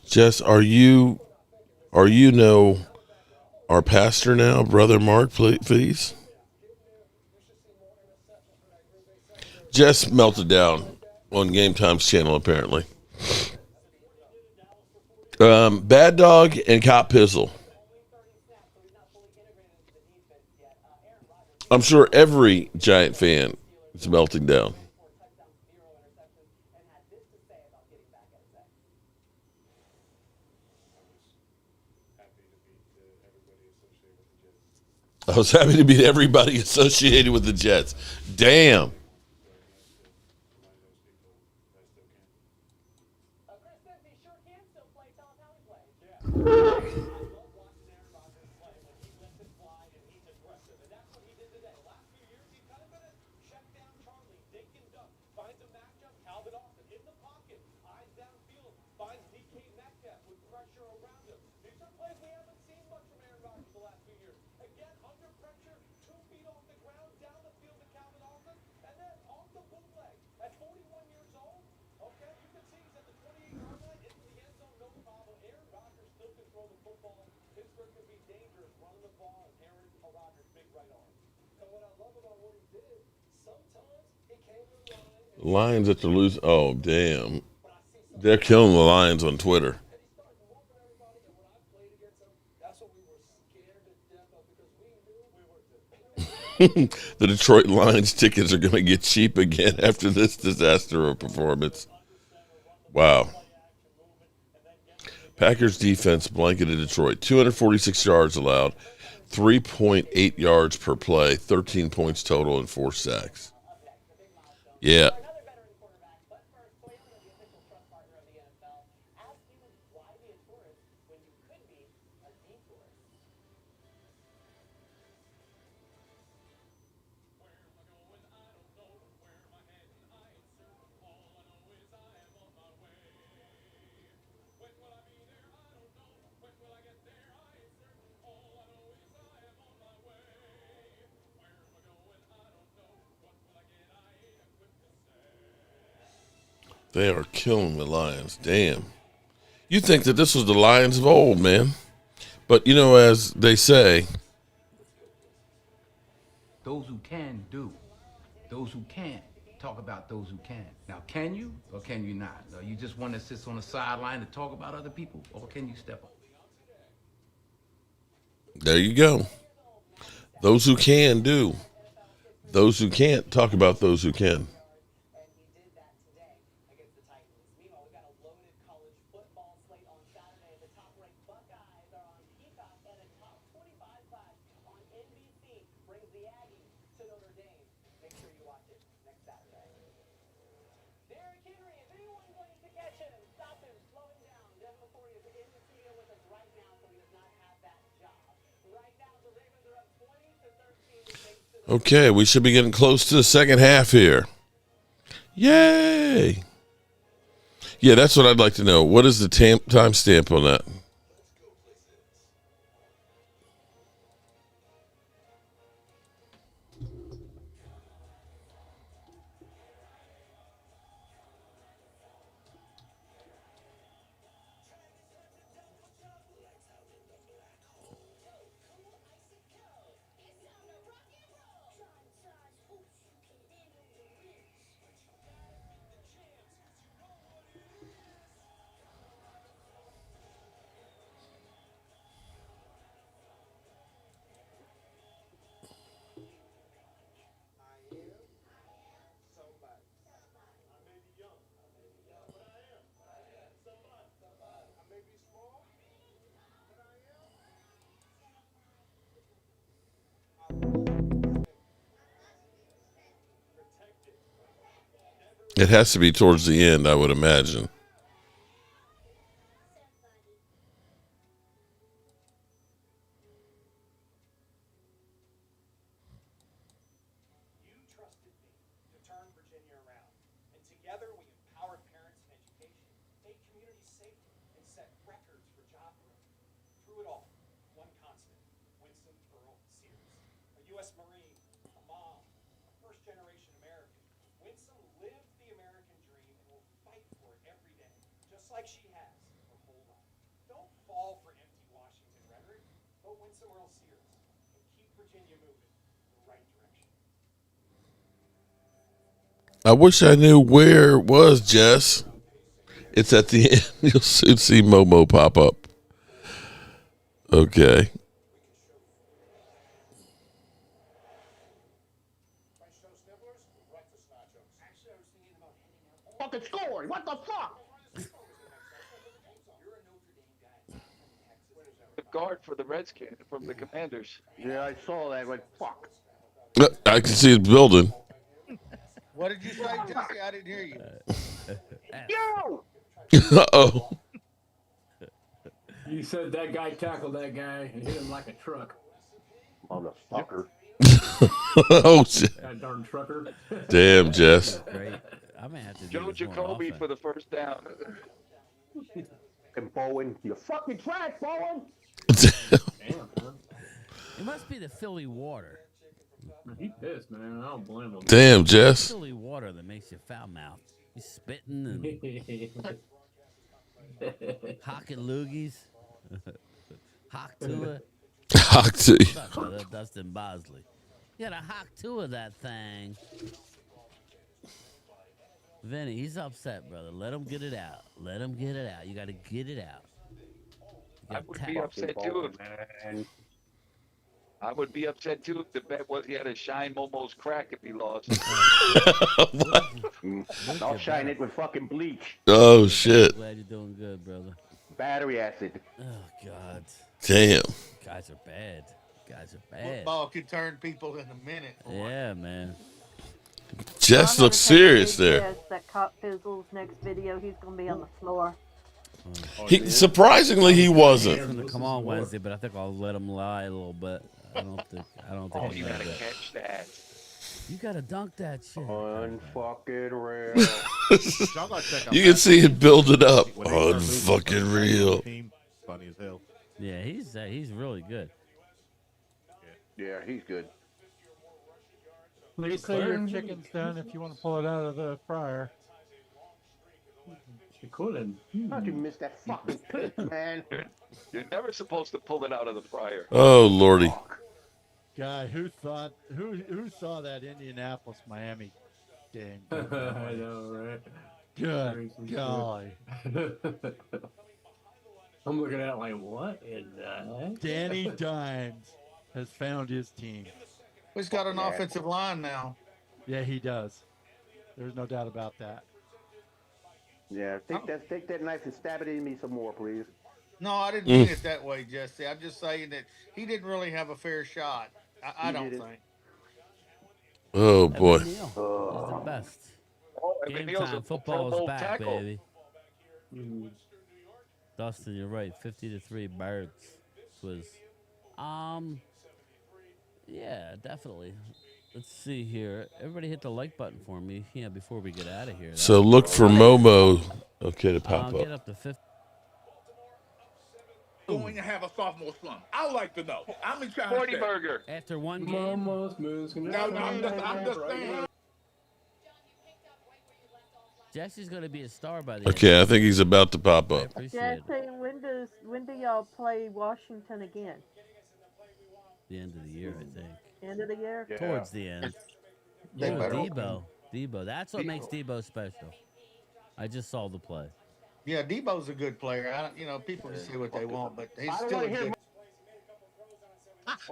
Jess, are you our pastor now, Brother Mark, please? Jess melted down on Game Times channel, apparently. Bad Dog and Cop Pizzle. I'm sure every Giant fan is melting down. I was happy to beat everybody associated with the Jets. Damn. Lions at the lose. Oh, damn. They're killing the Lions on Twitter. The Detroit Lions tickets are going to get cheap again after this disaster of performance. Wow. Packers defense blanketed Detroit. 246 yards allowed, 3.8 yards per play, 13 points total, and 4 sacks. Yeah. They are killing the Lions. Damn. You think that this was the Lions of old, man. But, you know, as they say, those who can do. Those who can't talk about those who can. Now, can you or can you not? Or you just want to sit on the sideline to talk about other people? Or can you step up? There you go. Those who can do. Those who can't talk about those who can. Okay, we should be getting close to the second half here. Yay! Yeah, that's what I'd like to know. What is the time stamp on that? It has to be towards the end, I would imagine. You trusted me to turn Virginia around, and together we empowered parents and education, made communities safer, and set records for job growth. Through it all, one constant, Winston Earl Sears. A U.S. Marine, a mom, a first-generation American. Winston lived the American dream and will fight for it every day, just like she has her whole life. Don't fall for empty Washington rhetoric. Vote Winston Earl Sears and keep Virginia moving in the right direction. I wish I knew where it was, Jess. It's at the end. You'll soon see Momo pop up. Okay. Fucking scored. What the fuck? The guard for the Redskins, from the Commanders. Yeah, I saw that. Like, fuck. I can see it building. What did you say, Jesse? I didn't hear you. Yo! Uh-oh. You said that guy tackled that guy and hit him like a truck. Motherfucker. Oh, shit. That darn trucker. Damn, Jess. Great. I may have to do Joe this more Jacoby often. for the first down. And Bowen, you fucking trash, Bowen. Damn, man. It must be the Philly water. He pissed, man. I don't blame him. Damn, Jess. Philly water that makes you foul mouth. You spitting and hocking loogies. Hock to it. Hock to it. Suck with it, Dustin Bosley. You got a hock to of that thing. Vinny, he's upset, brother. Let him get it out. Let him get it out. You got to get it out. I would be upset too. I would be upset too if the bet was he had to shine Momo's crack if he lost. I'll shine it with fucking bleach. Oh, shit. Glad you're doing good, brother. Battery acid. Oh, God. Damn. Guys are bad. Guys are bad. Football can turn people in a minute. Yeah, man. Jess looks serious there. Yes, that Cop Fizzle's next video, he's going to be on the floor. He surprisingly he wasn't. He's gonna come on Wednesday, but I think I'll let him lie a little bit. I don't think he You knows gotta that. catch that. You gotta dunk that shit. Unfucking real. You can see it building up. Unfucking real. Funny as hell. Yeah, he's really good. Yeah, he's good. Please say your chicken's done if you want to pull it out of the fryer. How'd you miss that fucking pitch, man? You're never supposed to pull it out of the fryer. Oh, Lordy. Guy, who saw that Indianapolis Miami game? I know, right? Good golly. I'm looking at it like, what in the heck? Danny Dimes has found his team. He's got an offensive line now. Yeah, he does. There's no doubt about that. Yeah, take that knife and stab it in me some more, please. No, I didn't mean it that way, Jesse. I'm just saying that he didn't really have a fair shot. I don't think. Oh, boy. Evan Neal is the best. Evan Game Neal's time. a Football Pro is Bowl back, tackle. baby. Dustin, you're right. 50-3 Birds was. Yeah, definitely. Let's see here. Everybody hit the like button for me. Yeah, before we get out of here. So look for Momo. Okay, to pop Get up. up to 50. Going to have a sophomore slump. I would like to know. I'm in charge. 40 burger. After one game. No, I'm just saying. Jesse's going to be a star by the end. Okay, I think he's about to pop up. Jesse, when do y'all play Washington again? The end of the year, I think. End of the year? Yeah. Towards the end. They Oh, better- Debo. That's what makes Debo special. I just saw the play. Yeah, Debo's a good player. People can say what they want, but he's still a good.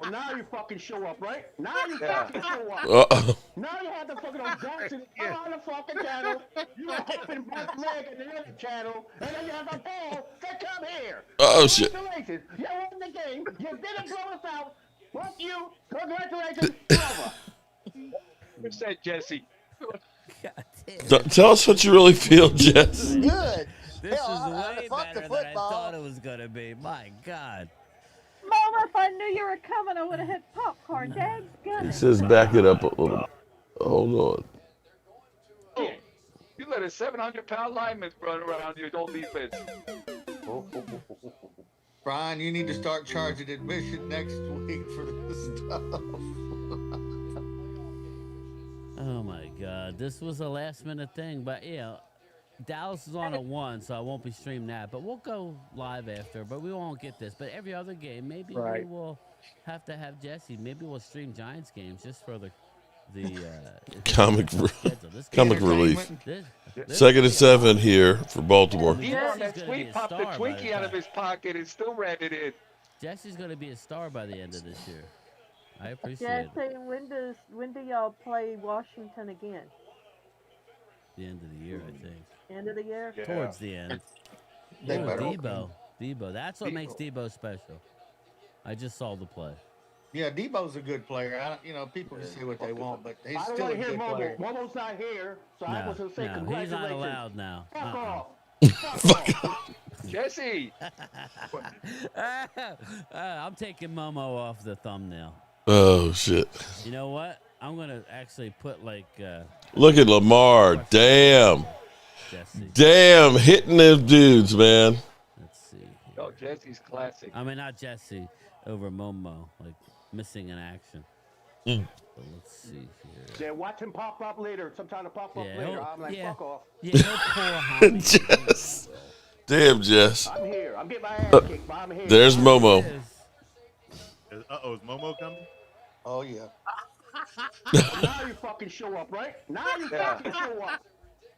Well, now you fucking show up, right? Now you Yeah. fucking show up. Uh-oh. Now you have the fucking audacity to come on the fucking channel. You are hoping both leg in the other channel, and then you have a ball to come here. Oh, shit. Congratulations. You won the game. You didn't blow us out. Fuck you. Congratulations. Over. What's that, Jesse? God Tell us what you really feel, Jess. Good. This Hell, is way fuck the better than I football. thought it was gonna be. My God. Mama, if I knew you were coming, I would have hit popcorn. Dad's He gonna. says back it up a little. Hold on. Oh, you let a 700-pound lineman run around your own defense. Brian, you need to start charging admission next week for this stuff. Oh my God, this was a last-minute thing, but Dallas is on a 1, so I won't be streaming that. But we'll go live after. But we won't get this. But every other game, maybe we will have to have Jesse. Maybe we'll stream Giants games just for the comic relief. This 2nd and 7 here for Baltimore. That sweet popped the Twinkie out of his pocket and still ran it in. Jesse's going to be a star by the end of this year. I appreciate Jesse, it. when do y'all play Washington again? The end of the year, I think. End of the year? Yeah. Towards the end. Debo. That's what makes Debo special. I just saw the play. Yeah, Debo's a good player. People can say what they want, but he's still a good player. Momo's not here, so I was going to say no, congratulations. He's not allowed now. Fuck off. Fuck off. Jesse. I'm taking Momo off the thumbnail. Oh, shit. You know what? I'm going to actually put Look at Lamar. Damn. Jesse. Damn, hitting them dudes, man. Let's see. Oh, Jesse's classic. I mean, not Jesse over Momo, missing in action. Mm. But let's see here. Yeah, watch him pop up later. Sometime to pop up later. I'm like, fuck off. Yeah, he'll pour Homie. Jess. Damn, Jess. I'm here. I'm getting my ass kicked, but I'm here. There's Momo. Is Momo coming? Oh, yeah. Now you fucking show up, right? Now you fucking show up.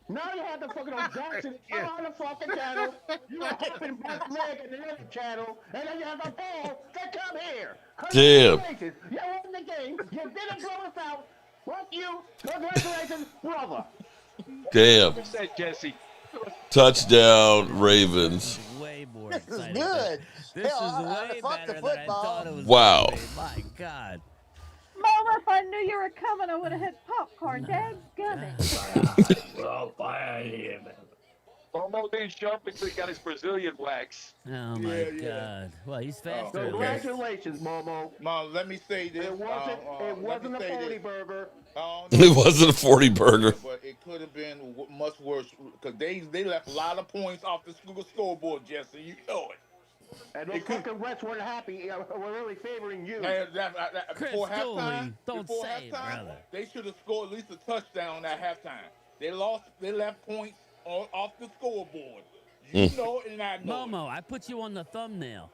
Now you have the fucking audacity to come on the fucking channel. You open both leg in the other channel, and then you have the ball to come here. Damn. Congratulations. You won the game. You didn't blow us out. Fuck you. Congratulations, brother. Damn. What's that, Jesse? Touchdown, Ravens. Way more This is exciting. good. This Hell, is way fuck the better than I football. thought it was Wow. gonna be. My God. Mama, if I knew you were coming, I would have hit popcorn. Dad's gonna. Well, fire here, man. Momo didn't show up until he got his Brazilian wax. Oh my God. Well, he's faster. Congratulations, Momo. Mom, let me say this. It wasn't a 40 burger. It wasn't a 40 burger. But it could have been much worse because they left a lot of points off the scoreboard, Jesse. You know it. And those fucking Reds weren't happy. We're really favoring you. Chris Before Dooley, halftime, don't before say it, halftime, brother. they should have scored at least a touchdown at halftime. They left points off the scoreboard. You know it and I know Momo, I put you on the thumbnail.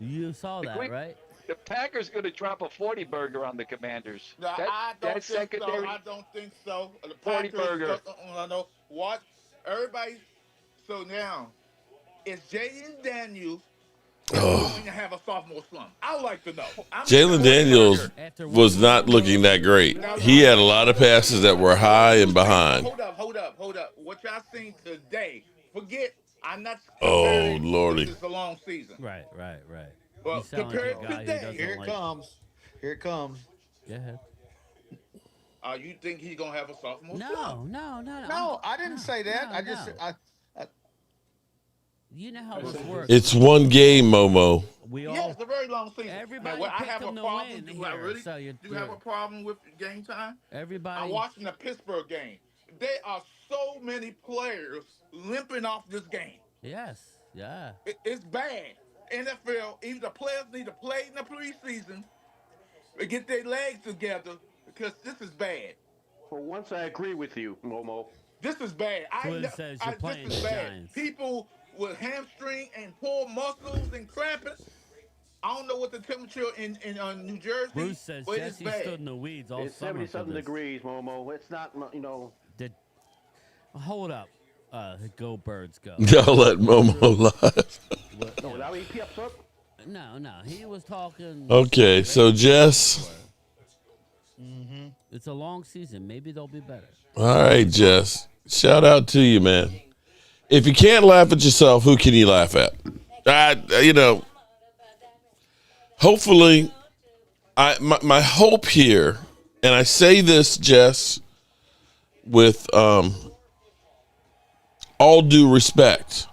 You saw that, right? The Packers going to drop a 40 burger on the Commanders. No, I don't think so. I don't think so. The 40 Packers, burger. No. What? Everybody. So now, is Jaden Daniels going to have a sophomore slump? I'd like to know. Jalen Daniels was not looking that great. He had a lot of passes that were high and behind. Hold up. What y'all seen today, forget, I'm not Oh, Lordy. This is a long season. Right. Well, You sound like compared a guy to who today, doesn't Here it like- comes. Here it comes. Go ahead. You think he's going to have a sophomore No, slump? no. No, I didn't say that. I just You know how this works. It's one game, Momo. Yeah, it's a very long season. Everybody I picked have a them to problem. win Do I here, really so do have a problem with game time? Everybody. I'm watching the Pittsburgh game. There are so many players limping off this game. Yes. Yeah. It's bad. NFL, even the players need to play in the preseason and get their legs together because this is bad. For once, I agree with you, Momo. This is bad. says you're playing this is the bad. Giants. People with hamstring and pulled muscles and cramping. I don't know what the temperature in New Jersey. Bruce says but it's Jesse bad. stood in the weeds all It's summer. 70-something degrees, Momo. It's not, Hold up. Go Birds, go. Y'all let Momo live. No, now he peps up. No. He was talking. Okay, so Jess. It's a long season. Maybe they'll be better. All right, Jess. Shout out to you, man. If you can't laugh at yourself, who can you laugh at? Hopefully, my hope here, and I say this, Jess, with all due respect,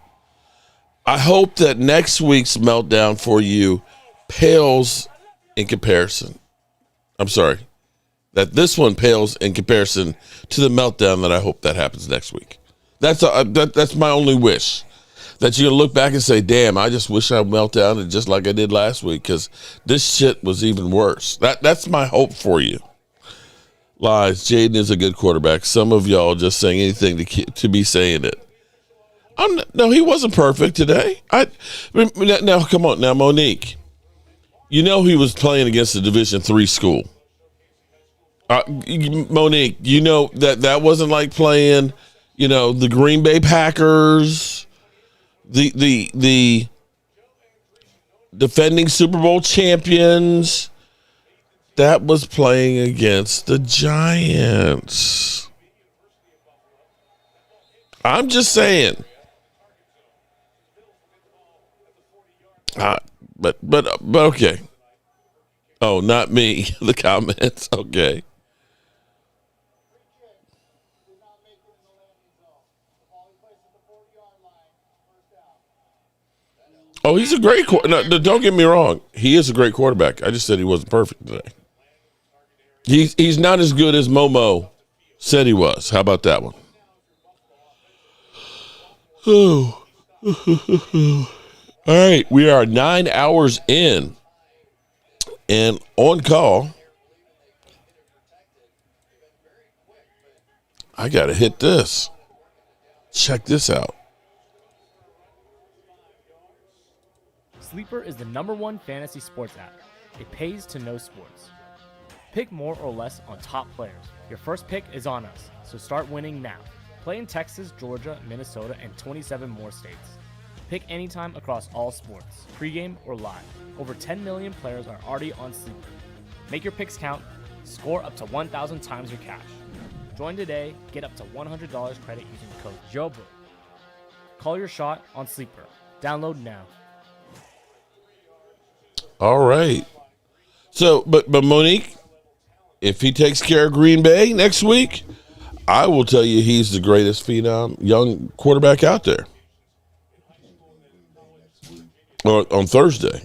I hope that next week's meltdown for you pales in comparison. I'm sorry, that this one pales in comparison to the meltdown that I hope that happens next week. That's my only wish. That you're going to look back and say, damn, I just wish I meltdowned just like I did last week because this shit was even worse. That's my hope for you. Lies. Jaden is a good quarterback. Some of y'all just saying anything to be saying it. No, he wasn't perfect today. Now, come on. Now, Monique, you know he was playing against a Division III school. Monique, you know that wasn't like playing, the Green Bay Packers, the defending Super Bowl champions. That was playing against the Giants. I'm just saying. But okay. Oh, not me. The comments. Okay. Oh, he's a great quarterback. No, don't get me wrong. He is a great quarterback. I just said he wasn't perfect today. He's not as good as Momo said he was. How about that one? Oh. All right, we are 9 hours in and on call. I got to hit this. Check this out. Sleeper is the #1 fantasy sports app. It pays to know sports. Pick more or less on top players. Your first pick is on us, so start winning now. Play in Texas, Georgia, Minnesota, and 27 more states. Pick anytime across all sports, pregame or live. Over 10 million players are already on Sleeper. Make your picks count. Score up to 1,000 times your cash. Join today. Get up to $100 credit using the code JOBRO. Call your shot on Sleeper. Download now. All right. So, but Monique, if he takes care of Green Bay next week, I will tell you he's the greatest phenom young quarterback out there. Or on Thursday.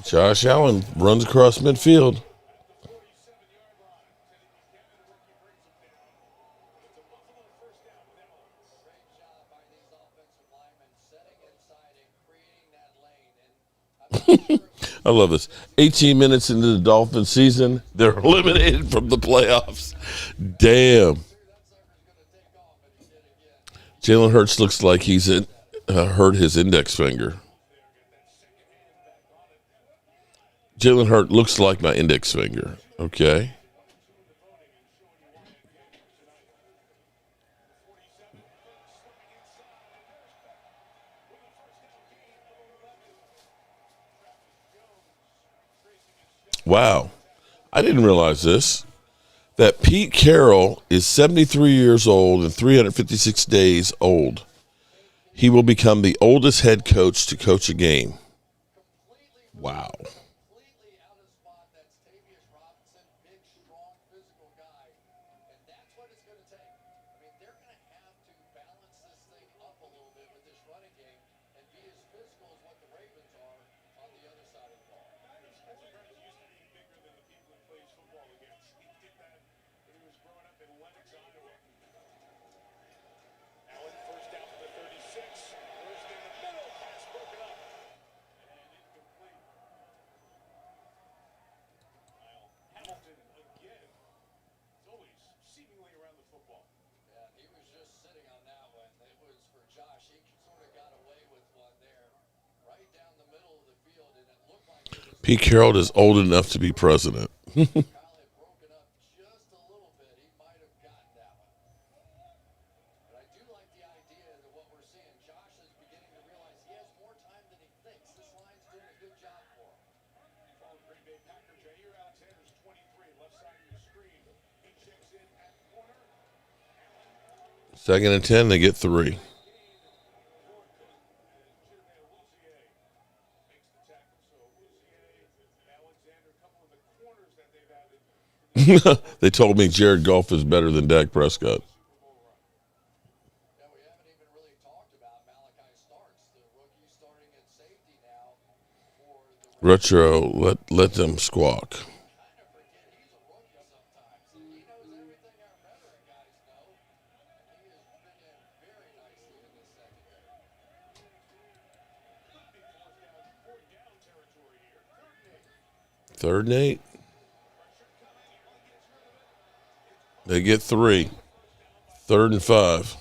Josh Allen runs across midfield. I love this. 18 minutes into the Dolphins season, they're eliminated from the playoffs. Damn. Jalen Hurts looks like he's hurt his index finger. Jalen Hurts looks like my index finger. Okay. Wow. I didn't realize this. That Pete Carroll is 73 years old and 356 days old. He will become the oldest head coach to coach a game. Wow. Pete Carroll is old enough to be president. 2nd and 10, they get 3. They told me Jared Goff is better than Dak Prescott. Retro, let them squawk. Third and 8. They get 3. 3rd and 5.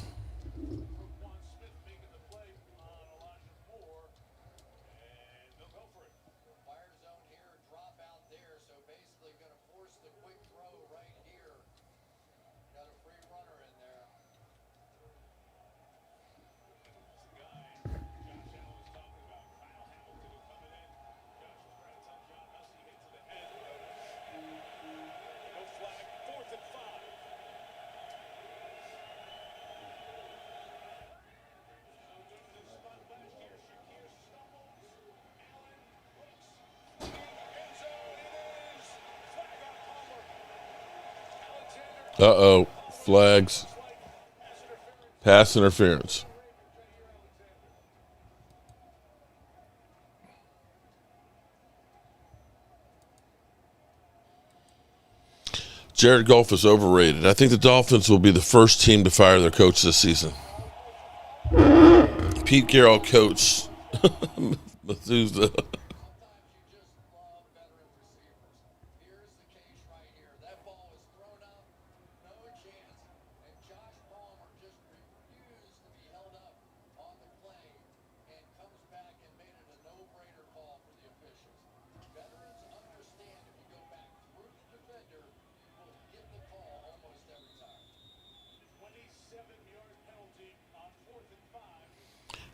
Uh-oh. Flags. Pass interference. Jared Goff is overrated. I think the Dolphins will be the first team to fire their coach this season. Pete Carroll coach Methuselah.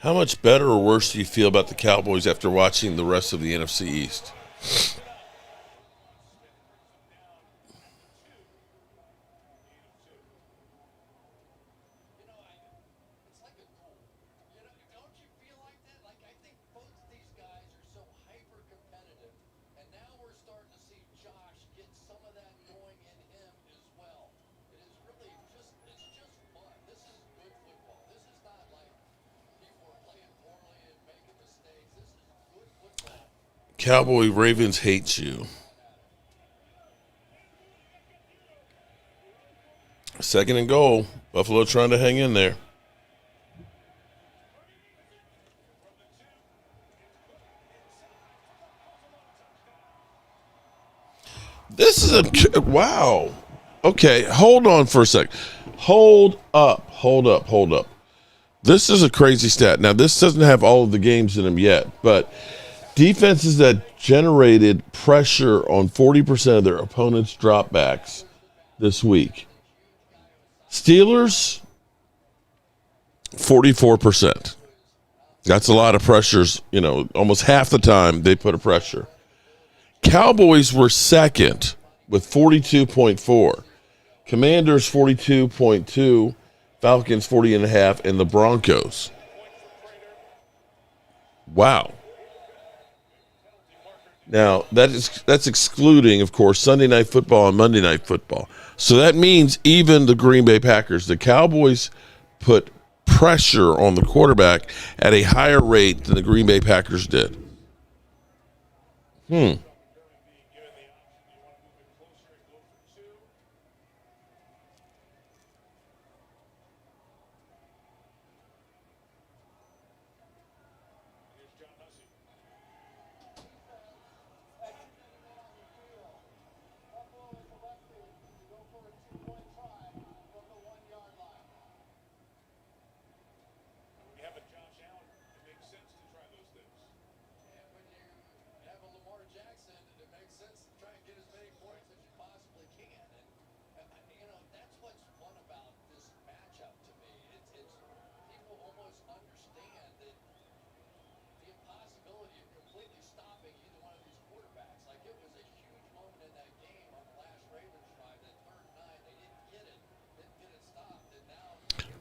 How much better or worse do you feel about the Cowboys after watching the rest of the NFC East? Cowboy Ravens hates you. 2nd and goal. Buffalo trying to hang in there. This is a wow. Okay, hold on for a sec. Hold up. This is a crazy stat. Now, this doesn't have all of the games in them yet, but defenses that generated pressure on 40% of their opponents' dropbacks this week. Steelers, 44%. That's a lot of pressures. You know, almost half the time they put a pressure. Cowboys were 2nd with 42.4. Commanders, 42.2. Falcons, 40.5. And the Broncos. Wow. Now, that's excluding, of course, Sunday Night Football and Monday Night Football. So that means even the Green Bay Packers, the Cowboys put pressure on the quarterback at a higher rate than the Green Bay Packers did.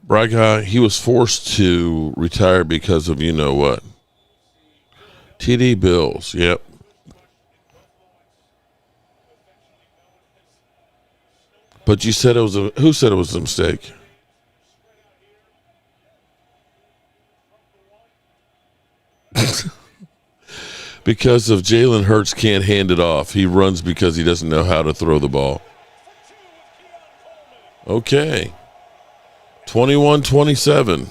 Bright guy, he was forced to retire because of you know what? TD bills. Yep. But you said it was who said it was a mistake? Because if Jalen Hurts can't hand it off, he runs because he doesn't know how to throw the ball. Okay. 21-27.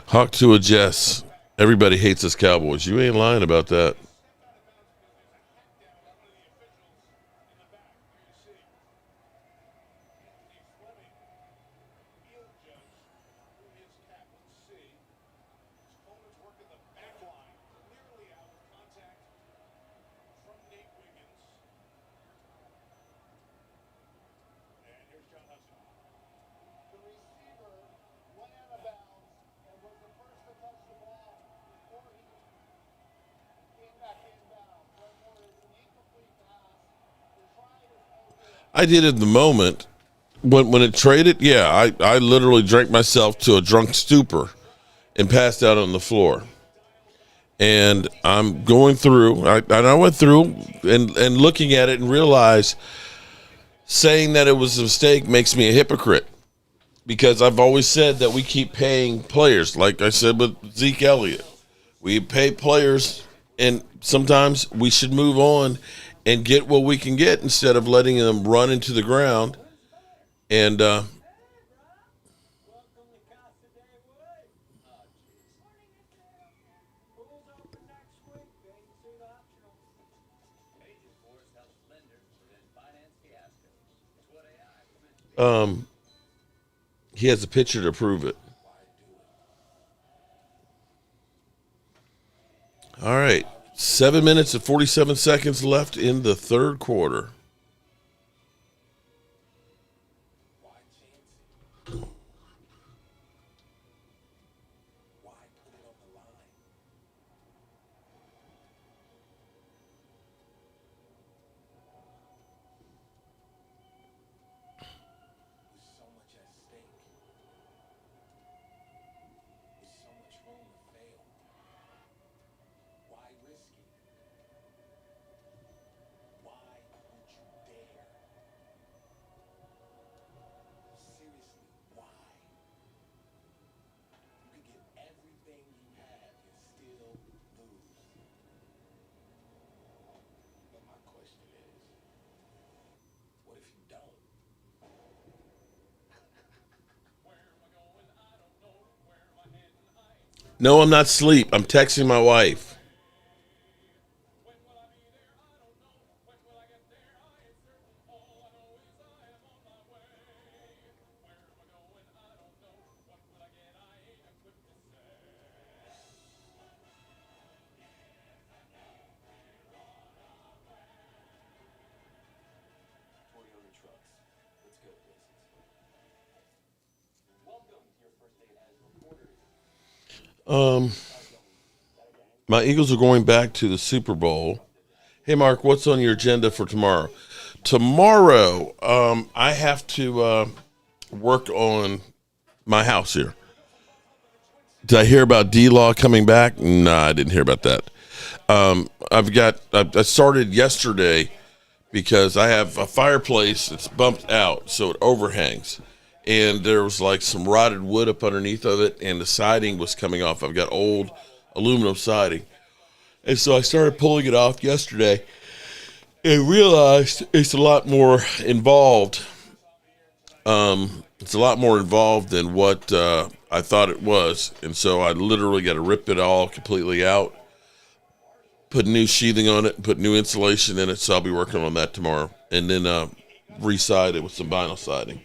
Hawk to a Jess. Everybody hates us Cowboys. You ain't lying about that. I did in the moment when it traded. Yeah, I literally drank myself to a drunk stupor and passed out on the floor. And I'm going through. I went through and looking at it and realized saying that it was a mistake makes me a hypocrite because I've always said that we keep paying players. Like I said with Zeke Elliott, we pay players, and sometimes we should move on and get what we can get instead of letting them run into the ground. And he has a picture to prove it. All right. 7 minutes and 47 seconds left in the third quarter. No, I'm not asleep. I'm texting my wife. My Eagles are going back to the Super Bowl. Hey, Mark, what's on your agenda for tomorrow? Tomorrow, I have to work on my house here. Did I hear about D-Law coming back? No, I didn't hear about that. I started yesterday because I have a fireplace that's bumped out, so it overhangs. And there was like some rotted wood up underneath of it, and the siding was coming off. I've got old aluminum siding. And so I started pulling it off yesterday and realized it's a lot more involved. It's a lot more involved than what I thought it was. And so I literally got to rip it all completely out, put new sheathing on it, and put new insulation in it. So I'll be working on that tomorrow. And then re-side it with some vinyl siding.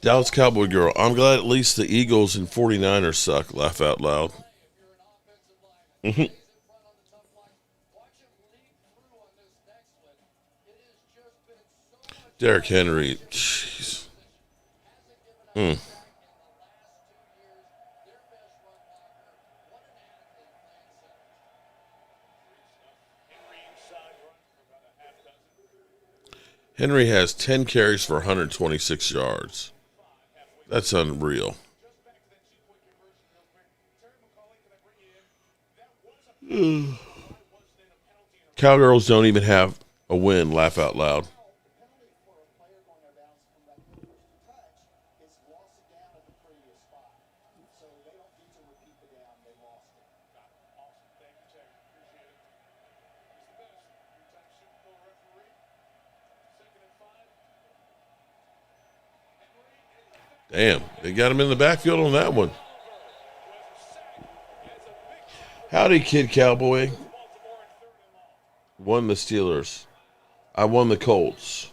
Dallas Cowboy girl. I'm glad at least the Eagles and 49ers suck. Laugh out loud. Derrick Henry. Jeez. Henry has 10 carries for 126 yards. That's unreal. Cowgirls don't even have a win. Laugh out loud. Damn, they got him in the backfield on that one. Howdy, Kid Cowboy. Won the Steelers. I won the Colts.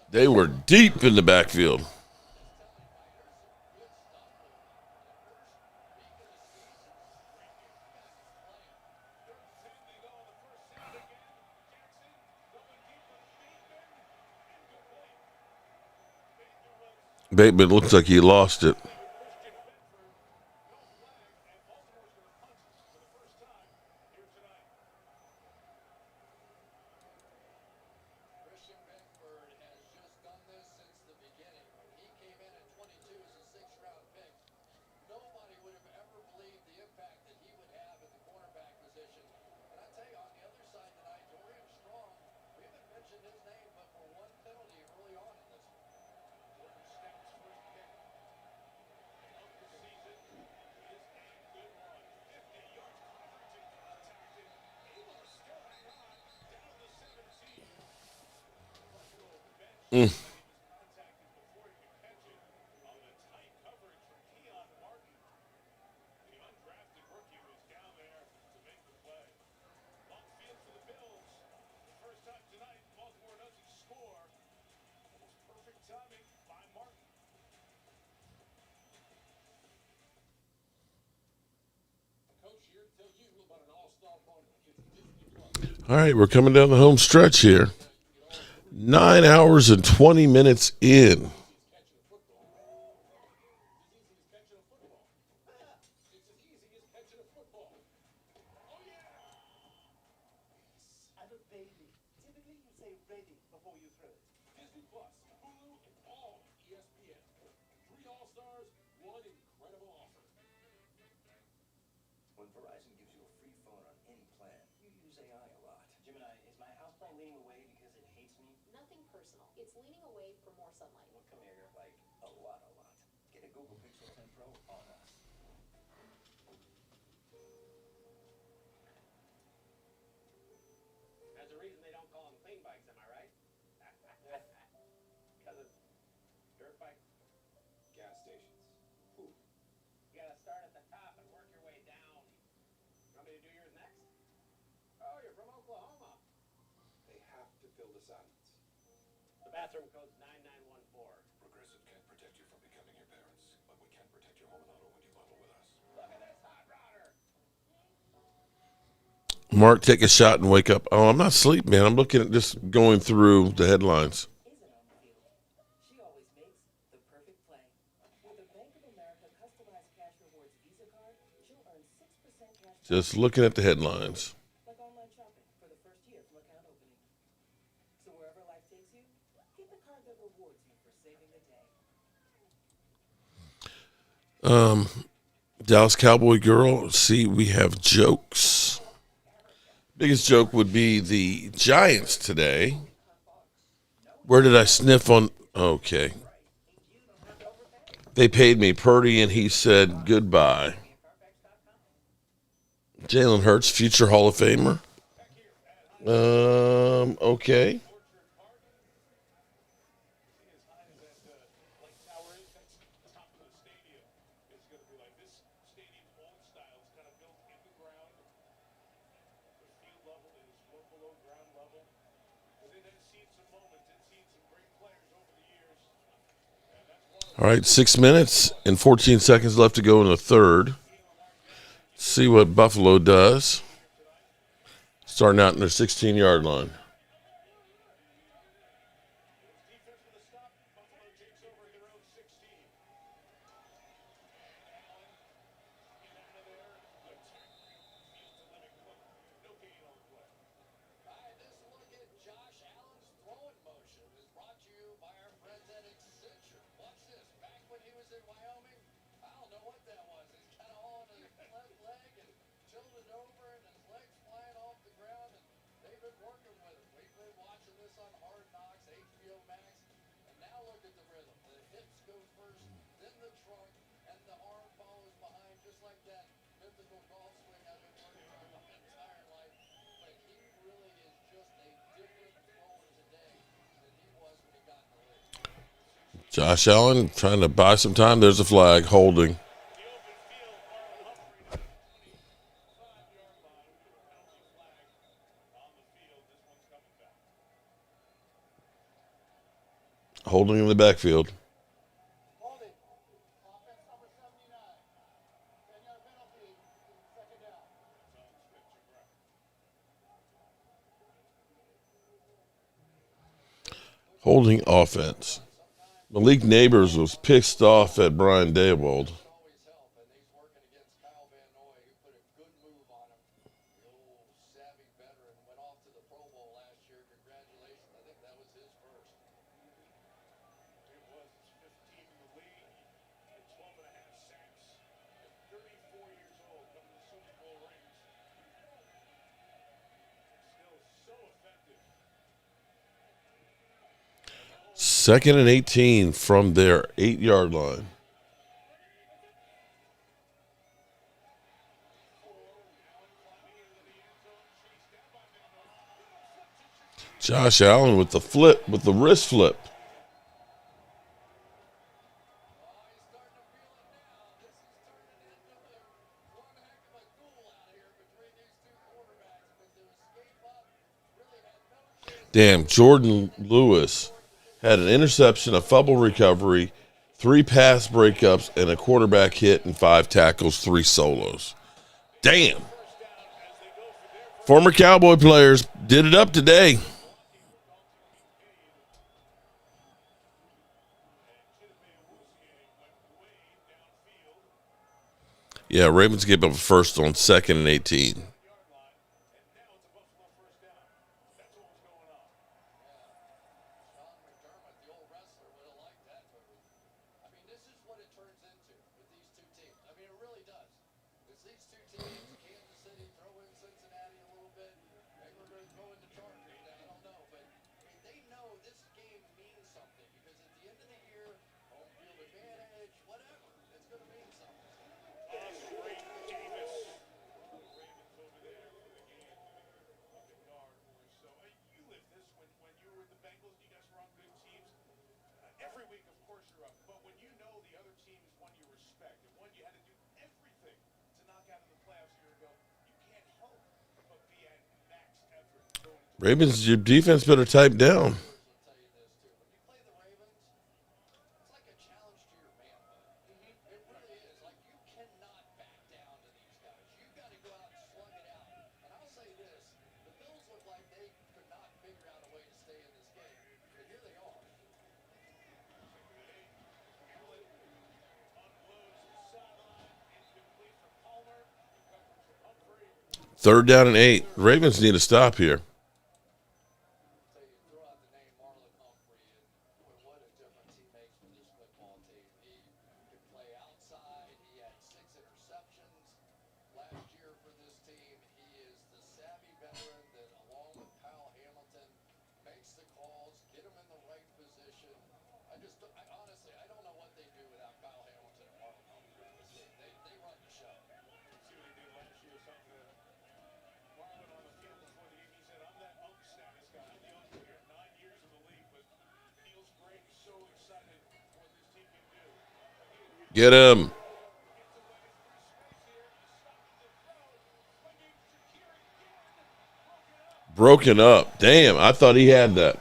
They were deep in the backfield. Bateman looks like he lost it. All right, we're coming down the home stretch here. 9 hours and 20 minutes in. When Verizon gives you a free phone on any plan, you use AI a lot. Gemini, is my house plant leaning away because it hates me? Nothing personal. It's leaning away for more sunlight. Well, come here, like a lot. Get a Google Pixel 10 Pro on us. There's a reason they don't call them clean bikes, am I right? Because it's dirt bikes. Gas stations. You gotta start at the top and work your way down. Want me to do yours next? Oh, you're from Oklahoma. They have to fill the silence. The bathroom code's 9914. Progressive can't protect you from becoming your parents, but we can protect your home and auto when you bundle with us. Look at this hot rodder. Mark, take a shot and wake up. Oh, I'm not asleep, man. I'm looking at just going through the headlines. She always makes the perfect play. With a Bank of America customized cash rewards Visa card, she'll earn 6% cash. Just looking at the headlines. Like online shopping for the first year from account opening. So wherever life takes you, get the card that rewards you for saving the day. Dallas Cowboy girl. See, we have jokes. Biggest joke would be the Giants today. Where did I sniff on? Okay. They paid me Purdy, and he said goodbye. Jalen Hurts, future Hall of Famer. Okay. All right, 6 minutes and 14 seconds left to go in the third. See what Buffalo does. Starting out in their 16-yard line. Josh Allen trying to buy some time. There's a flag holding. Holding in the backfield. Holding offense. Malik Neighbors was pissed off at Brian Daboll. Second and 18 from their 8-yard line. Josh Allen with the flip, with the wrist flip. Damn, Jordan Lewis had an interception, a fumble recovery, 3 pass breakups, and a quarterback hit, and 5 tackles, 3 solos. Damn. Former Cowboy players did it up today. Yeah, Ravens gave up a first on 2nd and 18. Ravens, your defense better type down. Third down and 8. Ravens need to stop here. Get him. Broken up. Damn, I thought he had that.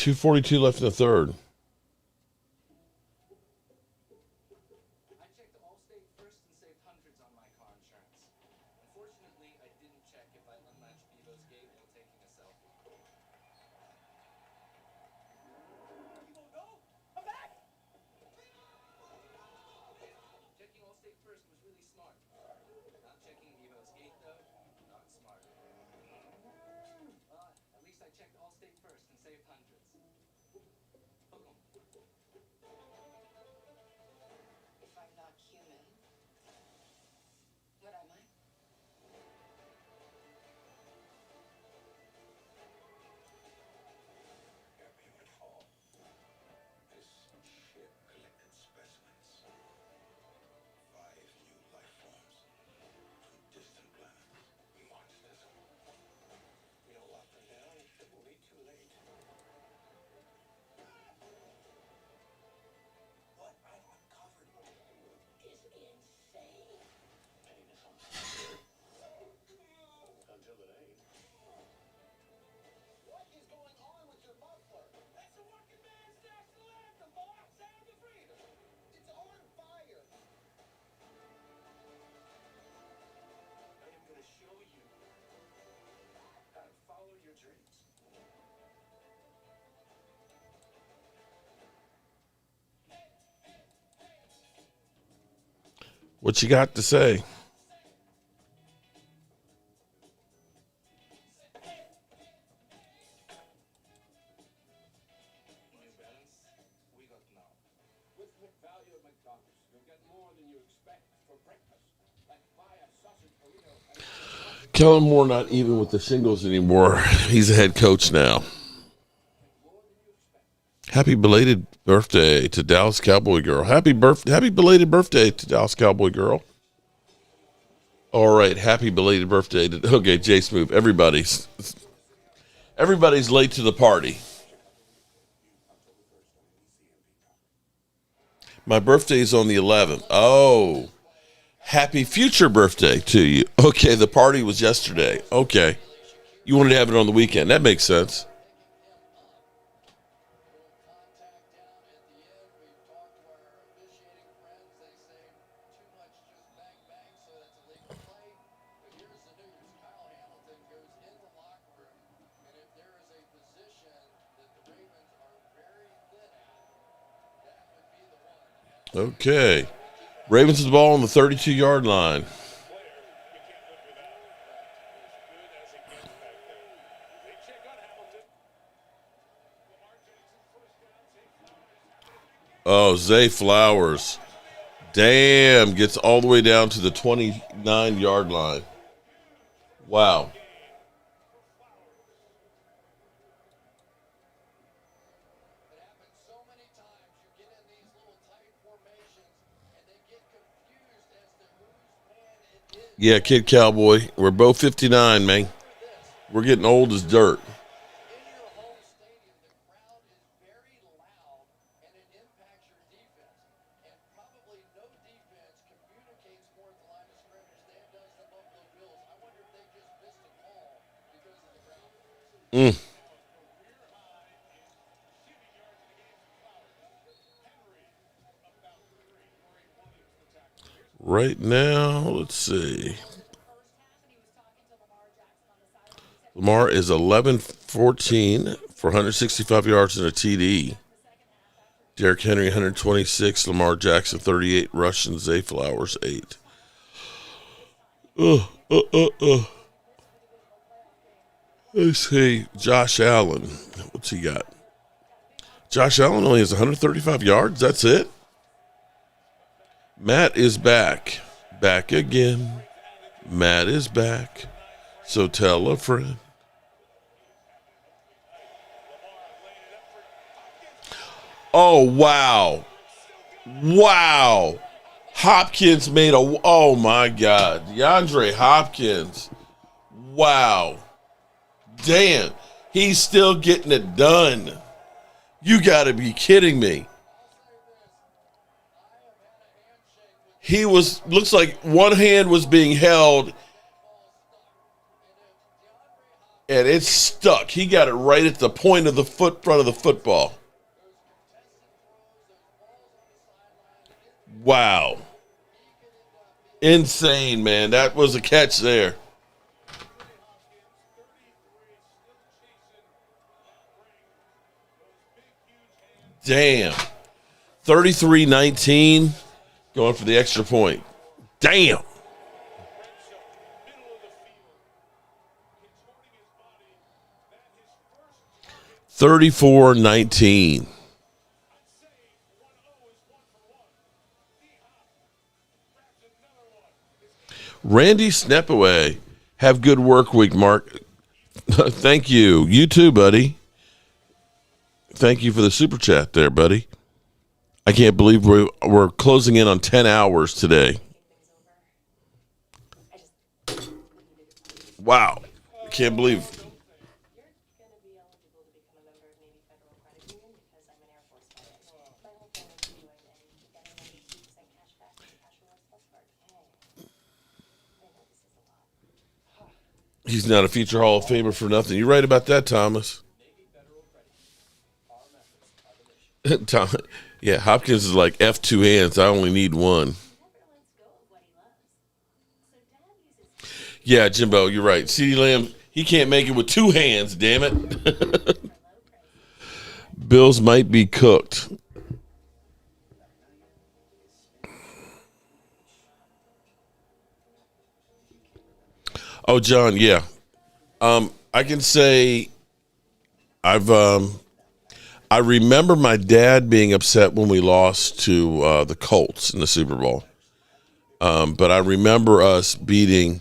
2:42 left in the third. I checked Allstate first and saved hundreds on my car insurance. Unfortunately, I didn't check if I unlatched Bevo's gate while taking a selfie. Bevo, no! Come back! Checking Allstate first was really smart. Not checking Bevo's gate, though, not smart. At least I checked Allstate first and saved hundreds. Hook 'em. If I'm not human, what am I? This ship collected specimens. 5 new life forms from distant planets. Monsters. You know what? For now, it will be too late. What I've uncovered is insane. Pain is something. Until it ain't. What is going on with your muffler? That's the working man's national anthem, boy. Sound of freedom. It's on fire. I am going to show you how to follow your dreams. What you got to say? New Balance, we got now. With value at McDonald's, you'll get more than you expect for breakfast. Like buy a sausage burrito and Kellen Moore not even with the shingles anymore. He's a head coach now. Happy belated birthday to Dallas Cowboy Girl. Happy belated birthday to Dallas Cowboy Girl. All right, happy belated birthday to Jace move. Everybody's late to the party. My birthday is on the 11th. Oh, happy future birthday to you. Okay, the party was yesterday. Okay. You wanted to have it on the weekend. That makes sense. Okay. Ravens with the ball on the 32-yard line. Oh, Zay Flowers. Damn, gets all the way down to the 29-yard line. Wow. Yeah, Kid Cowboy. We're both 59, man. We're getting old as dirt. Right now, let's see. Lamar is 11-14 for 165 yards and a TD. Derrick Henry, 126. Lamar Jackson, 38. Russian Zay Flowers, 8. Let's see. Josh Allen. What's he got? Josh Allen only has 135 yards. That's it. Matt is back. Back again. Matt is back. So tell a friend. Oh, wow. Wow. Hopkins made a... Oh, my God. DeAndre Hopkins. Wow. Damn. He's still getting it done. You got to be kidding me. He was... Looks like one hand was being held... And it's stuck. He got it right at the point of the front of the football. Wow. Insane, man. That was a catch there. Damn. 33-19. Going for the extra point. Damn. $34-19. Randy Snepaway. Have good work week, Mark. Thank you. You too, buddy. Thank you for the super chat there, buddy. I can't believe we're closing in on 10 hours today. Wow. I can't believe. He's not a future Hall of Famer for nothing. You're right about that, Thomas. Tom, yeah, Hopkins is like F two hands. I only need one. Yeah, Jimbo, you're right. CeeDee Lamb, he can't make it with two hands, damn it. Bills might be cooked. Oh, John, yeah. I can say I remember my dad being upset when we lost to the Colts in the Super Bowl. But I remember us beating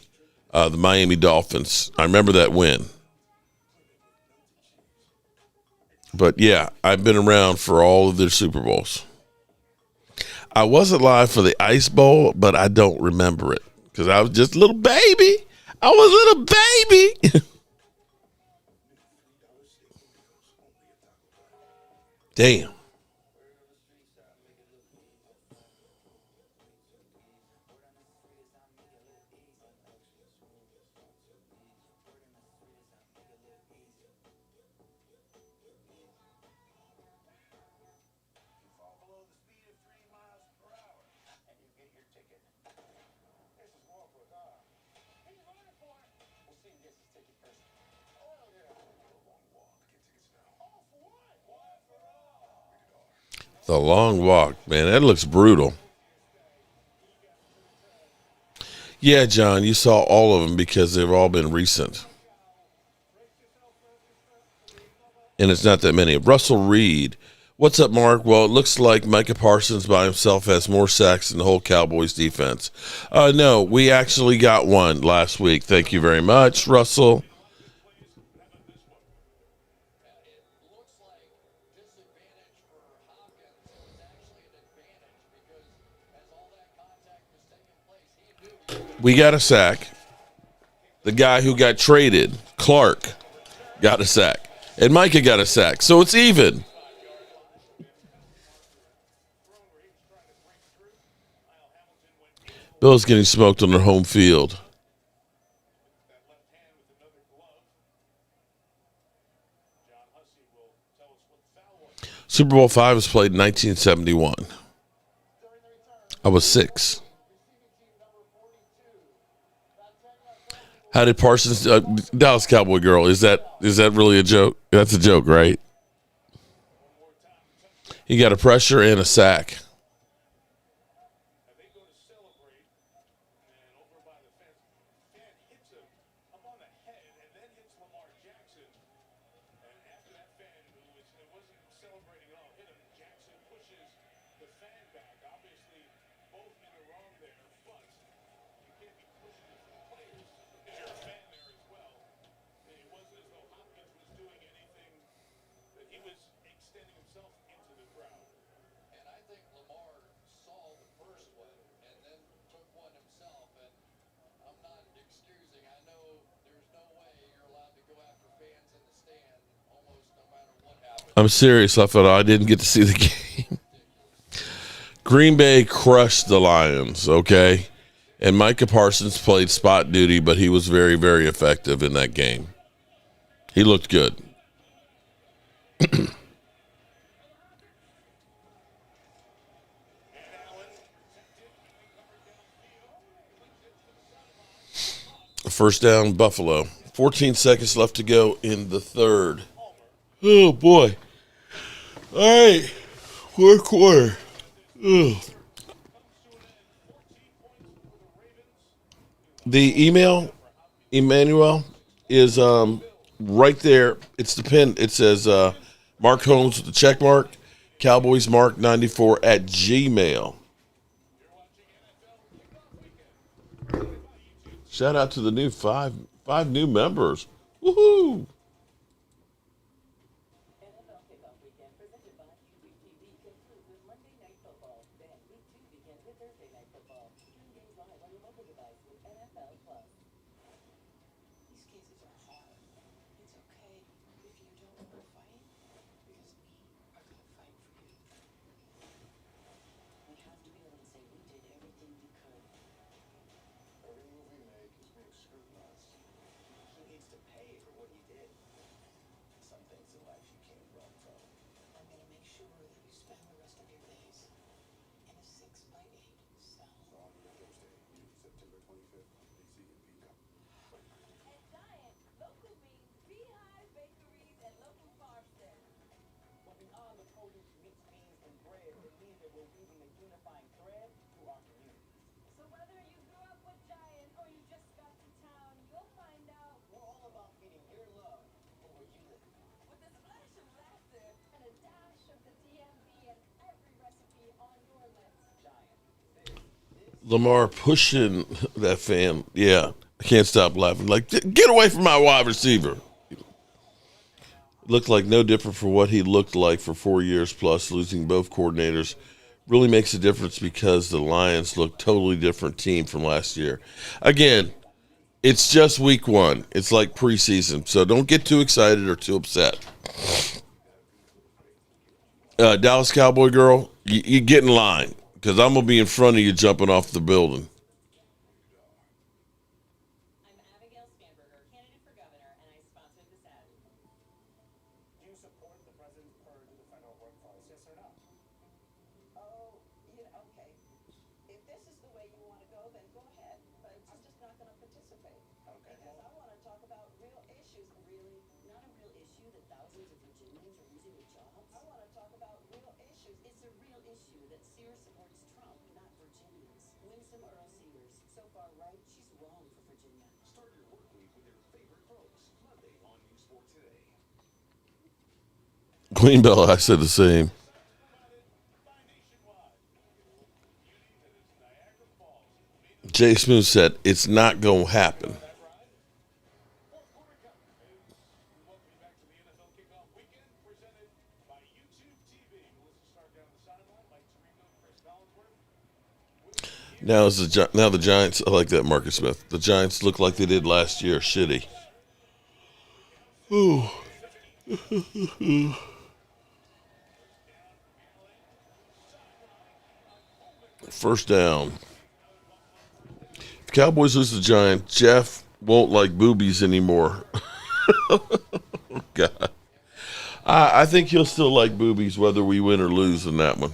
the Miami Dolphins. I remember that win. But, yeah, I've been around for all of their Super Bowls. I wasn't live for the Ice Bowl, but I don't remember it because I was just a little baby. I was a little baby. Damn. The long walk, man, that looks brutal. Yeah, John, you saw all of them because they've all been recent. And it's not that many. Russell Reed. What's up, Mark? Well, it looks like Micah Parsons by himself has more sacks than the whole Cowboys defense. No, we actually got one last week. Thank you very much, Russell. We got a sack. The guy who got traded, Clark, got a sack. And Micah got a sack. So it's even. Bill's getting smoked on their home field. Super Bowl V was played in 1971. I was 6. How did Parsons, Dallas Cowboy girl, is that really a joke? That's a joke, right? He got a pressure and a sack. I'm serious. I thought I didn't get to see the game. Green Bay crushed the Lions, okay? And Micah Parsons played spot duty, but he was very, very effective in that game. He looked good. First down, Buffalo. 14 seconds left to go in the third. Oh, boy. All right. Fourth quarter. Ugh. The email, Emmanuel, is right there. It's the pin. It says Mark Holmes with the check mark, Cowboys Mark 94 at Gmail. Shout out to the new five new members. Woohoo! These cases are hard. It's okay if you don't want to fight, because we are going to fight for you. We have to be able to say we did everything we could. Every move we make is being scrutinized. He needs to pay for what he did. Some things in life you can't run from. I'm going to make sure that you spend the rest of your days in a 6x8 cell. On Thursday, September 25th, At Giant, local means beehive bakeries and local farmsteads. But beyond the produce, mixed beans, and bread, it means that we're weaving a unifying thread through our community. So whether you grew up with Giant or you just got to town, you'll find out We're all about feeding your love for where you live. with a splash of laughter and a dash of the DMV and every recipe on your list. Lamar pushing that fan. Yeah, I can't stop laughing. Like, get away from my wide receiver. Looked like no different for what he looked like for 4 years plus. Losing both coordinators really makes a difference because the Lions look totally different team from last year. Again, it's just week one. It's like preseason, so don't get too excited or too upset. Dallas Cowboy girl, you get in line because I'm going to be in front of you jumping off the building. Do you support the president's purge of the federal workforce, yes or no? Oh, okay. If this is the way you want to go, then go ahead. But I'm just not going to participate. Okay. Because I want to talk about real issues. Really, not a real issue that thousands of Virginians are losing their jobs. I want to talk about real issues. It's a real issue that Sears supports Trump, not Virginians. Winsome Earl Sears. So far right, she's wrong for Virginia. Start your work week with your favorite folks. Monday on News Sport Today. Queen Bella, I said the same. Jay Smooth said, it's not going to happen. Now the Giants, I like that, Marcus Smith. The Giants look like they did last year. Shitty. Ooh. First down. If Cowboys lose the Giants, Jeff won't like boobies anymore. God. I think he'll still like boobies whether we win or lose in that one.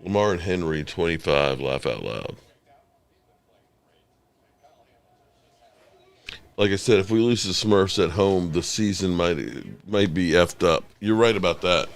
Lamar and Henry, 25, laugh out loud. Like I said, if we lose the Smurfs at home, the season might be effed up. You're right about that.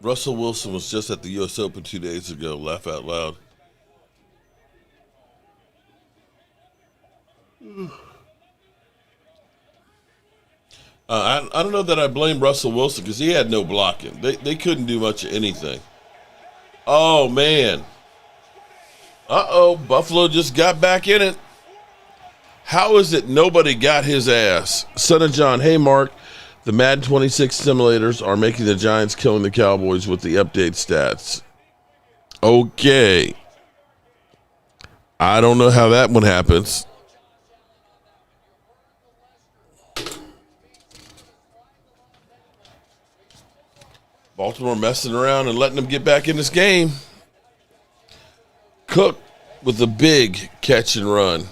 Russell Wilson was just at the U.S. Open 2 days ago. Laugh out loud. I don't know that I blame Russell Wilson because he had no blocking. They couldn't do much of anything. Oh, man. Uh-oh, Buffalo just got back in it. How is it nobody got his ass? Son of John, hey, Mark. The Madden 26 simulators are making the Giants killing the Cowboys with the update stats. Okay. I don't know how that one happens. Baltimore messing around and letting them get back in this game. Cook with a big catch and run.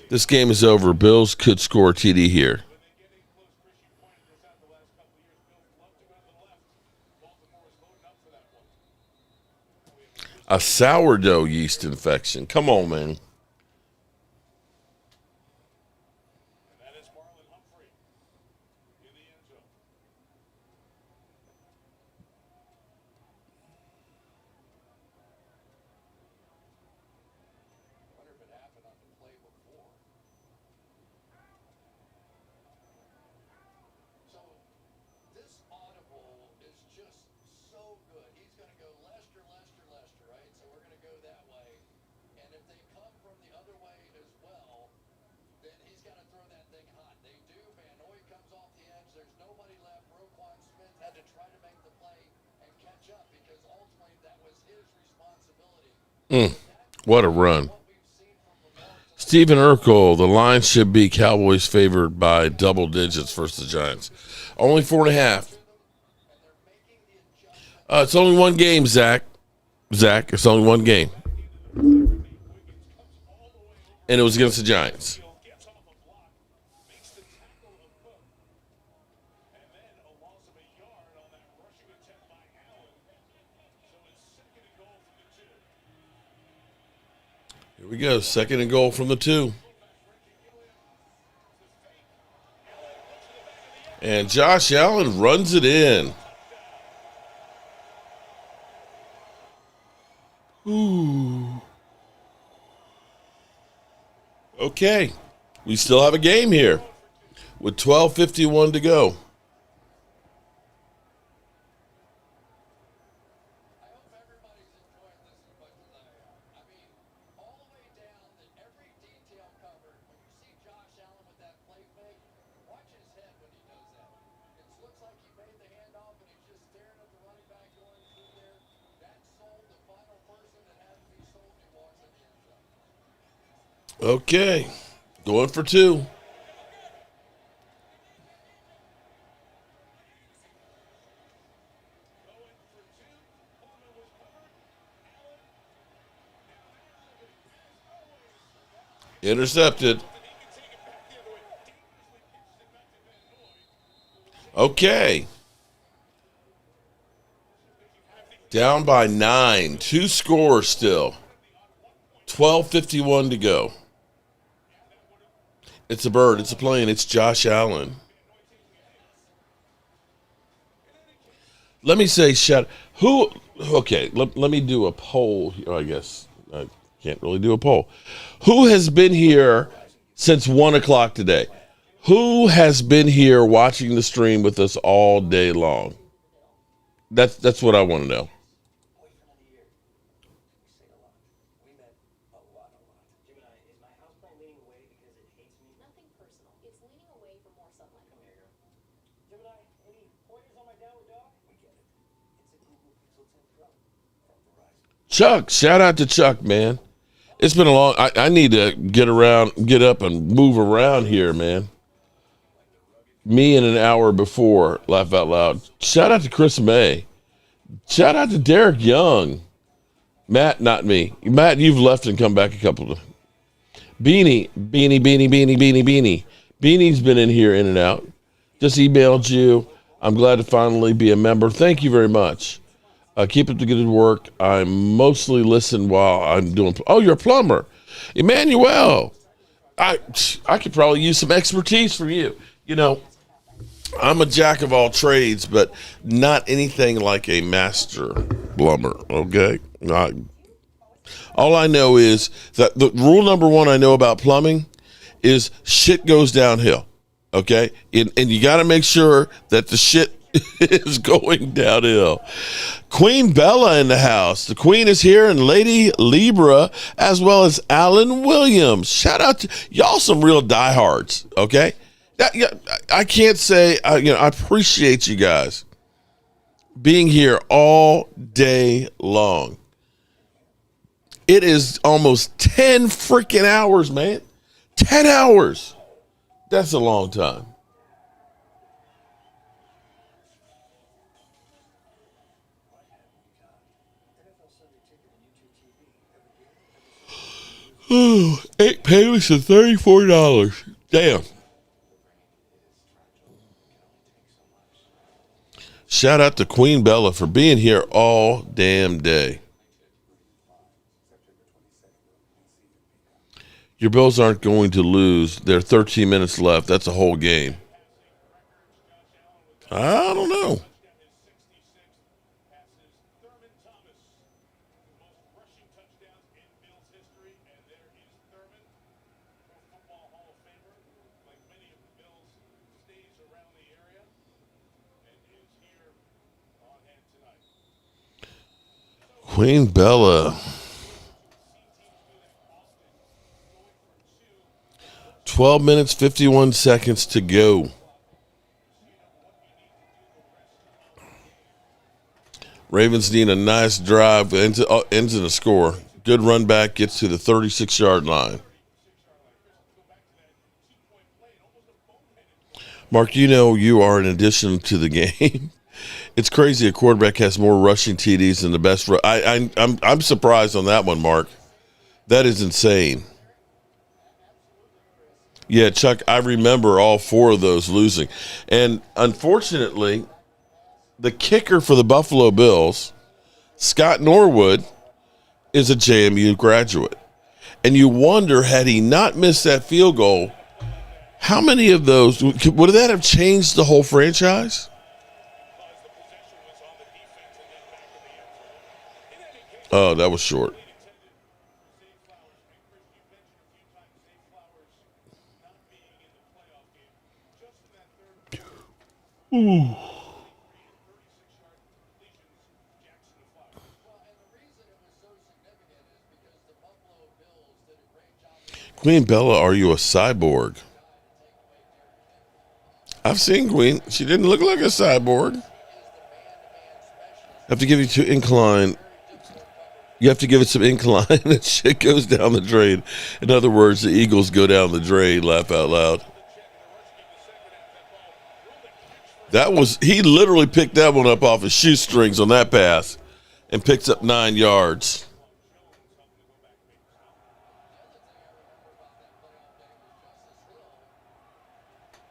This game is over. Bills could score a TD here. A sourdough yeast infection. Come on, man. What a run. Stephen Urkel, the line should be Cowboys favored by double digits versus the Giants. Only 4.5. It's only one game, Zach. Zach, it's only one game. And it was against the Giants. Here we go. 2nd and goal from the 2. And Josh Allen runs it in. Ooh. Okay. We still have a game here with 12:51 to go. Okay, going for 2. Intercepted. Okay. Down by 9. 2 scores still. 12:51 to go. It's a bird. It's a plane. It's Josh Allen. Let me say, okay, let me do a poll here, I guess. I can't really do a poll. Who has been here since 1 o'clock today? Who has been here watching the stream with us all day long? That's what I want to know. Chuck, shout out to Chuck, man. It's been a long. I need to get up and move around here, man. Me in an hour before, laugh out loud. Shout out to Chris May. Shout out to Derek Young. Matt, not me. Matt, you've left and come back a couple of. Beanie. Beanie's been in here, in and out. Just emailed you. I'm glad to finally be a member. Thank you very much. Keep up the good work. I mostly listen while I'm doing. Oh, you're a plumber, Emmanuel. I could probably use some expertise from you. You know, I'm a jack of all trades, but not anything like a master plumber, okay? All I know is that the rule number one I know about plumbing is shit goes downhill, okay? And you got to make sure that the shit is going downhill. Queen Bella in the house. The queen is here, and Lady Libra, as well as Alan Williams. Shout out to y'all, some real diehards, okay? I can't say, I appreciate you guys being here all day long. It is almost 10 freaking hours, man. 10 hours. That's a long time. Ooh, 8 payments of $34. Damn. Shout out to Queen Bella for being here all damn day. Your Bills aren't going to lose. There are 13 minutes left. That's a whole game. I don't know. Queen Bella. 12 minutes, 51 seconds to go. Ravens need a nice drive, ends in a score. Good run back, gets to the 36-yard line. Mark, you are an addition to the game. It's crazy a quarterback has more rushing TDs than the best. I'm surprised on that one, Mark. That is insane. Yeah, Chuck, I remember all 4 of those losing. And unfortunately, the kicker for the Buffalo Bills, Scott Norwood, is a JMU graduate. And you wonder, had he not missed that field goal, how many of those, would that have changed the whole franchise? Oh, that was short. Ooh. Queen Bella, are you a cyborg? I've seen Queen. She didn't look like a cyborg. I have to give you to incline. You have to give it some incline and shit goes down the drain. In other words, the Eagles go down the drain, laugh out loud. He literally picked that one up off his shoestrings on that pass and picks up 9 yards.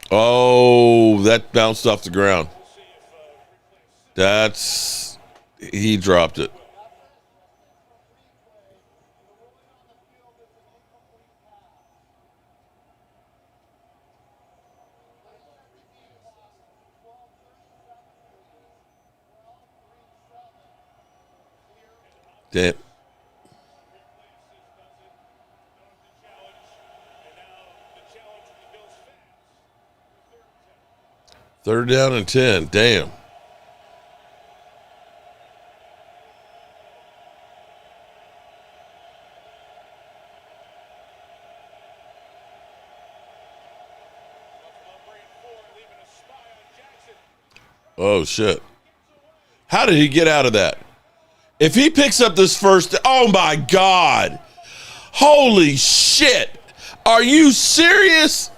Oh, that bounced off the ground. He dropped it. Damn. Third down and 10. Damn. Oh, shit. How did he get out of that? If he picks up this first, oh my God. Holy shit. Are you serious?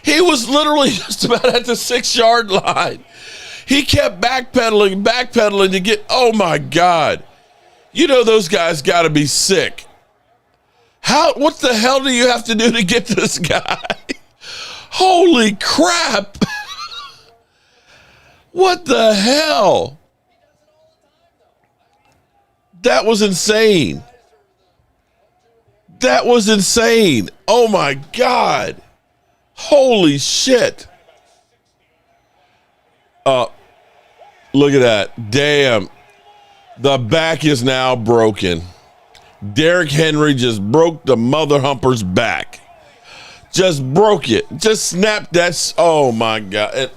He was literally just about at the 6-yard line. He kept backpedaling to get, oh my God. Those guys got to be sick. What the hell do you have to do to get this guy? Holy crap. What the hell? That was insane. Oh my God. Holy shit. Look at that. Damn. The back is now broken. Derrick Henry just broke the mother humper's back. Just broke it. Just snapped that. Oh, my God.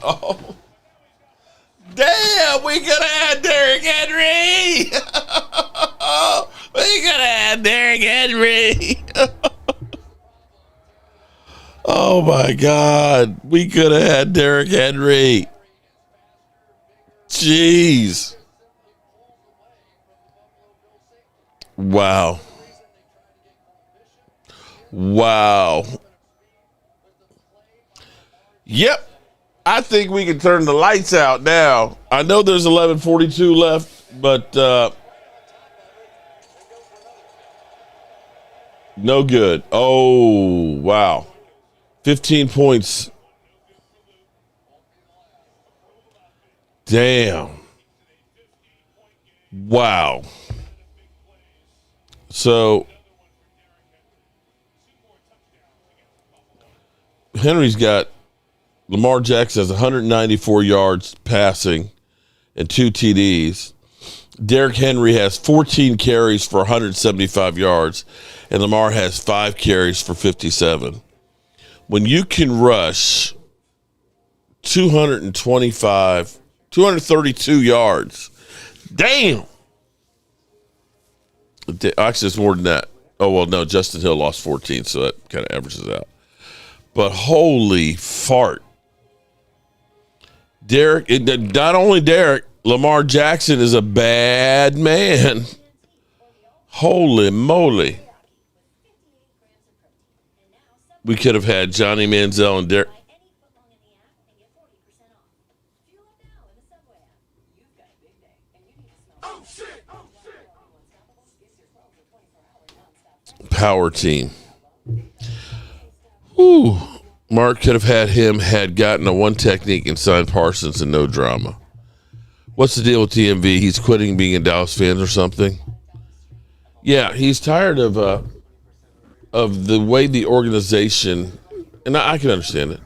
Damn, we could have had Derrick Henry. We could have had Derrick Henry. Oh, my God. We could have had Derrick Henry. Jeez. Wow. Yep. I think we can turn the lights out now. I know there's 11:42 left, but no good. Oh, wow. 15 points. Damn. Wow. So Henry's got Lamar Jackson has 194 yards passing and 2 TDs. Derrick Henry has 14 carries for 175 yards, and Lamar has 5 carries for 57. When you can rush 232 yards, damn. Actually, it's more than that. Oh, well, no, Justin Hill lost 14, so that kind of averages out. But holy fart. Derrick, not only Derrick, Lamar Jackson is a bad man. Holy moly. We could have had Johnny Manziel and Derrick. Power team. Whew. Mark could have had gotten a one technique and signed Parsons and no drama. What's the deal with TMV? He's quitting being a Dallas fan or something? Yeah, he's tired of the way the organization, and I can understand it.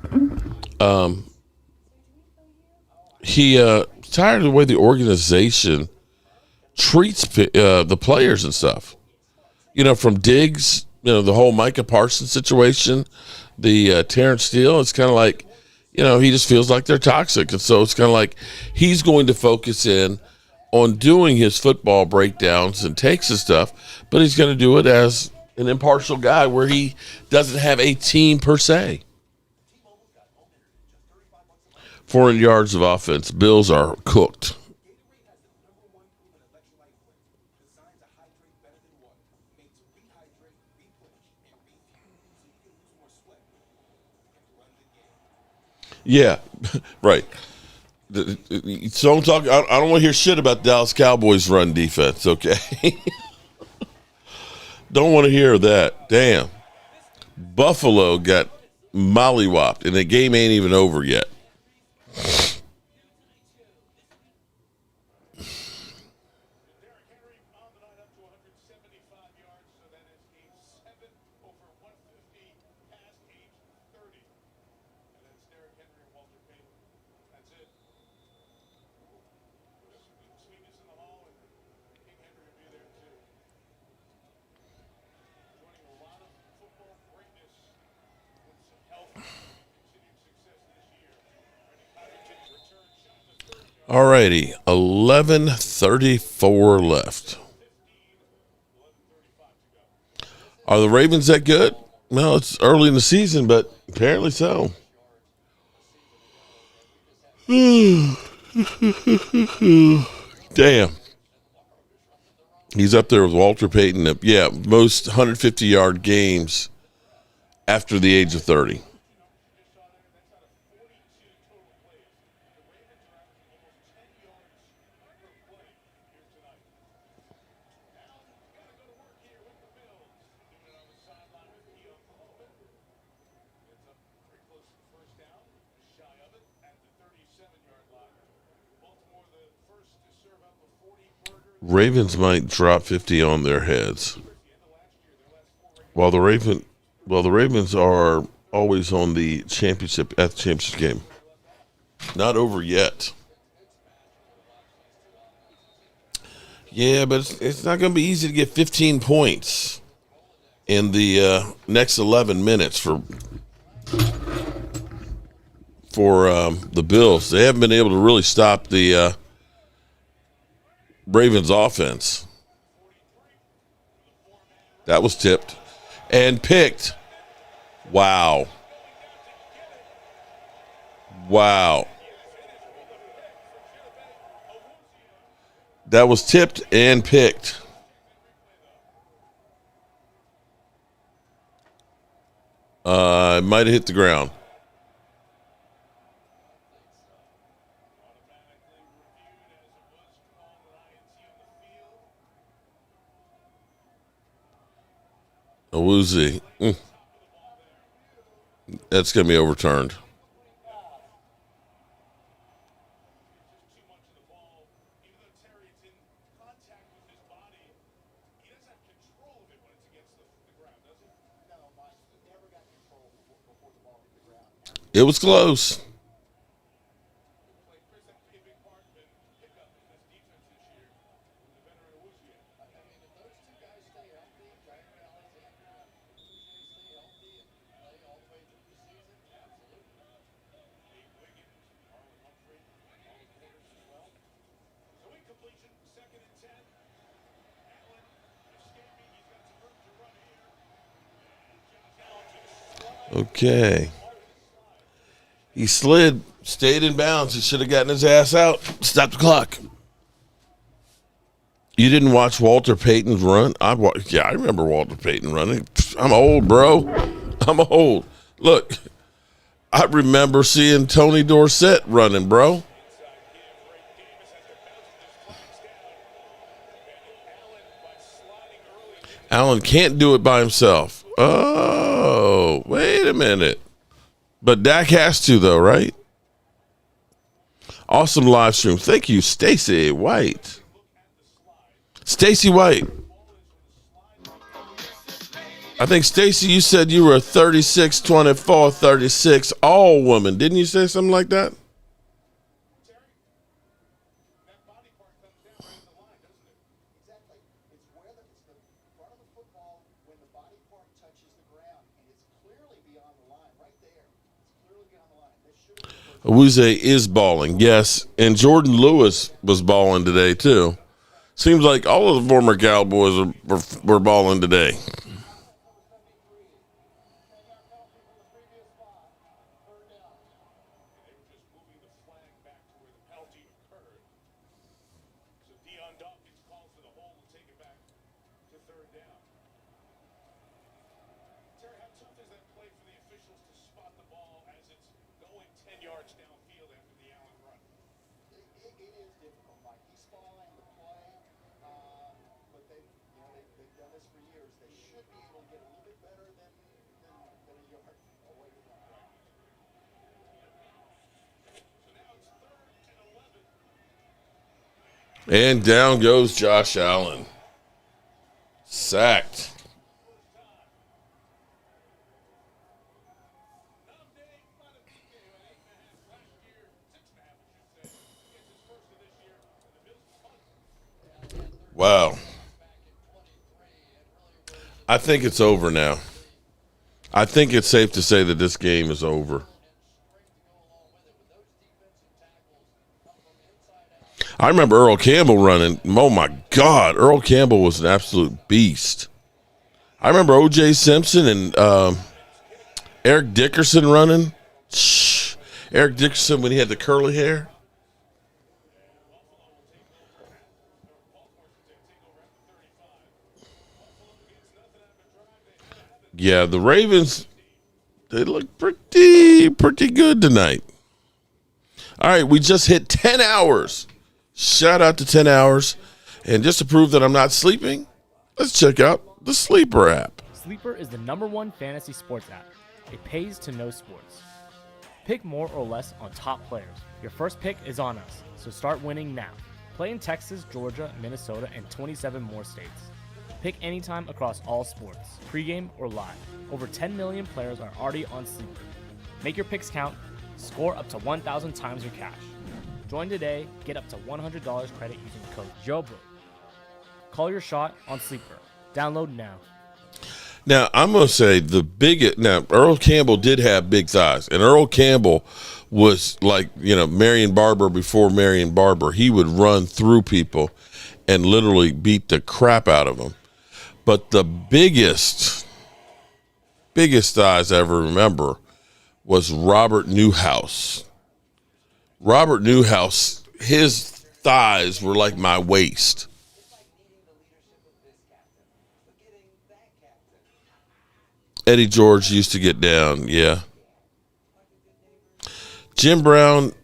He's tired of the way the organization treats the players and stuff. From Diggs, the whole Micah Parsons situation, the Terrence Steele, it's kind of like, he just feels like they're toxic. And so it's kind of like he's going to focus in on doing his football breakdowns and takes and stuff, but he's going to do it as an impartial guy where he doesn't have a team per se. 400 yards of offense. Bills are cooked. Yeah, right. So I don't want to hear shit about Dallas Cowboys run defense, okay? Don't want to hear that. Damn. Buffalo got mollywopped, and the game ain't even over yet. All righty, 11:34 left. Are the Ravens that good? Well, it's early in the season, but apparently so. Damn. He's up there with Walter Payton. Yeah, most 150-yard games after the age of 30. Ravens might drop 50 on their heads. While the Ravens are always on the championship game. Not over yet. Yeah, but it's not going to be easy to get 15 points in the next 11 minutes for the Bills. They haven't been able to really stop the Ravens offense. That was tipped and picked. Wow. That was tipped and picked. It might have hit the ground. A woozy. That's going to be overturned. It was close. Okay. He slid, stayed in bounds. He should have gotten his ass out. Stop the clock. You didn't watch Walter Payton's run? I remember Walter Payton running. I'm old, bro. I'm old. Look, I remember seeing Tony Dorsett running, bro. Allen can't do it by himself. Oh, wait a minute. But Dak has to, though, right? Awesome live stream. Thank you, Stacy White. Stacy White. I think, Stacy, you said you were a 36, 24, 36 all woman. Didn't you say something like that? Awuzie is balling, yes. And Jordan Lewis was balling today, too. Seems like all of the former Cowboys were balling today. And down goes Josh Allen. Sacked. Wow. I think it's over now. I think it's safe to say that this game is over. I remember Earl Campbell running. Oh, my God. Earl Campbell was an absolute beast. I remember O.J. Simpson and Eric Dickerson running. Shh. Eric Dickerson when he had the curly hair. Yeah, the Ravens, they look pretty good tonight. All right, we just hit 10 hours. Shout out to 10 hours. And just to prove that I'm not sleeping, let's check out the Sleeper app. Sleeper is the #1 fantasy sports app. It pays to know sports. Pick more or less on top players. Your first pick is on us, so start winning now. Play in Texas, Georgia, Minnesota, and 27 more states. Pick anytime across all sports, pregame or live. Over 10 million players are already on Sleeper. Make your picks count. Score up to 1,000 times your cash. Join today. Get up to $100 credit using code JOBRO. Call your shot on Sleeper. Download now. Now, I'm going to say Earl Campbell did have big thighs, and Earl Campbell was like, Marion Barber before Marion Barber. He would run through people and literally beat the crap out of them. But the biggest thighs I ever remember was Robert Newhouse. Robert Newhouse, his thighs were like my waist. Eddie George used to get down, yeah. Jim Brown,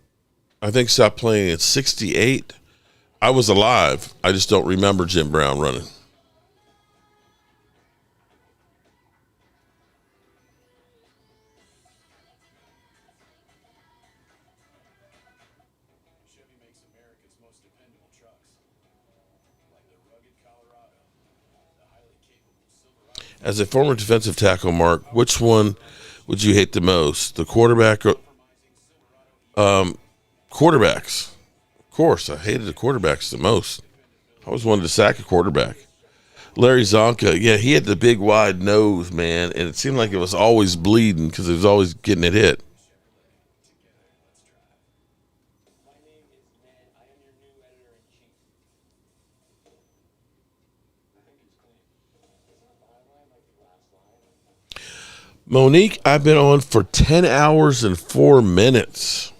I think, stopped playing at 68. I was alive. I just don't remember Jim Brown running. As a former defensive tackle, Mark, which one would you hate the most? The quarterback or quarterbacks? Of course, I hated the quarterbacks the most. I always wanted to sack a quarterback. Larry Zonka, yeah, he had the big wide nose, man, and it seemed like it was always bleeding because it was always getting it hit. Monique, I've been on for 10 hours and 4 minutes.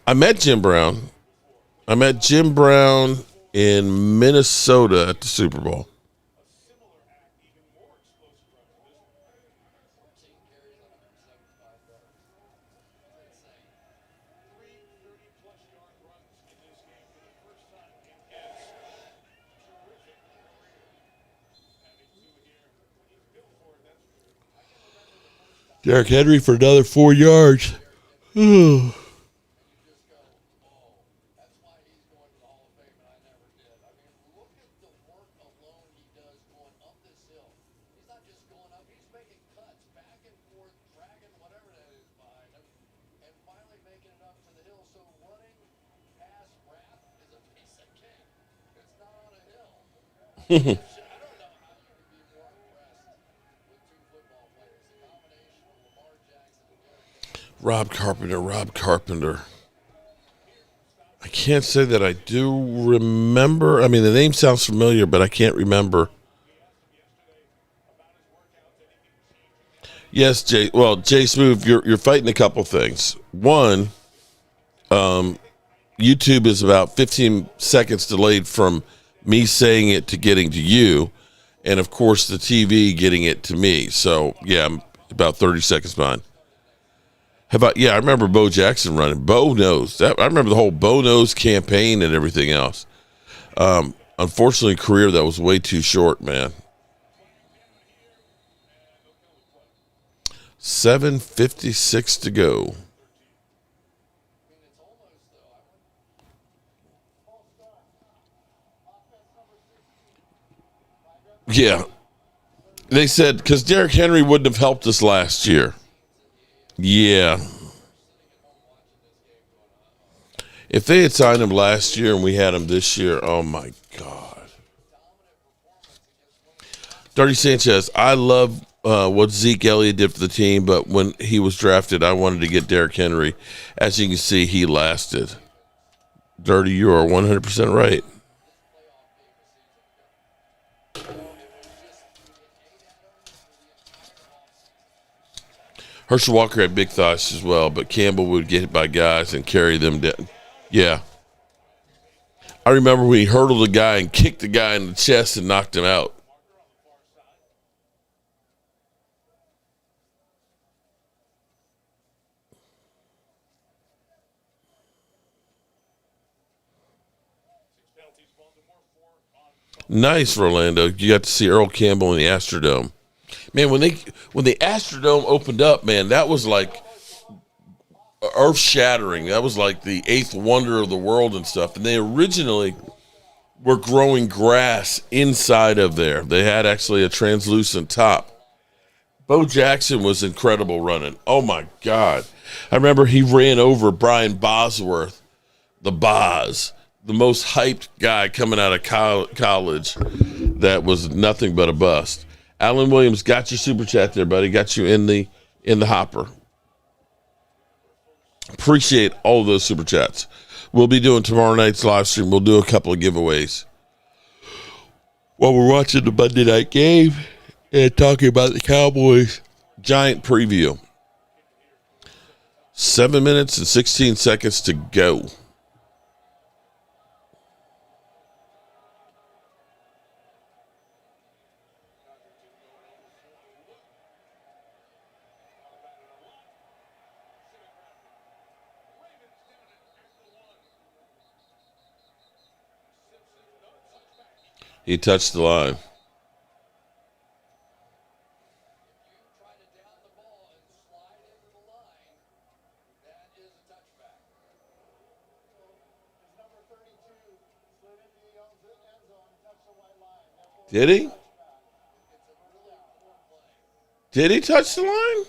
I met Jim Brown. In Minnesota at the Super Bowl. Derrick Henry for another 4 yards. Rob Carpenter. I can't say that I do remember. I mean, the name sounds familiar, but I can't remember. Yes, Jay. Well, Jay Smooth, you're fighting a couple things. One, YouTube is about 15 seconds delayed from me saying it to getting to you, and of course the TV getting it to me. So yeah, I'm about 30 seconds behind. I remember Bo Jackson running. Bo knows that. I remember the whole Bo knows campaign and everything else. Unfortunately, career that was way too short, man. 7:56 to go. Yeah. They said, because Derrick Henry wouldn't have helped us last year. Yeah. If they had signed him last year and we had him this year, oh, my God. Dirty Sanchez, I love what Zeke Elliott did for the team, but when he was drafted, I wanted to get Derrick Henry. As you can see, he lasted. Dirty, you are 100% right. Herschel Walker had big thighs as well, but Campbell would get hit by guys and carry them down. Yeah. I remember when he hurdled a guy and kicked the guy in the chest and knocked him out. Nice, Rolando. You got to see Earl Campbell in the Astrodome. Man, when the Astrodome opened up, man, that was like earth-shattering. That was like the eighth wonder of the world and stuff. And they originally were growing grass inside of there. They had actually a translucent top. Bo Jackson was incredible running. Oh, my God. I remember he ran over Brian Bosworth, the Boz, the most hyped guy coming out of college that was nothing but a bust. Alan Williams got your super chat there, buddy. Got you in the hopper. Appreciate all of those super chats. We'll be doing tomorrow night's live stream. We'll do a couple of giveaways while we're watching the Monday night game and talking about the Cowboys Giant preview. 7 minutes and 16 seconds to go. He touched the line. Did he? Did he touch the line?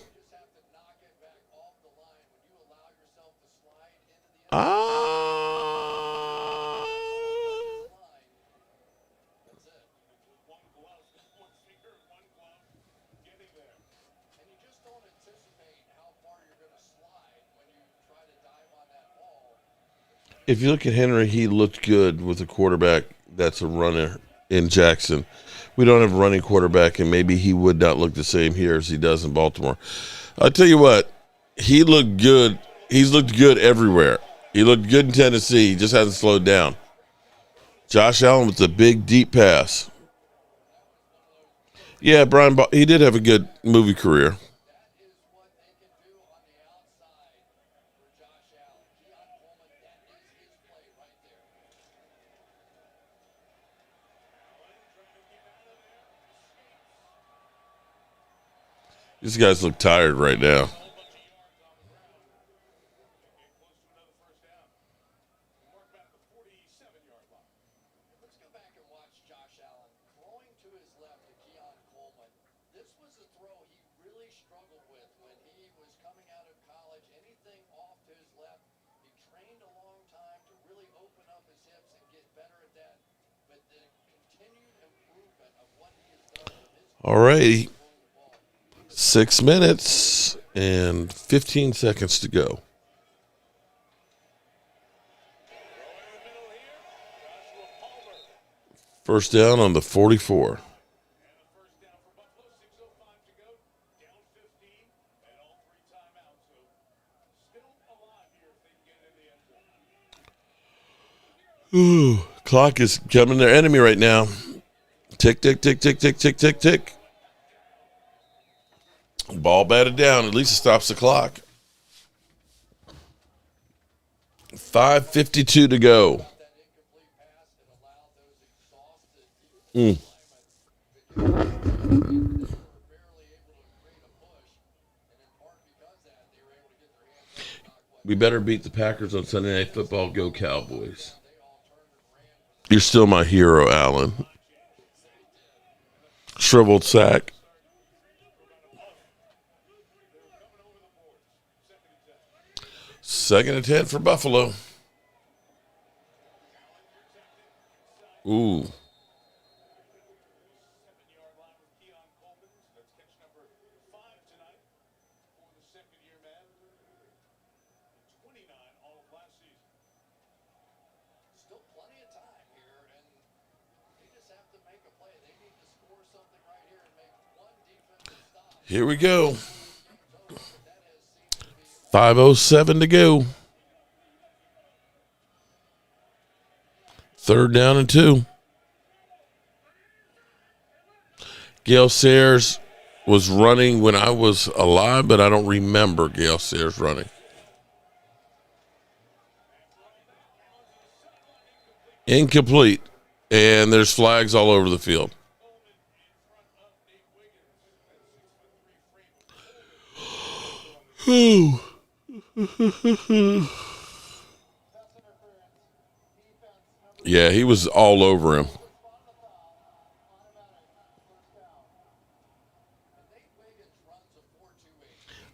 If you look at Henry, he looked good with a quarterback that's a runner in Jackson. We don't have a running quarterback, and maybe he would not look the same here as he does in Baltimore. I'll tell you what, he looked good. He's looked good everywhere. He looked good in Tennessee. He just hasn't slowed down. Josh Allen with the big, deep pass. Yeah, Brian, he did have a good movie career. These guys look tired right now. All right. 6 minutes and 15 seconds to go. First down on the 44. Ooh, clock is coming their enemy right now. Tick, tick, tick, tick, tick, tick, tick, tick. Ball batted down. At least it stops the clock. 5:52 to go. We better beat the Packers on Sunday Night Football. Go Cowboys. You're still my hero, Allen. Shriveled sack. Second and 10 for Buffalo. Ooh. Here we go. 5:07 to go. Third down and 2. Gale Sayers was running when I was alive, but I don't remember Gale Sayers running. Incomplete. And there's flags all over the field. Yeah, he was all over him.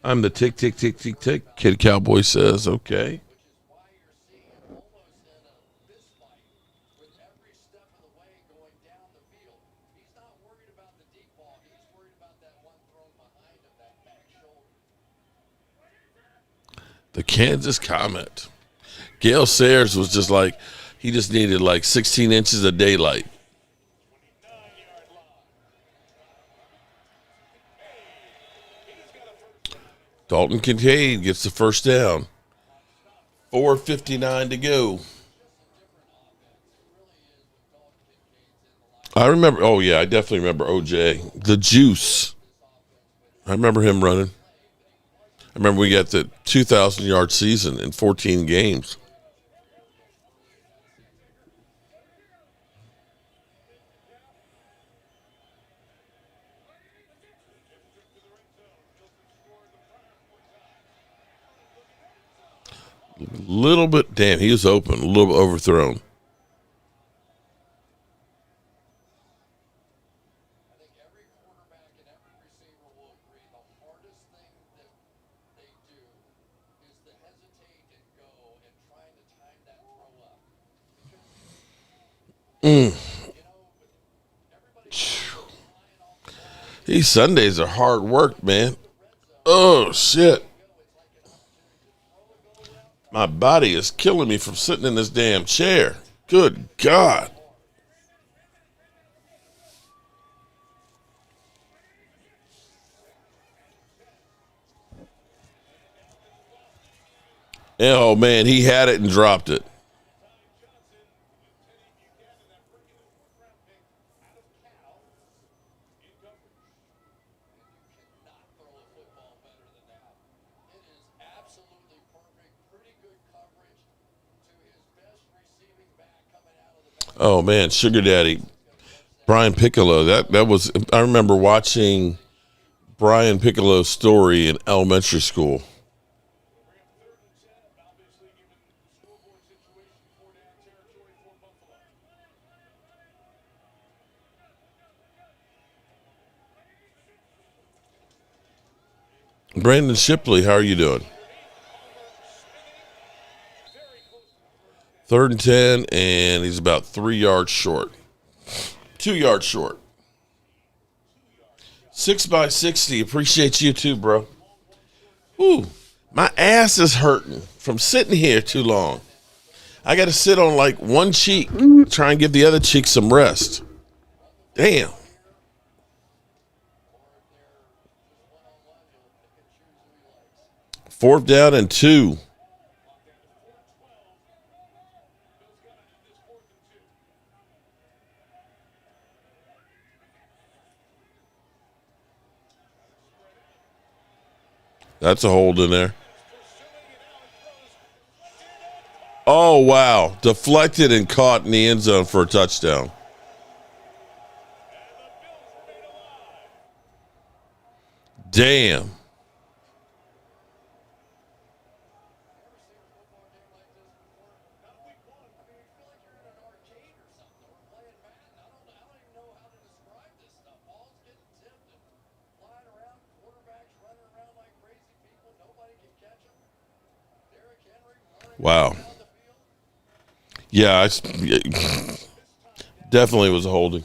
I'm the tick, tick, tick, tick, tick. Kid Cowboy says, okay. The Kansas Comet. Gale Sayers was just like, he just needed like 16 inches of daylight. Dalton Kincaid gets the first down. 4:59 to go. I remember, oh yeah, I definitely remember OJ. The Juice. I remember him running. I remember we got the 2,000-yard season in 14 games. Little bit, damn, he was open, a little bit overthrown. These Sundays are hard work, man. Oh, shit. My body is killing me from sitting in this damn chair. Good God. Oh, man, he had it and dropped it. Oh, man, Sugar Daddy. Brian Piccolo. That was, I remember watching Brian Piccolo's story in elementary school. Brandon Shipley, how are you doing? 3rd and 10, and he's about 3 yards short. 2 yards short. 6x60. Appreciate you too, bro. Ooh, my ass is hurting from sitting here too long. I got to sit on like one cheek, try and give the other cheek some rest. Damn. Fourth down and 2. That's a hold in there. Oh, wow. Deflected and caught in the end zone for a touchdown. Damn. Wow. Yeah, definitely was a holding.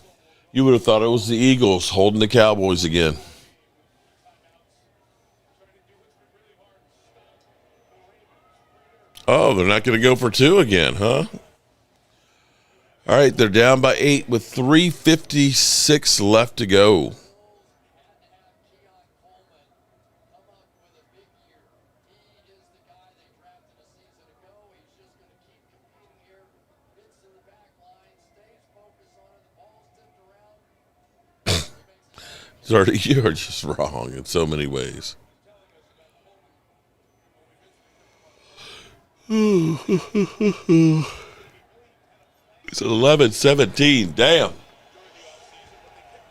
You would have thought it was the Eagles holding the Cowboys again. Oh, they're not going to go for 2 again, huh? All right, they're down by 8 with 3:56 left to go. Sorry, you are just wrong in so many ways. It's 11-17. Damn.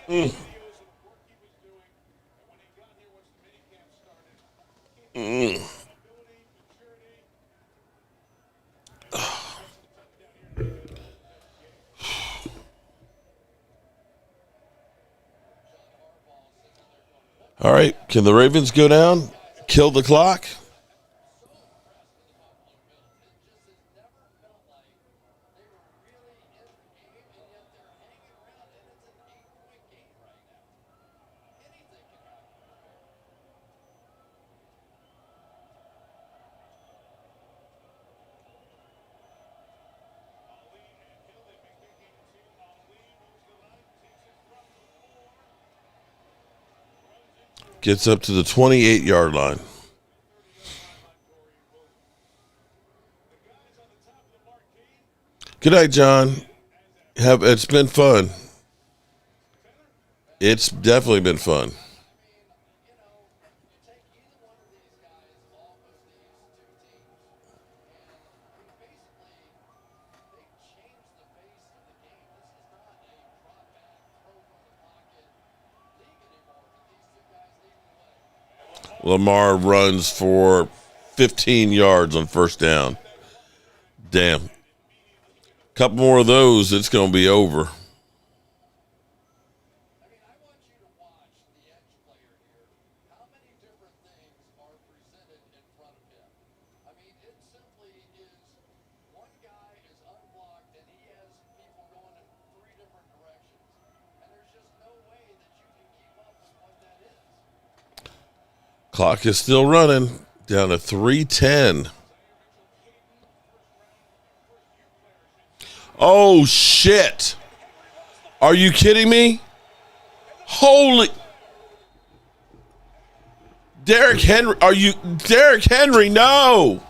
Mm. Mm. All right, can the Ravens go down? Kill the clock? Gets up to the 28-yard line. Good night, John. It's been fun. It's definitely been fun. Lamar runs for 15 yards on first down. Damn. Couple more of those, it's going to be over. Clock is still running. Down to 3:10. Oh, shit. Are you kidding me? Holy. Derrick Henry. Derrick Henry, no.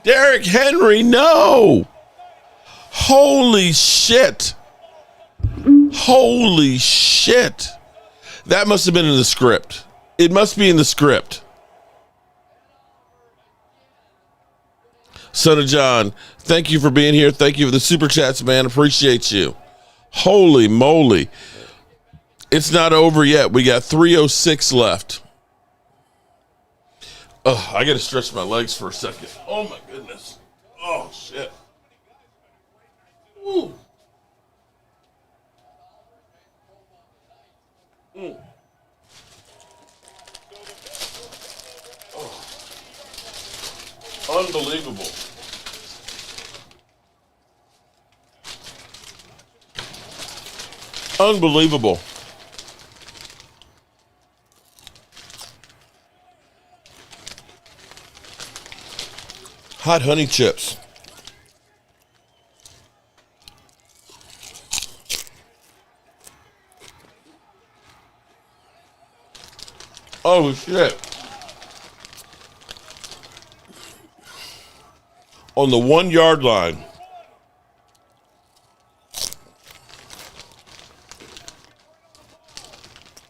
Derrick Henry, no. Holy shit. Holy shit. That must have been in the script. It must be in the script. Son of John, thank you for being here. Thank you for the super chats, man. Appreciate you. Holy moly. It's not over yet. We got 3:06 left. Oh, I got to stretch my legs for a second. Oh, my goodness. Oh, shit. Ooh. Mm. Unbelievable. Unbelievable. Hot honey chips. Oh, shit. On the 1 yard line.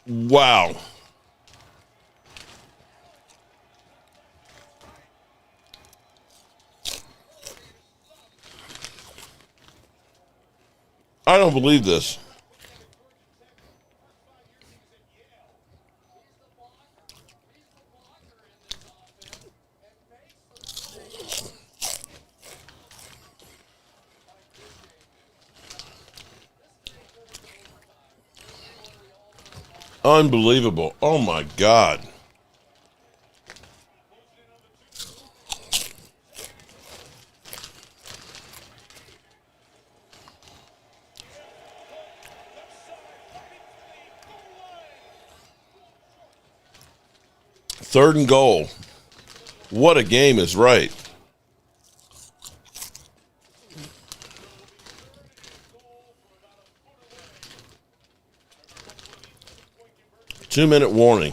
Wow. I don't believe this. Unbelievable. Oh, my God. Third and goal. What a game is right. Two-minute warning.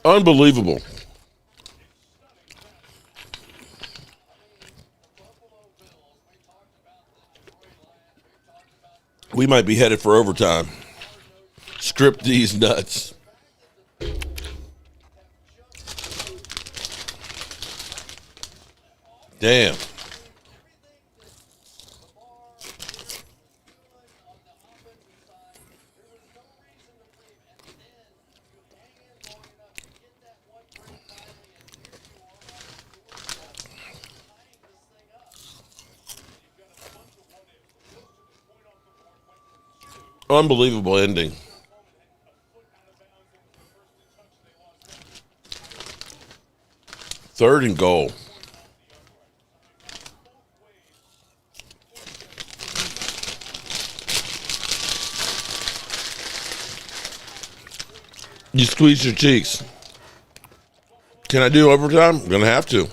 Unbelievable. We might be headed for overtime. Script these nuts. Damn. Unbelievable ending. Third and goal. You squeeze your cheeks. Can I do overtime? I'm going to have to.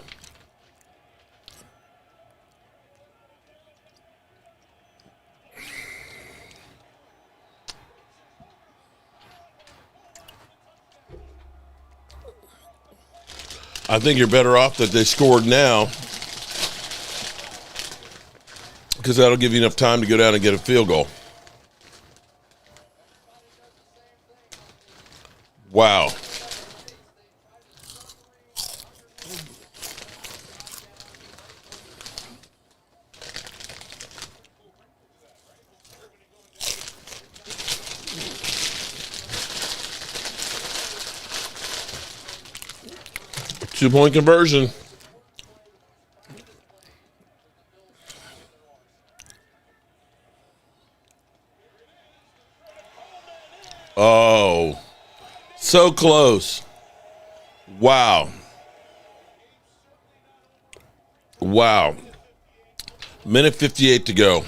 I think you're better off that they scored now because that'll give you enough time to go down and get a field goal. Wow. Two-point conversion. Oh, so close. Wow. Wow. Minute 58 to go.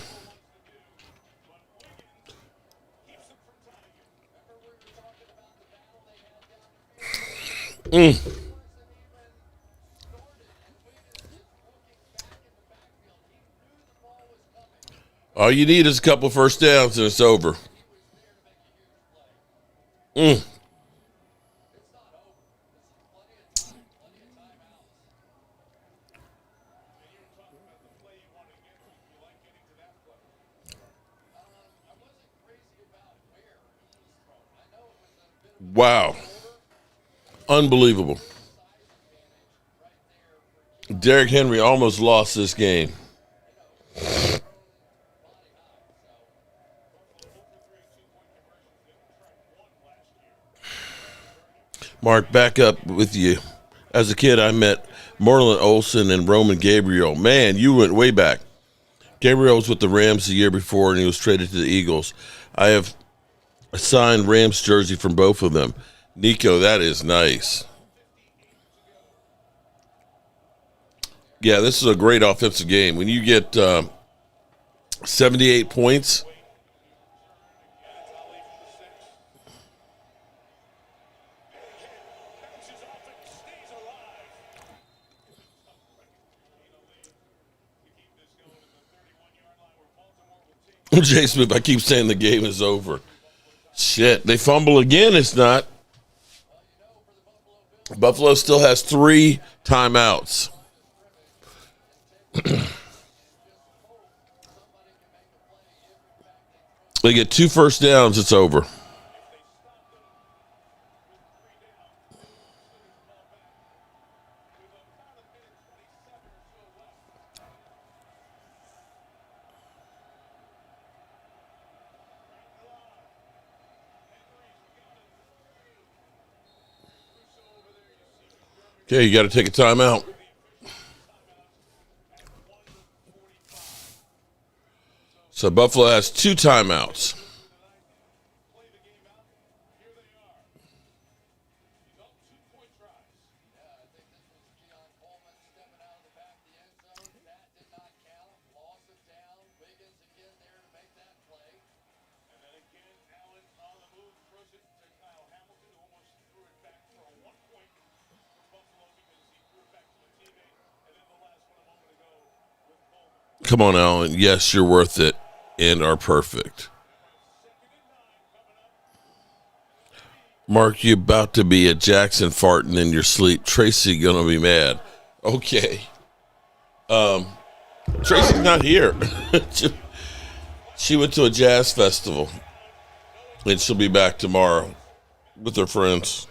All you need is a couple first downs and it's over. Wow. Unbelievable. Derrick Henry almost lost this game. Mark, back up with you. As a kid, I met Marlon Olsen and Roman Gabriel. Man, you went way back. Gabriel was with the Rams the year before, and he was traded to the Eagles. I have a signed Rams jersey from both of them. Nico, that is nice. Yeah, this is a great offensive game. When you get 78 points, Jay Smith, I keep saying the game is over. Shit, they fumble again. It's not. Buffalo still has 3 timeouts. They get 2 first downs. It's over. Okay, you got to take a timeout. So Buffalo has 2 timeouts. Come on, Alan. Yes, you're worth it and are perfect. Mark, you about to be at Jackson farting in your sleep. Tracy gonna be mad. Okay. Tracy's not here. She went to a jazz festival, and she'll be back tomorrow with her friends.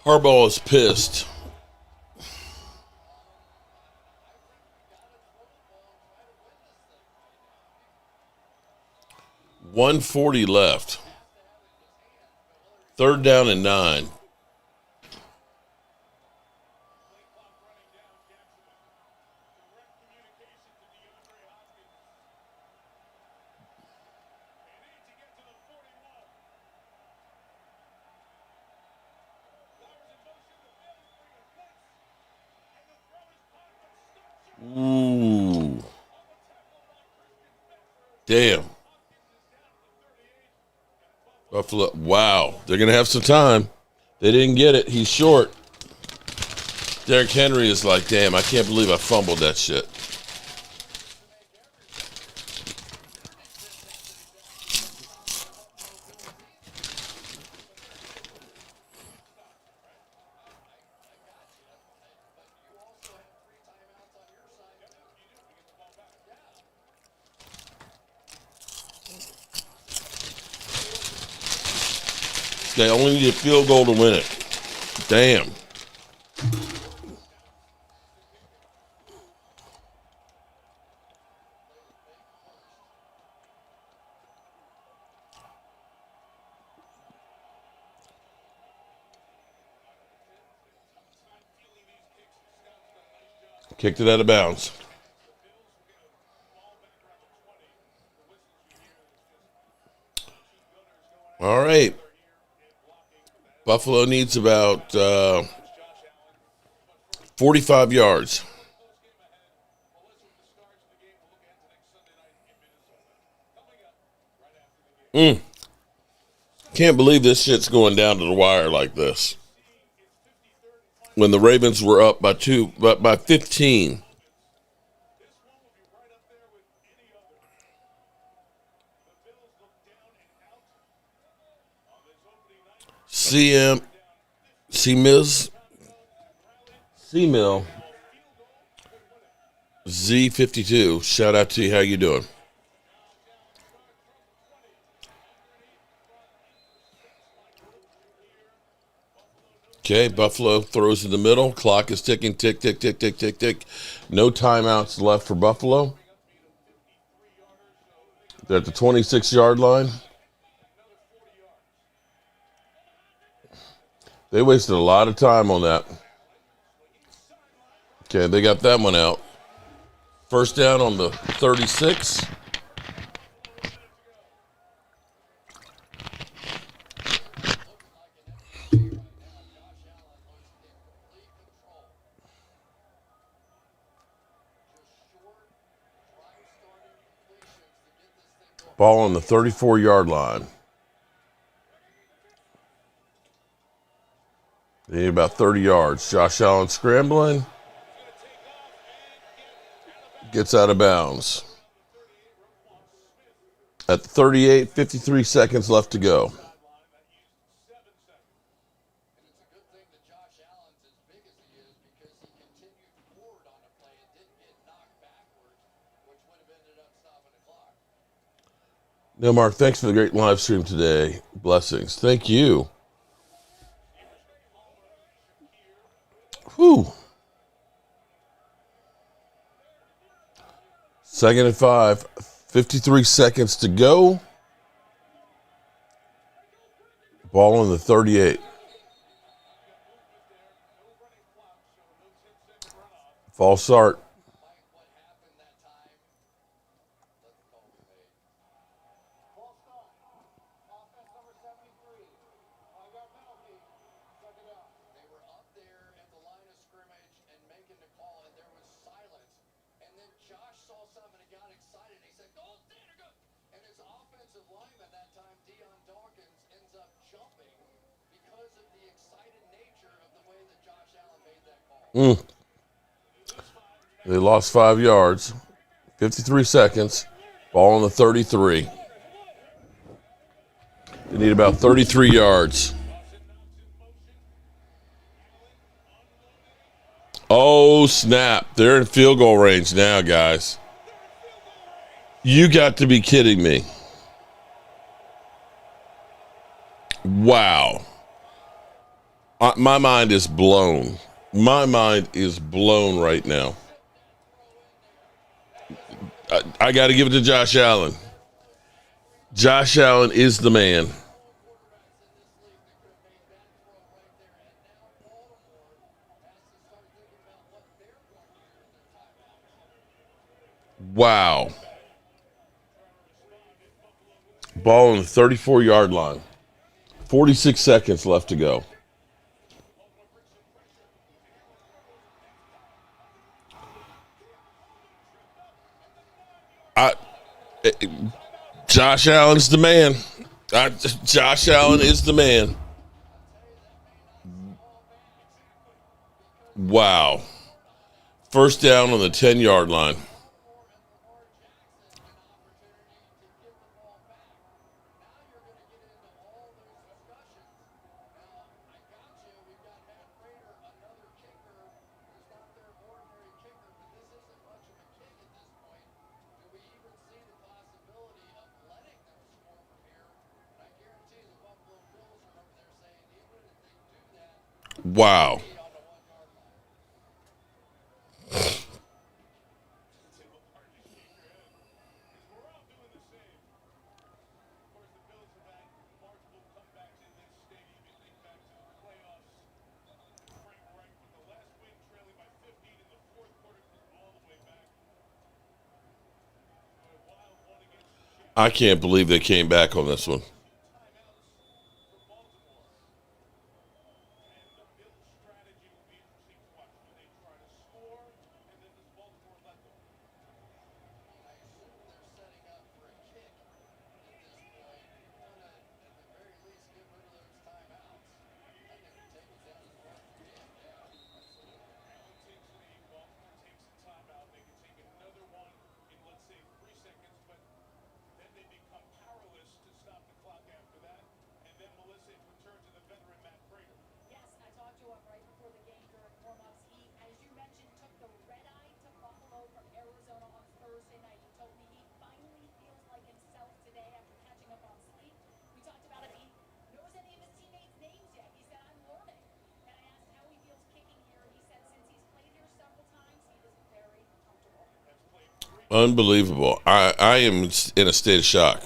Harbaugh is pissed. $140 left. 3rd down and 9. Damn. Buffalo. Wow. They're going to have some time. They didn't get it. He's short. Derrick Henry is like, damn, I can't believe I fumbled that shit. They only need a field goal to win it. Damn. Kicked it out of bounds. All right. Buffalo needs about 45 yards. Can't believe this shit's going down to the wire like this. When the Ravens were up by 15. C-Mill, Z52. Shout out to you. How you doing? Okay, Buffalo throws in the middle. Clock is ticking. Tick, tick, tick, tick, tick, tick. No timeouts left for Buffalo. They're at the 26-yard line. They wasted a lot of time on that. Okay, they got that one out. First down on the 36. Ball on the 34-yard line. They need about 30 yards. Josh Allen scrambling. Gets out of bounds. At 38, 53 seconds left to go. No, Mark, thanks for the great live stream today. Blessings. Thank you. Whew. 2nd and 5. 53 seconds to go. Ball on the 38. False start. They lost 5 yards. 53 seconds. Ball on the 33. They need about 33 yards. Oh, snap. They're in field goal range now, guys. You got to be kidding me. Wow. My mind is blown. My mind is blown right now. I got to give it to Josh Allen. Josh Allen is the man. Wow. Ball on the 34-yard line. 46 seconds left to go. Josh Allen's the man. Josh Allen is the man. Wow. First down on the 10-yard line. Wow. I can't believe they came back on this one. Unbelievable. I am in a state of shock.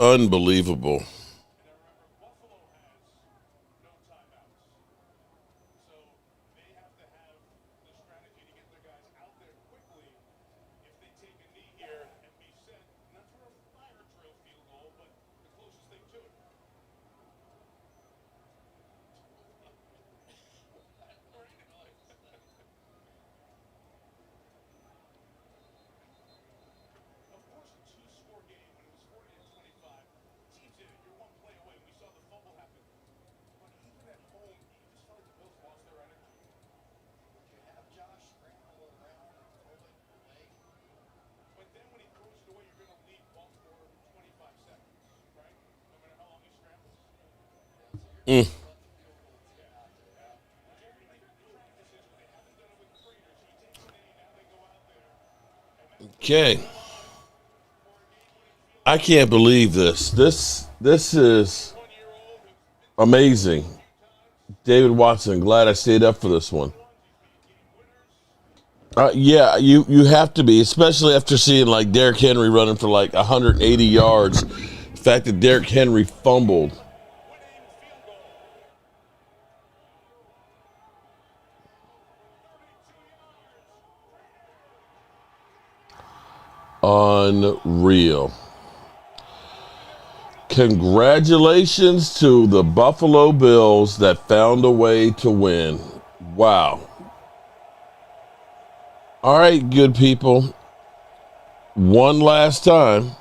Unbelievable. Okay. I can't believe this. This is amazing. David Watson, glad I stayed up for this one. Yeah, you have to be, especially after seeing like Derrick Henry running for like 180 yards. The fact that Derrick Henry fumbled. Unreal. Congratulations to the Buffalo Bills that found a way to win. Wow. All right, good people. One last time.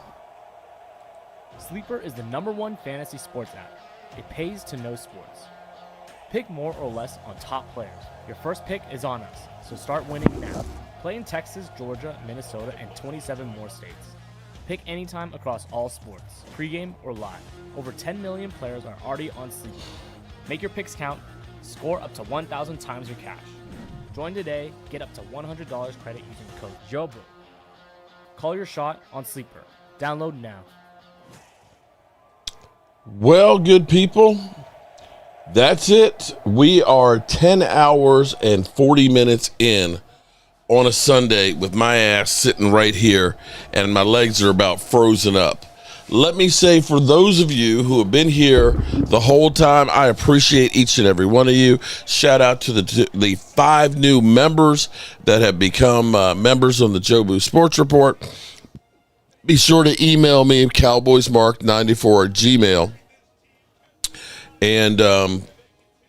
Sleeper is the #1 fantasy sports app. It pays to know sports. Pick more or less on top players. Your first pick is on us, so start winning now. Play in Texas, Georgia, Minnesota, and 27 more states. Pick anytime across all sports, pregame or live. Over 10 million players are already on Sleeper. Make your picks count. Score up to 1,000 times your cash. Join today. Get up to $100 credit using code JOBRO. Call your shot on Sleeper. Download now. Well, good people, That's it. We are 10 hours and 40 minutes in on a Sunday with my ass sitting right here, and my legs are about frozen up. Let me say, for those of you who have been here the whole time, I appreciate each and every one of you. Shout out to the 5 new members that have become members on the Joe Boo Sports Report. Be sure to email me, cowboysmark94@gmail. And,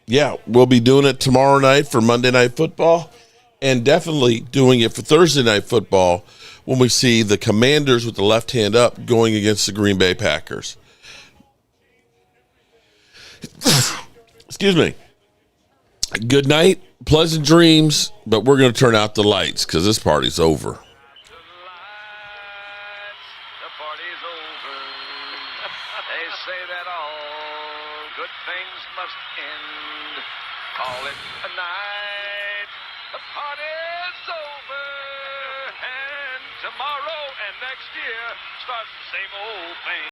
yeah, we'll be doing it tomorrow night for Monday Night Football, and definitely doing it for Thursday Night Football when we see the Commanders with the left hand up going against the Green Bay Packers. Excuse me. Good night, pleasant dreams, but we're going to turn out the lights because this party's over. They say that all good things must end. Call it a night. The party's over. And tomorrow and next year starts the same old thing.